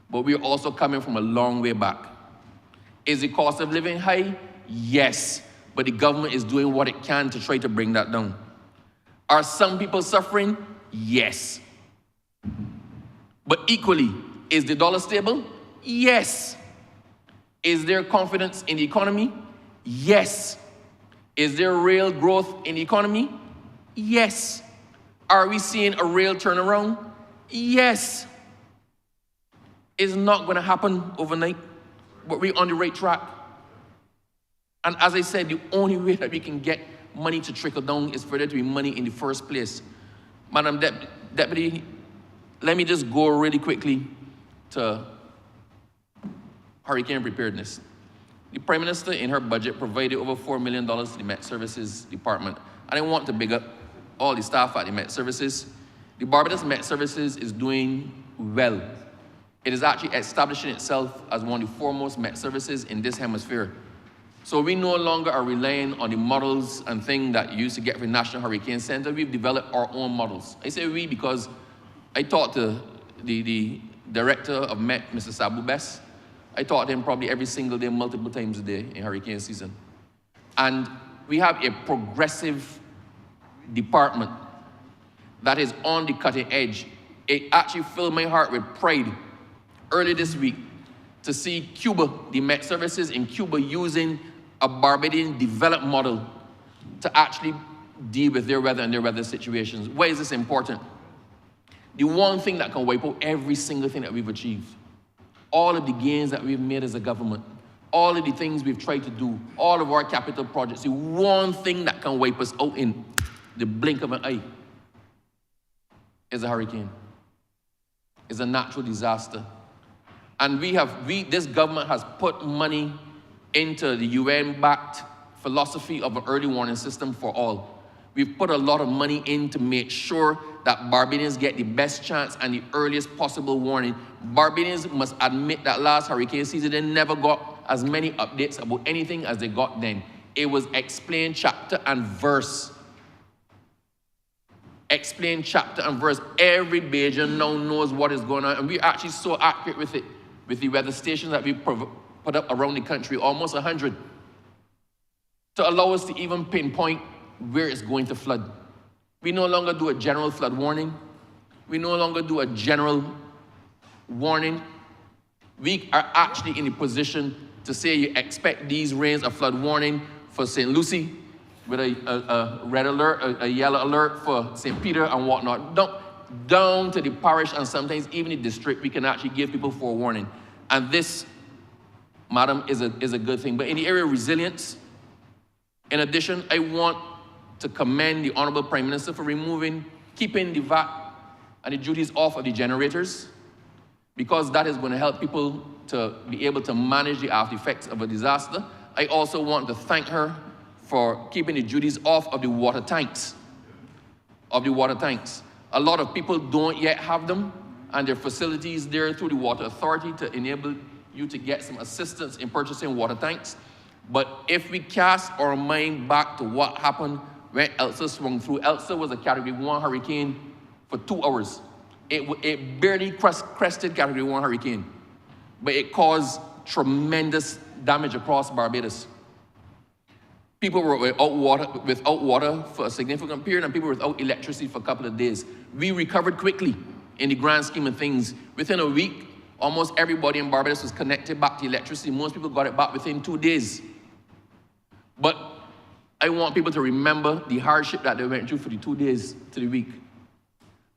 But we're also coming from a long way back. Is the cost of living high? Yes. But the government is doing what it can to try to bring that down. Are some people suffering? Yes. But equally, is the dollar stable? Yes. Is there confidence in the economy? Yes. Is there real growth in the economy? Yes. Are we seeing a real turnaround? Yes. It's not going to happen overnight, but we're on the right track. And as I said, the only way that we can get money to trickle down is for there to be money in the first place. Madam Deputy, let me just go really quickly to hurricane preparedness. The Prime Minister in her budget provided over $4 million to the Met Services Department. And I want to big up all the staff at the Met Services. The Barbados Met Services is doing well. It is actually establishing itself as one of the foremost Met Services in this hemisphere. So we no longer are relying on the models and things that you used to get from the National Hurricane Center. We've developed our own models. I say we because I talked to the director of Met, Mr. Sabu Bess. I talk to him probably every single day, multiple times a day in hurricane season. And we have a progressive department that is on the cutting edge. It actually filled my heart with pride early this week to see Cuba, the Met Services in Cuba, using a Barbadian developed model to actually deal with their weather and their weather situations. Why is this important? The one thing that can wipe out every single thing that we've achieved, all of the gains that we've made as a government, all of the things we've tried to do, all of our capital projects, the one thing that can wipe us out in the blink of an eye is a hurricane, is a natural disaster. And this government has put money into the UN-backed philosophy of an early warning system for all. We've put a lot of money in to make sure that Barbadians get the best chance and the earliest possible warning. Barbadians must admit that last hurricane season, they never got as many updates about anything as they got then. It was explained chapter and verse. Explained chapter and verse. Every Bajan now knows what is going on, and we're actually so accurate with it, with the weather stations that we put up around the country, almost 100, to allow us to even pinpoint where it's going to flood. We no longer do a general flood warning. We no longer do a general warning. We are actually in a position to say you expect these rains, a flood warning for St. Lucie, with a red alert, a yellow alert for St. Peter and whatnot. Down to the parish and sometimes even the district, we can actually give people forewarning. And this, madam, is a good thing. But in the area of resilience, in addition, I want to commend the Honorable Prime Minister for keeping the VAT and the duties off of the generators, because that is going to help people to be able to manage the after effects of a disaster. I also want to thank her for keeping the duties off of the water tanks. A lot of people don't yet have them, and there are facilities there through the Water Authority to enable you to get some assistance in purchasing water tanks. But if we cast our mind back to what happened when Elsa swung through, Elsa was a Category 1 hurricane for 2 hours. It barely crested Category 1 hurricane. but it caused tremendous damage across Barbados. People were without water for a significant period, and people were without electricity for a couple of days. We recovered quickly in the grand scheme of things. Within a week, almost everybody in Barbados was connected back to electricity. Most people got it back within 2 days. But I want people to remember the hardship that they went through for the 2 days to the week.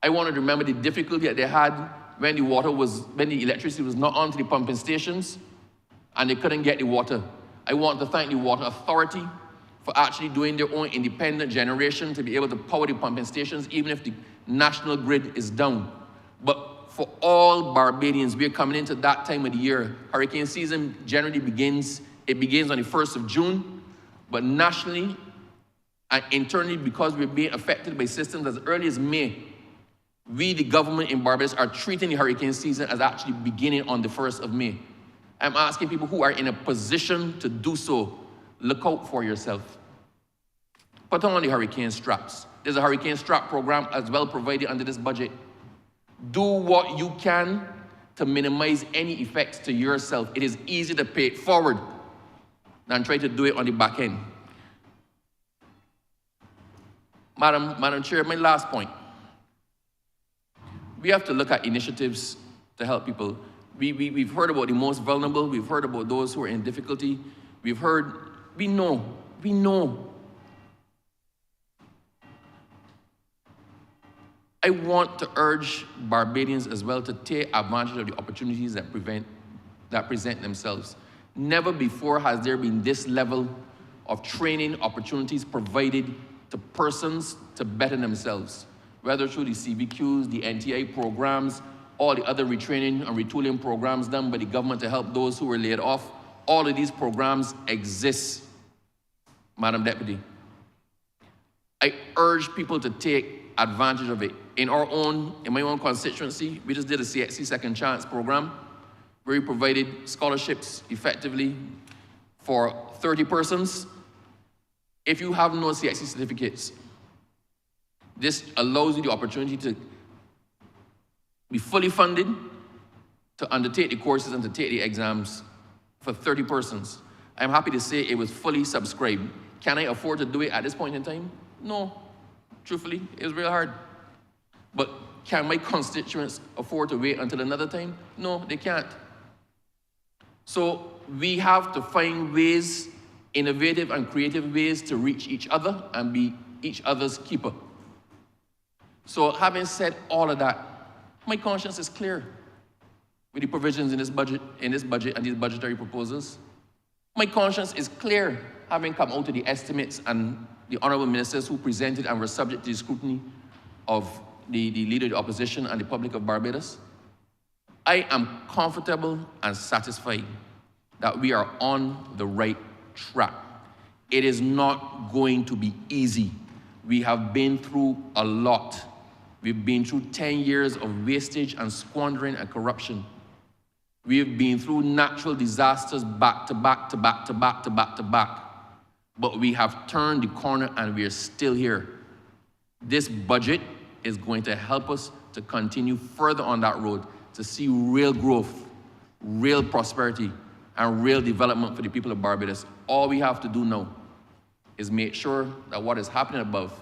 I want to remember the difficulty that they had when the electricity was not on to the pumping stations and they couldn't get the water. I want to thank the Water Authority for actually doing their own independent generation to be able to power the pumping stations, even if the national grid is down. But for all Barbadians, we're coming into that time of the year. Hurricane season generally begins on the 1st of June, but nationally and internally, because we're being affected by systems as early as May, we, the government in Barbados, are treating the hurricane season as actually beginning on the 1st of May. I'm asking people who are in a position to do so, look out for yourself. Put on the hurricane straps. There's a hurricane strap program as well provided under this budget. Do what you can to minimize any effects to yourself. It is easy to pay it forward than try to do it on the back end. Madam Chair, my last point. We have to look at initiatives to help people. We've heard about the most vulnerable. We've heard about those who are in difficulty. We know. I want to urge Barbadians as well to take advantage of the opportunities that present themselves. Never before has there been this level of training opportunities provided to persons to better themselves, whether through the CBQs, the NTI programs, all the other retraining and retooling programs done by the government to help those who were laid off. All of these programs exist, Madam Deputy. I urge people to take advantage of it. In my own constituency, we just did a CXC Second Chance program where we provided scholarships effectively for 30 persons. If you have no CXC certificates, this allows you the opportunity to be fully funded to undertake the courses and to take the exams for 30 persons. I'm happy to say it was fully subscribed. Can I afford to do it at this point in time? No. Truthfully, it was real hard. But can my constituents afford to wait until another time? No, they can't. So we have to find ways, innovative and creative ways to reach each other and be each other's keeper. So having said all of that, my conscience is clear with the provisions in this budget and these budgetary proposals. My conscience is clear, having come out to the estimates and the honorable ministers who presented and were subject to the scrutiny of the leader of the opposition and the public of Barbados. I am comfortable and satisfied that we are on the right track. It is not going to be easy. We have been through a lot. We've been through 10 years of wastage and squandering and corruption. We've been through natural disasters back to back to back to back to back to back. But we have turned the corner and we are still here. This budget is going to help us to continue further on that road, to see real growth, real prosperity, and real development for the people of Barbados. All we have to do now is make sure that what is happening above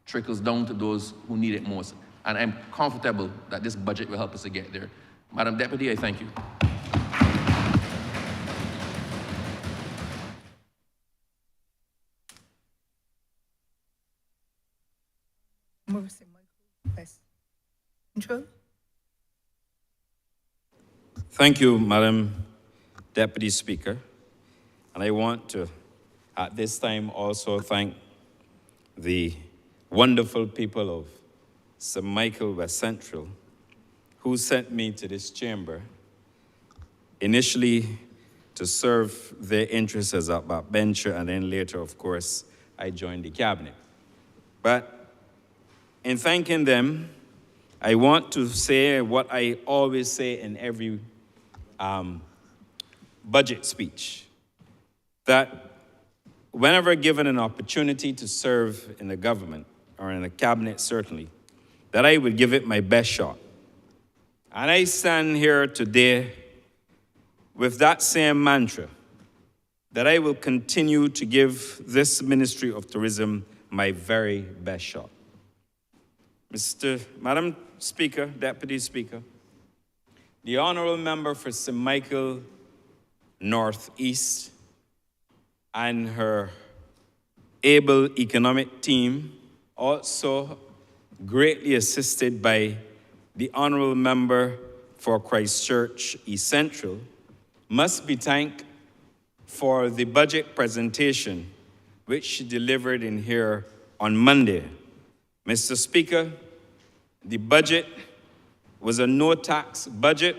trickles down to those who need it most. And I'm comfortable that this budget will help us to get there. Madam Deputy, I thank you. Thank you, Madam Deputy Speaker. And I want to, at this time, also thank the wonderful people of St. Michael West Central who sent me to this chamber, initially to serve their interests as a backbencher, and then later, of course, I joined the cabinet. But in thanking them, I want to say what I always say in every budget speech, that whenever given an opportunity to serve in the government, or in the cabinet certainly, that I would give it my best shot. And I stand here today with that same mantra that I will continue to give this Ministry of Tourism my very best shot. Madam Speaker, Deputy Speaker, the Honourable Member for St. Michael Northeast and her able economic team, also greatly assisted by the Honourable Member for Christchurch East Central, must be thanked for the budget presentation which she delivered in here on Monday. Mr. Speaker, the budget was a no-tax budget.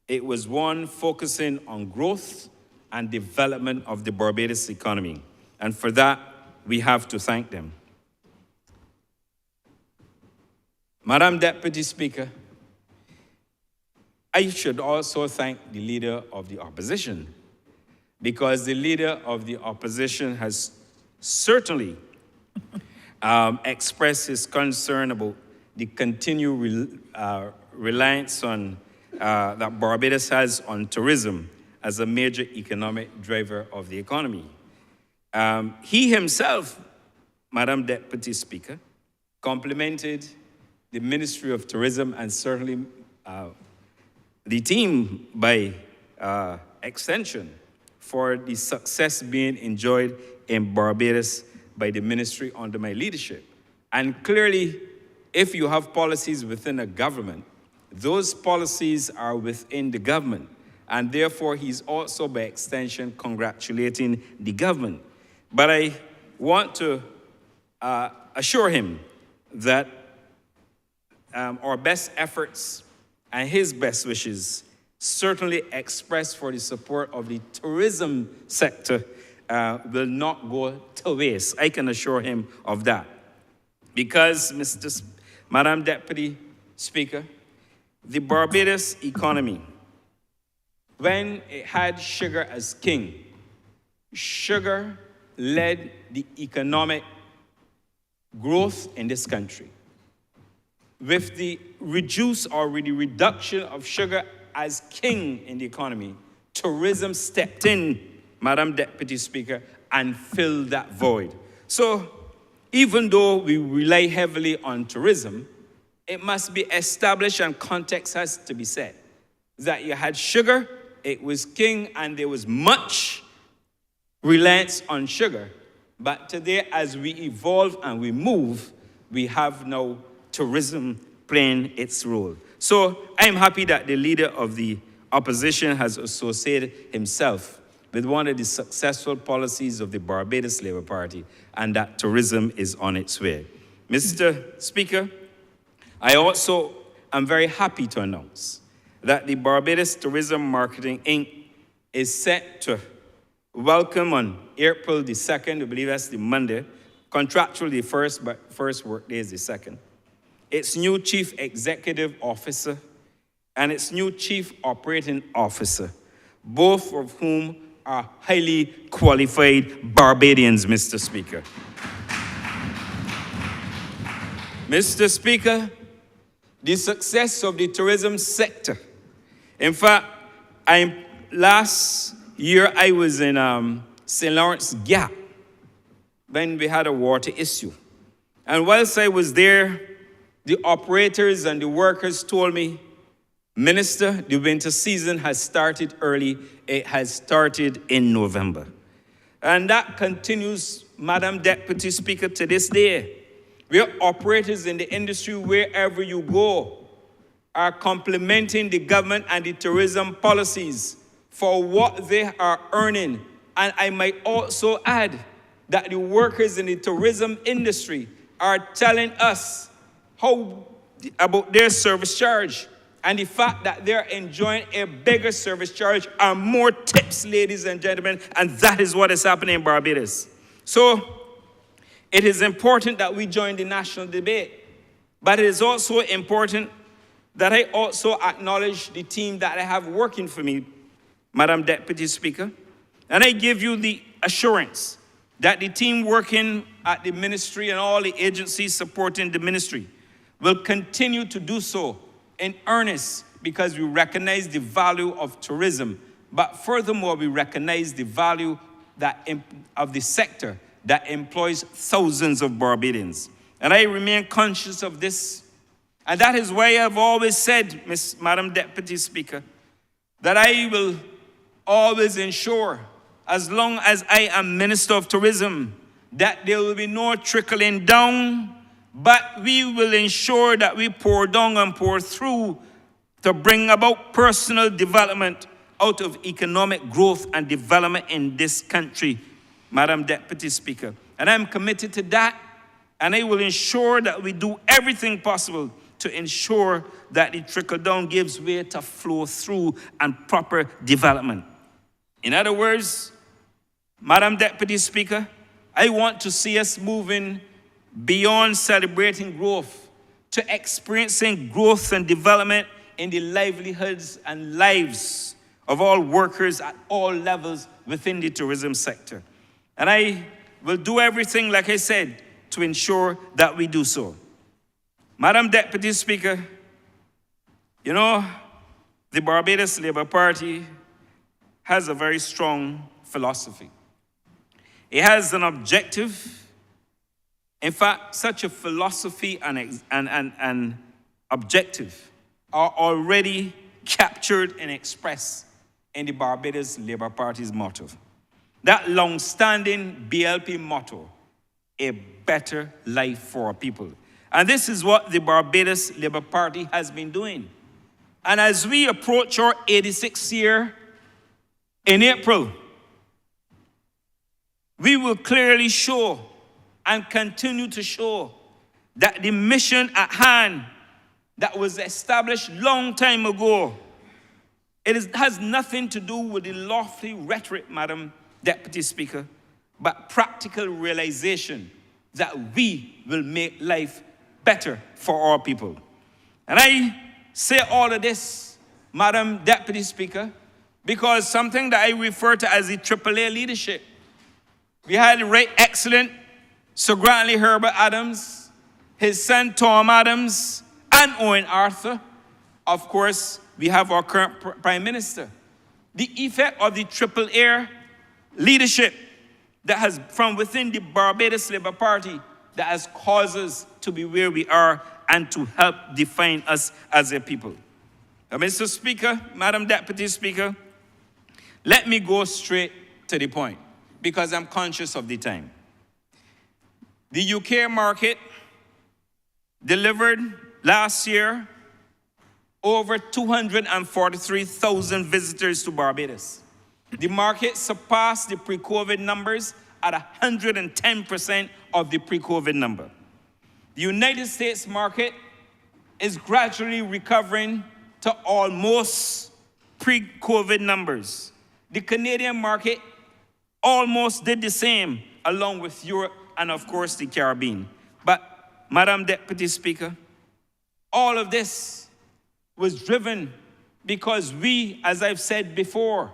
It was one focusing on growth and development of the Barbados economy. And for that, we have to thank them. Madam Deputy Speaker, I should also thank the Leader of the Opposition, because the Leader of the Opposition has certainly expressed his concern about the continued reliance on, that Barbados has on tourism as a major economic driver of the economy. He himself, Madam Deputy Speaker, complimented the Ministry of Tourism and certainly the team by extension for the success being enjoyed in Barbados by the ministry under my leadership. And clearly, if you have policies within a government, those policies are within the government. And therefore, he's also, by extension, congratulating the government. But I want to assure him that our best efforts and his best wishes certainly expressed for the support of the tourism sector will not go to waste. I can assure him of that. Because, Madam Deputy Speaker, the Barbados economy, when it had sugar as king, sugar led the economic growth in this country. With the reduction of sugar as king in the economy, tourism stepped in, Madam Deputy Speaker, and filled that void. So, even though we rely heavily on tourism, it must be established and context has to be set. That you had sugar, it was king, and there was much reliance on sugar. But today, as we evolve and we move, we have now tourism playing its role. So I'm happy that the Leader of the Opposition has associated himself with one of the successful policies of the Barbados Labour Party, and that tourism is on its way. Mr. Speaker, I also am very happy to announce that the Barbados Tourism Marketing Inc. is set to welcome on April the 2nd, I believe that's the Monday, contractually the first, but first work day is the 2nd, its new Chief Executive Officer and its new Chief Operating Officer, both of whom are highly qualified Barbadians, Mr. Speaker. Mr. Speaker, the success of the tourism sector. In fact, last year I was in St. Lawrence Gap when we had a water issue. And whilst I was there, the operators and the workers told me, Minister, the winter season has started early. It has started in November. And that continues, Madam Deputy Speaker, to this day. Where operators in the industry, wherever you go, are complimenting the government and the tourism policies for what they are earning. And I might also add that the workers in the tourism industry are telling us about their service charge and the fact that they're enjoying a bigger service charge and more tips, ladies and gentlemen, and that is what is happening in Barbados. So it is important that we join the national debate, but it is also important that I also acknowledge the team that I have working for me, Madam Deputy Speaker, and I give you the assurance that the team working at the ministry and all the agencies supporting the ministry will continue to do so in earnest, because we recognize the value of tourism but furthermore, we recognize the value of the sector that employs thousands of Barbadians. And I remain conscious of this. And that is why I've always said, Madam Deputy Speaker, that I will always ensure, as long as I am Minister of Tourism, that there will be no trickling down, but we will ensure that we pour down and pour through to bring about personal development out of economic growth and development in this country, Madam Deputy Speaker. And I'm committed to that, and I will ensure that we do everything possible to ensure that the trickle-down gives way to flow through and proper development. In other words, Madam Deputy Speaker, I want to see us moving beyond celebrating growth to experiencing growth and development in the livelihoods and lives of all workers at all levels within the tourism sector. And I will do everything, like I said, to ensure that we do so. Madam Deputy Speaker, you know, the Barbados Labour Party has a very strong philosophy. It has an objective. In fact, such a philosophy and objective are already captured and expressed in the Barbados Labour Party's motto. That long-standing BLP motto, a better life for our people. And this is what the Barbados Labour Party has been doing. And as we approach our 86th year in April, we will clearly show and continue to show that the mission at hand that was established long time ago, has nothing to do with the lofty rhetoric, Madam Deputy Speaker, but practical realization that we will make life better for our people. And I say all of this, Madam Deputy Speaker, because something that I refer to as the AAA leadership. We had the right excellent Sir Grantley Herbert Adams, his son Tom Adams, and Owen Arthur. Of course, we have our current Prime Minister. The effect of the AAA leadership that has, from within the Barbados Labour Party, that has caused us to be where we are and to help define us as a people. Now, Mr. Speaker, Madam Deputy Speaker, let me go straight to the point because I'm conscious of the time. The UK market delivered last year over 243,000 visitors to Barbados. The market surpassed the pre-COVID numbers at 110% of the pre-COVID number. The United States market is gradually recovering to almost pre-COVID numbers. The Canadian market almost did the same, along with Europe and, of course, the Caribbean. But, Madam Deputy Speaker, all of this was driven because we, as I've said before,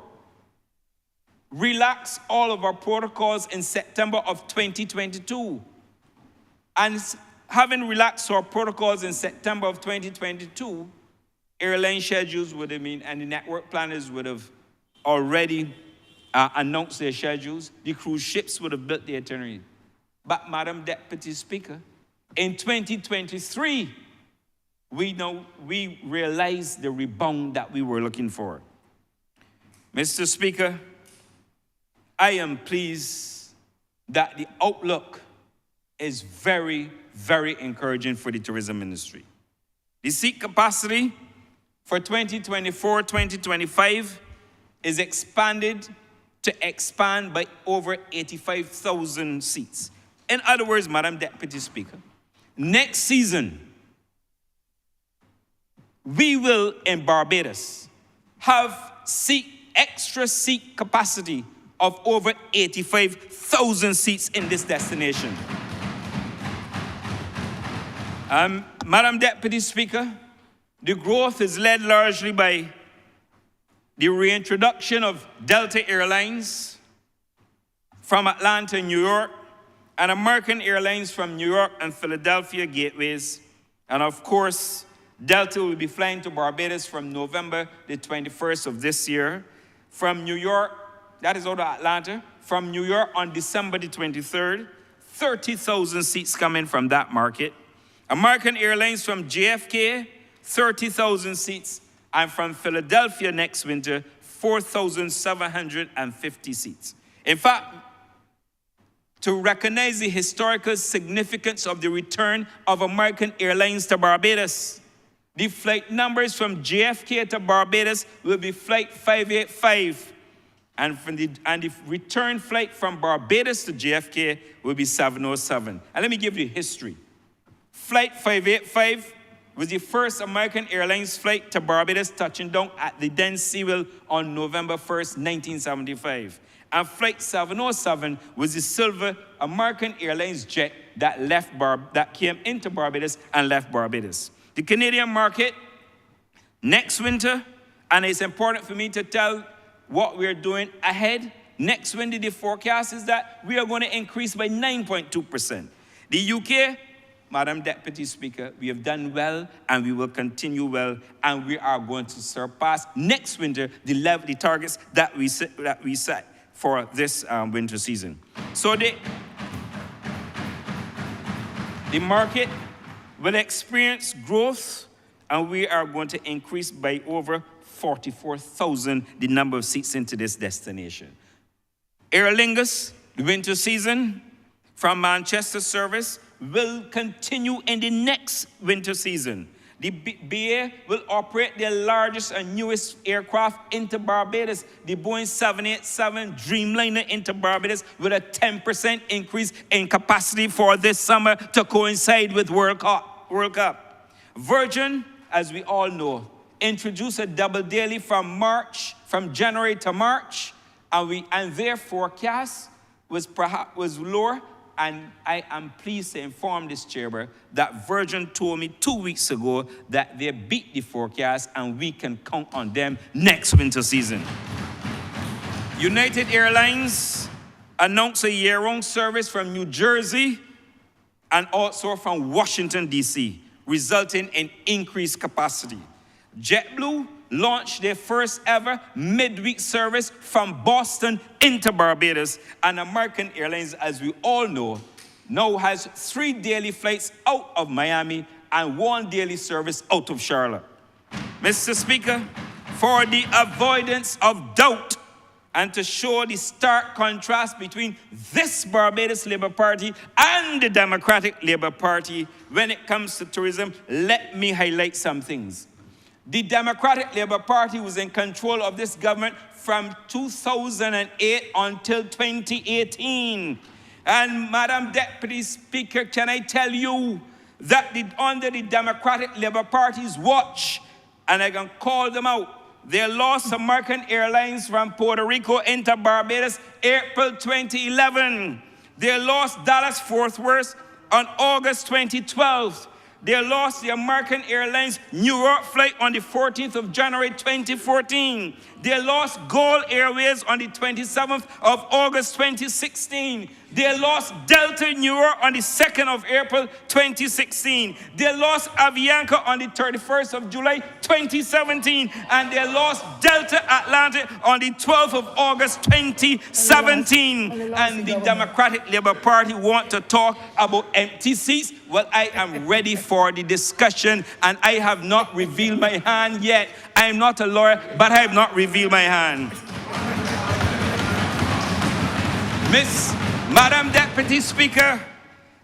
relaxed all of our protocols in September of 2022. And having relaxed our protocols in September of 2022, airline schedules would have been, and the network planners would have already announced their schedules. The cruise ships would have built their itinerary. But, Madam Deputy Speaker, in 2023, we realized the rebound that we were looking for. Mr. Speaker, I am pleased that the outlook is very, very encouraging for the tourism industry. The seat capacity for 2024-2025 is expanded to expand by over 85,000 seats. In other words, Madam Deputy Speaker, next season, we will, in Barbados, have extra seat capacity of over 85,000 seats in this destination. Madam Deputy Speaker, the growth is led largely by the reintroduction of Delta Airlines from Atlanta and New York, and American Airlines from New York and Philadelphia gateways. And of course, Delta will be flying to Barbados from November the 21st of this year. from New York, that is out of Atlanta, from New York on December the 23rd, 30,000 seats coming from that market. American Airlines from JFK, 30,000 seats. And from Philadelphia next winter, 4,750 seats. In fact, to recognize the historical significance of the return of American Airlines to Barbados, the flight numbers from JFK to Barbados will be Flight 585. And the return flight from Barbados to JFK will be 707. And let me give you history. Flight 585 was the first American Airlines flight to Barbados, touching down at the then Seawell on November 1st, 1975. And Flight 707 was the silver American Airlines jet that came into Barbados and left Barbados. The Canadian market, next winter, and it's important for me to tell what we're doing ahead. Next winter, the forecast is that we are going to increase by 9.2%. The UK, Madam Deputy Speaker, we have done well and we will continue well, and we are going to surpass next winter the targets that we set for this winter season. So the market will experience growth, and we are going to increase by over 44,000 the number of seats into this destination. Aer Lingus, the winter season from Manchester service will continue in the next winter season. The BA will operate their largest and newest aircraft into Barbados, the Boeing 787 Dreamliner into Barbados, with a 10% increase in capacity for this summer to coincide with World Cup. Virgin, as we all know, introduced a double daily from January to March, and their forecast was lower. And I am pleased to inform this chamber that Virgin told me 2 weeks ago that they beat the forecast and we can count on them next winter season. United Airlines announced a year-round service from New Jersey and also from Washington, D.C., resulting in increased capacity. JetBlue launched their first ever midweek service from Boston into Barbados, and American Airlines, as we all know, now has 3 daily flights out of Miami and 1 daily service out of Charlotte. Mr. Speaker, for the avoidance of doubt and to show the stark contrast between this Barbados Labour Party and the Democratic Labour Party when it comes to tourism, let me highlight some things. The Democratic Labour Party was in control of this government from 2008 until 2018. And Madam Deputy Speaker, can I tell you that under the Democratic Labour Party's watch, and I can call them out, they lost American Airlines from Puerto Rico into Barbados April 2011. They lost Dallas-Fort Worth on August 2012. They lost the American Airlines New York flight on the 14th of January 2014. They lost Gulf Airways on the 27th of August 2016. They lost Delta New York on the 2nd of April 2016. They lost Avianca on the 31st of July 2017. And they lost Delta Atlanta on the 12th of August 2017. And the Democratic Labour Party want to talk about empty seats. Well, I am ready for the discussion, and I have not revealed my hand yet. I am not a lawyer, but I have not revealed my hand. Madam Deputy Speaker,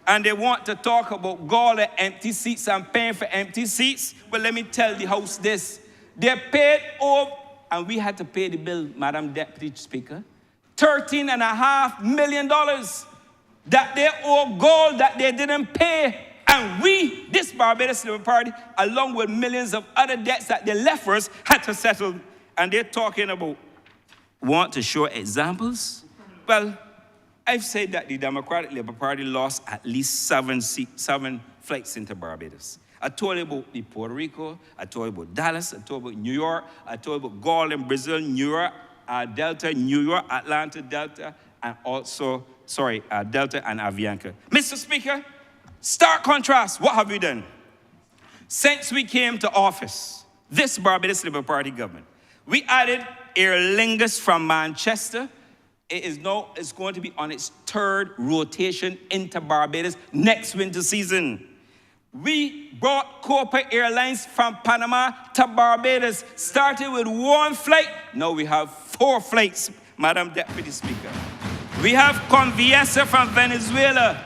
and they want to talk about Gawler empty seats and paying for empty seats. Well, let me tell the House this. They paid over, and we had to pay the bill, Madam Deputy Speaker, $13.5 million that they owe Gawler that they didn't pay. And we, this Barbados Labour Party, along with millions of other debts that they left for us, had to settle. And they're talking about, want to show examples? Well, I've said that the Democratic Labour Party lost at least 7 flights into Barbados. I told you about the Puerto Rico, I told you about Dallas, I told you about New York, I told you about Gulf in Brazil, New York, Delta, New York, Atlanta, Delta, and also, Delta and Avianca. Mr. Speaker, stark contrast, what have we done? Since we came to office, this Barbados Labour Party government, we added Aer Lingus from Manchester. It's going to be on its third rotation into Barbados next winter season. We brought Copa Airlines from Panama to Barbados, started with 1 flight. Now we have 4 flights, Madam Deputy Speaker. We have Conviesa from Venezuela.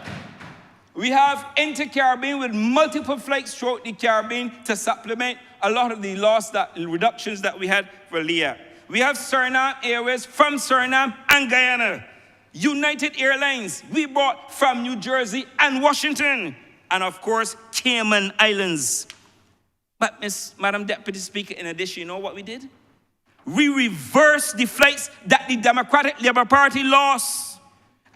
We have Inter-Caribbean with multiple flights throughout the Caribbean to supplement a lot of the reductions that we had for LEA. We have Suriname Airways from Suriname and Guyana. United Airlines, we brought from New Jersey and Washington. And of course, Cayman Islands. But Madam Deputy Speaker, in addition, you know what we did? We reversed the flights that the Democratic Labour Party lost.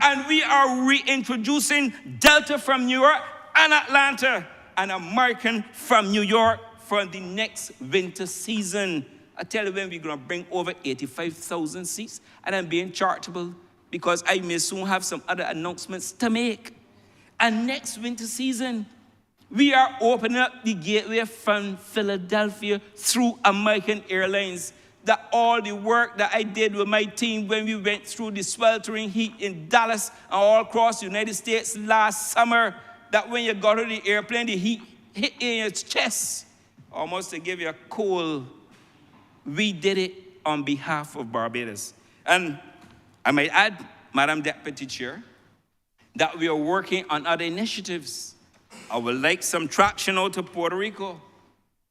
And we are reintroducing Delta from New York and Atlanta and American from New York for the next winter season. I tell you when we're going to bring over 85,000 seats, and I'm being charitable because I may soon have some other announcements to make. And next winter season, we are opening up the gateway from Philadelphia through American Airlines. That all the work that I did with my team when we went through the sweltering heat in Dallas and all across the United States last summer, that when you got on the airplane, the heat hit in your chest, almost to give you a cold. We did it on behalf of Barbados. And I might add, Madam Deputy Chair, that we are working on other initiatives. I would like some traction out of Puerto Rico.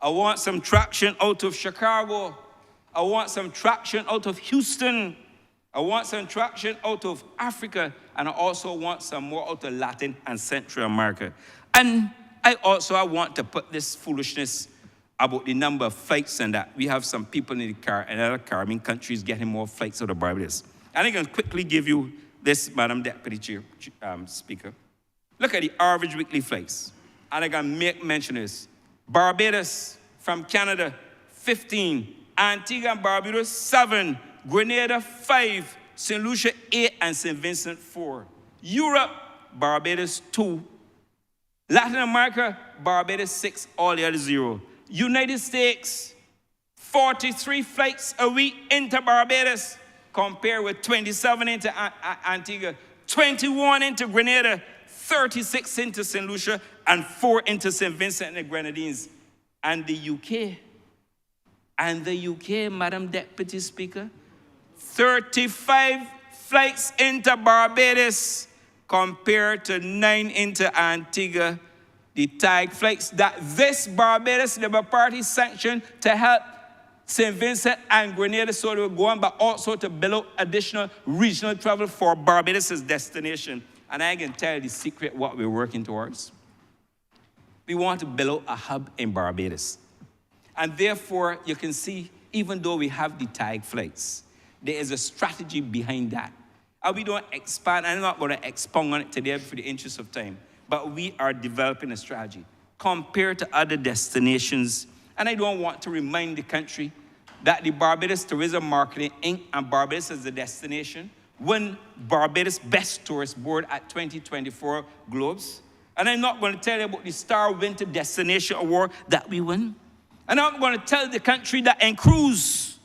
I want some traction out of Chicago. I want some traction out of Houston. I want some traction out of Africa. And I also want some more out of Latin and Central America. And I want to put this foolishness about the number of flights and that. We have some people in other Caribbean countries getting more flights out of Barbados. And I can quickly give you this, Madam Deputy Speaker. Look at the average weekly flights. And I can make mention of this. Barbados from Canada, 15. Antigua and Barbuda, 7. Grenada, 5. St. Lucia, 8. And St. Vincent, 4. Europe, Barbados, 2. Latin America, Barbados, 6. All the others, 0. United States, 43 flights a week into Barbados, compared with 27 into Antigua, 21 into Grenada, 36 into St. Lucia, and 4 into St. Vincent and the Grenadines. And the UK, Madam Deputy Speaker, 35 flights into Barbados, compared to 9 into Antigua. The tag flights that this Barbados Labour Party sanctioned to help St. Vincent and Grenada so they were going, but also to build out additional regional travel for Barbados' destination. And I can tell you the secret what we're working towards. We want to build out a hub in Barbados. And therefore, you can see, even though we have the tag flights, there is a strategy behind that. And we don't expand, I'm not going to expound on it today for the interest of time, but we are developing a strategy compared to other destinations. And I don't want to remind the country that the Barbados Tourism Marketing Inc. and Barbados as a destination won Barbados Best Tourist Board at 2024 Globes. And I'm not going to tell you about the Star Winter Destination Award that we won. And I'm going to tell the country that in cruise,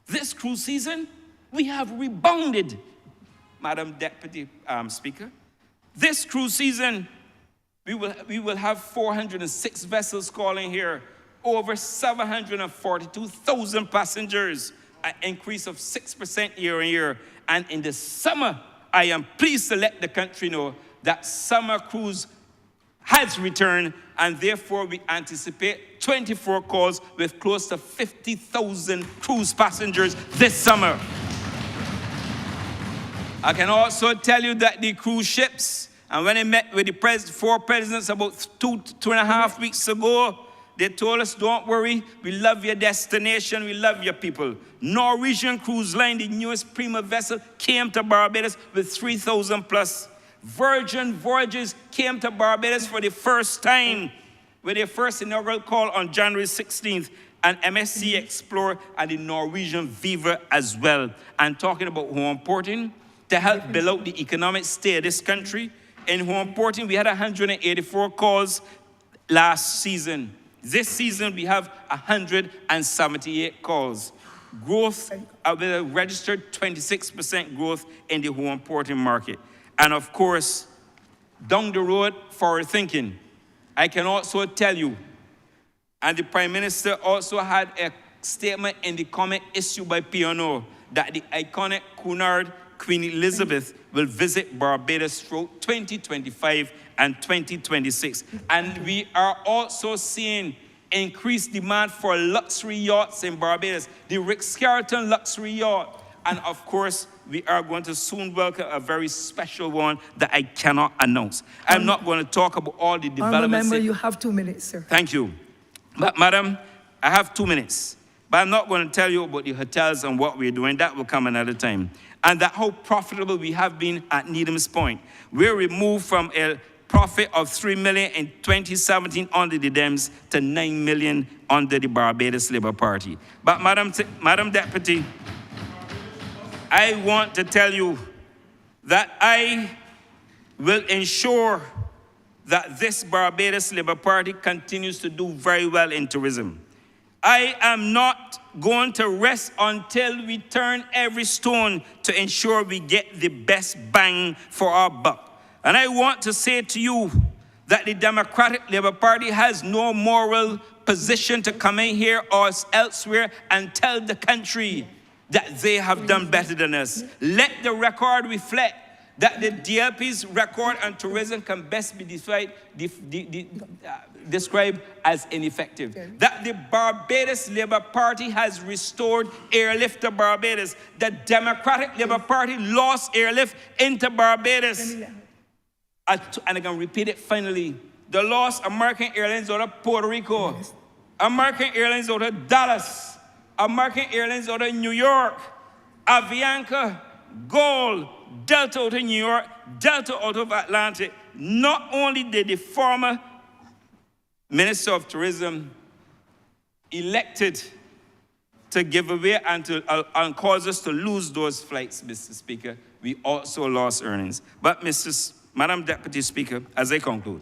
this cruise season, we have rebounded, Madam Deputy Speaker. This cruise season, we will have 406 vessels calling here, over 742,000 passengers, an increase of 6% year on year. And in the summer, I am pleased to let the country know that summer cruise has returned, and therefore we anticipate 24 calls with close to 50,000 cruise passengers this summer. I can also tell you that the cruise ships, and when I met with the 4 presidents about 2.5 weeks ago, they told us, don't worry, we love your destination, we love your people. Norwegian Cruise Line, the newest Prima vessel, came to Barbados with 3,000 plus. Virgin Voyages came to Barbados for the first time with their first inaugural call on January 16th, and MSC Explorer and the Norwegian Viva as well. And talking about how important to help build out the economic state of this country, and how important we had 184 calls last season. This season, we have 178 calls. growth, with a registered 26% growth in the home importing market. And of course, down the road, forward thinking, I can also tell you, and the Prime Minister also had a statement in the comment issued by P&O that the iconic Cunard Queen Elizabeth will visit Barbados through 2025 and 2026. And we are also seeing increased demand for luxury yachts in Barbados, the Ritz-Carlton luxury yacht. And of course, we are going to soon welcome a very special one that I cannot announce. I'm not going to talk about all the developments. Remember, you have 2 minutes, sir. Thank you. But, Madam, I have 2 minutes. But I'm not going to tell you about the hotels and what we're doing. That will come another time. And that how profitable we have been at Needham's Point. We're removed from a profit of $3 million in 2017 under the Dems to $9 million under the Barbados Labour Party. But, Madam Deputy, I want to tell you that I will ensure that this Barbados Labour Party continues to do very well in tourism. I am not going to rest until we turn every stone to ensure we get the best bang for our buck. And I want to say to you that the Democratic Labour Party has no moral position to come in here or elsewhere and tell the country that they have done better than us. Let the record reflect that the DLP's record on tourism can best be described as ineffective. That the Barbados Labour Party has restored airlift to Barbados. The Democratic Labour Party lost airlift into Barbados. And I'm going to repeat it finally. They lost American Airlines out of Puerto Rico, American Airlines out of Dallas, American Airlines out of New York, Avianca, Gold, Delta out of New York, Delta out of Atlantic. Not only did the former Minister of Tourism elected to give away and cause us to lose those flights, Mr. Speaker, we also lost earnings. But, Madam Deputy Speaker, as I conclude,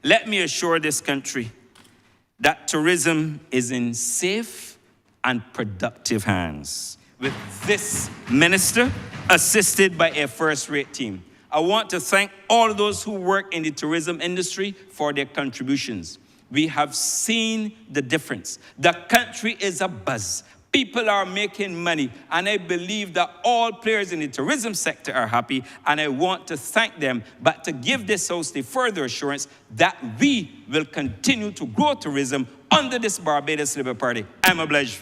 let me assure this country that tourism is in safe and productive hands with this minister assisted by a first-rate team. I want to thank all of those who work in the tourism industry for their contributions. We have seen the difference. The country is abuzz. People are making money, and I believe that all players in the tourism sector are happy, and I want to thank them, but to give this House the further assurance that we will continue to grow tourism under this Barbados Labour Party. I'm obliged.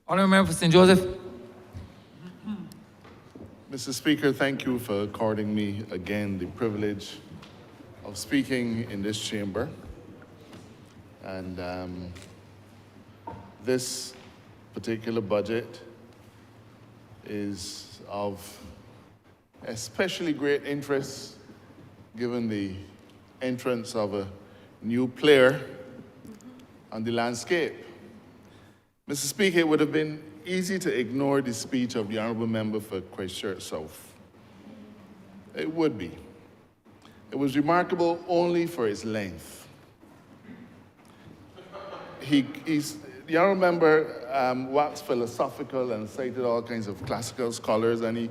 Honourable Member for St. Joseph. Mr. Speaker, thank you for according me again the privilege of speaking in this chamber. And this particular budget is of especially great interest given the entrance of a new player on the landscape. Mr. Speaker, it would have been easy to ignore the speech of the Honourable Member for Christchurch South. It would be. It was remarkable only for its length. The Honourable Member waxed philosophical and cited all kinds of classical scholars, and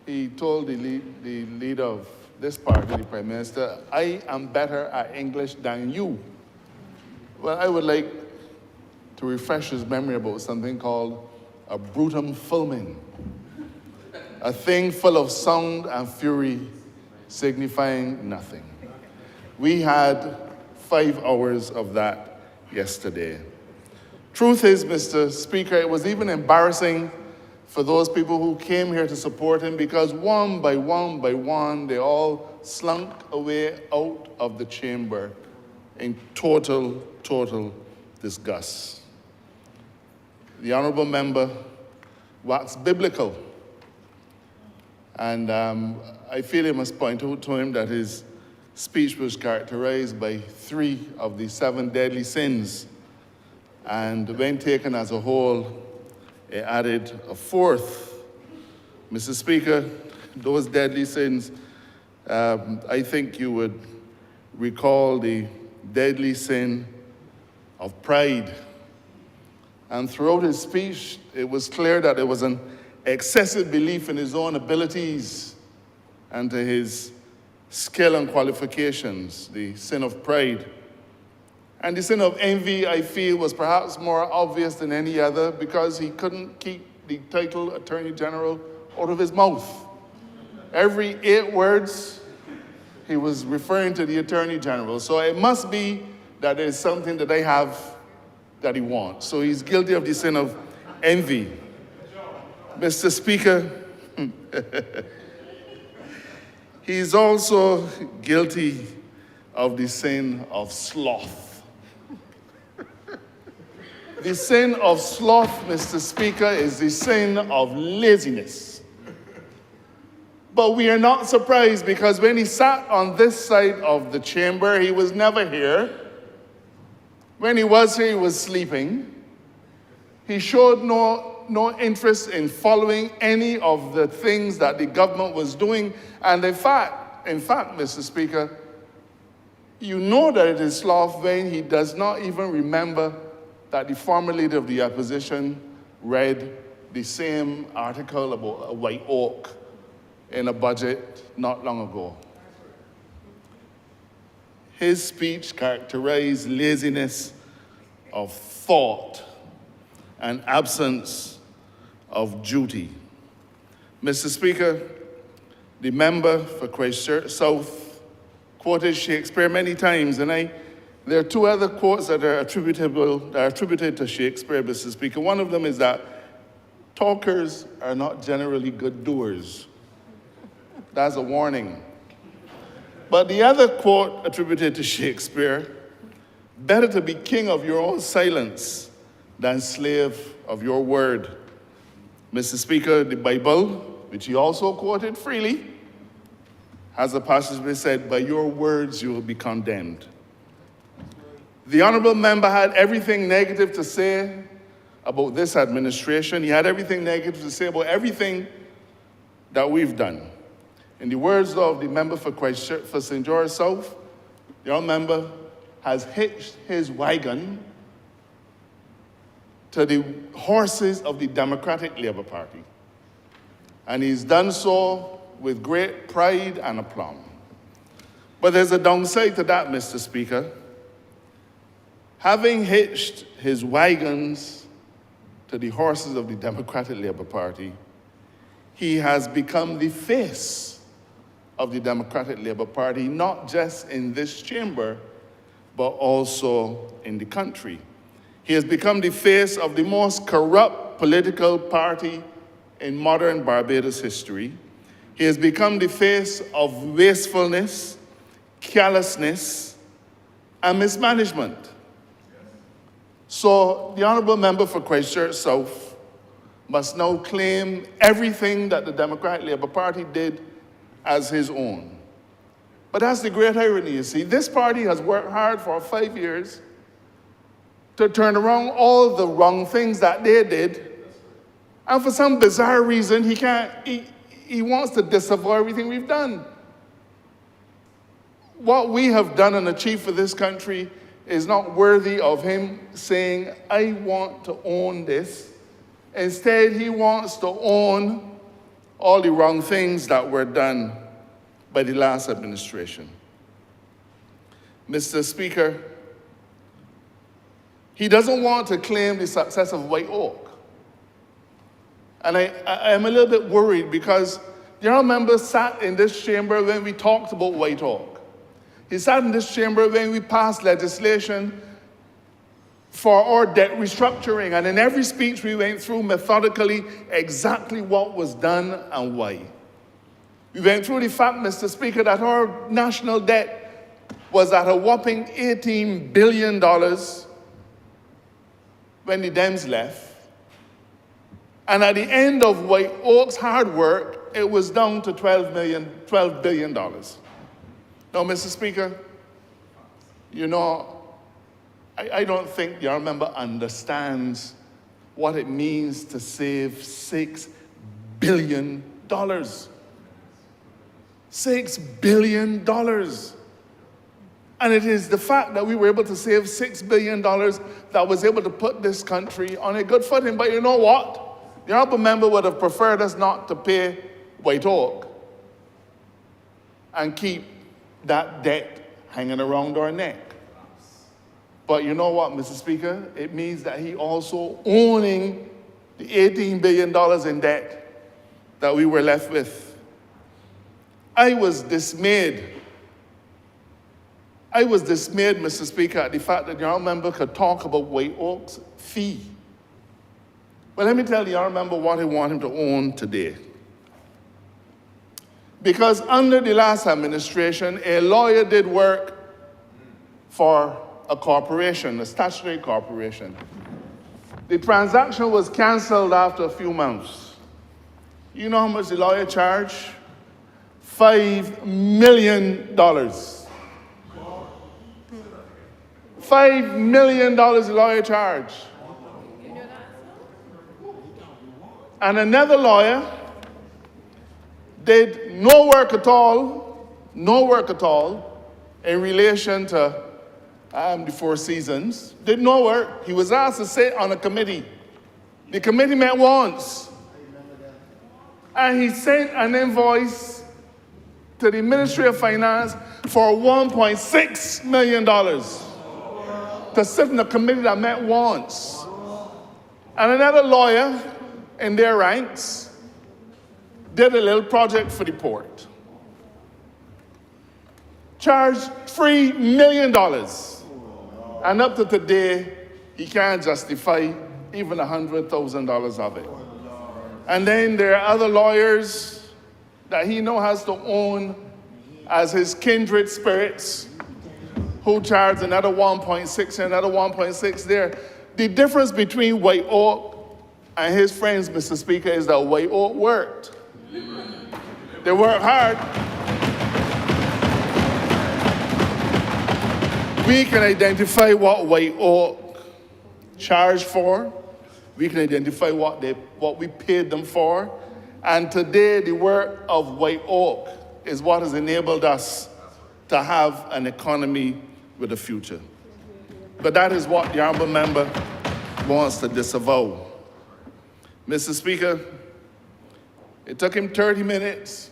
he told the leader of this party, the Prime Minister, I am better at English than you. Well, I would like to refresh his memory about something called a brutum fulmen, a thing full of sound and fury signifying nothing. We had 5 hours of that yesterday. Truth is, Mr. Speaker, it was even embarrassing for those people who came here to support him because one by one, they all slunk away out of the chamber in total discuss. The honorable member waxed biblical, and I feel I must point out to him that his speech was characterized by 3 of the 7 deadly sins, and when taken as a whole, it added a 4th. Mr. Speaker, those deadly sins, I think you would recall the deadly sin of pride. And throughout his speech, it was clear that there was an excessive belief in his own abilities and to his skill and qualifications, the sin of pride. And the sin of envy, I feel, was perhaps more obvious than any other because he couldn't keep the title Attorney General out of his mouth. Every 8 words, he was referring to the Attorney General. So it must be that there's something that they have that he wants. So he's guilty of the sin of envy. Mr. Speaker, he's also guilty of the sin of sloth. The sin of sloth, Mr. Speaker, is the sin of laziness. But we are not surprised because when he sat on this side of the chamber, he was never here. When he was here, he was sleeping. He showed no interest in following any of the things that the government was doing. And in fact, Mr. Speaker, you know that it is sloth when he does not even remember that the former leader of the opposition read the same article about a white oak in a budget not long ago. His speech characterized laziness of thought and absence of duty. Mr. Speaker, the member for Christchurch South quoted Shakespeare many times, and there are 2 other quotes that are attributed to Shakespeare, Mr. Speaker. One of them is that talkers are not generally good doers. That's a warning. But the other quote attributed to Shakespeare, better to be king of your own silence than slave of your word. Mr. Speaker, the Bible, which he also quoted freely, has a passage which said, by your words you will be condemned. The honorable member had everything negative to say about this administration. He had everything negative to say about everything that we've done. In the words of the member for Christchurch, for St. George South, the honorable member has hitched his wagon to the horses of the Democratic Labour Party. And he's done so with great pride and aplomb. But there's a downside to that, Mr. Speaker. Having hitched his wagons to the horses of the Democratic Labour Party, he has become the face of the Democratic Labour Party, not just in this chamber, but also in the country. He has become the face of the most corrupt political party in modern Barbados history. He has become the face of wastefulness, callousness, and mismanagement. So the honorable member for Christchurch South must now claim everything that the Democratic Labour Party did as his own. But that's the great irony, you see. This party has worked hard for 5 years to turn around all the wrong things that they did. And for some bizarre reason, he wants to disavow everything we've done. What we have done and achieved for this country is not worthy of him saying, I want to own this. Instead, he wants to own all the wrong things that were done by the last administration. Mr. Speaker, he doesn't want to claim the success of White Oak. And I am a little bit worried because the honorable member sat in this chamber when we talked about White Oak. He sat in this chamber when we passed legislation for our debt restructuring. And in every speech we went through methodically exactly what was done and why. We went through the fact, Mr. Speaker, that our national debt was at a whopping $18 billion when the Dems left. And at the end of White Oak's hard work, it was down to $12 billion. Now, Mr. Speaker, you know, I don't think the honourable member understands what it means to save $6 billion. $6 billion. And it is the fact that we were able to save $6 billion that was able to put this country on a good footing. But you know what? The honourable member would have preferred us not to pay White Oak and keep that debt hanging around our neck. But you know what, Mr. Speaker? It means that he also owning the $18 billion in debt that we were left with. I was dismayed, Mr. Speaker, at the fact that the honourable member could talk about White Oak's fee. But let me tell the honourable member what I want him to own today. Because under the last administration, a lawyer did work for a corporation, a statutory corporation. The transaction was canceled after a few months. You know how much the lawyer charged? $5 million. $5 million the lawyer charged. And another lawyer did no work at all in relation to the Four Seasons. Did no work. He was asked to sit on a committee. The committee met once. And he sent an invoice to the Ministry of Finance for $1.6 million to sit in a committee that met once. And another lawyer in their ranks did a little project for the port. Charged $3 million. And up to today, he can't justify even $100,000 of it. And then there are other lawyers that he now has to own as his kindred spirits, who charge another 1.6 and another 1.6 there. The difference between White Oak and his friends, Mr. Speaker, is that White Oak worked. They worked hard. We can identify what White Oak charged for. We can identify what we paid them for. And today, the work of White Oak is what has enabled us to have an economy with a future. But that is what the honourable member wants to disavow. Mr. Speaker, it took him 30 minutes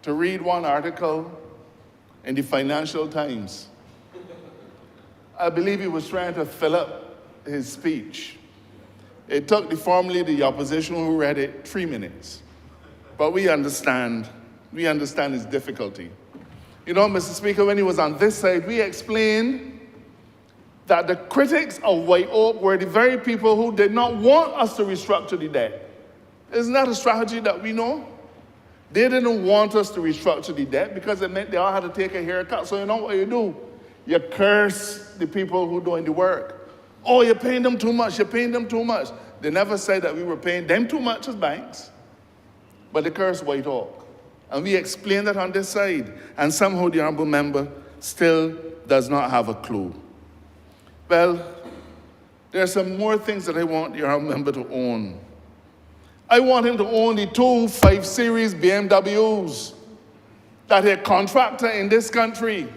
to read one article in the Financial Times. I believe he was trying to fill up his speech. It took formerly the opposition who read it 3 minutes. But we understand his difficulty. You know, Mr. Speaker, when he was on this side, we explained that the critics of White Oak were the very people who did not want us to restructure the debt. Isn't that a strategy that we know? They didn't want us to restructure the debt because it meant they all had to take a haircut. So you know what you do? You curse the people who are doing the work. Oh, you're paying them too much, you're paying them too much. They never said that we were paying them too much as banks, but they cursed White Oak. And we explained that on this side, and somehow the honourable member still does not have a clue. Well, there are some more things that I want the honourable member to own. I want him to own the 2 5 Series BMWs that a contractor in this country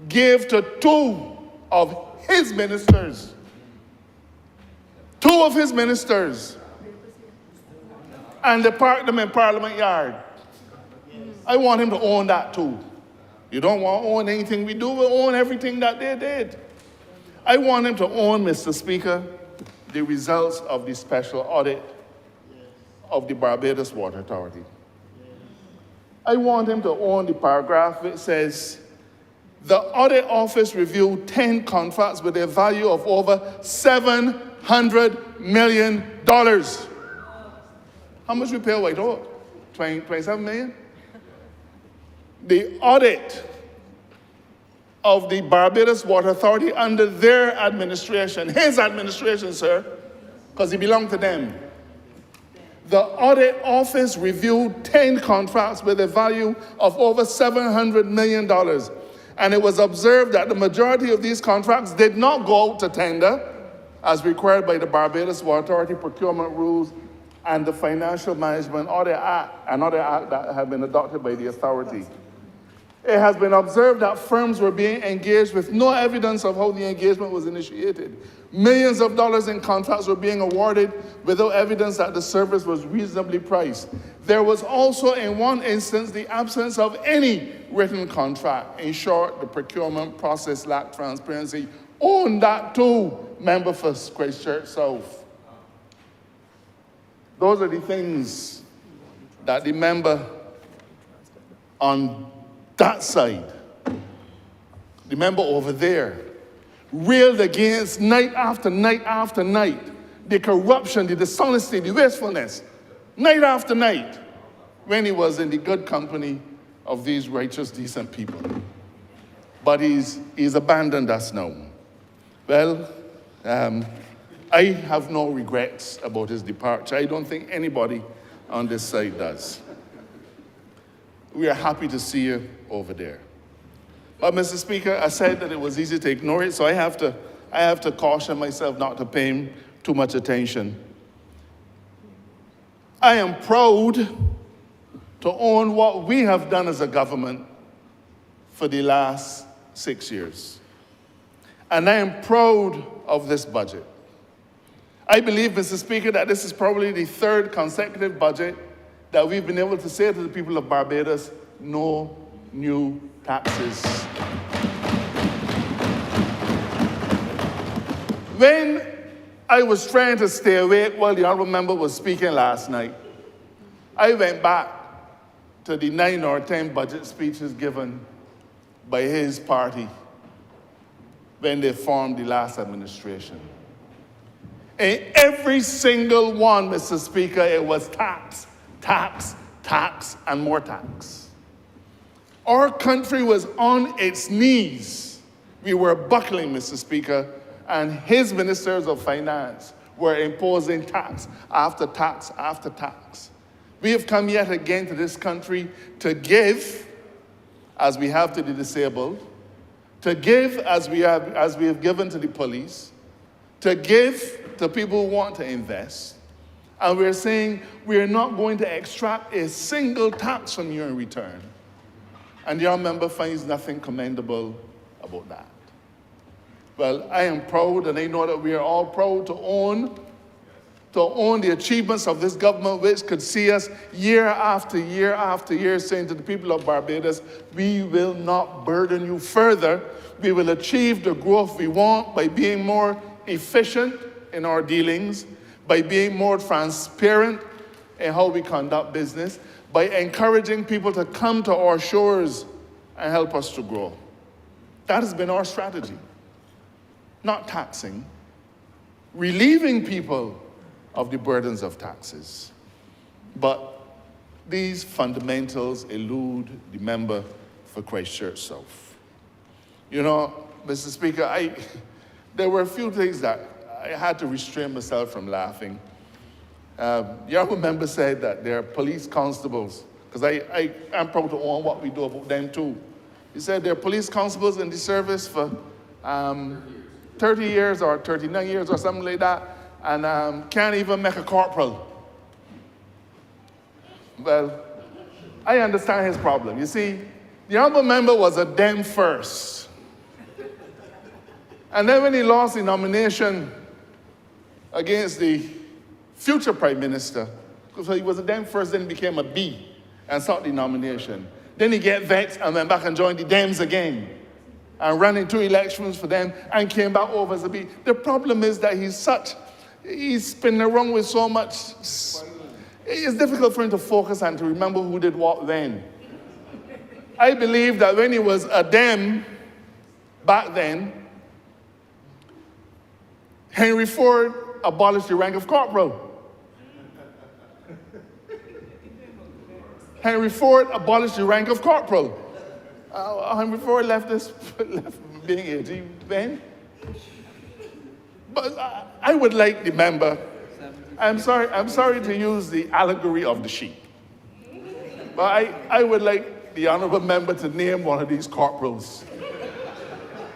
gave to 2 of his ministers. 2 of his ministers. And they parked them in Parliament Yard. I want him to own that too. You don't want to own anything we do, we'll own everything that they did. I want him to own, Mr. Speaker, the results of the special audit of the Barbados Water Authority. I want him to own the paragraph which says, the audit office reviewed 10 contracts with a value of over $700 million. How much we pay White Oak? 27 million? The audit of the Barbados Water Authority under their administration, his administration, sir, because he belonged to them. The audit office reviewed 10 contracts with a value of over $700 million. And it was observed that the majority of these contracts did not go out to tender, as required by the Barbados Water Authority procurement rules and the Financial Management Audit Act, another act that have been adopted by the authority. It has been observed that firms were being engaged with no evidence of how the engagement was initiated. Millions of dollars in contracts were being awarded without evidence that the service was reasonably priced. There was also, in one instance, the absence of any written contract. In short, the procurement process lacked transparency. Own that too, member for Christchurch South. Those are the things that the member on that side, the member over there, railed against night after night after night. The corruption, the dishonesty, the wastefulness, night after night, when he was in the good company of these righteous, decent people. But he's abandoned us now. Well, I have no regrets about his departure. I don't think anybody on this side does. We are happy to see you over there. But Mr. Speaker, I said that it was easy to ignore it, so I have to caution myself not to pay him too much attention. I am proud to own what we have done as a government for the last 6 years. And I am proud of this budget. I believe, Mr. Speaker, that this is probably the third consecutive budget that we've been able to say to the people of Barbados, no new taxes. When I was trying to stay awake while the honorable member was speaking last night, I went back to the 9 or 10 budget speeches given by his party when they formed the last administration. In every single one, Mr. Speaker, it was tax, tax, tax, and more tax. Our country was on its knees. We were buckling, Mr. Speaker, and his ministers of finance were imposing tax after tax after tax. We have come yet again to this country to give, as we have to the disabled, to give as we have given to the police, to give to people who want to invest. And we're saying we're not going to extract a single tax from you in return. And the honourable member finds nothing commendable about that. Well, I am proud, and I know that we are all proud to own the achievements of this government, which could see us year after year after year saying to the people of Barbados, we will not burden you further. We will achieve the growth we want by being more efficient in our dealings, by being more transparent in how we conduct business, by encouraging people to come to our shores and help us to grow. That has been our strategy. Not taxing, relieving people of the burdens of taxes. But these fundamentals elude the member for Christchurch South. You know, Mr. Speaker, there were a few things that I had to restrain myself from laughing. The honourable member said that there are police constables, because I'm proud to own what we do about them too. He said there are police constables in the service for 30 years or 39 years or something like that, and can't even make a corporal. Well, I understand his problem. You see, the honourable member was a Dem first. And then when he lost the nomination against the future Prime Minister, so he was a Dem first, then he became a B and sought the nomination. Then he get vexed and went back and joined the Dems again and ran in 2 elections for them and came back over as a B. The problem is that he's spinning around with so much. It's difficult for him to focus and to remember who did what when. I believe that when he was a Dem back then, Henry Ford abolished the rank of corporal. Henry Ford abolished the rank of corporal. before I left being AG, Ben. But I would like the member, I'm sorry to use the allegory of the sheep, but I would like the honorable member to name one of these corporals.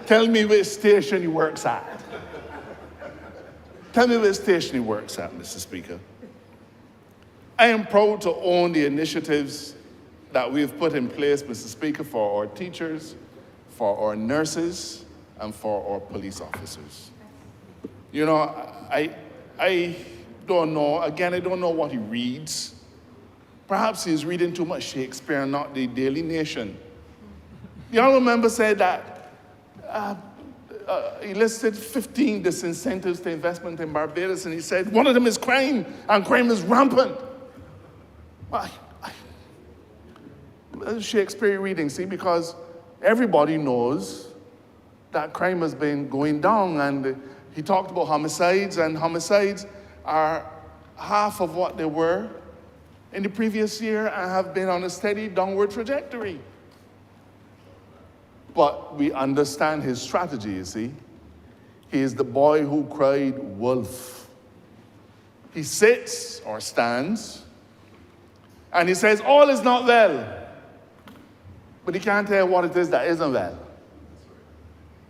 Tell me which station he works at. Tell me which station he works at, Mr. Speaker. I am proud to own the initiatives that we've put in place, Mr. Speaker, for our teachers, for our nurses, and for our police officers. You know, I don't know, again, I don't know what he reads. Perhaps he's reading too much Shakespeare and not the Daily Nation. The honorable member said that he listed 15 disincentives to investment in Barbados, and he said one of them is crime, and crime is rampant. Shakespeare reading, see, because everybody knows that crime has been going down, and he talked about homicides, and homicides are half of what they were in the previous year and have been on a steady downward trajectory. But we understand his strategy, you see. He is the boy who cried wolf. He sits or stands and he says, all is not well. But he can't tell what it is that isn't well.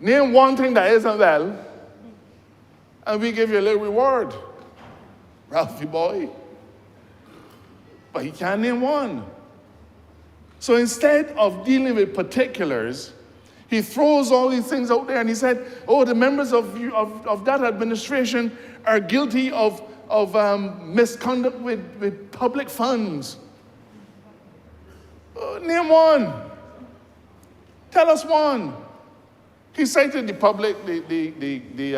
Name one thing that isn't well, and we give you a little reward. Ralphie boy. But he can't name one. So instead of dealing with particulars, he throws all these things out there and he said, oh, the members of that administration are guilty of misconduct with public funds. Name one. Tell us one. He cited the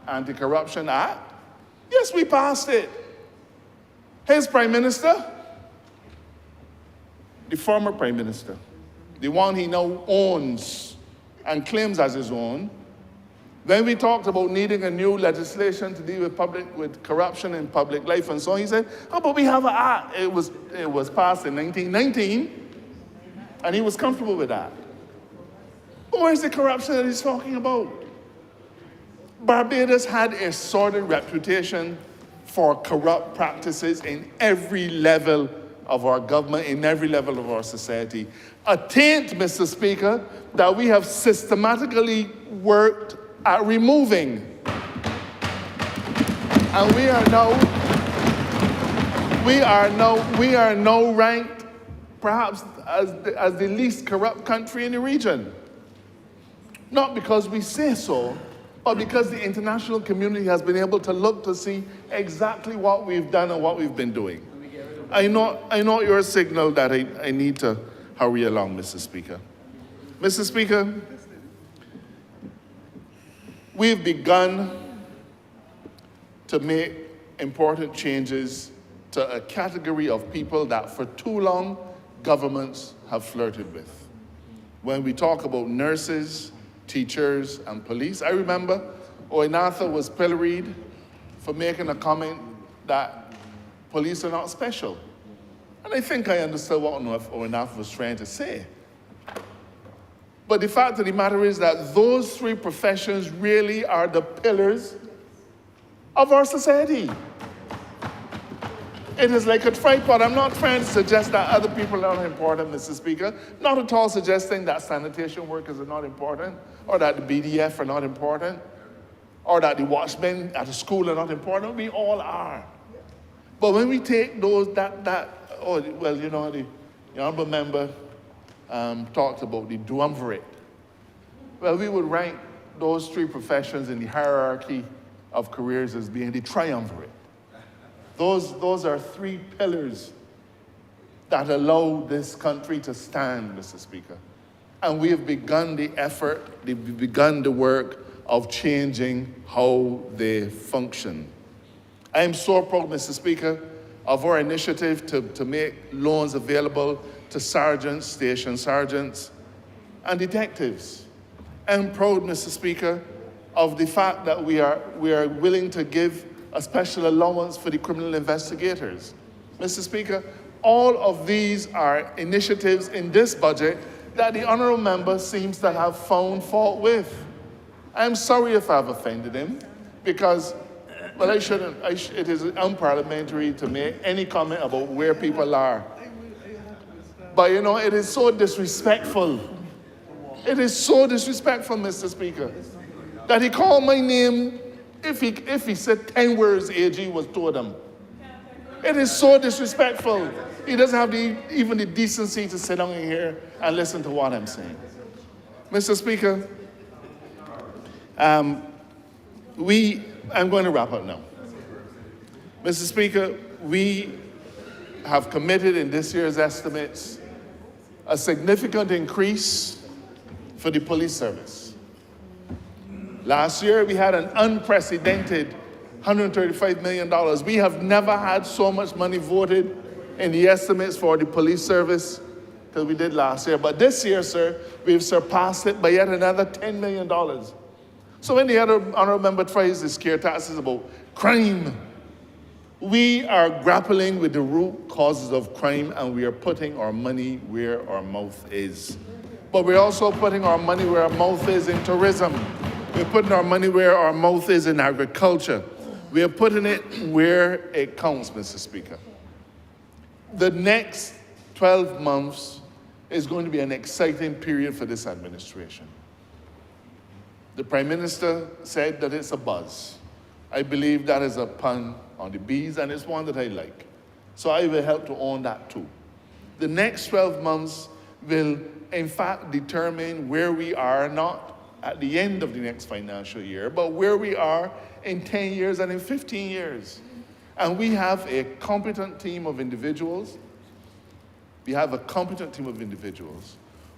Anti-Corruption Act. Yes, we passed it. His prime minister, the former prime minister, the one he now owns and claims as his own, when we talked about needing a new legislation to deal with corruption in public life and so on, he said, oh, but we have an act. It was passed in 1919, and he was comfortable with that. But where's the corruption that he's talking about? Barbados had a sordid reputation for corrupt practices in every level of our government, in every level of our society. A taint, Mr. Speaker, that we have systematically worked at removing. And we are now ranked perhaps as the least corrupt country in the region. Not because we say so, but because the international community has been able to look to see exactly what we've done and what we've been doing. I know your signal that I need to hurry along, Mr. Speaker. Mr. Speaker, we've begun to make important changes to a category of people that for too long governments have flirted with. When we talk about nurses, teachers, and police, I remember Oenatha was pilloried for making a comment that police are not special. And I think I understood what Oenatha was trying to say. But the fact of the matter is that those three professions really are the pillars of our society. It is like a tripod. I'm not trying to suggest that other people are not important, Mr. Speaker. Not at all suggesting that sanitation workers are not important, or that the BDF are not important, or that the watchmen at the school are not important. We all are. But when we take those, the honorable member talked about the duumvirate. Well, we would rank those three professions in the hierarchy of careers as being the triumvirate. Those are three pillars that allow this country to stand, Mr. Speaker. And we have begun the effort, we've begun the work of changing how they function. I am so proud, Mr. Speaker, of our initiative to make loans available to sergeants, station sergeants, and detectives. I am proud, Mr. Speaker, of the fact that we are willing to give a special allowance for the criminal investigators. Mr. Speaker, all of these are initiatives in this budget that the honorable member seems to have found fault with. I'm sorry if I've offended him, because, well, I shouldn't. It is unparliamentary to make any comment about where people are. But you know, it is so disrespectful. It is so disrespectful, Mr. Speaker, that he called my name if he said 10 words AG was told him. It is so disrespectful. He doesn't have even the decency to sit down in here and listen to what I'm saying. Mr. Speaker, I'm going to wrap up now. Mr. Speaker, we have committed in this year's estimates a significant increase for the police service. Last year, we had an unprecedented $135 million. We have never had so much money voted in the estimates for the police service that we did last year. But this year, sir, we've surpassed it by yet another $10 million. So when the other honorable member tries to scare taxes about crime, we are grappling with the root causes of crime, and we are putting our money where our mouth is. But we're also putting our money where our mouth is in tourism. We're putting our money where our mouth is in agriculture. We are putting it where it counts, Mr. Speaker. The next 12 months is going to be an exciting period for this administration. The Prime Minister said that it's a buzz. I believe that is a pun on the bees, and it's one that I like. So I will help to own that too. The next 12 months will, in fact, determine where we are, not at the end of the next financial year, but where we are in 10 years and in 15 years. And we have a competent team of individuals. We have a competent team of individuals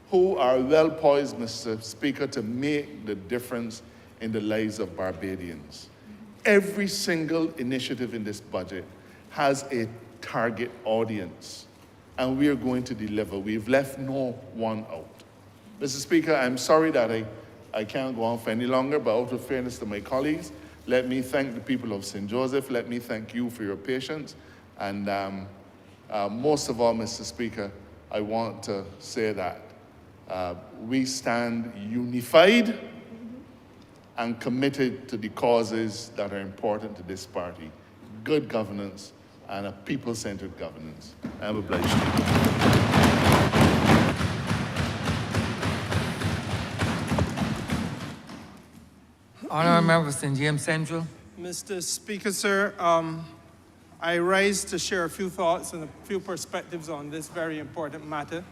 who are well poised, Mr. Speaker, to make the difference in the lives of Barbadians. Every single initiative in this budget has a target audience, and we are going to deliver. We've left no one out. Mr. Speaker, I'm sorry that I can't go on for any longer, but out of fairness to my colleagues, let me thank the people of St. Joseph. Let me thank you for your patience. And most of all, Mr. Speaker, I want to say that we stand unified and committed to the causes that are important to this party: good governance and a people-centered governance. I'm obliged to you. Honorable Member for St. James Central. Mr. Speaker, sir, I rise to share a few thoughts and a few perspectives on this very important matter.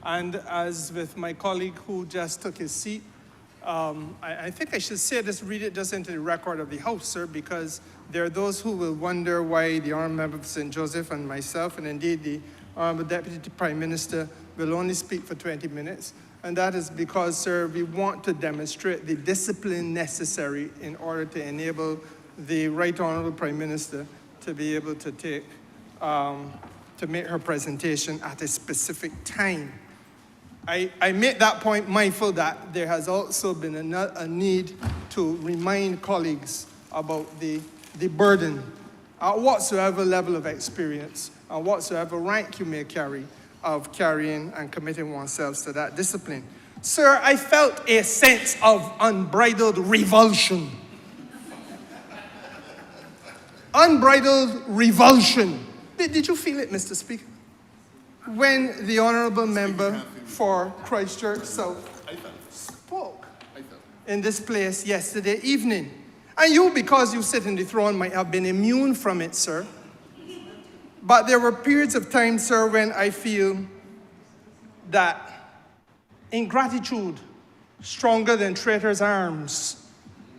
And as with my colleague who just took his seat, I think I should say this, read it just into the record of the House, sir, because there are those who will wonder why the Honourable Member for St. Joseph and myself, and indeed the Honourable Deputy Prime Minister, will only speak for 20 minutes. And that is because, sir, we want to demonstrate the discipline necessary in order to enable the Right Honourable Prime Minister to be able to to make her presentation at a specific time. I make that point mindful that there has also been a need to remind colleagues about the burden, at whatsoever level of experience, and whatsoever rank you may carry, of carrying and committing oneself to that discipline. Sir, I felt a sense of unbridled revulsion. Unbridled revulsion. Did you feel it, Mr. Speaker? When the Honourable Member for Christchurch South spoke in this place yesterday evening. And you, because you sit in the throne, might have been immune from it, sir. But there were periods of time, sir, when I feel that ingratitude, stronger than traitors' arms,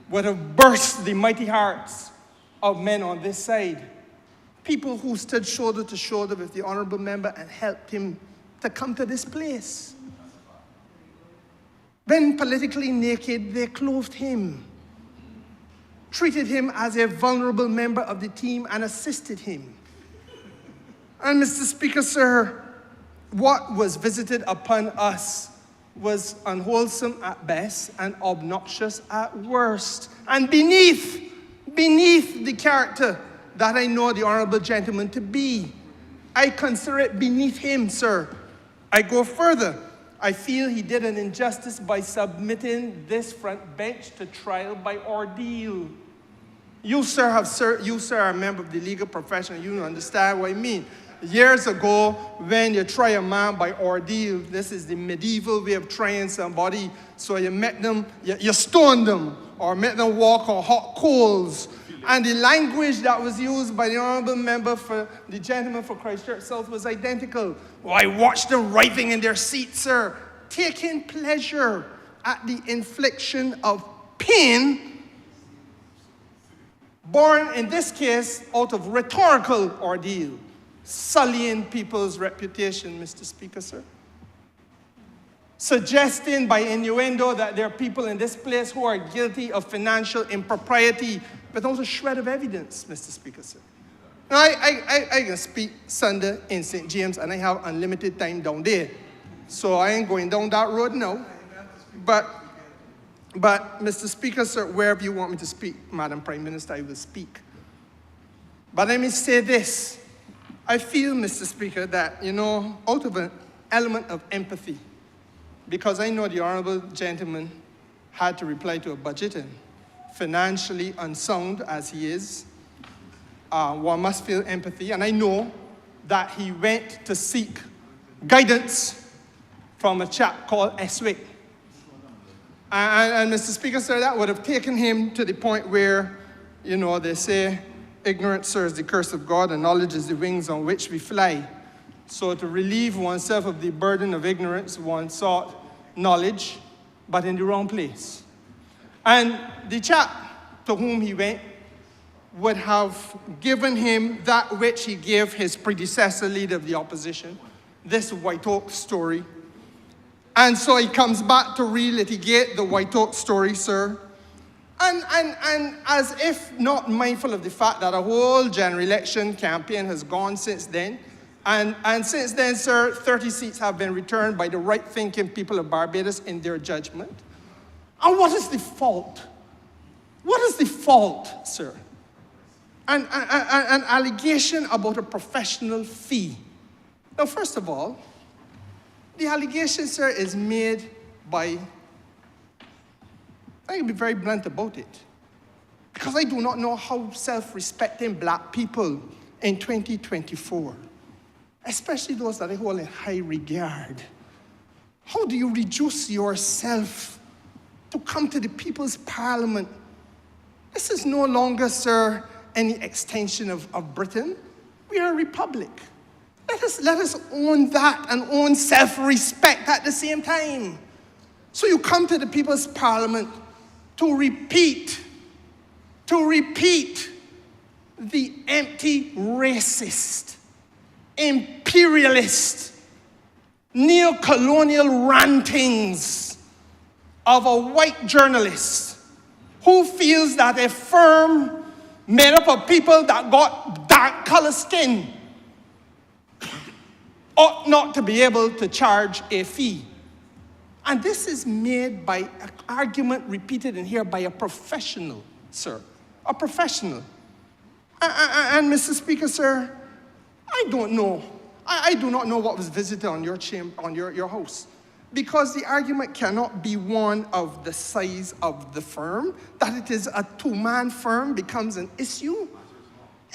would have burst the mighty hearts of men on this side. People who stood shoulder to shoulder with the Honourable Member and helped him to come to this place. When politically naked, they clothed him, treated him as a vulnerable member of the team, and assisted him. And Mr. Speaker, sir, what was visited upon us was unwholesome at best and obnoxious at worst. And beneath the character that I know the honourable gentleman to be, I consider it beneath him, sir. I go further. I feel he did an injustice by submitting this front bench to trial by ordeal. You, sir, are a member of the legal profession. You understand what I mean. Years ago, when you try a man by ordeal, this is the medieval way of trying somebody. So you met them, you stoned them, or met them walk on hot coals. And the language that was used by the honorable member for the gentleman for Christchurch South was identical. Oh, I watched them writhing in their seats, sir, taking pleasure at the infliction of pain, born in this case out of rhetorical ordeal, sullying people's reputation, Mr. Speaker, sir. Suggesting by innuendo that there are people in this place who are guilty of financial impropriety without a shred of evidence, Mr. Speaker, sir. Now, I can speak Sunday in St. James, and I have unlimited time down there. So I ain't going down that road now. But Mr. Speaker, sir, wherever you want me to speak, Madam Prime Minister, I will speak. But let me say this. I feel, Mr. Speaker, that, out of an element of empathy, because I know the honorable gentleman had to reply to a budget, and financially unsound as he is, one must feel empathy. And I know that he went to seek guidance from a chap called Eswick. And Mr. Speaker, sir, that would have taken him to the point where, they say, ignorance, sir, is the curse of God, and knowledge is the wings on which we fly. So to relieve oneself of the burden of ignorance, one sought knowledge, but in the wrong place. And the chap to whom he went would have given him that which he gave his predecessor, leader of the opposition, this White Oak story. And so he comes back to relitigate the White Oak story, sir. And as if not mindful of the fact that a whole general election campaign has gone since then. And since then, sir, 30 seats have been returned by the right-thinking people of Barbados in their judgment. And what is the fault? What is the fault, sir? An allegation about a professional fee. Now, first of all, the allegation, sir, is made by, I can be very blunt about it, because I do not know how self-respecting black people in 2024, especially those that I hold in high regard, how do you reduce yourself to come to the People's Parliament? This is no longer, sir, any extension of Britain. We are a republic. Let us own that and own self-respect at the same time. So you come to the People's Parliament to repeat the empty racist, imperialist, neo-colonial rantings of a white journalist who feels that a firm made up of people that got dark colored skin ought not to be able to charge a fee. And this is made by an argument repeated in here by a professional, sir. A professional. And Mr. Speaker, sir, I don't know. I do not know what was visited on your chamber, on your house. Because the argument cannot be one of the size of the firm, that it is a two-man firm becomes an issue.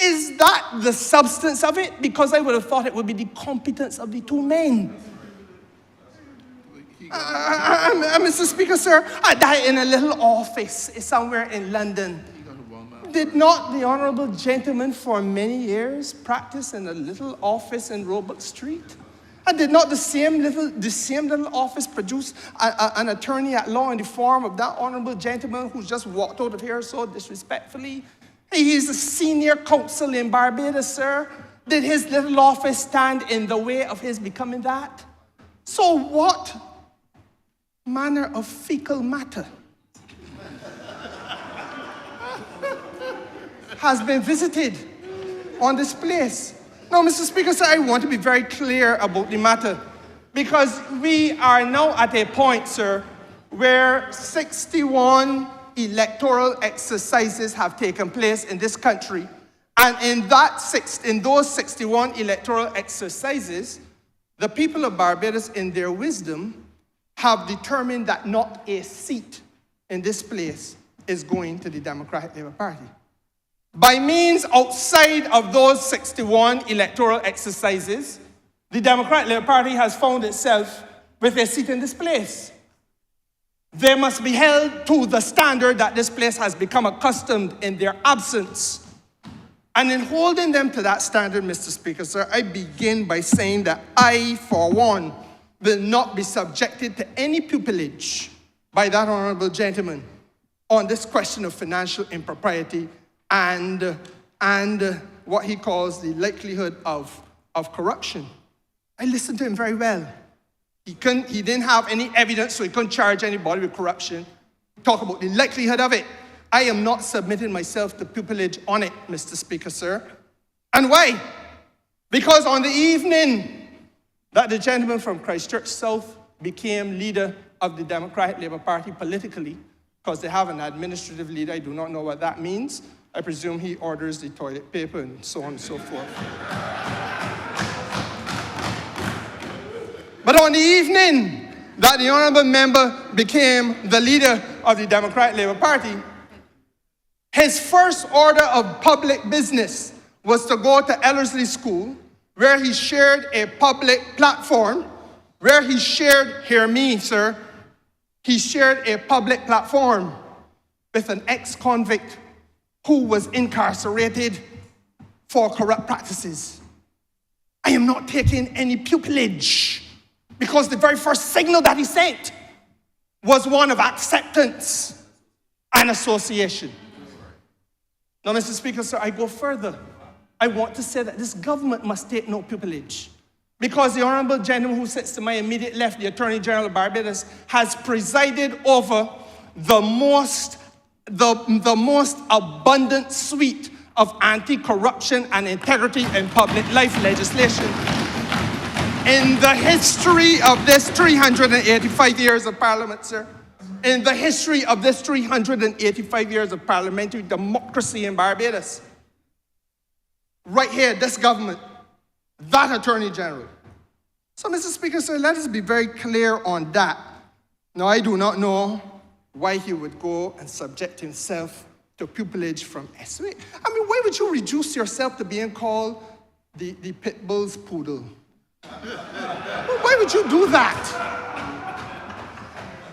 Is that the substance of it? Because I would have thought it would be the competence of the two men. Mr. Speaker, sir, I died in a little office somewhere in London. Did not the honorable gentleman for many years practice in a little office in Roebuck Street? And did not the same little office produce an attorney at law in the form of that honorable gentleman who just walked out of here so disrespectfully? He's a senior counsel in Barbados, sir. Did his little office stand in the way of his becoming that? So what manner of fecal matter has been visited on this place? Now, Mr. Speaker, sir, I want to be very clear about the matter, because we are now at a point, sir, where 61 electoral exercises have taken place in this country. And in those 61 electoral exercises, the people of Barbados, in their wisdom, have determined that not a seat in this place is going to the Democratic Labour Party. By means outside of those 61 electoral exercises, the Democratic Labour Party has found itself with a seat in this place. They must be held to the standard that this place has become accustomed in their absence. And in holding them to that standard, Mr. Speaker, sir, I begin by saying that I, for one, will not be subjected to any pupillage by that honourable gentleman on this question of financial impropriety and what he calls the likelihood of corruption. I listened to him very well. He didn't have any evidence, so he couldn't charge anybody with corruption. Talk about the likelihood of it. I am not submitting myself to pupillage on it, Mr. Speaker, sir. And why? Because on the evening that the gentleman from Christchurch South became leader of the Democratic Labour Party politically, because they have an administrative leader, I do not know what that means. I presume he orders the toilet paper and so on and so forth. But on the evening that the honourable member became the leader of the Democratic Labour Party, his first order of public business was to go to Ellerslie School, where he shared a public platform, where he shared, hear me, sir, he shared a public platform with an ex-convict who was incarcerated for corrupt practices. I am not taking any pupillage, because the very first signal that he sent was one of acceptance and association. Now, Mr. Speaker, sir, I go further. I want to say that this government must take no pupillage, because the honourable gentleman who sits to my immediate left, the Attorney General of Barbados, has presided over the most abundant suite of anti-corruption and integrity in public life legislation in the history of this 385 years of Parliament, sir. In the history of this 385 years of parliamentary democracy in Barbados. Right here, this government, that Attorney General. So, Mr. Speaker, sir, let us be very clear on that. Now, I do not know why he would go and subject himself to pupillage from SWA. I mean, why would you reduce yourself to being called the pit bull's poodle? Why would you do that?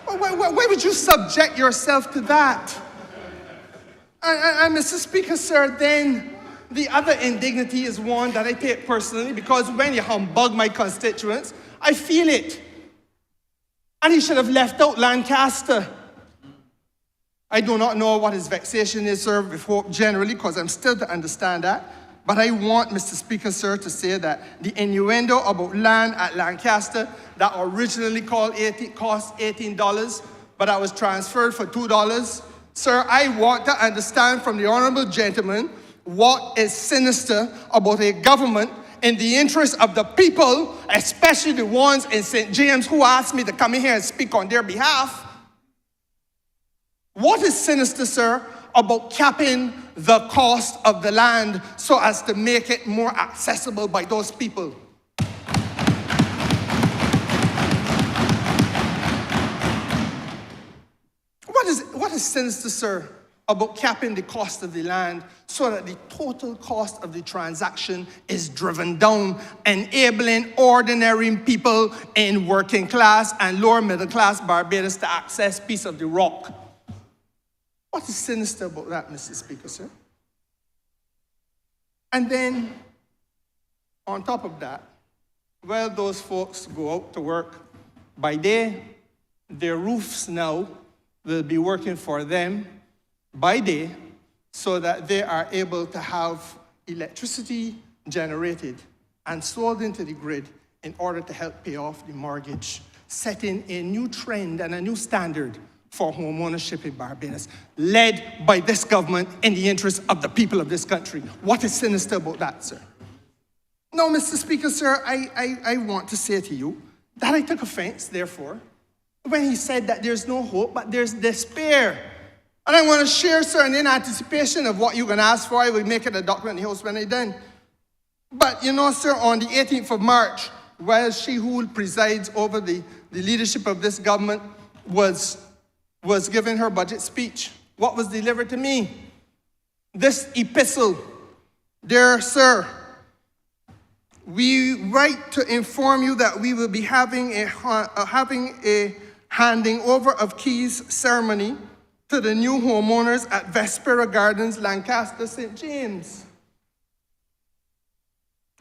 Why would you subject yourself to that? And Mr. Speaker, sir, then the other indignity is one that I take personally, because when you humbug my constituents, I feel it. And he should have left out Lancaster. I do not know what his vexation is, sir, with Hope generally, because I'm still to understand that. But I want, Mr. Speaker, sir, to say that the innuendo about land at Lancaster that originally cost $18, but that was transferred for $2, sir, I want to understand from the honourable gentleman what is sinister about a government in the interest of the people, especially the ones in St. James who asked me to come in here and speak on their behalf. What is sinister, sir, about capping the cost of the land so as to make it more accessible by those people? What is sinister, sir, about capping the cost of the land so that the total cost of the transaction is driven down, enabling ordinary people in working class and lower middle class Barbados to access piece of the rock? What is sinister about that, Mr. Speaker, sir? And then, on top of that, well, those folks go out to work by day, their roofs now will be working for them by day so that they are able to have electricity generated and sold into the grid in order to help pay off the mortgage, setting a new trend and a new standard for home ownership in Barbados, led by this government in the interest of the people of this country. What is sinister about that, sir? Now, Mr. Speaker, sir, I want to say to you that I took offense, therefore, when he said that there's no hope, but there's despair. And I want to share, sir, and in anticipation of what you're going to ask for, I will make it a document in the House when I'm done. But, you know, sir, on the 18th of March, while she who presides over the leadership of this government was giving her budget speech. What was delivered to me? This epistle. Dear sir, we write to inform you that we will be having a handing over of keys ceremony to the new homeowners at Vespera Gardens, Lancaster, St. James,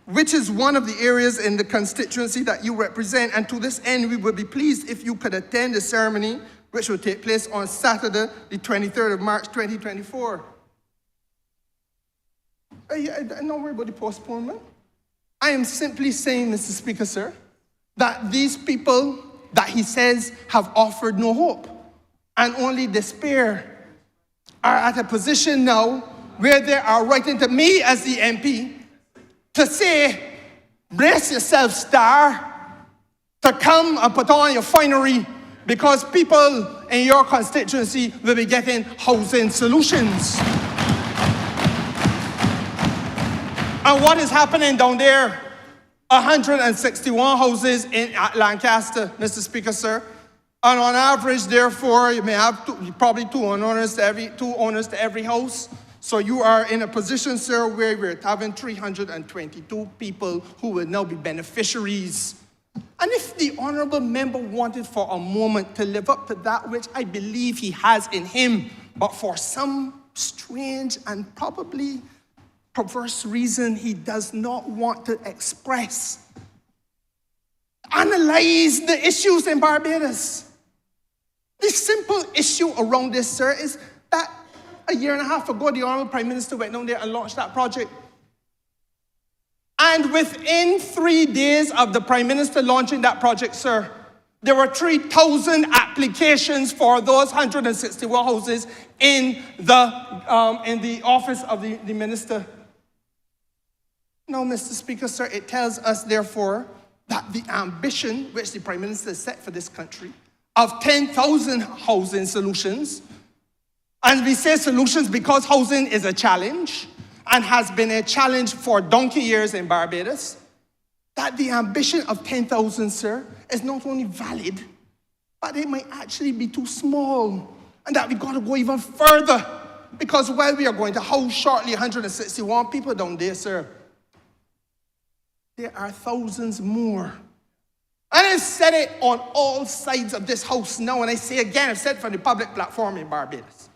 which is one of the areas in the constituency that you represent. And to this end, we would be pleased if you could attend the ceremony, which will take place on Saturday, the 23rd of March, 2024. Don't worry about the postponement. I am simply saying, Mr. Speaker, sir, that these people that he says have offered no hope and only despair are at a position now where they are writing to me as the MP to say, brace yourself, Star, to come and put on your finery because people in your constituency will be getting housing solutions. And what is happening down there? 161 houses in Lancaster, Mr. Speaker, sir. And on average, therefore, you may have probably two owners to every house. So you are in a position, sir, where we're having 322 people who will now be beneficiaries. And if the honorable member wanted for a moment to live up to that which I believe he has in him, but for some strange and probably perverse reason he does not want to express, analyze the issues in Barbados. The simple issue around this, sir, is that a year and a half ago, the Honorable Prime Minister went down there and launched that project. And within 3 days of the Prime Minister launching that project, sir, there were 3,000 applications for those 161 houses in the office of the Minister. Now, Mr. Speaker, sir, it tells us, therefore, that the ambition which the Prime Minister set for this country of 10,000 housing solutions, and we say solutions because housing is a challenge and has been a challenge for donkey years in Barbados, that the ambition of 10,000, sir, is not only valid, but it might actually be too small, and that we've got to go even further, because while we are going to house shortly 161 people down there, sir, there are thousands more. And I've said it on all sides of this house now, and I say again, I've said it from the public platform in Barbados.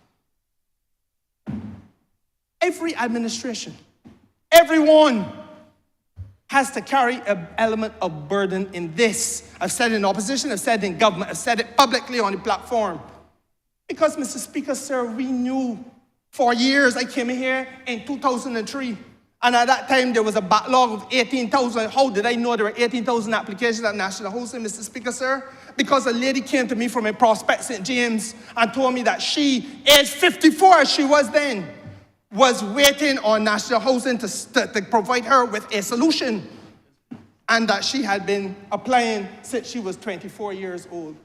Every administration, everyone has to carry an element of burden in this. I've said it in opposition, I've said it in government, I've said it publicly on the platform. Because, Mr. Speaker, sir, we knew for years. I came in here in 2003. And at that time, there was a backlog of 18,000. How did I know there were 18,000 applications at National Housing, Mr. Speaker, sir? Because a lady came to me from a Prospect St. James and told me that she, age 54 as she was then, was waiting on National Housing to provide her with a solution. And that she had been applying since she was 24 years old.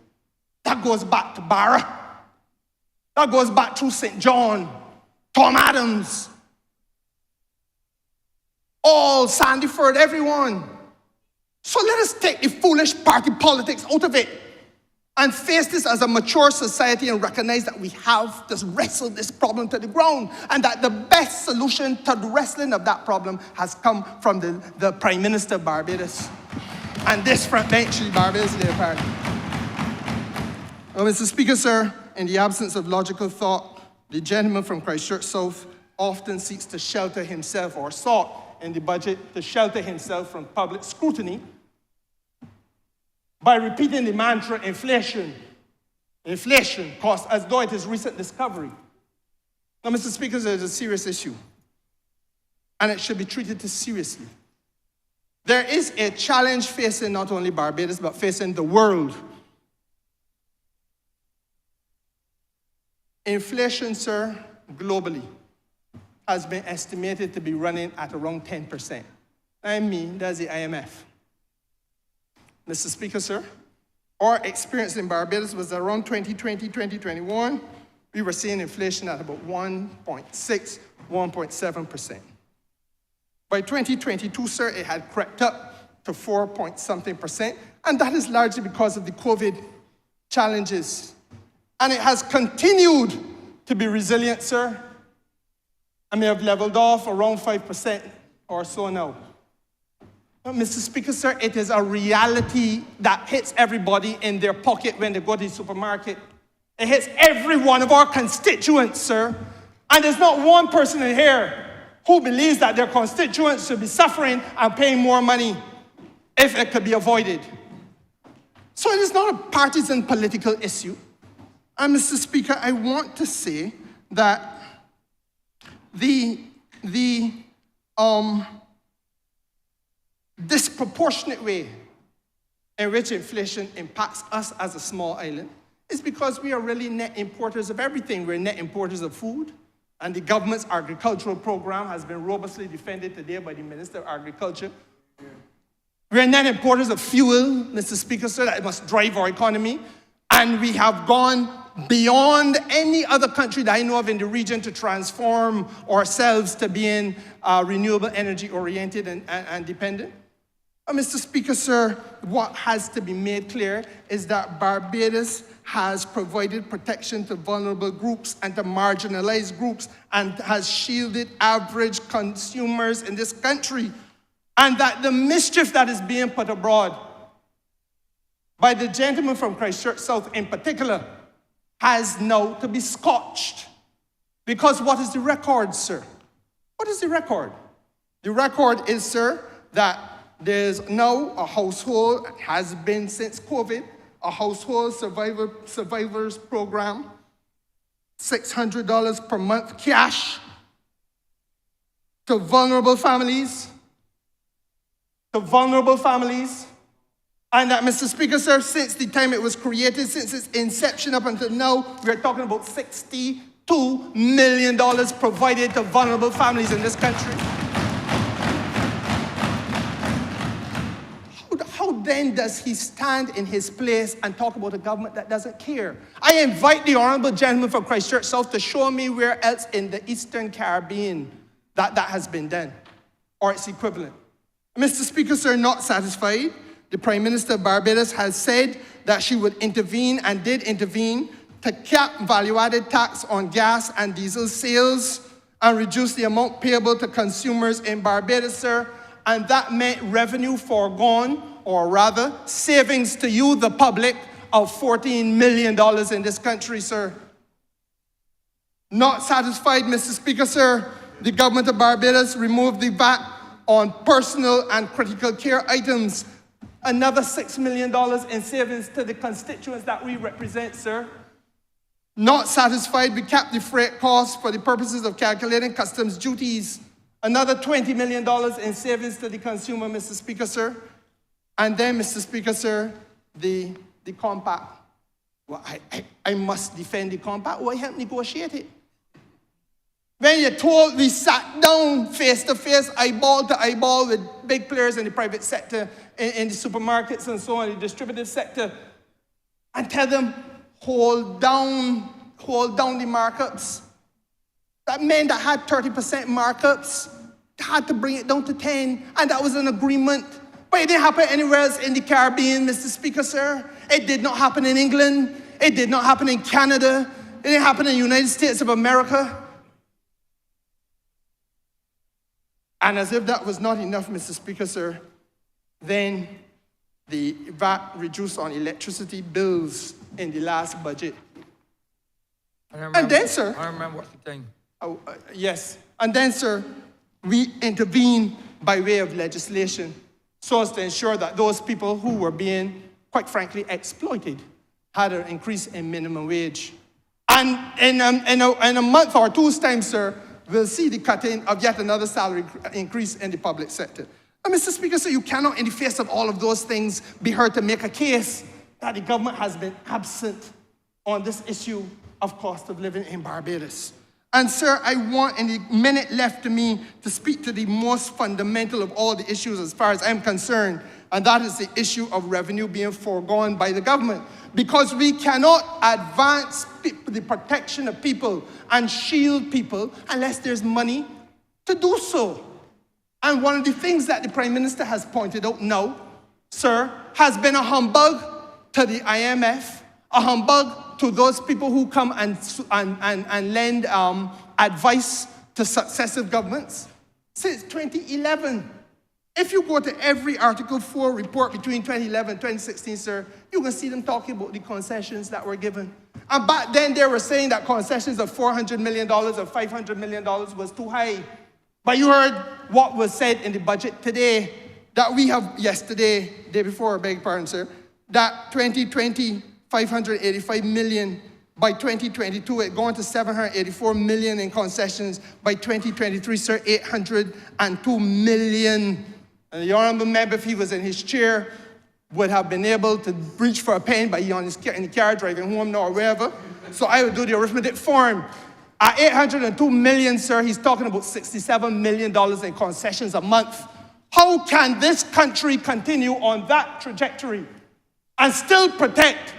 That goes back to Barra. That goes back to St. John, Tom Adams, all Sandyford, everyone. So let us take the foolish party politics out of it and face this as a mature society and recognize that we have to wrestle this problem to the ground, and that the best solution to the wrestling of that problem has come from the Prime Minister of Barbados and this front bench of the Barbados Labour Party. Well, Mr. Speaker, sir, in the absence of logical thought, the gentleman from Christchurch South often seeks to shelter himself, or sought in the budget to shelter himself from public scrutiny by repeating the mantra, inflation, inflation cost, as though it is recent discovery. Now, Mr. Speaker, it is a serious issue, and it should be treated seriously. There is a challenge facing not only Barbados, but facing the world. Inflation, sir, globally, has been estimated to be running at around 10%. I mean, that's the IMF. Mr. Speaker, sir, our experience in Barbados was around 2020, 2021. We were seeing inflation at about 1.6, 1.7%. By 2022, sir, it had crept up to 4-point-something%, and that is largely because of the COVID challenges. And it has continued to be resilient, sir. I may have leveled off around 5% or so now. But Mr. Speaker, sir, it is a reality that hits everybody in their pocket when they go to the supermarket. It hits every one of our constituents, sir. And there's not one person in here who believes that their constituents should be suffering and paying more money if it could be avoided. So it is not a partisan political issue. And Mr. Speaker, I want to say that the disproportionate way in which inflation impacts us as a small island is because we are really net importers of everything. We're net importers of food, and the government's agricultural program has been robustly defended today by the Minister of Agriculture. We're net importers of fuel, Mr. Speaker, so that it must drive our economy, and we have gone beyond any other country that I know of in the region to transform ourselves to being renewable energy oriented and dependent. Mr. Speaker, sir, what has to be made clear is that Barbados has provided protection to vulnerable groups and to marginalized groups and has shielded average consumers in this country. And that the mischief that is being put abroad by the gentleman from Christchurch South in particular has now to be scotched. Because what is the record, sir? What is the record? The record is, sir, that there's now a household, has been since COVID, a household survivors program, $600 per month cash to vulnerable families, and that, Mr. Speaker, sir, since the time it was created, since its inception up until now, we're talking about $62 million provided to vulnerable families in this country. How then does he stand in his place and talk about a government that doesn't care? I invite the honorable gentleman from Christchurch South to show me where else in the Eastern Caribbean that has been done, or its equivalent. Mr. Speaker, sir, not satisfied, the Prime Minister of Barbados has said that she would intervene and did intervene to cap value-added tax on gas and diesel sales and reduce the amount payable to consumers in Barbados, sir. And that meant revenue foregone, or rather, savings to you, the public, of $14 million in this country, sir. Not satisfied, Mr. Speaker, sir, the government of Barbados removed the VAT on personal and critical care items. Another $6 million in savings to the constituents that we represent, sir. Not satisfied, we capped the freight costs for the purposes of calculating customs duties. Another $20 million in savings to the consumer, Mr. Speaker, sir. And then, Mr. Speaker, sir, the compact. Well, I must defend the compact. Why help negotiate it? When you're told we sat down face to face, eyeball to eyeball with big players in the private sector, in the supermarkets and so on, the distributive sector, and tell them, hold down the markups. That meant that had 30% markups, had to bring it down to 10, and that was an agreement. But it didn't happen anywhere else in the Caribbean, Mr. Speaker, sir. It did not happen in England. It did not happen in Canada. It didn't happen in the United States of America. And as if that was not enough, Mr. Speaker, sir, then the VAT reduced on electricity bills in the last budget. And then, sir, I remember what the thing. Yes. And then, sir, we intervened by way of legislation so as to ensure that those people who were being, quite frankly, exploited had an increase in minimum wage. And in a month or two's time, sir, we'll see the cutting of yet another salary increase in the public sector. And Mr. Speaker, so you cannot, in the face of all of those things, be heard to make a case that the government has been absent on this issue of cost of living in Barbados. And sir, I want, in the minute left to me, to speak to the most fundamental of all the issues as far as I'm concerned, and that is the issue of revenue being foregone by the government. Because we cannot advance the protection of people and shield people unless there's money to do so. And one of the things that the Prime Minister has pointed out now, sir, has been a humbug to the IMF, a humbug to those people who come and lend advice to successive governments. Since 2011, if you go to every Article 4 report between 2011 and 2016, sir, you can see them talking about the concessions that were given. And back then, they were saying that concessions of $400 million or $500 million was too high. But you heard what was said in the budget today, that we have yesterday, day before, I beg your pardon, sir, that 2020, 585 million. By 2022, it going to 784 million in concessions. By 2023, sir, 802 million. And the honorable member, if he was in his chair, would have been able to reach for a pen, but he in the car driving home now or wherever. So I would do the arithmetic for him. At 802 million, sir, he's talking about $67 million in concessions a month. How can this country continue on that trajectory and still protect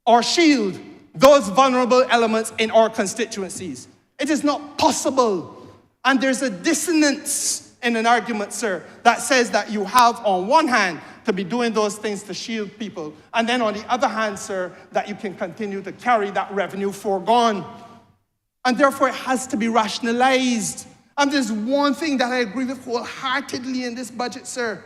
or shield those vulnerable elements in our constituencies? It is not possible. And there's a dissonance in an argument, sir, that says that you have on one hand to be doing those things to shield people, and then on the other hand, sir, that you can continue to carry that revenue foregone. And therefore it has to be rationalized. And there's one thing that I agree with wholeheartedly in this budget, sir.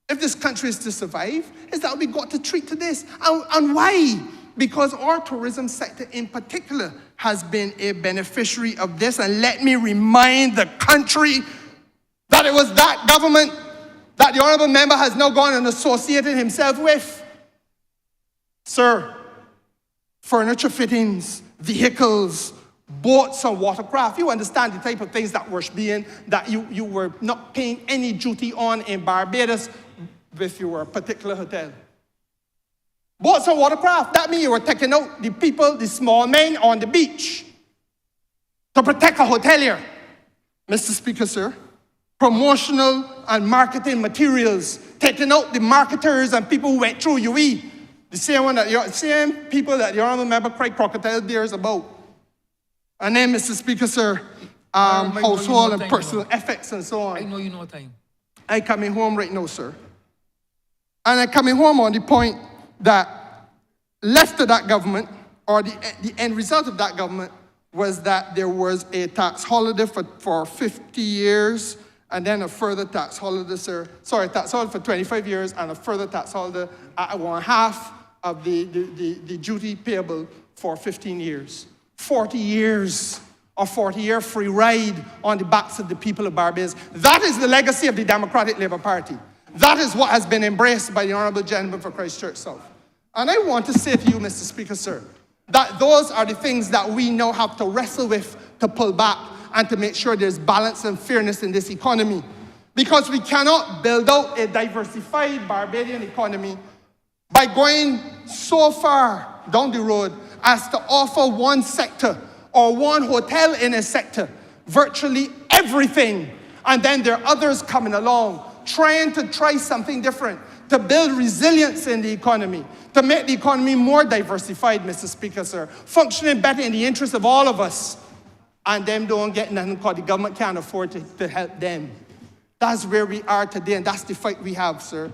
If this country is to survive, is that we got to treat to this. And why? Because our tourism sector in particular has been a beneficiary of this. And let me remind the country that it was that government that the honorable member has now gone and associated himself with. Sir, furniture fittings, vehicles, boats and watercraft. You understand the type of things that were being, that you were not paying any duty on in Barbados if you were a particular hotel. Boats and watercraft, that means you were taking out the people, the small men on the beach to protect a hotelier. Mr. Speaker, sir, promotional and marketing materials, taking out the marketers and people who went through UE. The same people that the honorable member cried crocodile tears about. And then, Mr. Speaker, sir, household and personal effects and so on. I know you know time. I coming home right now, sir. And I'm coming home on the point that left of that government, or the end result of that government, was that there was a tax holiday for 50 years, and then a further tax holiday, sir. Sorry, tax holiday for 25 years, and a further tax holiday at 1/2 of the duty payable for 15 years. 40 years, a 40-year free ride on the backs of the people of Barbados. That is the legacy of the Democratic Labour Party. That is what has been embraced by the honorable gentleman for Christchurch South. And I want to say to you, Mr. Speaker, sir, that those are the things that we now have to wrestle with to pull back and to make sure there's balance and fairness in this economy. Because we cannot build out a diversified Barbadian economy by going so far down the road as to offer one sector or one hotel in a sector virtually everything. And then there are others coming along trying to try something different, to build resilience in the economy, to make the economy more diversified, Mr. Speaker, sir, functioning better in the interest of all of us. And them don't get nothing because the government can't afford to help them. That's where we are today, and that's the fight we have, sir.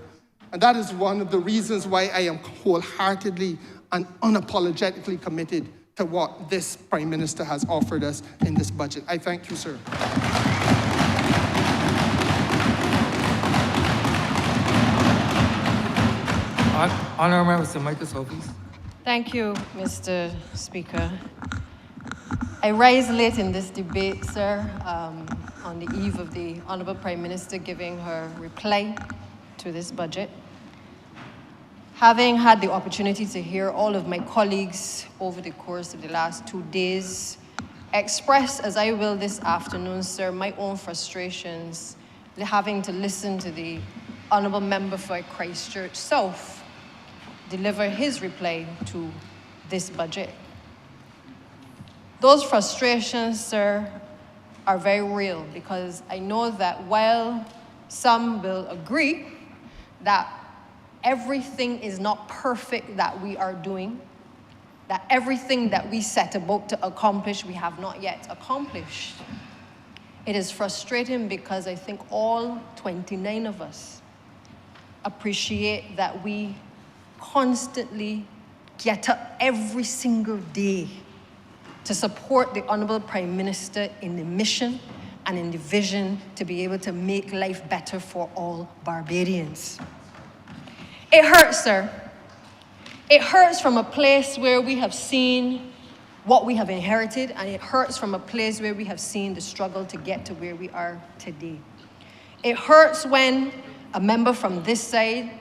And that is one of the reasons why I am wholeheartedly and unapologetically committed to what this Prime Minister has offered us in this budget. I thank you, sir. Honourable Member, Mr. Michael Sophis. Thank you, Mr. Speaker. I rise late in this debate, sir, on the eve of the Honourable Prime Minister giving her reply to this budget. Having had the opportunity to hear all of my colleagues over the course of the last 2 days express, as I will this afternoon, sir, my own frustrations, having to listen to the Honourable Member for Christchurch South deliver his reply to this budget. Those frustrations, sir, are very real because I know that while some will agree that everything is not perfect that we are doing, that everything that we set about to accomplish, we have not yet accomplished. It is frustrating because I think all 29 of us appreciate that we constantly get up every single day to support the Honorable Prime Minister in the mission and in the vision to be able to make life better for all Barbadians. It hurts, sir. It hurts from a place where we have seen what we have inherited, and it hurts from a place where we have seen the struggle to get to where we are today. It hurts when a member from this side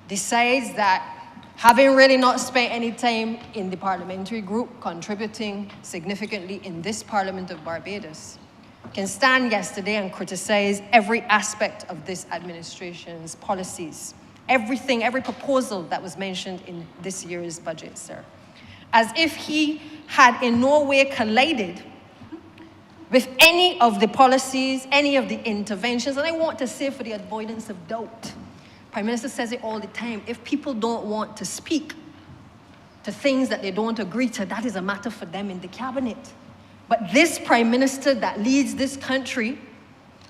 decides that having really not spent any time in the parliamentary group contributing significantly in this Parliament of Barbados can stand yesterday and criticize every aspect of this administration's policies. Everything, every proposal that was mentioned in this year's budget, sir. As if he had in no way collided with any of the policies, any of the interventions. And I want to say, for the avoidance of doubt, Prime Minister says it all the time, if people don't want to speak to things that they don't agree to, that is a matter for them in the cabinet. But this Prime Minister that leads this country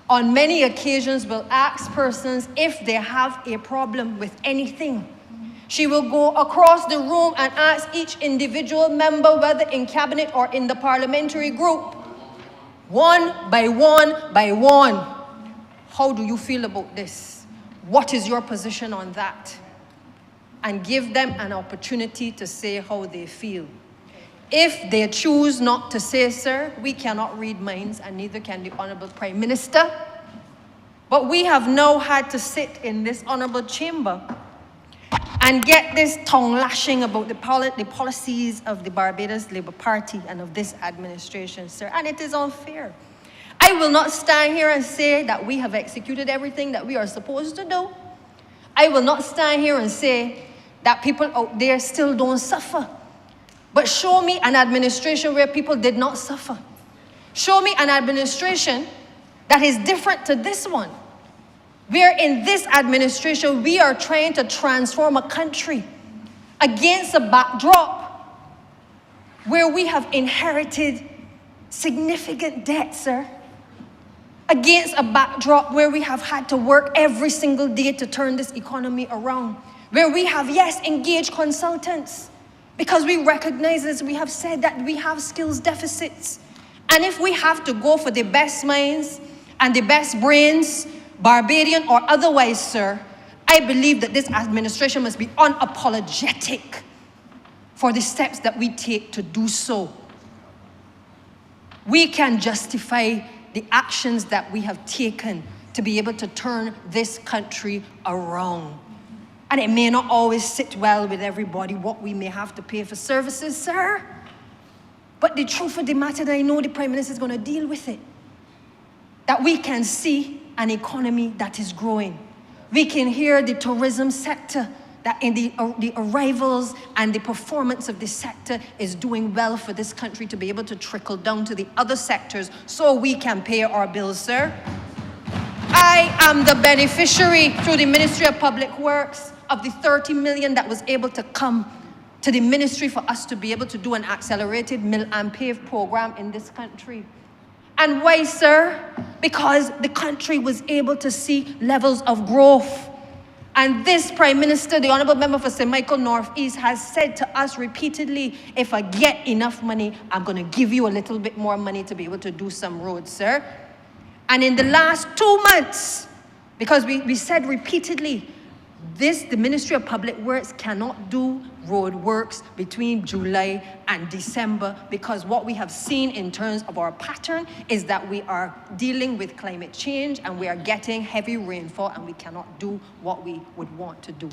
on many occasions will ask persons if they have a problem with anything. She will go across the room and ask each individual member, whether in cabinet or in the parliamentary group, one by one by one, how do you feel about this? What is your position on that? And give them an opportunity to say how they feel. If they choose not to say, sir, we cannot read minds, and neither can the Honorable Prime Minister. But we have now had to sit in this honorable chamber and get this tongue lashing about the policies of the Barbados Labour Party and of this administration, sir. And it is unfair. I will not stand here and say that we have executed everything that we are supposed to do. I will not stand here and say that people out there still don't suffer. But show me an administration where people did not suffer. Show me an administration that is different to this one, where in this administration we are trying to transform a country against a backdrop where we have inherited significant debt, sir. Against a backdrop where we have had to work every single day to turn this economy around. Where we have, yes, engaged consultants because we recognize, as we have said, that we have skills deficits. And if we have to go for the best minds and the best brains, Barbadian or otherwise, sir, I believe that this administration must be unapologetic for the steps that we take to do so. We can justify the actions that we have taken to be able to turn this country around. And it may not always sit well with everybody what we may have to pay for services, sir. But the truth of the matter, I know the Prime Minister is going to deal with it. That we can see an economy that is growing. We can hear the tourism sector, that in the arrivals and the performance of this sector is doing well for this country to be able to trickle down to the other sectors so we can pay our bills, sir. I am the beneficiary through the Ministry of Public Works of the 30 million that was able to come to the ministry for us to be able to do an accelerated mill and pave program in this country. And why, sir? Because the country was able to see levels of growth. And this Prime Minister, the Honourable Member for St. Michael North East, has said to us repeatedly, if I get enough money, I'm going to give you a little bit more money to be able to do some roads, sir. And in the last 2 months, because we said repeatedly, the Ministry of Public Works cannot do road works between July and December, because what we have seen in terms of our pattern is that we are dealing with climate change and we are getting heavy rainfall and we cannot do what we would want to do.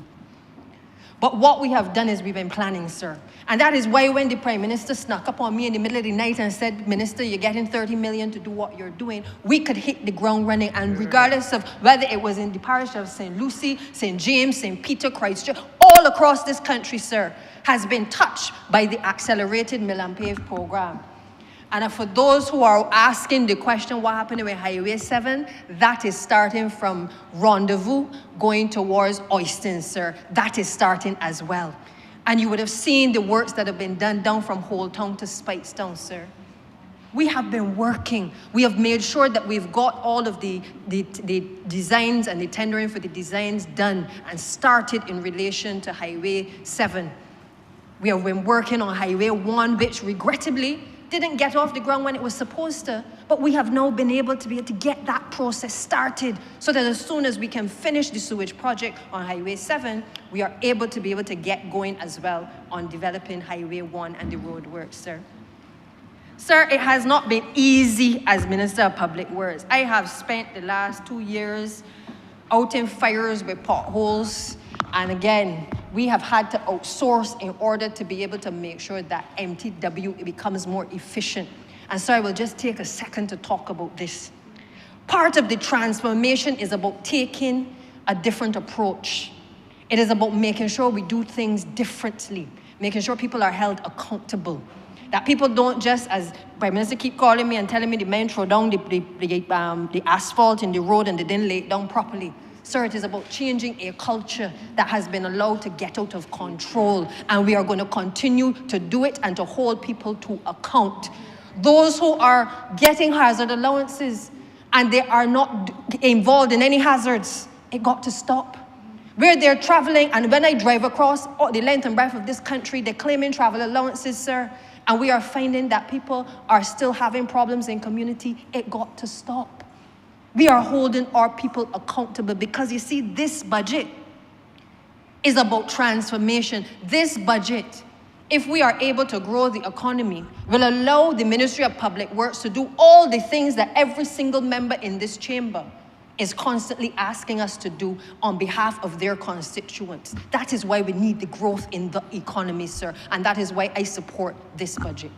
But what we have done is we've been planning, sir. And that is why when the Prime Minister snuck up on me in the middle of the night and said, Minister, you're getting 30 million to do what you're doing, we could hit the ground running. And regardless of whether it was in the parish of St. Lucie, St. James, St. Peter, Christchurch, all across this country, sir, has been touched by the accelerated mill and pave program. And for those who are asking the question, what happened with Highway 7? That is starting from Rendezvous, going towards Oyston, sir. That is starting as well. And you would have seen the works that have been done down from Old Town to Speightstown, sir. We have been working. We have made sure that we've got all of the designs and the tendering for the designs done and started in relation to Highway 7. We have been working on Highway 1, which regrettably didn't get off the ground when it was supposed to, but we have now been able to get that process started so that as soon as we can finish the sewage project on Highway 7, we are able to get going as well on developing Highway 1 and the road works, sir. Sir, it has not been easy as Minister of Public Works. I have spent the last 2 years out in fires with potholes, and again, we have had to outsource in order to be able to make sure that MTW becomes more efficient. And so I will just take a second to talk about this. Part of the transformation is about taking a different approach. It is about making sure we do things differently, making sure people are held accountable. That people don't just, as Prime Minister keep calling me and telling me the men throw down the asphalt in the road and they didn't lay it down properly. Sir, it is about changing a culture that has been allowed to get out of control, and we are going to continue to do it and to hold people to account. Those who are getting hazard allowances and they are not involved in any hazards, it got to stop. Where they're traveling, and when I drive across the length and breadth of this country, they're claiming travel allowances, sir, and we are finding that people are still having problems in community. It got to stop. We are holding our people accountable because, you see, this budget is about transformation. This budget, if we are able to grow the economy, will allow the Ministry of Public Works to do all the things that every single member in this chamber is constantly asking us to do on behalf of their constituents. That is why we need the growth in the economy, sir, and that is why I support this budget.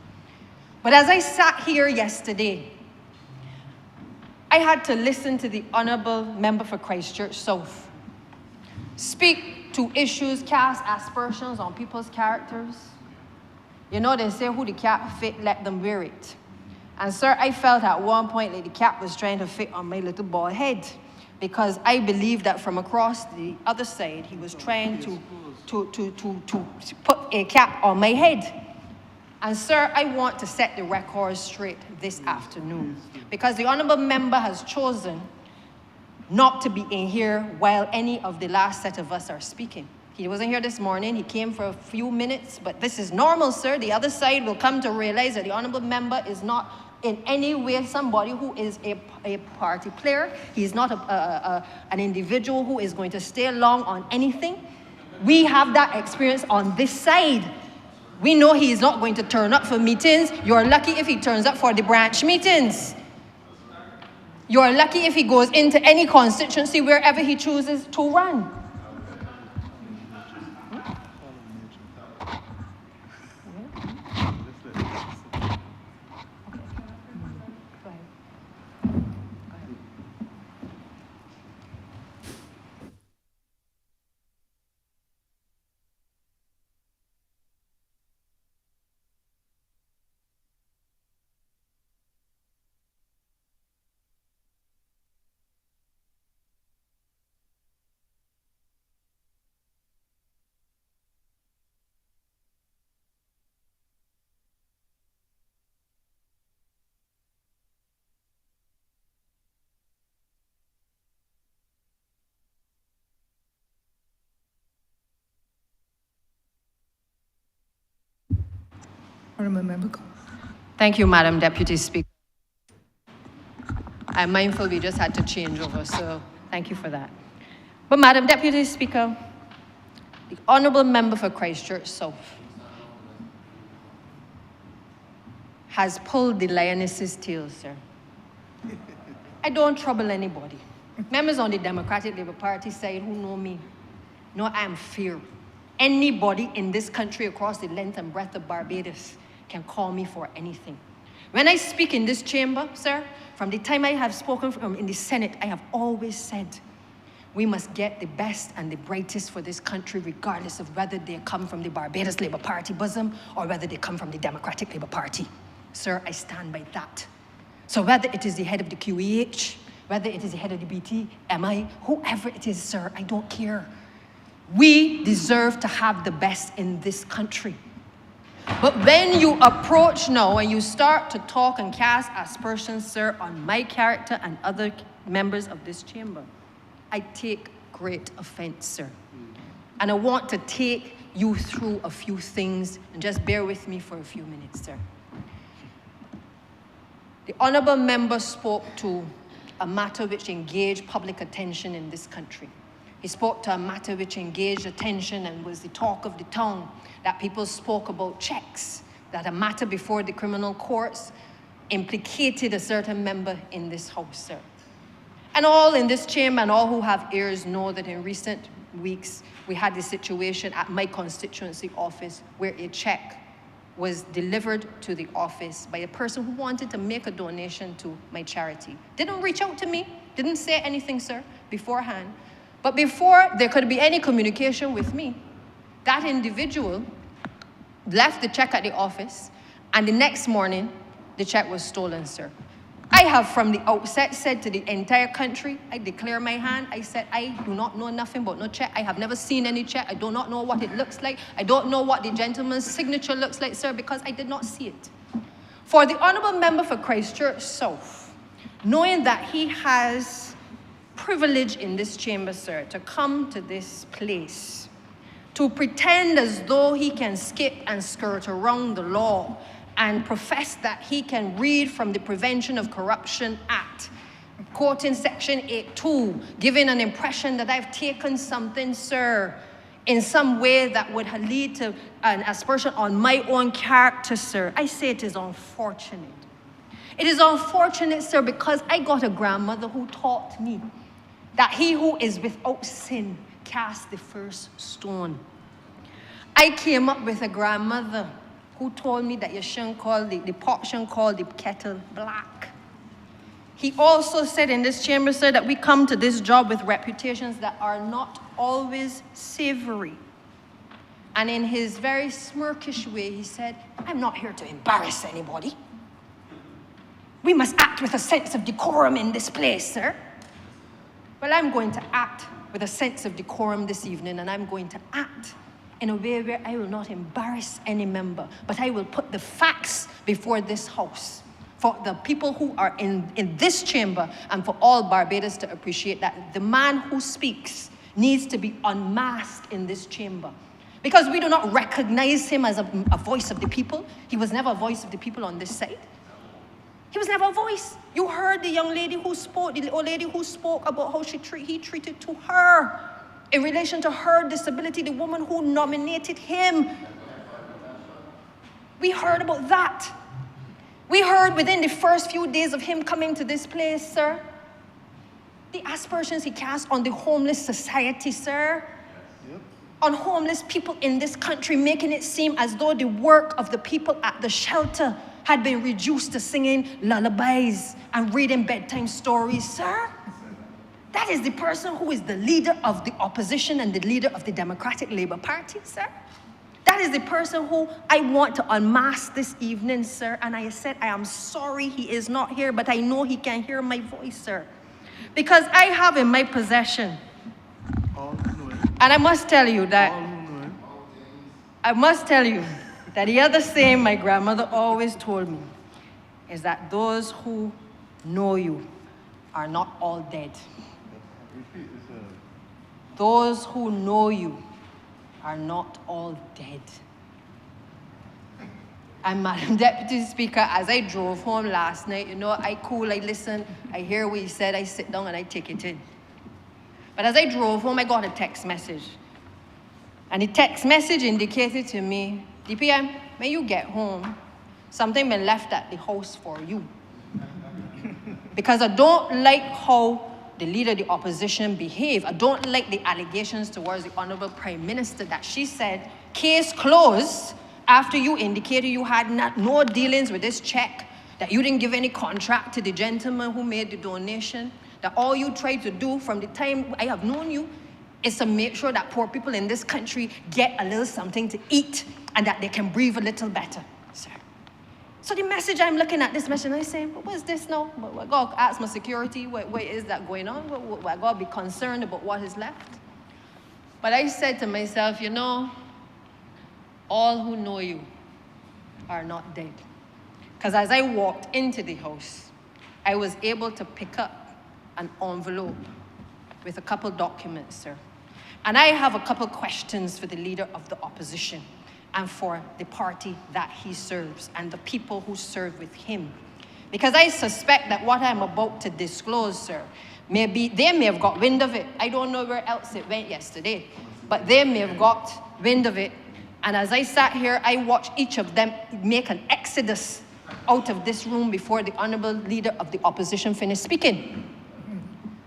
But as I sat here yesterday, I had to listen to the Honourable Member for Christchurch South speak to issues, cast aspersions on people's characters. You know, they say who the cap fit, let them wear it. And sir, I felt at one point like the cap was trying to fit on my little bald head, because I believe that from across the other side, he was trying to put a cap on my head. And sir, I want to set the record straight this afternoon, because the Honourable Member has chosen not to be in here while any of the last set of us are speaking. He wasn't here this morning. He came for a few minutes, but this is normal, sir. The other side will come to realize that the Honourable Member is not in any way somebody who is a party player. He's not an individual who is going to stay long on anything. We have that experience on this side. We know he is not going to turn up for meetings. You're lucky if he turns up for the branch meetings. You're lucky if he goes into any constituency wherever he chooses to run. Thank you, Madam Deputy Speaker. I'm mindful we just had to change over, so thank you for that. But Madam Deputy Speaker, the Honourable Member for Christchurch South has pulled the lioness's tail, sir. I don't trouble anybody. Members on the Democratic Labour Party side who know me know I am fair. Anybody in this country across the length and breadth of Barbados can call me for anything. When I speak in this chamber, sir, from the time I have spoken in the Senate, I have always said we must get the best and the brightest for this country, regardless of whether they come from the Barbados Labour Party bosom or whether they come from the Democratic Labour Party. Sir, I stand by that. So whether it is the head of the QEH, whether it is the head of the BTMI, whoever it is, sir, I don't care. We deserve to have the best in this country. But when you approach now and you start to talk and cast aspersions, sir, on my character and other members of this chamber, I take great offense, sir. And I want to take you through a few things, and just bear with me for a few minutes, sir. The honorable member spoke to a matter which engaged public attention in this country. He spoke to a matter which engaged attention and was the talk of the town, that people spoke about checks, that a matter before the criminal courts implicated a certain member in this house, sir. And all in this chamber and all who have ears know that in recent weeks, we had the situation at my constituency office where a check was delivered to the office by a person who wanted to make a donation to my charity. Didn't reach out to me, didn't say anything, sir, beforehand. But before there could be any communication with me, that individual left the check at the office, and the next morning, the check was stolen, sir. I have from the outset said to the entire country, I declare my hand, I said, I do not know nothing about no check. I have never seen any check. I do not know what it looks like. I don't know what the gentleman's signature looks like, sir, because I did not see it. For the honorable member for Christchurch South, knowing that he has privilege in this chamber, sir, to come to this place, to pretend as though he can skip and skirt around the law and profess that he can read from the Prevention of Corruption Act, quoting Section 8.2, giving an impression that I've taken something, sir, in some way that would lead to an aspersion on my own character, sir. I say it is unfortunate. It is unfortunate, sir, because I got a grandmother who taught me that he who is without sin cast the first stone. I came up with a grandmother who told me that you shouldn't call the pot shouldn't call the kettle black. He also said in this chamber, sir, that we come to this job with reputations that are not always savory. And in his very smirkish way, he said, I'm not here to embarrass anybody. We must act with a sense of decorum in this place, sir. Well, I'm going to act with a sense of decorum this evening, and I'm going to act in a way where I will not embarrass any member, but I will put the facts before this house for the people who are in this chamber and for all Barbados to appreciate that the man who speaks needs to be unmasked in this chamber. Because we do not recognize him as a voice of the people. He was never a voice of the people on this side. He was never a voice. You heard the young lady who spoke, the old lady who spoke about how he treated to her in relation to her disability, the woman who nominated him. We heard about that. We heard within the first few days of him coming to this place, sir, the aspersions he cast on the homeless society, sir. On homeless people in this country, making it seem as though the work of the people at the shelter had been reduced to singing lullabies and reading bedtime stories, sir. That is the person who is the leader of the opposition and the leader of the Democratic Labour Party, sir. That is the person who I want to unmask this evening, sir. And I said, I am sorry he is not here, but I know he can hear my voice, sir. Because I have in my possession, and I must tell you that, the other saying my grandmother always told me is that those who know you are not all dead. Those who know you are not all dead. And Madam Deputy Speaker, as I drove home last night, you know, I listen, I hear what he said, I sit down and I take it in. But as I drove home, I got a text message. And the text message indicated to me, DPM, when you get home, something been left at the house for you. Because I don't like how the leader of the opposition behaved. I don't like the allegations towards the Honorable Prime Minister that she said, case closed, after you indicated you had no dealings with this check, that you didn't give any contract to the gentleman who made the donation, that all you tried to do from the time I have known you is to make sure that poor people in this country get a little something to eat and that they can breathe a little better, sir. So the message, I'm looking at this message and I'm saying, what is this now? I got to ask my security, what is that going on? I got to be concerned about what is left. But I said to myself, you know, all who know you are not dead. Because as I walked into the house, I was able to pick up an envelope with a couple documents, sir. And I have a couple questions for the leader of the opposition and for the party that he serves and the people who serve with him. Because I suspect that what I'm about to disclose, sir, they may have got wind of it. I don't know where else it went yesterday, but they may have got wind of it. And as I sat here, I watched each of them make an exodus out of this room before the honorable leader of the opposition finished speaking.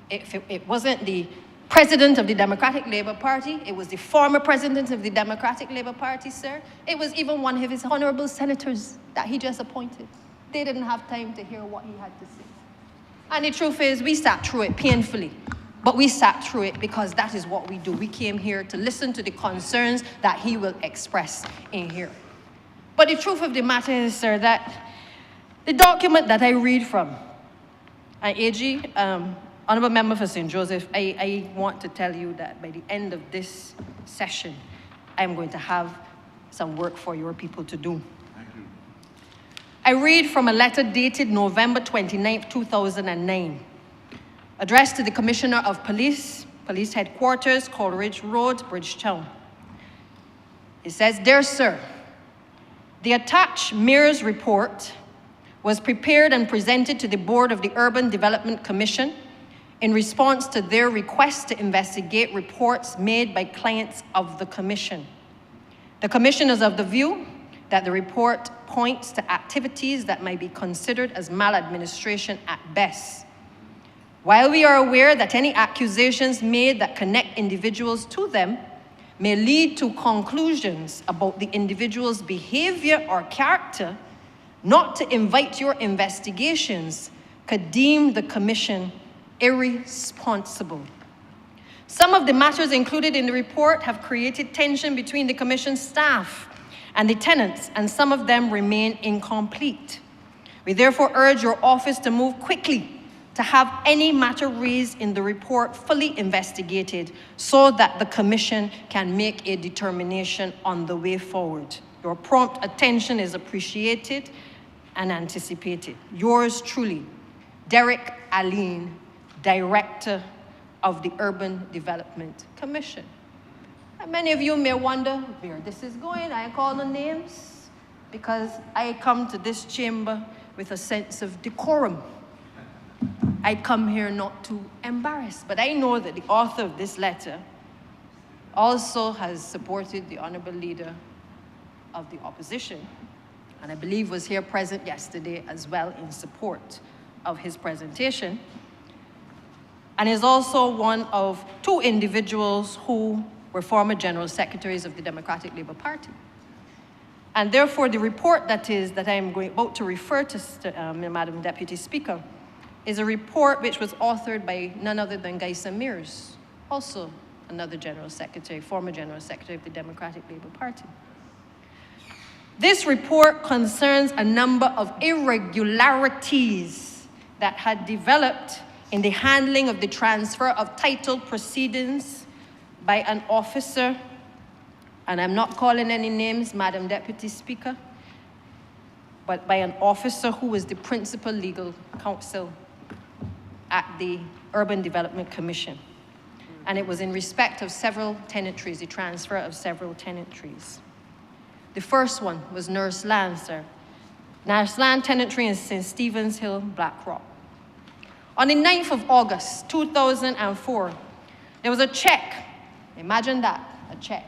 It wasn't the president of the Democratic Labour Party, it was the former president of the Democratic Labour Party, sir. It was even one of his honorable senators that he just appointed. They didn't have time to hear what he had to say. And the truth is, we sat through it painfully, but we sat through it because that is what we do. We came here to listen to the concerns that he will express in here. But the truth of the matter is, sir, that the document that I read from, and AG, Honourable Member for St. Joseph, I want to tell you that by the end of this session, I'm going to have some work for your people to do. Thank you. I read from a letter dated November 29, 2009, addressed to the Commissioner of Police, Police Headquarters, Coleridge Road, Bridgetown. It says, "Dear Sir, the attached mayor's report was prepared and presented to the Board of the Urban Development Commission in response to their request to investigate reports made by clients of the Commission. The Commission is of the view that the report points to activities that might be considered as maladministration at best. While we are aware that any accusations made that connect individuals to them may lead to conclusions about the individual's behavior or character, not to invite your investigations could deem the Commission irresponsible. Some of the matters included in the report have created tension between the Commission staff and the tenants, and some of them remain incomplete. We therefore urge your office to move quickly to have any matter raised in the report fully investigated so that the Commission can make a determination on the way forward. Your prompt attention is appreciated and anticipated. Yours truly, Derek Aline, Director of the Urban Development Commission." And many of you may wonder where this is going. I call the names because I come to this chamber with a sense of decorum. I come here not to embarrass, but I know that the author of this letter also has supported the Honorable Leader of the Opposition, and I believe was here present yesterday as well in support of his presentation, and is also one of two individuals who were former General Secretaries of the Democratic Labour Party. And therefore, the report that I am about to refer to, Madam Deputy Speaker, is a report which was authored by none other than Geisa Mears, also another General Secretary, former General Secretary of the Democratic Labour Party. This report concerns a number of irregularities that had developed in the handling of the transfer of title proceedings by an officer, and I'm not calling any names, Madam Deputy Speaker, but by an officer who was the principal legal counsel at the Urban Development Commission. And it was in respect of several tenantries, the transfer of several tenantries. The first one was Nurse Land, sir. Nurse Land tenantry in St. Stephen's Hill, Blackrock. On the 9th of August, 2004, there was a check, imagine that, a check,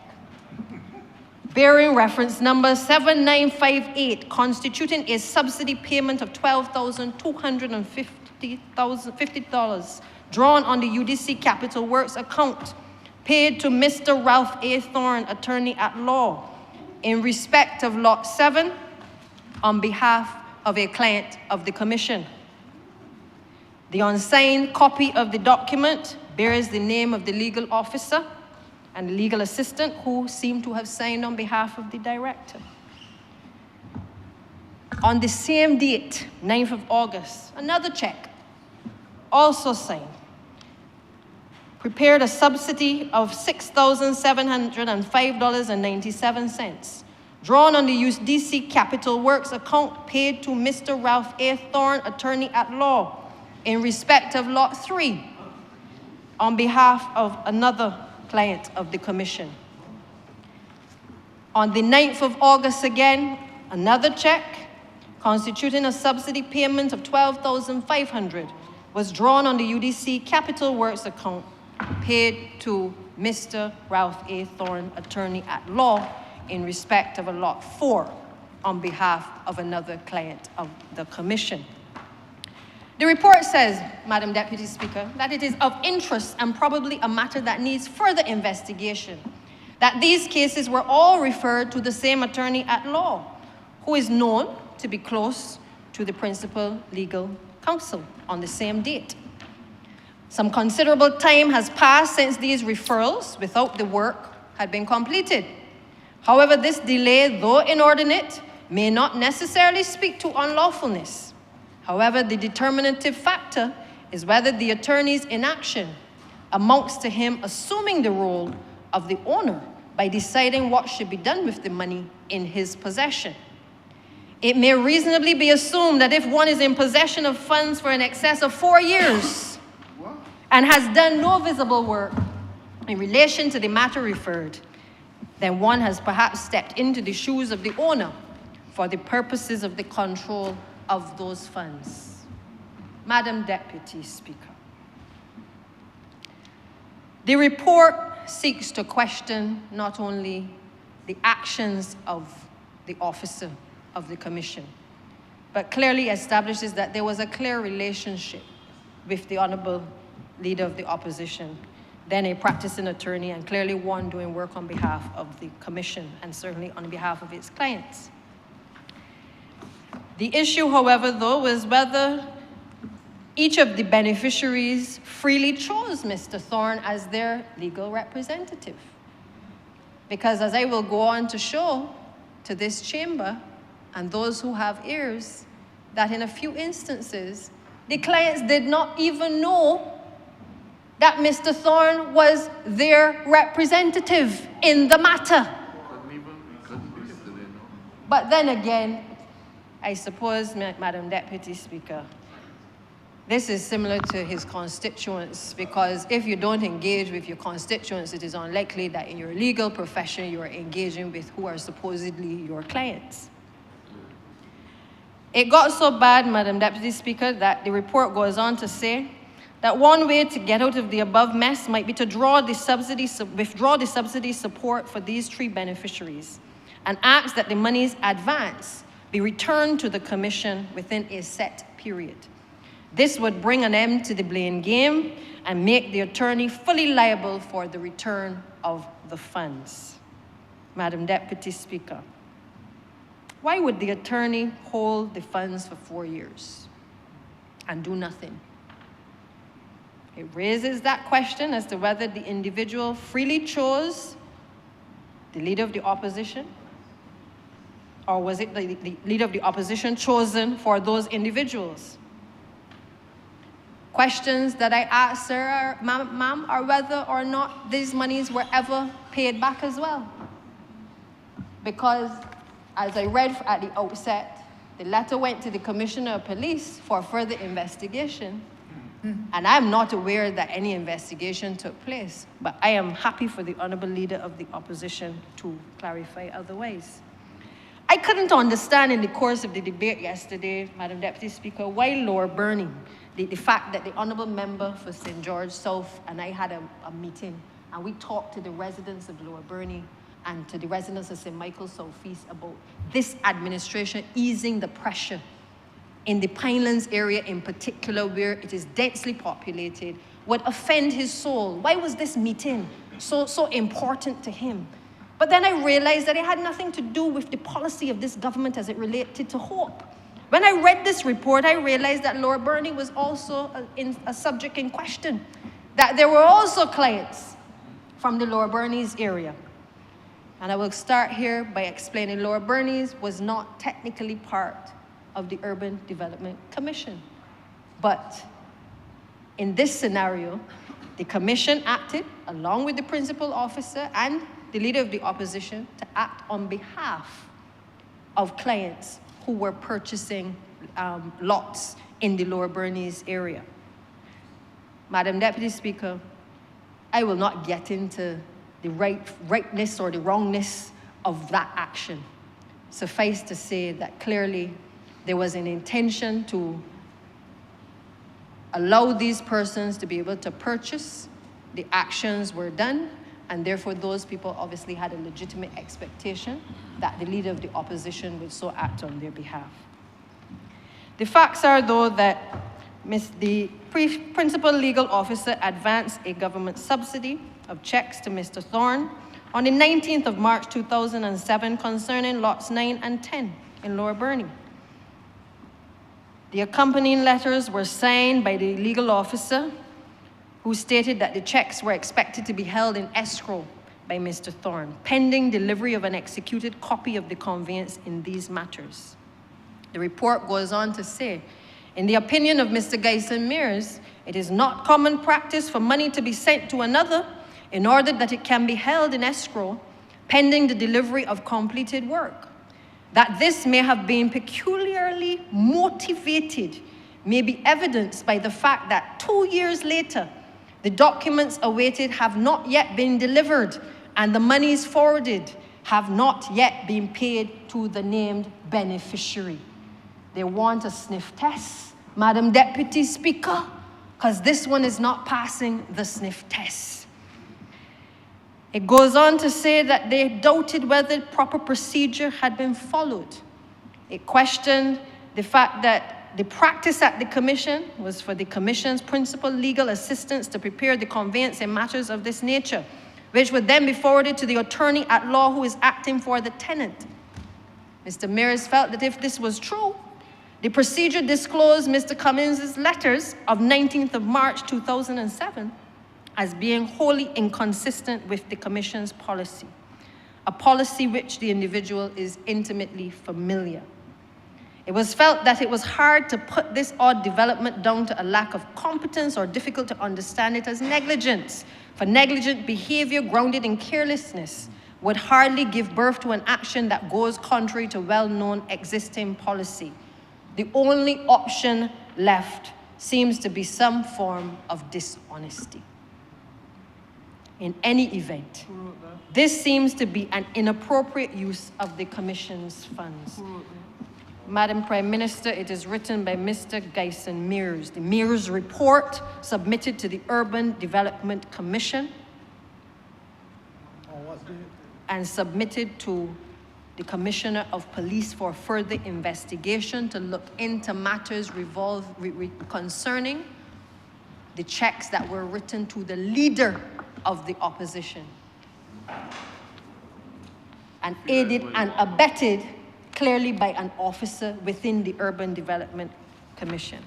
bearing reference number 7958, constituting a subsidy payment of $12,250 drawn on the UDC Capital Works account, paid to Mr. Ralph A. Thorne, attorney at law, in respect of Lot 7, on behalf of a client of the Commission. The unsigned copy of the document bears the name of the legal officer and the legal assistant who seem to have signed on behalf of the director. On the same date, 9th of August, another check, also signed, prepared a subsidy of $6,705.97, drawn on the UDC Capital Works account paid to Mr. Ralph A. Thorne, attorney at law, in respect of Lot 3, on behalf of another client of the commission. On the 9th of August again, another check constituting a subsidy payment of $12,500 was drawn on the UDC Capital Works account paid to Mr. Ralph A. Thorne, attorney at law, in respect of a Lot 4 on behalf of another client of the commission. The report says, Madam Deputy Speaker, that it is of interest and probably a matter that needs further investigation, that these cases were all referred to the same attorney at law, who is known to be close to the principal legal counsel on the same date. Some considerable time has passed since these referrals without the work had been completed. However, this delay, though inordinate, may not necessarily speak to unlawfulness. However, the determinative factor is whether the attorney's inaction amounts to him assuming the role of the owner by deciding what should be done with the money in his possession. It may reasonably be assumed that if one is in possession of funds for an excess of 4 years and has done no visible work in relation to the matter referred, then one has perhaps stepped into the shoes of the owner for the purposes of the control of those funds. Madam Deputy Speaker, the report seeks to question not only the actions of the officer of the commission, but clearly establishes that there was a clear relationship with the Honorable Leader of the Opposition, then a practicing attorney, and clearly one doing work on behalf of the commission and certainly on behalf of its clients. The issue, however, though, was whether each of the beneficiaries freely chose Mr. Thorne as their legal representative. Because as I will go on to show to this chamber and those who have ears, that in a few instances, the clients did not even know that Mr. Thorne was their representative in the matter. But then again, I suppose, Madam Deputy Speaker, this is similar to his constituents, because if you don't engage with your constituents, it is unlikely that in your legal profession you are engaging with who are supposedly your clients. It got so bad, Madam Deputy Speaker, that the report goes on to say that one way to get out of the above mess might be to withdraw the subsidy support for these 3 beneficiaries and ask that the monies advanced be returned to the commission within a set period. This would bring an end to the blame game and make the attorney fully liable for the return of the funds. Madam Deputy Speaker, why would the attorney hold the funds for 4 years and do nothing? It raises that question as to whether the individual freely chose the Leader of the Opposition, or was it the Leader of the Opposition chosen for those individuals? Questions that I asked her, ma'am, are whether or not these monies were ever paid back as well. Because as I read at the outset, the letter went to the Commissioner of Police for further investigation. And I'm not aware that any investigation took place, but I am happy for the Honorable Leader of the Opposition to clarify otherwise. I couldn't understand in the course of the debate yesterday, Madam Deputy Speaker, why Lower Burnie, the fact that the Honorable Member for St. George South and I had a meeting, and we talked to the residents of Lower Burnie and to the residents of St. Michael Southeast about this administration easing the pressure in the Pinelands area in particular, where it is densely populated, would offend his soul. Why was this meeting so important to him? But then I realized that it had nothing to do with the policy of this government as it related to Hope. When I read this report, I realized that Lower Burnie was also a subject in question, that there were also clients from the Lower Burnie's area. And I will start here by explaining Lower Burnie's was not technically part of the Urban Development Commission. But in this scenario, the commission acted along with the principal officer and the Leader of the Opposition to act on behalf of clients who were purchasing lots in the Lower Bernice area. Madam Deputy Speaker, I will not get into the rightness or the wrongness of that action. Suffice to say that clearly there was an intention to allow these persons to be able to purchase. The actions were done, and therefore those people obviously had a legitimate expectation that the leader of the opposition would so act on their behalf. The facts are, though, that the principal legal officer advanced a government subsidy of checks to Mr. Thorne on the 19th of March 2007 concerning lots 9 and 10 in Lower Bernie. The accompanying letters were signed by the legal officer, who stated that the checks were expected to be held in escrow by Mr. Thorne, pending delivery of an executed copy of the conveyance in these matters. The report goes on to say, in the opinion of Mr. Gyson Mears, it is not common practice for money to be sent to another in order that it can be held in escrow pending the delivery of completed work. That this may have been peculiarly motivated may be evidenced by the fact that 2 years later, the documents awaited have not yet been delivered, and the monies forwarded have not yet been paid to the named beneficiary. They want a sniff test, Madam Deputy Speaker, because this one is not passing the sniff test. It goes on to say that they doubted whether proper procedure had been followed. It questioned the fact that the practice at the commission was for the commission's principal legal assistants to prepare the conveyance in matters of this nature, which would then be forwarded to the attorney at law who is acting for the tenant. Mr. Mears felt that if this was true, the procedure disclosed Mr. Cummins' letters of 19th of March 2007 as being wholly inconsistent with the commission's policy, a policy which the individual is intimately familiar. It was felt that it was hard to put this odd development down to a lack of competence or difficult to understand it as negligence, for negligent behavior grounded in carelessness would hardly give birth to an action that goes contrary to well-known existing policy. The only option left seems to be some form of dishonesty. In any event, this seems to be an inappropriate use of the Commission's funds. Madam Prime Minister, it is written by Mr. Gyson Mears. The Mears report submitted to the Urban Development Commission and submitted to the Commissioner of Police for further investigation to look into matters concerning the checks that were written to the leader of the opposition and aided and abetted clearly by an officer within the Urban Development Commission.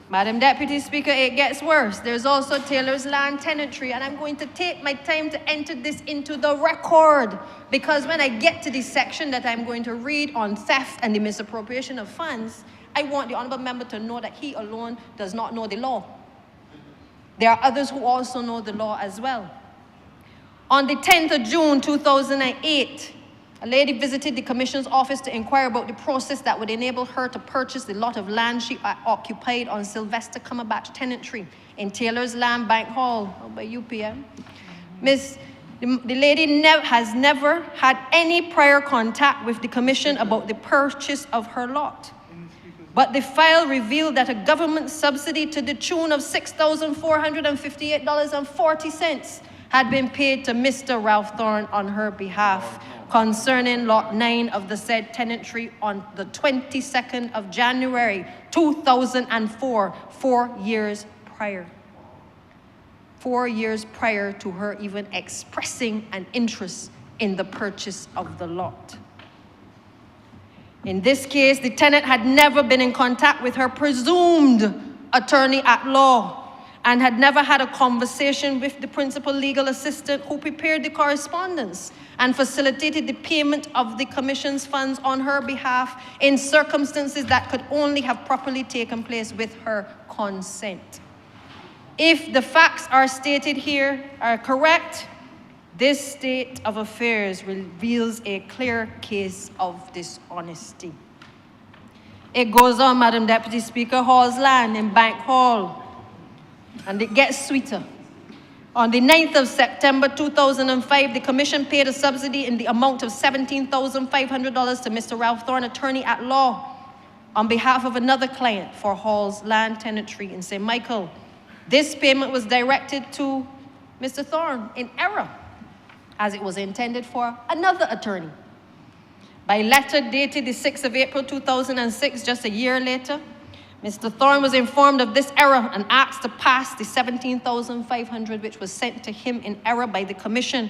Madam Deputy Speaker, it gets worse. There's also Taylor's land tenantry, and I'm going to take my time to enter this into the record, because when I get to the section that I'm going to read on theft and the misappropriation of funds, I want the honourable member to know that he alone does not know the law. There are others who also know the law as well. On the 10th of June 2008, a lady visited the Commission's office to inquire about the process that would enable her to purchase the lot of land she occupied on Sylvester Cumberbatch tenantry in Taylor's Land Bank Hall, by UPM. The lady has never had any prior contact with the Commission about the purchase of her lot. But the file revealed that a government subsidy to the tune of $6,458.40 had been paid to Mr. Ralph Thorne on her behalf concerning Lot 9 of the said tenantry on the 22nd of January 2004, 4 years prior. 4 years prior to her even expressing an interest in the purchase of the lot. In this case, the tenant had never been in contact with her presumed attorney at law and had never had a conversation with the principal legal assistant who prepared the correspondence and facilitated the payment of the Commission's funds on her behalf in circumstances that could only have properly taken place with her consent. If the facts are stated here are correct, This state of affairs reveals a clear case of dishonesty. It goes on, Madam Deputy Speaker, Hall's land in Bank Hall, and it gets sweeter. On the 9th of September 2005, the Commission paid a subsidy in the amount of $17,500 to Mr. Ralph Thorne, attorney at law, on behalf of another client for Hall's land tenantry in St. Michael. This payment was directed to Mr. Thorne in error, as it was intended for another attorney. By letter dated the 6th of April 2006, just a year later, Mr. Thorne was informed of this error and asked to pass the $17,500 which was sent to him in error by the Commission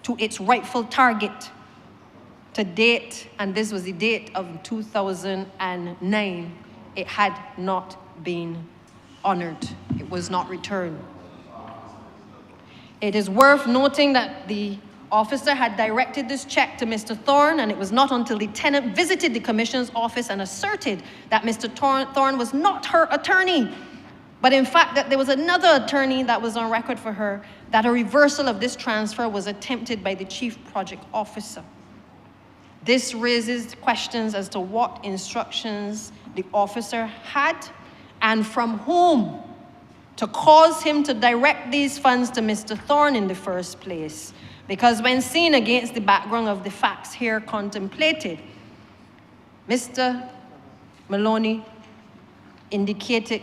to its rightful target. To date, and this was the date of 2009, it had not been honored. It was not returned. It is worth noting that the officer had directed this check to Mr. Thorne, and it was not until the tenant visited the Commission's office and asserted that Mr. Thorne was not her attorney, but in fact that there was another attorney that was on record for her, that a reversal of this transfer was attempted by the Chief Project Officer. This raises questions as to what instructions the officer had and from whom to cause him to direct these funds to Mr. Thorne in the first place. Because when seen against the background of the facts here contemplated, Mr. Mayor indicated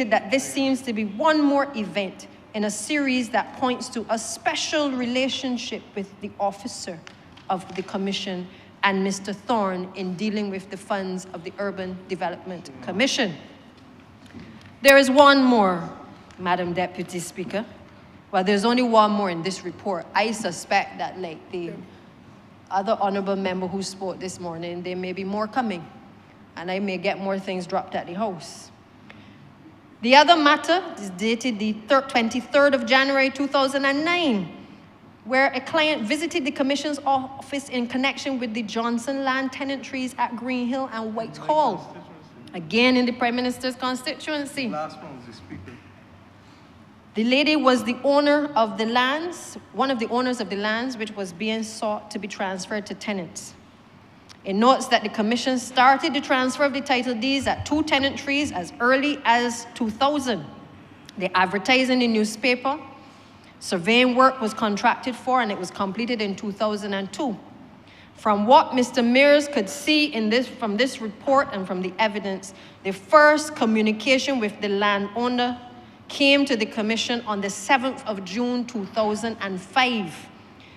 that this seems to be one more event in a series that points to a special relationship with the officer of the Commission and Mr. Thorne in dealing with the funds of the Urban Development Commission. There is one more, Madam Deputy Speaker. Well, there's only one more in this report. I suspect that, like the other honorable member who spoke this morning, there may be more coming, and I may get more things dropped at the House. The other matter is dated the 23rd of January 2009, where a client visited the Commission's office in connection with the Johnson land tenantries at Green Hill and Whitehall, again in the Prime Minister's constituency. Last one was the Speaker. The lady was the owner of the lands, one of the owners of the lands, which was being sought to be transferred to tenants. It notes that the Commission started the transfer of the title deeds at 2 tenantries as early as 2000. They advertised in the newspaper. Surveying work was contracted for, and it was completed in 2002. From what Mr. Mears could see from this report and from the evidence, the first communication with the landowner came to the Commission on the 7th of June 2005.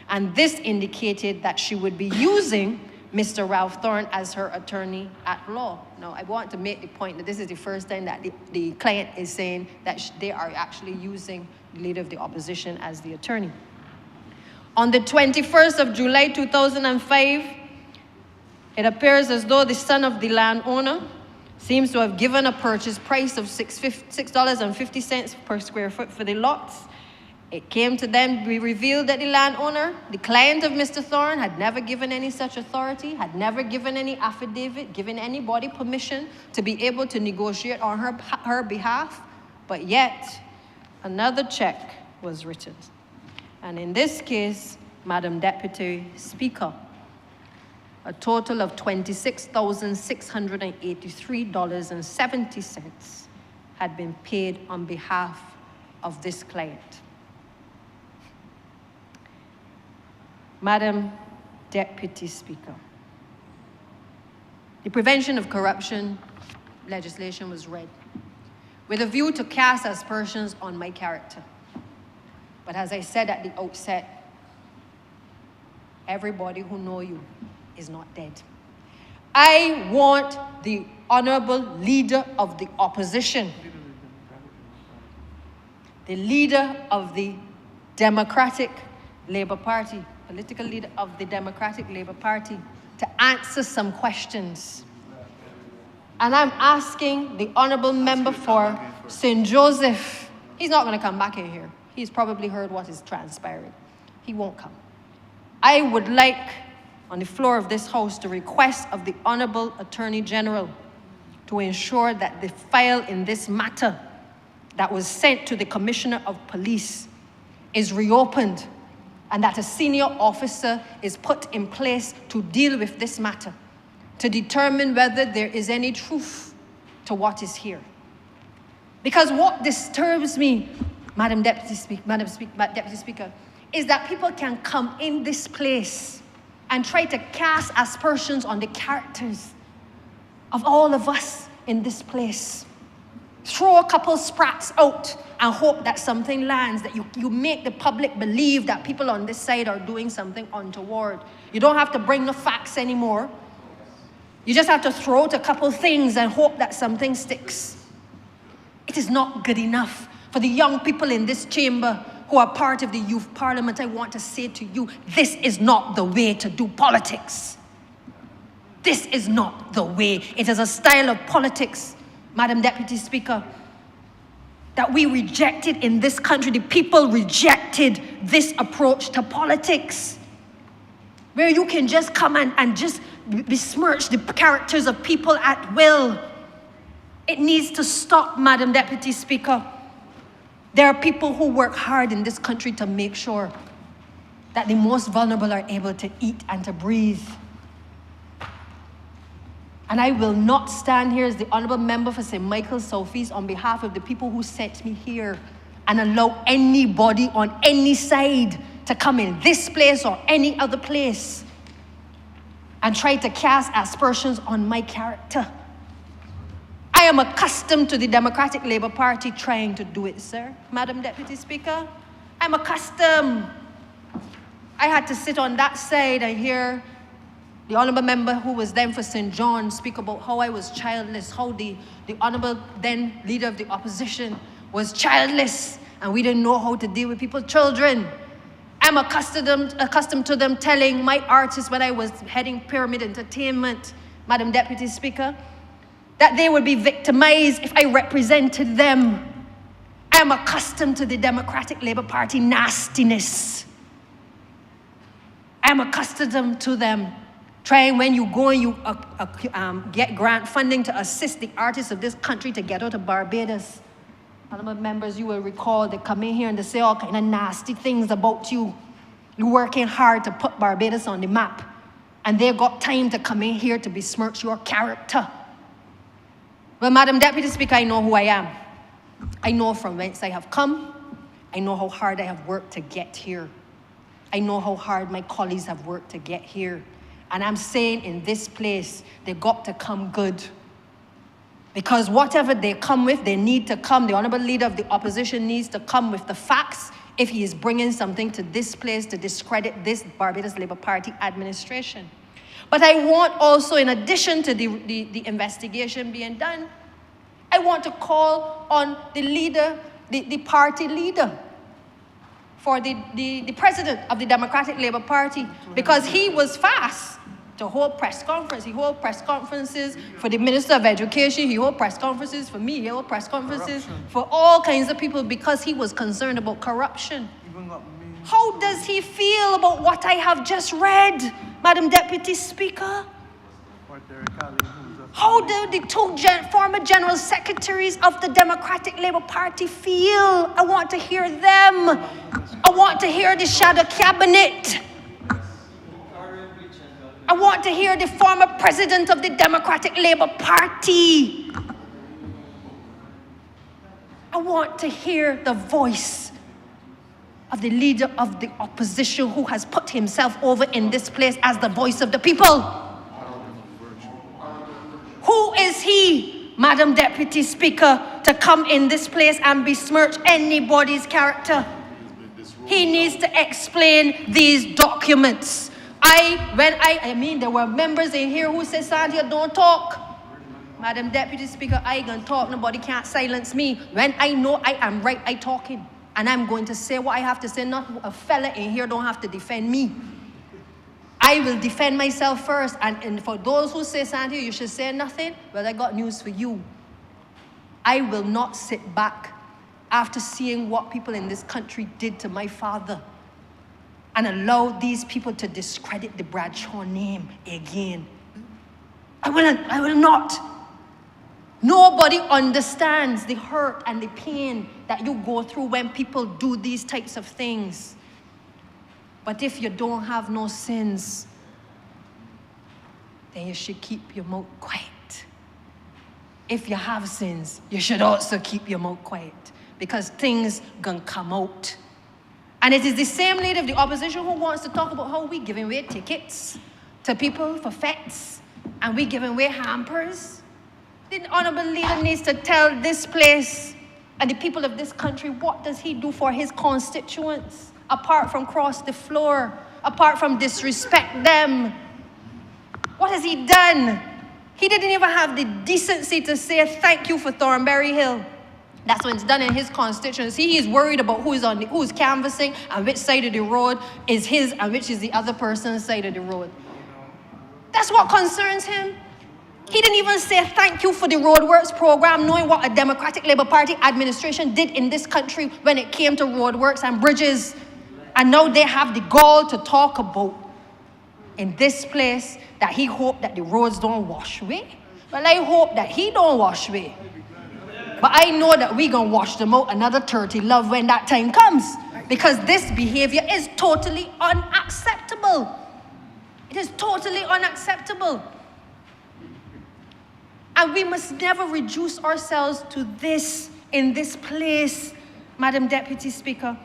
And this indicated that she would be using Mr. Ralph Thorne as her attorney at law. Now, I want to make the point that this is the first time that the client is saying that they are actually using the Leader of the Opposition as the attorney. On the 21st of July 2005, it appears as though the son of the landowner seems to have given a purchase price of $6.50 per square foot for the lots. It came to then be revealed that the landowner, the client of Mr. Thorne, had never given any such authority, had never given any affidavit, given anybody permission to be able to negotiate on her behalf, but yet another check was written. And in this case, Madam Deputy Speaker, a total of $26,683.70 had been paid on behalf of this client. Madam Deputy Speaker, the Prevention of Corruption legislation was read with a view to cast aspersions on my character. But as I said at the outset, everybody who knows you is not dead. I want the honorable Leader of the Opposition, the leader of the Democratic Labour Party, political leader of the Democratic Labour Party, to answer some questions. And I'm asking the honorable member for St. Joseph. He's not going to come back in here. He's probably heard what is transpiring. He won't come. I would like, on the floor of this House, to request of the Honorable Attorney General to ensure that the file in this matter that was sent to the Commissioner of Police is reopened and that a senior officer is put in place to deal with this matter, to determine whether there is any truth to what is here. Because what disturbs me, Madam Deputy Speaker, is that people can come in this place and try to cast aspersions on the characters of all of us in this place. Throw a couple sprats out and hope that something lands, that you make the public believe that people on this side are doing something untoward. You don't have to bring the facts anymore. You just have to throw out a couple things and hope that something sticks. It is not good enough. For the young people in this chamber who are part of the youth parliament, I want to say to you, this is not the way to do politics. This is not the way. It is a style of politics, Madam Deputy Speaker, that we rejected in this country. The people rejected this approach to politics, where you can just come and just besmirch the characters of people at will. It needs to stop, Madam Deputy Speaker. There are people who work hard in this country to make sure that the most vulnerable are able to eat and to breathe. And I will not stand here as the Honourable Member for St. Michael Southeast on behalf of the people who sent me here and allow anybody on any side to come in this place or any other place and try to cast aspersions on my character. I am accustomed to the Democratic Labour Party trying to do it, sir, Madam Deputy Speaker. I'm accustomed. I had to sit on that side and hear the Honourable Member who was then for St. John speak about how I was childless, how the Honourable then Leader of the Opposition was childless, and we didn't know how to deal with people's children. I'm accustomed to them telling my artists when I was heading Pyramid Entertainment, Madam Deputy Speaker, that they would be victimized if I represented them. I'm accustomed to the Democratic Labour Party nastiness. I'm accustomed to them trying, when you go and you get grant funding to assist the artists of this country to get out of Barbados. Honourable members, you will recall they come in here and they say all kind of nasty things about you. You're working hard to put Barbados on the map, and they got time to come in here to besmirch your character. Well, Madam Deputy Speaker, I know who I am. I know from whence I have come. I know how hard I have worked to get here. I know how hard my colleagues have worked to get here. And I'm saying in this place, they got to come good. Because whatever they come with, they need to come. The Honourable Leader of the Opposition needs to come with the facts if he is bringing something to this place to discredit this Barbados Labour Party administration. But I want also, in addition to the investigation being done, I want to call on the leader, the party leader for the president of the Democratic Labour Party, because he was fast to hold press conference. He held press conferences for the Minister of Education. He held press conferences for me. He held press conferences for all kinds of people because he was concerned about corruption. How does he feel about what I have just read, Madam Deputy Speaker? How do the two former General Secretaries of the Democratic Labour Party feel? I want to hear them. I want to hear the shadow cabinet. I want to hear the former president of the Democratic Labour Party. I want to hear the voice of the leader of the opposition who has put himself over in this place as the voice of the people. Who is he, Madam Deputy Speaker, to come in this place and besmirch anybody's character? He needs to explain these documents. There were members in here who said, Sandhya, don't talk. Madam Deputy Speaker, I can talk. Nobody can't silence me. When I know I am right, I talking. And I'm going to say what I have to say. Not a fella in here don't have to defend me. I will defend myself first. And for those who say, Sandhya, you should say nothing, well, I got news for you. I will not sit back after seeing what people in this country did to my father and allow these people to discredit the Bradshaw name again. I will not. Nobody understands the hurt and the pain that you go through when people do these types of things. But if you don't have no sins, then you should keep your mouth quiet. If you have sins, you should also keep your mouth quiet, because things gonna come out. And it is the same leader of the opposition who wants to talk about how we giving away tickets to people for fetes and we giving away hampers. The honorable leader needs to tell this place and the people of this country, what does he do for his constituents, apart from cross the floor, apart from disrespect them? What has he done? He didn't even have the decency to say thank you for Thornberry Hill. That's when it's done in his constituency. He's worried about who's canvassing and which side of the road is his and which is the other person's side of the road. That's what concerns him. He didn't even say thank you for the roadworks program, knowing what a Democratic Labour Party administration did in this country when it came to roadworks and bridges. And now they have the gall to talk about in this place that he hoped that the roads don't wash away. Well, I hope that he don't wash away. But I know that we gonna wash them out another 30 love when that time comes, because this behavior is totally unacceptable. It is totally unacceptable. And we must never reduce ourselves to this in this place, Madam Deputy Speaker.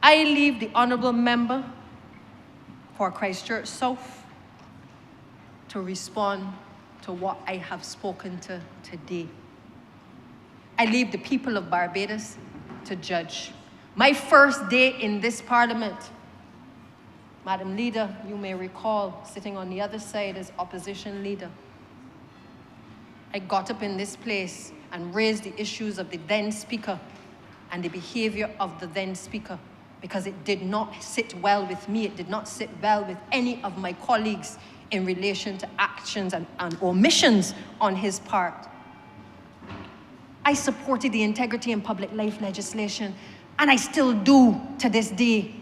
I leave the honorable member for Christchurch South to respond to what I have spoken to today. I leave the people of Barbados to judge. My first day in this parliament, Madam Leader, you may recall, sitting on the other side as opposition leader, I got up in this place and raised the issues of the then speaker and the behavior of the then speaker, because it did not sit well with me. It did not sit well with any of my colleagues in relation to actions and omissions on his part. I supported the integrity and public life legislation, and I still do to this day.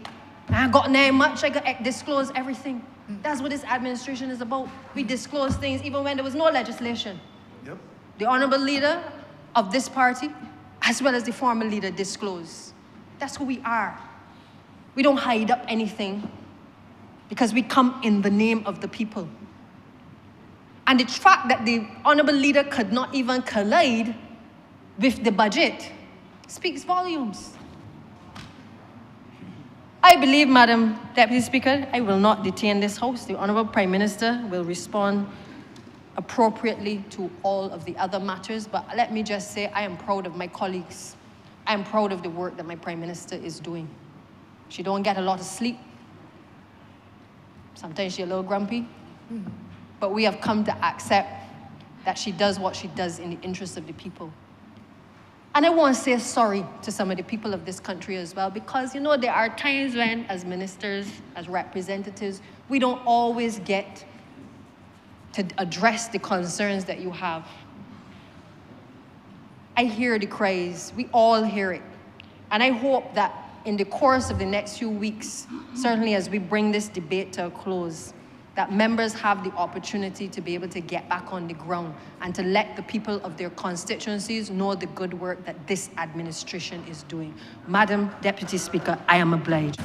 I got name much, I got disclose everything. That's what this administration is about. We disclose things even when there was no legislation. Yep. The honorable leader of this party, as well as the former leader, disclose. That's who we are. We don't hide up anything, because we come in the name of the people. And the fact that the honorable leader could not even collide with the budget speaks volumes. I believe, Madam Deputy Speaker, I will not detain this House. The Honorable Prime Minister will respond appropriately to all of the other matters, but let me just say I am proud of my colleagues. I am proud of the work that my Prime Minister is doing. She don't get a lot of sleep. Sometimes she's a little grumpy, but we have come to accept that she does what she does in the interest of the people. And I want to say sorry to some of the people of this country as well, because, you know, there are times when, as ministers, as representatives, we don't always get to address the concerns that you have. I hear the cries. We all hear it. And I hope that in the course of the next few weeks, certainly as we bring this debate to a close, that members have the opportunity to be able to get back on the ground and to let the people of their constituencies know the good work that this administration is doing. Madam Deputy Speaker, I am obliged.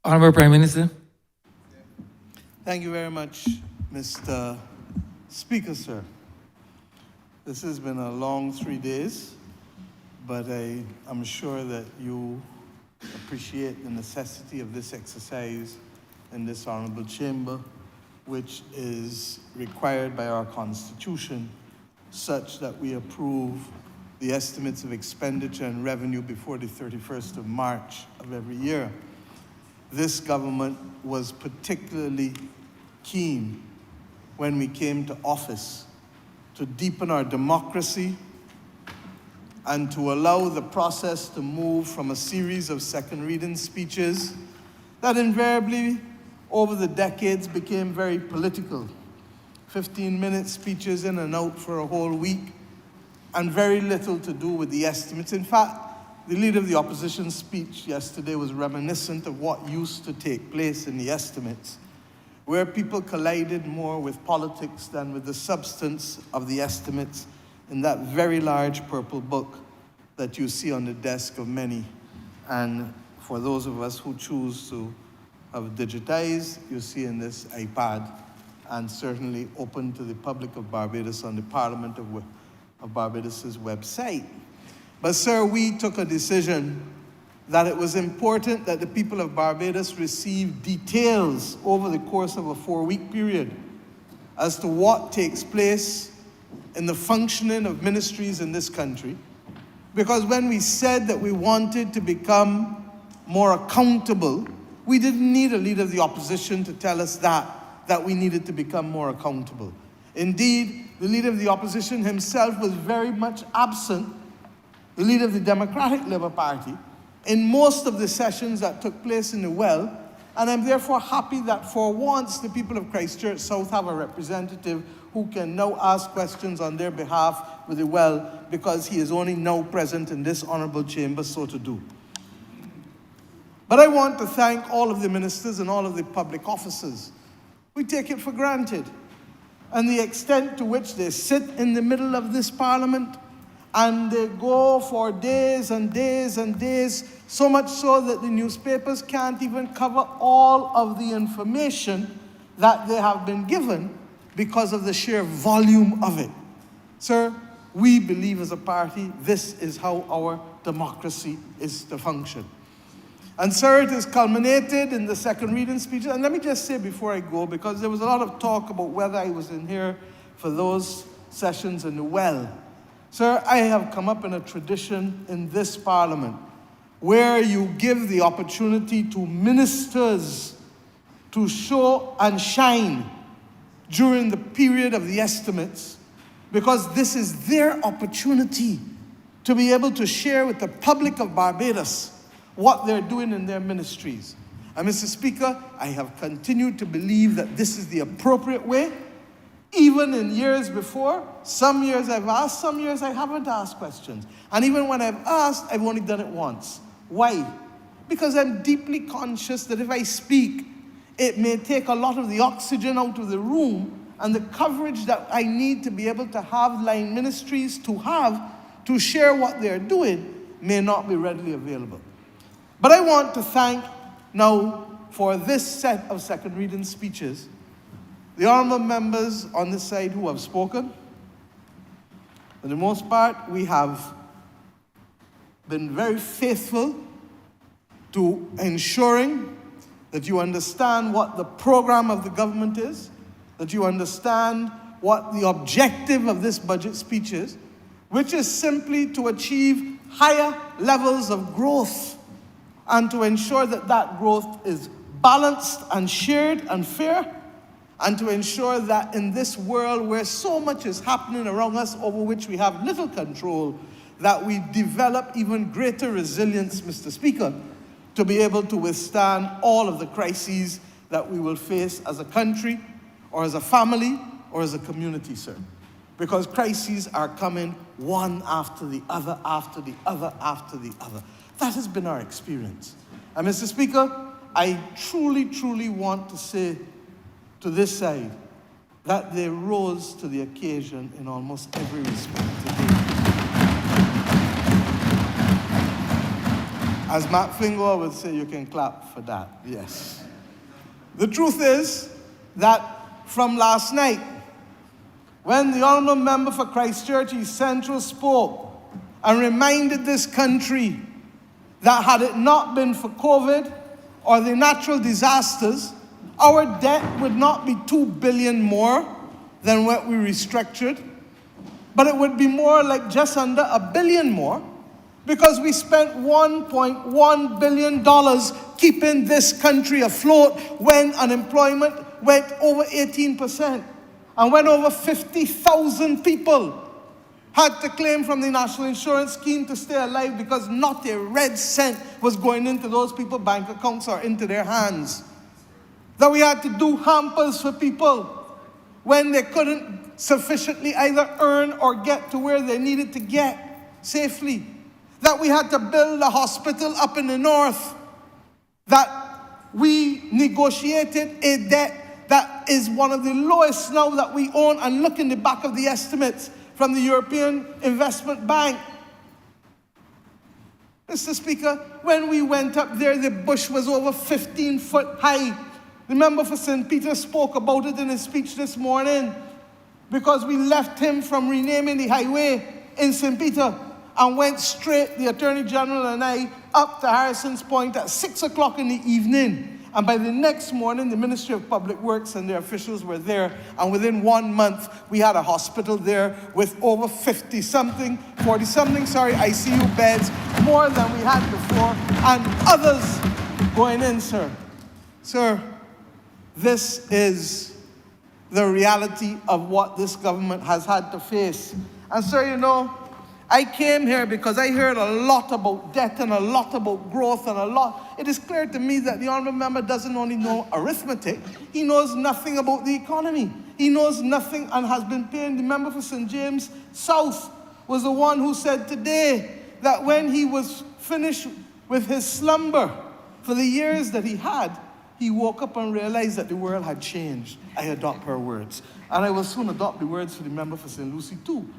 Honorable Prime Minister. Thank you very much, Mr. Speaker, sir. This has been a long 3 days, but I'm sure that you appreciate the necessity of this exercise in this honorable chamber which is required by our Constitution, such that we approve the estimates of expenditure and revenue before the 31st of March of every year. This government was particularly keen when we came to office to deepen our democracy and to allow the process to move from a series of second reading speeches that invariably over the decades became very political. 15-minute speeches in and out for a whole week, and very little to do with the estimates. In fact, the Leader of the Opposition speech yesterday was reminiscent of what used to take place in the estimates, where people collided more with politics than with the substance of the estimates in that very large purple book that you see on the desk of many. And for those of us who choose to have digitized, you see in this iPad, and certainly open to the public of Barbados on the Parliament of Barbados' website. But sir, we took a decision that it was important that the people of Barbados receive details over the course of a 4-week period as to what takes place in the functioning of ministries in this country. Because when we said that we wanted to become more accountable, we didn't need a Leader of the Opposition to tell us that we needed to become more accountable. Indeed, the Leader of the Opposition himself was very much absent, the Leader of the Democratic Labour Party, in most of the sessions that took place in the Well, and I'm therefore happy that for once the people of Christchurch South have a representative who can now ask questions on their behalf with the Well, because he is only now present in this honourable chamber so to do. But I want to thank all of the ministers and all of the public officers. We take it for granted. And the extent to which they sit in the middle of this parliament and they go for days and days and days, so much so that the newspapers can't even cover all of the information that they have been given because of the sheer volume of it. Sir, we believe as a party this is how our democracy is to function. And sir, it is culminated in the second reading speeches. And let me just say before I go, because there was a lot of talk about whether I was in here for those sessions in the Well. Sir, I have come up in a tradition in this parliament where you give the opportunity to ministers to show and shine during the period of the estimates, because this is their opportunity to be able to share with the public of Barbados what they're doing in their ministries. And Mr. Speaker, I have continued to believe that this is the appropriate way. Even in years before, some years I've asked, some years I haven't asked questions. And even when I've asked, I've only done it once. Why? Because I'm deeply conscious that if I speak, it may take a lot of the oxygen out of the room, and the coverage that I need to be able to have line ministries to share what they're doing may not be readily available. But I want to thank now for this set of second reading speeches the honourable members on this side who have spoken. For the most part, we have been very faithful to ensuring that you understand what the program of the government is, that you understand what the objective of this budget speech is, which is simply to achieve higher levels of growth and to ensure that that growth is balanced and shared and fair, and to ensure that in this world where so much is happening around us over which we have little control, that we develop even greater resilience, Mr. Speaker, to be able to withstand all of the crises that we will face as a country or as a family or as a community, sir. Because crises are coming one after the other, after the other, after the other. That has been our experience. And Mr. Speaker, I truly, truly want to say to this side that they rose to the occasion in almost every respect today. As Matt Fingal would say, you can clap for that, yes. The truth is that from last night, when the honourable member for Christchurch East Central spoke and reminded this country that had it not been for COVID or the natural disasters, our debt would not be $2 billion more than what we restructured, but it would be more like just under $1 billion more, because we spent $1.1 billion keeping this country afloat when unemployment went over 18%, and when over 50,000 people had to claim from the National Insurance Scheme to stay alive because not a red cent was going into those people's bank accounts or into their hands. That we had to do hampers for people when they couldn't sufficiently either earn or get to where they needed to get safely. That we had to build a hospital up in the north. That we negotiated a debt that is one of the lowest now that we own, and look in the back of the estimates from the European Investment Bank. Mr. Speaker, when we went up there, the bush was over 15 foot high. The member for St. Peter spoke about it in his speech this morning, because we left him from renaming the highway in St. Peter and went straight, the Attorney General and I, up to Harrison's Point at 6 o'clock in the evening. And by the next morning, the Ministry of Public Works and their officials were there. And within 1 month, we had a hospital there with over 40-something ICU beds, more than we had before, and others going in, sir. Sir, this is the reality of what this government has had to face. And sir, you know, I came here because I heard a lot about debt and a lot about growth and a lot. It is clear to me that the honourable member doesn't only know arithmetic, he knows nothing about the economy. He knows nothing and has been paying. The member for St. James South was the one who said today that when he was finished with his slumber for the years that he had, he woke up and realized that the world had changed. I adopt her words. And I will soon adopt the words for the member for St. Lucie too.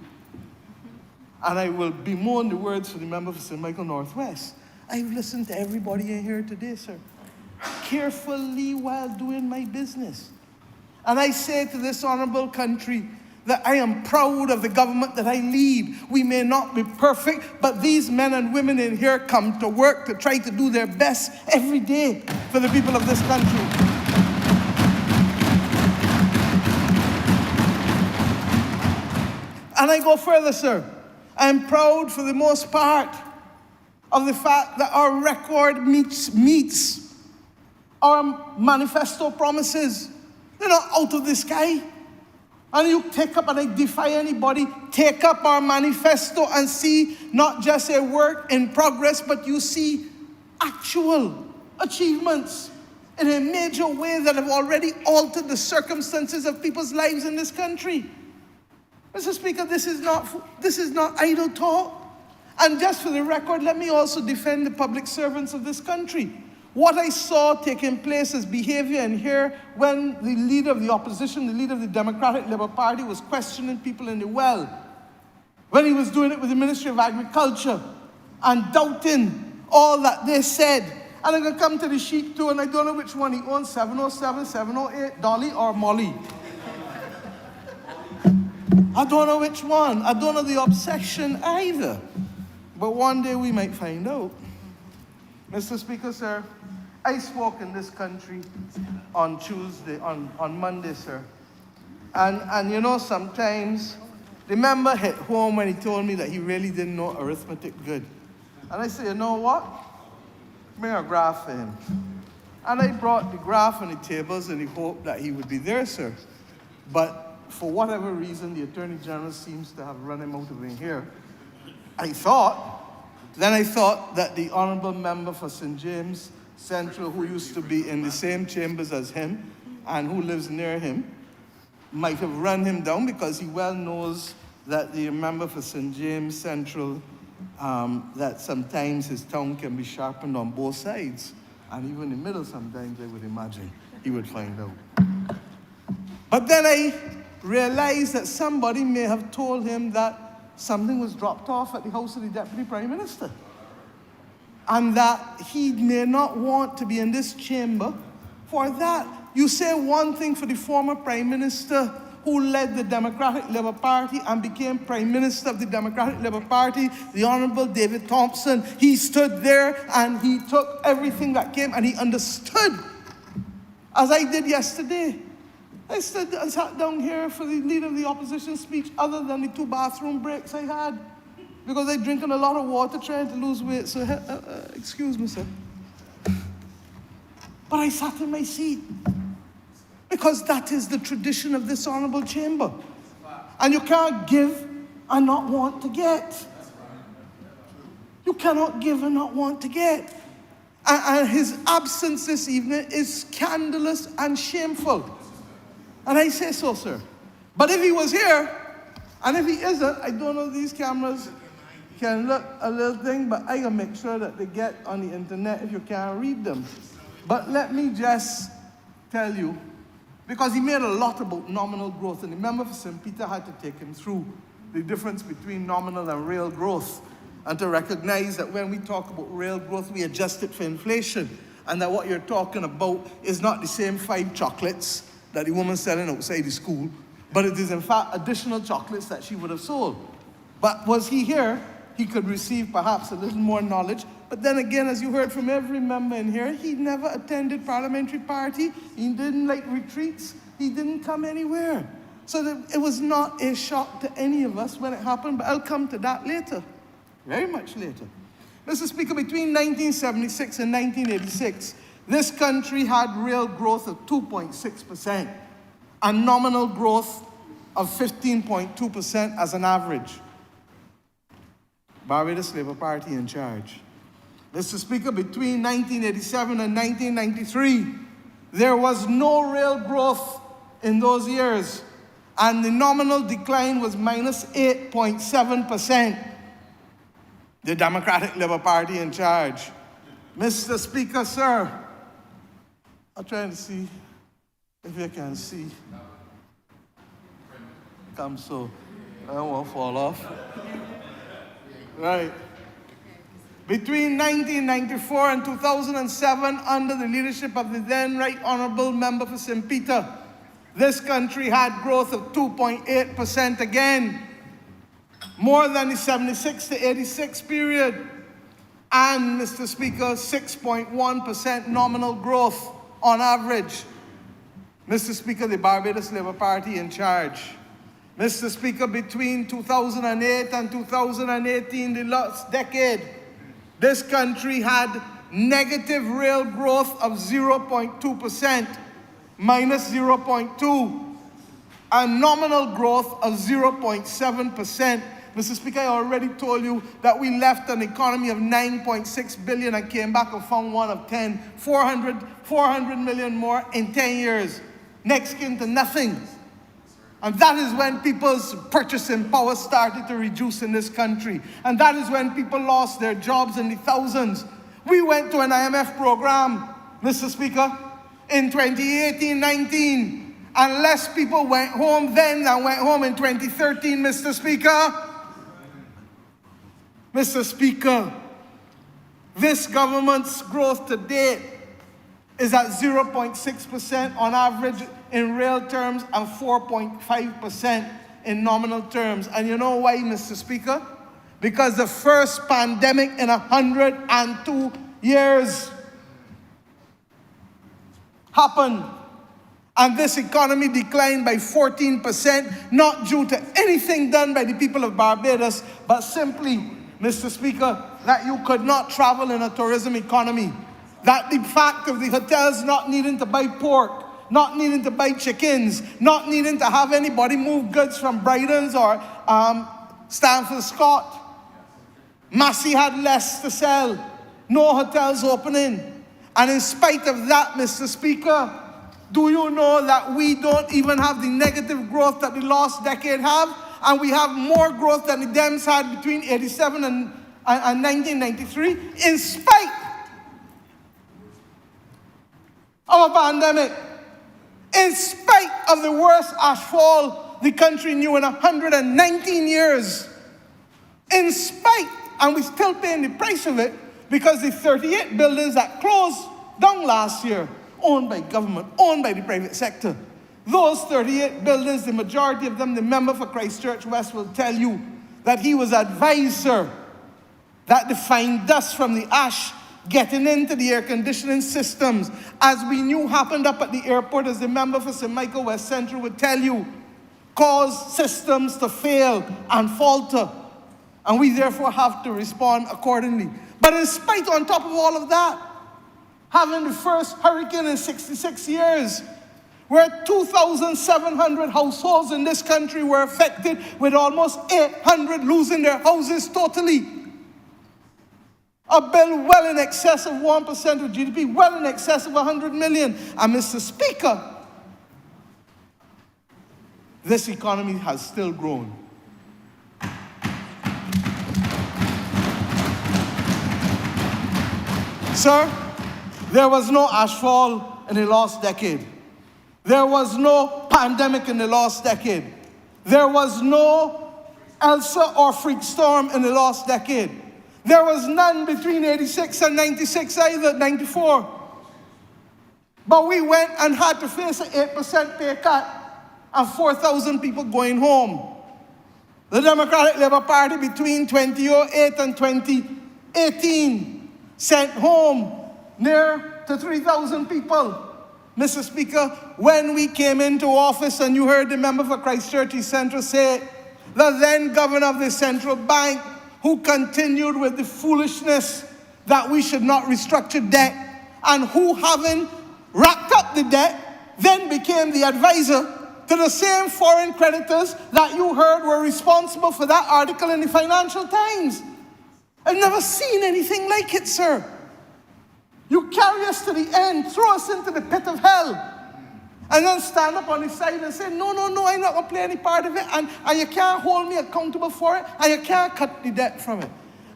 And I will bemoan the words for the member for St. Michael Northwest. I've listened to everybody in here today, sir, carefully while doing my business. And I say to this honorable country that I am proud of the government that I lead. We may not be perfect, but these men and women in here come to work to try to do their best every day for the people of this country. And I go further, sir. I'm proud for the most part of the fact that our record meets our manifesto promises. They're not out of the sky. And you take up, and I defy anybody, take up our manifesto and see not just a work in progress, but you see actual achievements in a major way that have already altered the circumstances of people's lives in this country. Mr. Speaker, this is not idle talk. And just for the record, let me also defend the public servants of this country. What I saw taking place as behavior in here when the leader of the opposition, the leader of the Democratic Labour Party, was questioning people in the well, when he was doing it with the Ministry of Agriculture and doubting all that they said. And I'm going to come to the sheep too, and I don't know which one he owns, 707, 708, Dolly or Molly. I don't know which one. I don't know the obsession either. But one day we might find out. Mr. Speaker, sir, I spoke in this country on Monday, sir. And you know, sometimes the member hit home when he told me that he really didn't know arithmetic good. And I said, you know what? Bring a graph for him. And I brought the graph and the tables in the hope that he would be there, sir. But for whatever reason, the Attorney General seems to have run him out of in here. I thought that the honorable member for St. James Central, who used to be in the same chambers as him and who lives near him, might have run him down, because he well knows that the member for St. James Central, that sometimes his tongue can be sharpened on both sides, and even in the middle sometimes, I would imagine he would find out. But then I realized that somebody may have told him that something was dropped off at the house of the Deputy Prime Minister, and that he may not want to be in this chamber for that. You say one thing for the former Prime Minister who led the Democratic Labour Party and became Prime Minister of the Democratic Labour Party, the Honourable David Thompson. He stood there and he took everything that came and he understood as I did yesterday. I sat down here for the leader of the opposition speech other than the 2 bathroom breaks I had because I drinking a lot of water trying to lose weight. So, excuse me, sir. But I sat in my seat because that is the tradition of this honorable chamber. And you can't give and not want to get. You cannot give and not want to get. And his absence this evening is scandalous and shameful. And I say so, sir. But if he was here, and if he isn't, I don't know if these cameras can look a little thing, but I can make sure that they get on the internet if you can't read them. But let me just tell you, because he made a lot about nominal growth, and the member for St. Peter had to take him through the difference between nominal and real growth, and to recognize that when we talk about real growth, we adjust it for inflation, and that what you're talking about is not the same 5 chocolates that the woman selling outside the school, but it is in fact additional chocolates that she would have sold. But was he here, he could receive perhaps a little more knowledge. But then again, as you heard from every member in here, he never attended parliamentary party, he didn't like retreats, he didn't come anywhere. So that it was not a shock to any of us when it happened, but I'll come to that later, very much later. Mr. Speaker, between 1976 and 1986, this country had real growth of 2.6% and nominal growth of 15.2% as an average. Barbados Labour Party in charge. Mr. Speaker, between 1987 and 1993, there was no real growth in those years, and the nominal decline was minus 8.7%. The Democratic Labour Party in charge. Mr. Speaker, sir, I'm trying to see if you can see. Come so, I don't want to fall off. Right. Between 1994 and 2007, under the leadership of the then Right Honourable Member for St. Peter, this country had growth of 2.8% again, more than the 76 to 86 period, and, Mr. Speaker, 6.1% nominal growth on average. Mr. Speaker, the Barbados Labour Party in charge. Mr. Speaker, between 2008 and 2018, the last decade, this country had negative real growth of 0.2%, minus 0.2, and nominal growth of 0.7%. Mr. Speaker, I already told you that we left an economy of 9.6 billion and came back and found one of 10, 400 million more in 10 years. Next kin to nothing. And that is when people's purchasing power started to reduce in this country. And that is when people lost their jobs in the thousands. We went to an IMF program, Mr. Speaker, in 2018-19. And less people went home then than went home in 2013, Mr. Speaker. Mr. Speaker, this government's growth to date is at 0.6% on average in real terms and 4.5% in nominal terms. And you know why, Mr. Speaker? Because the first pandemic in 102 years happened. And this economy declined by 14%, not due to anything done by the people of Barbados, but simply, Mr. Speaker, that you could not travel in a tourism economy. That the fact of the hotels not needing to buy pork, not needing to buy chickens, not needing to have anybody move goods from Brydon's or Stanford Scott. Massey had less to sell, no hotels opening. And in spite of that, Mr. Speaker, do you know that we don't even have the negative growth that the last decade have? And we have more growth than the Dems had between 87 and 1993, in spite of a pandemic, in spite of the worst ashfall the country knew in 119 years, in spite, and we're still paying the price of it, because the 38 buildings that closed down last year, owned by government, owned by the private sector. Those 38 buildings, the majority of them, the member for Christchurch West will tell you that he was advised, sir, that the fine dust from the ash getting into the air conditioning systems, as we knew happened up at the airport, as the member for St. Michael West Central would tell you, cause systems to fail and falter. And we therefore have to respond accordingly. But in spite, on top of all of that, having the first hurricane in 66 years, where 2,700 households in this country were affected, with almost 800 losing their houses totally. A bill well in excess of 1% of GDP, well in excess of 100 million. And Mr. Speaker, this economy has still grown. Sir, there was no ashfall in the last decade. There was no pandemic in the last decade. There was no Elsa or freak storm in the last decade. There was none between 86 and 96 either, 94. But we went and had to face an 8% pay cut and 4,000 people going home. The Democratic Labour Party between 2008 and 2018 sent home near to 3,000 people. Mr. Speaker, when we came into office, and you heard the member for Christchurch East Central say it, the then governor of the central bank, who continued with the foolishness that we should not restructure debt, and who, having racked up the debt, then became the advisor to the same foreign creditors that you heard were responsible for that article in the Financial Times. I've never seen anything like it, sir. You carry us to the end, throw us into the pit of hell, and then stand up on the side and say, no, I'm not going to play any part of it, and you can't hold me accountable for it, and you can't cut the debt from it.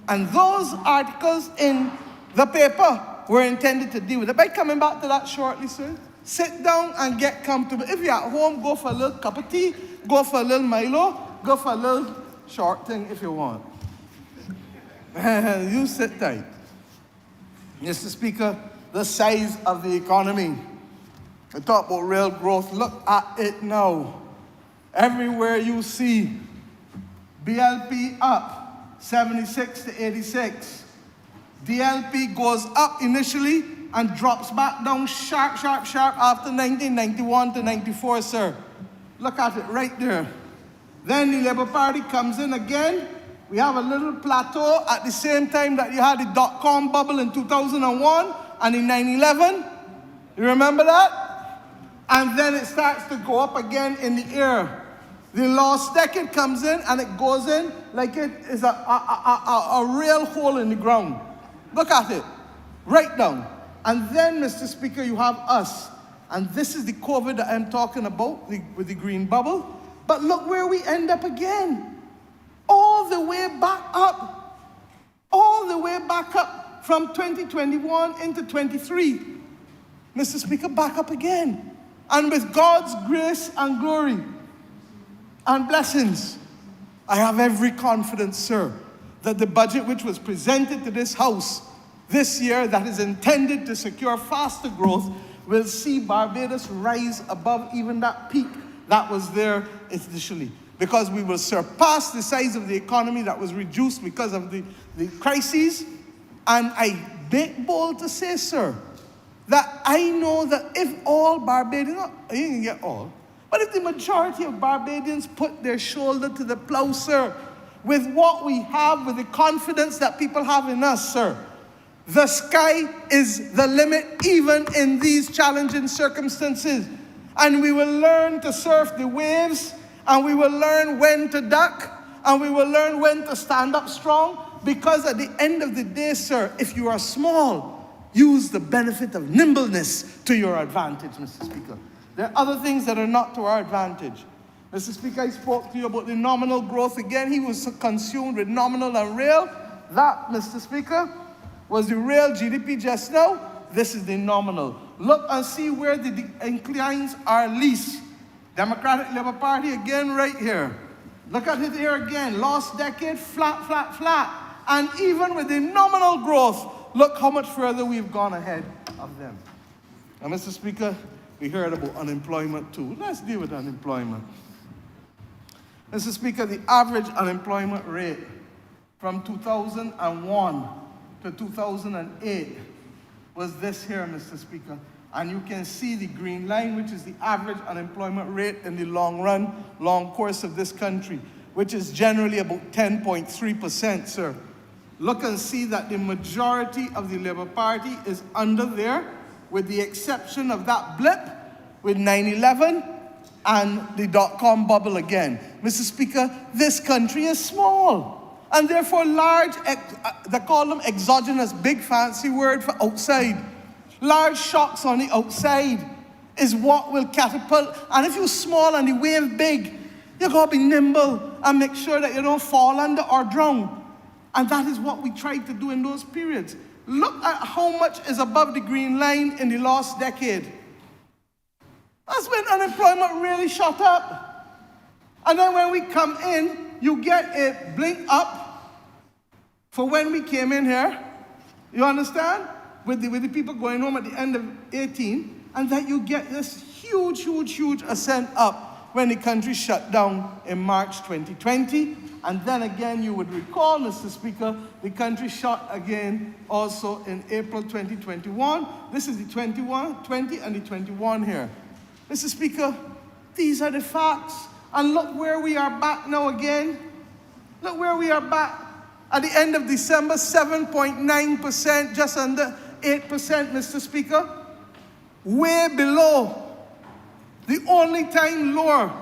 And those articles in the paper were intended to deal with it. By coming back to that shortly, sir, sit down and get comfortable. If you're at home, go for a little cup of tea, go for a little Milo, go for a little short thing if you want. You sit tight. Mr. Speaker, the size of the economy. I talk about real growth. Look at it now. Everywhere you see BLP up 76 to 86. DLP goes up initially and drops back down sharp after 1991 to 94, sir. Look at it right there. Then the Labour Party comes in again. We have a little plateau at the same time that you had the dot-com bubble in 2001 and in 9/11. You remember that? And then it starts to go up again in the air. The last decade comes in and it goes in like it is a real hole in the ground. Look at it, right down. And then, Mr. Speaker, you have us. And this is the COVID that I'm talking about, with the green bubble. But look where we end up again. All the way back up. All the way back up from 2021 into 23. Mr. Speaker, back up again. And with God's grace and glory and blessings, I have every confidence, sir, that the budget which was presented to this House this year that is intended to secure faster growth will see Barbados rise above even that peak that was there initially. Because we will surpass the size of the economy that was reduced because of the crises. And I beg bold to say, sir, that I know that if all Barbadians, you didn't get all, but if the majority of Barbadians put their shoulder to the plow, sir, with what we have, with the confidence that people have in us, sir, the sky is the limit even in these challenging circumstances. And we will learn to surf the waves, and we will learn when to duck, and we will learn when to stand up strong, because at the end of the day, sir, if you are small, use the benefit of nimbleness to your advantage, Mr. Speaker. There are other things that are not to our advantage. Mr. Speaker, I spoke to you about the nominal growth again. He was consumed with nominal and real. That, Mr. Speaker, was the real GDP just now. This is the nominal. Look and see where the inclines are least. Democratic Labour Party again right here. Look at it here again. Last decade, flat. And even with the nominal growth, look how much further we've gone ahead of them. Now, Mr. Speaker, we heard about unemployment too. Let's deal with unemployment. Mr. Speaker, the average unemployment rate from 2001 to 2008 was this here, Mr. Speaker. And you can see the green line, which is the average unemployment rate in the long run, long course of this country, which is generally about 10.3%, sir. Look and see that the majority of the Labour Party is under there, with the exception of that blip with 9/11 and the dot-com bubble again. Mr. Speaker, this country is small, and therefore large, they call them exogenous, big fancy word for outside. Large shocks on the outside is what will catapult. And if you're small and the wave big, you gotta be nimble and make sure that you don't fall under or drown. And that is what we tried to do in those periods. Look at how much is above the green line in the last decade. That's when unemployment really shot up. And then when we come in, you get a blink up for when we came in here. You understand? With the people going home at the end of 18, and then you get this huge, huge, huge ascent up when the country shut down in March 2020. And then again, you would recall, Mr. Speaker, the country shut again also in April 2021. This is the 20 and the 21 here. Mr. Speaker, these are the facts. And look where we are back now again. Look where we are back. At the end of December, 7.9%, just under 8%, Mr. Speaker. Way below. The only time lower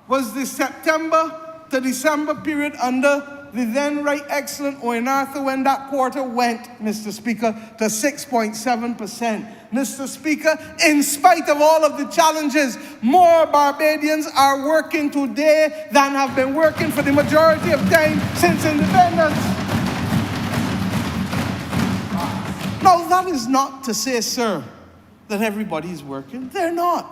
was the September to December period under the then Right Excellent Owen Arthur, when that quarter went, Mr. Speaker, to 6.7%. Mr. Speaker, in spite of all of the challenges, more Barbadians are working today than have been working for the majority of time since independence. Now, that is not to say, sir, that everybody is working. They're not.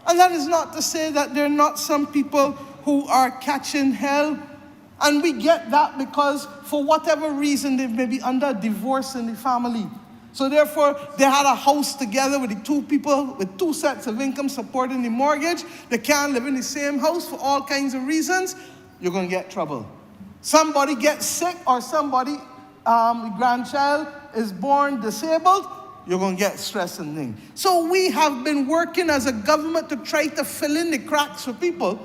And that is not to say that there are not some people who are catching hell. And we get that because, for whatever reason, they may be under a divorce in the family. So therefore, they had a house together with the two people with two sets of income supporting the mortgage. They can't live in the same house for all kinds of reasons. You're going to get trouble. Somebody gets sick, or somebody, the grandchild is born disabled, you're going to get stress and things. So we have been working as a government to try to fill in the cracks for people,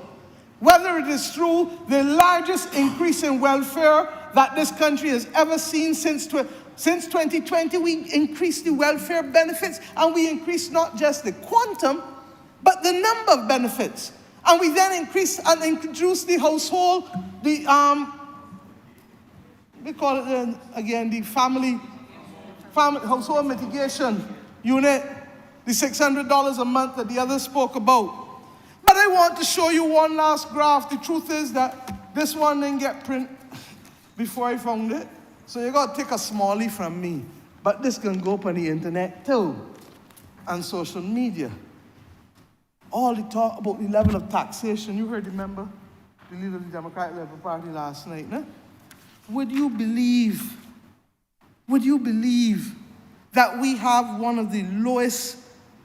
whether it is through the largest increase in welfare that this country has ever seen since 2020. We increased the welfare benefits, and we increased not just the quantum, but the number of benefits. And we then increased and introduced the household, we call it again, the family household mitigation unit, the $600 a month that the others spoke about. But I want to show you one last graph. The truth is that this one didn't get print before I found it. So you got to take a smallie from me. But this can go up on the internet too, and social media. All the talk about the level of taxation. You heard, remember, the leader of the Democratic Labour Party last night, no? Would you believe that we have one of the lowest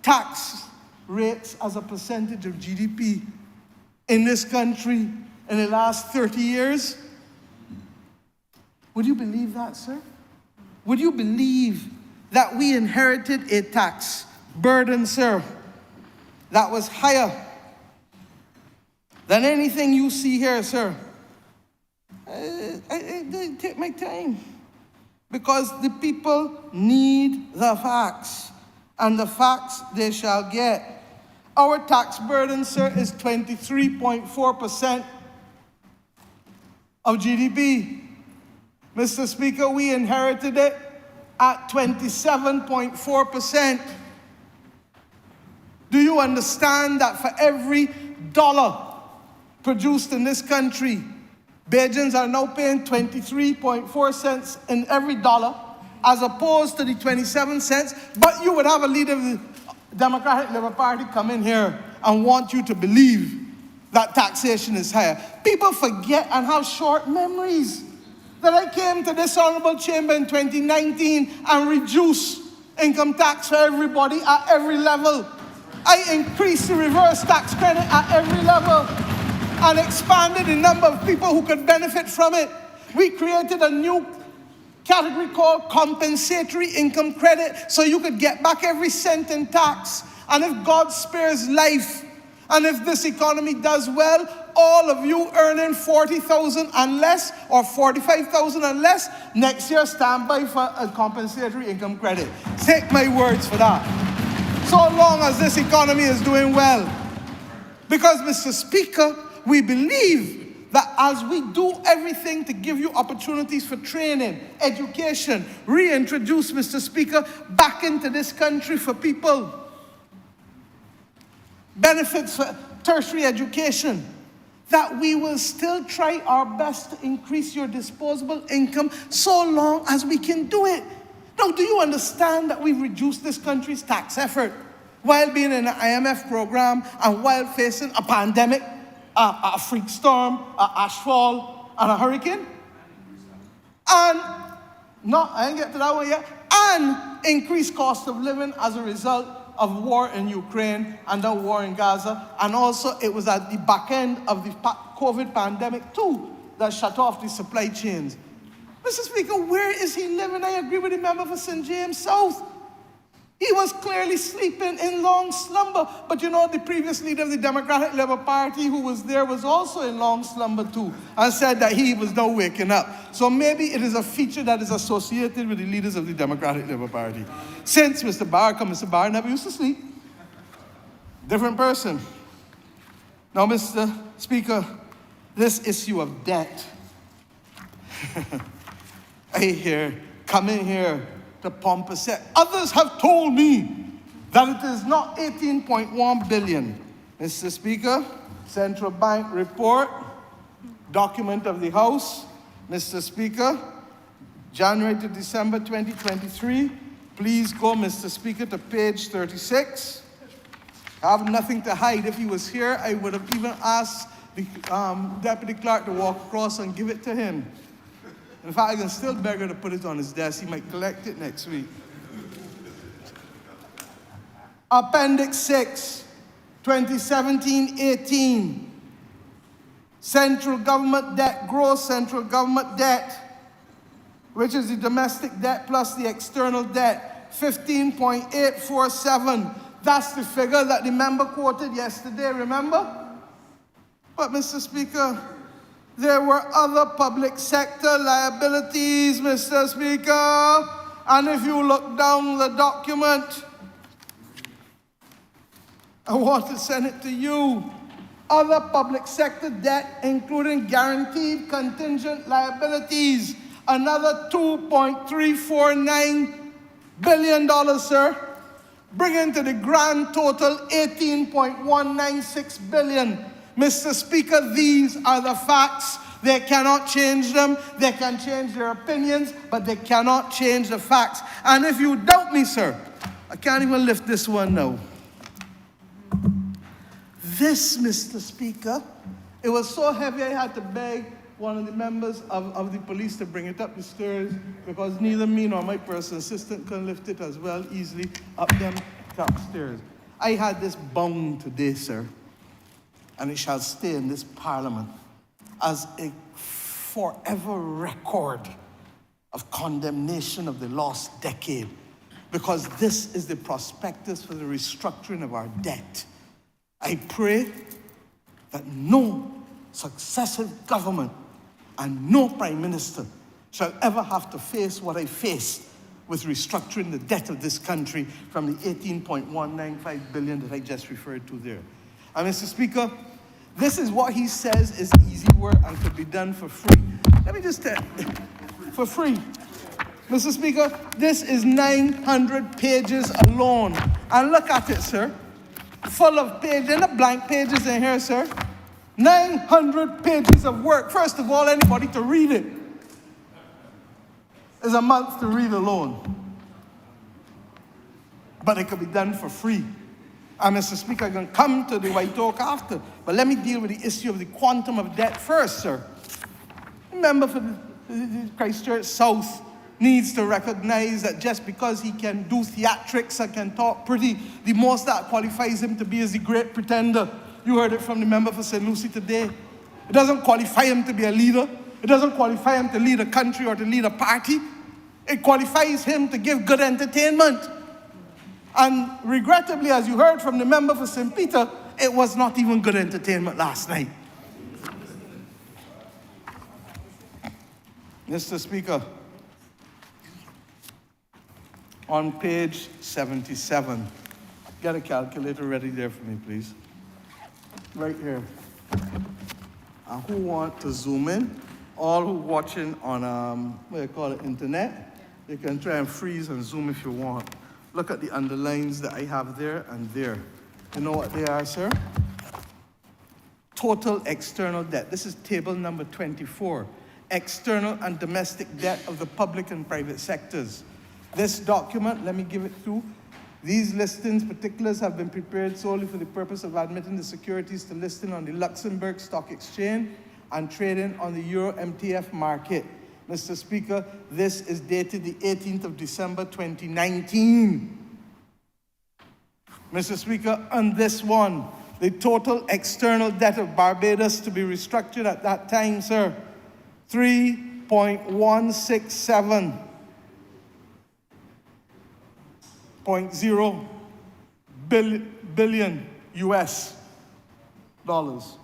tax rates as a percentage of GDP in this country in the last 30 years? Would you believe that, sir? Would you believe that we inherited a tax burden, sir, that was higher than anything you see here, sir? I take my time, because the people need the facts, and the facts they shall get. Our tax burden, sir, is 23.4% of GDP. Mr. Speaker, we inherited it at 27.4%. Do you understand that for every dollar produced in this country, Bajans are now paying 23.4 cents in every dollar, as opposed to the 27 cents. But you would have a leader of the Democratic Labour Party come in here and want you to believe that taxation is higher. People forget and have short memories that I came to this honorable chamber in 2019 and reduced income tax for everybody at every level. I increased the reverse tax credit at every level and expanded the number of people who could benefit from it. We created a new category called compensatory income credit, so you could get back every cent in tax. And if God spares life, and if this economy does well, all of you earning 40,000 and less or 45,000 and less, next year stand by for a compensatory income credit. Take my words for that. So long as this economy is doing well. Because, Mr. Speaker, we believe that as we do everything to give you opportunities for training, education, reintroduce, Mr. Speaker, back into this country for people, benefits for tertiary education, that we will still try our best to increase your disposable income so long as we can do it. Now, do you understand that we've reduced this country's tax effort while being in an IMF program and while facing a pandemic, a freak storm, an ashfall, and a hurricane? And, no, I ain't get to that one yet, and increased cost of living as a result of war in Ukraine and the war in Gaza. And also it was at the back end of the COVID pandemic too that shut off the supply chains. Mr. Speaker, where is he living? I agree with the member for St. James South. He was clearly sleeping in long slumber. But you know, the previous leader of the Democratic Labour Party who was there was also in long slumber too, and said that he was now waking up. So maybe it is a feature that is associated with the leaders of the Democratic Labour Party. Since Mr. Barr never used to sleep. Different person. Now, Mr. Speaker, this issue of debt. I come in here to Pompous said, others have told me that it is not 18.1 billion. Mr. Speaker, Central Bank report, document of the House. Mr. Speaker, January to December 2023. Please go, Mr. Speaker, to page 36. I have nothing to hide. If he was here, I would have even asked the deputy clerk to walk across and give it to him. In fact, I can still beg her to put it on his desk. He might collect it next week. Appendix 6, 2017-18. Central government debt, gross central government debt, which is the domestic debt plus the external debt, 15.847. That's the figure that the member quoted yesterday, remember? But, Mr. Speaker, there were other public sector liabilities, Mr. Speaker. And if you look down the document, I want to send it to you. Other public sector debt, including guaranteed contingent liabilities, another $2.349 billion, sir, bringing to the grand total $18.196 billion. Mr. Speaker, these are the facts. They cannot change them. They can change their opinions, but they cannot change the facts. And if you doubt me, sir, I can't even lift this one now. This, Mr. Speaker, it was so heavy I had to beg one of the members of the police to bring it up the stairs because neither me nor my personal assistant can lift it as well easily up them stairs. I had this bound today, sir, and it shall stay in this parliament as a forever record of condemnation of the lost decade, because this is the prospectus for the restructuring of our debt. I pray that no successive government and no prime minister shall ever have to face what I faced with restructuring the debt of this country from the 18.195 billion that I just referred to there. And Mr. Speaker, this is what he says is easy work and could be done for free. Let me just tell you, for free. Mr. Speaker, this is 900 pages alone. And look at it, sir. Full of pages, and the blank pages in here, sir. 900 pages of work. First of all, anybody to read it is a month to read alone. But it could be done for free. And Mr. Speaker, I'm going to come to the White Oak after, but let me deal with the issue of the quantum of debt first, sir. Remember, for the Christchurch South needs to recognize that just because he can do theatrics and can talk pretty, the most that qualifies him to be is the great pretender. You heard it from the member for St. Lucie today. It doesn't qualify him to be a leader. It doesn't qualify him to lead a country or to lead a party. It qualifies him to give good entertainment. And regrettably, as you heard from the member for St. Peter, it was not even good entertainment last night. Mr. Speaker, on page 77, get a calculator ready there for me, please. Right here. And who want to zoom in? All who watching on, what do you call it, internet, you can try and freeze and zoom if you want. Look at the underlines that I have there and there. You know what they are, sir? Total external debt. This is table number 24. External and domestic debt of the public and private sectors. This document, let me give it through. These listings, particulars have been prepared solely for the purpose of admitting the securities to listing on the Luxembourg Stock Exchange and trading on the Euro MTF market. Mr. Speaker, this is dated the 18th of December 2019. Mr. Speaker, on this one, the total external debt of Barbados to be restructured at that time, sir, 3.167.0 billion US dollars,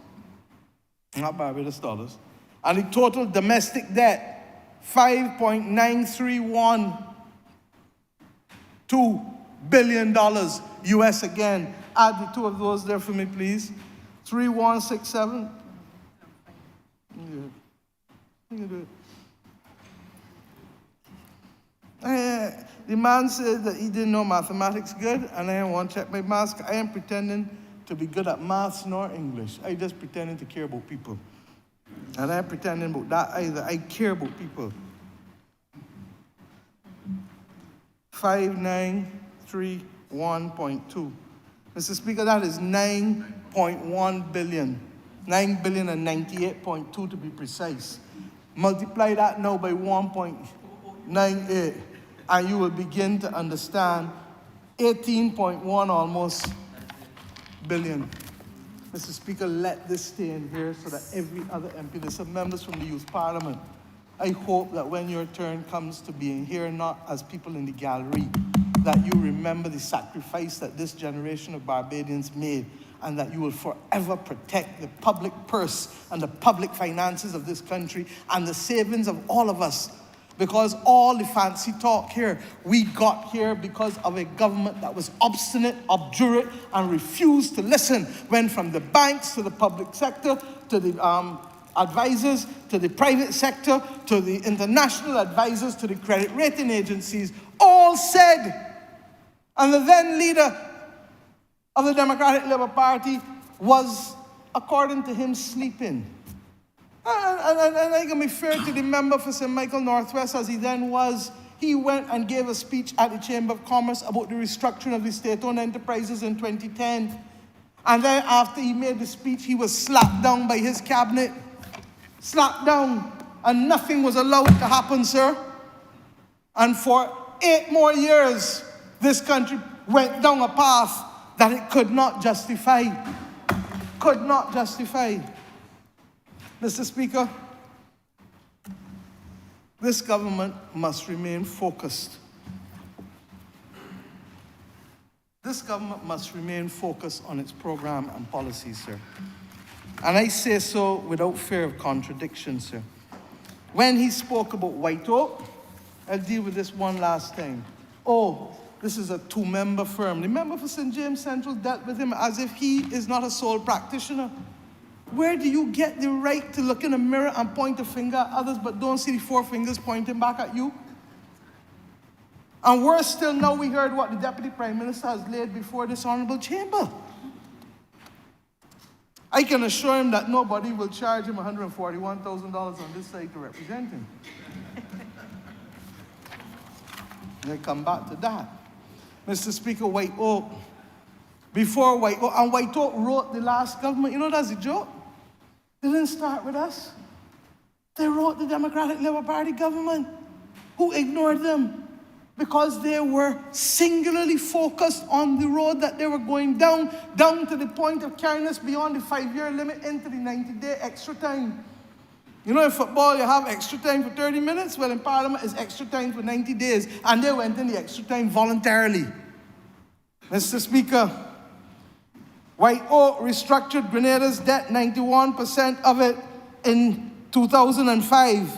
not Barbados dollars. And the total domestic debt, 5.9312 billion dollars US again. Add the two of those there for me, please. 3167. You can do it. The man said that he didn't know mathematics good, and I want to check my mask. I am pretending to be good at maths nor English. I just pretending to care about people. And I'm pretending about that either. I care about people. 5931.2. Mr. Speaker, that is 9.1 billion. 9,098.2 to be precise. Multiply that now by 1.98, and you will begin to understand 18.1 almost billion. Mr. Speaker, let this stay in here so that every other MP, there's some members from the Youth Parliament, I hope that when your turn comes to being here, not as people in the gallery, that you remember the sacrifice that this generation of Barbadians made, and that you will forever protect the public purse and the public finances of this country and the savings of all of us. Because all the fancy talk here, we got here because of a government that was obstinate, obdurate, and refused to listen. Went from the banks to the public sector, to the advisors, to the private sector, to the international advisors, to the credit rating agencies, all said. And the then leader of the Democratic Labour Party was, according to him, sleeping. And I can be fair to the member for St. Michael Northwest, as he then was. He went and gave a speech at the Chamber of Commerce about the restructuring of the state-owned enterprises in 2010. And then after he made the speech, he was slapped down by his cabinet. Slapped down. And nothing was allowed to happen, sir. And for 8 more years, this country went down a path that it could not justify. Could not justify. Mr. Speaker, this government must remain focused. This government must remain focused on its program and policies, sir. And I say so without fear of contradiction, sir. When he spoke about White Oak, I'll deal with this one last time. Oh, this is a 2-member firm. The member for St. James Central dealt with him as if he is not a sole practitioner. Where do you get the right to look in a mirror and point a finger at others but don't see the 4 fingers pointing back at you? And worse still, now we heard what the Deputy Prime Minister has laid before this honorable chamber. I can assure him that nobody will charge him $141,000 on this side to represent him. And I come back to that. Mr. Speaker, White Oak. Before White Oak, and White Oak wrote the last government. You know that's a joke? They didn't start with us. They wrote the Democratic Labour Party government, who ignored them because they were singularly focused on the road that they were going down to the point of carrying us beyond the 5-year limit into the 90-day extra time. You know, in football, you have extra time for 30 minutes. Well, in Parliament, it's extra time for 90 days. And they went in the extra time voluntarily. Mr. Speaker, White Oak restructured Grenada's debt, 91% of it in 2005.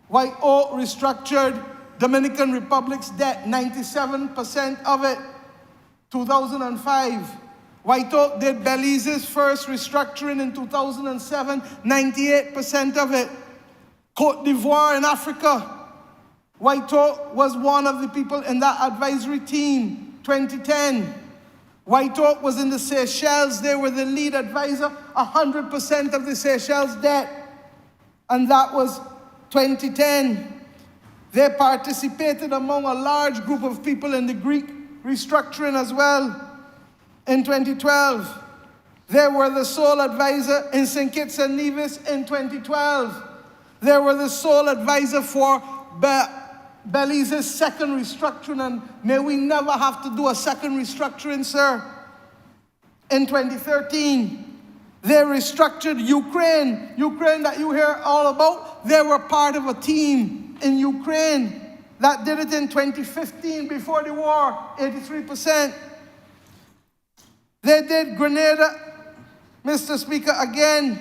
White Oak restructured Dominican Republic's debt, 97% of it, 2005. White Oak did Belize's first restructuring in 2007, 98% of it. Côte d'Ivoire in Africa, White Oak was one of the people in that advisory team, 2010. White Oak was in the Seychelles, they were the lead advisor, 100% of the Seychelles debt, and that was 2010. They participated among a large group of people in the Greek restructuring as well. In 2012, they were the sole advisor in St. Kitts and Nevis in 2012. They were the sole advisor for Belize's second restructuring, and may we never have to do a second restructuring, sir. In 2013, they restructured Ukraine. Ukraine that you hear all about, they were part of a team in Ukraine that did it in 2015 before the war, 83%. They did Grenada, Mr. Speaker, again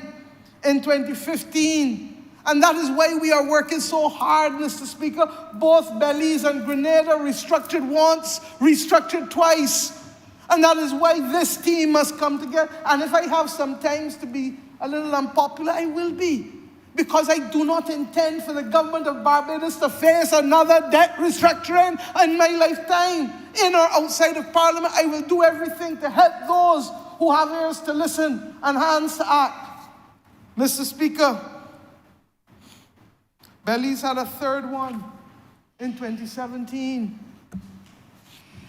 in 2015. And that is why we are working so hard, Mr. Speaker. Both Belize and Grenada restructured once, restructured twice. And that is why this team must come together. And if I have some times to be a little unpopular, I will be. Because I do not intend for the government of Barbados to face another debt restructuring in my lifetime. In or outside of Parliament, I will do everything to help those who have ears to listen and hands to act. Mr. Speaker, Belize had a third one in 2017.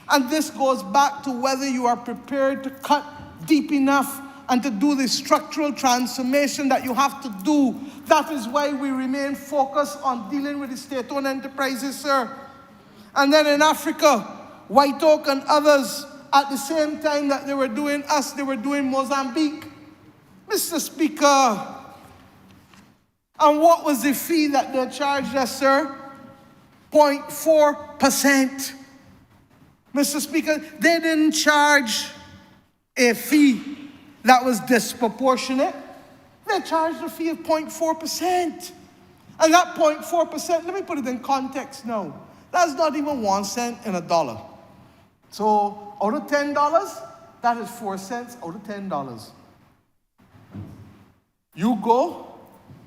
And this goes back to whether you are prepared to cut deep enough and to do the structural transformation that you have to do. That is why we remain focused on dealing with the state-owned enterprises, sir. And then in Africa, White Oak and others, at the same time that they were doing us, they were doing Mozambique. Mr. Speaker, and what was the fee that they charged us, sir? 0.4%. Mr. Speaker, they didn't charge a fee that was disproportionate. They charged a fee of 0.4%. And that 0.4%, let me put it in context now. That's not even 1 cent in a dollar. So out of $10, that is 4 cents out of $10. You go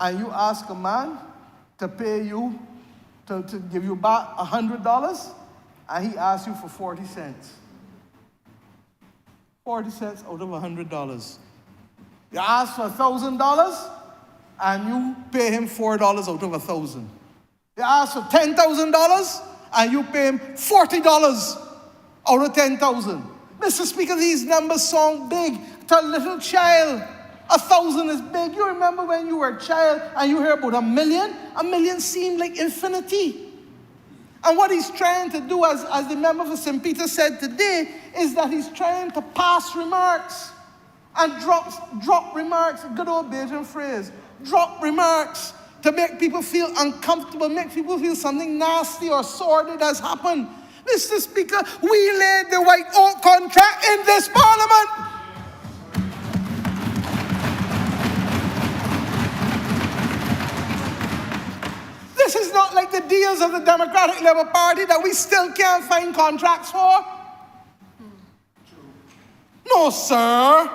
and you ask a man to pay you, to give you back $100, and he asks you for 40 cents. 40 cents out of $100. You ask for $1,000, and you pay him $4 out of $1,000. You ask for $10,000, and you pay him $40 out of $10,000. Mr. Speaker, these numbers sound big to a little child. 1,000 is big. You remember when you were a child and you hear about 1 million? 1 million seemed like infinity. And what he's trying to do, as the member for St. Peter said today, is that he's trying to pass remarks and drop remarks, good old Bajan phrase, drop remarks to make people feel uncomfortable, make people feel something nasty or sordid has happened. Mr. Speaker, we laid the White Oak contract in this Parliament. This is not like the deals of the Democratic Labour Party that we still can't find contracts for. No, sir.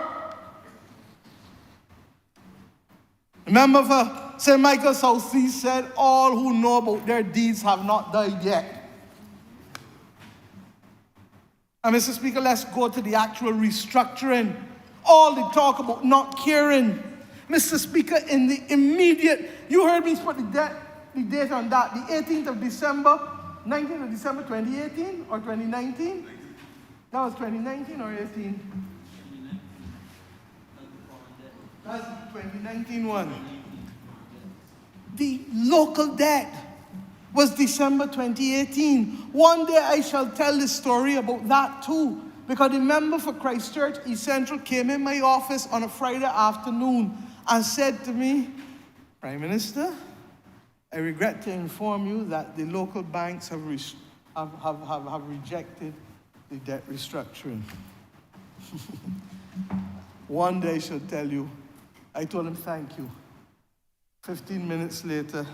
Remember for St. Michael Southeast said, all who know about their deeds have not died yet. And Mr. Speaker, let's go to the actual restructuring. All the talk about not caring. Mr. Speaker, in the immediate, you heard me put the date on that, the 18th of December, 19th of December 2018 or 2019? That was 2019 or 18? That's the 2019 one. The local debt was December 2018. One day I shall tell the story about that too. Because the member for Christchurch East Central came in my office on a Friday afternoon and said to me, Prime Minister, I regret to inform you that the local banks have rejected the debt restructuring. One day I shall tell you, I told him thank you. 15 minutes later,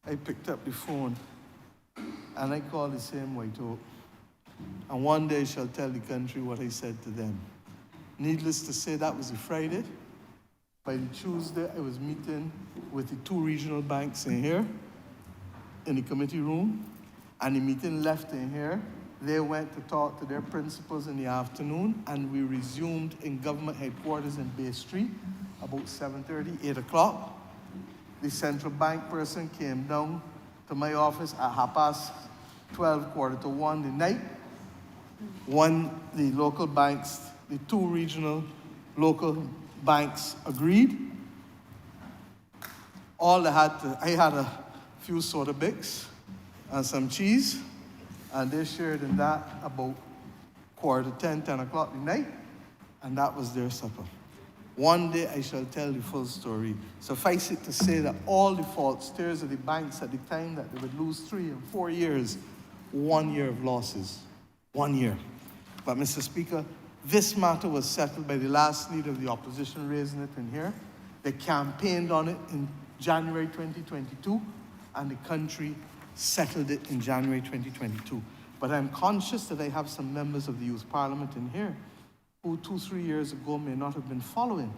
I picked up the phone and I called the same White Oak. And one day I shall tell the country what I said to them. Needless to say, that was a Friday. By the Tuesday, I was meeting with the 2 regional banks in here, in the committee room, and the meeting left in here. They went to talk to their principals in the afternoon, and we resumed in government headquarters in Bay Street about 7:30, 8 o'clock. The central bank person came down to my office at 12:30, quarter to 1 the night. The local banks, the 2 regional local banks agreed. I had a few soda bicks and some cheese, and they shared in that about quarter to 10, 10 o'clock the night, and that was their supper. One day I shall tell the full story. Suffice it to say that all the fraudsters of the banks at the time that they would lose 3 and 4 years, 1 year of losses. 1 year. But Mr. Speaker, this matter was settled by the last leader of the opposition raising it in here. They campaigned on it in January 2022, and the country settled it in January 2022. But I'm conscious that I have some members of the Youth Parliament in here who 2-3 years ago may not have been following.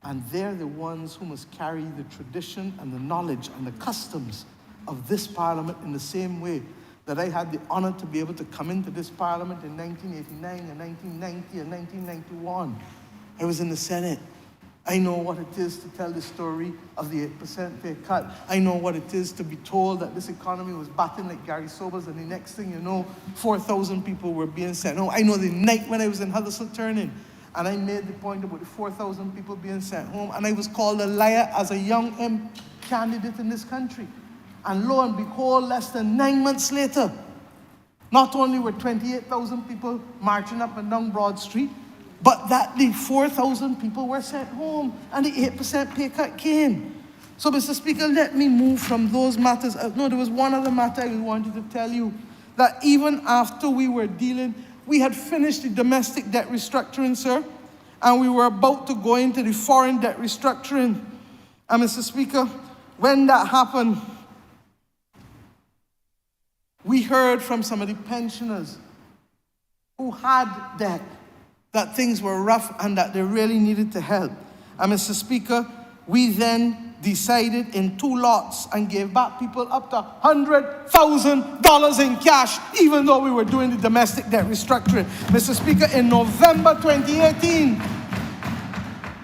And they're the ones who must carry the tradition and the knowledge and the customs of this Parliament in the same way that I had the honor to be able to come into this Parliament in 1989 and 1990 and 1991. I was in the Senate. I know what it is to tell the story of the 8% pay cut. I know what it is to be told that this economy was batting like Gary Sobers, and the next thing you know, 4,000 people were being sent home. I know the night when I was in Huddersfield Turning, and I made the point about the 4,000 people being sent home, and I was called a liar as a young candidate in this country. And lo and behold, less than 9 months later, not only were 28,000 people marching up and down Broad Street, but that the 4,000 people were sent home and the 8% pay cut came. So, Mr. Speaker, let me move from those matters. No, there was one other matter I wanted to tell you, that even after we were dealing, we had finished the domestic debt restructuring, sir, and we were about to go into the foreign debt restructuring. And, Mr. Speaker, when that happened, we heard from some of the pensioners who had debt that things were rough and that they really needed to help. And Mr. Speaker, we then decided in 2 lots and gave back people up to $100,000 in cash, even though we were doing the domestic debt restructuring. Mr. Speaker, in November 2018,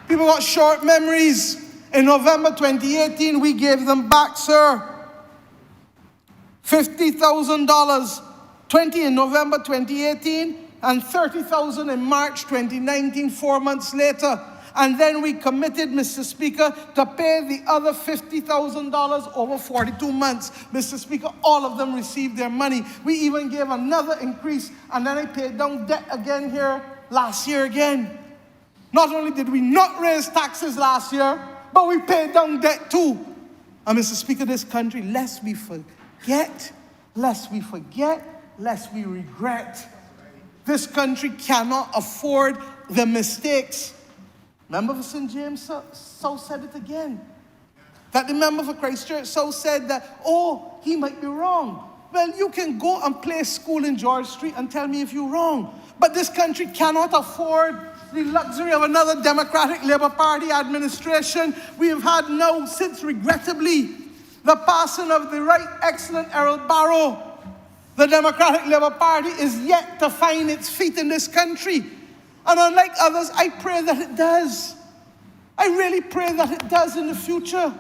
people got short memories. In November 2018, we gave them back, sir, $50,000, 20 in November 2018, and $30,000 in March 2019, 4 months later. And then we committed, Mr. Speaker, to pay the other $50,000 over 42 months. Mr. Speaker, all of them received their money. We even gave another increase, and then I paid down debt again here last year again. Not only did we not raise taxes last year, but we paid down debt too. And Mr. Speaker, this country, lest we forget, lest we regret, this country cannot afford the mistakes. Member for St. James South said it again. That the member for Christchurch South said that, oh, he might be wrong. Well, you can go and play school in George Street and tell me if you're wrong. But this country cannot afford the luxury of another Democratic Labour Party administration. We have had now, since regrettably, the passing of the Right Excellent Errol Barrow. The Democratic Labour Party is yet to find its feet in this country. And unlike others, I pray that it does. I really pray that it does in the future.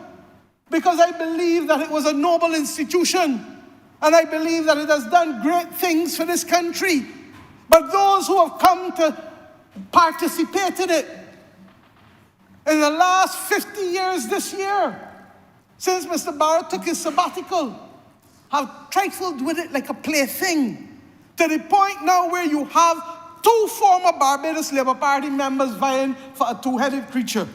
Because I believe that it was a noble institution. And I believe that it has done great things for this country. But those who have come to participate in it, in the last 50 years this year, since Mr. Barrow took his sabbatical, have trifled with it like a plaything, to the point now where you have 2 former Barbados Labour Party members vying for a 2-headed creature.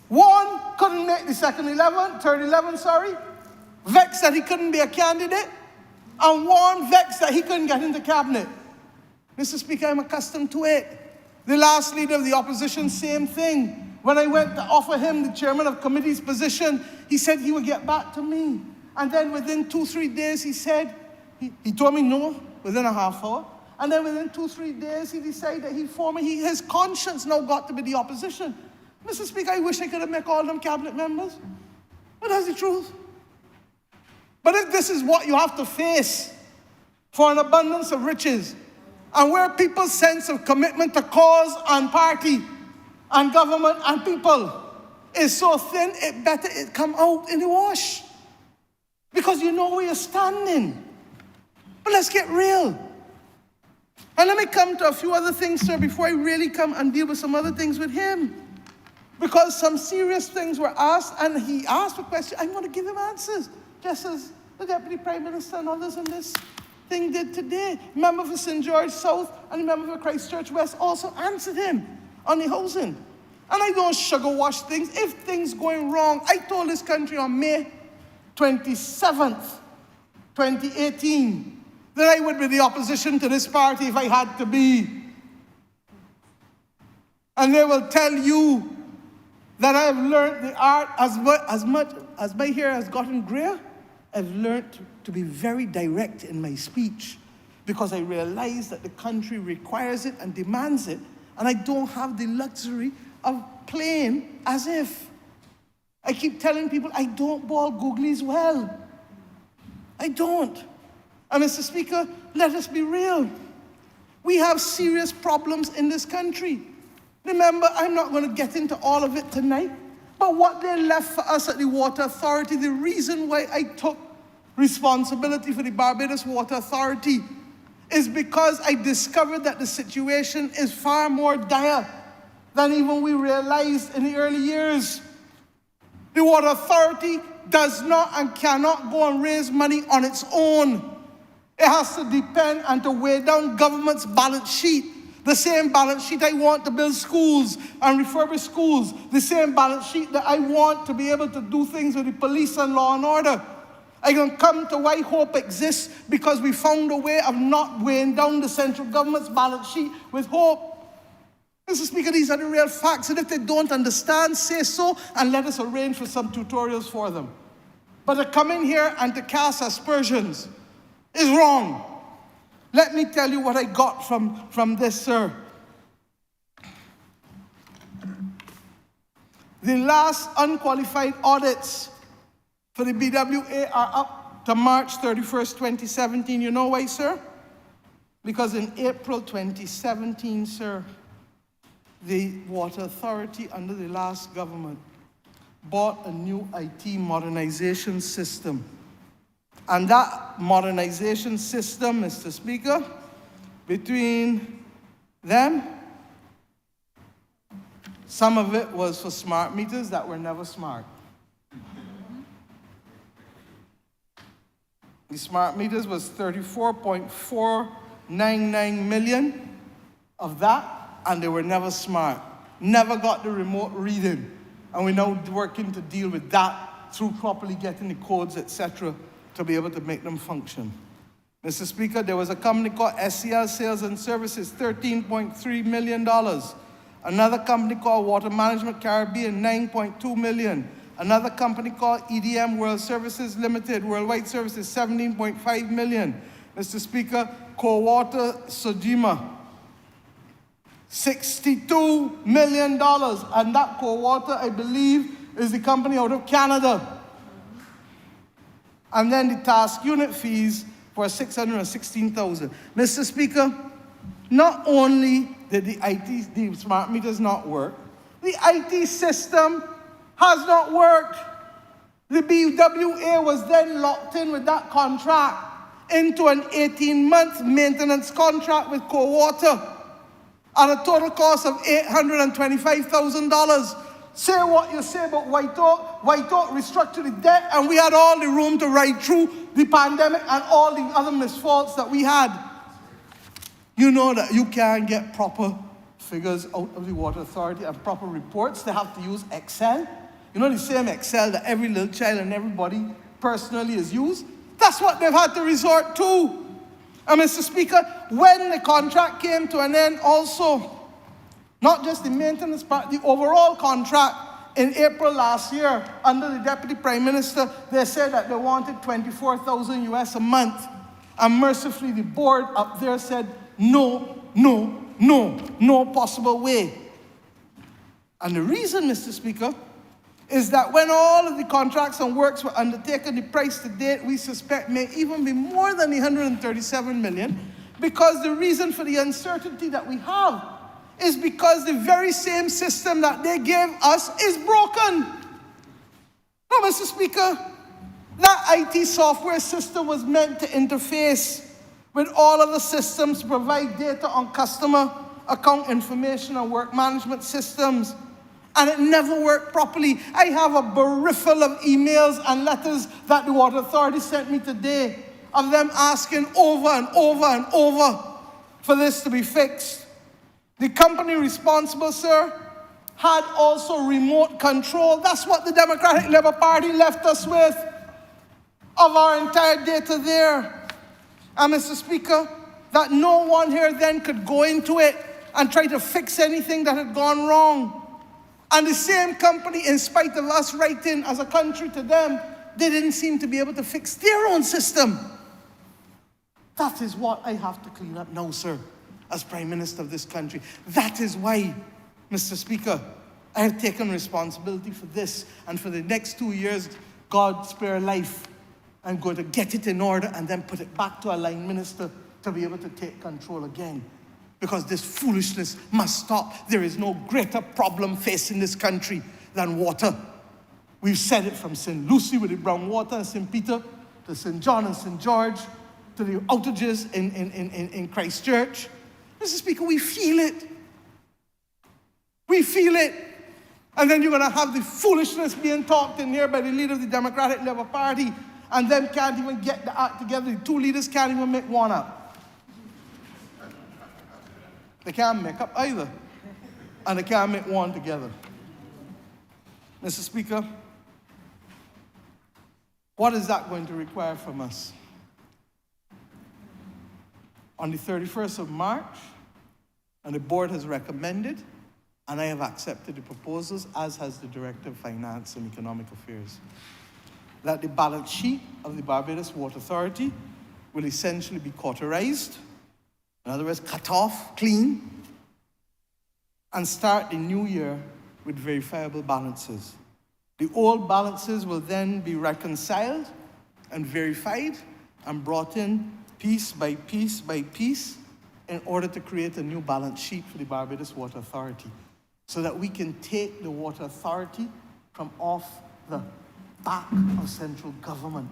Warren couldn't make the third 11, sorry. Vexed that he couldn't be a candidate. And Warren vexed that he couldn't get into cabinet. Mr. Speaker, I'm accustomed to it. The last leader of the opposition, same thing. When I went to offer him the chairman of committee's position, he said he would get back to me. And then within 2-3 days, he said, he told me no within a half hour. And then within 2-3 days, he decided that his conscience now got to be the opposition. Mr. Speaker, I wish I could have met all them cabinet members. But that's the truth. But if this is what you have to face for an abundance of riches, and where people's sense of commitment to cause and party and government and people is so thin, it better it come out in the wash. Because you know where you're standing. But let's get real. And let me come to a few other things, sir, before I really come and deal with some other things with him. Because some serious things were asked, and he asked for questions. I want to give him answers, just as the Deputy Prime Minister and others in this thing did today. Member for St. George South and member for Christchurch West also answered him on the housing. And I don't sugar wash things. If things going wrong, I told this country on May 27th, 2018, that I would be the opposition to this party if I had to be. And they will tell you that I have learned the art as much as my hair has gotten grayer. I've learned to be very direct in my speech because I realize that the country requires it and demands it, and I don't have the luxury of playing as if. I keep telling people I don't boil googlies well. I don't. And Mr. Speaker, let us be real. We have serious problems in this country. Remember, I'm not going to get into all of it tonight, but what they left for us at the Water Authority, the reason why I took responsibility for the Barbados Water Authority is because I discovered that the situation is far more dire than even we realized in the early years. The Water Authority does not and cannot go and raise money on its own. It has to depend and to weigh down government's balance sheet. The same balance sheet I want to build schools and refurbish schools. The same balance sheet that I want to be able to do things with the police and law and order. I can come to why hope exists because we found a way of not weighing down the central government's balance sheet with hope. Mr. Speaker, these are the real facts, and if they don't understand, say so, and let us arrange for some tutorials for them. But to come in here and to cast aspersions is wrong. Let me tell you what I got from this, sir. The last unqualified audits for the BWA are up to March 31st, 2017. You know why, sir? Because in April 2017, sir, the Water Authority under the last government bought a new IT modernization system. And that modernization system, Mr. Speaker, between them, some of it was for smart meters that were never smart. The smart meters was 34.499 million of that, and they were never smart. Never got the remote reading. And we're now working to deal with that through properly getting the codes, etc., to be able to make them function. Mr. Speaker, there was a company called SCL Sales and Services, $13.3 million. Another company called Water Management Caribbean, $9.2 million. Another company called EDM World Services Limited, Worldwide Services, $17.5 million. Mr. Speaker, Co-Water Sojima, $62 million. And that Co-Water, I believe, is the company out of Canada. And then the task unit fees for $616,000. Mr. Speaker, not only did the smart meters not work, the IT system has not worked. The BWA was then locked in with that contract into an 18-month maintenance contract with Co-Water at a total cost of $825,000. Say what you say about White Oak restructured the debt, and we had all the room to ride through the pandemic and all the other misfaults that we had. You know that you can't get proper figures out of the Water Authority and proper reports. They have to use Excel. You know, the same Excel that every little child and everybody personally has used? That's what they've had to resort to. And Mr. Speaker, when the contract came to an end also, not just the maintenance part, the overall contract in April last year, under the Deputy Prime Minister, they said that they wanted 24,000 US a month. And mercifully, the board up there said, no, no, no, no possible way. And the reason, Mr. Speaker, is that when all of the contracts and works were undertaken, the price to date, we suspect, may even be more than the 137 million, because the reason for the uncertainty that we have is because the very same system that they gave us is broken. Now, Mr. Speaker, that IT software system was meant to interface with all of the systems to provide data on customer account information and work management systems. And it never worked properly. I have a berriffle of emails and letters that the Water Authority sent me today of them asking over and over and over for this to be fixed. The company responsible, sir, had also remote control. That's what the Democratic Labour Party left us with, of our entire data there. And Mr. Speaker, that no one here then could go into it and try to fix anything that had gone wrong. And the same company, in spite of us writing as a country to them, they didn't seem to be able to fix their own system. That is what I have to clean up now, sir, as Prime Minister of this country. That is why, Mr. Speaker, I have taken responsibility for this. And for the next 2 years, God spare life, I'm going to get it in order and then put it back to a line minister to be able to take control again. Because this foolishness must stop. There is no greater problem facing this country than water. We've said it from St. Lucie with the brown water and St. Peter, to St. John and St. George, to the outages in Christchurch. Mr. Speaker, we feel it. We feel it. And then you're going to have the foolishness being talked in here by the leader of the Democratic Labour Party, and them can't even get the act together. The two leaders can't even make one up. They can't make up either. And they can't make one together. Mr. Speaker, what is that going to require from us? On the 31st of March, and the board has recommended, and I have accepted the proposals, as has the Director of Finance and Economic Affairs, that the balance sheet of the Barbados Water Authority will essentially be cauterized. In other words, cut off, clean, and start the new year with verifiable balances. The old balances will then be reconciled and verified and brought in piece by piece by piece in order to create a new balance sheet for the Barbados Water Authority, so that we can take the Water Authority from off the back of central government,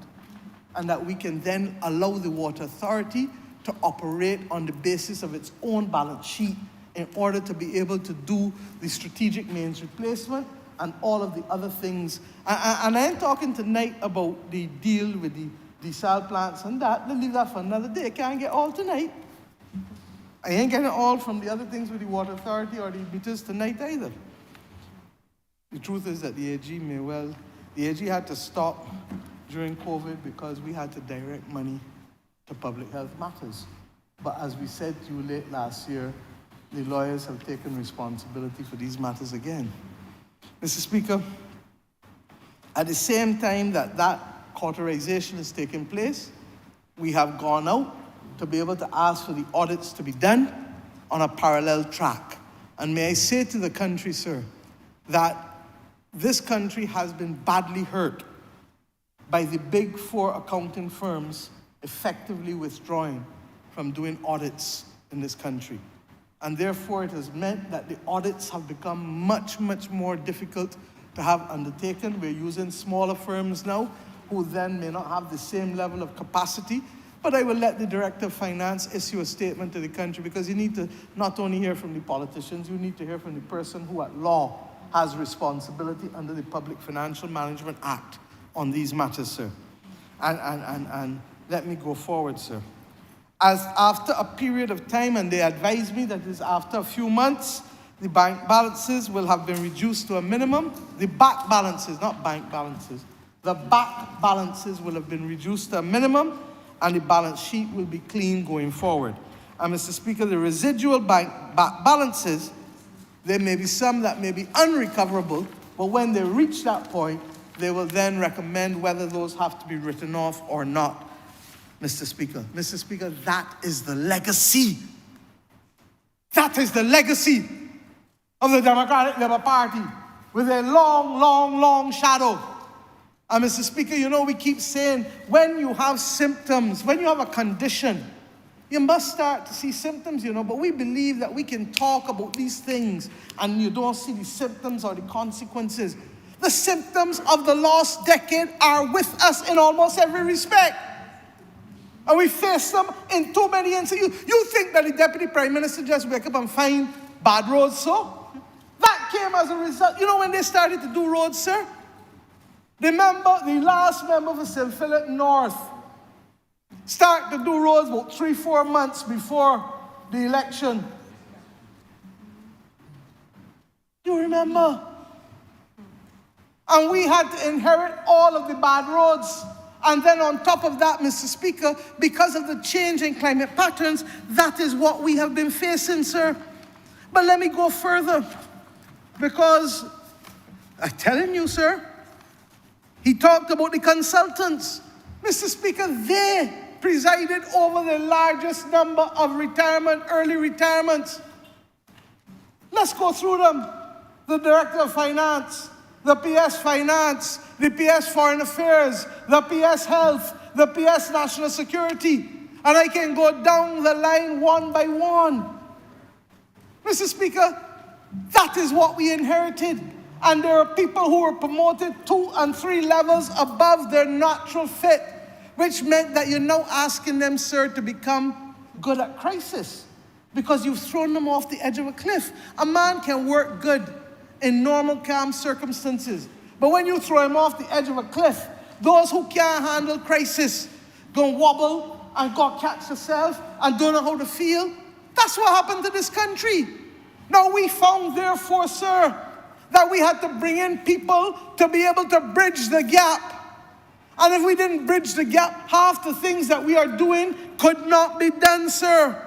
and that we can then allow the Water Authority to operate on the basis of its own balance sheet in order to be able to do the strategic mains replacement and all of the other things. And I ain't talking tonight about the deal with the desal plants and that. We'll leave that for another day. Can't get all tonight. I ain't getting all from the other things with the Water Authority or the meters tonight either. The truth is that the AG had to stop during COVID because we had to direct money to public health matters. But as we said to you late last year, the lawyers have taken responsibility for these matters again. Mr. Speaker, at the same time that cauterization is taking place, we have gone out to be able to ask for the audits to be done on a parallel track. And may I say to the country, sir, that this country has been badly hurt by the big four accounting firms effectively withdrawing from doing audits in this country. And therefore, it has meant that the audits have become much, much more difficult to have undertaken. We're using smaller firms now, who then may not have the same level of capacity. But I will let the Director of Finance issue a statement to the country, because you need to not only hear from the politicians, you need to hear from the person who at law has responsibility under the Public Financial Management Act on these matters, sir. And let me go forward, sir. as after a period of time, and they advised me that is after a few months, the bank balances will have been reduced to a minimum. The back balances, not bank balances, the back balances will have been reduced to a minimum, and the balance sheet will be clean going forward. And Mr. Speaker, the residual bank back balances, there may be some that may be unrecoverable, but when they reach that point, they will then recommend whether those have to be written off or not, Mr. Speaker. Mr. Speaker, that is the legacy. That is the legacy of the Democratic Labour Party, with a long, long, long shadow. And Mr. Speaker, you know, we keep saying, when you have symptoms, when you have a condition, you must start to see symptoms, you know, but we believe that we can talk about these things and you don't see the symptoms or the consequences. The symptoms of the lost decade are with us in almost every respect. And we face them in too many instances. You think that the Deputy Prime Minister just wake up and find bad roads, so? That came as a result. You know when they started to do roads, sir? The last member for St. Philip North started to do roads about 3-4 months before the election. You remember? And we had to inherit all of the bad roads. And then on top of that, Mr. Speaker, because of the change in climate patterns, that is what we have been facing, sir. But let me go further, because I'm telling you, sir, he talked about the consultants. Mr. Speaker, they presided over the largest number of early retirements. Let's go through them. The Director of Finance, the PS Finance, the PS Foreign Affairs, the PS Health, the PS National Security. And I can go down the line one by one. Mr. Speaker, that is what we inherited. And there are people who were promoted 2 and 3 levels above their natural fit, which meant that you're now asking them, sir, to become good at crisis because you've thrown them off the edge of a cliff. A man can work good in normal, calm circumstances, but when you throw him off the edge of a cliff, those who can't handle crisis go wobble and go catch themselves and don't know how to feel. That's what happened to this country. Now we found, therefore, sir, that we had to bring in people to be able to bridge the gap. And if we didn't bridge the gap, half the things that we are doing could not be done, sir.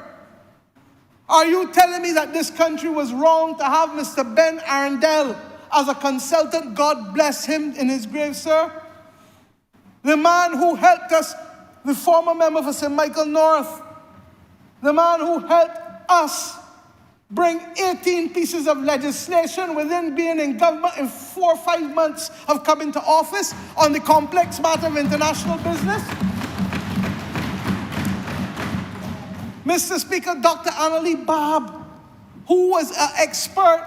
Are you telling me that this country was wrong to have Mr. Ben Arundel as a consultant? God bless him in his grave, sir. The man who helped us, the former member for St. Michael North, the man who helped us bring 18 pieces of legislation within being in government in 4 or 5 months of coming to office on the complex matter of international business. Mr. Speaker, Dr. Annalie Baab, who was an expert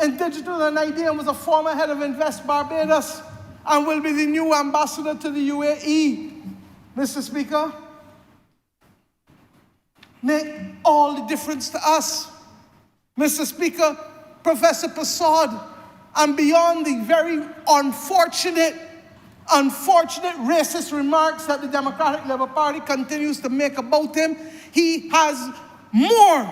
in digital and ID and was a former head of Invest Barbados and will be the new ambassador to the UAE. Mr. Speaker, make all the difference to us. Mr. Speaker, Professor Prasad, and beyond the very unfortunate racist remarks that the Democratic Labour Party continues to make about him, he has more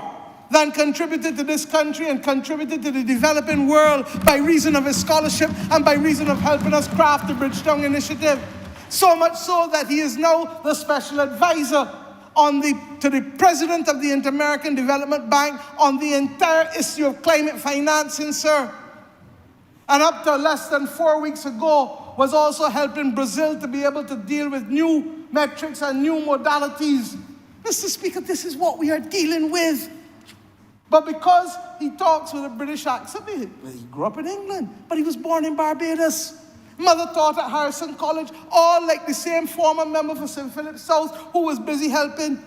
than contributed to this country and contributed to the developing world by reason of his scholarship and by reason of helping us craft the Bridgetown Initiative. So much so that he is now the special advisor to the president of the Inter-American Development Bank on the entire issue of climate financing, sir. And up to less than 4 weeks ago, was also helping Brazil to be able to deal with new metrics and new modalities. Mr. Speaker, this is what we are dealing with. But because he talks with a British accent, he grew up in England, but he was born in Barbados. Mother taught at Harrison College, all like the same former member for St. Philip South who was busy helping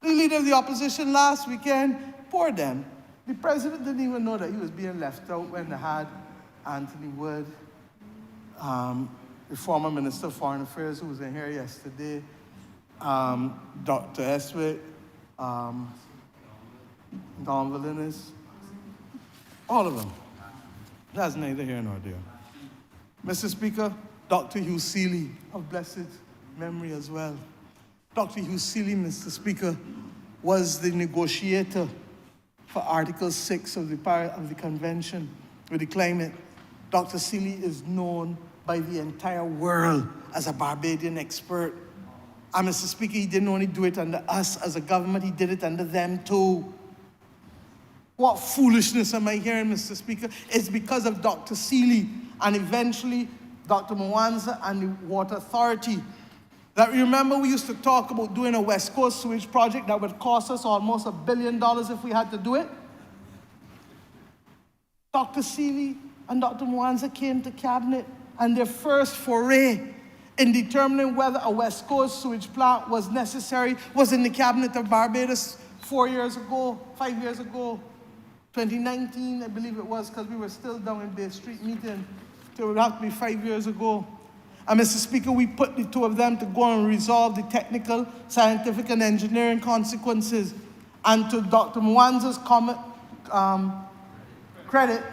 the leader of the opposition last weekend. Poor them. The president didn't even know that he was being left out when they had Anthony Wood, the former Minister of Foreign Affairs who was in here yesterday, Dr. Eswick, Don Valinis, all of them. That's neither here nor there. Mr. Speaker, Dr. Hugh Seeley, of blessed memory as well. Dr. Hugh Seeley, Mr. Speaker, was the negotiator for Article 6 of the Convention with the climate. Dr. Seeley is known by the entire world as a Barbadian expert. And Mr. Speaker, he didn't only do it under us as a government, he did it under them too. What foolishness am I hearing, Mr. Speaker? It's because of Dr. Seeley and eventually Dr. Mwanza and the Water Authority. That remember we used to talk about doing a West Coast sewage project that would cost us almost $1 billion if we had to do it? Dr. Seeley and Dr. Mwanza came to cabinet, and their first foray in determining whether a West Coast sewage plant was necessary was in the cabinet of Barbados 5 years ago, 2019, I believe it was, because we were still down in Bay Street meeting. So it would have to be 5 years ago. And Mr. Speaker, we put the two of them to go and resolve the technical, scientific, and engineering consequences. And to Dr. Mwanza's credit,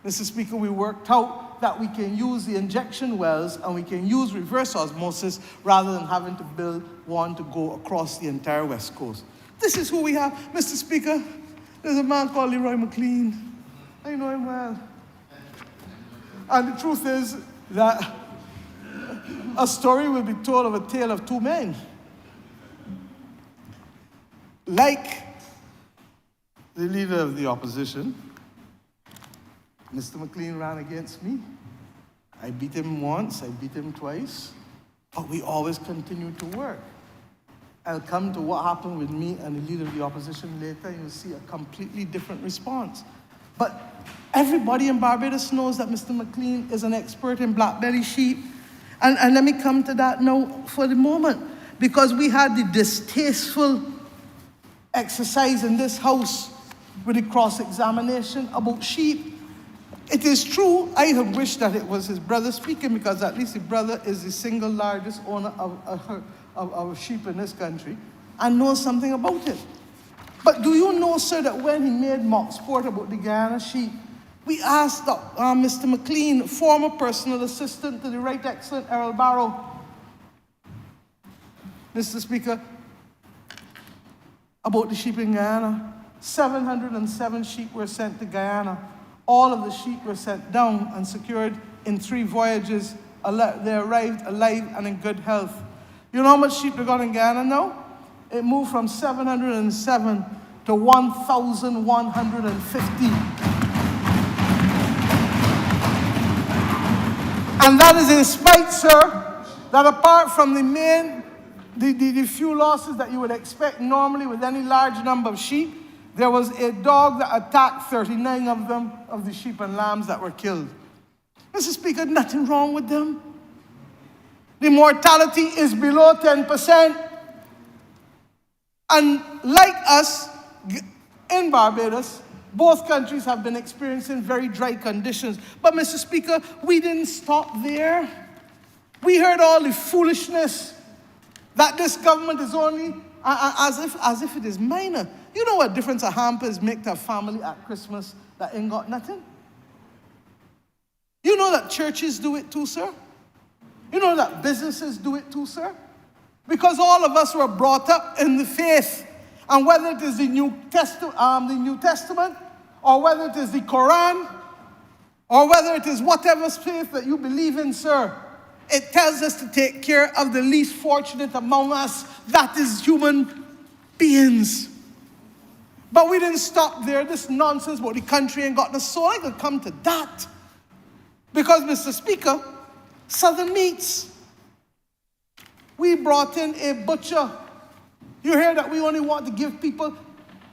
Mr. Speaker, we worked out that we can use the injection wells and we can use reverse osmosis rather than having to build one to go across the entire West Coast. This is who we have. Mr. Speaker, there's a man called Leroy McLean. I know him well. And the truth is that a story will be told of a tale of two men. Like the leader of the opposition, Mr. McLean ran against me. I beat him once, I beat him twice, but we always continued to work. I'll come to what happened with me and the leader of the opposition later, and you'll see a completely different response. But everybody in Barbados knows that Mr. McLean is an expert in black-belly sheep. And let me come to that now for the moment, because we had the distasteful exercise in this house with the cross-examination about sheep. It is true, I have wished that it was his brother speaking, because at least the brother is the single largest owner of sheep in this country and knows something about it. But do you know, sir, that when he made mock sport about the Guyana sheep, we asked Mr. McLean, former personal assistant to the Right Excellent Errol Barrow, Mr. Speaker, about the sheep in Guyana. 707 sheep were sent to Guyana. All of the sheep were sent down and secured in 3 voyages. They arrived alive and in good health. You know how much sheep they got in Guyana now? It moved from 707 to 1,150. And that is in spite, sir, that apart from the few losses that you would expect normally with any large number of sheep, there was a dog that attacked 39 of them, of the sheep and lambs that were killed. Mr. Speaker, nothing wrong with them. The mortality is below 10%. And like us, in Barbados, both countries have been experiencing very dry conditions. But Mr. Speaker, we didn't stop there. We heard all the foolishness that this government is only, as if it is minor. You know what difference a hampers make to a family at Christmas that ain't got nothing? You know that churches do it too, sir? You know that businesses do it too, sir? Because all of us were brought up in the faith. And whether it is the New Testament, or whether it is the Quran, or whether it is whatever faith that you believe in, sir, it tells us to take care of the least fortunate among us, that is human beings. But we didn't stop there. This nonsense about the country ain't got no soul. I could come to that. Because, Mr. Speaker, Southern Meats, we brought in a butcher. You hear that we only want to give people,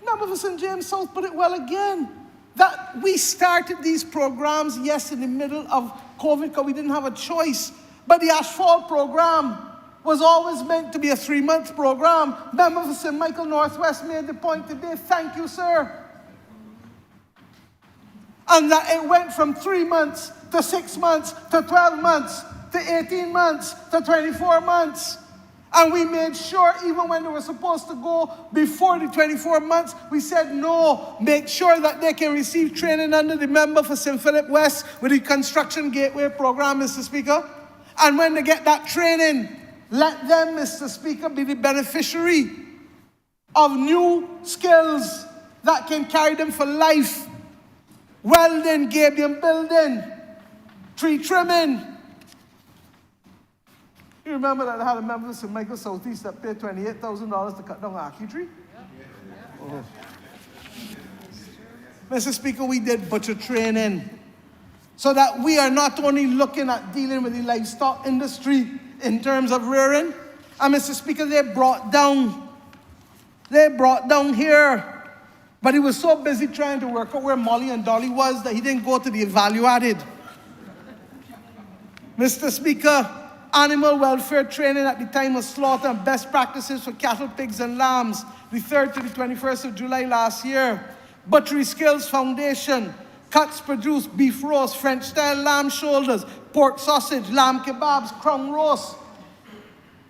remember for St. James South put it well again, that we started these programs, yes, in the middle of COVID because we didn't have a choice. But the asphalt program was always meant to be a 3-month program. Member for St. Michael Northwest made the point today. Thank you, sir. And that it went from 3 months to 6 months to 12 months to 18 months to 24 months. And we made sure, even when they were supposed to go before the 24 months, we said no, make sure that they can receive training under the member for St. Philip West with the Construction Gateway program, Mr. Speaker. And when they get that training, Let them, Mr. Speaker, be the beneficiary of new skills that can carry them for life. Welding, gabion building, tree trimming. You remember that I had a member of St. Michael Southeast that paid $28,000 to cut down an ackee tree? Oh. Mr. Speaker, we did butcher training so that we are not only looking at dealing with the livestock industry in terms of rearing, and Mr. Speaker, they brought down here, but he was so busy trying to work out where Molly and Dolly was that he didn't go to the value added. Mr. Speaker, animal welfare training at the time of slaughter and best practices for cattle, pigs, and lambs, the 3rd to the 21st of July last year. Butchery Skills Foundation, cuts produced, beef roast, French-style lamb shoulders, pork sausage, lamb kebabs, crown roast.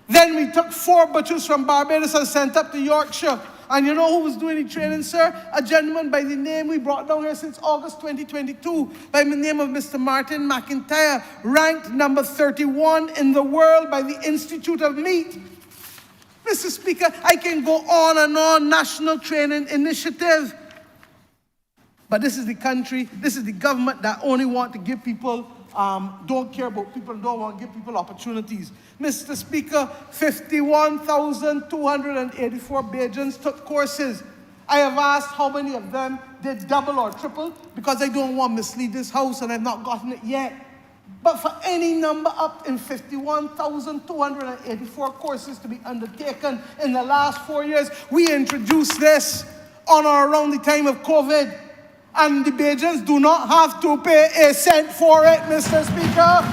Then we took 4 butchers from Barbados and sent up to Yorkshire. And you know who was doing the training, sir? A gentleman by the name we brought down here since August 2022, by the name of Mr. Martin McIntyre, ranked number 31 in the world by the Institute of Meat. Mr. Speaker, I can go on and on, national training initiative. But this is the country, this is the government that only want to give people, don't care about people, don't want to give people opportunities. Mr. Speaker, 51,284 Bajans took courses. I have asked how many of them did double or triple because I don't want to mislead this House and I've not gotten it yet. But for any number up in 51,284 courses to be undertaken in the last 4 years, we introduced this on or around the time of COVID. And the Bajans do not have to pay a cent for it, Mr. Speaker.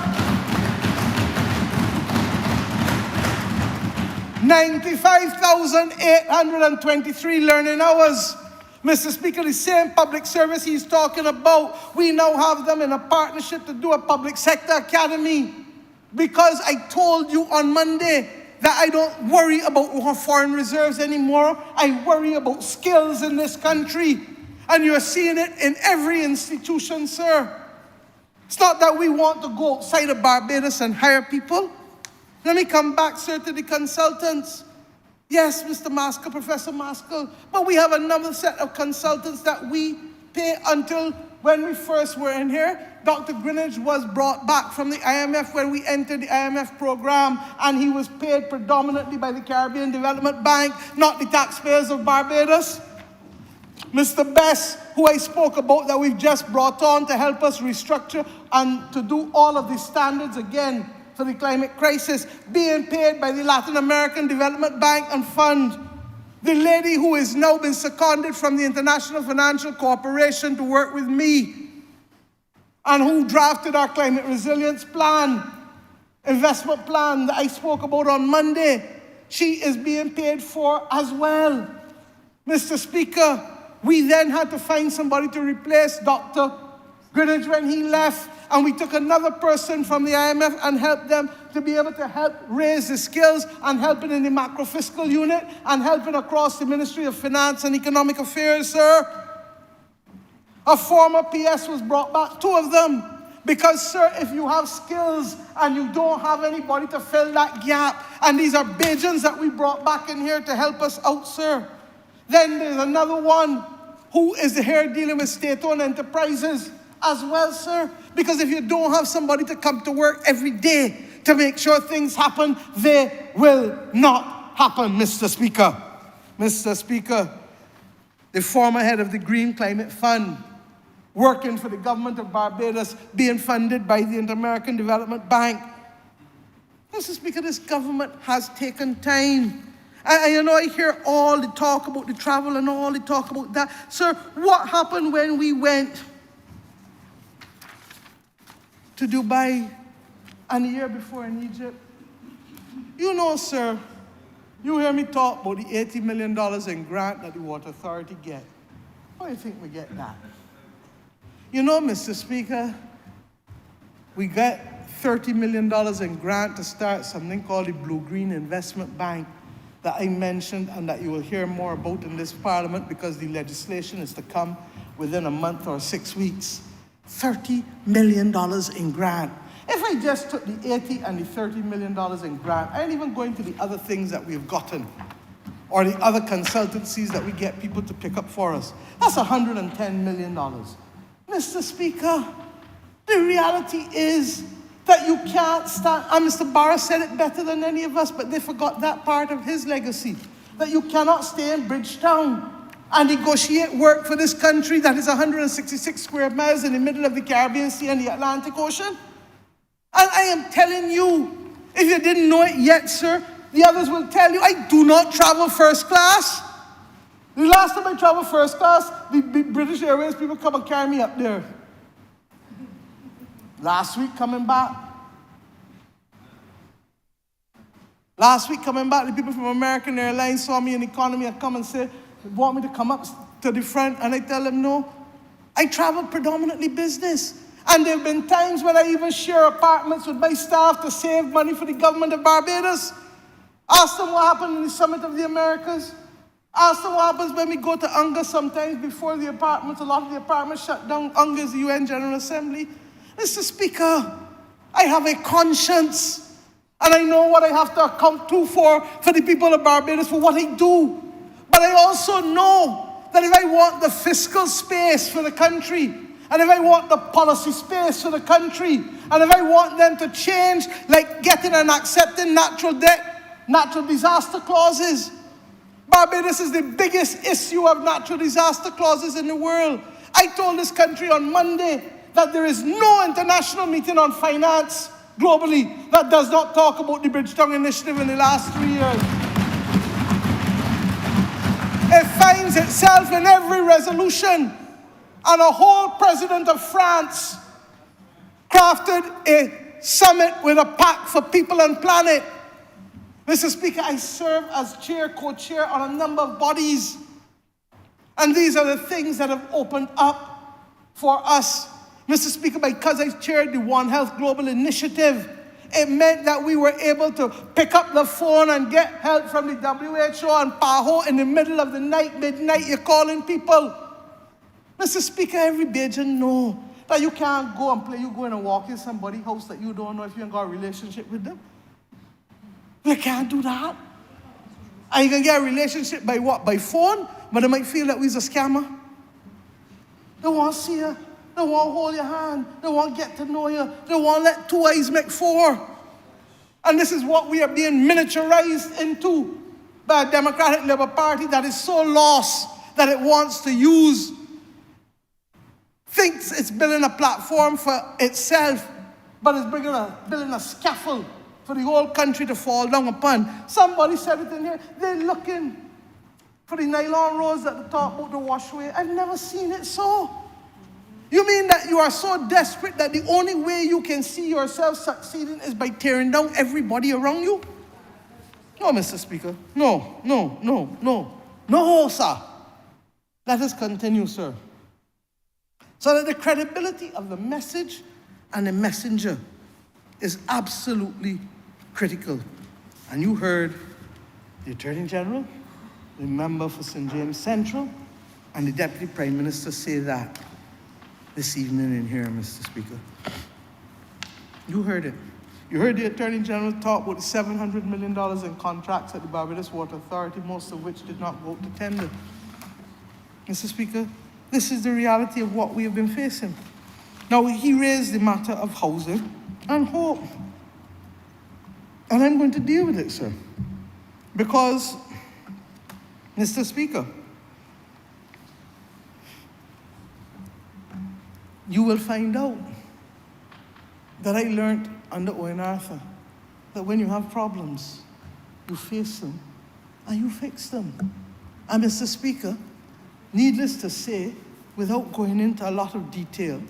95,823 learning hours. Mr. Speaker, the same public service he's talking about, we now have them in a partnership to do a public sector academy. Because I told you on Monday that I don't worry about foreign reserves anymore. I worry about skills in this country. And you're seeing it in every institution, sir. It's not that we want to go outside of Barbados and hire people. Let me come back, sir, to the consultants. Yes, Mr. Maskell, Professor Maskell, but we have another set of consultants that we pay until when we first were in here. Dr. Greenidge was brought back from the IMF when we entered the IMF program, and he was paid predominantly by the Caribbean Development Bank, not the taxpayers of Barbados. Mr. Best, who I spoke about, that we've just brought on to help us restructure and to do all of the standards again for the climate crisis, being paid by the Latin American Development Bank and Fund. The lady who has now been seconded from the International Financial Corporation to work with me and who drafted our climate resilience plan, investment plan that I spoke about on Monday, she is being paid for as well. Mr. Speaker, we then had to find somebody to replace Dr. Greenidge when he left, and we took another person from the IMF and helped them to be able to help raise the skills and helping in the macro fiscal unit and helping across the Ministry of Finance and Economic Affairs, sir. A former PS was brought back, 2 of them, because, sir, if you have skills and you don't have anybody to fill that gap, and these are Bajans that we brought back in here to help us out, sir. Then there's another one who is here dealing with state-owned enterprises as well, sir. Because if you don't have somebody to come to work every day to make sure things happen, they will not happen, Mr. Speaker. Mr. Speaker, the former head of the Green Climate Fund, working for the government of Barbados, being funded by the Inter-American Development Bank. Mr. Speaker, this government has taken time. You know, I hear all the talk about the travel and all the talk about that. Sir, what happened when we went to Dubai and the year before in Egypt? You know, sir, you hear me talk about the $80 million in grant that the Water Authority get. How do you think we get that? You know, Mr. Speaker, we got $30 million in grant to start something called the Blue-Green Investment Bank that I mentioned and that you will hear more about in this Parliament because the legislation is to come within a month or 6 weeks. $30 million in grant. If I just took the 80 and the $30 million in grant, I ain't even going to the other things that we've gotten, or the other consultancies that we get people to pick up for us. That's $110 million. Mr. Speaker, the reality is that you can't stand, and Mr. Barra said it better than any of us, but they forgot that part of his legacy, that you cannot stay in Bridgetown and negotiate work for this country that is 166 square miles in the middle of the Caribbean Sea and the Atlantic Ocean. And I am telling you, if you didn't know it yet, sir, the others will tell you, I do not travel first class. The last time I traveled first class, the British Airways people come and carry me up there. Last week coming back, the people from American Airlines saw me in economy and come and say, they want me to come up to the front, and I tell them no. I travel predominantly business. And there have been times when I even share apartments with my staff to save money for the government of Barbados. Ask them what happened in the Summit of the Americas. Ask them what happens when we go to UNGA sometimes before the apartments. A lot of the apartments shut down. UNGA is the UN General Assembly. Mr. Speaker, I have a conscience. And I know what I have to account to for the people of Barbados for what I do. But I also know that if I want the fiscal space for the country, and if I want the policy space for the country, and if I want them to change, like getting and accepting natural disaster clauses. Barbados is the biggest issue of natural disaster clauses in the world. I told this country on Monday that there is no international meeting on finance globally that does not talk about the Bridgetown Initiative in the last 3 years. It finds itself in every resolution. And a whole president of France crafted a summit with a pact for people and planet. Mr. Speaker, I serve as chair, co-chair on a number of bodies. And these are the things that have opened up for us. Mr. Speaker, because I chaired the One Health Global Initiative, it meant that we were able to pick up the phone and get help from the WHO and PAHO in the middle of the night, midnight, you're calling people. Mr. Speaker, every Bajan know that you can't go and play, you go in and walk in somebody's house that you don't know if you ain't got a relationship with them. You can't do that. And you can get a relationship by what? By phone? But they might feel that we're a scammer. They want to see you. They want to hold your hand. They want to get to know you. They want to let two eyes make four. And this is what we are being miniaturized into by a Democratic Labour Party that is so lost that it wants to use, thinks it's building a platform for itself, but it's building a scaffold for the whole country to fall down upon. Somebody said it in here, they're looking for the nylon roads at the top about the washway. I've never seen it so. You mean that you are so desperate that the only way you can see yourself succeeding is by tearing down everybody around you? No, Mr. Speaker. No, sir. Let us continue, sir. So that the credibility of the message and the messenger is absolutely critical. And you heard the Attorney General, the member for St. James Central, and the Deputy Prime Minister say that this evening in here, Mr. Speaker. You heard it. You heard the Attorney General talk about the $700 million in contracts at the Barbados Water Authority, most of which did not go to tender. Mr. Speaker, this is the reality of what we have been facing. Now, he raised the matter of housing and hope. And I'm going to deal with it, sir. Because, Mr. Speaker, you will find out that I learned under Owen Arthur that when you have problems, you face them and you fix them. And Mr. Speaker, needless to say, without going into a lot of detail,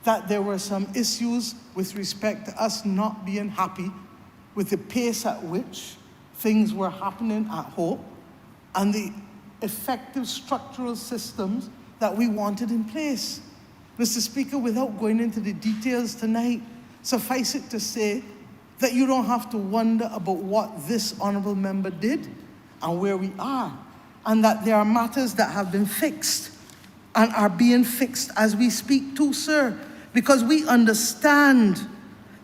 that there were some issues with respect to us not being happy with the pace at which things were happening at Hope and the effective structural systems that we wanted in place. Mr. Speaker, without going into the details tonight, suffice it to say that you don't have to wonder about what this honourable member did and where we are, and that there are matters that have been fixed and are being fixed as we speak too, sir, because we understand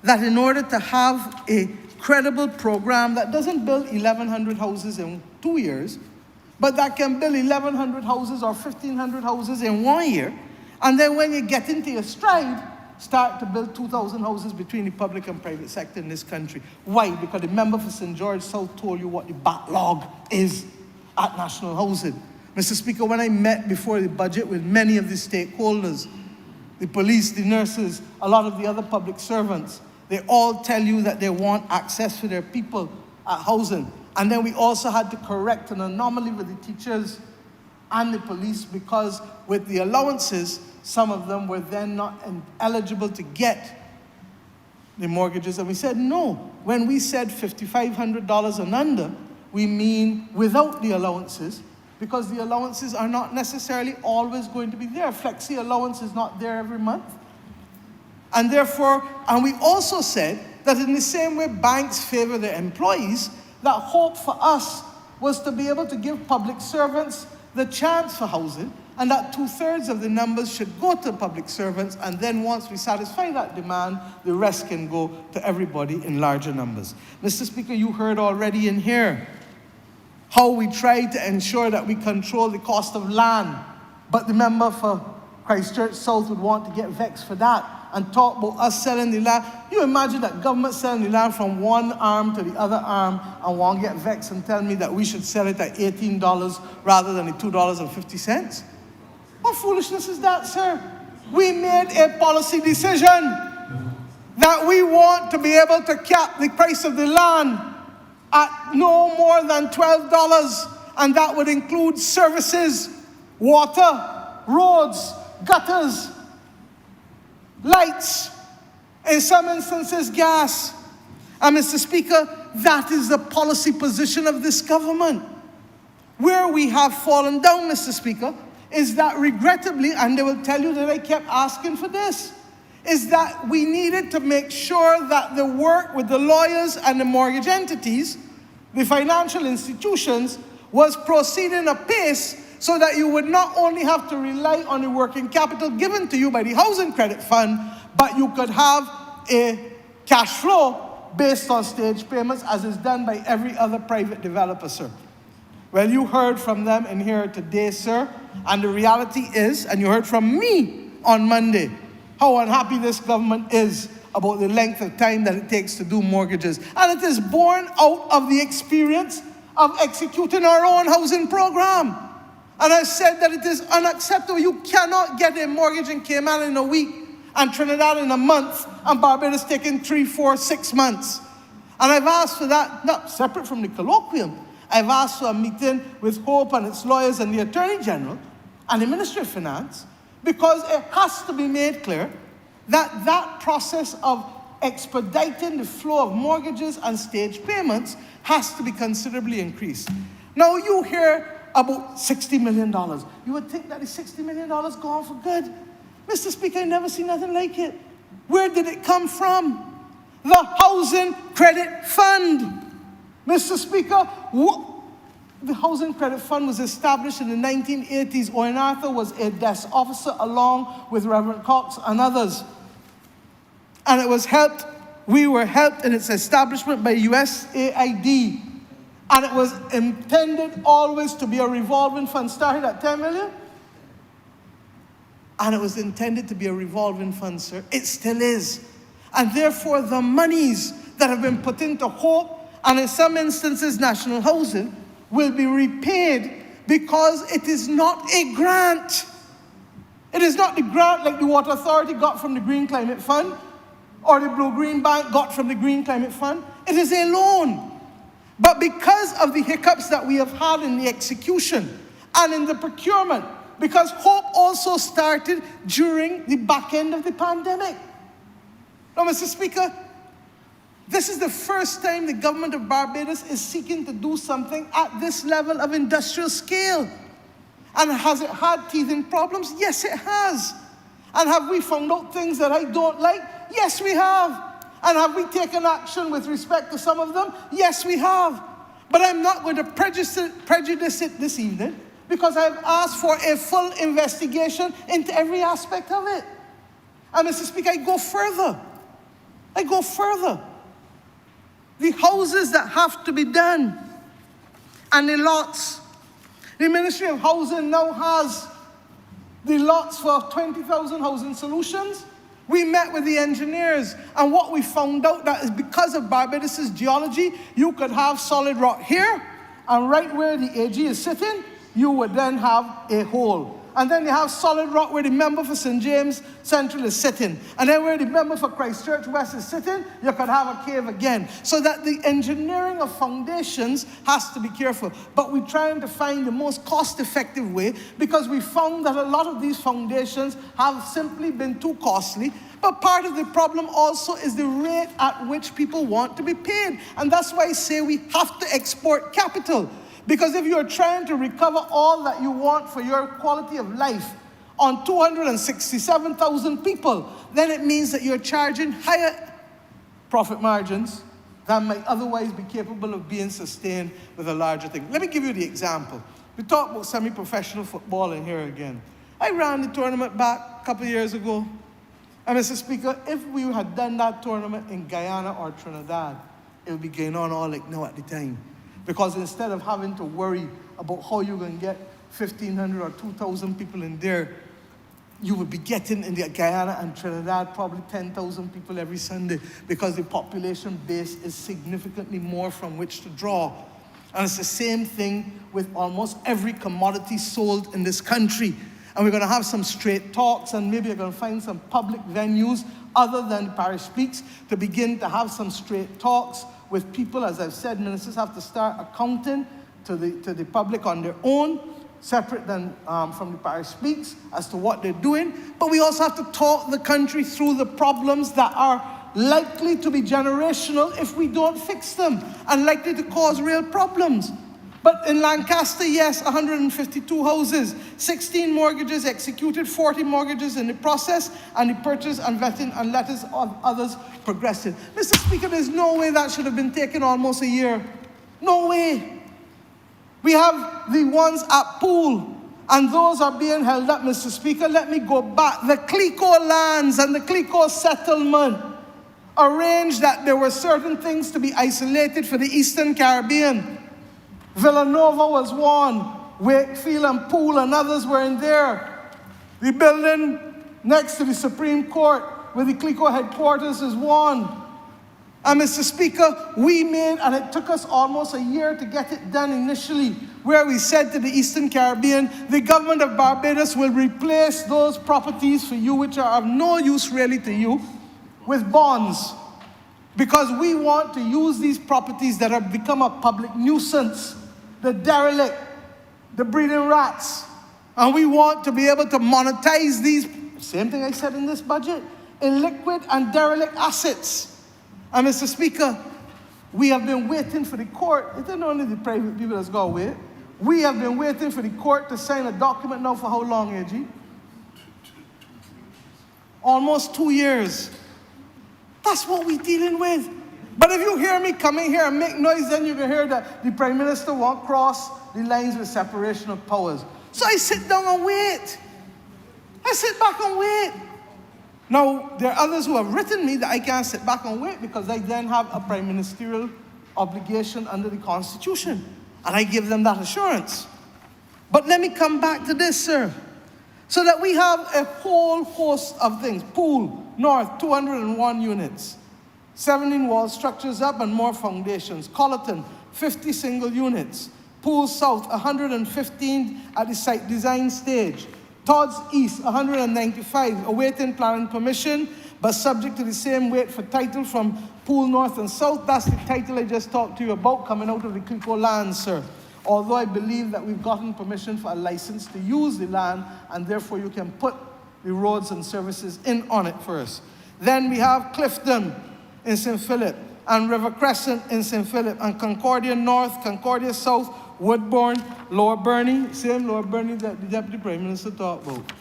that in order to have a credible program that doesn't build 1,100 houses in 2 years, but that can build 1,100 houses or 1,500 houses in 1 year, and then when you get into your stride, start to build 2,000 houses between the public and private sector in this country. Why? Because the member for St. George South told you what the backlog is at National Housing. Mr. Speaker, when I met before the budget with many of the stakeholders, the police, the nurses, a lot of the other public servants, they all tell you that they want access for their people at housing. And then we also had to correct an anomaly with the teachers and the police, because with the allowances, some of them were then not eligible to get the mortgages. And we said, no, when we said $5,500 and under, we mean without the allowances, because the allowances are not necessarily always going to be there. Flexi allowance is not there every month. And therefore, and we also said that in the same way banks favor their employees, that hope for us was to be able to give public servants the chance for housing, and that 2/3 of the numbers should go to public servants, and then once we satisfy that demand, the rest can go to everybody in larger numbers. Mr. Speaker, you heard already in here how we tried to ensure that we control the cost of land, but the member for Christchurch South would want to get vexed for that and talk about us selling the land. You imagine that government selling the land from one arm to the other arm and want to get vexed and tell me that we should sell it at $18 rather than the $2.50? What foolishness is that, sir? We made a policy decision that we want to be able to cap the price of the land at no more than $12, and that would include services, water, roads, gutters, lights, in some instances gas. And Mr. Speaker, that is the policy position of this government. Where we have fallen down, Mr. Speaker, is that regrettably, and they will tell you that I kept asking for this, is that we needed to make sure that the work with the lawyers and the mortgage entities, the financial institutions, was proceeding apace so that you would not only have to rely on the working capital given to you by the Housing Credit Fund, but you could have a cash flow based on stage payments as is done by every other private developer, sir. Well, you heard from them in here today, sir, and the reality is, and you heard from me on Monday, how unhappy this government is about the length of time that it takes to do mortgages. And it is born out of the experience of executing our own housing program. And I said that it is unacceptable. You cannot get a mortgage in Cayman in a week, and Trinidad in a month, and Barbados taking 3, 4, 6 months. And I've asked for that, not separate from the colloquium. I've asked for a meeting with Hope and its lawyers and the Attorney General and the Ministry of Finance, because it has to be made clear that that process of expediting the flow of mortgages and stage payments has to be considerably increased. Now you hear about $60 million. You would think that the $60 million gone for good. Mr. Speaker, I never seen nothing like it. Where did it come from? The Housing Credit Fund. Mr. Speaker, the Housing Credit Fund was established in the 1980s. Owen Arthur was a desk officer along with Reverend Cox and others. And it was helped, we were helped in its establishment by USAID. And it was intended always to be a revolving fund, started at 10 million. And it was intended to be a revolving fund, sir. It still is. And therefore, the monies that have been put into Hope, and in some instances, National Housing, will be repaid because it is not a grant. It is not the grant like the Water Authority got from the Green Climate Fund, or the Blue Green Bank got from the Green Climate Fund. It is a loan. But because of the hiccups that we have had in the execution and in the procurement, because Hope also started during the back end of the pandemic. Now, Mr. Speaker, this is the first time the government of Barbados is seeking to do something at this level of industrial scale. And has it had teething problems? Yes, it has. And have we found out things that I don't like? Yes, we have. And have we taken action with respect to some of them? Yes, we have. But I'm not going to prejudice it this evening, because I've asked for a full investigation into every aspect of it. And Mr. Speaker, I go further. I go further. The houses that have to be done and the lots. The Ministry of Housing now has the lots for 20,000 housing solutions. We met with the engineers, and what we found out that is because of Barbados' geology, you could have solid rock here, and right where the AG is sitting, you would then have a hole. And then you have solid rock where the member for St. James Central is sitting. And then where the member for Christchurch West is sitting, you could have a cave again. So that the engineering of foundations has to be careful. But we're trying to find the most cost-effective way, because we found that a lot of these foundations have simply been too costly. But part of the problem also is the rate at which people want to be paid. And that's why I say we have to export capital. Because if you're trying to recover all that you want for your quality of life on 267,000 people, then it means that you're charging higher profit margins than might otherwise be capable of being sustained with a larger thing. Let me give you the example. We talk about semi-professional football in here again. I ran the tournament back a couple of years ago. And Mr. Speaker, if we had done that tournament in Guyana or Trinidad, it would be going on all like now at the time. Because instead of having to worry about how you're going to get 1,500 or 2,000 people in there, you would be getting in the Guyana and Trinidad probably 10,000 people every Sunday, because the population base is significantly more from which to draw. And it's the same thing with almost every commodity sold in this country. And we're going to have some straight talks, and maybe you're going to find some public venues other than Parish Speaks to begin to have some straight talks with people. As I've said, ministers have to start accounting to the public on their own, separate than from the Parish Speaks, as to what they're doing. But we also have to talk the country through the problems that are likely to be generational if we don't fix them, and likely to cause real problems. But in Lancaster, yes, 152 houses, 16 mortgages executed, 40 mortgages in the process, and the purchase and vetting and letters of others progressive. Mr. Speaker, there's no way that should have been taken almost a year. No way. We have the ones at Poole, and those are being held up, Mr. Speaker. Let me go back. The Clico lands and the Clico settlement arranged that there were certain things to be isolated for the Eastern Caribbean. Villanova was one, Wakefield and Poole and others were in there. The building next to the Supreme Court, where the Clico headquarters is one. And Mr. Speaker, we made, and it took us almost a year to get it done initially, where we said to the Eastern Caribbean, the government of Barbados will replace those properties for you, which are of no use really to you, with bonds. Because we want to use these properties that have become a public nuisance, the derelict, the breeding rats, and we want to be able to monetize these, same thing I said in this budget, in liquid and derelict assets. And Mr. Speaker, we have been waiting for the court. It isn't only the private people that's got to wait. We have been waiting for the court to sign a document now for how long, AG? Almost 2 years. That's what we're dealing with. But if you hear me coming here and make noise, then you can hear that the Prime Minister won't cross the lines with separation of powers. So I sit down and wait. I sit back and wait. Now, there are others who have written me that I can't sit back and wait because I then have a prime ministerial obligation under the Constitution. And I give them that assurance. But let me come back to this, sir. So that we have a whole host of things. Poole North, 201 units. 17 wall structures up and more foundations. Colleton, 50 single units. Poole South, 115 at the site design stage. Todd's East, 195, awaiting planning permission, but subject to the same wait for title from Poole North and South. That's the title I just talked to you about coming out of the Clico land, sir. Although I believe that we've gotten permission for a license to use the land, and therefore you can put the roads and services in on it first. Then we have Clifton in St. Philip, and River Crescent in St. Philip, and Concordia North, Concordia South, Woodbourne, Lower Burney, same Lower Burney that the Deputy Prime Minister talked about.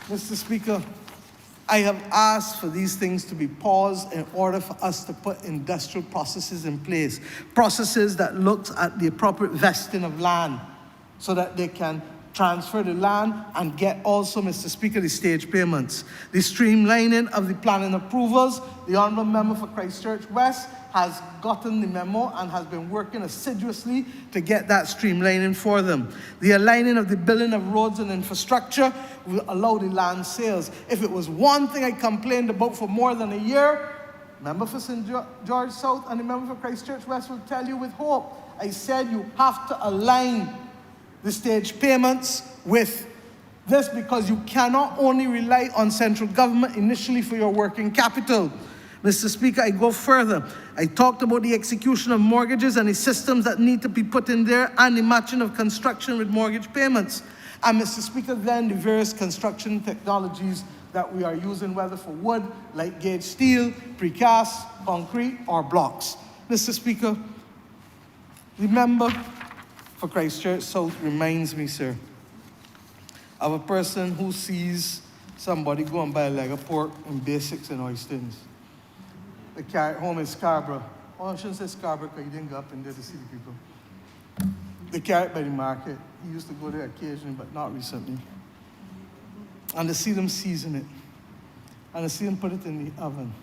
Mr. Speaker, I have asked for these things to be paused in order for us to put industrial processes in place, processes that look at the appropriate vesting of land so that they can transfer the land, and get also, Mr. Speaker, the stage payments. The streamlining of the planning approvals, the Honourable Member for Christchurch West has gotten the memo and has been working assiduously to get that streamlining for them. The aligning of the building of roads and infrastructure will allow the land sales. If it was one thing I complained about for more than a year, member for St. George South and the member for Christchurch West will tell you with hope. I said you have to align the stage payments with this, because you cannot only rely on central government initially for your working capital. Mr. Speaker, I go further. I talked about the execution of mortgages and the systems that need to be put in there, and the matching of construction with mortgage payments. And Mr. Speaker, then the various construction technologies that we are using, whether for wood, light gauge steel, precast, concrete, or blocks. Mr. Speaker, the member for Christchurch South reminds me, sir, of a person who sees somebody go and buy a leg of pork in Basics in Oystons. They carry it home in Scarborough. Oh, I shouldn't say Scarborough because you didn't go up in there to see the people. They carry it by the market. He used to go there occasionally, but not recently. And they see them season it. And they see them put it in the oven.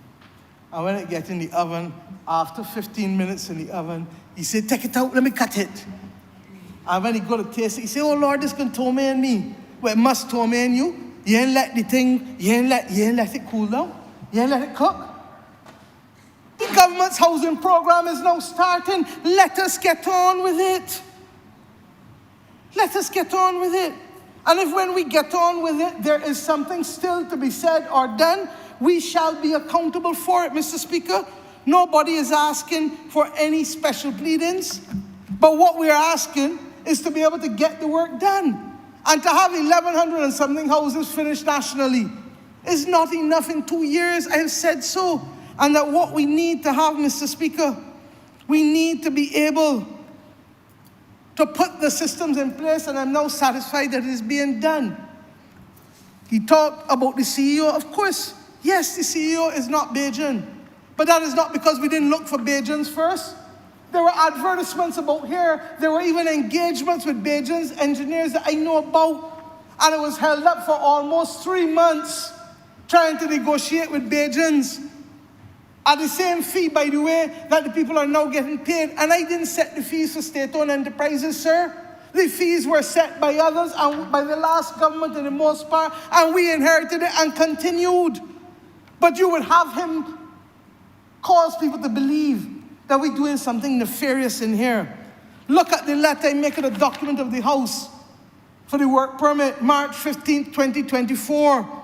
And when it gets in the oven, after 15 minutes in the oven, he said, take it out, let me cut it. And when he go to taste it, he said, oh Lord, this can torment me. Well, it must torment you. You ain't let the thing, you ain't let it cool down. You ain't let it cook. The government's housing program is now starting. Let us get on with it. Let us get on with it. And if when we get on with it, there is something still to be said or done, we shall be accountable for it, Mr. Speaker. Nobody is asking for any special pleadings. But what we are asking is to be able to get the work done. And to have 1,100 and something houses finished nationally is not enough in 2 years. I have said so. And that what we need to have, Mr. Speaker, we need to be able to put the systems in place, and I'm now satisfied that it is being done. He talked about the CEO. Of course, yes, the CEO is not Bajan. But that is not because we didn't look for Bajans first. There were advertisements about here. There were even engagements with Bajans, engineers that I know about. And it was held up for almost 3 months trying to negotiate with Bajans at the same fee, by the way, that the people are now getting paid. And I didn't set the fees for state-owned enterprises, sir. The fees were set by others and by the last government in the most part, and we inherited it and continued. But you would have him cause people to believe that we're doing something nefarious in here. Look at the letter I make it a document of the House for the work permit, March 15, 2024.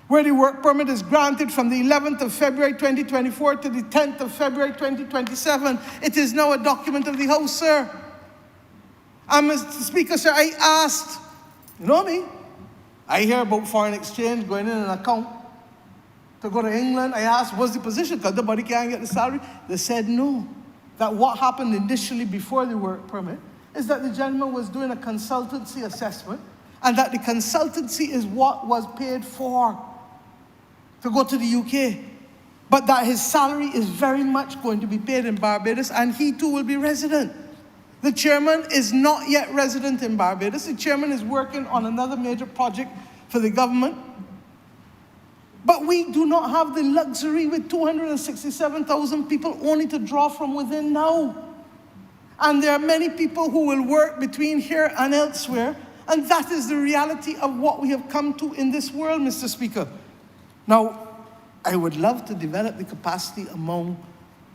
Where the work permit is granted from the 11th of February 2024 to the 10th of February 2027. It is now a document of the House, sir. And Mr. Speaker, sir, I asked, you know me, I hear about foreign exchange going in an account to go to England. I asked, what's the position? Because nobody can get the salary. They said no. That what happened initially before the work permit is that the gentleman was doing a consultancy assessment, and that the consultancy is what was paid for to go to the UK, but that his salary is very much going to be paid in Barbados, and he too will be resident. The chairman is not yet resident in Barbados. The chairman is working on another major project for the government. But we do not have the luxury with 267,000 people only to draw from within now. And there are many people who will work between here and elsewhere, and that is the reality of what we have come to in this world, Mr. Speaker. Now, I would love to develop the capacity among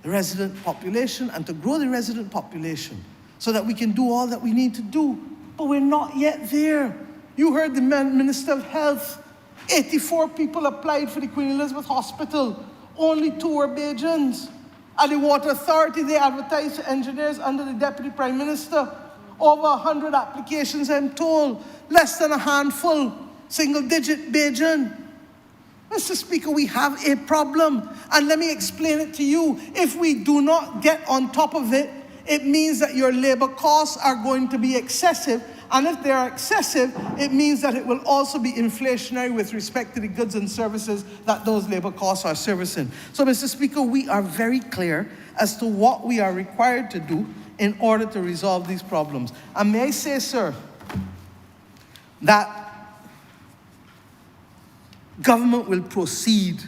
the resident population and to grow the resident population so that we can do all that we need to do. But we're not yet there. You heard the Minister of Health. 84 people applied for the Queen Elizabeth Hospital. Only 2 were Bajans. At the Water Authority, they advertised to engineers under the Deputy Prime Minister. Over 100 applications, I'm told. Less than a handful, single-digit Bajan. Mr. Speaker, we have a problem. And let me explain it to you. If we do not get on top of it, it means that your labor costs are going to be excessive. And if they are excessive, it means that it will also be inflationary with respect to the goods and services that those labor costs are servicing. So, Mr. Speaker, we are very clear as to what we are required to do in order to resolve these problems. And may I say, sir, that government will proceed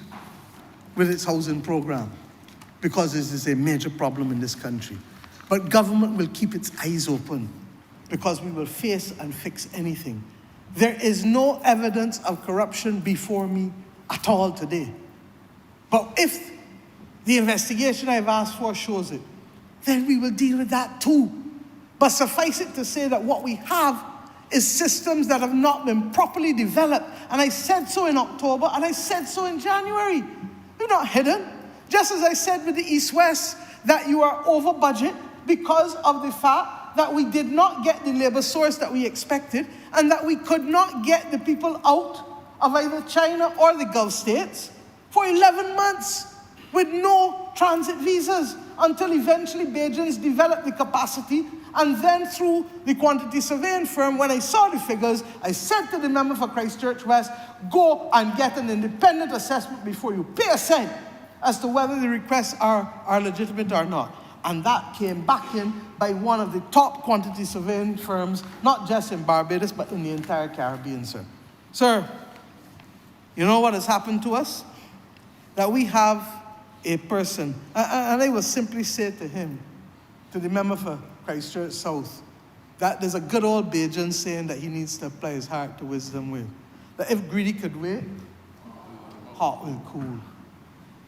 with its housing program because this is a major problem in this country. But government will keep its eyes open because we will face and fix anything. There is no evidence of corruption before me at all today. But if the investigation I've asked for shows it, then we will deal with that too. But suffice it to say that what we have is systems that have not been properly developed. And I said so in October, and I said so in January. They're not hidden. Just as I said with the East-West, that you are over budget because of the fact that we did not get the labor source that we expected, and that we could not get the people out of either China or the Gulf states for 11 months with no transit visas until eventually Beijing's developed the capacity. And then through the quantity surveying firm, when I saw the figures, I said to the member for Christchurch West, go and get an independent assessment before you pay a cent as to whether the requests are legitimate or not. And that came back in by one of the top quantity surveying firms, not just in Barbados, but in the entire Caribbean, sir. Sir, you know what has happened to us? That we have a person, and I will simply say to him, to the member for Christchurch South, that there's a good old Bajan saying that he needs to apply his heart to wisdom with. That if greedy could wait, hot will cool.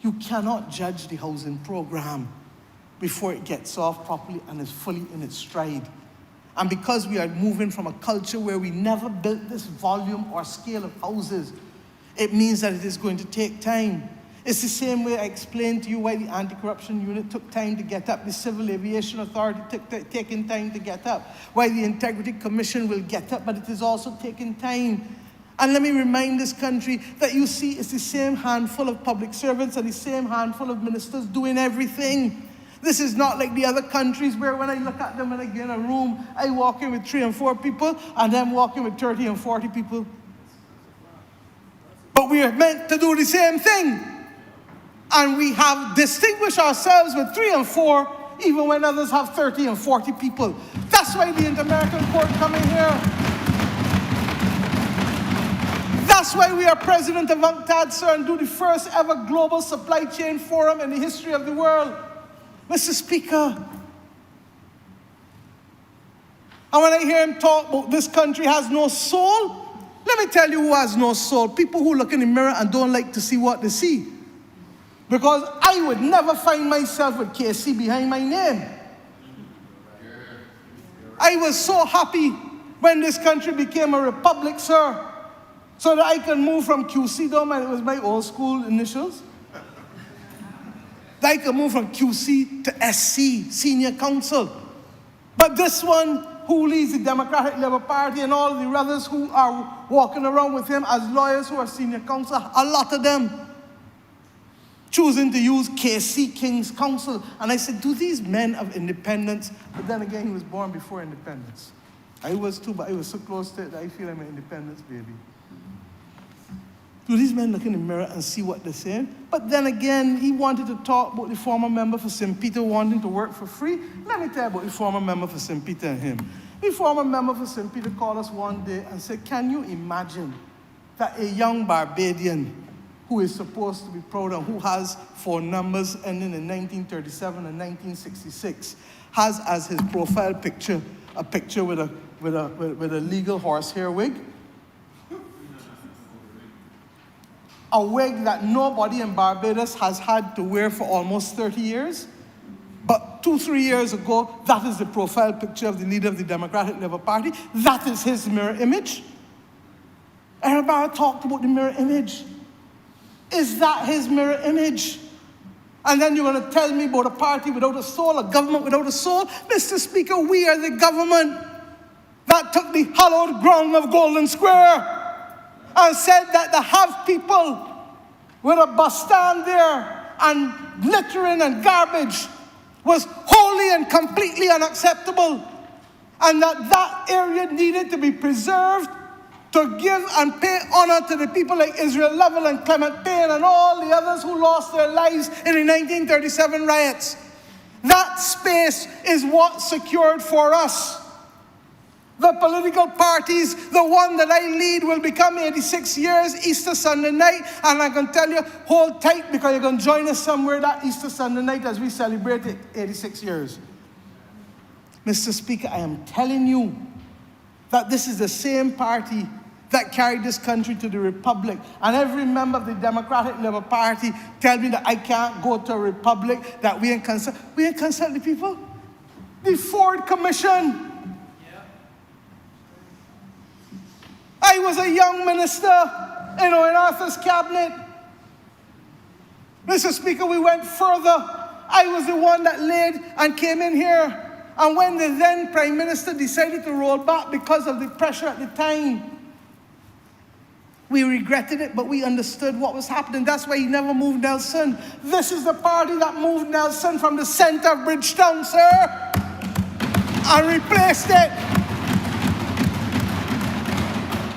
You cannot judge the housing program before it gets off properly and is fully in its stride. And because we are moving from a culture where we never built this volume or scale of houses, it means that it is going to take time. It's the same way I explained to you why the Anti-Corruption Unit took time to get up, the Civil Aviation Authority taking time to get up, why the Integrity Commission will get up, but it is also taking time. And let me remind this country that you see it's the same handful of public servants and the same handful of ministers doing everything. This is not like the other countries where when I look at them and I get in a room, I walk in with 3 and 4 people and them walking with 30 and 40 people. But we are meant to do the same thing. And we have distinguished ourselves with 3 and 4, even when others have 30 and 40 people. That's why the Inter-American Court coming here. That's why we are president of UNCTAD, sir, and do the first ever global supply chain forum in the history of the world. Mr. Speaker. And when I hear him talk about this country has no soul, let me tell you who has no soul. People who look in the mirror and don't like to see what they see. Because I would never find myself with KC behind my name. I was so happy when this country became a republic, sir, so that I can move from QC down, and it was my old school initials. That I can move from QC to SC, Senior Counsel. But this one, who leads the Democratic Labour Party, and all the others who are walking around with him as lawyers who are Senior Counsel, a lot of them choosing to use KC, King's Counsel. And I said, do these men of independence, but then again, he was born before independence. I was too, but I was so close to it that I feel I'm an independence baby. Do these men look in the mirror and see what they're saying? But then again, he wanted to talk about the former member for St. Peter wanting to work for free. Let me tell you about the former member for St. Peter and him. The former member for St. Peter called us one day and said, can you imagine that a young Barbadian who is supposed to be proud and who has 4 numbers ending in 1937 and 1966, has as his profile picture a picture with a legal horsehair wig? A wig that nobody in Barbados has had to wear for almost 30 years. But 2-3 years ago, that is the profile picture of the leader of the Democratic Labour Party. That is his mirror image. Everybody talked about the mirror image. Is that his mirror image? And then you're going to tell me about a party without a soul, a government without a soul? Mr. Speaker, we are the government that took the hallowed ground of Golden Square and said that to have people with a bus stand there and littering and garbage was wholly and completely unacceptable, and that area needed to be preserved to give and pay honor to the people like Israel Lovell and Clement Payne and all the others who lost their lives in the 1937 riots. That space is what secured for us The political parties, the one that I lead will become 86 years Easter Sunday night. And I can tell you, hold tight because you're going to join us somewhere that Easter Sunday night as we celebrate 86 years. Mr. Speaker, I am telling you that this is the same party that carried this country to the Republic. And every member of the Democratic Labour Party tell me that I can't go to a Republic, that we ain't consult. We ain't consult the people. The Ford Commission. I was a young minister, in Arthur's cabinet. Mr. Speaker, we went further. I was the one that led and came in here. And when the then Prime Minister decided to roll back because of the pressure at the time, we regretted it, but we understood what was happening. That's why he never moved Nelson. This is the party that moved Nelson from the center of Bridgetown, sir, and replaced it.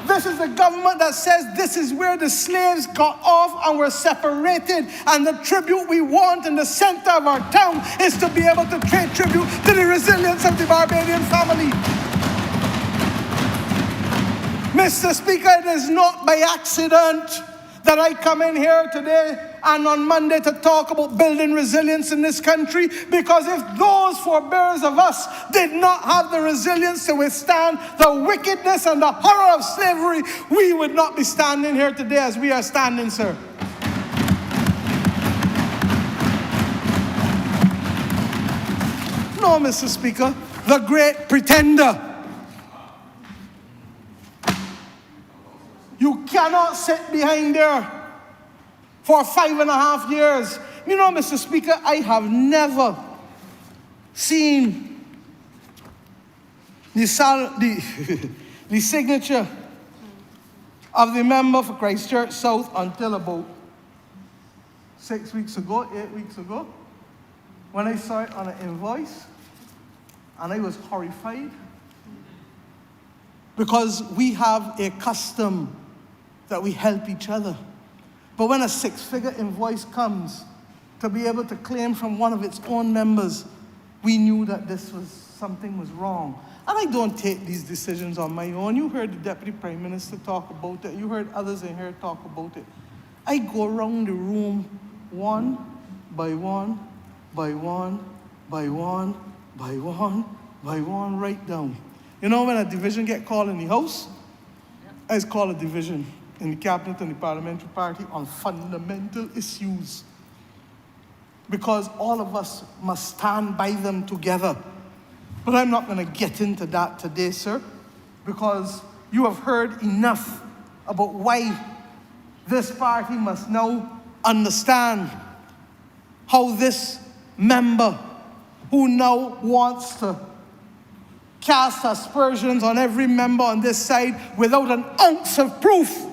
This is the government that says this is where the slaves got off and were separated. And the tribute we want in the center of our town is to be able to pay tribute to the resilience of the Barbadian family. Mr. Speaker, it is not by accident that I come in here today and on Monday to talk about building resilience in this country, because if those forebears of us did not have the resilience to withstand the wickedness and the horror of slavery, we would not be standing here today as we are standing, sir. No, Mr. Speaker, the great pretender. You cannot sit behind there for 5.5 years. You know, Mr. Speaker, I have never seen the signature of the member for Christchurch South until about 8 weeks ago, when I saw it on an invoice, and I was horrified, because we have a custom that we help each other. But when a 6-figure invoice comes to be able to claim from one of its own members, we knew that something was wrong. And I don't take these decisions on my own. You heard the Deputy Prime Minister talk about it. You heard others in here talk about it. I go around the room one by one, by one, by one, by one, by one, right down. You know when a division get called in the House? It's called a division in the Cabinet and the Parliamentary Party on fundamental issues. Because all of us must stand by them together. But I'm not going to get into that today, sir, because you have heard enough about why this party must now understand how this member who now wants to cast aspersions on every member on this side without an ounce of proof.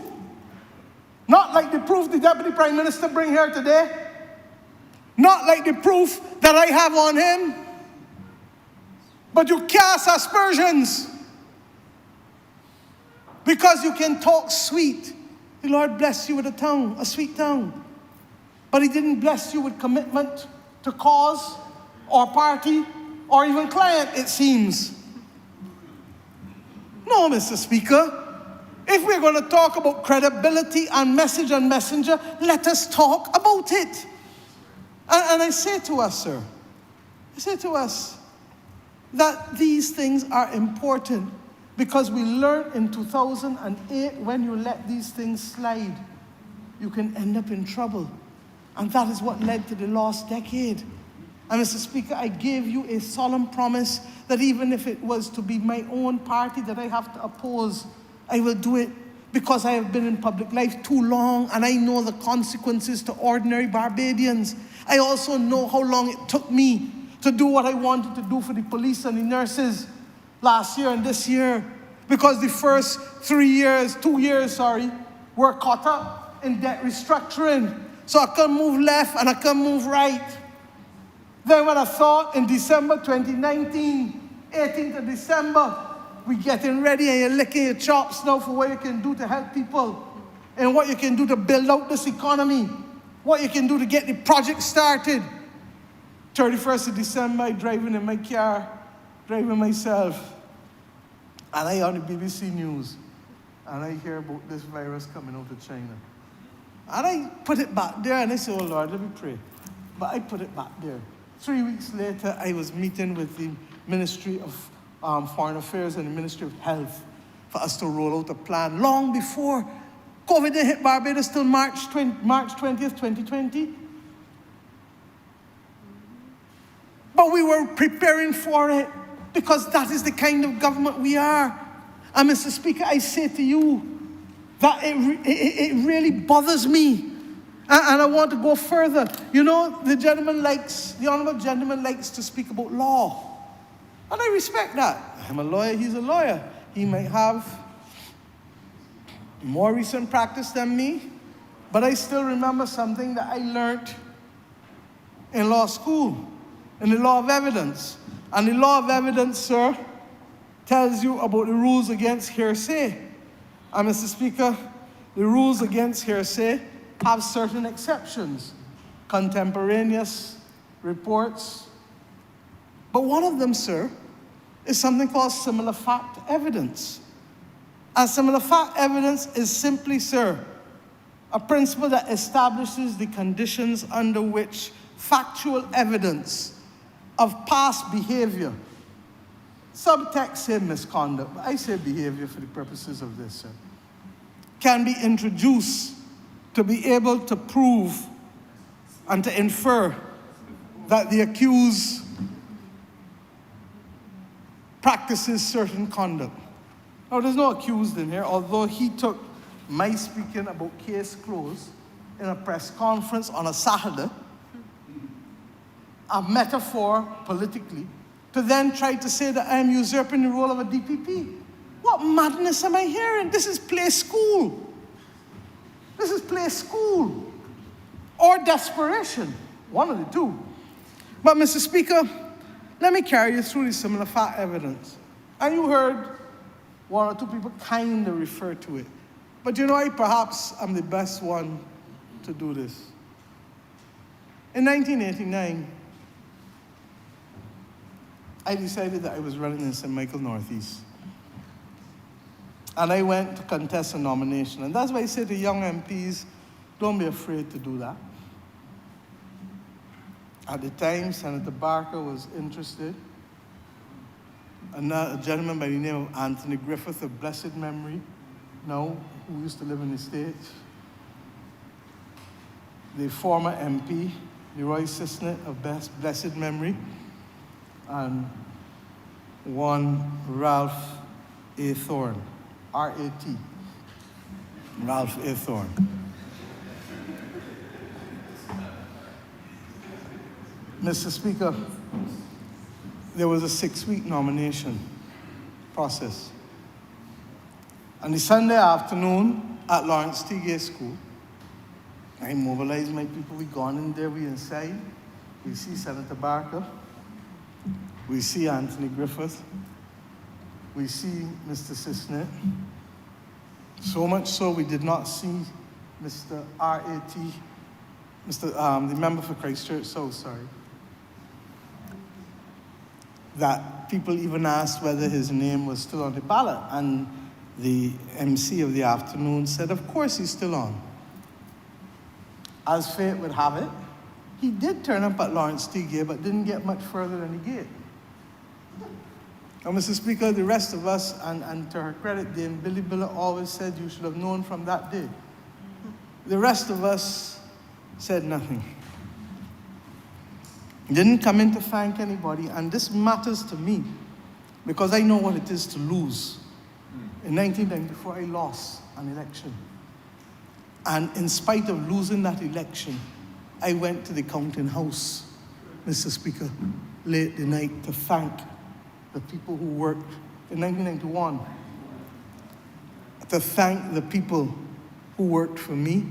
Not like the proof the Deputy Prime Minister bring here today. Not like the proof that I have on him. But you cast aspersions because you can talk sweet. The Lord bless you with a tongue, a sweet tongue. But he didn't bless you with commitment to cause or party or even client, it seems. No, Mr. Speaker. If we're going to talk about credibility and message and messenger, let us talk about it. And I say to us, sir, that these things are important because we learned in 2008 when you let these things slide, you can end up in trouble. And that is what led to the lost decade. And Mr. Speaker, I gave you a solemn promise that even if it was to be my own party that I have to oppose, I will do it because I have been in public life too long and I know the consequences to ordinary Barbadians. I also know how long it took me to do what I wanted to do for the police and the nurses last year and this year, because the first 2 years, were caught up in debt restructuring. So I couldn't move left and I couldn't move right. Then when I thought in December 2019, 18th of December, we getting ready and you're licking your chops now for what you can do to help people and what you can do to build out this economy, what you can do to get the project started. 31st of December, I'm driving in my car, driving myself. and I on the BBC News, and I hear about this virus coming out of China. And I put it back there, and I said, oh Lord, let me pray. But I put it back there. 3 weeks later, I was meeting with the Ministry of Foreign Affairs and the Ministry of Health for us to roll out a plan long before COVID hit Barbados till March 20th, 2020. But we were preparing for it because that is the kind of government we are. And Mr. Speaker, I say to you that it really bothers me. And I want to go further. You know, the honorable gentleman likes to speak about law. And I respect that. I'm a lawyer, he's a lawyer. He might have more recent practice than me, but I still remember something that I learned in law school, in the law of evidence. And the law of evidence, sir, tells you about the rules against hearsay. And Mr. Speaker, the rules against hearsay have certain exceptions, contemporaneous reports. But one of them, sir, is something called similar fact evidence. And similar fact evidence is simply, sir, a principle that establishes the conditions under which factual evidence of past behavior, subtext say misconduct, but I say behavior for the purposes of this, sir, can be introduced to be able to prove and to infer that the accused practices certain conduct. Now, there's no accused in here, although he took my speaking about case closed in a press conference on a Saturday, a metaphor politically, to then try to say that I am usurping the role of a DPP. What madness am I hearing? This is play school. This is play school or desperation, one of the two. But Mr. Speaker, let me carry you through the similar fact evidence. And you heard one or two people kind of refer to it. But you know, I perhaps am the best one to do this. In 1989, I decided that I was running in St. Michael Northeast. And I went to contest a nomination. And that's why I say to young MPs, don't be afraid to do that. At the time, Senator Barker was interested. And a gentleman by the name of Anthony Griffith of blessed memory, now, who used to live in the States. The former MP, Leroy Sisnett of blessed memory. And one Ralph A. Thorne, R-A-T, Ralph A. Thorne. Mr. Speaker, there was a 6-week nomination process. On the Sunday afternoon at Lawrence T. Gay School, I mobilized my people. We gone in there, we inside. We see Senator Barker. We see Anthony Griffith. We see Mr. Sisnett. So much so we did not see Mr. R.A.T., the member for Christchurch South, sorry. That people even asked whether his name was still on the ballot. And the MC of the afternoon said, of course he's still on. As fate would have it, he did turn up at Lawrence T. Gay, but didn't get much further than the gate. Now, Mr. Speaker, the rest of us, and to her credit, Dame Billy Biller always said you should have known from that day. The rest of us said nothing. Didn't come in to thank anybody, and this matters to me because I know what it is to lose. In 1994, I lost an election. And in spite of losing that election, I went to the counting house, Mr. Speaker, late the night to thank the people who worked in 1991, to thank the people who worked for me,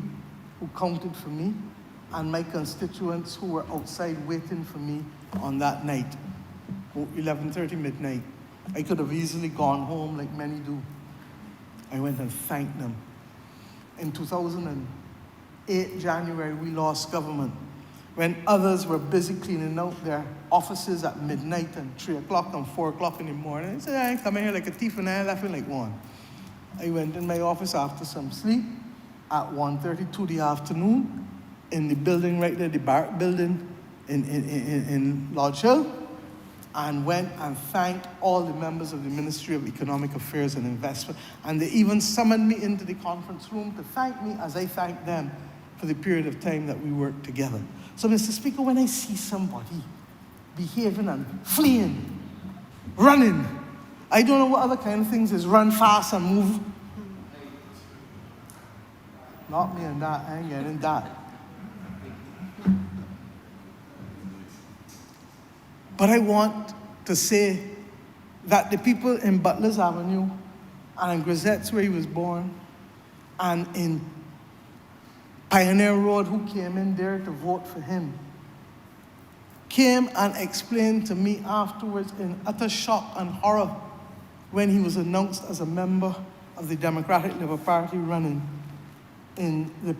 who counted for me, and my constituents who were outside waiting for me on that night, 11:30 midnight. I could have easily gone home like many do. I went and thanked them. In 2008, January, we lost government. when others were busy cleaning out their offices at midnight and 3 o'clock and 4 o'clock in the morning. I said, I ain't coming here like a thief and I ain't laughing like one. I went in my office after some sleep at 1:32 the afternoon in the building right there, the Barrack building in Lodge Hill, and went and thanked all the members of the Ministry of Economic Affairs and Investment. And they even summoned me into the conference room to thank me as I thanked them for the period of time that we worked together. So, Mr. Speaker, when I see somebody behaving and fleeing, running, I don't know what other kind of things is run fast and move. Not me and that, I ain't getting that. But I want to say that the people in Butler's Avenue and in Grisette's where he was born and in Pioneer Road who came in there to vote for him came and explained to me afterwards in utter shock and horror when he was announced as a member of the Democratic Labour Party running in the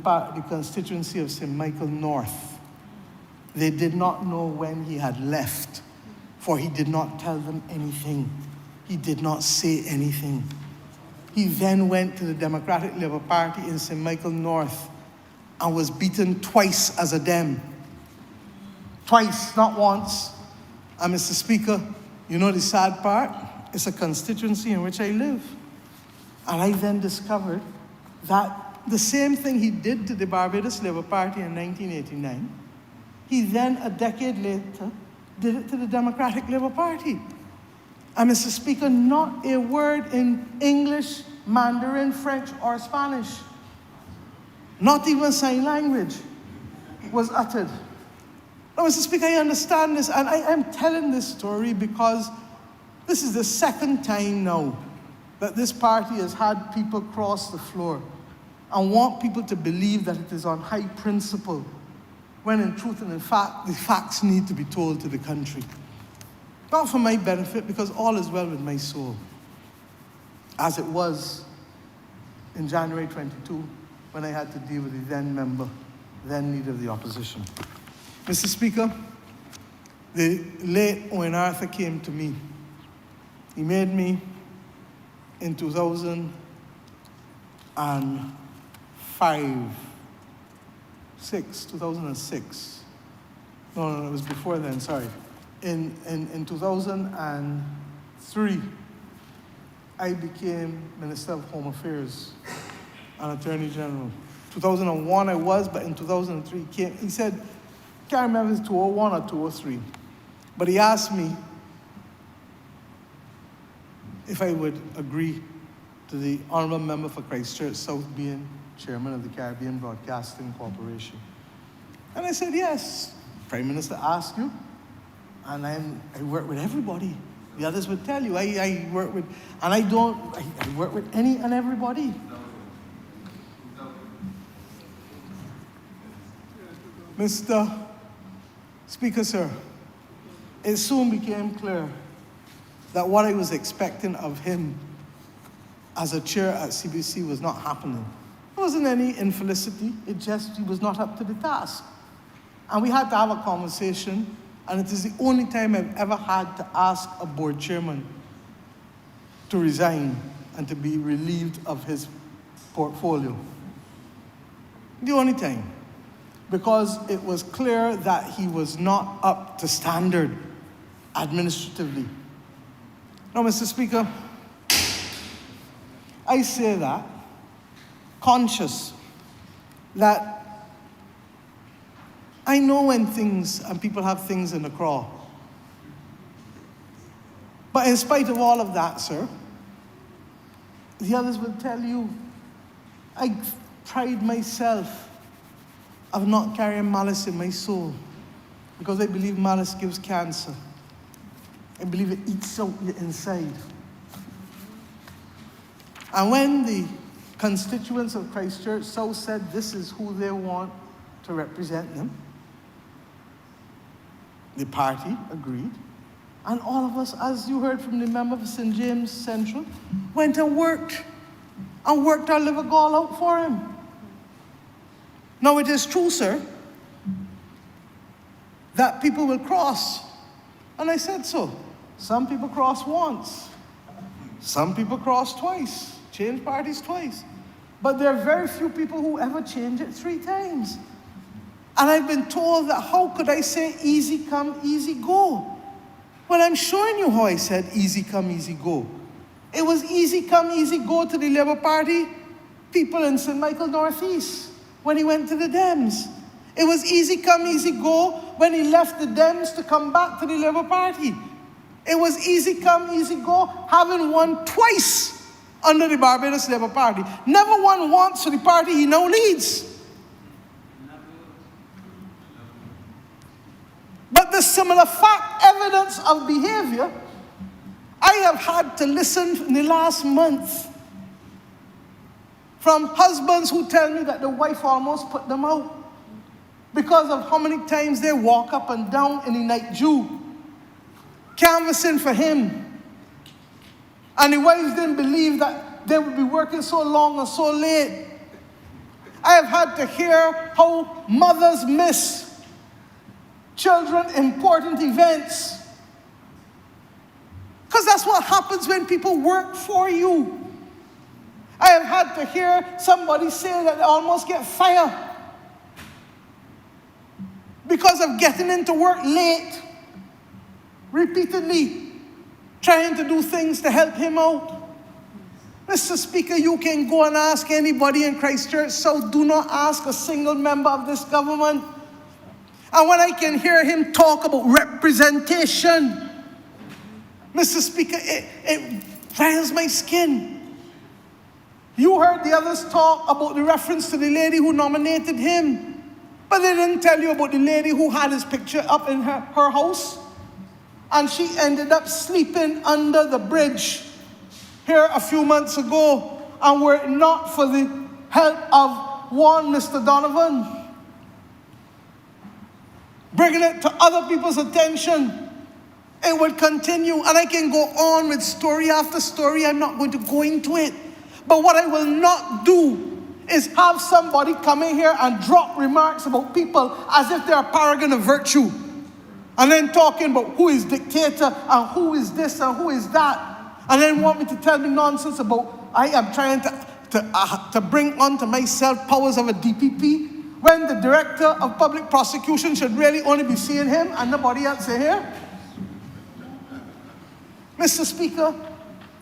constituency of St. Michael North. They did not know when he had left, for he did not tell them anything. He did not say anything. He then went to the Democratic Labour Party in St. Michael North and was beaten twice as a Dem. Twice, not once. And Mr. Speaker, you know the sad part? It's a constituency in which I live. And I then discovered that the same thing he did to the Barbados Labour Party in 1989, he then, a decade later, did it to the Democratic Labour Party. And Mr. Speaker, not a word in English, Mandarin, French, or Spanish, not even sign language, was uttered. Now, Mr. Speaker, I understand this, and I am telling this story because this is the second time now that this party has had people cross the floor and want people to believe that it is on high principle, when in truth and in fact, the facts need to be told to the country. Not for my benefit, because all is well with my soul, as it was in January 22, when I had to deal with the then member, then leader of the opposition. Mr. Speaker, the late Owen Arthur came to me. He made me in 2006, No, it was before then, sorry. In 2003, I became Minister of Home Affairs and Attorney General. 2001 I was, but in 2003 he came. He said, can't remember if it's 201 or 203, but he asked me if I would agree to the Honourable Member for Christchurch South being Chairman of the Caribbean Broadcasting Corporation. And I said, yes. Prime Minister asked you, and I work with everybody. The others would tell you, I work with, and I work with any and everybody. Mr. Speaker, sir, it soon became clear that what I was expecting of him as a chair at CBC was not happening. There wasn't any infelicity, it just he was not up to the task. And we had to have a conversation, and it is the only time I've ever had to ask a board chairman to resign and to be relieved of his portfolio. The only time. Because it was clear that he was not up to standard administratively. Now, Mr. Speaker, I say that conscious that I know when things and people have things in the craw. But in spite of all of that, sir, the others will tell you, I pride myself of not carrying malice in my soul, because I believe malice gives cancer. I believe it eats out your inside. And when the constituents of Christchurch South said this is who they want to represent them, the party agreed. And all of us, as you heard from the member of St. James Central, went and worked our liver gall out for him. Now, it is true, sir, that people will cross. And I said so. Some people cross once. Some people cross twice, change parties twice. But there are very few people who ever change it 3 times. And I've been told that how could I say easy come, easy go? Well, I'm showing you how I said easy come, easy go. It was easy come, easy go to the Labour Party people in St. Michael Northeast when he went to the Dems. It was easy come, easy go when he left the Dems to come back to the Labour Party. It was easy come, easy go, having won twice under the Barbados Labour Party. Never won once for the party he now leads. But the similar fact, evidence of behavior, I have had to listen in the last month from husbands who tell me that the wife almost put them out because of how many times they walk up and down in the night dew, canvassing for him. And the wives didn't believe that they would be working so long and so late. I have had to hear how mothers miss children important events. Because that's what happens when people work for you. I have had to hear somebody say that they almost get fired because of getting into work late, repeatedly trying to do things to help him out. Mr. Speaker, you can go and ask anybody in Christchurch, so do not ask a single member of this government. And when I can hear him talk about representation, Mr. Speaker, it riles my skin. You heard the others talk about the reference to the lady who nominated him, but they didn't tell you about the lady who had his picture up in her house, and she ended up sleeping under the bridge here a few months ago, and were it not for the help of one Mr. Donovan, bringing it to other people's attention, it would continue. And I can go on with story after story. I'm not going to go into it. But what I will not do is have somebody come in here and drop remarks about people as if they're a paragon of virtue. And then talking about who is dictator and who is this and who is that. And then want me to tell me nonsense about I am trying to bring onto myself powers of a DPP when the director of public prosecution should really only be seeing him and nobody else in here. Mr. Speaker,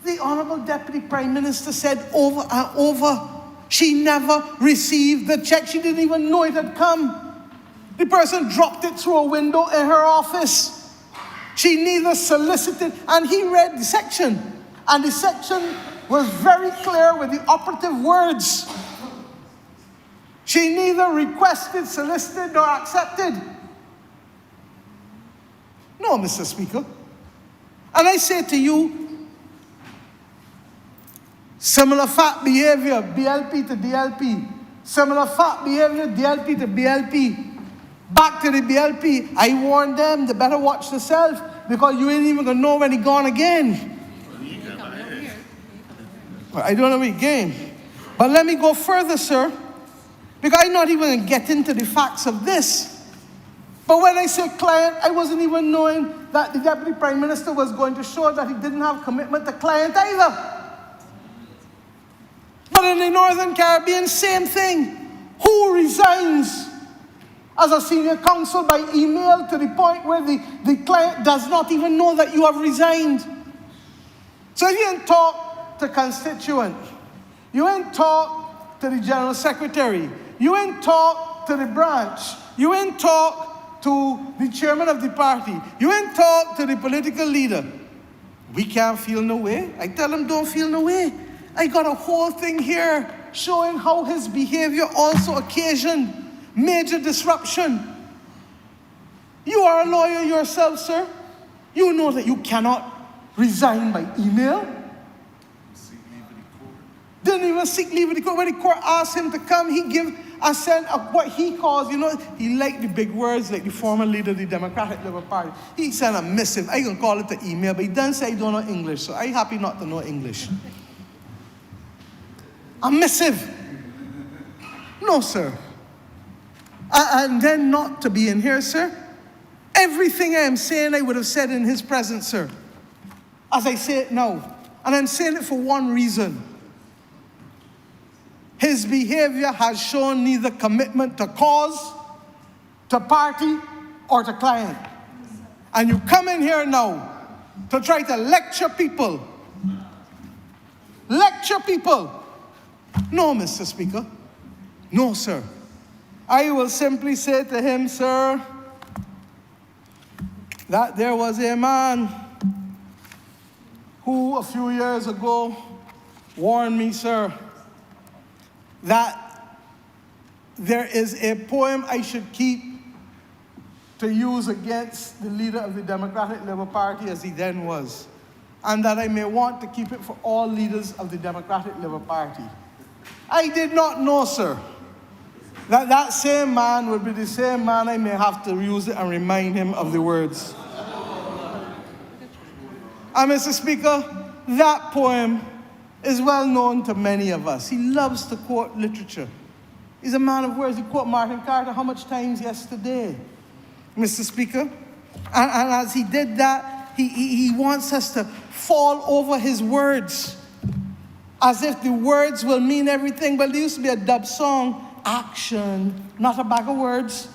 the Honorable Deputy Prime Minister said over and over, she never received the check. She didn't even know it had come. The person dropped it through a window in her office. She neither solicited, and he read the section, and the section was very clear with the operative words. She neither requested, solicited, nor accepted. No, Mr. Speaker. And I say to you, similar fact behavior, BLP to DLP. Similar fact behavior, DLP to BLP. Back to the BLP, I warned them, they better watch themselves because you ain't even gonna know when he gone again. Well, I don't know where he came. But let me go further, sir, because I'm not even gonna get into the facts of this. But when I say client, I wasn't even knowing that the Deputy Prime Minister was going to show that he didn't have commitment to client either. But in the Northern Caribbean, same thing. Who resigns as a senior counsel by email to the point where the client does not even know that you have resigned? So if you ain't talk to constituent, you ain't talk to the General Secretary, you ain't talk to the branch, you ain't talk to the chairman of the party, you ain't talk to the political leader, we can't feel no way. I tell them don't feel no way. I got a whole thing here showing how his behavior also occasioned major disruption. You are a lawyer yourself, sir. You know that you cannot resign by email. Didn't even seek leave of the court. When the court asked him to come, he gave a sense of what he calls, he liked the big words like the former leader of the Democratic Labour Party. He sent a missive. I can call it the email, but he doesn't say he don't know English, so I'm happy not to know English. A missive. No, sir. And then not to be in here, sir. Everything I am saying, I would have said in his presence, sir, as I say it now. And I'm saying it for one reason. His behavior has shown neither commitment to cause, to party, or to client. And you come in here now to try to lecture people. Lecture people. No, Mr. Speaker. No, sir. I will simply say to him, sir, that there was a man who a few years ago warned me, sir, that there is a poem I should keep to use against the leader of the Democratic Labour Party as he then was, and that I may want to keep it for all leaders of the Democratic Labour Party. I did not know, sir, that that same man would be the same man I may have to use it and remind him of the words. And Mr. Speaker, that poem is well known to many of us. He loves to quote literature. He's a man of words. He quoted Martin Carter how much times yesterday, Mr. Speaker? And as he did that, he wants us to fall over his words as if the words will mean everything. But there used to be a dub song, action, not a bag of words.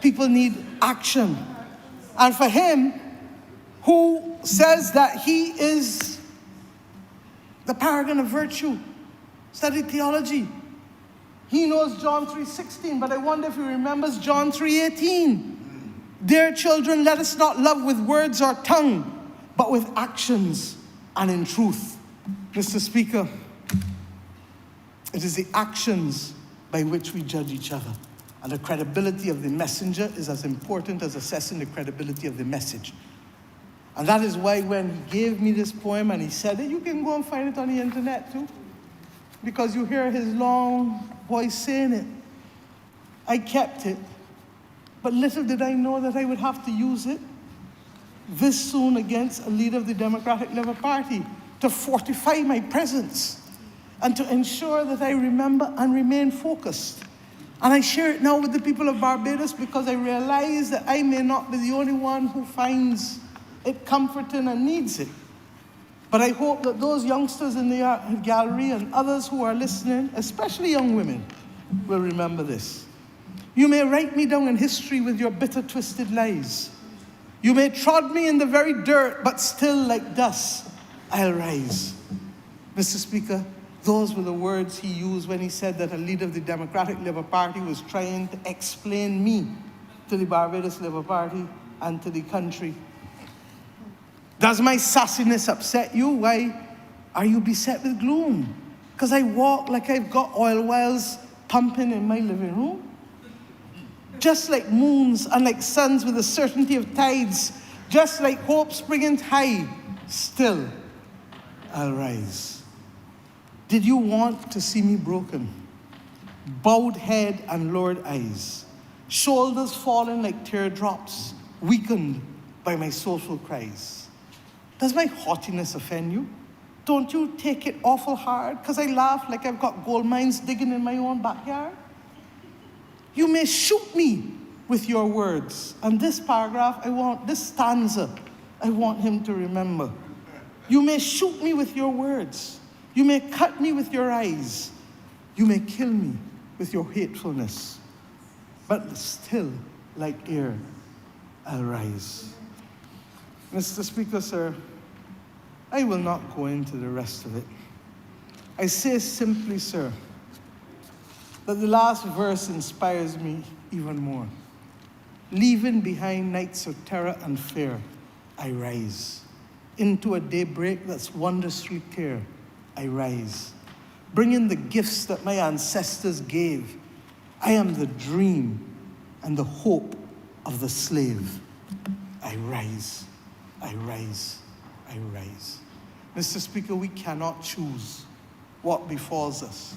People need action. And for him, who says that he is the paragon of virtue, studied theology. He knows John 3:16, but I wonder if he remembers John 3:18. Dear children, let us not love with words or tongue, but with actions and in truth. Mr. Speaker, it is the actions by which we judge each other. And the credibility of the messenger is as important as assessing the credibility of the message. And that is why when he gave me this poem and he said it, you can go and find it on the internet too, because you hear his long voice saying it. I kept it, but little did I know that I would have to use it this soon against a leader of the Democratic Labour Party to fortify my presence and to ensure that I remember and remain focused. And I share it now with the people of Barbados because I realize that I may not be the only one who finds it comforting and needs it. But I hope that those youngsters in the gallery and others who are listening, especially young women, will remember this. You may write me down in history with your bitter, twisted lies. You may trod me in the very dirt, but still like dust, I'll rise. Mr. Speaker, those were the words he used when he said that a leader of the Democratic Labour Party was trying to explain me to the Barbados Labour Party and to the country. Does my sassiness upset you? Why are you beset with gloom? Because I walk like I've got oil wells pumping in my living room? Just like moons and like suns with the certainty of tides, just like hope springing high, still I'll rise. Did you want to see me broken? Bowed head and lowered eyes, shoulders falling like teardrops, weakened by my soulful cries. Does my haughtiness offend you? Don't you take it awful hard because I laugh like I've got gold mines digging in my own backyard? You may shoot me with your words. And this paragraph, this stanza, I want him to remember. You may shoot me with your words. You may cut me with your eyes. You may kill me with your hatefulness. But still, like air, I'll rise. Mr. Speaker, sir, I will not go into the rest of it. I say simply, sir, that the last verse inspires me even more. Leaving behind nights of terror and fear, I rise. Into a daybreak that's wondrously clear, I rise. Bringing the gifts that my ancestors gave, I am the dream and the hope of the slave. I rise. I rise, I rise. Mr. Speaker, we cannot choose what befalls us,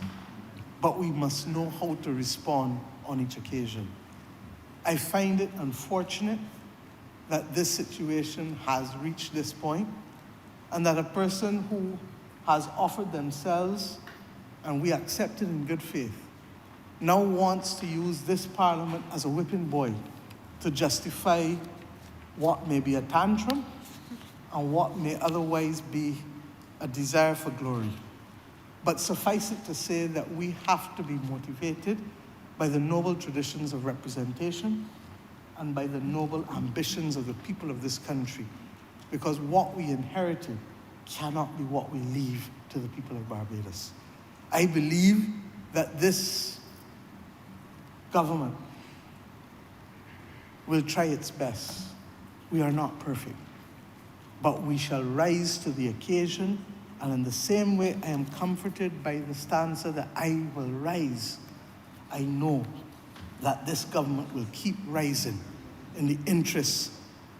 but we must know how to respond on each occasion. I find it unfortunate that this situation has reached this point and that a person who has offered themselves, and we accept it in good faith, now wants to use this parliament as a whipping boy to justify what may be a tantrum and what may otherwise be a desire for glory. But suffice it to say that we have to be motivated by the noble traditions of representation and by the noble ambitions of the people of this country, because what we inherited cannot be what we leave to the people of Barbados. I believe that this government will try its best. We are not perfect, but we shall rise to the occasion, and in the same way I am comforted by the stanza that I will rise, I know that this government will keep rising in the interests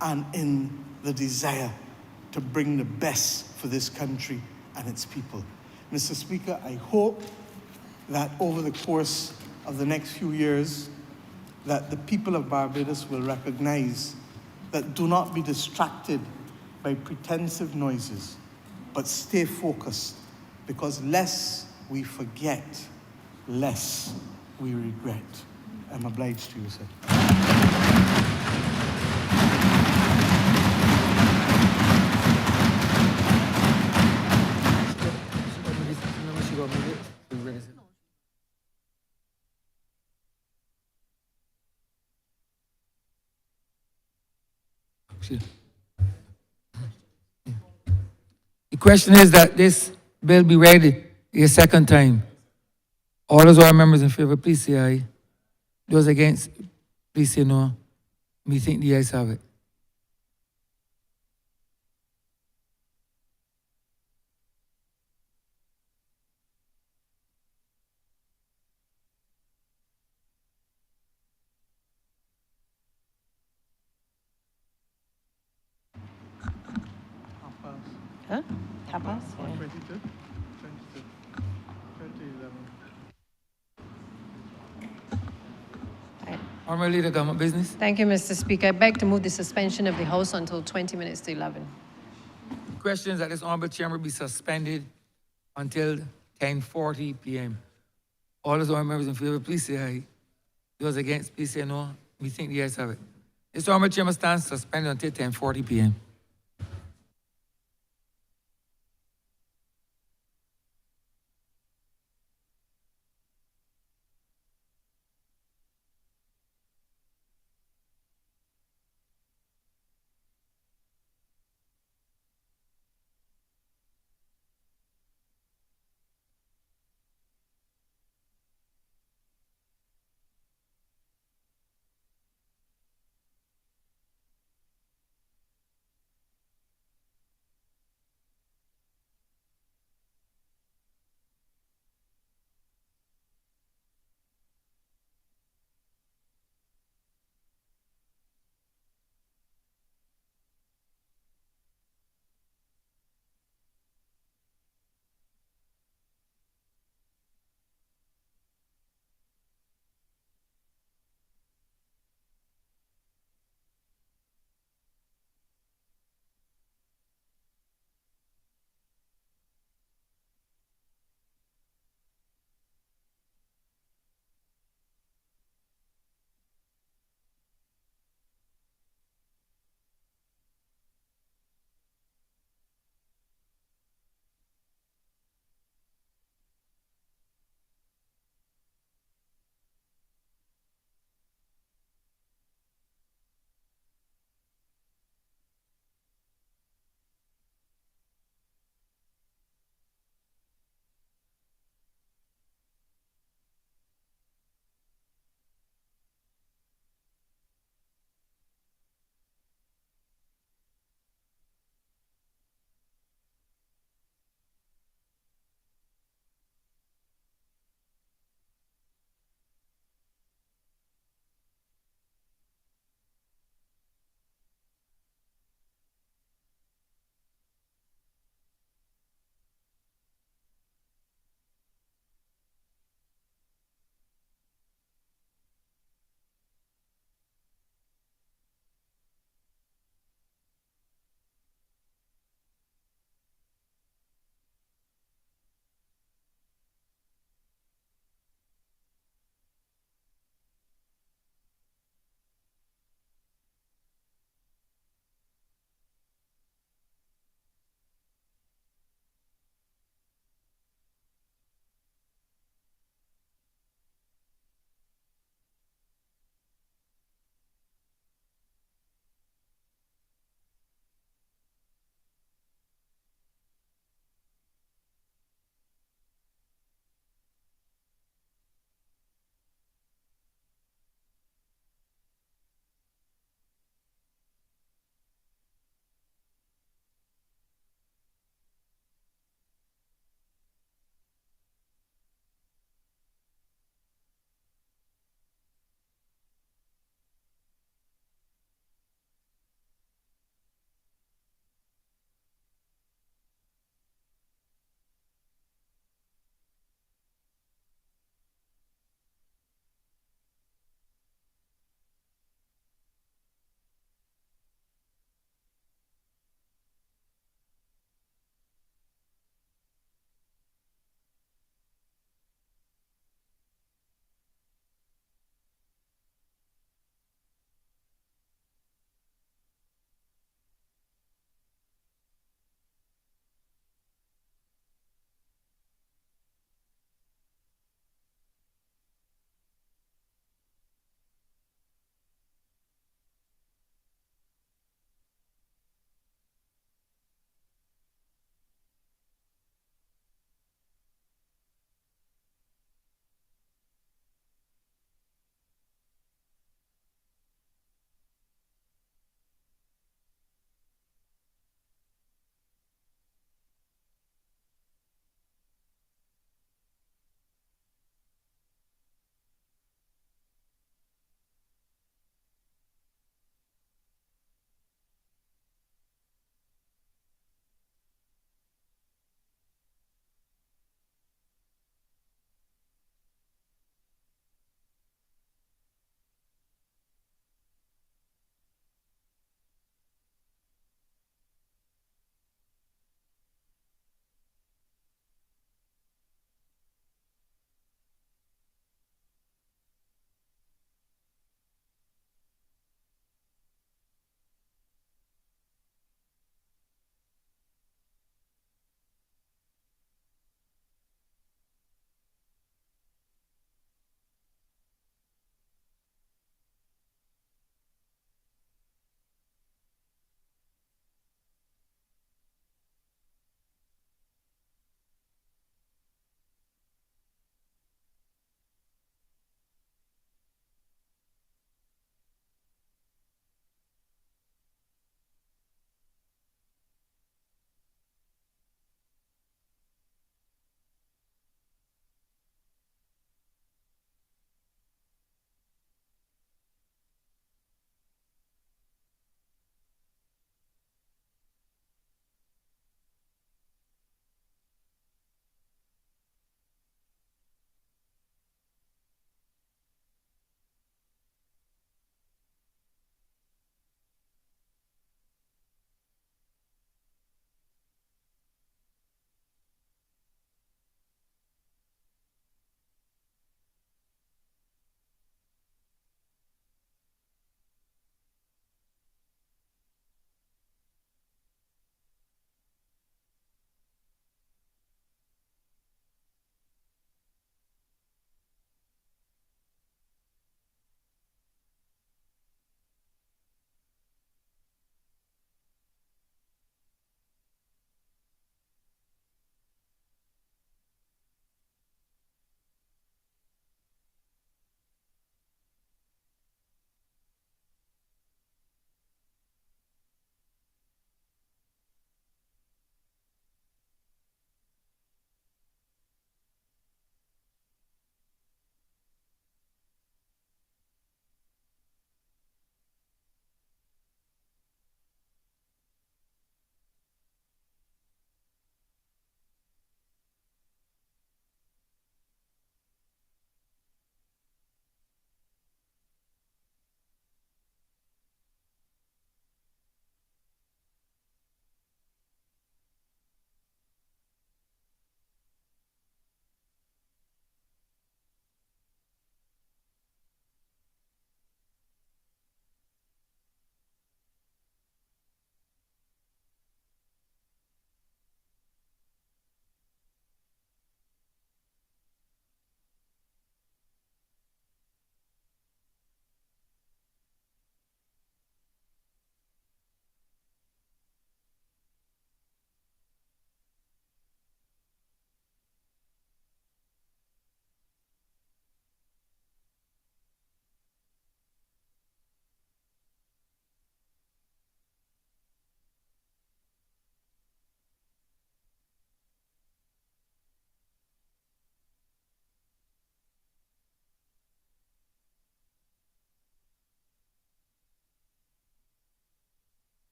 and in the desire to bring the best for this country and its people. Mr. Speaker, I hope that over the course of the next few years, that the people of Barbados will recognize that do not be distracted by pretensive noises, but stay focused, because less we forget, less we regret. I'm obliged to you, sir. The question is that this bill be read a second time. All those who are members in favor, please say aye. Those against, please say no. Me think the ayes have it. Huh? Tapas? 22? 2011. Honorable Leader, Government Business. Thank you, Mr. Speaker. I beg to move the suspension of the House until 20 minutes to 11. Questions that this honorable chamber be suspended until 10:40 p.m. All those honorable members in favor, please say aye. Those against, please say no. We think the ayes have it. This honorable chamber stands suspended until 10:40 p.m.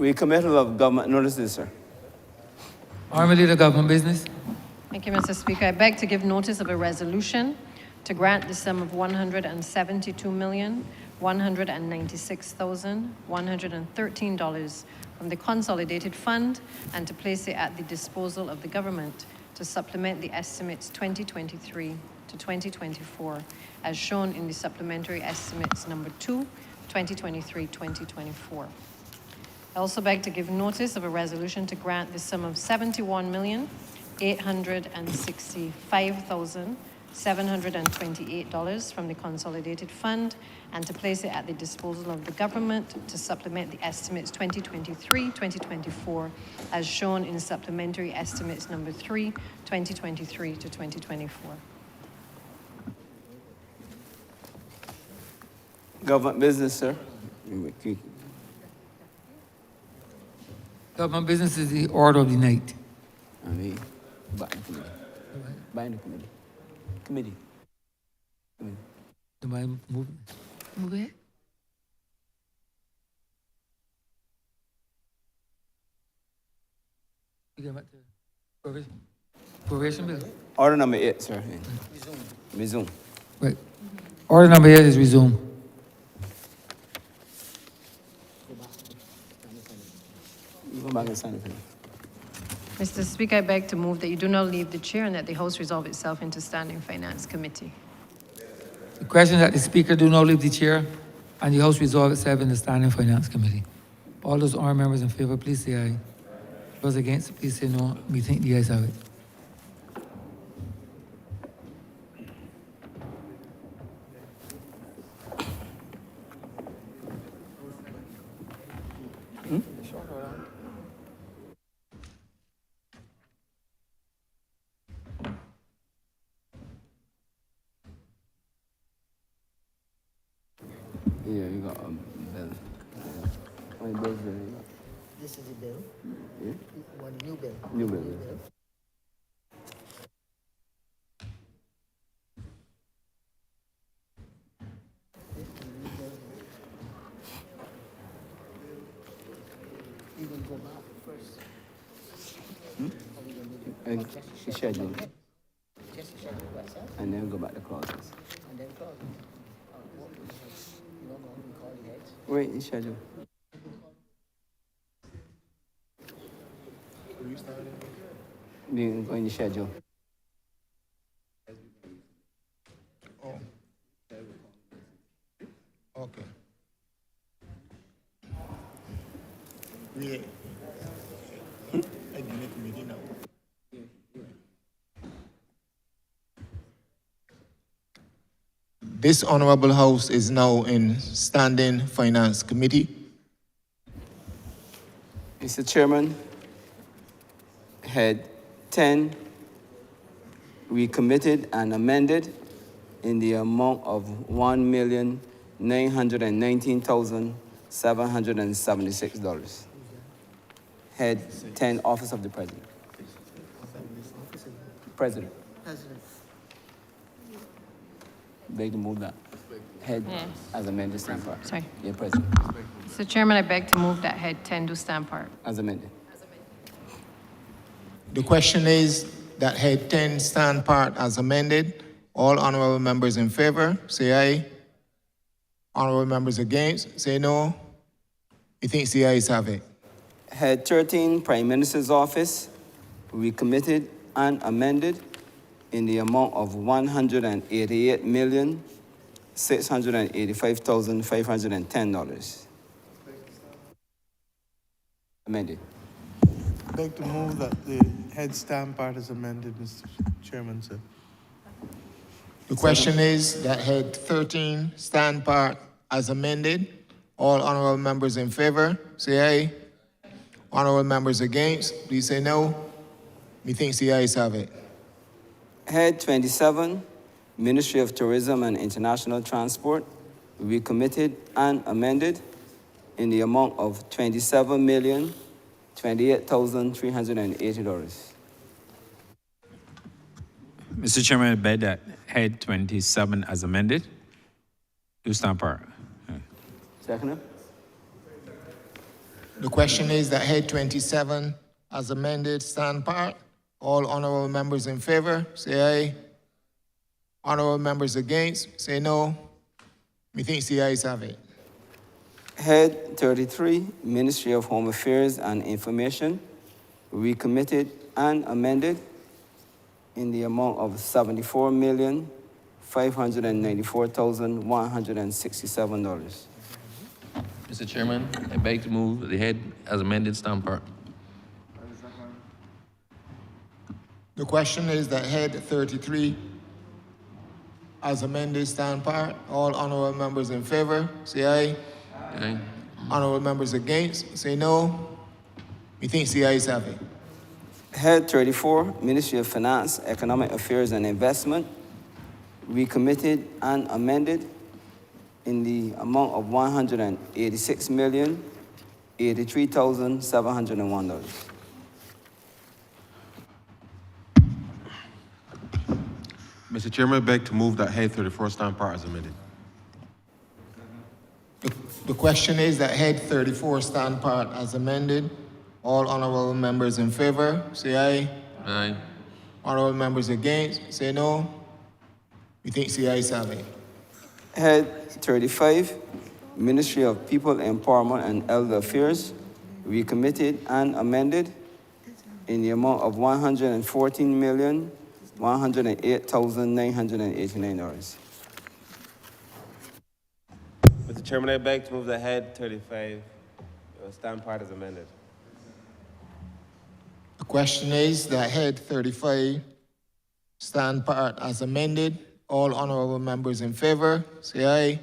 Recommittal of government notices, sir. Honorable Leader, Government Business. Thank you, Mr. Speaker. I beg to give notice of a resolution to grant the sum of $172,196,113 from the Consolidated Fund and to place it at the disposal of the government to supplement the estimates 2023 to 2024 as shown in the supplementary estimates number 2, 2023-2024. I also beg to give notice of a resolution to grant the sum of $71,865,728 from the Consolidated Fund and to place it at the disposal of the government to supplement the estimates 2023-2024 as shown in supplementary estimates number 3, 2023 to 2024. Government business, sir. Government Business is the order of the night. Committee. Do I move it? You get back to probation bill? Order number 8, sir. Resume. Right. Order number 8 is resumed. Go back and sign it. Mr. Speaker, I beg to move that you do not leave the chair and that the House resolve itself into Standing Finance Committee. The question that the Speaker do not leave the chair and the House resolve itself in the Standing Finance Committee. All those honourable members in favour, please say aye. Those against, please say no. We think the ayes have it. Yeah, you got a bill. How many bills do you got? This is the bill. Yeah? You want a new bill? New bill, yeah. You can go back first. Schedule. Just schedule what's up, And then go back to clauses. and then call me. You don't know who we call the heads? Wait, schedule. Go in the schedule. Oh. Okay. Yeah. I didn't committee now. This Honorable House is now in Standing Finance Committee. Mr. Chairman, Head 10, recommitted and amended in the amount of $1,919,776. Head 10, Office of the President. President. President. Beg to move that. Head Yeah. as amended, stand part. Sorry. Yeah, President. Mr. Chairman, I beg to move that Head 10 do stand part. As amended. The question is that Head 10 stand part as amended. All honorable members in favor, say aye. Honorable members against, say no. You think the ayes have it? Head 13, Prime Minister's Office, recommitted and amended in the amount of $188,685,510. Amended. I'd like to move that the head stand part is amended, Mr. Chairman, sir. The question is that Head 13 stand part as amended. All honorable members in favor, say aye. Honorable members against, please say no. Methinks the ayes have it. Head 27, Ministry of Tourism and International Transport, recommitted and amended in the amount of $27,028,380. Mr. Chairman, I beg that Head 27 as amended. Do stand part. Second. The question is that head 27, as amended, stand part. All honorable members in favor, say aye. Honorable members against, say no. Methinks the ayes have it. Head 33, Ministry of Home Affairs and Information, recommitted and amended in the amount of $74,594,167. Mr. Chairman, I beg to move the head as amended stand part. The question is that head 33, as amended, stand part. All honorable members in favor, say aye. Aye. Honorable members against, say no. Methinks the ayes have it. Head 34, Ministry of Finance, Economic Affairs and Investment, recommitted and amended in the amount of $186,083,701. Mr. Chairman, I beg to move that head 34 stand part as amended. The question is that head 34 stand part as amended. All honorable members in favor, say aye. Aye. Honorable members against, say no. Methinks the ayes have it. Head 35, Ministry of People Empowerment and Elder Affairs, recommitted and amended in the amount of $114,108,989. Mr. Chairman, I beg to move the head 35 stand part as amended. The question is that head 35 stand part as amended. All honorable members in favor, say aye.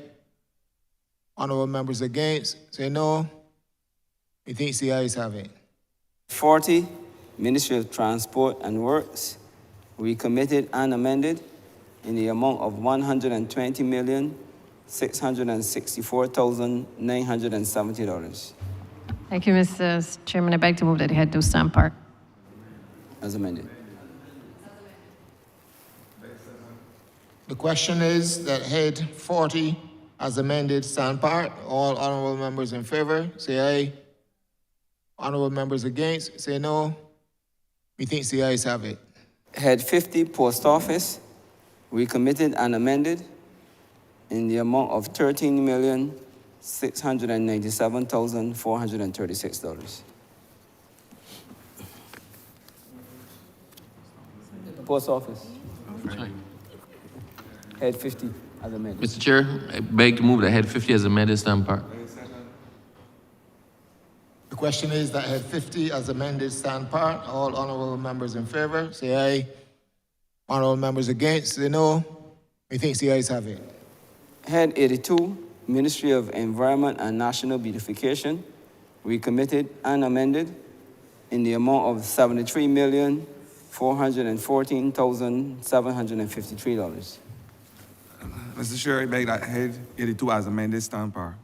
Honorable members against, say no. Methinks the ayes have it. 40, Ministry of Transport and Works, recommitted and amended in the amount of $120,664,970. Thank you, Mr. Chairman. I beg to move that the head do stand part. As amended. The question is that head 40 as amended stand part. All honorable members in favor, say aye. Honorable members against, say no. Methinks the ayes have it. Head 50, Post Office, recommitted and amended in the amount of $13,697,436. Post Office. Head 50 as amended. Mr. Chair, I beg to move the head 50 as amended stand part. The question is that head 50 as amended stand part. All honorable members in favor, say aye. Honorable members against, say no. Methinks the ayes have it. Head 82, Ministry of Environment and National Beautification, recommitted and amended in the amount of $73,414,753. Mr. Chair, I beg that head 82 as amended stand part.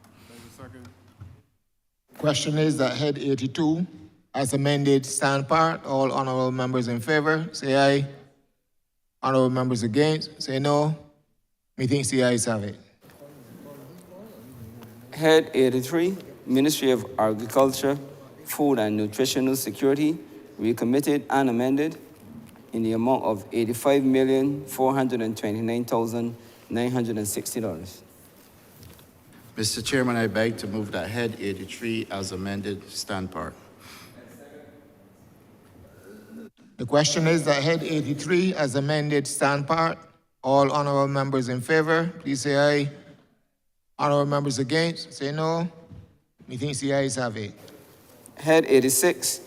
Question is that head 82 as amended stand part. All honorable members in favor, say aye. Honorable members against, say no. Methinks the ayes have it. Head 83, Ministry of Agriculture, Food and Nutritional Security, recommitted and amended in the amount of $85,429,960. Mr. Chairman, I beg to move that head 83 as amended stand part. The question is that head 83 as amended stand part. All honorable members in favor, please say aye. Honorable members against, say no. Methinks the ayes have it. Head 86,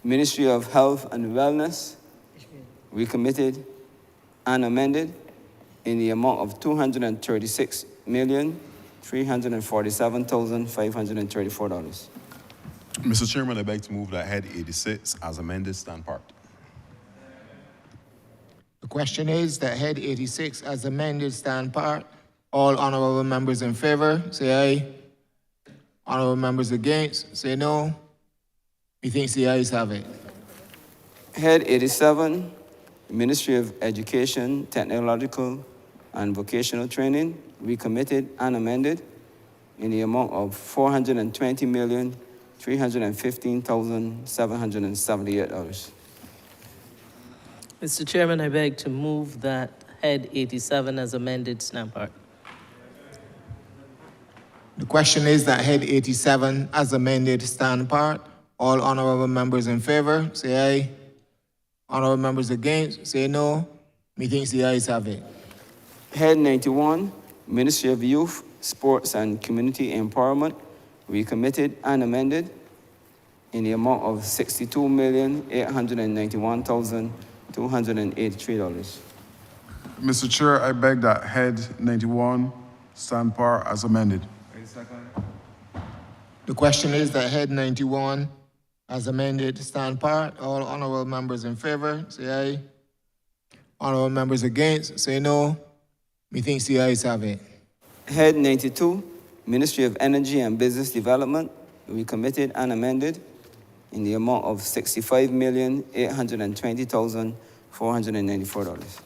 Ministry of Health and Wellness, recommitted and amended in the amount of $236,347,534. Mr. Chairman, I beg to move that head 86 as amended stand part. The question is that head 86 as amended stand part. All honorable members in favor, say aye. Honorable members against, say no. Methinks the ayes have it. Head 87, Ministry of Education, Technological and Vocational Training, recommitted and amended in the amount of $315,778. Mr. Chairman, I beg to move that Head 87 as amended stand part. The question is that Head 87 as amended stand part. All honorable members in favor, say aye. Honorable members against, say no. Methinks the ayes have it. Head 91, Ministry of Youth, Sports and Community Empowerment, recommitted and amended in the amount of $62,891,283. Mr. Chair, I beg that Head 91 stand par as amended. The question is that Head 91 as amended stand part. All honorable members in favor, say aye. Honorable members against, say no. Methinks the ayes have it. Head 92, Ministry of Energy and Business Development, recommitted and amended in the amount of $65,820,494.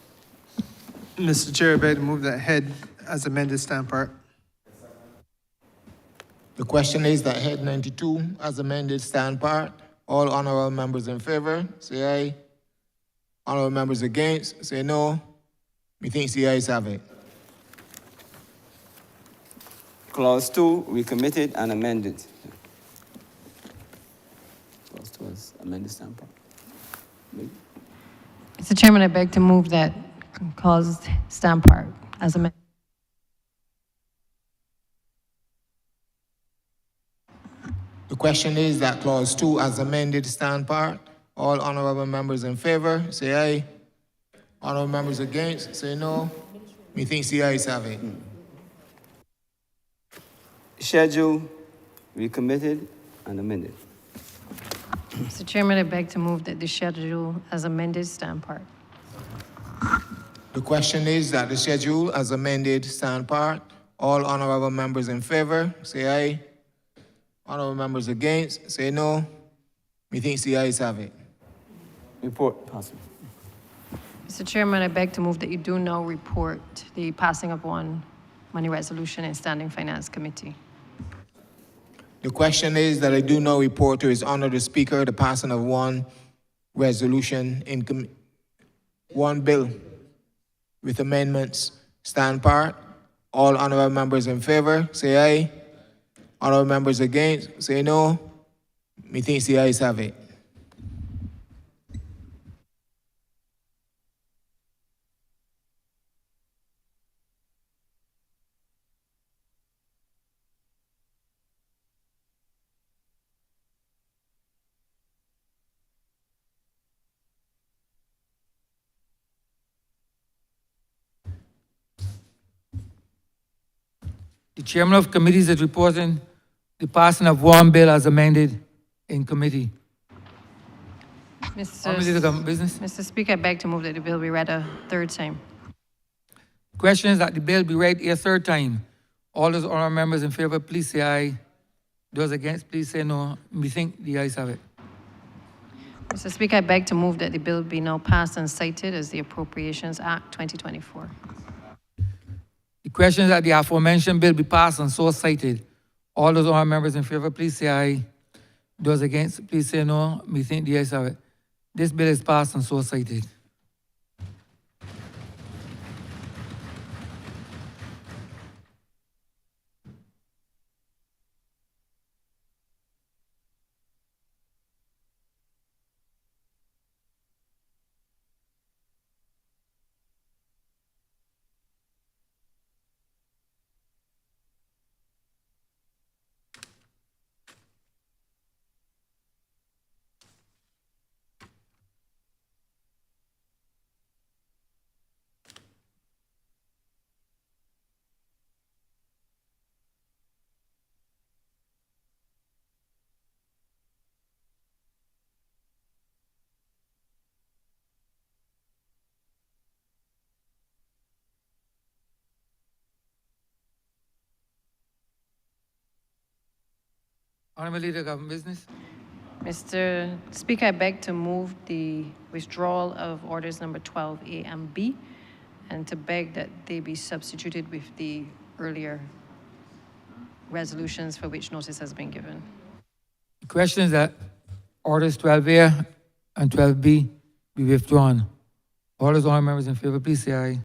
Mr. Chair, I beg to move that Head as amended stand part. The question is that Head 92 as amended stand part. All honorable members in favor, say aye. Honorable members against, say no. Methinks the ayes have it. Clause 2, recommitted and amended. Clause 2 is amended stand part. Mr. Chairman, I beg to move that clause stand part as amended. The question is that Clause 2 as amended stand part. All honorable members in favor, say aye. Honorable members against, say no. Methinks the ayes have it. Schedule, recommitted and amended. Mr. Chairman, I beg to move that the schedule as amended stand part. The question is that the schedule as amended stand part. All honorable members in favor, say aye. Honorable members against, say no. Methinks the ayes have it. Report, possible. Mr. Chairman, I beg to move that you do now report the passing of one money resolution in Standing Finance Committee. The question is that I do now report to His Honor the Speaker the passing of one resolution in one bill with amendments stand part. All honorable members in favor, say aye. Honorable members against, say no. Methinks the ayes have it. The chairman of committees is reporting the passing of one bill as amended in committee. Honorable Leader of Government Business. Mr. Speaker, I beg to move that the bill be read a third time. The question is that the bill be read a third time. All those honorable members in favor, please say aye. Those against, please say no. We think the ayes have it. Mr. Speaker, I beg to move that the bill be now passed and cited as the Appropriations Act 2024. The question is that the aforementioned bill be passed and so cited. All those honorable members in favor, please say aye. Those against, please say no. We think the ayes have it. This bill is passed and so cited. Honorable Leader of Government Business. Mr. Speaker, I beg to move the withdrawal of orders number 12A and B, and to beg that they be substituted with the earlier resolutions for which notice has been given. The question is that orders 12A and 12B be withdrawn. All those honorable members in favor, please say aye.